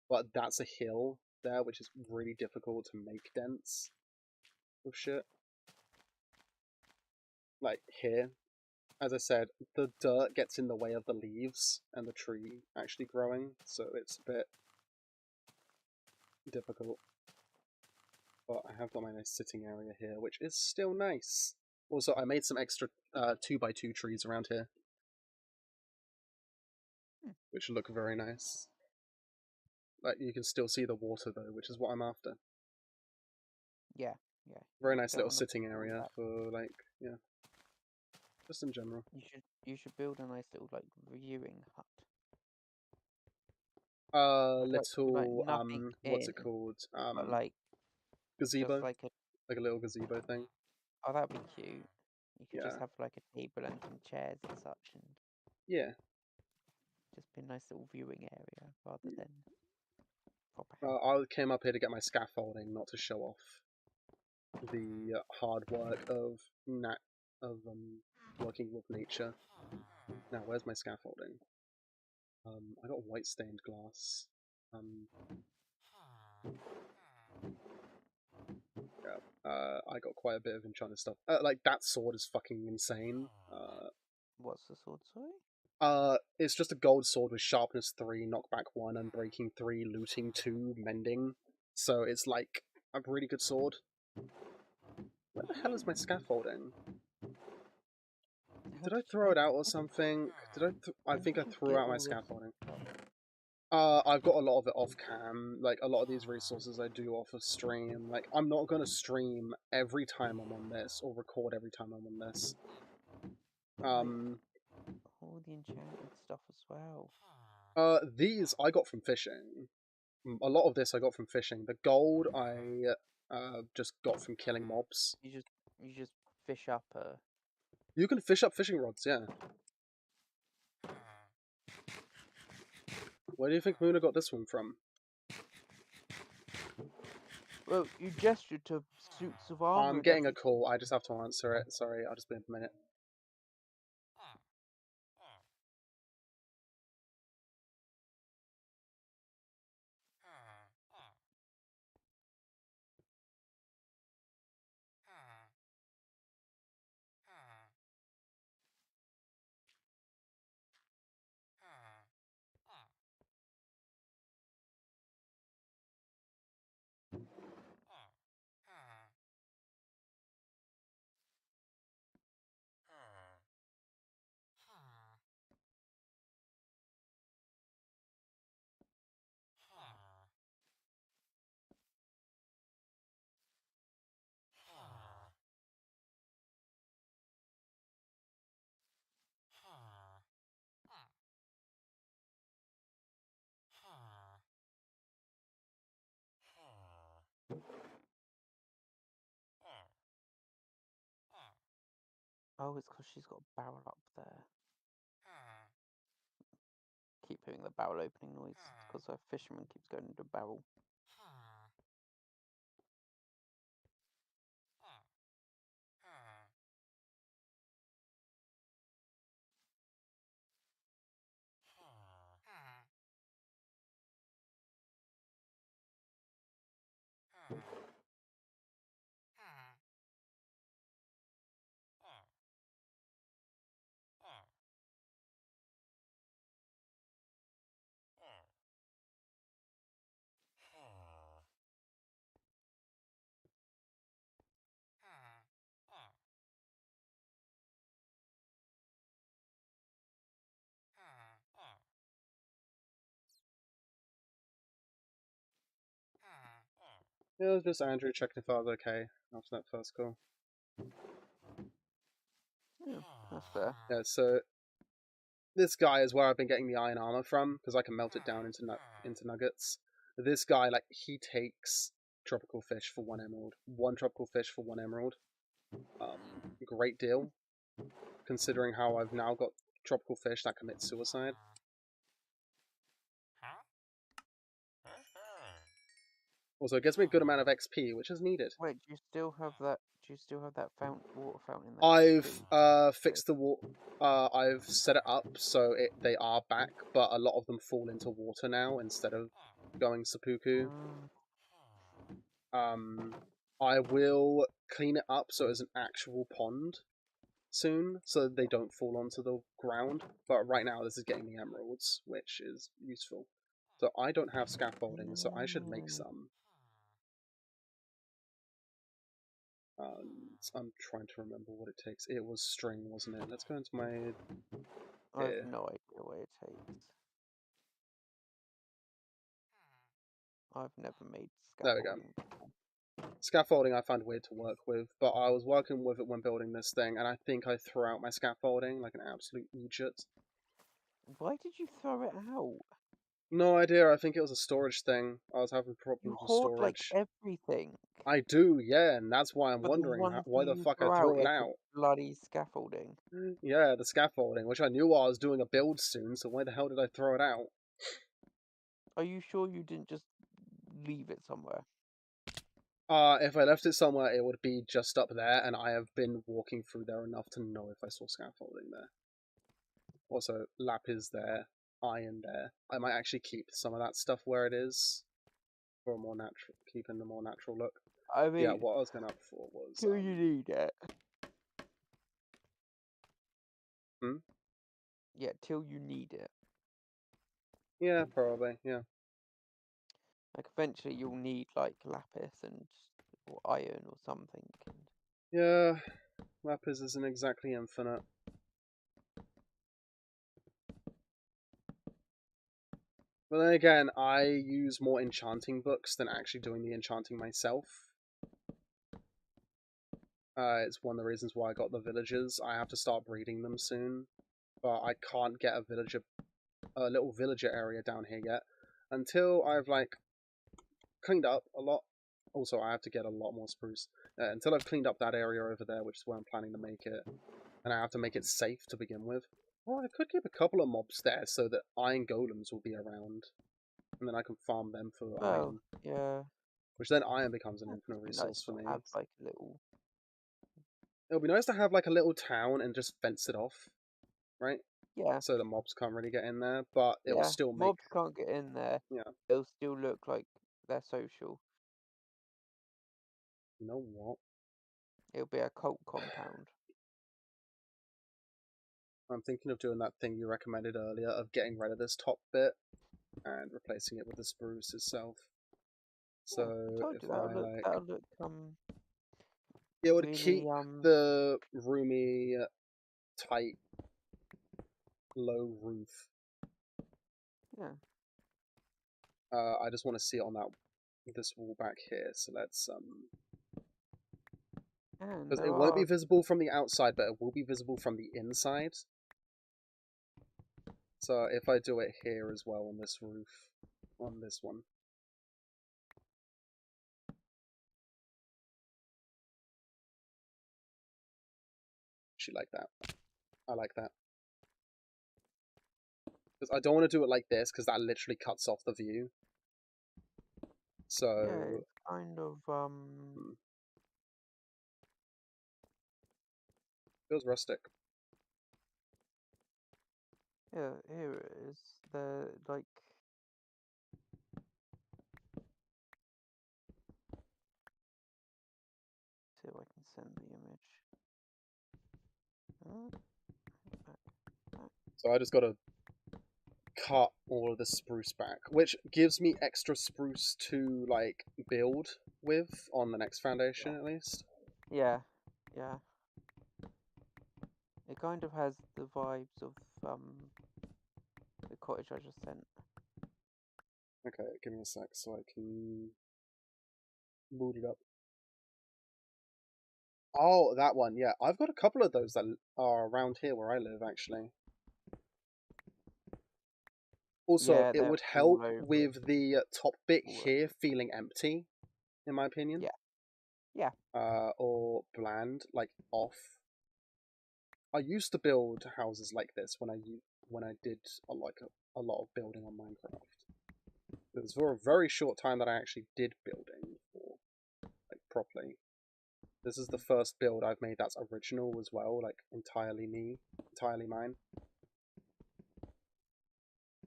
But that's a hill there, which is really difficult to make dense with shit. Like, here. As I said, the dirt gets in the way of the leaves and the tree actually growing, so it's a bit difficult. But I have got my nice sitting area here, which is still nice. Also, I made some extra 2x2 trees around here, which look very nice. Like, you can still see the water, though, which is what I'm after. Yeah. Very You nice don't little wanna sitting pull area that. for, like, yeah. Just in general. You should build a nice little, like, viewing hut. Little, nothing what's it in, called? but like Gazebo? just like Like a little gazebo thing. oh, that'd be cute. You could Yeah. just have like a table and some chairs and such, and Yeah. just be a nice little viewing area rather than proper house. I came up here to get my scaffolding, not to show off the hard work of working with nature. Now, where's my scaffolding? I got white stained glass. Yeah, I got quite a bit of enchanted stuff. Like, that sword is fucking insane. What's the sword, sorry? It's just a gold sword with sharpness 3, knockback 1, unbreaking 3, looting 2, mending. So it's like a really good sword. Where the hell is my scaffolding? Did I throw it out or something? I think I threw out my scaffolding. I've got a lot of it off cam. Like, a lot of these resources I do off of stream. Like, I'm not gonna stream every time I'm on this, or record every time I'm on this. All the enchanted stuff as well. These I got from fishing. A lot of this I got from fishing. The gold I just got from killing mobs. You just fish up You can fish up fishing rods, yeah. Where do you think Muna got this one from? Well, you gestured to suits of armor. I'm getting a call. I just have to answer it. Sorry, I'll just be in a minute. Oh, it's because she's got a barrel up there. Keep hearing the barrel opening noise. It's because her fisherman keeps going into a barrel. Yeah, it was just Andrew checking if I was okay after that first call. Yeah, that's fair. Yeah, so this guy is where I've been getting the iron armor from, because I can melt it down into nuggets. This guy, like, he takes tropical fish for 1 emerald. 1 tropical fish for 1 emerald. Great deal, considering how I've now got tropical fish that commit suicide. Also, it gives me a good amount of XP, which is needed. Wait, do you still have that? Do you still have that water fountain? I've fixed the water. I've set it up so they are back, but a lot of them fall into water now instead of going seppuku. I will clean it up so it's an actual pond soon, so they don't fall onto the ground. But right now, this is getting me emeralds, which is useful. So I don't have scaffolding, so I should make some. I'm trying to remember what it takes. It was string, wasn't it? Let's go into my... I have no idea what it takes. I've never made There we scaffolding. go. Scaffolding I find weird to work with, but I was working with it when building this thing, and I think I threw out my scaffolding like an absolute idiot. Why did you throw it out? No idea, I think it was a storage thing. I was having problems You with hoard like storage. everything. I do, yeah, and that's why I'm But the wondering one why thing the you fuck I throw threw it is the out. bloody scaffolding. Yeah, the scaffolding, which I knew I was doing a build soon, so why the hell did I throw it out? Are you sure you didn't just leave it somewhere? If I left it somewhere, it would be just up there, and I have been walking through there enough to know if I saw scaffolding there. Also, lapis there, iron there. I might actually keep some of that stuff where it is, for a more natural, keeping the more natural look. I mean, Yeah, what I was going up for was... till you need it. Hmm? Yeah, till you need it. Yeah, probably, yeah. Like, eventually you'll need, like, lapis or iron or something. Yeah, lapis isn't exactly infinite. But then again, I use more enchanting books than actually doing the enchanting myself. It's one of the reasons why I got the villagers. I have to start breeding them soon. But I can't get a little villager area down here yet. Until I've, like, cleaned up a lot. Also, I have to get a lot more spruce. Until I've cleaned up that area over there, which is where I'm planning to make it. And I have to make it safe to begin with. Well, I could keep a couple of mobs there so that iron golems will be around. And then I can farm them for iron. Yeah. Which then iron becomes an infinite It'd be resource nice for to me. have, like, a little... It would be nice to have, like, a little town and just fence it off. Right? Yeah. So the mobs can't really get in there, but it will still make... mobs can't get in there. Yeah. It'll still look like they're social. You know what? It'll be a cult compound. I'm thinking of doing that thing you recommended earlier, of getting rid of this top bit and replacing it with the spruce itself. So if I like... That'll look, it would really, keep the roomy, tight, low roof. Yeah. I just want to see it on this wall back here, so let's... Because it won't be visible from the outside, but it will be visible from the inside. So if I do it here as well on this roof, on this one. Actually like that. I like that. Because I don't want to do it like this, because that literally cuts off the view. So... Yeah, it's kind of, Feels rustic. Yeah, here it is. The, like... See if I can send the image. So I just gotta cut all of the spruce back, which gives me extra spruce to, like, build with on the next foundation, at least. Yeah, yeah. It kind of has the vibes of, the cottage I just sent. Okay, give me a sec so I can... booted up. Oh, that one, yeah. I've got a couple of those that are around here where I live, actually. Also, Yeah, it they're would all help over. with the top bit All over. here feeling empty, in my opinion. Yeah. Yeah. Or bland, like off. I used to build houses like this when I did a lot of building on Minecraft. It was for a very short time that I actually did building for like properly. This is the first build I've made that's original as well, like entirely mine.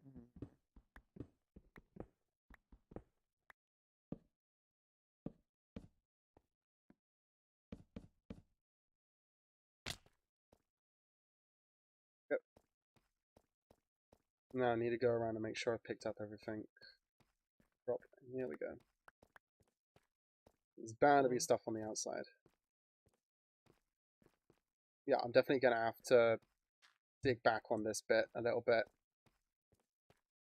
Mhm. Yep. Now I need to go around and make sure I picked up everything properly. Here we go. There's bound to be stuff on the outside. Yeah, I'm definitely gonna have to dig back on this bit a little bit.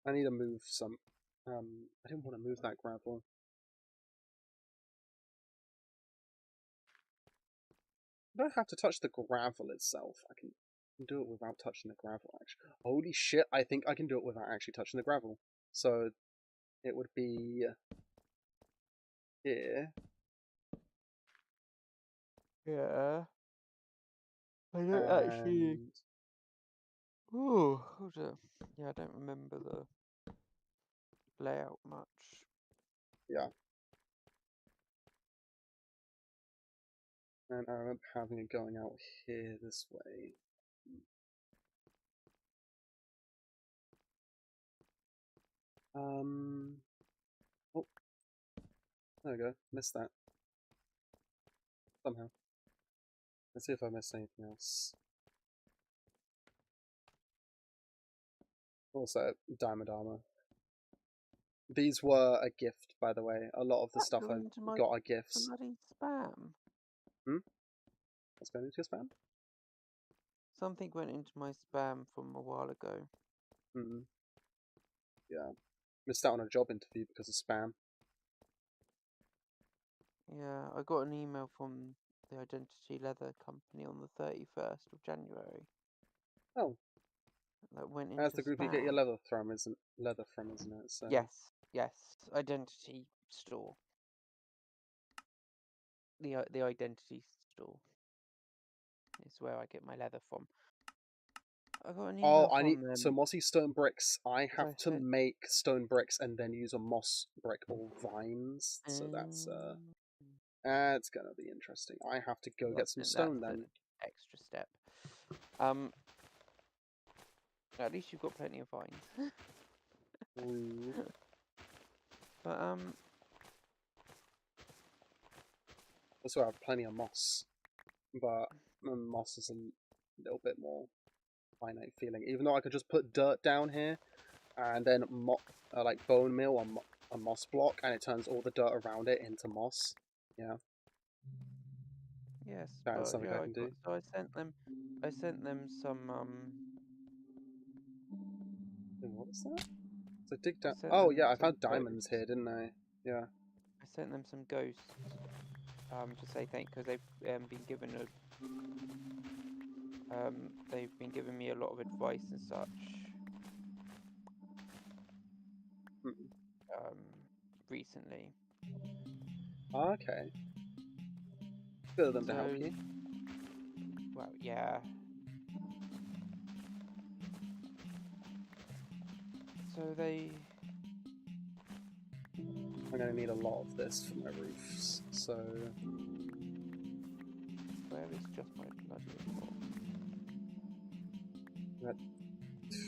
I need to move some. I didn't want to move that gravel. I don't have to touch the gravel itself. I can do it without touching the gravel, actually. Holy shit, I think I can do it without actually touching the gravel. So, it would be here. Yeah. I don't actually. And Ooh, hold on. Yeah, I don't remember the layout much. yeah. And I remember having it going out here this way. Oh, there we go. Missed that. Somehow. Let's see if I missed anything else. Also, diamond armor. These were a gift, by the way. A lot of the stuff I got are gifts. Bloody spam. What's going into your spam? Something went into my spam from a while ago. Yeah. Missed out on a job interview because of spam. Yeah, I got an email from the Identity Leather Company on the 31st of January. Oh. That went into That's the group spam. you get your leather from, isn't it? So. Yes, Identity Store. The Identity Store is where I get my leather from. I got an email from them. So mossy stone bricks. I have to make stone bricks and then use a moss brick or vines. So that's it's gonna be interesting. I have to go get some stone then. Extra step. At least you've got plenty of vines. Ooh. But Also, I have plenty of moss, but moss is a little bit more finite feeling. Even though I could just put dirt down here, and then like bone meal on a moss block, and it turns all the dirt around it into moss. Yeah. yes, That is something I can do. So I sent them some What was that? So dig down. Oh yeah, I found diamonds here, didn't I? Yeah. I sent them some ghosts. To say thank, because they've been given they've been giving me a lot of advice and such. Recently. Okay. Good of them to help you. Well, yeah. So I'm gonna need a lot of this for my roofs, so... Where is just my bloody report? Got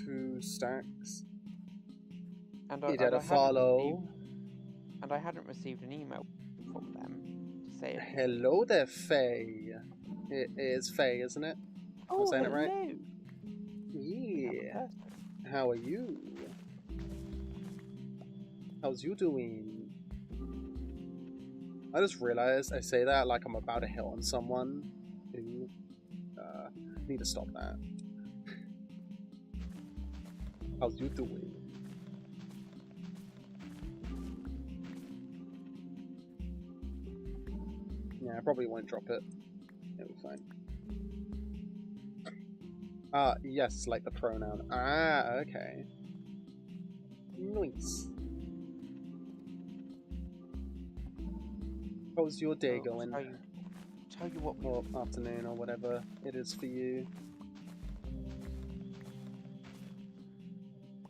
2 stacks. And You did a follow. And I hadn't received an email from them to say anything. Hello there, Faye. It is Faye, isn't it? Oh, I'm saying hello. it right? Yeah. How are you? How's you doing? I just realized I say that like I'm about to hit on someone who need to stop that. How's you doing? I probably won't drop it. It'll be fine. Yes, like the pronoun. Ah, okay. Nice. How's your day going? Tell you what. Or afternoon, or whatever it is for you.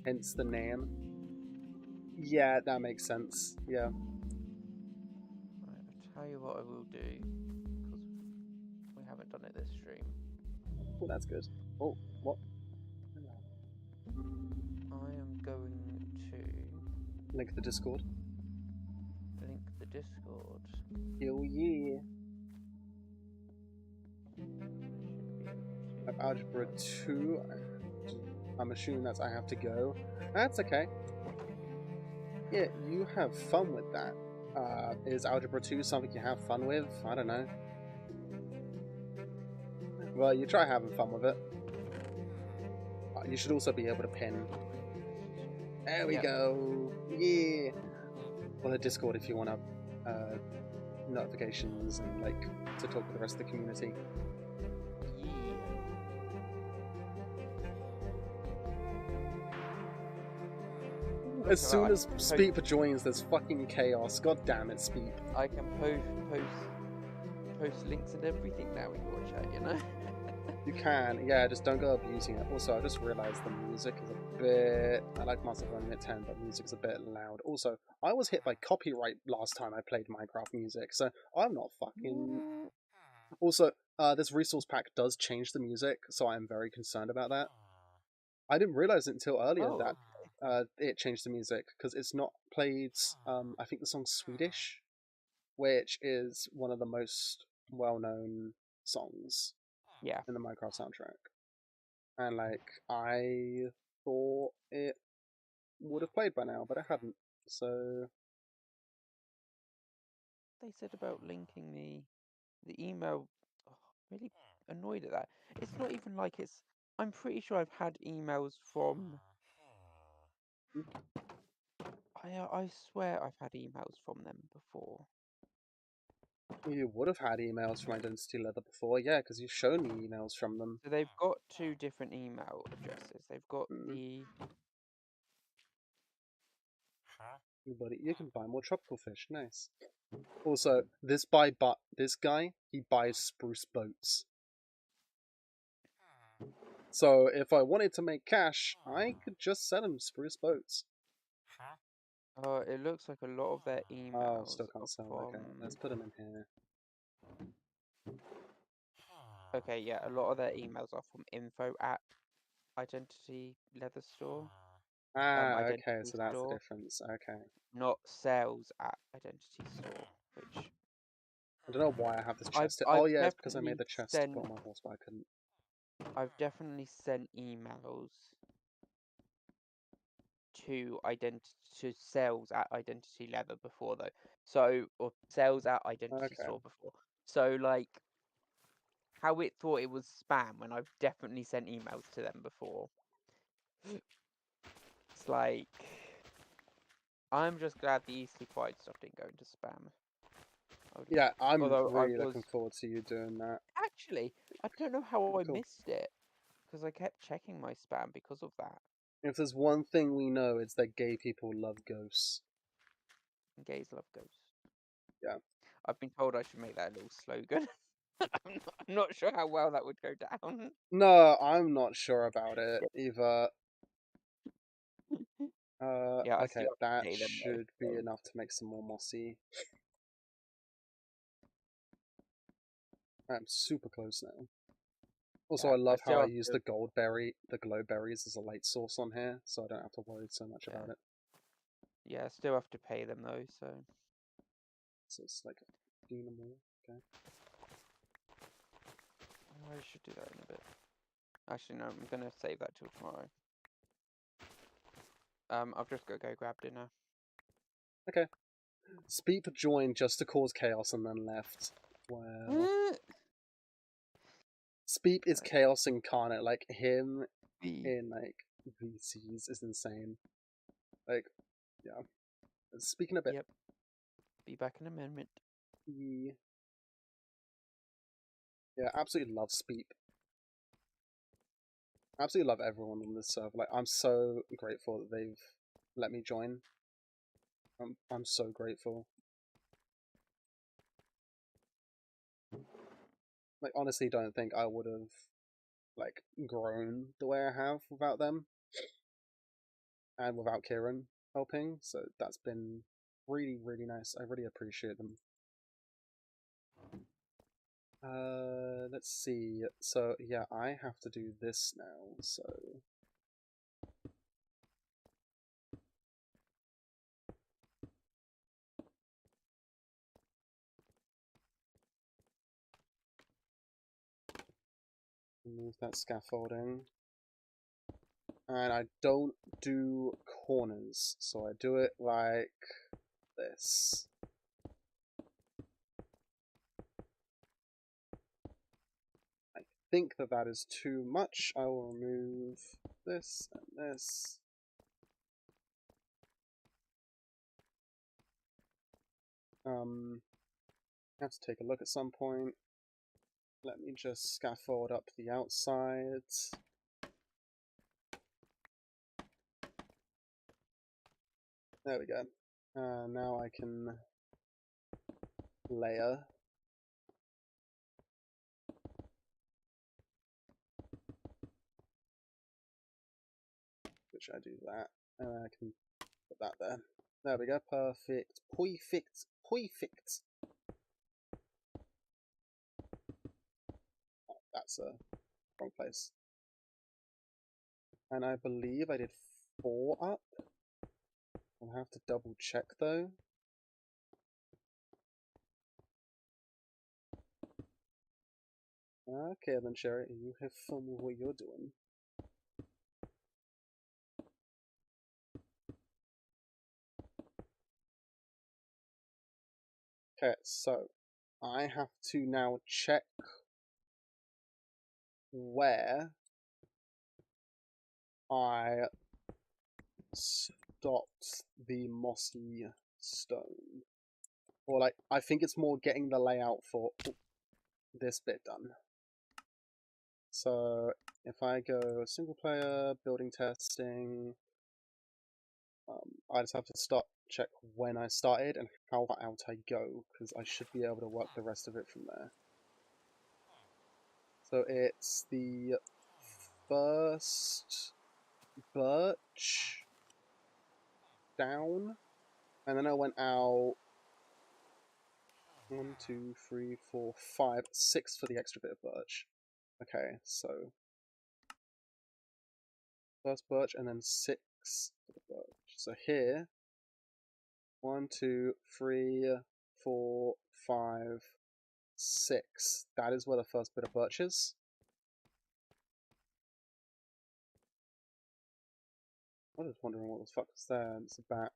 Hence the name. Yeah, that makes sense. Yeah. Right, I'll tell you what I will do, because we haven't done it this stream. Oh, that's good. Oh, what? I am going to Link the Discord. link the Discord. Hell yeah. Algebra 2. I'm assuming that's I have to go. That's okay. Yeah, you have fun with that. Is Algebra 2 something you have fun with? I don't know. Well, you try having fun with it. You should also be able to pin. There we go. Yeah. Well, the Discord if you want notifications and like to talk to the rest of the community. As soon as Speep joins, there's fucking chaos. God damn it, Speep. I can post links and everything now in your chat, you know? You can, yeah, just don't go abusing it. Also, I just realised the music is a bit... I like Master of Running at 10, but music's a bit loud. Also, I was hit by copyright last time I played Minecraft music, so I'm not fucking... Also, this resource pack does change the music, so I'm very concerned about that. I didn't realise it until earlier that it changed the music, because it's not played, I think the song's Swedish, which is one of the most well-known songs in the Minecraft soundtrack. And, like, I thought it would have played by now, but it hadn't, so... They said about linking the email, really annoyed at that. It's not even like it's... I'm pretty sure I've had emails from... I swear I've had emails from them before. You would have had emails from Identity Leather before, yeah, because you've shown me emails from them. So they've got two different email addresses. They've got the... Buddy, you can buy more tropical fish, nice. Also, this guy, he buys spruce boats. So if I wanted to make cash, I could just sell him spruce boats. It looks like a lot of their emails. Oh, still can't sell. Okay, let's put them in here. Okay, yeah, a lot of their emails are from info@Identity Leather Store. Okay, so that's the difference. Okay. Not sales@Identity Store, which... I don't know why I have this chest. I've yeah, it's because I made the chest to put on my horse, but I couldn't. I've definitely sent emails to sales@Identity Leather before, though. So, or sales@Identity Store before. So, like, how it thought it was spam when I've definitely sent emails to them before. It's like... I'm just glad the Eastleigh Pride stuff didn't go into spam. Yeah, I'm really looking forward to you doing that. Actually, I don't know how I missed it, because I kept checking my spam because of that. If there's one thing we know, it's that gay people love ghosts. Gays love ghosts. Yeah. I've been told I should make that a little slogan. I'm not sure how well that would go down. No, I'm not sure about it either. Yeah, okay, that should be enough to make some more mossy. I'm super close now. Also, I love how I use the glow berries as a light source on here, so I don't have to worry so much about it. Yeah, I still have to pay them though, so... So it's like a dynamo, okay. I should do that in a bit. Actually, no, I'm gonna save that till tomorrow. I've just got to go grab dinner. Okay. Speep joined just to cause chaos and then left. Well... Speep is chaos incarnate, like him in like VCs is insane. Like, yeah. Speaking a bit. Yep. Be back in a moment. Yeah. Yeah, absolutely love Speep. Absolutely love everyone on this server. Like, I'm so grateful that they've let me join. I'm so grateful. Like, honestly, don't think I would have like grown the way I have without them and without Kieran helping. So that's been really, really nice. I really appreciate them. Let's see. So yeah, I have to do this now. So remove that scaffolding. And I don't do corners, so I do it like this. I think that that is too much. I will remove this and this. I have to take a look at some point. Let me just scaffold up the outside. There we go. Now I can layer. Which I do that. And I can put that there. There we go. Perfect. Perfect. Perfect. Oh, that's a wrong place. And I believe I did 4 up. I'll have to double check though. Okay then, Sherry, you have fun with what you're doing. Okay, so I have to now check where I stopped the mossy stone. Or like, I think it's more getting the layout for this bit done. So if I go single player, building testing, I just have to check when I started and how far out I go, because I should be able to work the rest of it from there. So it's the first birch down, and then I went out 1, 2, 3, 4, 5, 6 for the extra bit of birch. Okay, so first birch and then 6 for the birch. So here, 1, 2, 3, 4, 5, 6. That is where the first bit of birch is. I was wondering what the fuck was there. It's a bat.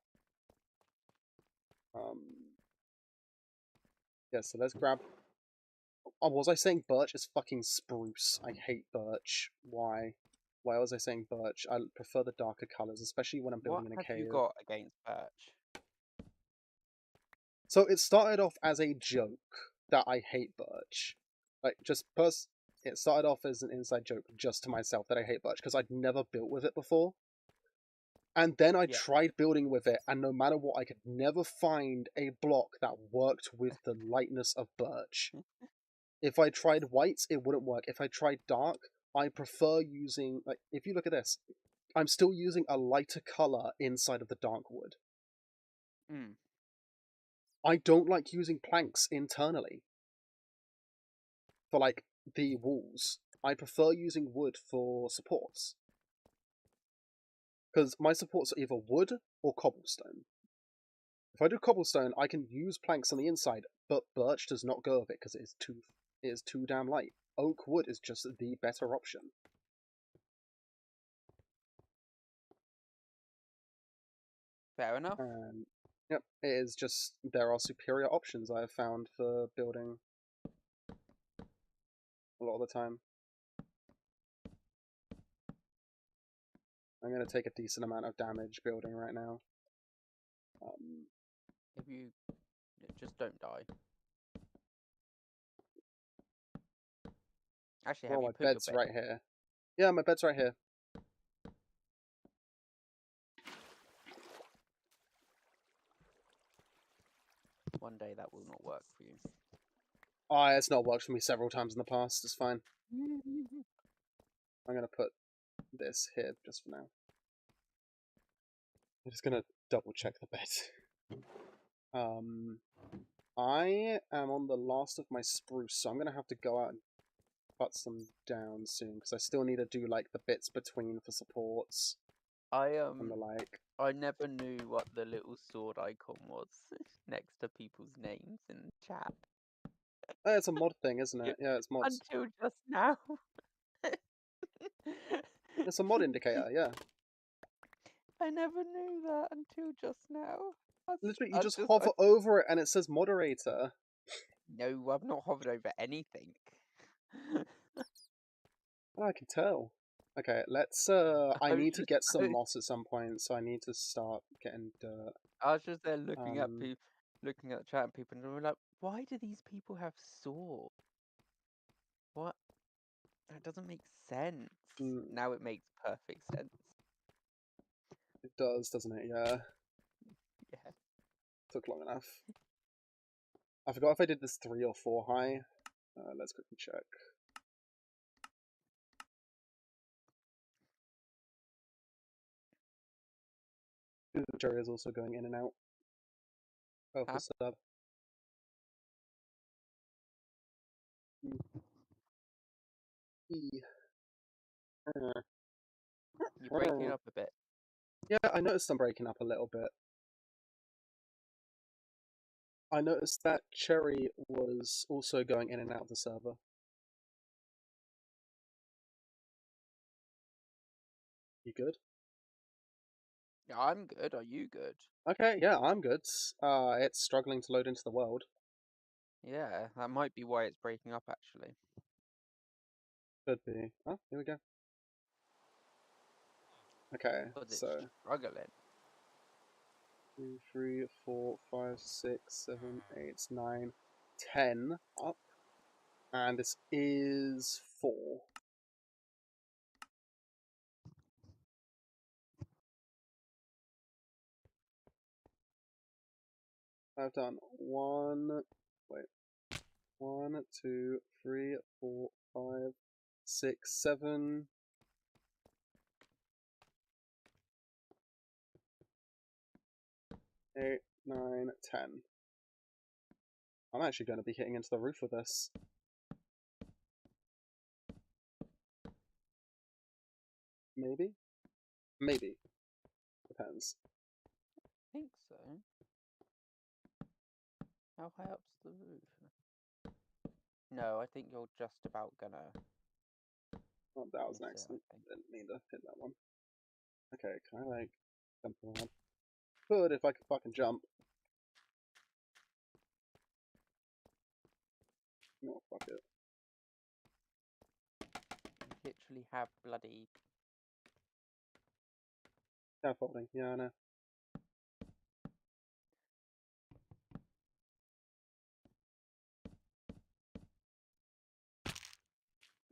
Yeah, so let's grab... Oh, was I saying birch? It's fucking spruce. I hate birch. Why? Why was I saying birch? I prefer the darker colours, especially when I'm building in a cave. What have you got against birch? So it started off as a joke that I hate birch. Like, it started off as an inside joke just to myself that I hate birch, because I'd never built with it before. And then I tried building with it, and no matter what, I could never find a block that worked with the lightness of birch. If I tried whites, it wouldn't work. If I tried dark, I prefer using... Like, if you look at this, I'm still using a lighter colour inside of the dark wood. I don't like using planks internally for, like, the walls. I prefer using wood for supports. Because my supports are either wood or cobblestone. If I do cobblestone, I can use planks on the inside, but birch does not go with it because it is too damn light. Oak wood is just the better option. Fair enough. And yep, it is just there are superior options I have found for building a lot of the time. I'm going to take a decent amount of damage building right now. If you just don't die. Actually, Oh, have my you put your bed's bed? right here. Yeah, my bed's right here. One day that will not work for you. Oh, it's not worked for me several times in the past. It's fine. I'm gonna put this here just for now. I'm just gonna double check the bed. I am on the last of my spruce, so I'm gonna have to go out and cut some down soon because I still need to do like the bits between for supports and the like. I never knew what the little sword icon was next to people's names in the chat. Oh, it's a mod thing, isn't it? Yeah, it's mods. Until just now. It's a mod indicator, yeah. I never knew that until just now. Literally, you just hover over it and it says moderator. No, I've not hovered over anything. Oh, I can tell. Okay, let's, I need to get some moss at some point, so I need to start getting dirt. I was just there looking at people, looking at the chat and people, and we were like, why do these people have swords? What? That doesn't make sense. Now it makes perfect sense. It does, doesn't it? Yeah. Yeah. Took long enough. I forgot if I did this 3 or 4 high. Let's quickly check. Jerry is also going in and out of the sub. You're breaking up a bit. Yeah, I noticed I'm breaking up a little bit. I noticed that Cherry was also going in and out of the server. You good? Yeah, I'm good. Are you good? Okay, yeah, I'm good. It's struggling to load into the world. Yeah, that might be why it's breaking up, actually. Could be. Oh, here we go. Okay, so... struggling. 2, 3, 4, 5, 6, 7, 8, 9, 10 up. And this is 4. I've done 1, 2, 3, 4, 5, 6, 7, 8, 9, 10. I'm actually going to be hitting into the roof with this. Maybe? Maybe. Depends. I think so. How high up's the roof? No, I think you're just about gonna... Oh, that was an accident. Didn't mean to hit that one. Okay, can I, like, jump around? Could if I could fucking jump. No, fuck it. You literally have bloody... Scaffolding, yeah, I know.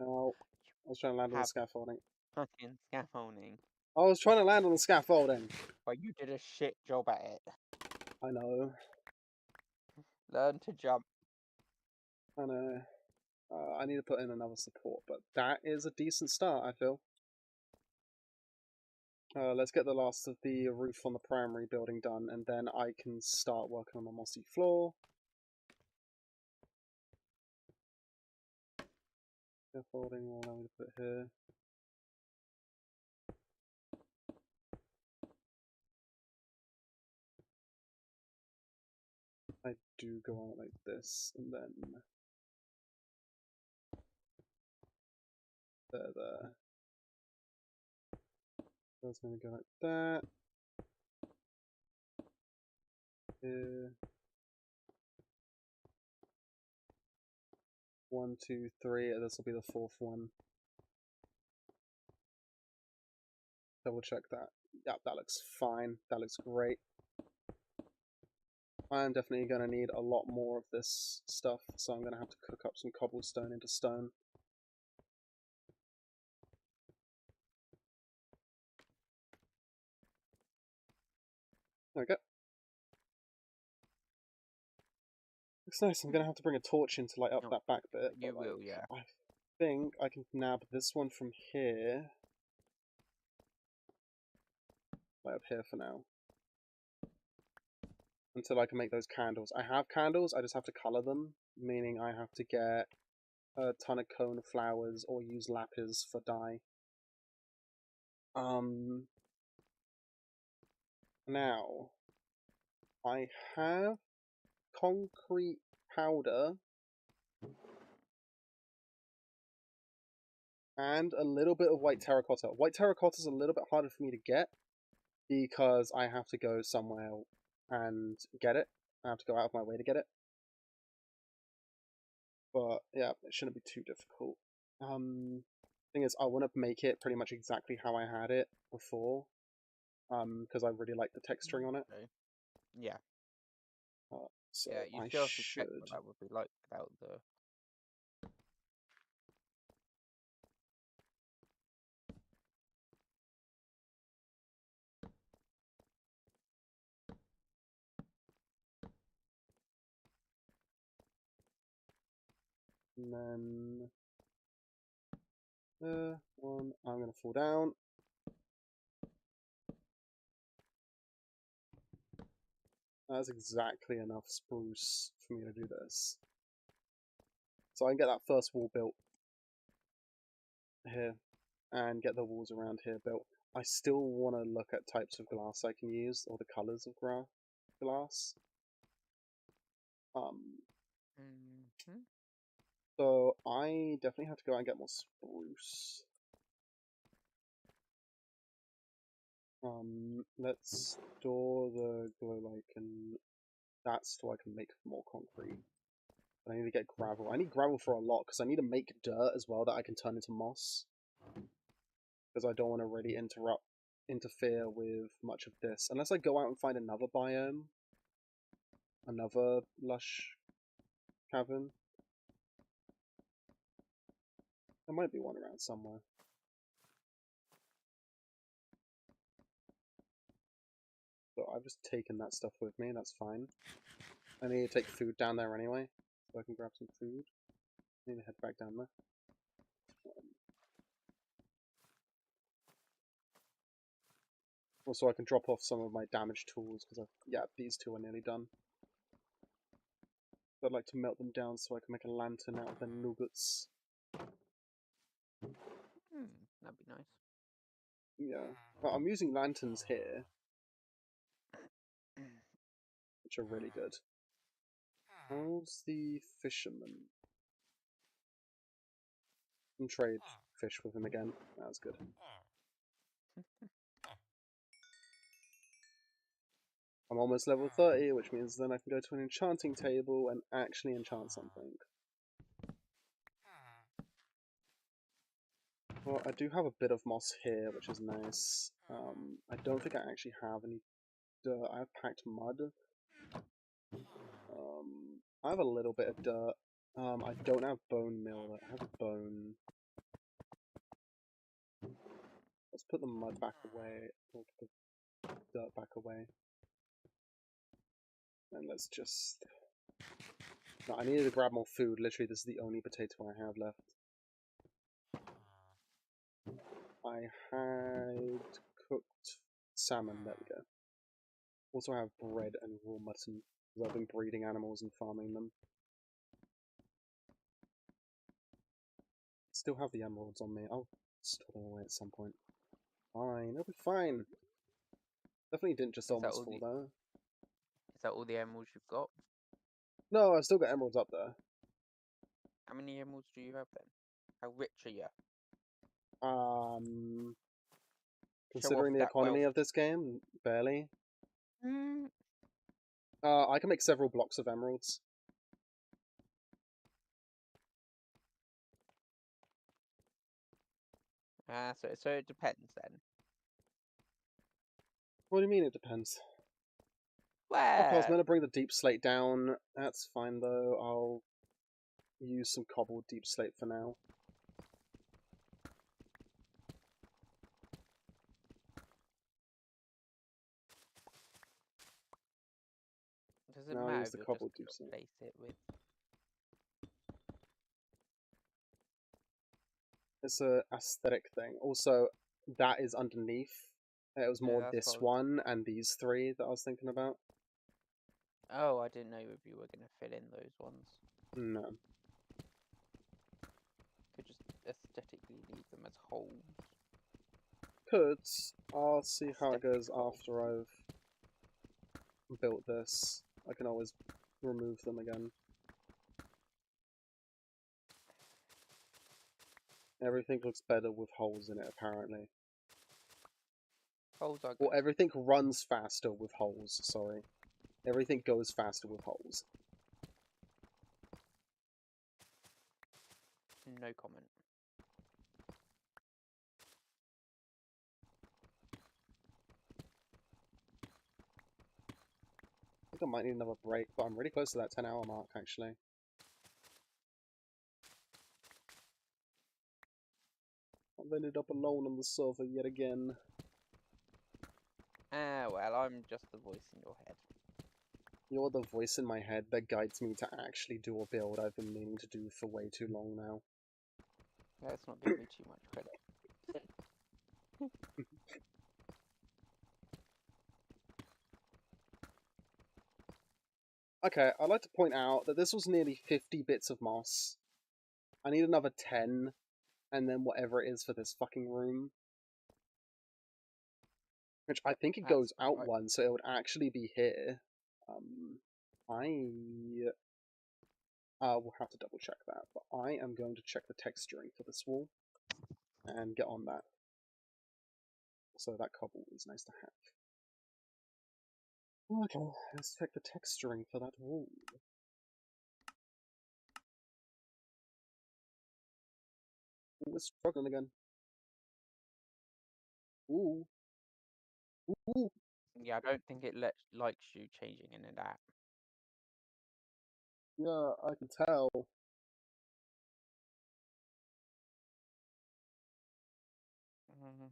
Oh, I was trying to land on the scaffolding. Fucking scaffolding. I was trying to land on the scaffolding. But you did a shit job at it. I know. Learn to jump. I know. I need to put in another support, but that is a decent start, I feel. Let's get the last of the roof on the primary building done, and then I can start working on the mossy floor. Scaffolding will allow me to put here. I do go out like this, and then there. That's gonna go like that. Here. 1, 2, 3. This will be the 4th one. Double check that. Yep, that looks fine. That looks great. I am definitely going to need a lot more of this stuff, so I'm going to have to cook up some cobblestone into stone. There we go. Looks nice. I'm gonna have to bring a torch in to light up No, that back bit. you but, like, will, yeah. I think I can nab this one from here. Light up here for now. Until I can make those candles. I have candles, I just have to colour them. Meaning I have to get a ton of cone flowers or use lapis for dye. Now, I have concrete powder and a little bit of white terracotta. White terracotta is a little bit harder for me to get because I have to go somewhere and get it. I have to go out of my way to get it. But yeah, it shouldn't be too difficult. Thing is, I want to make it pretty much exactly how I had it before. Because I really like the texturing on it. Okay. Yeah. So Yeah, you I still have to check should. what that would be like without the... And then one, I'm gonna fall down. That's exactly enough spruce for me to do this. So I can get that first wall built here and get the walls around here built. I still want to look at types of glass I can use or the colors of glass. So I definitely have to go out and get more spruce. Let's store the glow light and that's so I can make more concrete. I need to get gravel. I need gravel for a lot because I need to make dirt as well that I can turn into moss. Because I don't want to really interfere with much of this. Unless I go out and find another biome. Another lush cavern. There might be one around somewhere. So I've just taken that stuff with me, that's fine. I need to take food down there anyway, so I can grab some food. I need to head back down there. Also, I can drop off some of my damaged tools, because yeah, these two are nearly done. I'd like to melt them down so I can make a lantern out of the nuggets. That'd be nice. Yeah, but I'm using lanterns here, which are really good. How's the fisherman? And trade fish with him again. That's good. I'm almost level 30, which means then I can go to an enchanting table and actually enchant something. Well, I do have a bit of moss here, which is nice. I don't think I actually have any dirt. I have packed mud. I have a little bit of dirt. I don't have bone meal. I have bone. Let's put the mud back away. Or put the dirt back away. And let's just... No, I needed to grab more food. Literally, this is the only potato I have left. I had cooked salmon. There we go. Also, I have bread and raw mutton because I've been breeding animals and farming them. Still have the emeralds on me. I'll store them away at some point. Fine, it'll be fine. Definitely didn't just almost fall though. Is that all the emeralds you've got? No, I've still got emeralds up there. How many emeralds do you have then? How rich are you? Considering the economy of this game, barely. I can make several blocks of emeralds. So it depends then. What do you mean it depends? Well, Okay, I was going to bring the deep slate down. That's fine though. I'll use some cobbled deep slate for now. Doesn't Now I'll matter use if the you're cobble just to going see. to replace it with. It's a aesthetic thing. Also, that is underneath. It was Yeah, more that's this what I was- one and these three that I was thinking about. Oh, I didn't know if you were going to fill in those ones. No. Could just aesthetically leave them as holes. Could. I'll see how it goes Aesthetic hole. after I've built this. I can always remove them again. Everything looks better with holes in it, apparently. Holes are Well, good. everything runs faster with holes, sorry. Everything goes faster with holes. No comment. I think I might need another break, but I'm really close to that 10-hour mark, actually. I've ended up alone on the server yet again. Ah, well, I'm just the voice in your head. You're the voice in my head that guides me to actually do a build I've been meaning to do for way too long now. Let's not give me too much credit. Okay, I'd like to point out that this was nearly 50 bits of moss. I need another 10, and then whatever it is for this fucking room. Which I think it goes That's out right. one, so it would actually be here. I will have to double check that, but I am going to check the texturing for this wall and get on that. So that cobble is nice to have. Okay, let's check the texturing for that wall. Ooh, it's struggling again. Ooh. Ooh. Yeah, I don't think it likes you changing in and out. Yeah, I can tell. Mhm.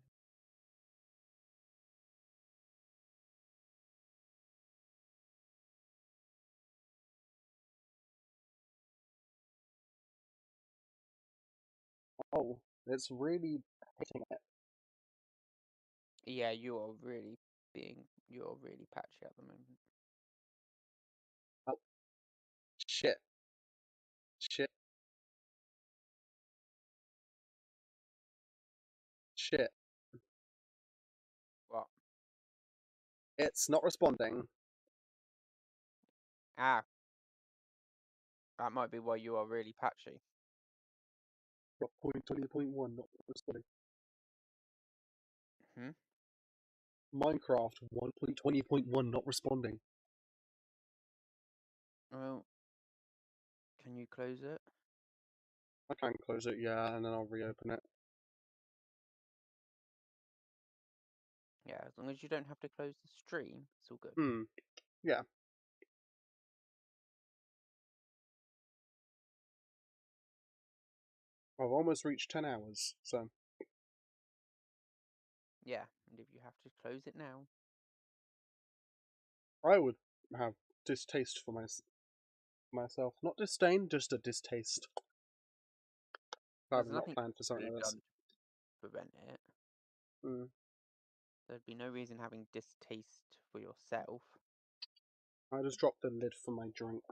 Oh, it's really hitting it. Yeah, you're really patchy at the moment. Oh, shit. Shit. Shit. What? It's not responding. Ah, that might be why you are really patchy. 20.1 not responding. Hmm? Minecraft 1.20.1 not responding. Well, can you close it? I can close it, yeah, and then I'll reopen it. Yeah, as long as you don't have to close the stream, it's all good. Yeah. I've almost reached 10 hours, so Yeah, and if you have to close it now, I would have distaste for myself. Not disdain, just a distaste. If there's I've not nothing planned for something really like this. done to prevent it. Mm. There'd be no reason having distaste for yourself. I just dropped the lid for my drink.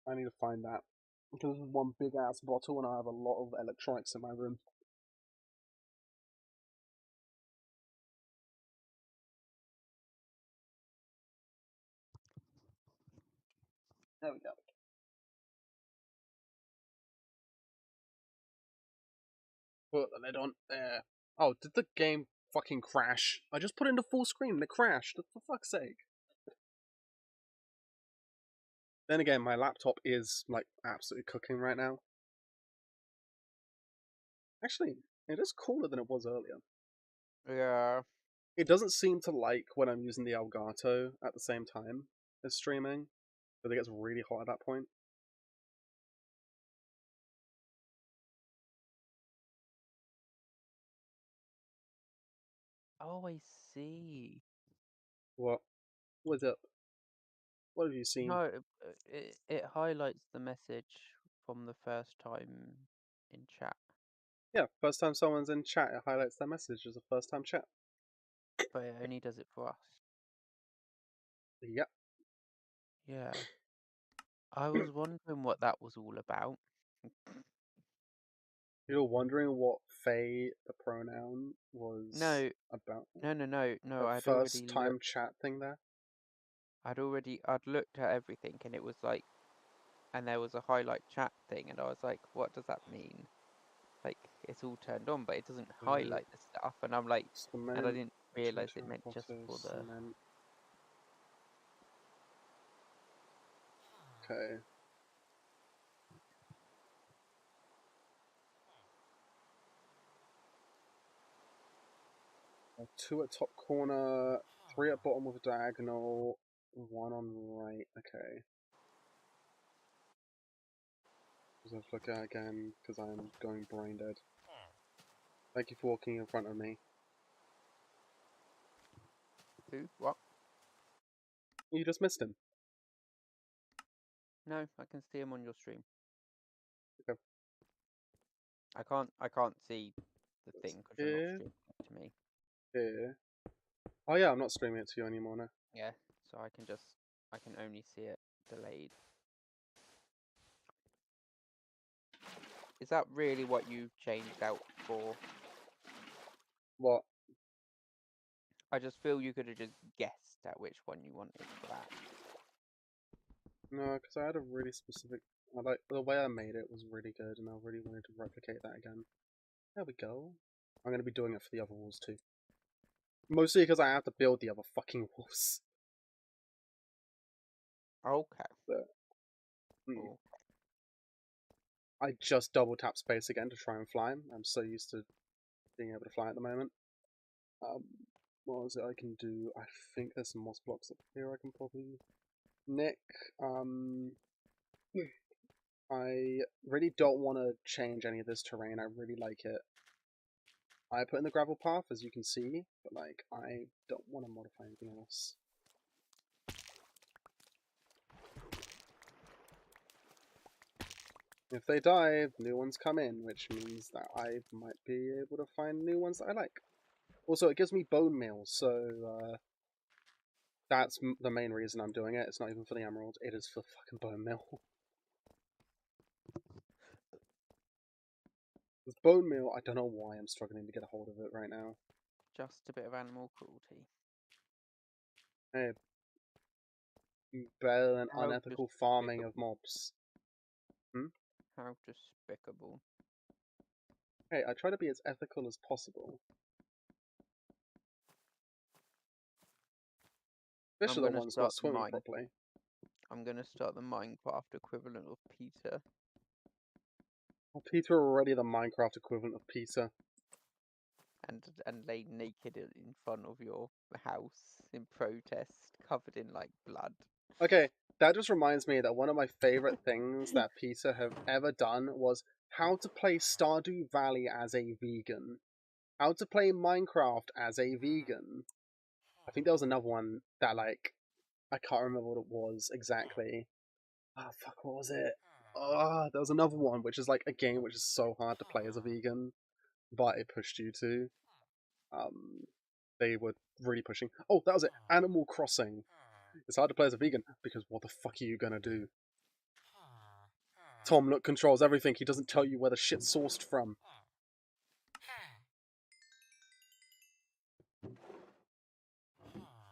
I need to find that. Because this is one big ass bottle and I have a lot of electronics in my room. There we go. Put the lid on. There. Oh, did the game fucking crash? I just put it into full screen and it crashed. For fuck's sake. Then again, my laptop is, like, absolutely cooking right now. Actually, it is cooler than it was earlier. Yeah. It doesn't seem to like when I'm using the Elgato at the same time as streaming, but it gets really hot at that point. Oh, I see. What? What's up? What have you seen? No, it highlights the message from the first time in chat, Yeah, first time someone's in chat, it highlights their message as a first time chat. but it only does it for us. Yep. Yeah. I was wondering what that was all about. You're wondering what Faye, the pronoun, was No, about? no. The I'd first already time looked. chat thing there? I'd looked at everything, and it was like, and there was a highlight chat thing, and I was like, what does that mean? Like, it's all turned on, but it doesn't highlight the stuff, and I'm like, and I Cement, didn't realize it Terra meant just Potter, for the. cement. Okay. Two at top corner, three at bottom with a diagonal, one on right. Okay. Just have to look at it again because I'm going brain dead. Thank you for walking in front of me. Who? What? You just missed him. No, I can see him on your stream. Okay. I can't see the thing because you're not Here. streaming it to me. Here. Oh yeah, I'm not streaming it to you anymore now. Yeah, so I can only see it delayed. Is that really what you changed out for? What? I just feel you could have just guessed at which one you wanted for that. No, because I had a really specific. I like the way I made it was really good, and I really wanted to replicate that again. There we go. I'm gonna be doing it for the other walls too. Mostly because I have to build the other fucking walls. Okay. But, Cool. I just double tap space again to try and fly. I'm so used to being able to fly at the moment. What was it I can do? I think there's some moss blocks up here I can probably nick. I really don't want to change any of this terrain. I really like it. I put in the gravel path, as you can see, but like I don't want to modify anything else. If they die, new ones come in, which means that I might be able to find new ones that I like. Also, it gives me bone meal, so that's the main reason I'm doing it. It's not even for the emerald, it is for fucking bone meal. With bone meal, I don't know why I'm struggling to get a hold of it right now. Just a bit of animal cruelty. Hey, better than How unethical farming of despicable. mobs. How despicable. Hey, I try to be as ethical as possible. Fish are the ones not swimming properly. I'm gonna start the Minecraft equivalent of Peter. Well, Peter are already the Minecraft equivalent of Peter. And lay naked in front of your house in protest, covered in like blood. Okay, that just reminds me that one of my favorite things that Peter have ever done was how to play Stardew Valley as a vegan. How to play Minecraft as a vegan. I think there was another one that, like, I can't remember what it was exactly. Oh, fuck, what was it? Oh, there was another one, which is like a game which is so hard to play as a vegan, but it pushed you to. They were really pushing. Oh, that was it. Animal Crossing. It's hard to play as a vegan because what the fuck are you gonna do? Tom Nook controls everything. He doesn't tell you where the shit's sourced from.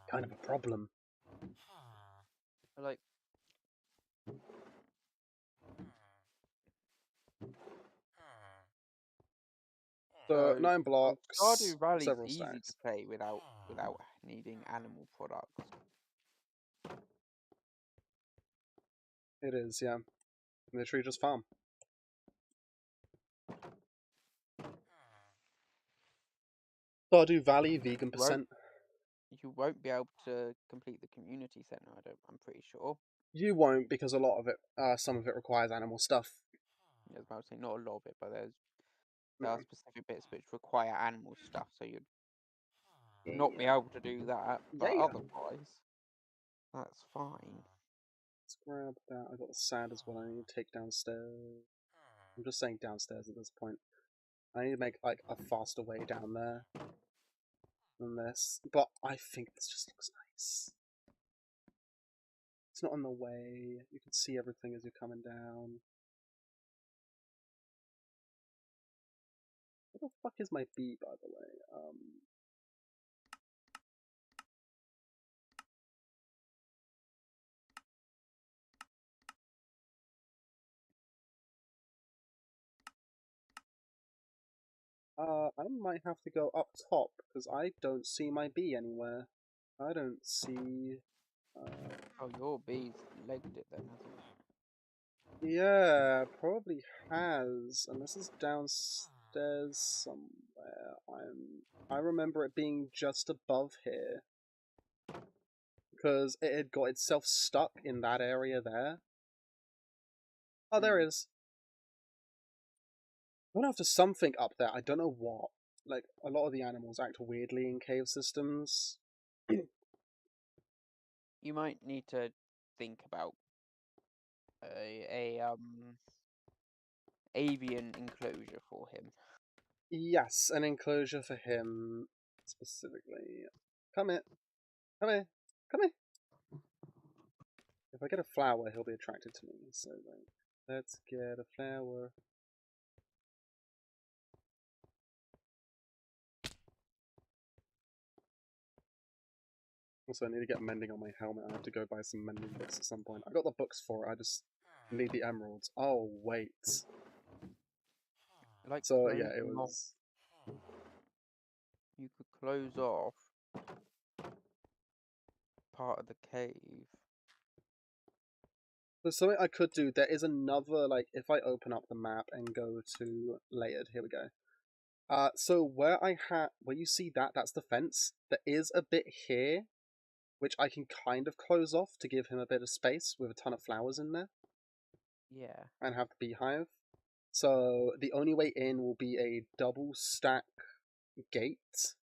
Kind of a problem. Like, So, 9 blocks, Stardew Valley's several easy to stacks. play without needing animal products. It is, yeah. Literally just farm. Stardew Valley, vegan percent. You won't be able to complete the community center. I'm pretty sure. You won't because a lot of it, some of it requires animal stuff. I was about to say not a lot of it, but there No. are specific bits which require animal stuff. So you'd not be able to do that, but Yeah. otherwise, that's fine. Let's grab that. I got the sand as well. I need to take downstairs. I'm just saying downstairs at this point. I need to make like a faster way down there than this, but I think this just looks nice. It's not in the way. You can see everything as you're coming down. What the fuck is my bee, by the way? I might have to go up top because I don't see my bee anywhere. I don't see. Oh, your bee's legged it then, hasn't it? Yeah, probably has. And this is downstairs somewhere. I remember it being just above here. Because it had got itself stuck in that area there. Oh, there it is. I'm going after something up there. I don't know what. Like, a lot of the animals act weirdly in cave systems. You might need to think about a avian enclosure for him. Yes, an enclosure for him specifically. Come here. Come here. Come here. If I get a flower, he'll be attracted to me. So, like, let's get a flower. Also, I need to get mending on my helmet. I have to go buy some mending books at some point. I got the books for it. I just need the emeralds. Oh, wait. Like So, yeah, it closing was... off- You could close off part of the cave. There's something I could do. There is another, like, if I open up the map and go to layered, here we go. So where you see that, that's the fence. There is a bit here, which I can kind of close off to give him a bit of space with a ton of flowers in there. Yeah. And have the beehive. So the only way in will be a double stack gate.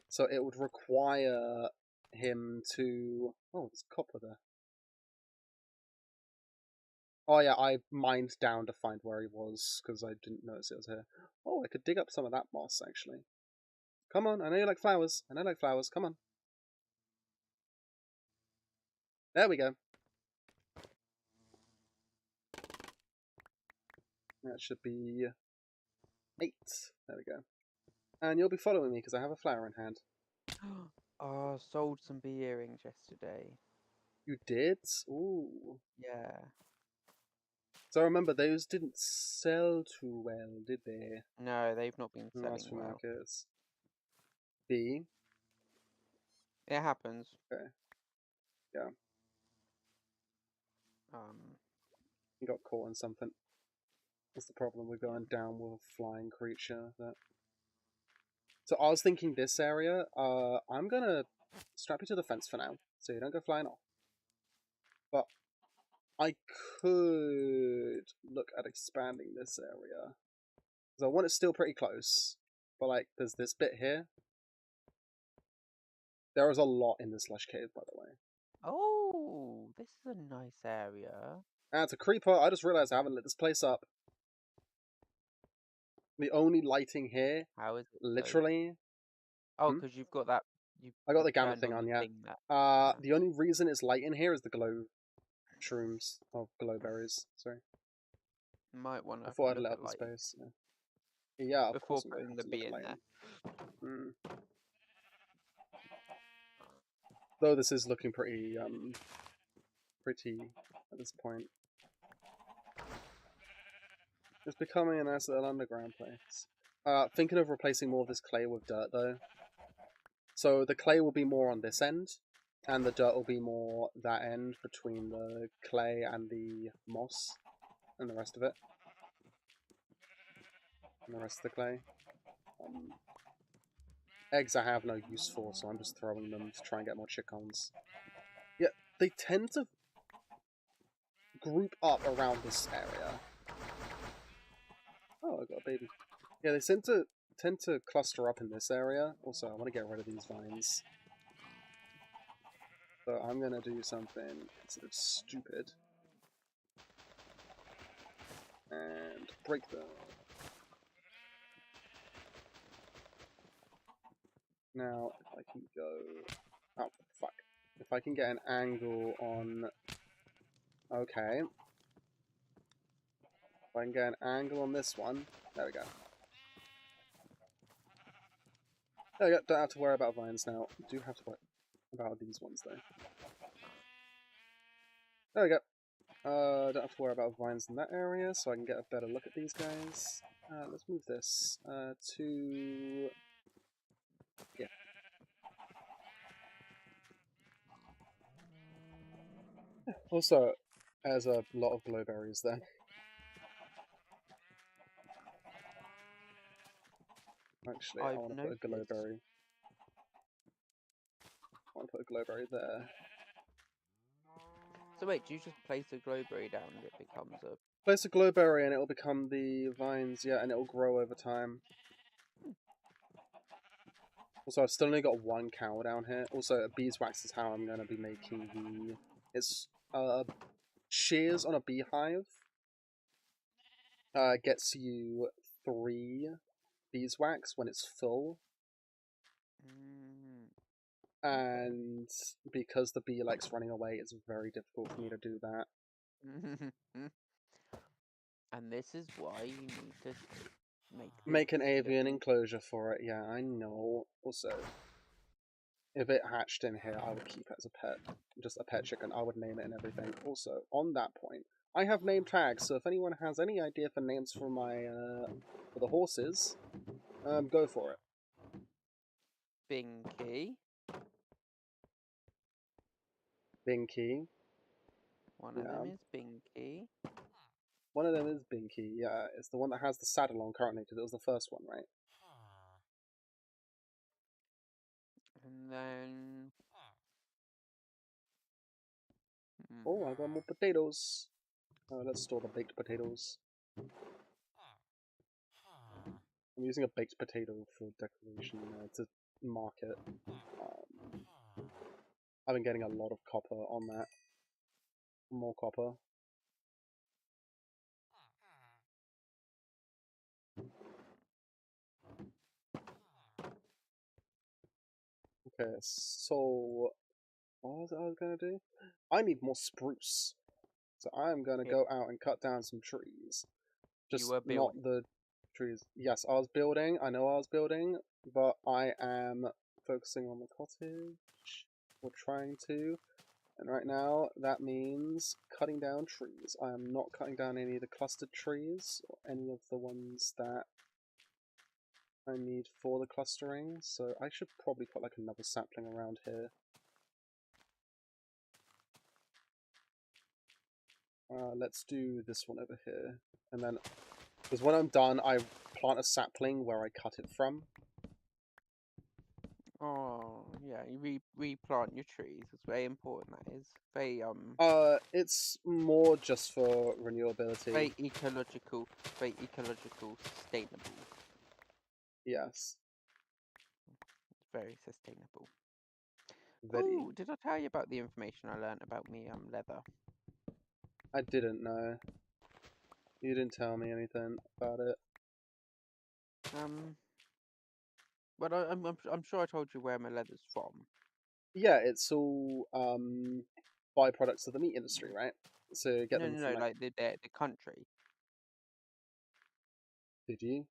So it would require him to... Oh, there's copper there. Oh yeah, I mined down to find where he was, because I didn't notice it was here. Oh, I could dig up some of that moss, actually. Come on, I know you like flowers. I know you like flowers, come on. There we go. That should be 8. There we go. And you'll be following me, because I have a flower in hand. Oh, I sold some bee earrings yesterday. You did? Ooh. Yeah. So remember, those didn't sell too well, did they? No, they've not been selling Last few well. markets. B. It happens. Okay. Yeah. You got caught in something. That's the problem. We're going down with a flying creature. So I was thinking this area. I'm gonna strap you to the fence for now, so you don't go flying off. But I could look at expanding this area. Because I want it still pretty close. But like, there's this bit here. There is a lot in this lush cave, by the way. Oh, this is a nice area. And it's a creeper. I just realized I haven't lit this place up. The only lighting here, How is it? literally... Oh, because you've got that. I got the gamma thing on, yeah. Yeah. The only reason it's light in here is the glow shrooms, or glow berries, sorry. Might want to. I thought I'd let up the space. Yeah, of Before course I'm putting gonna the have to bee look in at there. lighting. Though this is looking pretty, pretty at this point. It's becoming a nice little underground place. Thinking of replacing more of this clay with dirt, though. So the clay will be more on this end, and the dirt will be more that end between the clay and the moss, and the rest of it. And the rest of the clay. Eggs I have no use for, so I'm just throwing them to try and get more chickens. Yeah, they tend to group up around this area. Oh, I got a baby. Yeah, they seem to tend to cluster up in this area. Also, I want to get rid of these vines. So I'm going to do something sort of stupid. And break them. Now, if I can go... Oh, fuck. If I can get an angle on... Okay. If I can get an angle on this one. There we go. There we go. Don't have to worry about vines now. Do have to worry about these ones, though. There we go. Don't have to worry about vines in that area, so I can get a better look at these guys. Let's move this to... Yeah. Also, there's a lot of glowberries there. Actually, I want to put a glowberry. I want to put a glowberry there. So wait, do you just place a glowberry down and it becomes a... Place a glowberry and it will become the vines, yeah, and it will grow over time. Also, I've still only got one cow down here. Also, beeswax is how I'm going to be making the... It's shears on a beehive. Gets you 3 beeswax when it's full. And because the bee likes running away, it's very difficult for me to do that. And this is why you need to make an avian enclosure for it. Yeah, I know. Also, if it hatched in here, I would keep it as a pet. Just a pet chicken. I would name it and everything. Also, on that point, I have name tags, so if anyone has any idea for names for my for the horses, go for it. Binky. Binky. One of them is Binky. One of them is Binky, yeah. It's the one that has the saddle on currently, because it was the first one, right? And then... Oh, I got more potatoes. Let's store the baked potatoes. I'm using a baked potato for decoration to mark it. I've been getting a lot of copper on that. More copper. Okay, so what was it I was gonna do? I need more spruce. So I'm gonna go out and cut down some trees. Just not the trees. Yes, I was building. I know I was building, but I am focusing on the cottage. Or trying to. And right now, that means cutting down trees. I am not cutting down any of the clustered trees, or any of the ones that I need for the clustering, so I should probably put like another sapling around here. Let's do this one over here. And then, because when I'm done, I plant a sapling where I cut it from. Oh, yeah, you replant your trees. It's very important, that is. Very, it's more just for renewability. Very ecological, sustainable. Yes. Very sustainable. Very. Oh, did I tell you about the information I learned about me, leather? I didn't know. You didn't tell me anything about it. But I'm sure I told you where my leather's from. Yeah, it's all byproducts of the meat industry, right? So get them from like the country. Did you?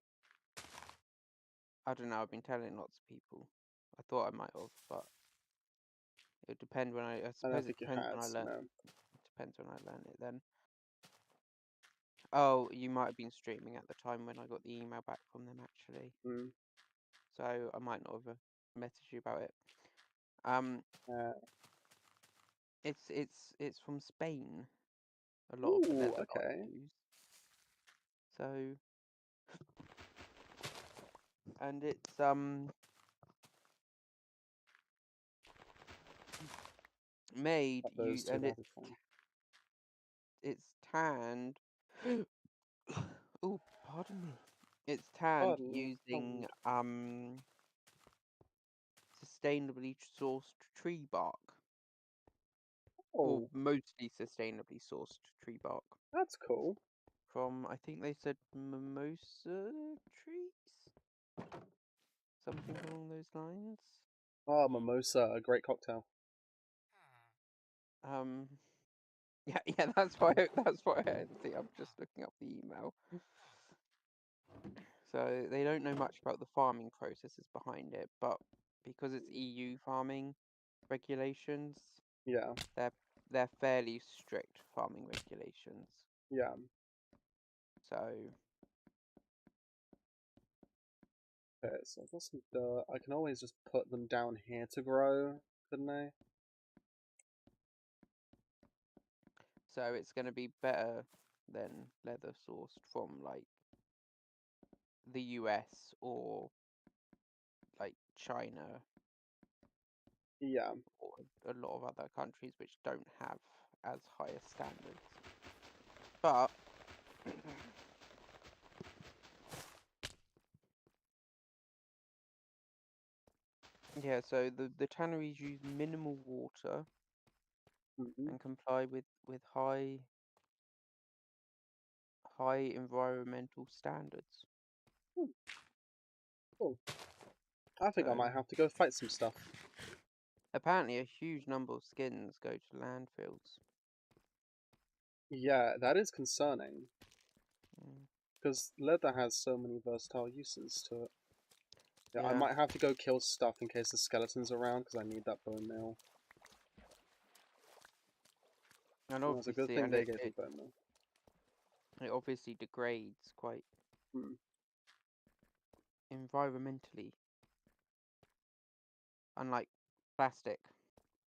I don't know. I've been telling lots of people. I thought I might have, but it would depend when I suppose it depends when I learn. No. It depends when I learn it then. Oh, you might have been streaming at the time when I got the email back from them, actually. So I might not have messaged you about it. It's from Spain. A lot of the leather I use. So, and it's made and it's tanned. Oh, pardon me. It's tanned Pardon? using sustainably sourced tree bark. Or Oh, mostly sustainably sourced tree bark. that's cool. From, I think they said mimosa trees? Something along those lines. Ah, mimosa, a great cocktail. Yeah, that's why I see. I'm just looking up the email. So they don't know much about the farming processes behind it, but because it's EU farming regulations, Yeah, they're fairly strict farming regulations. yeah. So Okay, so I've got some dirt. I can always just put them down here to grow, couldn't I? it's going to be better than leather sourced from like the US or like China Yeah. or a lot of other countries which don't have as high a standards. But yeah, so the tanneries use minimal water Mm-hmm. and comply with high environmental standards. Cool. I think I So might have to go fight some stuff. apparently a huge number of skins go to landfills. Yeah, that is concerning. Mm. Because leather has so many versatile uses to it. Yeah, I Yeah. might have to go kill stuff in case the skeleton's around, because I need that bone meal. And Well, it's a good obviously, thing they gave me bone meal. it obviously degrades quite environmentally, unlike plastic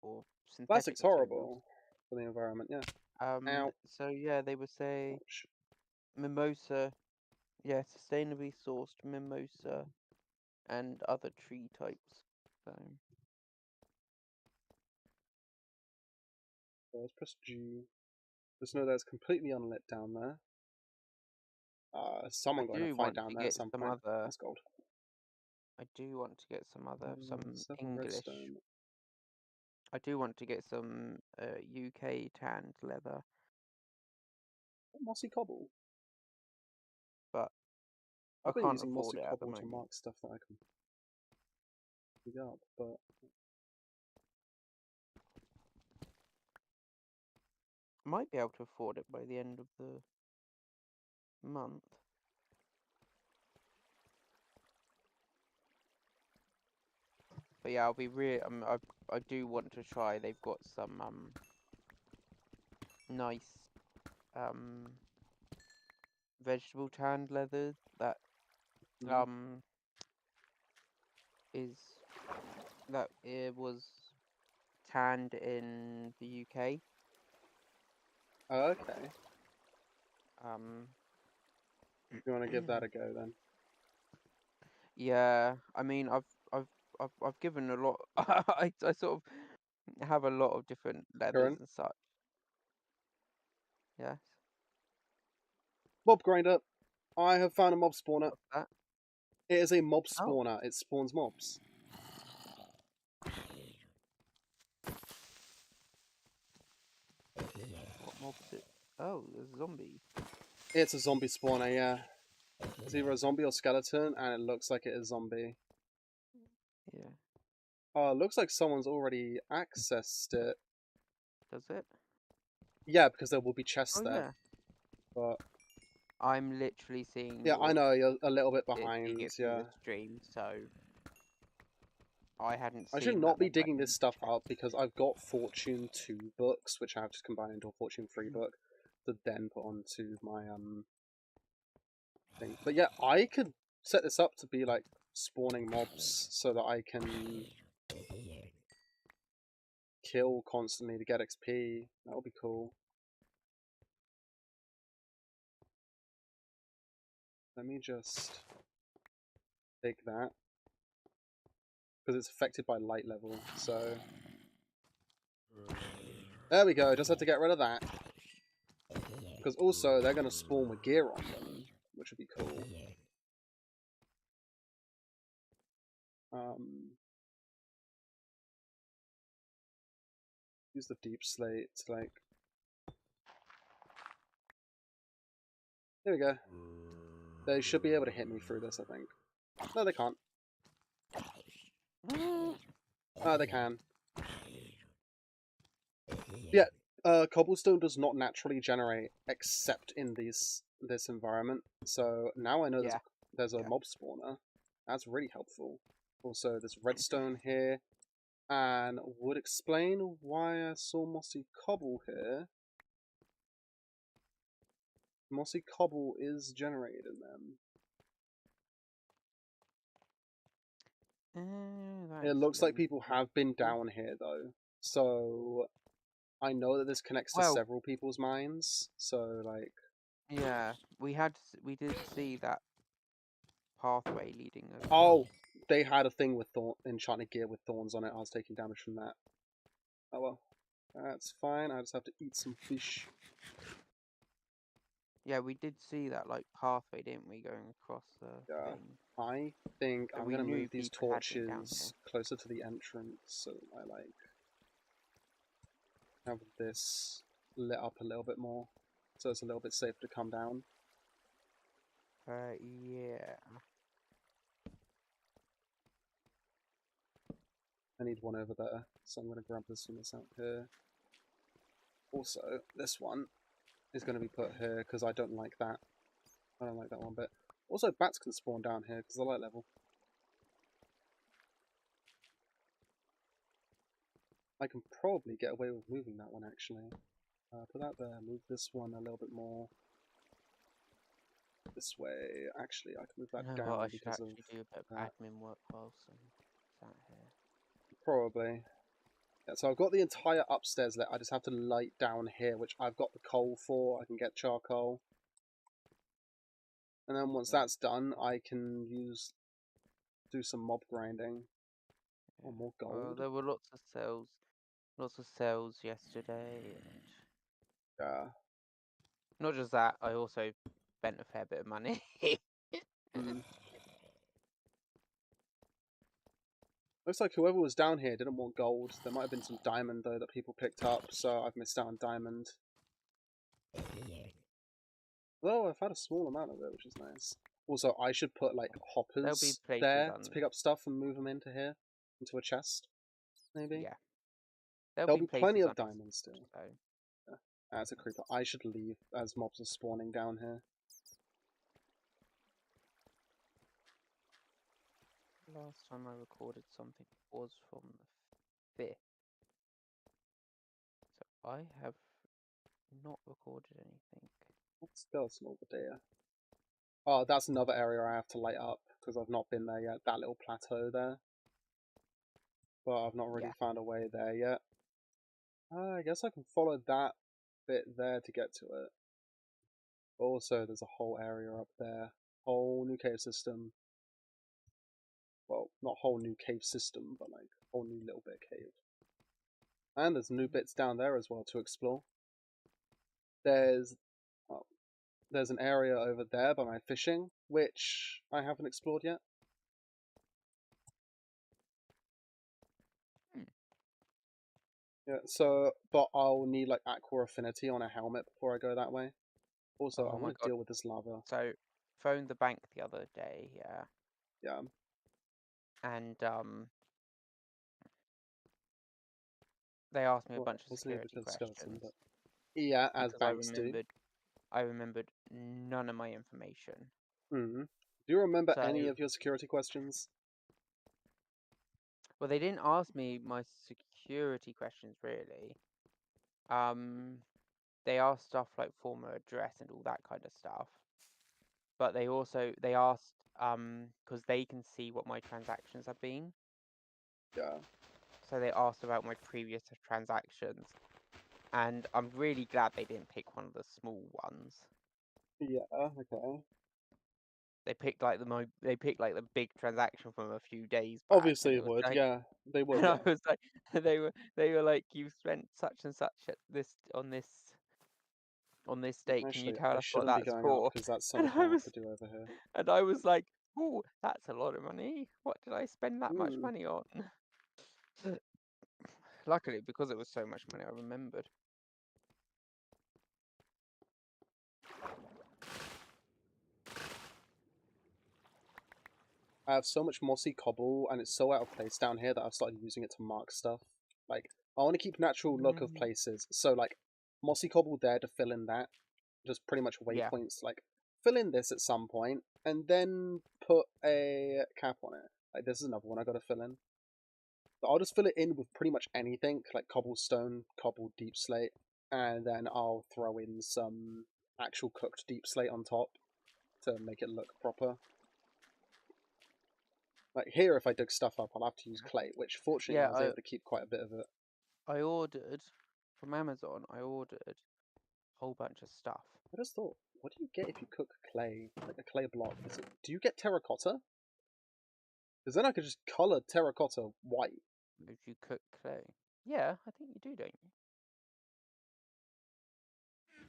or synthetic Plastic's materials. horrible for the environment, yeah. Ow. So yeah, they would say Ouch. mimosa, yeah, sustainably sourced mimosa and other tree types. So Let's press G. Just know that it's completely unlit down there. I Someone got in a do fight want down to there at get some some point. other. That's gold. I do want to get some Seven English. redstone. I do want to get some UK tanned leather, Mossy cobble. but I I've been can't using afford mossy it at the cobble to moment. mark stuff that I can dig up, but Might be able to afford it by the end of the month. But yeah, I'll be real. I do want to try. They've got some nice vegetable tanned leather that is that it was tanned in the UK. okay. You want to give that a Um, go then? yeah, I mean, I've given a lot. I sort of have a lot of different leathers Current and such. Yes. mob grinder. I have found a mob spawner. What's that? It is a mob Oh, spawner. It spawns mobs. what mob is it? Oh, there's a zombie. It's a zombie spawner, yeah. It's either a zombie or skeleton, and it looks like it is zombie. Yeah. Oh, it looks like someone's already accessed it. Does it? Yeah, because there will be chests Oh there. yeah. But I'm literally seeing. yeah, I know you're a little bit seeing behind. it through Yeah, the stream, so I hadn't I seen should that not be one, but I digging this didn't stuff check. up because I've got Fortune 2 books, which I have to combine into a Fortune 3 book to then put onto my thing. But yeah, I could set this up to be like spawning mobs so that I can kill constantly to get XP. That would be cool. Let me just take that because it's affected by light level. So there we go. Just had to get rid of that because also they're going to spawn with gear on them, which would be cool. Use the deep slate to like. There we go. They should be able to hit me through this, I think. No, they can't. Oh, they can. Yeah, cobblestone does not naturally generate except in this environment. So now I know there's a mob spawner. That's really helpful. Also, there's redstone here, and would explain why I saw mossy cobble here. Mossy cobble is generated in them. It looks like people have been down here though, so I know that this connects to several people's mines. So like, yeah, we did see that pathway leading across. Oh, they had a thing with enchanted gear with thorns on it. I was taking damage from that. Oh well, that's fine. I just have to eat some fish. Yeah, we did see that like pathway, didn't we, going across the thing? I think So I'm we gonna knew move these people had been down torches closer to the entrance, so I like have this lit up a little bit more, so it's a little bit safer to come down. Yeah. I need one over there, so I'm gonna grab this one that's out here. Also, this one is gonna be put here because I don't like that. I don't like that one bit. Also, bats can spawn down here because they're light level. I can probably get away with moving that one actually. Put that there, move this one a little bit more this way. Actually, I can move that down I should because actually of do a bit of admin work whilst I'm sat here. Probably. Yeah, so I've got the entire upstairs lit. I just have to light down here, which I've got the coal for. I can get charcoal. And then once that's done, I can do some mob grinding. Or more gold. Well, there were lots of sales yesterday. Yeah. Not just that, I also spent a fair bit of money. Looks like whoever was down here didn't want gold. There might have been some diamond though that people picked up, so I've missed out on diamond. Though I've had a small amount of it, which is nice. Also, I should put like hoppers there to pick up stuff and move them into here, into a chest, maybe. Yeah. There'll be plenty of diamonds still. So. Yeah. That's a creeper. I should leave as mobs are spawning down here. Last time I recorded something was from the 5th. So I have not recorded anything. Let's go over there. Oh, that's another area I have to light up because I've not been there yet. That little plateau there. But I've not really found a way there yet. I guess I can follow that bit there to get to it. Also, there's a whole area up there. Whole new cave system. Well, not whole new cave system, but like whole new little bit of cave. And there's new bits down there as well to explore. There's an area over there by my fishing, which I haven't explored yet. Yeah, so, but I'll need like aqua affinity on a helmet before I go that way. Also, I want to deal with this lava. So, phoned the bank the other day, yeah. Yeah. And, they asked me a bunch of security questions. Skeleton, but... Yeah, as banks do. I remembered none of my information. Mm-hmm. Do you remember any of your security questions? Well, they didn't ask me my security questions, really. They asked stuff like former address and all that kind of stuff. But they asked, because they can see what my transactions have been. Yeah. So they asked about my previous transactions. And I'm really glad they didn't pick one of the small ones. Yeah, okay. They picked like the big transaction from a few days back. Obviously, it would. Like, yeah, they would. And I was like, they were like, you spent such and such at on this date. Actually, Can you tell us what be that's going for? Because that's something I have to do over here. And I was like, Oh, that's a lot of money. What did I spend that much money on? Luckily, because it was so much money, I remembered. I have so much mossy cobble, and it's so out of place down here that I've started using it to mark stuff. Like, I want to keep natural look of places, so like mossy cobble there to fill in that, just pretty much Yeah. waypoints. Like, fill in this at some point, and then put a cap on it. Like, this is another one I got to fill in. But I'll just fill it in with pretty much anything, like cobblestone, cobble, deep slate, and then I'll throw in some actual cooked deep slate on top to make it look proper. Like here, if I dig stuff up, I'll have to use clay, which fortunately I was able to keep quite a bit of it. I ordered from Amazon. I ordered a whole bunch of stuff. I just thought, what do you get if you cook clay, like a clay block? Do you get terracotta? Because then I could just color terracotta white. If you cook clay, yeah, I think you do, don't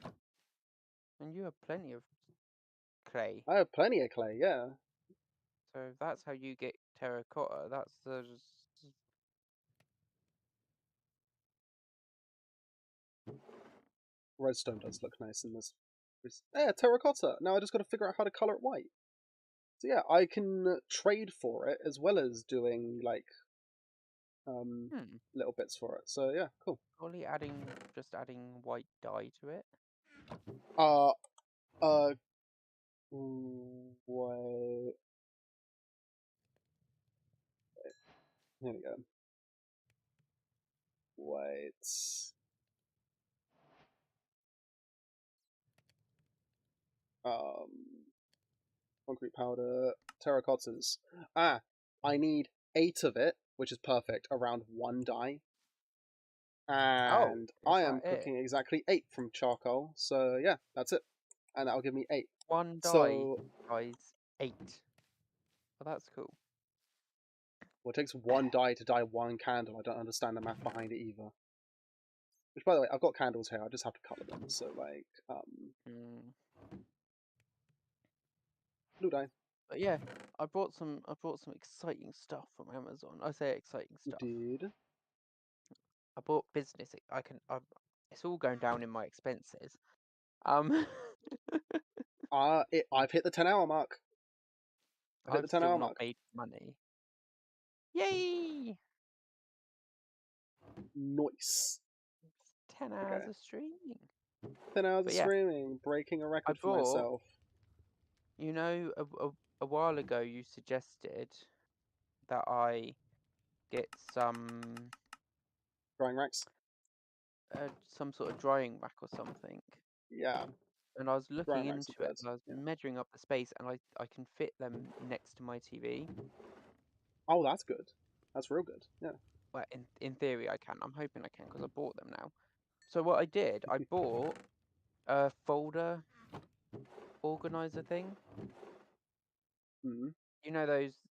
you? And you have plenty of clay. I have plenty of clay, yeah. So if that's how you get terracotta. That's the. Redstone does look nice in this. Yeah, terracotta. Now I just got to figure out how to color it white. So yeah, I can trade for it as well as doing like little bits for it. So yeah, cool. Only just adding white dye to it. Wait. Here we go. Wait. Concrete powder, terracottas. I need 8 of it, which is perfect, around 1 dye. And I am cooking exactly 8 from charcoal. So yeah, that's it. And that'll give me 8. 1 dye So dies 8. Well, that's cool. Well, it takes 1 dye to dye 1 candle. I don't understand the math behind it either. Which, by the way, I've got candles here. I just have to color them. So like, blue dye. But yeah, I bought some exciting stuff from Amazon. I say exciting stuff. You did? I bought business. It's all going down in my expenses. I've hit the 10-hour mark. I've still not made money. Yay! Nice. 10 hours of streaming. 10 hours of streaming, breaking a record for myself. You know, a while ago you suggested that I get some drying racks. Some sort of drying rack or something. Yeah. And I was looking into it, and I was measuring up the space, and I can fit them next to my TV. Oh, that's good. That's real good. Yeah. Well, in theory I can. I'm hoping I can because I bought them now. So what I did, I bought a folder organizer thing. Mm-hmm. You know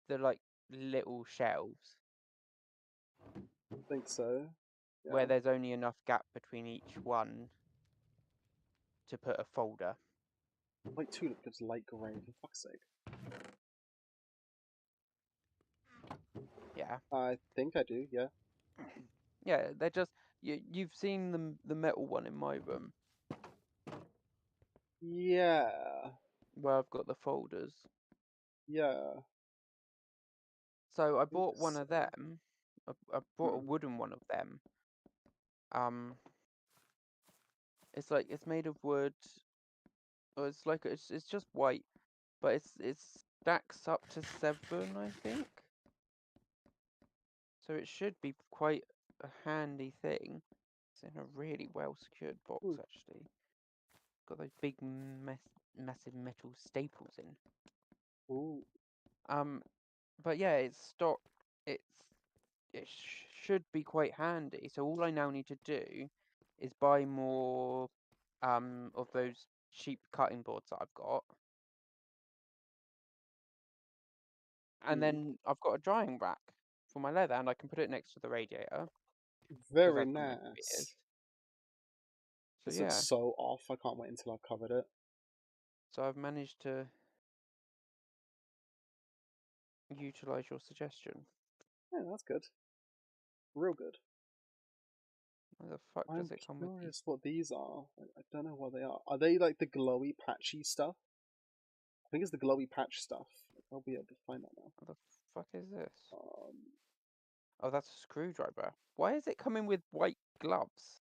the like little shelves. I think so. Yeah. Where there's only enough gap between each one to put a folder. White tulip gives light grey, for fuck's sake. Yeah. I think I do, yeah. Yeah, they're just you've seen the metal one in my room. Yeah. Where I've got the folders. Yeah. So I bought one of them. I bought a wooden one of them. It's made of wood. Or it's just white, but it stacks up to 7, I think. So it should be quite a handy thing. It's in a really well secured box actually. Got those big massive metal staples in. Ooh. But yeah, it's stock. It should be quite handy. So all I now need to do is buy more of those cheap cutting boards that I've got. And then I've got a drying rack for my leather, and I can put it next to the radiator. Very nice. So this looks so off. I can't wait until I've covered it. So I've managed to utilize your suggestion. Yeah, that's good. Real good. Where the fuck I'm does it come with these? curious what these are. I don't know what they are. Are they like the glowy, patchy stuff? I think it's the glowy patch stuff. I'll be able to find that now. What the fuck is this? Um, Oh, that's a screwdriver. Why is it coming with white gloves?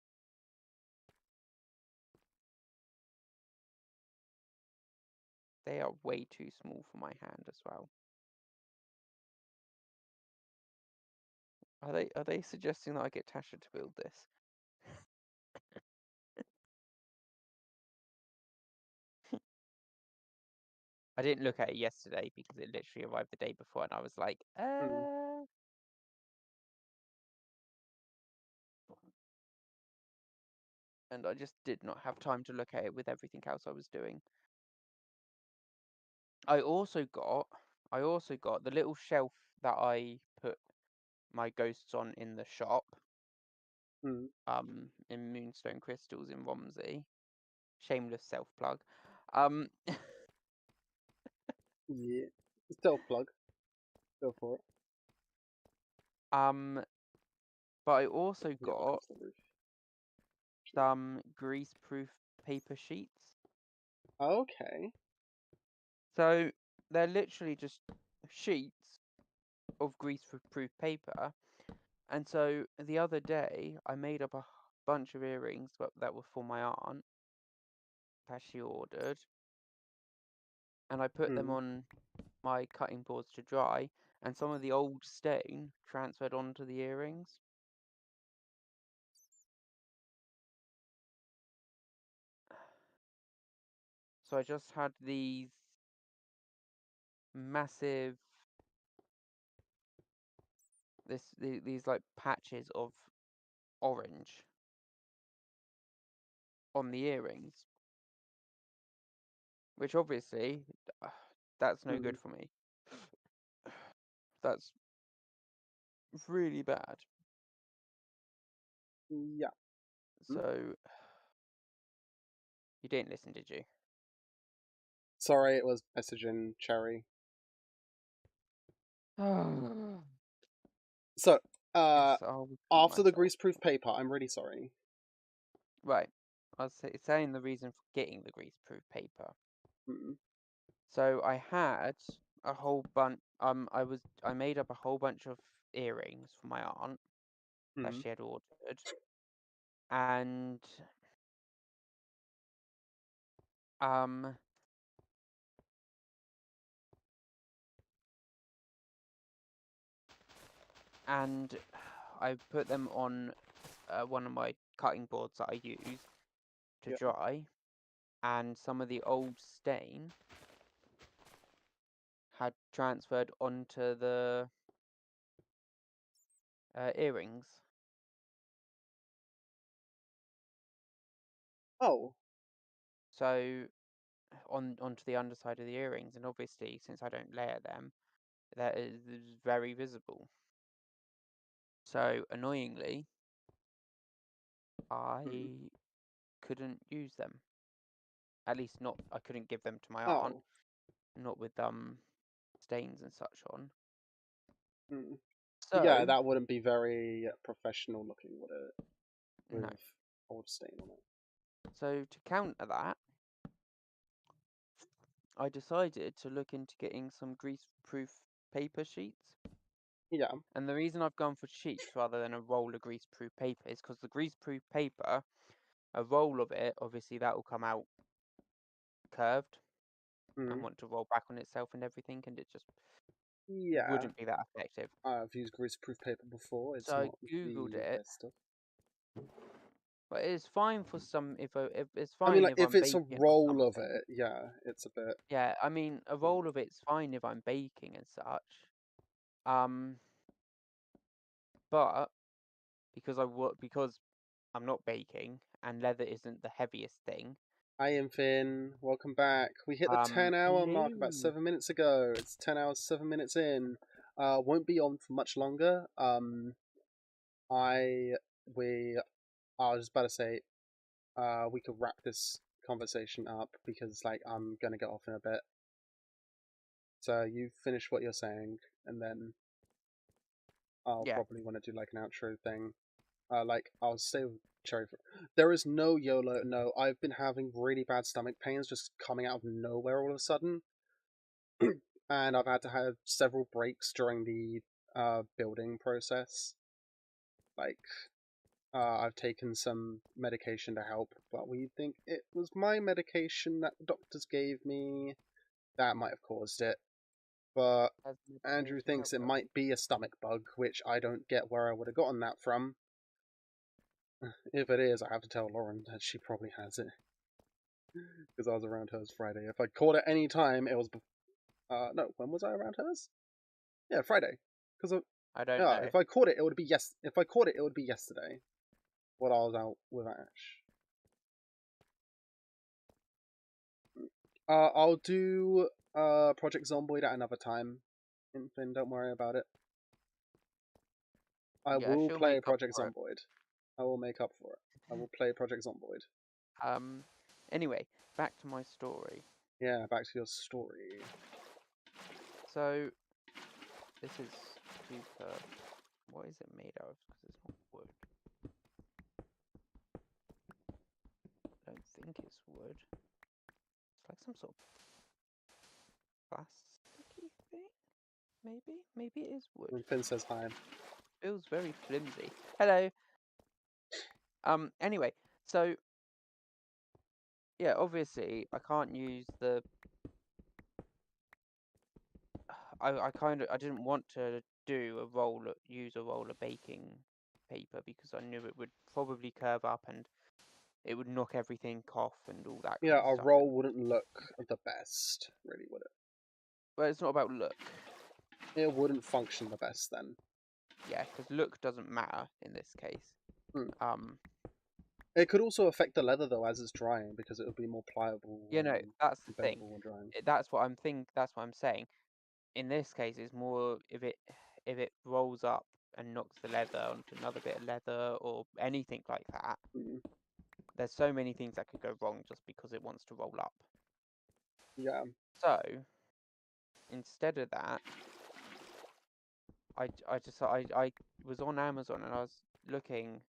They are way too small for my hand as well. Are they suggesting that I get Tasha to build this? I didn't look at it yesterday because it literally arrived the day before, and I was like, and I just did not have time to look at it with everything else I was doing. I also got the little shelf that I put my ghosts on in the shop. In Moonstone Crystals in Romsey. Shameless self plug. yeah. Stealth plug. Go for it. But I also Yeah, got some grease-proof paper sheets. Okay. So they're literally just sheets of grease-proof paper. And so the other day I made up a bunch of earrings that were for my aunt that she ordered. And I put them on my cutting boards to dry, and some of the old stain transferred onto the earrings. So I just had these massive, these like patches of orange on the earrings, which obviously that's no good for me. That's really bad. Yeah. So you didn't listen, did you? Sorry, it was messaging Cherry. So, Yes, I'll repeat after the myself. greaseproof paper, I'm really sorry. Right. I was saying the reason for getting the greaseproof paper. Mm. So I had a whole bunch. I made up a whole bunch of earrings for my aunt that she had ordered, and I put them on one of my cutting boards that I use to dry, and some of the old stain had transferred onto the earrings. Oh. So onto the underside of the earrings, and obviously since I don't layer them, that is very visible. So annoyingly, I couldn't use them. At least not. I couldn't give them to my aunt. Not with stains and such on. So Yeah, that wouldn't be very professional looking, would it? With no. old stain on it. So to counter that, I decided to look into getting some grease-proof paper sheets. Yeah. And the reason I've gone for sheets rather than a roll of greaseproof paper is because the greaseproof paper, a roll of it, obviously that will come out curved and want to roll back on itself and everything, and it just wouldn't be that effective. I've used greaseproof paper before. It's So not I googled the it, best stuff. but it's fine for some. If it's fine, I mean, like if if I'm it's a baking or roll of something. it, yeah, it's a bit. Yeah, I mean, a roll of it's fine if I'm baking and such. But because I'm not baking and leather isn't the heaviest thing. Hi, Infin. Welcome back. We hit the 10-hour mark about 7 minutes ago. It's 10 hours, 7 minutes in. Won't be on for much longer. I was just about to say, we could wrap this conversation up because, like, I'm gonna get off in a bit. So you finish what you're saying, and then I'll Yeah. probably want to do like an outro thing. Like I'll stay with Cherry. There is no YOLO. No, I've been having really bad stomach pains just coming out of nowhere all of a sudden, and I've had to have several breaks during the building process. Like I've taken some medication to help, but we think it was my medication that the doctors gave me that might have caused it. But Has Andrew medication thinks it helped, though? might be a stomach bug, which I don't get where I would have gotten that from. If it is, I have to tell Lauren that she probably has it. Because I was around hers Friday. If I caught it any time, it was... no, when was I around hers? Yeah, Friday. Because I don't yeah, know. if I caught it, it would be If I caught it, it would be yesterday. When I was out with Ash. I'll do Project Zomboid at another time. Infin, don't worry about it. I Yeah, will she'll play make up Project for it. Zomboid. I will make up for it. I will play Project Zomboid. Anyway, back to my story. Yeah, back to your story. So, this is super... What is it made of? Because it's not wood. I don't think it's wood. It's like some sort of plasticky thing? Maybe? Maybe it is wood. And Finn says hi. Feels very flimsy. Hello! Anyway, so... Yeah, obviously, I can't use the... I didn't want to use a roll of baking paper because I knew it would probably curve up and it would knock everything off and all that kind Yeah, of a stuff. roll wouldn't look the best, really, would it? Well, it's not about look. It wouldn't function the best then. Yeah, because look doesn't matter in this case. It could also affect the leather though as it's drying because it would be more pliable. You know, that's the thing. When drying. That's what I'm saying. In this case, it's more if it rolls up and knocks the leather onto another bit of leather or anything like that. There's so many things that could go wrong just because it wants to roll up. Yeah. So instead of that, I was on Amazon and I was looking,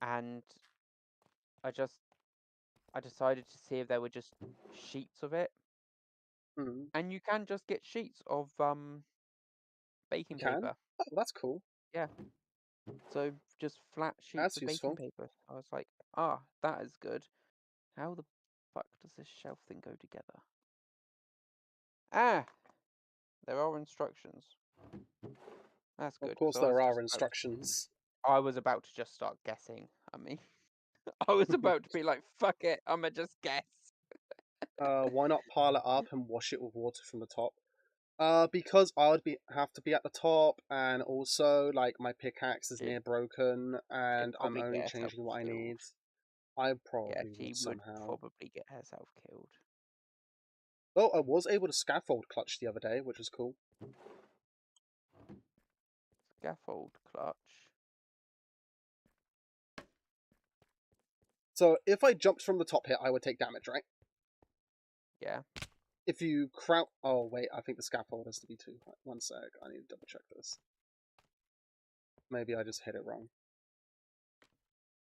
and I decided to see if there were just sheets of it, and you can just get sheets of baking paper. Oh, that's cool. Yeah. So just flat sheets That's of useful. baking paper. I was like, ah, that is good. How the fuck does this shelf thing go together? Ah, there are instructions. That's good. Of course, there are instructions. I was about to just start guessing. I mean, I was about to be like, fuck it, I'ma just guess. Why not pile it up and wash it with water from the top? Because I would have to be at the top, and also like my pickaxe is near broken, and I'm only changing what I need. I probably would somehow. Probably get herself killed. Oh, I was able to scaffold clutch the other day, which was cool. Scaffold clutch. So if I jumped from the top here, I would take damage, right? Yeah. If you crouch... Oh, wait, I think the scaffold has to be 2. One sec, I need to double check this. Maybe I just hit it wrong.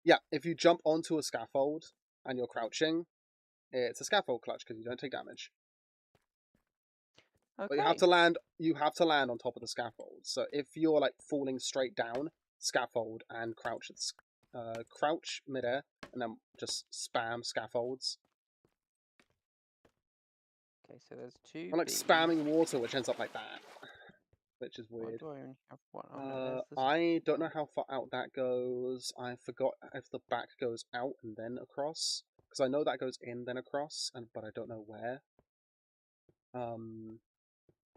Yeah, if you jump onto a scaffold and you're crouching, it's a scaffold clutch because you don't take damage. Okay. But you have to land on top of the scaffold. So if you're like falling straight down, scaffold and crouch midair, and then just spam scaffolds. Okay, so there's 2. I'm like spamming water, which ends up like that, which is weird. Why do I only have one? Oh, no, I don't know how far out that goes. I forgot if the back goes out and then across, because I know that goes in then across, but I don't know where.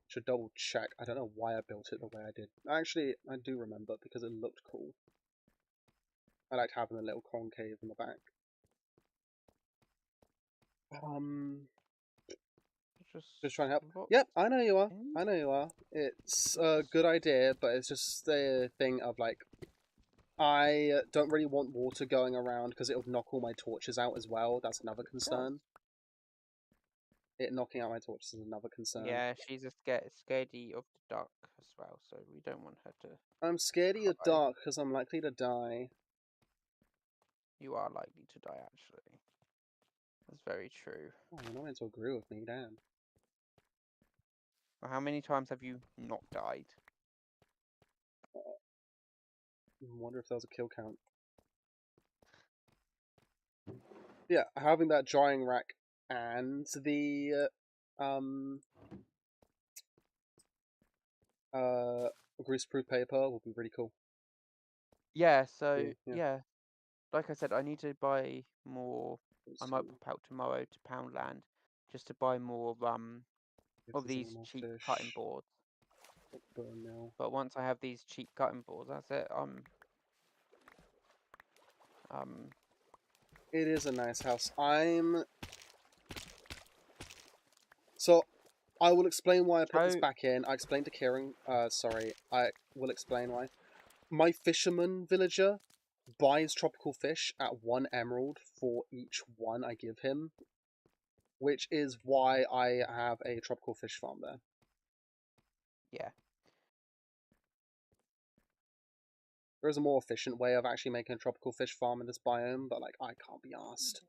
Should double check. I don't know why I built it the way I did. Actually, I do remember because it looked cool. I liked having a little concave in the back. Just trying to help. Yep, I know you are. I know you are. It's a good idea, but it's just the thing of like, I don't really want water going around because it'll knock all my torches out as well. That's another concern. it knocking out my torches is another concern. Yeah, she's a scaredy of the dark as well, so we don't want her to. I'm scaredy of cry. dark because I'm likely to die. You are likely to die, actually. That's very true. Oh, you're not meant to agree with me, damn. Well, how many times have you not died? I wonder if there was a kill count. Yeah, having that drying rack and the greaseproof paper will be really cool. Yeah, so Yeah. yeah. Like I said, I need to buy more. I might pop out tomorrow to Poundland just to buy more of these cheap cutting boards. But once I have these cheap cutting boards, that's it. It is a nice house. So, I will explain why I put this back in. I explained to Kieran, sorry, I will explain why. My fisherman villager buys tropical fish at 1 emerald for each one I give him, which is why I have a tropical fish farm there. Yeah. There is a more efficient way of actually making a tropical fish farm in this biome, but like, I can't be arsed.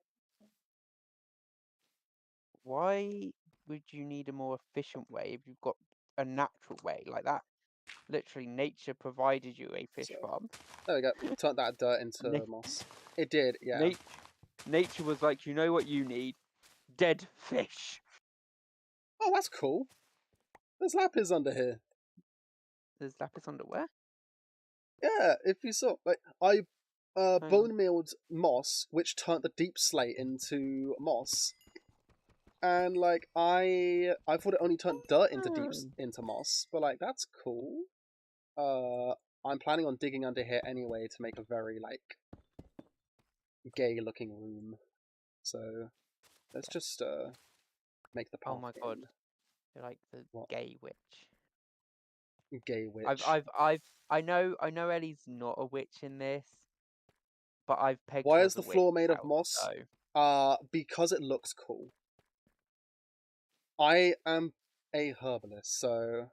Why would you need a more efficient way if you've got a natural way like that? Literally, nature provided you a fish farm. There we go. Turned that dirt into moss. It did, yeah. Nature was like, you know what you need? Dead fish. Oh, that's cool. There's lapis under here. There's lapis under where? Yeah, if you saw, like, I bone milled moss, which turned the deep slate into moss, and like I thought it only turned dirt into moss, but like that's cool. I'm planning on digging under here anyway to make a very like gay looking room. So let's just make the path. Oh my god, you're like the gay witch. Gay witch. I know Ellie's not a witch in this, but I've pegged. Why her is the floor made of moss? So. Because it looks cool. I am a herbalist, so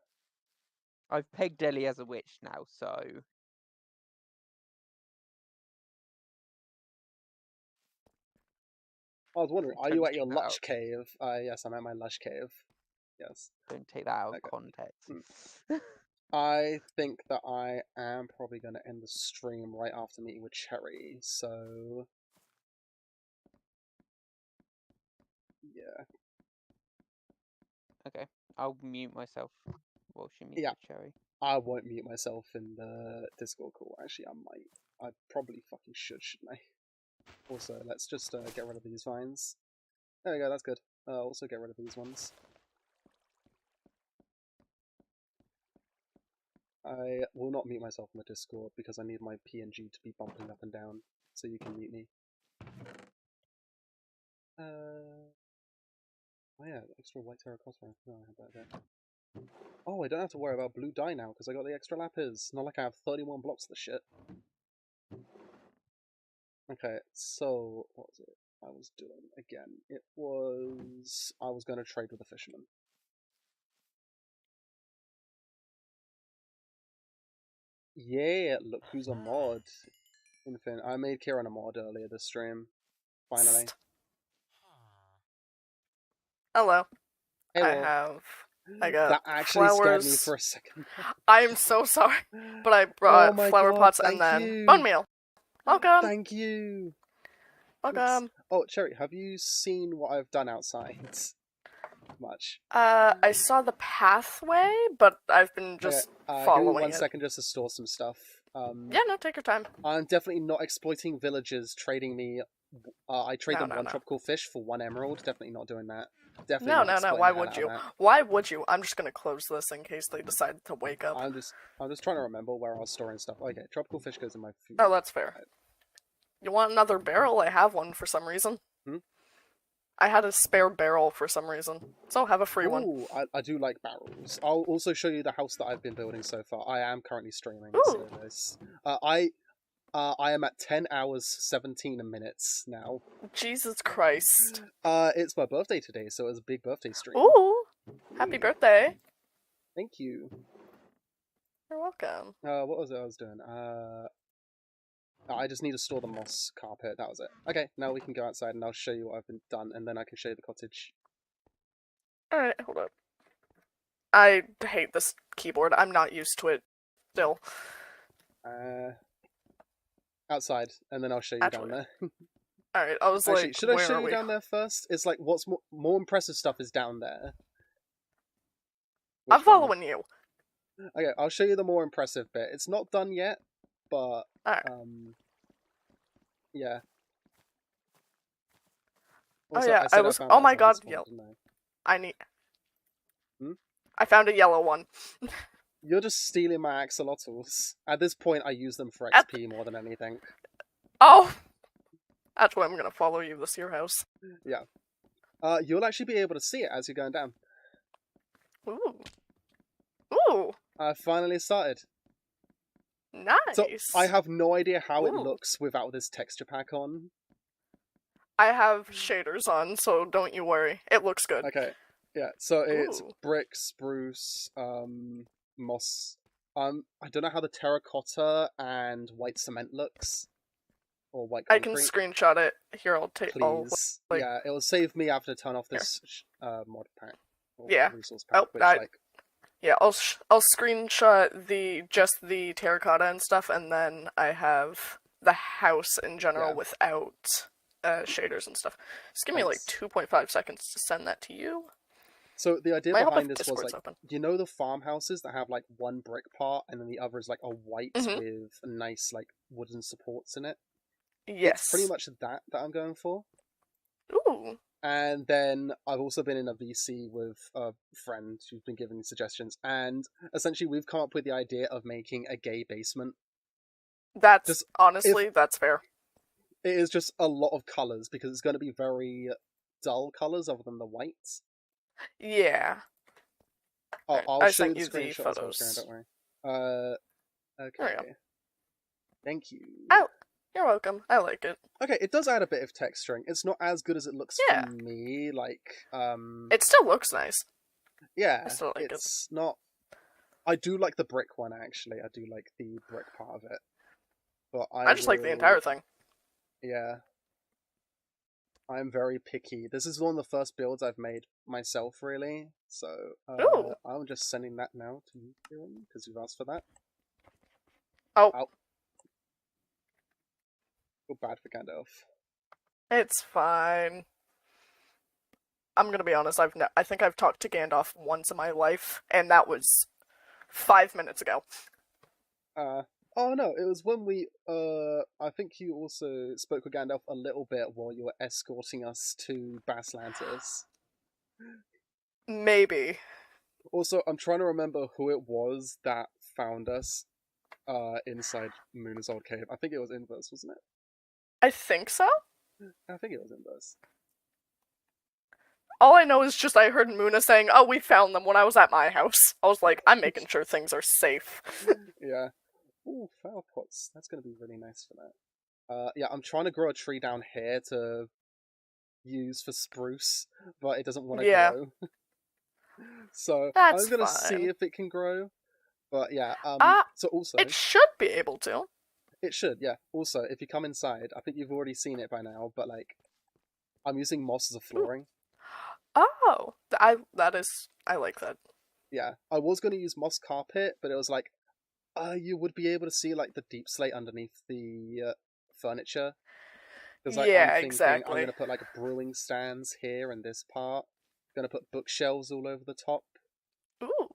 I've pegged Ellie as a witch now, so I was wondering, are you at your lush cave? Yes, I'm at my lush cave. Yes. Don't take that out of context. I think that I am probably going to end the stream right after meeting with Cherry, so yeah. Okay, I'll mute myself while she meets with Cherry. I won't mute myself in the Discord call. Actually, I might. I probably fucking should, shouldn't I? Also, let's just get rid of these vines. There we go, that's good. Also get rid of these ones. I will not mute myself in the Discord because I need my PNG to be bumping up and down so you can mute me. Oh yeah, extra white terracotta. No, I have that there. Oh, I don't have to worry about blue dye now because I got the extra lapis. Not like I have 31 blocks of the shit. Okay, so what was it I was doing again? It was I was going to trade with a fisherman. Yeah, look who's a mod. Infinite. I made Kieran a mod earlier this stream. Finally. Hello. Hello. I got that actually flowers. Scared me for a second. I'm so sorry, but I brought flower pots and then bone meal. Welcome. Thank you. Welcome. Oops. Oh, Cherry, have you seen what I've done outside? Much. I saw the pathway, but I've been just following give me 1 it. second just to store some stuff. Yeah, no, take your time. I'm definitely not exploiting villagers trading me. I trade them one tropical fish for 1 emerald. Definitely not doing that. Definitely No. Why would you? Why would you? I'm just gonna close this in case they decide to wake up. I'm just trying to remember where I was storing stuff. Okay, tropical fish goes in my food. Oh, that's fair. You want another barrel? I have one for some reason. I had a spare barrel for some reason, so have a free one. I do like barrels. I'll also show you the house that I've been building so far. I am currently streaming. So this, I am at 10 hours 17 minutes now. Jesus Christ. It's my birthday today, so it was a big birthday stream. Ooh! Happy birthday. Thank you. You're welcome. What was it I was doing? I just need to store the moss carpet, that was it. Okay, now we can go outside and I'll show you what I've been done, and then I can show you the cottage. Alright, hold up. I hate this keyboard. I'm not used to it still. Outside, and then I'll show you down there. Alright, I was Actually, like, should I where show are you we? down there first? It's like, what's more impressive stuff is down there. I'm Which one? following you. Okay, I'll show you the more impressive bit. It's not done yet, but, Alright. yeah. Oh Also, yeah, said was. found Oh my outside god, this one, yellow. didn't I need. Hmm? I found a yellow one. You're just stealing my axolotls. At this point, I use them for At XP more than anything. Oh! That's why I'm gonna follow you to your house. Yeah. You'll actually be able to see it as you're going down. Ooh. Ooh! I finally started. Nice! So, I have no idea how it Ooh. looks without this texture pack on. I have shaders on, so don't you worry. It looks good. Okay. Yeah, so it's Ooh. brick, spruce, moss. I don't know how the terracotta and white cement looks. Or white I concrete. can screenshot it. Here, I'll take. Please. like- Yeah, it'll save me having to turn off this mod pack. Or Yeah. resource pack, Oh, which, Yeah, I'll screenshot just the terracotta and stuff, and then I have the house in general Yeah. without shaders and stuff. Just give me like Thanks. 2.5 seconds to send that to you. So the idea I hope behind if this was Discord's like, open. you know the farmhouses that have like one brick part and then the other is like a white Mhm. with nice like wooden supports in it? Yes. It's pretty much that I'm going for. Ooh. And then I've also been in a VC with a friend who's been giving me suggestions, and essentially we've come up with the idea of making a gay basement. That's Just honestly, that's fair. It is just a lot of colours because it's going to be very dull colours other than the whites. Yeah. I'll I show you sent the you the screenshot as well, photos. Karen, don't worry. There we Okay. Thank you. Oh. You're welcome. I like it. Okay, it does add a bit of texturing. It's not as good as it looks Yeah. to me. Like, It still looks nice. yeah, I still like it. it's not. I do like the brick one actually. I do like the brick part of it. But I just like the entire thing. Yeah. I'm very picky. This is one of the first builds I've made myself, really. So Ooh. I'm just sending that now to you, Kieran, because you've asked for that. Oh. Feel bad for Gandalf. It's fine. I'm gonna be honest. I think I've talked to Gandalf once in my life, and that was 5 minutes ago. Oh no, it was when we I think you also spoke with Gandalf a little bit while you were escorting us to Baslantis. Maybe. Also, I'm trying to remember who it was that found us inside Muna's old cave. I think it was Inverse, wasn't it? I think so. I think it was Inverse. All I know is just I heard Muna saying, "Oh, we found them" when I was at my house. I was like, I'm making sure things are safe. Yeah. Ooh, flower pots. That's gonna be really nice for that. Yeah, I'm trying to grow a tree down here to use for spruce, but it doesn't want to grow. So That's I'm gonna fine. see if it can grow. But yeah, so also It should be able to. it should, yeah. Also, if you come inside, I think you've already seen it by now, but like I'm using moss as a flooring. Oh, I like that. Yeah. I was gonna use moss carpet, but it was like you would be able to see like the deep slate underneath the furniture. Because like, Yeah, I'm thinking exactly. I'm gonna put like brewing stands here in this part. Gonna put bookshelves all over the top. Ooh.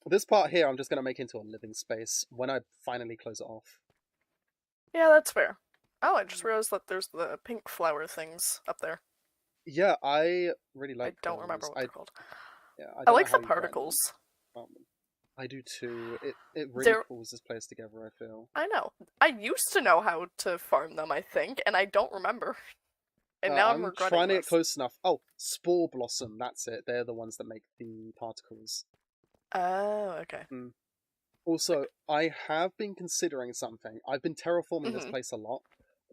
This part here, I'm just gonna make into a living space when I finally close it off. Yeah, that's fair. Oh, I just realized that there's the pink flower things up there. Yeah, I really like. I don't those. remember what they're called. Yeah, I don't like know the how you plant them. particles. I do too. It really They're- pulls this place together, I feel. I know. I used to know how to farm them, I think, and I don't remember. And now I'm regretting trying to get this. close enough. Oh, spore blossom. That's it. They're the ones that make the particles. Oh, okay. Also, I have been considering something. I've been terraforming this Mhm. place a lot,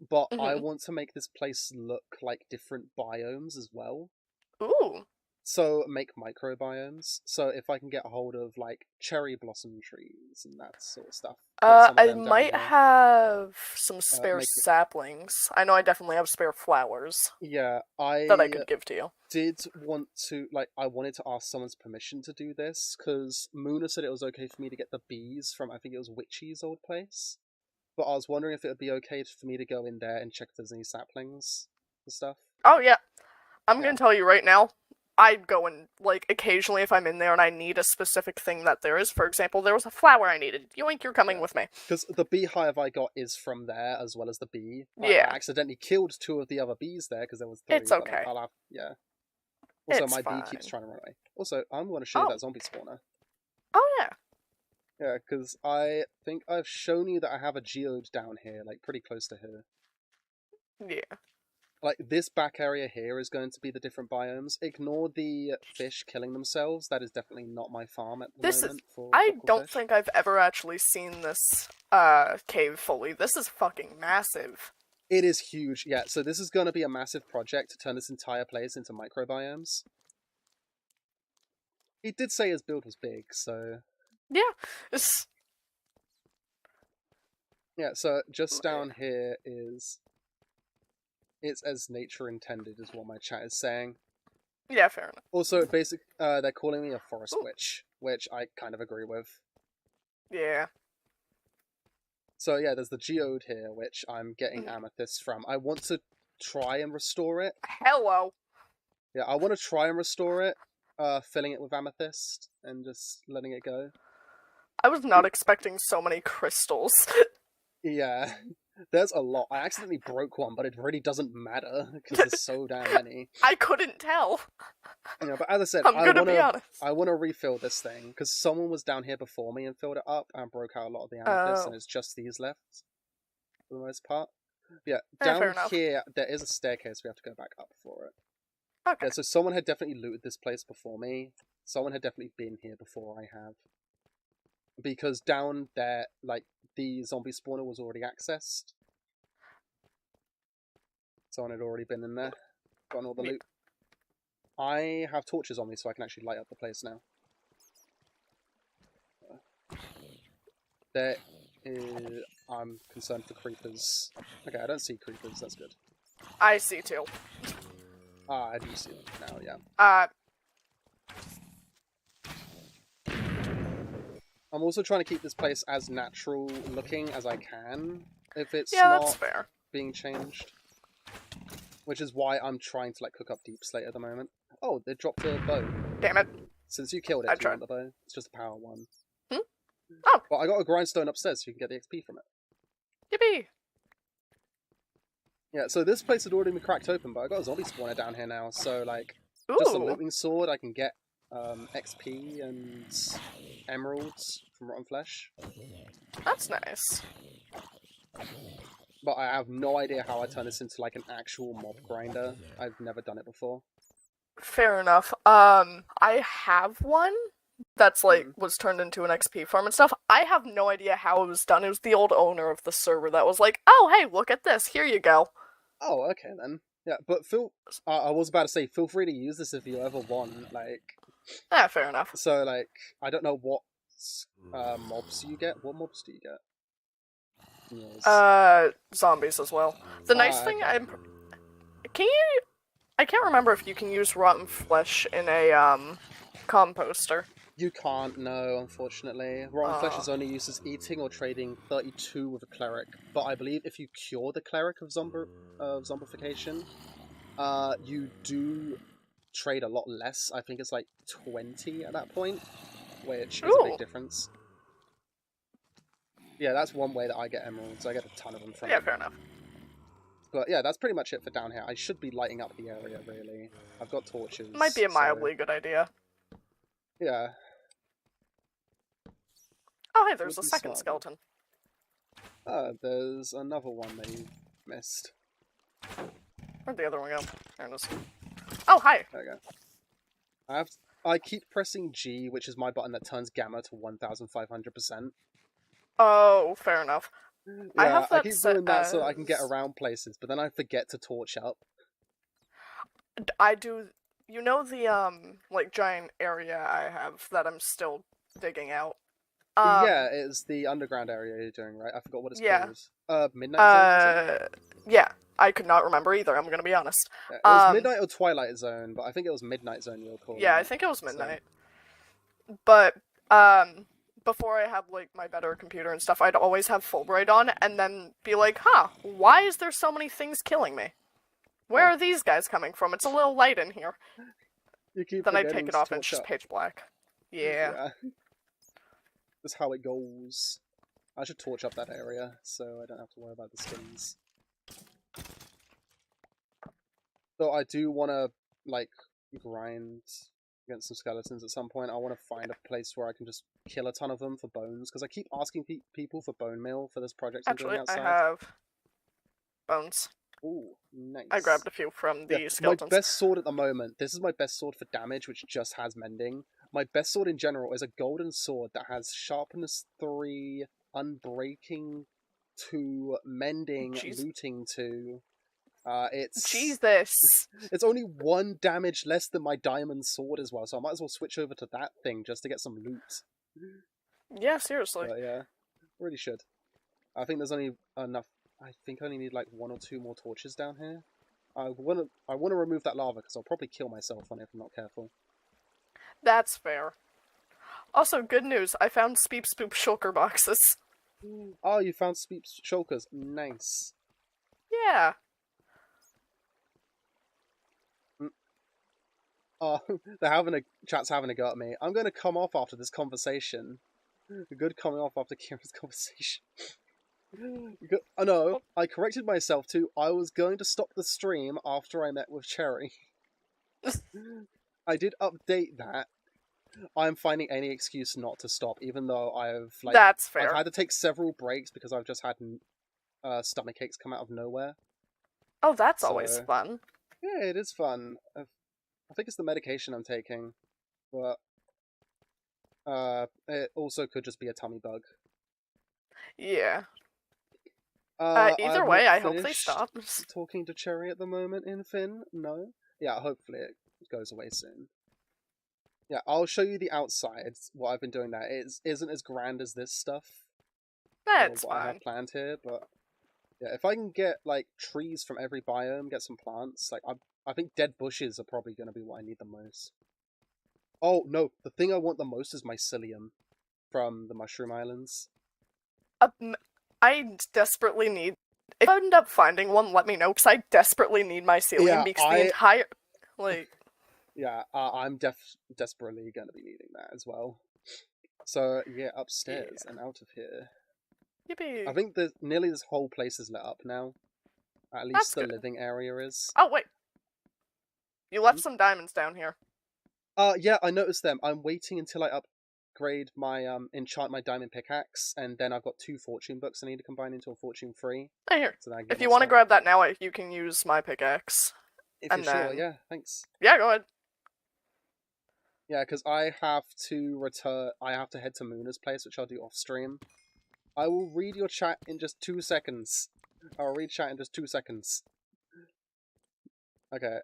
but I Mhm. want to make this place look like different biomes as well. Ooh. So make microbiomes. So if I can get a hold of like cherry blossom trees and that sort of stuff, put some of I them down might here. have some spare Make saplings. I know I definitely have spare flowers Yeah, that I could give to you. did want to I wanted to ask someone's permission to do this because Muna said it was okay for me to get the bees from I think it was Witchy's old place, but I was wondering if it would be okay for me to go in there and check if there's any saplings and stuff. Oh yeah, I'm Yeah. gonna tell you right now. I'd go and like occasionally if I'm in there and I need a specific thing that there is. For example, there was a flower I needed. Yoink, you're coming Yeah. with me. Because the beehive I got is from there as well as the bee. Yeah. I accidentally killed 2 of the other bees there because there was 3. It's but, okay. I'll have, yeah. Also, It's my bee keeps fine. trying to run away. Also, I'm going to show you Oh. that zombie spawner. Oh yeah. Yeah, because I think I've shown you that I have a geode down here, like pretty close to here. Yeah. Like, this back area here is going to be the different biomes. Ignore the fish killing themselves. That is definitely not my farm at the moment. I for don't fish. think I've ever actually seen this cave fully. This is fucking massive. It is huge, yeah. So this is going to be a massive project to turn this entire place into microbiomes. He did say his build was big, so... Yeah. It's... Yeah, so just down here is... It's as nature intended, is what my chat is saying. Yeah, fair enough. Also, they're calling me a forest witch, which I kind of agree with. Yeah. So yeah, there's the geode here, which I'm getting amethyst from. I want to try and restore it. Hello. Yeah, I want to try and restore it, filling it with amethyst and just letting it go. I was not expecting so many crystals. Yeah, there's a lot. I accidentally broke one, but it really doesn't matter because there's so damn many. I couldn't tell. You know, but as I said, I'm gonna be honest. I want to refill this thing because someone was down here before me and filled it up and broke out a lot of the amethyst, and it's just these left for the most part. Yeah, fair down enough. here there is a staircase. We have to go back up for it. Okay. Yeah, so someone had definitely looted this place before me. Someone had definitely been here before I have. Because down there, like, the zombie spawner was already accessed. Someone had already been in there, gotten all the loot. I have torches on me, so I can actually light up the place now. There is... I'm concerned for creepers. Okay, I don't see creepers, that's good. I see too. Ah, I do see them now, yeah. I'm also trying to keep this place as natural looking as I can, if it's that's not fair. being changed. Which is why I'm trying to, like, cook up Deep Slate at the moment. Oh, they dropped a bow. Damn it. Since you killed it, I do you want the bow? It's just a power one. Oh. But I got a grindstone upstairs so you can get the XP from it. Yippee. Yeah, so this place had already been cracked open, but I got a zombie spawner down here now, so, like, just a Ooh. looting sword, I can get XP and emeralds from rotten flesh. That's nice. But I have no idea how I turn this into, like, an actual mob grinder. I've never done it before. Fair enough. I have one that's like was turned into an XP farm and stuff. I have no idea how it was done. It was the old owner of the server that was like, "Oh, hey, look at this. Here you go." Oh, okay then. Yeah, but I was about to say, feel free to use this if you ever want. Like, Fair enough. so like, I don't know what mobs you get. What mobs do you get? Yes. Zombies as well. The nice thing, okay. I can't remember if you can use rotten flesh in a composter. You can't, no, unfortunately. Rotten flesh is only used as eating or trading 32 with a cleric. But I believe if you cure the cleric of zombification, you do trade a lot less. I think it's like 20 at that point, which is a big difference. Yeah, that's one way that I get emeralds. I get a ton of them from it. Yeah, fair enough. But yeah, that's pretty much it for down here. I should be lighting up the area, really. I've got torches. Might be a mildly good idea. Yeah. Oh, hey, there's a Would be second smart. skeleton. There's another one that you missed. Where'd the other one go? There it is. Oh, hi. There we go. I have I keep pressing G, which is my button that turns gamma to 1500%. Oh, fair enough. I Yeah, have I that keep set doing that so that I can get as- around places, but then I forget to torch up. I do. You know the like giant area I have that I'm still digging out. Yeah, it's the underground area you're doing, right? I forgot what it's Yeah. called. Midnight Zone, is it? Yeah. I could not remember either. I'm gonna be honest. Yeah, it was Midnight or Twilight Zone, but I think it was Midnight Zone you were calling. Yeah, I think it was midnight. But before I had like my better computer and stuff, I'd always have Fulbright on, and then be like, "Huh, why is there so many things killing me? Where are these guys coming from? It's a little light in here." You keep Then I'd forgetting take it to off and it's torch just up. pitch black. Yeah. That's how it goes. I should torch up that area so I don't have to worry about the skins. So I do want to, like, grind against some skeletons at some point. I want to find a place where I can just kill a ton of them for bones, because I keep asking people for bone meal for this project I'm doing Actually, I outside. have bones. Ooh, nice. I grabbed a few from the Yeah, skeletons. my best sword at the moment, this is my best sword for damage, which just has mending. My best sword in general is a golden sword that has sharpness 3, unbreaking 2, mending, Jeez. looting 2. It's Jesus. It's only 1 damage less than my diamond sword as well, so I might as well switch over to that thing just to get some loot. Yeah, seriously. But yeah, really should. I think there's only enough. I think I only need like 1 or 2 more torches down here. I want to remove that lava because I'll probably kill myself on it if I'm not careful. That's fair. Also, good news. I found Speep Spoop shulker boxes. Oh, you found Speep shulkers. Nice. Yeah. Oh, chat's having a go at me. I'm going to come off after this conversation. Good coming off after Kira's conversation. Oh no, I corrected myself too. I was going to stop the stream after I met with Cherry. I did update that. I'm finding any excuse not to stop, even though That's fair. I've had to take several breaks because I've just had stomach aches come out of nowhere. Oh, that's always fun. Yeah, it is fun. I think it's the medication I'm taking, but it also could just be a tummy bug. Yeah. Either Either way, I hope they stop. Talking to Cherry at the moment in Finn? No? Yeah, hopefully it goes away soon. Yeah, I'll show you the outside, what I've been doing there. It isn't as grand as this stuff. That's what I fine. have planned here, but yeah, if I can get like trees from every biome, get some plants, like I think dead bushes are probably going to be what I need the most. Oh no, the thing I want the most is mycelium from the Mushroom Islands. I desperately need. If I end up finding one, let me know, because I desperately need mycelium because the entire like. Yeah, I'm desperately going to be needing that as well. So yeah, upstairs and out of here. Yippee. I think nearly this whole place is lit up now. At least the living area is. Oh wait, you left some diamonds down here. Yeah, I noticed them. I'm waiting until I upgrade my enchant my diamond pickaxe, and then I've got 2 fortune books I need to combine into a fortune 3. I hear. So if you want to grab that now, you can use my pickaxe. If you're sure, yeah, thanks. Yeah, go ahead. Yeah, because I have to head to Moona's place, which I'll do off stream. I will read your chat in just 2 seconds. I'll read chat in just 2 seconds. Okay,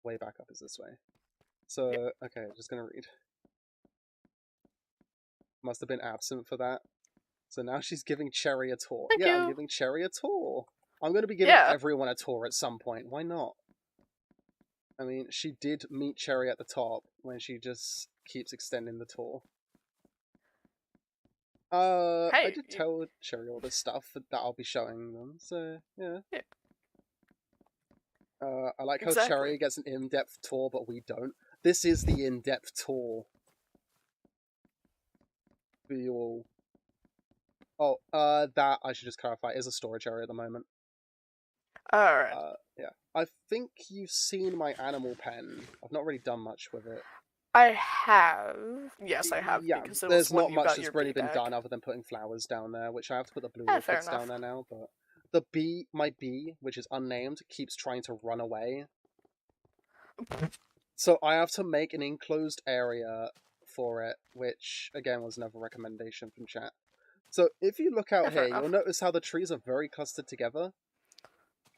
way back up is this way. So, okay, just gonna read. Must have been absent for that. So now she's giving Cherry a tour. Thank you. I'm giving Cherry a tour. I'm gonna be giving everyone a tour at some point. Why not? I mean, she did meet Cherry at the top when she just keeps extending the tour. I did tell Cherry all this stuff that I'll be showing them, so yeah. I like how Cherry gets an in-depth tour, but we don't. This is the in-depth tour. For you all. Oh, that, I should just clarify, is a storage area at the moment. Alright. Yeah. I think you've seen my animal pen. I've not really done much with it. I have. Yes, I have. Yeah, because there's not much that's really been done other than putting flowers down there, which I have to put the blue orchids down there now, but my bee, which is unnamed, keeps trying to run away. So I have to make an enclosed area for it, which again was another recommendation from chat. So if you look out Yeah, fair here, you'll enough. notice how the trees are very clustered together.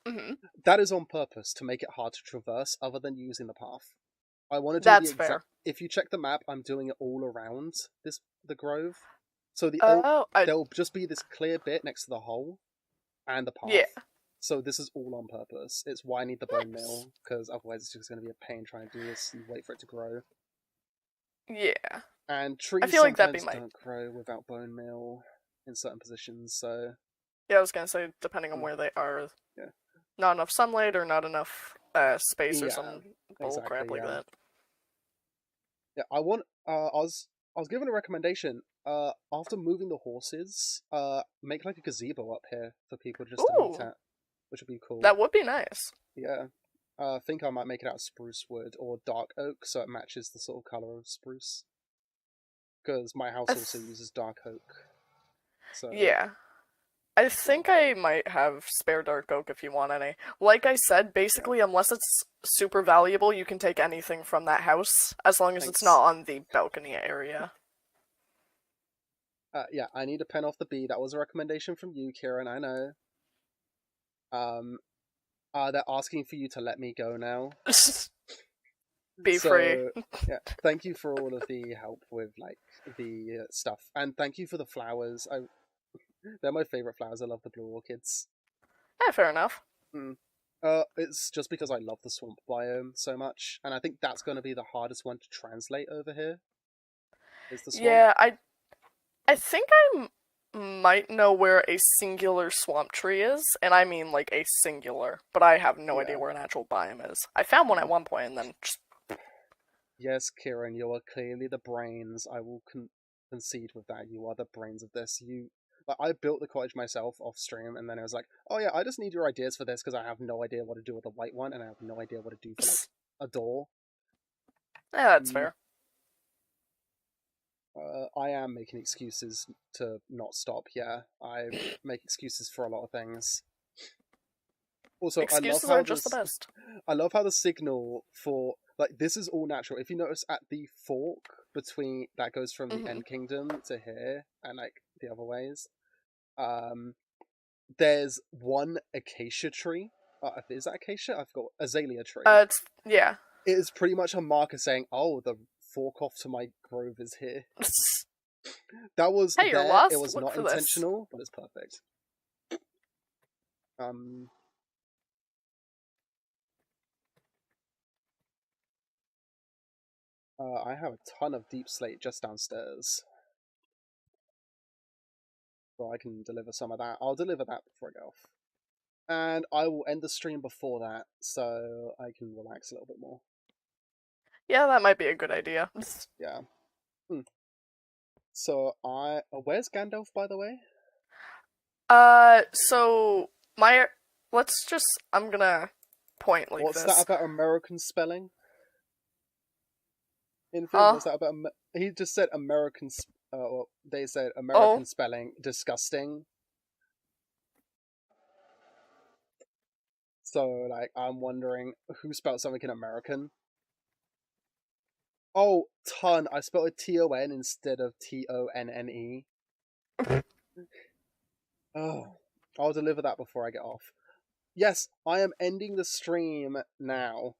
Hmm. That is on purpose to make it hard to traverse, other than using the path. I want to do That's the exact. fair. If you check the map, I'm doing it all around the grove. So there'll just be this clear bit next to the hole and the path. Yeah. So this is all on purpose. It's why I need the bone Nice. meal, because otherwise it's just going to be a pain trying to do this and wait for it to grow. Yeah. And trees feel like that'd be sometimes don't grow without bone meal in certain positions, so... Yeah, I was gonna say, depending on where they are, Yeah. not enough sunlight or not enough space or Yeah, some bull exactly, crap like yeah. that. Yeah, I was given a recommendation. After moving the horses, make like a gazebo up here for people just to meet Ooh. at, which would be cool. That would be nice. Yeah. I think I might make it out of spruce wood or dark oak, so it matches the sort of color of spruce. Because my house also uses dark oak. So Yeah. I think I might have spare dark oak if you want any. Like I said, basically, unless it's super valuable, you can take anything from that house, as long as it's Thanks. not on the balcony area. Yeah, I need a pen off the bee. That was a recommendation from you, Kieran, I know. They're asking for you to let me go now. Be free. Yeah, thank you for all of the help with like the stuff, and thank you for the flowers. They're my favorite flowers. I love the blue orchids. Yeah, fair enough. It's just because I love the swamp biome so much, and I think that's going to be the hardest one to translate over here. Is the swamp? Yeah, I think I might know where a singular swamp tree is, and I mean like a singular, but I have no idea where an actual biome is. I found one at one point, and then just... Yes, Kieran, you are clearly the brains. I will concede with that. You are the brains of this. I built the cottage myself off stream, and then I was like, oh yeah, I just need your ideas for this, because I have no idea what to do with the white one, and I have no idea what to do for, like, a door. Yeah, that's fair. I am making excuses to not stop, yeah. I make excuses for a lot of things. Also, Excuses are just the best. I love how the signal for... Like, this is all natural. If you notice at the fork between... That goes from the End Kingdom to here, and, like, the other ways. There's one acacia tree. Is that acacia? I forgot. Azalea tree. Yeah. It is pretty much a marker saying, oh, the fork off to my grove is here. That was hey, there. You're lost? It was Look not for intentional, but it's perfect. I have a ton of deep slate just downstairs. So I can deliver some of that. I'll deliver that before I go off. And I will end the stream before that, so I can relax a little bit more. Yeah, that might be a good idea. Yeah. So where's Gandalf, by the way? So I'm gonna point like What's this. that about American spelling? What's that about? He just said American. Well, they said American spelling. Disgusting. So, like, I'm wondering who spelled something in American. Oh, ton. I spelled it T-O-N instead of T-O-N-N-E. Oh, I'll deliver that before I get off. Yes, I am ending the stream now.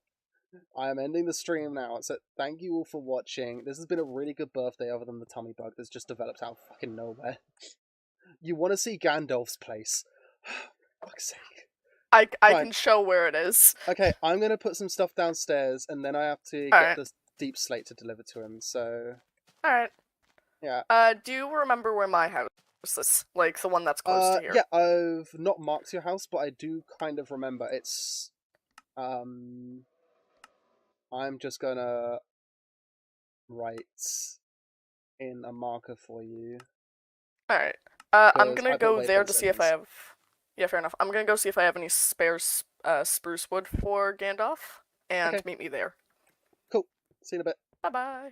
So thank you all for watching. This has been a really good birthday, other than the tummy bug that's just developed out of fucking nowhere. You want to see Gandalf's place? Fuck's sake. I can show where it is. Okay, I'm gonna put some stuff downstairs, and then I have to get the deep slate to deliver to him. So. All right. Yeah. Do you remember where my house is? Like the one that's close to here. Yeah, I've not marked your house, but I do kind of remember. It's I'm just gonna write in a marker for you. Alright. I'm gonna go there to see if I have... Yeah, fair enough. I'm gonna go see if I have any spare spruce wood for Gandalf, and meet me there. Cool. See you in a bit. Bye-bye.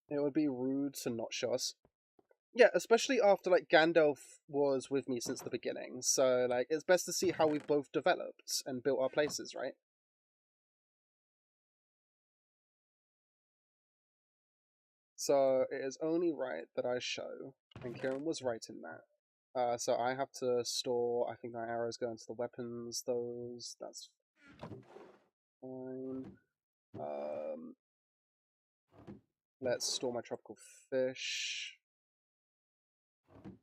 It would be rude to not show us. Yeah, especially after, like, Gandalf was with me since the beginning, so, like, it's best to see how we've both developed and built our places, right? So it is only right that I show, and Kieran was right in that. So I have to store, I think my arrows go into the weapons, that's fine. Let's store my tropical fish.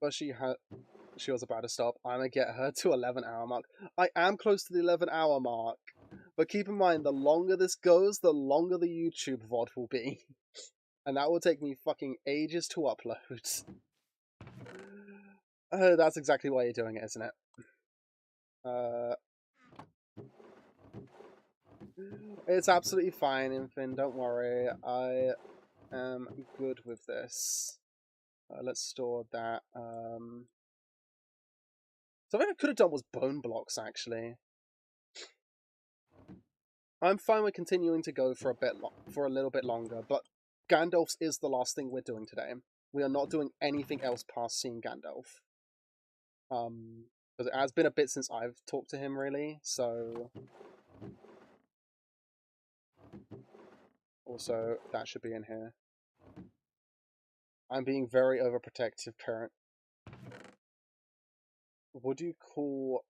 But she was about to stop. I'm gonna get her to 11-hour mark. I am close to the 11-hour mark, but keep in mind, the longer this goes, the longer the YouTube VOD will be. And that will take me fucking ages to upload. That's exactly why you're doing it, isn't it? It's absolutely fine, Infin, don't worry. I am good with this. Let's store that. Something I could have done was bone blocks, actually. I'm fine with continuing to go for a little bit longer, but Gandalf's is the last thing we're doing today. We are not doing anything else past seeing Gandalf. Because it has been a bit since I've talked to him, really, so... Also, that should be in here. I'm being very overprotective parent. Would you call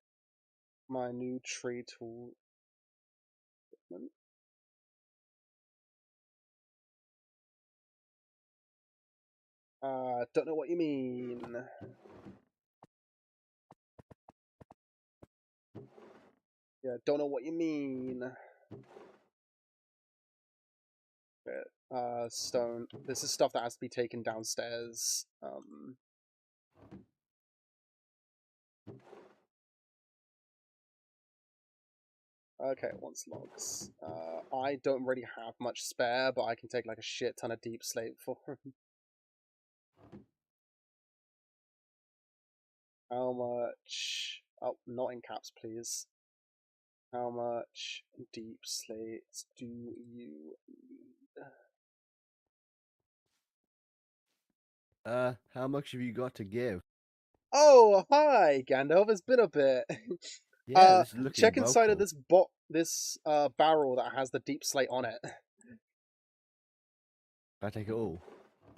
my new tree tool... don't know what you mean. Yeah, don't know what you mean. Stone. This is stuff that has to be taken downstairs. Okay, it wants logs. I don't really have much spare, but I can take like a shit ton of deep slate for him. How much? Oh, not in caps, please. How much deep slate do you need? How much have you got to give? Oh, hi, Gandalf. It's been a bit. Yeah, this is looking check inside of cool. this barrel that has the deep slate on it. I take it all.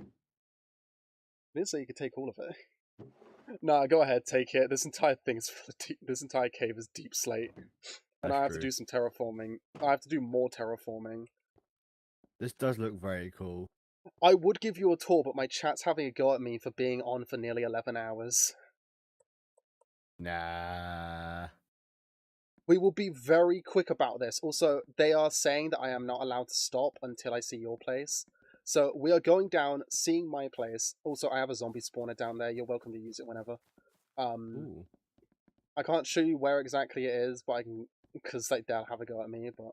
I didn't say you could take all of it. Nah, go ahead, take it. This entire thing is full of this entire cave is deep slate. And I have to do some terraforming. I have to do more terraforming. This does look very cool. I would give you a tour, but my chat's having a go at me for being on for nearly 11 hours. Nah. We will be very quick about this. Also, they are saying that I am not allowed to stop until I see your place. So we are going down, seeing my place. Also, I have a zombie spawner down there. You're welcome to use it whenever. Ooh. I can't show you where exactly it is, but I can, because like they'll have a go at me. But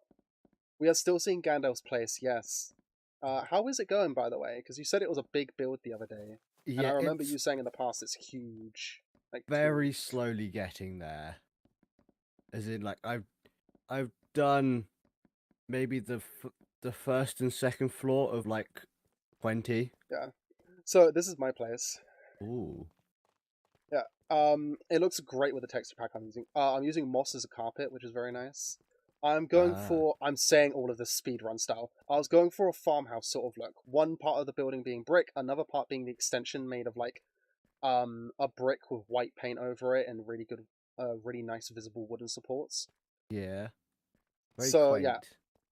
we are still seeing Gandalf's place. Yes. How is it going, by the way? Because you said it was a big build the other day, Yeah, and I remember you saying in the past it's huge. Like very slowly getting there. As in, like I've done maybe the first and second floor of like 20. Yeah. So this is my place. Ooh. Yeah. It looks great with the texture pack I'm using. I'm using moss as a carpet, which is very nice. I'm going for. I'm saying all of this speedrun style. I was going for a farmhouse sort of look. One part of the building being brick, another part being the extension made of like, a brick with white paint over it and really good, really nice visible wooden supports. Yeah. Very so quaint. yeah.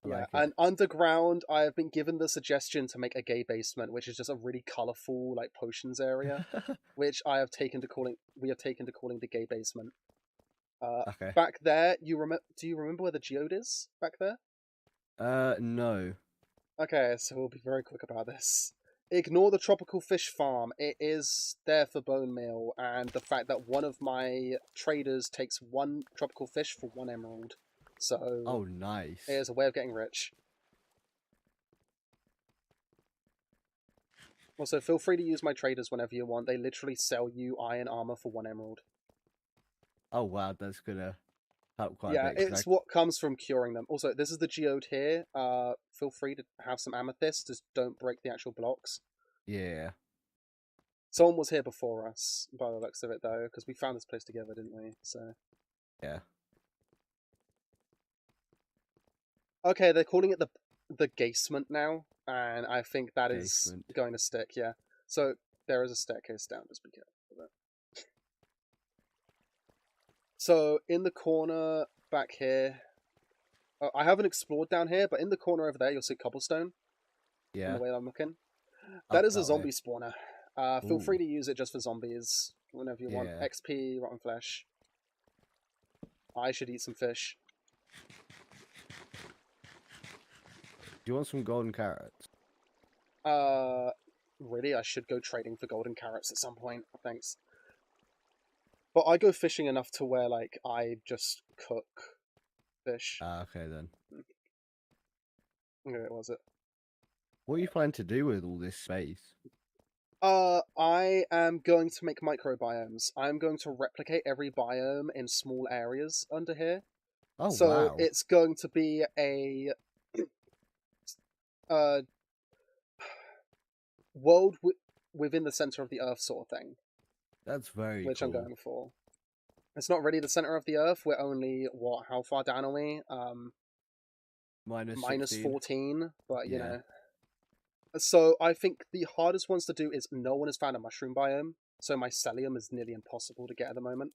Yeah, and underground, I have been given the suggestion to make a gay basement, which is just a really colourful, like, potions area, which we have taken to calling the gay basement. Okay. Back there, do you remember where the geode is? Back there? No. Okay, so we'll be very quick about this. Ignore the tropical fish farm. It is there for bone meal, and the fact that one of my traders takes one tropical fish for 1 emerald. So, oh, nice. It is a way of getting rich. Also, feel free to use my traders whenever you want. They literally sell you iron armor for 1 emerald. Oh, wow, that's gonna help quite a bit. Yeah, it's what comes from curing them. Also, this is the geode here. Feel free to have some amethyst. Just don't break the actual blocks. Yeah. Someone was here before us, by the looks of it, though, because we found this place together, didn't we? So. Yeah. Okay, they're calling it the gasement now. and I think that is Basement. going to stick. Yeah. So there is a staircase down. Just be careful with it. So in the corner back here, I haven't explored down here, but in the corner over there, you'll see cobblestone. From Yeah. the way I'm looking, Up that is a that zombie way. spawner. Feel Ooh. free to use it just for zombies whenever you want. Yeah. XP, rotten flesh. I should eat some fish. Do you want some golden carrots? Really, I should go trading for golden carrots at some point. Thanks. But I go fishing enough to where, like, I just cook fish. Ah, okay then. Where was it? What are you planning to do with all this space? I am going to make microbiomes. I'm going to replicate every biome in small areas under here. Oh, So wow. it's going to be a world within the center of the Earth sort of thing, That's very which cool. I'm going for. It's not really the center of the Earth. We're only, what, how far down are we? Minus Minus 16. 14, but you Yeah. know. So I think the hardest ones to do is no one has found a mushroom biome, so mycelium is nearly impossible to get at the moment.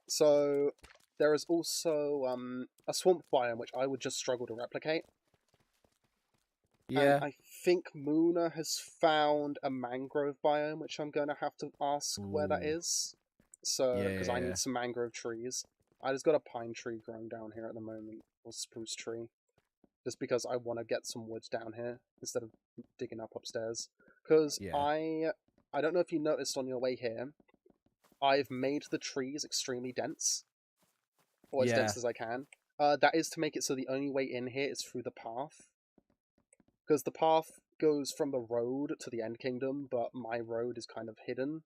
So there is also a swamp biome, which I would just struggle to replicate. Yeah. And I think Muna has found a mangrove biome, which I'm going to have to ask where that Ooh. is. So, Yeah, because I yeah. need some mangrove trees. I just got a pine tree growing down here at the moment, or spruce tree. Just because I want to get some wood down here instead of digging up upstairs. Because Yeah. I don't know if you noticed on your way here, I've made the trees extremely dense. Or as Yeah. dense as I can. That is to make it so the only way in here is through the path. Because the path goes from the road to the End Kingdom, but my road is kind of hidden.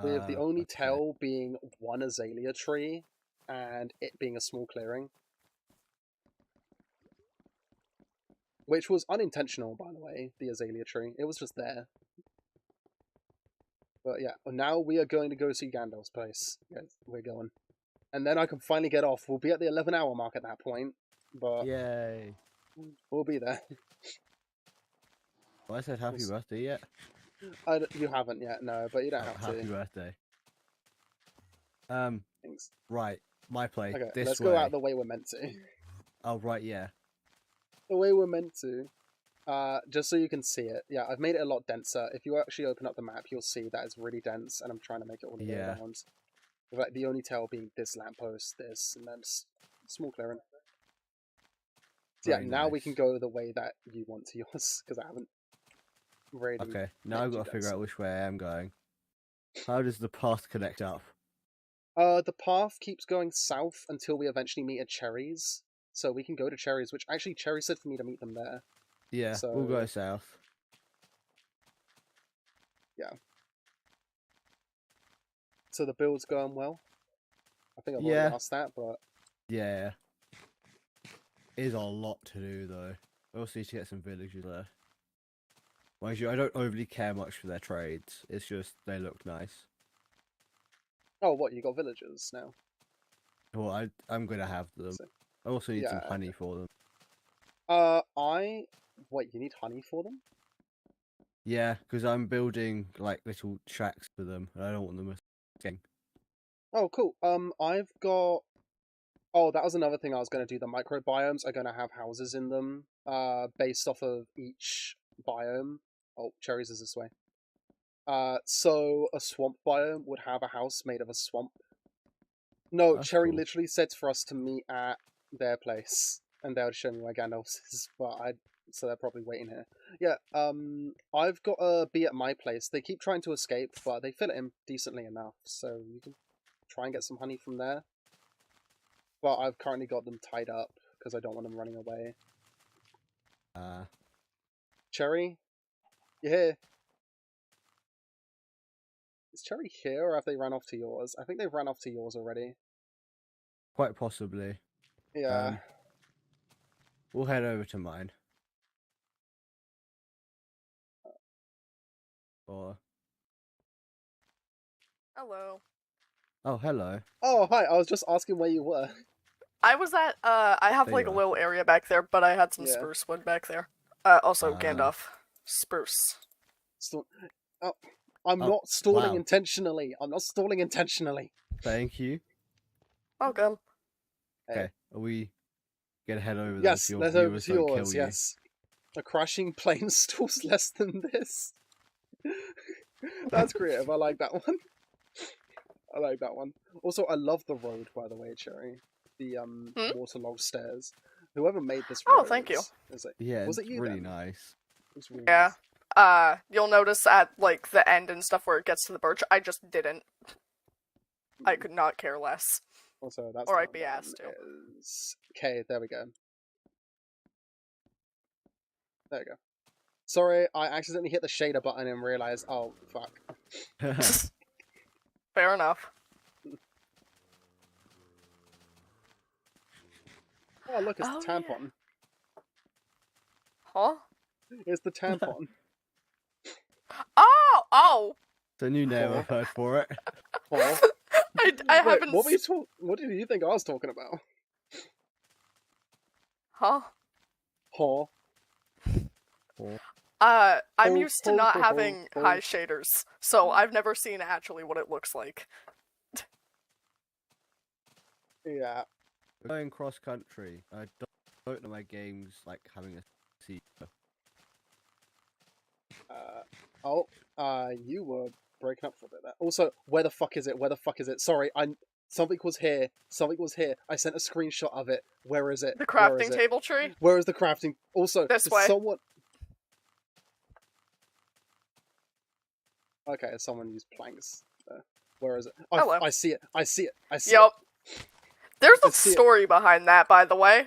With the only Okay. tell being one azalea tree, and it being a small clearing. Which was unintentional, by the way, the azalea tree. It was just there. But yeah, now we are going to go see Gandalf's place. Yes, we're going. And then I can finally get off. We'll be at the 11-hour mark at that point, but Yay. we'll be there. Well, I said happy birthday yet? You haven't yet, no, but you don't Oh, have happy to. birthday. Thanks. Right. My place. Okay, This let's way. go out the way we're meant to. Oh, right, yeah. The way we're meant to. Just so you can see it. Yeah, I've made it a lot denser. If you actually open up the map, you'll see that it's really dense, and I'm trying to make it all the way Yeah. around. With, like, the only tell being this lamppost, this, and then small clearing. So yeah, Very now we nice. can go the way that you want to yours, because I haven't really. Okay, now made I've you got to figure guys. out which way I am going. How does the path connect up? The path keeps going south until we eventually meet at Cherries. So we can go to Cherries, which actually Cherry said for me to meet them there. Yeah, So we'll go south. yeah. So the build's going well. I think I've Yeah. already asked that, but Yeah. It is a lot to do, though. We also need to get some villagers there. Mind you, I don't overly care much for their trades. It's just they look nice. oh, what, you got villagers now? Well, I'm going to have them. So, I also need some yeah, honey for them. wait, you need honey for them? Yeah, because I'm building, like, little tracks for them, and I don't want them escaping. Oh, cool. I've got. Oh, that was another thing I was going to do. The microbiomes are going to have houses in them, based off of each biome. Oh, Cherries is this way. So a swamp biome would have a house made of a swamp. No, That's Cherry cool. literally said for us to meet at their place, and they would show me where Gandalf's is, so they're probably waiting here. Yeah, I've got a bee at my place. They keep trying to escape, but they fit it in decently enough, so you can try and get some honey from there. But I've currently got them tied up, because I don't want them running away. Cherry? You here? Is Cherry here, or have they run off to yours? I think they've run off to yours already. Quite possibly. Yeah. We'll head over to mine. Or... Hello. Oh, hello. Oh, hi, I was just asking where you were. I was at, I have There like you a are. little area back there, but I had some Yeah. spruce wood back there. Also Ah. Gandalf. Spruce. Sto- oh, I'm Oh, not stalling wow. intentionally. I'm not stalling intentionally. Thank you. Welcome. Hey. Okay, are we gonna head over there Yes, so your let's over viewers to don't yours. kill you? Yes, a crashing plane stalls less than this. That's creative. I like that one. I like that one. Also, I love the road, by the way, Cherry. The waterlogged stairs. Whoever made this road. Oh, thank you. Is it, Yeah, was it's it you really then? nice. It's really Yeah. nice. You'll notice at like the end and stuff where it gets to the birch, I just didn't. I could not care less. Also, that's Or the I'd be one asked to. is- Okay, there we go. There we go. Sorry, I accidentally hit the shader button and realized, oh, fuck. Fair enough. Oh, look, it's Oh, the yeah. tampon. Huh? It's the tampon. Oh! It's a new name I've heard for it. Oh. I Wait, haven't. what were you What did you think I was talking about? Huh? Huh? I'm Oh, used to oh, not oh, having oh. high shaders, so I've never seen actually what it looks like. Yeah. Going cross country, I don't know my game's like having a seat. You were breaking up for a bit there. Also, where the fuck is it? Where the fuck is it? Sorry, something was here. Something was here. I sent a screenshot of it. Where is it? The Where is crafting it? table tree? Where is the crafting? Also, This does way. someone... Okay, someone used planks there. Where is it? Hello. I see it. I see it. I see it. Yep. There's I a see it. story behind that, by the way.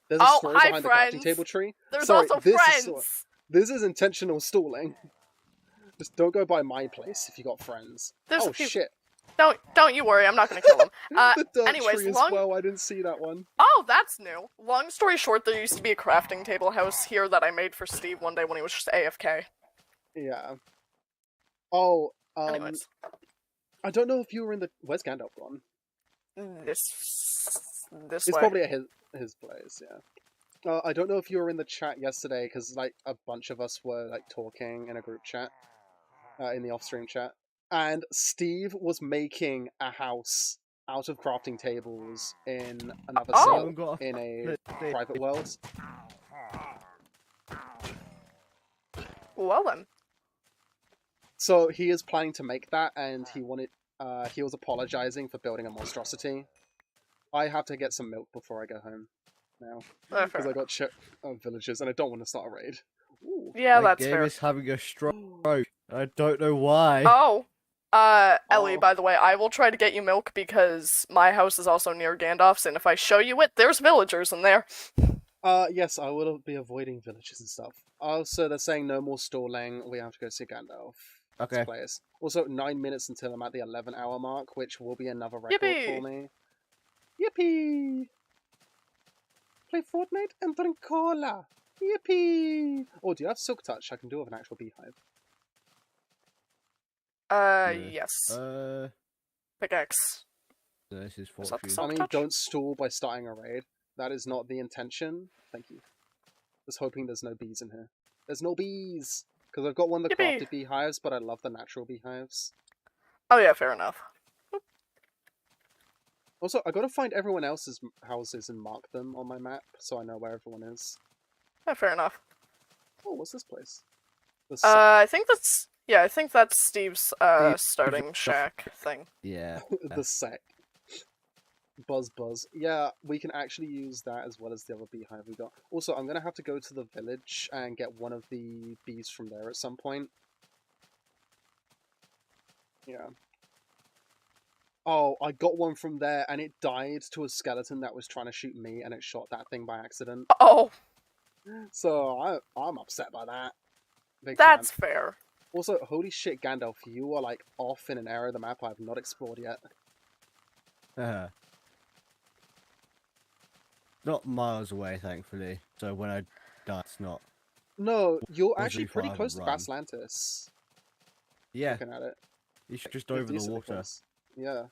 There's a Oh, story hi, behind friends. the crafting table tree. There's Sorry, also this friends. This is intentional stalling. Just don't go by my place if you got friends. There's oh a few- shit! Don't you worry, I'm not gonna kill them. The dirt anyways, tree as long- well. I didn't see that one. Oh, that's new. Long story short, there used to be a crafting table house here that I made for Steve one day when he was just AFK. Yeah. Oh. Anyways. I don't know if you were in the. Where's Gandalf gone? This It's way. probably at his place. Yeah. I don't know if you were in the chat yesterday because like a bunch of us were like talking in a group chat, in the off-stream chat, and Steve was making a house out of crafting tables in another Oh. cell in a private world. Well then. So he is planning to make that, and he was apologizing for building a monstrosity. I have to get some milk before I go home now because I got villagers, and I don't want to start a raid. Ooh. Yeah, My that's game fair. is having a stroke. I don't know why. Oh. Ellie, Oh. by the way, I will try to get you milk because my house is also near Gandalf's, and if I show you it, there's villagers in there. Yes, I will be avoiding villages and stuff. Also, they're saying no more stalling. We have to go see Gandalf. Okay. Players. Also, 9 minutes until I'm at the 11-hour mark, which will be another record Yippee! for me. Yippee! Play Fortnite and drink cola. Yippee! Oh, do you have Silk Touch? I can do it with an actual beehive. Yes. No, Pickaxe. this is Is that the fortune. Silk I mean, Touch? don't stall by starting a raid. That is not the intention. Thank you. Just hoping there's no bees in here. There's no bees! Because I've got one of the Yippee! crafted beehives, but I love the natural beehives. Oh yeah, fair enough. Also, I gotta find everyone else's houses and mark them on my map, so I know where everyone is. Yeah, fair enough. Oh, what's this place? The I think that's Steve's starting shack thing. Yeah. the sec. Buzz. Yeah, we can actually use that as well as the other beehive we got. Also, I'm gonna have to go to the village and get one of the bees from there at some point. Yeah. Oh, I got one from there and it died to a skeleton that was trying to shoot me and it shot that thing by accident. Oh, So I'm upset by that. Big that's fan. fair. Also, holy shit, Gandalf, you are like off in an area of the map I have not explored yet. Not miles away, thankfully. So when I die, it's not. No, you're Wasn't actually too pretty far of a close to run. Baslantis. Yeah, Looking at it. it's just You're over the decently water. close. Yeah.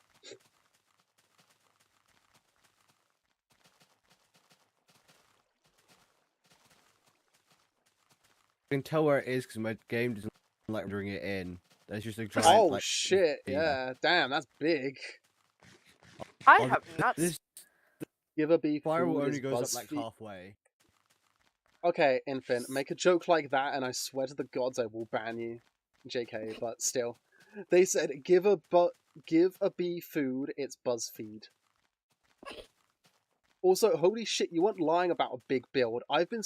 can tell where it is because my game doesn't like rendering it in. There's just a giant. Oh like, shit! beam. Yeah, damn, that's big. I Oh, have nuts. This Give a bee spiral food only is goes up like BuzzFeed. halfway. Okay, Infant, make a joke like that, and I swear to the gods I will ban you. JK, but still, they said give a bee food. It's BuzzFeed. Also, holy shit, you weren't lying about a big build. I've been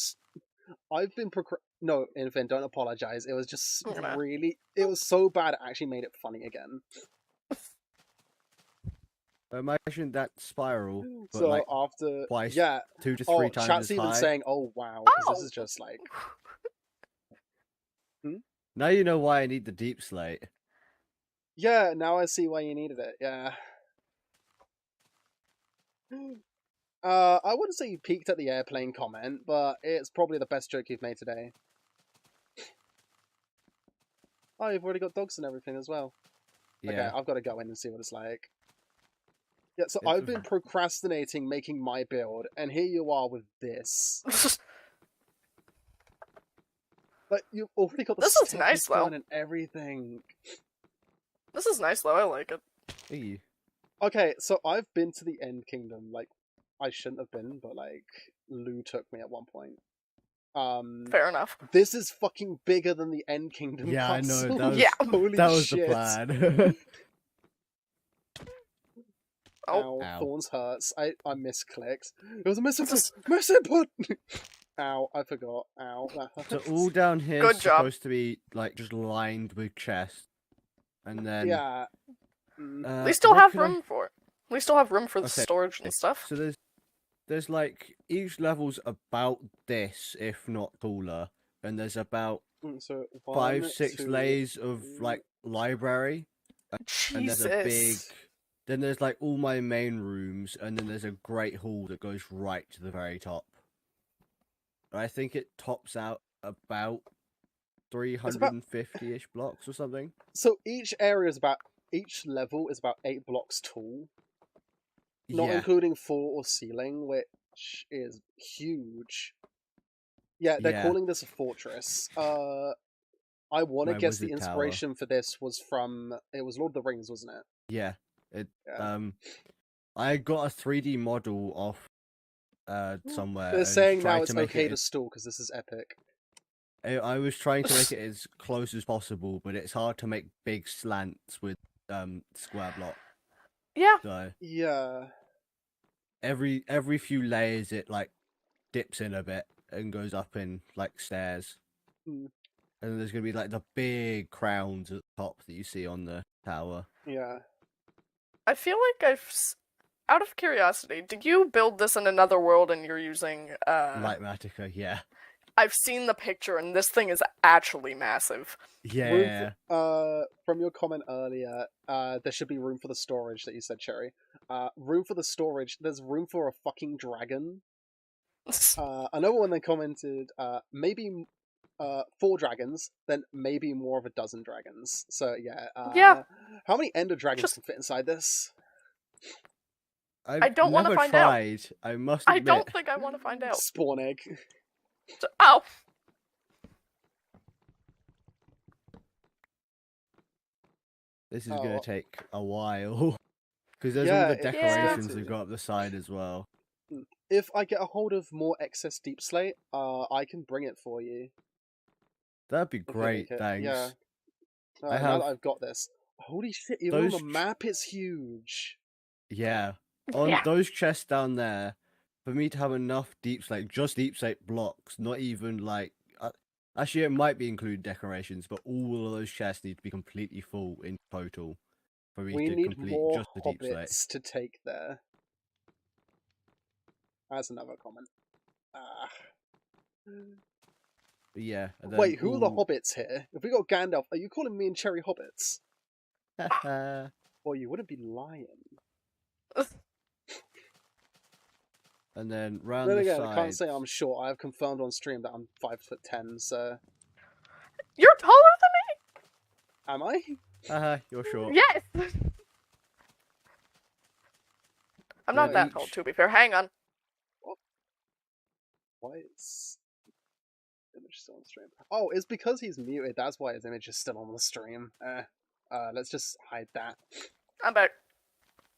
no, Infant, don't apologize. It was just really, it was so bad it actually made it funny again. Imagine that spiral, but So like after, twice, yeah, 2 to 3 times chat's as even high. saying, "Oh wow," because this is just like. Now you know why I need the deep slate. Yeah, now I see why you needed it. Yeah. I wouldn't say you peaked at the airplane comment, but it's probably the best joke you've made today. Oh, you've already got dogs and everything as well. Yeah. Okay, I've got to go in and see what it's like. Yeah, so It's I've been procrastinating making my build, and here you are with this. But you've already got the This is stepping nice, though. stone and everything. This is nice though. I like it. Hey. Okay, so I've been to the End Kingdom. Like, I shouldn't have been, but like, Lou took me at one point. Fair enough. This is fucking bigger than the End Kingdom. Yeah, I know. castle. That was, Yeah. Holy that was shit. the plan. Oh. Ow, Ow. Thorns hurts. I misclicked. It was a misinput! Misinput! Ow, I forgot. Ow, that hurts. So all down here Good is job. supposed to be like just lined with chests, and then Yeah. We still what have could I- room for it. We still have room for the Okay, storage and stuff. So there's like each level's about this, if not taller, and there's about So 5, 1, 6 2, layers of like library, and there's a big. Jesus. Then there's like all my main rooms, and then there's a great hall that goes right to the very top. I think it tops out about 350-ish blocks or something. So each level is about 8 blocks tall. Not Yeah. including floor or ceiling, which is huge. Yeah, they're Yeah. calling this a fortress. I want to My guess the wizard tower. inspiration for this was from... It was Lord of the Rings, wasn't it? Yeah. Yeah. I got a 3D model off somewhere. They're and saying tried now it's to make okay it to stall because this is epic. I was trying to make it as close as possible, but it's hard to make big slants with square block. Yeah. So Yeah. every few layers it like dips in a bit and goes up in like stairs. Mm. And then there's gonna be like the big crowns at the top that you see on the tower. Yeah. I feel like out of curiosity, did you build this in another world and you're using Light Matica, yeah. I've seen the picture and this thing is actually massive. Yeah. From your comment earlier, there should be room for the storage that you said, Cherry. Room for the storage, there's room for a fucking dragon. Another one they commented, maybe 4 dragons, then maybe more of a dozen dragons. So yeah. Yeah. How many Ender dragons can fit inside this? I don't want to never find out. tried. I must I admit. don't think I want to find out. Spawn egg. Ow! This is gonna take a while. Because there's Yeah, all the it's decorations expensive. that go up the side as well. If I get a hold of more excess deep slate, I can bring it for you. That'd be If you great, like it. thanks. Yeah. I Now have that I've got this. Holy shit, even on those the map it's huge. Yeah. On Yeah. those chests down there, for me to have enough deep slate, just deep slate blocks, not even like... actually, it might be including decorations, but all of those chests need to be completely full in total for me We to need complete more just the deep slate. hobbits to take there. That's another comment. But yeah. And then Wait, who are the all- hobbits here? If we got Gandalf, are you calling me and Cherry hobbits? Haha. Or you wouldn't be lying. And then round Then the again, sides... I can't say I'm short. I have confirmed on stream that I'm 5'10", so... You're taller than Am I? Haha, you're me? short. Yes! I'm not Yeah, that tall, to be fair. Hang on. Why is... image still on the stream. Oh, it's because he's muted. That's why his image is still on the stream. Let's just hide that. I'm back.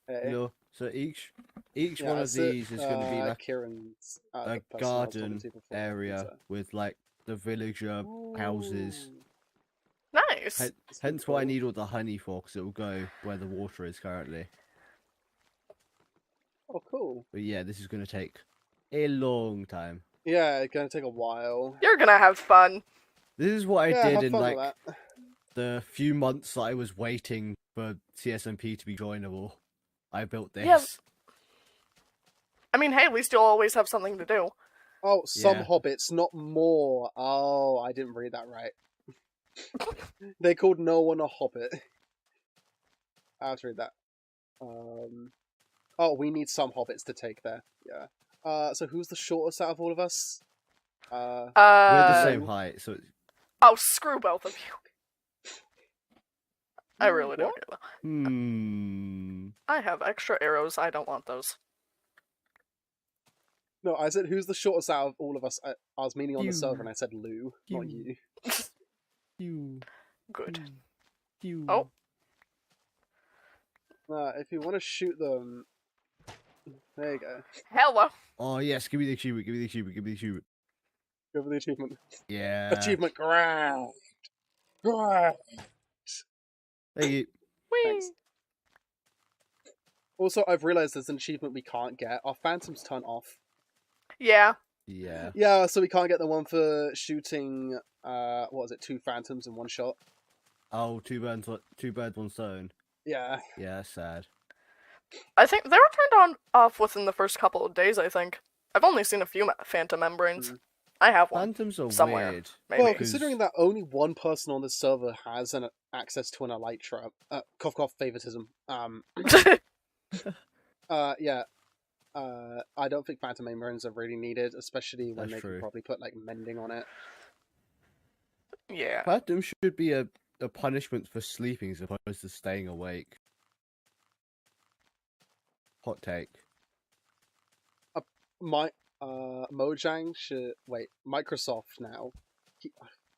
Hey. No, so each Yeah, one of so, these is going to be like Kieran's, a the person I was talking garden to before, area so. with like the villager houses. Ooh. Nice. Hence why I need all the honey for, because it will go where the water is currently. Oh, cool. But yeah, this is going to take a long time. Yeah, it's gonna take a while. You're gonna have fun. This is what I Yeah, did have in fun with like that. the few months that I was waiting for CSMP to be joinable. I built this. Yeah. I mean, hey, at least you'll always have something to do. Oh, some Yeah. hobbits, not more. Oh, I didn't read that right. They called no one a hobbit. I have to read that. Oh, we need some hobbits to take there. Yeah. So who's the shortest out of all of us? We're the same Um, height, so Oh, screw both of you. I really don't get that. I have extra arrows. I don't want those. No, I said who's the shortest out of all of us. I was meaning on the You. server, and I said Lou, not you. you. Good. You. Oh. If you want to shoot them, there you go. Hello. Oh yes, give me the achievement, give me the achievement, give me the achievement. Go for the achievement. Yeah. Achievement ground. Ground. Thank you. Whee. Thanks. Also, I've realized there's an achievement we can't get. Our phantoms turn off. Yeah. Yeah. Yeah, so we can't get the one for shooting. What was it? 2 phantoms in one shot. Oh, two birds, one stone. Yeah. Yeah, that's sad. I think they were turned on off within the first couple of days, I think. I've only seen a few phantom membranes. I have one. Phantoms are somewhere. weird. Maybe. Well, considering that only one person on this server has an access to an elytra, cough cough favoritism. Yeah. I don't think phantom membranes are really needed, especially when That's they true. can probably put like mending on it. Yeah. Phantom should be a punishment for sleeping as opposed to staying awake. Hot take. Mojang should Microsoft now.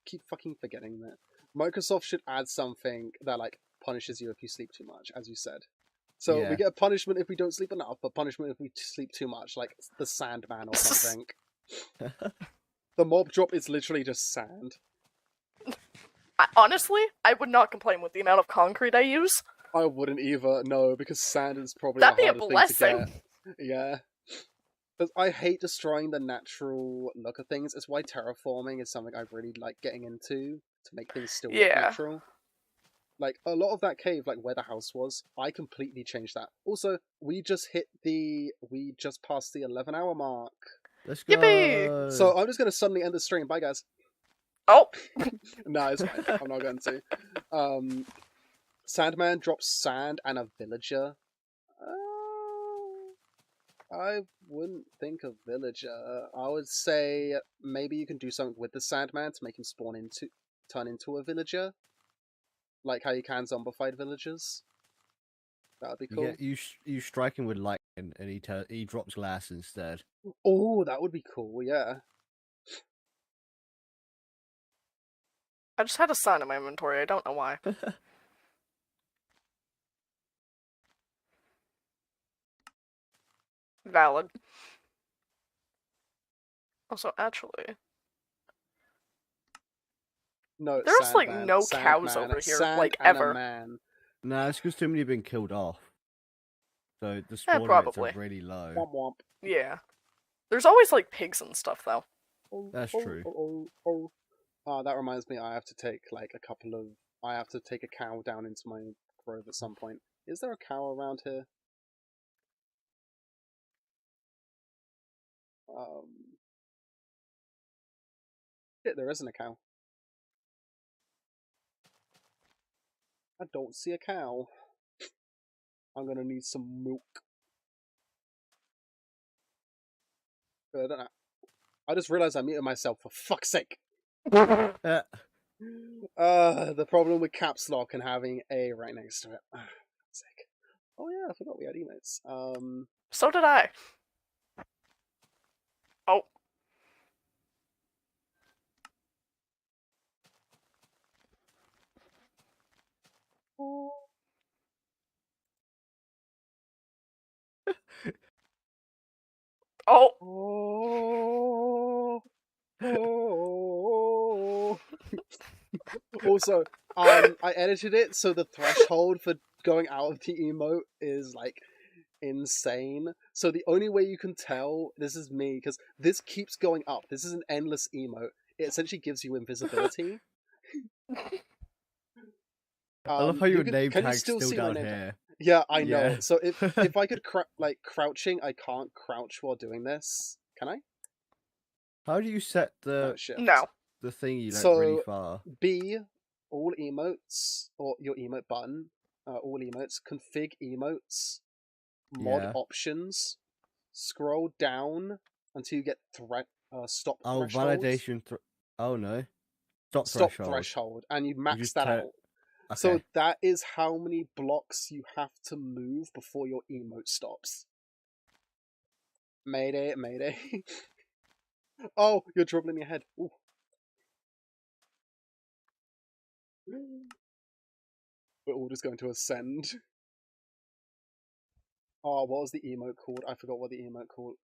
Keep fucking forgetting that. Microsoft should add something that like punishes you if you sleep too much, as you said. So Yeah. we get a punishment if we don't sleep enough, but punishment if we sleep too much, like the Sandman or something. The mob drop is literally just sand. Honestly, I would not complain with the amount of concrete I use. I wouldn't either, no, because sand is probably That'd the be a hardest thing to blessing. get. Yeah. Because I hate destroying the natural look of things. It's why terraforming is something I really like getting into, to make things still look Yeah. natural. Like, a lot of that cave, like where the house was, I completely changed that. Also, we just passed the 11-hour mark. Let's go. Yippee! So I'm just going to suddenly end the stream. Bye, guys. Oh. No, it's fine. I'm not going to. Sandman drops sand and a villager. I wouldn't think of villager. I would say maybe you can do something with the Sandman to make him turn into a villager. Like how you can zombified villagers. That would be cool. You strike him with lightning and he drops glass instead. Oh, that would be cool, yeah. I just had a sign in my inventory. I don't know why. Valid. Also, actually, No, there's like Sandman, no cows Sandman, over here, sand like and a ever. man. Nah, it's because too many have been killed off. So the Yeah, spawn rates probably. are really low. Womp womp. Yeah. There's always like pigs and stuff though. That's true. That reminds me, I have to take like I have to take a cow down into my grove at some point. Is there a cow around here? Shit, there isn't a cow. I don't see a cow. I'm gonna need some milk. I don't know. I just realized I muted myself, for fuck's sake. Uh, The problem with caps lock and having A right next to it. For fuck's sake. Oh yeah, I forgot we had emotes. So did I. Oh. Oh, Oh. Oh. Also, I edited it so the threshold for going out of the emote is like insane. So the only way you can tell this is me, because this keeps going up. This is an endless emote. It essentially gives you invisibility. I love how your can name you tag's still still see my down name tag? here. Yeah, I know. Yeah. So if I could crouching, I can't crouch while doing this. Can I? How do you set No, the shift. no. thingy like So- really far? B, all emotes, or your emote button, all emotes, config emotes, mod Yeah. options, scroll down until you get stop Oh, threshold. validation. Oh no. Stop Stop threshold. threshold, and you max just that turn- out. Okay. So that is how many blocks you have to move before your emote stops. Mayday, mayday. Oh, you're dribbling your head. Ooh. We're all just going to ascend. Oh, what was the emote called? I forgot what the emote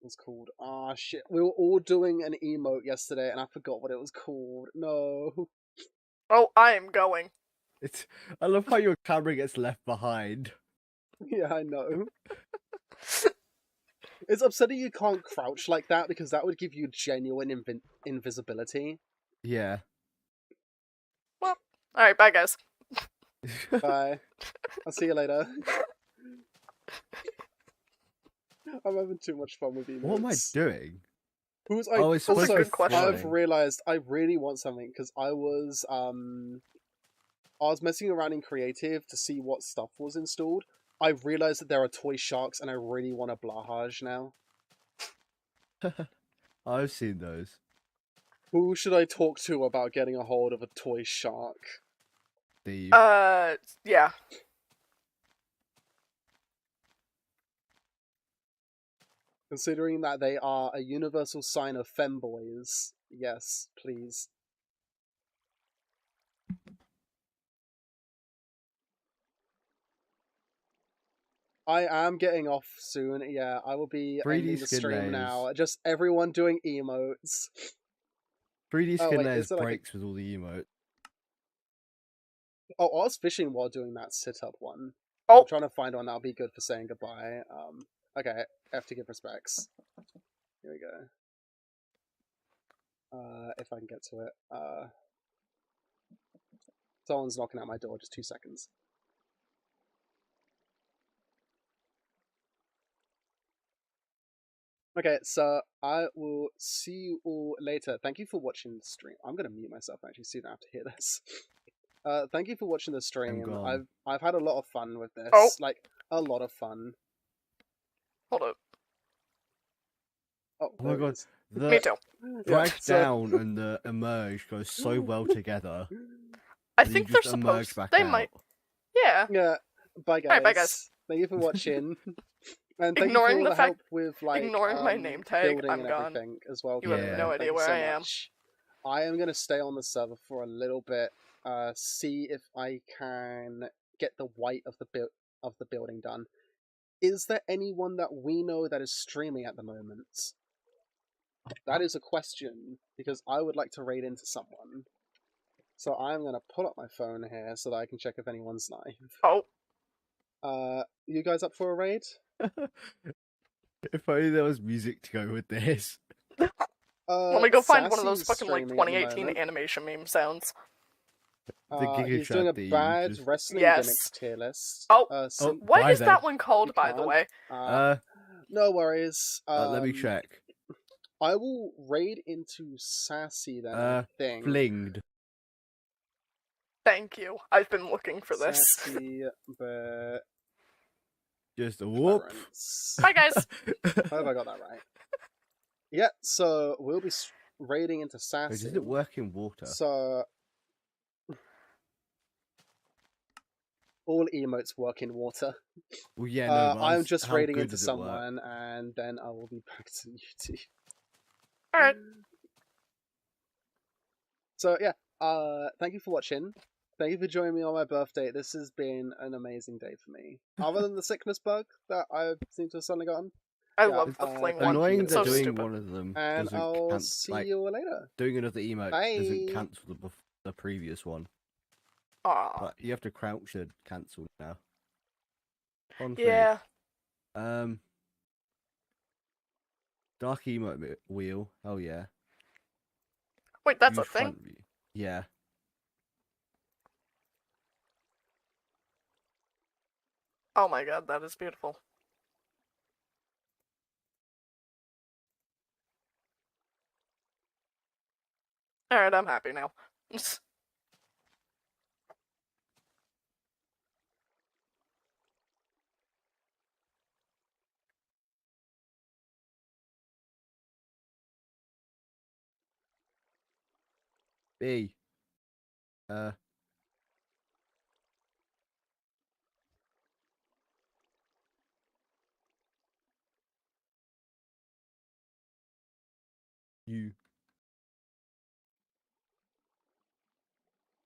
was called. Ah, shit. We were all doing an emote yesterday, and I forgot what it was called. No. Oh, I am going. I love how your camera gets left behind. Yeah, I know. It's upsetting you can't crouch like that, because that would give you genuine invisibility. Yeah. Alright, bye guys. Bye. I'll see you later. I'm having too much fun with emotes. What am I doing? Who's Oh, it's That's a supposed to good be question. I've flying. realized I really want something, because I was messing around in creative to see what stuff was installed. I've realized that there are toy sharks, and I really want a Blahage now. I've seen those. Who should I talk to about getting a hold of a toy shark? Steve. Yeah. Considering that they are a universal sign of femboys, yes, please. I am getting off soon. Yeah, I will be 3D ending the skin stream layers. now. Just everyone doing emotes. 3D Oh, skin wait, layers is there like a- breaks with all the emotes. Oh, I was fishing while doing that sit-up one. Oh. I'm trying to find one that'll be good for saying goodbye. Okay, I have to give respects. Here we go. If I can get to it. Someone's knocking at my door, just 2 seconds. Okay, so I will see you all later. Thank you for watching the stream. I'm gonna mute myself actually, so you don't have to hear this. Thank you for watching the stream. gone. I've had a lot of fun with this. Oh. Like a lot of fun. Hold up. Oh, Oh my there it god. is. Me The too. drag Yeah, so- down and the emerge goes so well together. I and you think they're just emerge supposed. back They out. might. Yeah. Yeah. Bye guys. Alright, bye, guys. Thank you for watching. And thank Ignoring you for all the the fact- help with like ignoring my name tag, building I'm and gone. everything as well. You have Karen. no Thank idea you where so I am. much. I am gonna stay on the server for a little bit. See if I can get the white of the building done. Is there anyone that we know that is streaming at the moment? That is a question, because I would like to raid into someone. So I'm going to pull up my phone here so that I can check if anyone's live. Oh. You guys up for a raid? If only there was music to go with this. Let me go find one of those Sassy's fucking like streaming at the 2018 moment. animation meme sounds. The Giga He's doing a Chat theme, bad just- wrestling Yes. gimmicks tier list. Oh. What Bye is then. that one called, You by the can't. way? No worries. Let me check. I will raid into Sassy then, I think. Flinged. Thank you. I've been looking for this. Sassy, but... Just a whoop. Bye, guys. I hope I got that right. Yeah, so we'll be raiding into Wait, Sassy. does it work in water? So... all emotes work in water. Well, yeah, no, but I'm just how raiding good into does it work? someone, and then I will be back to you two. Alright. So yeah, thank you for watching. Thank you for joining me on my birthday. This has been an amazing day for me. Other than the sickness bug that I seem to have suddenly gotten. I Yeah, love the fling one. Annoying It's that so doing stupid. one of them and doesn't I'll cancel. see Like you all later. doing another emote doesn't Bye. cancel the previous one. Aw. But you have to crouch to cancel now. On three. Yeah. Dark emote wheel. Hell yeah. Wait, that's a Use thing? front view. Yeah. Oh my god, that is beautiful. Alright, I'm happy now. B. U.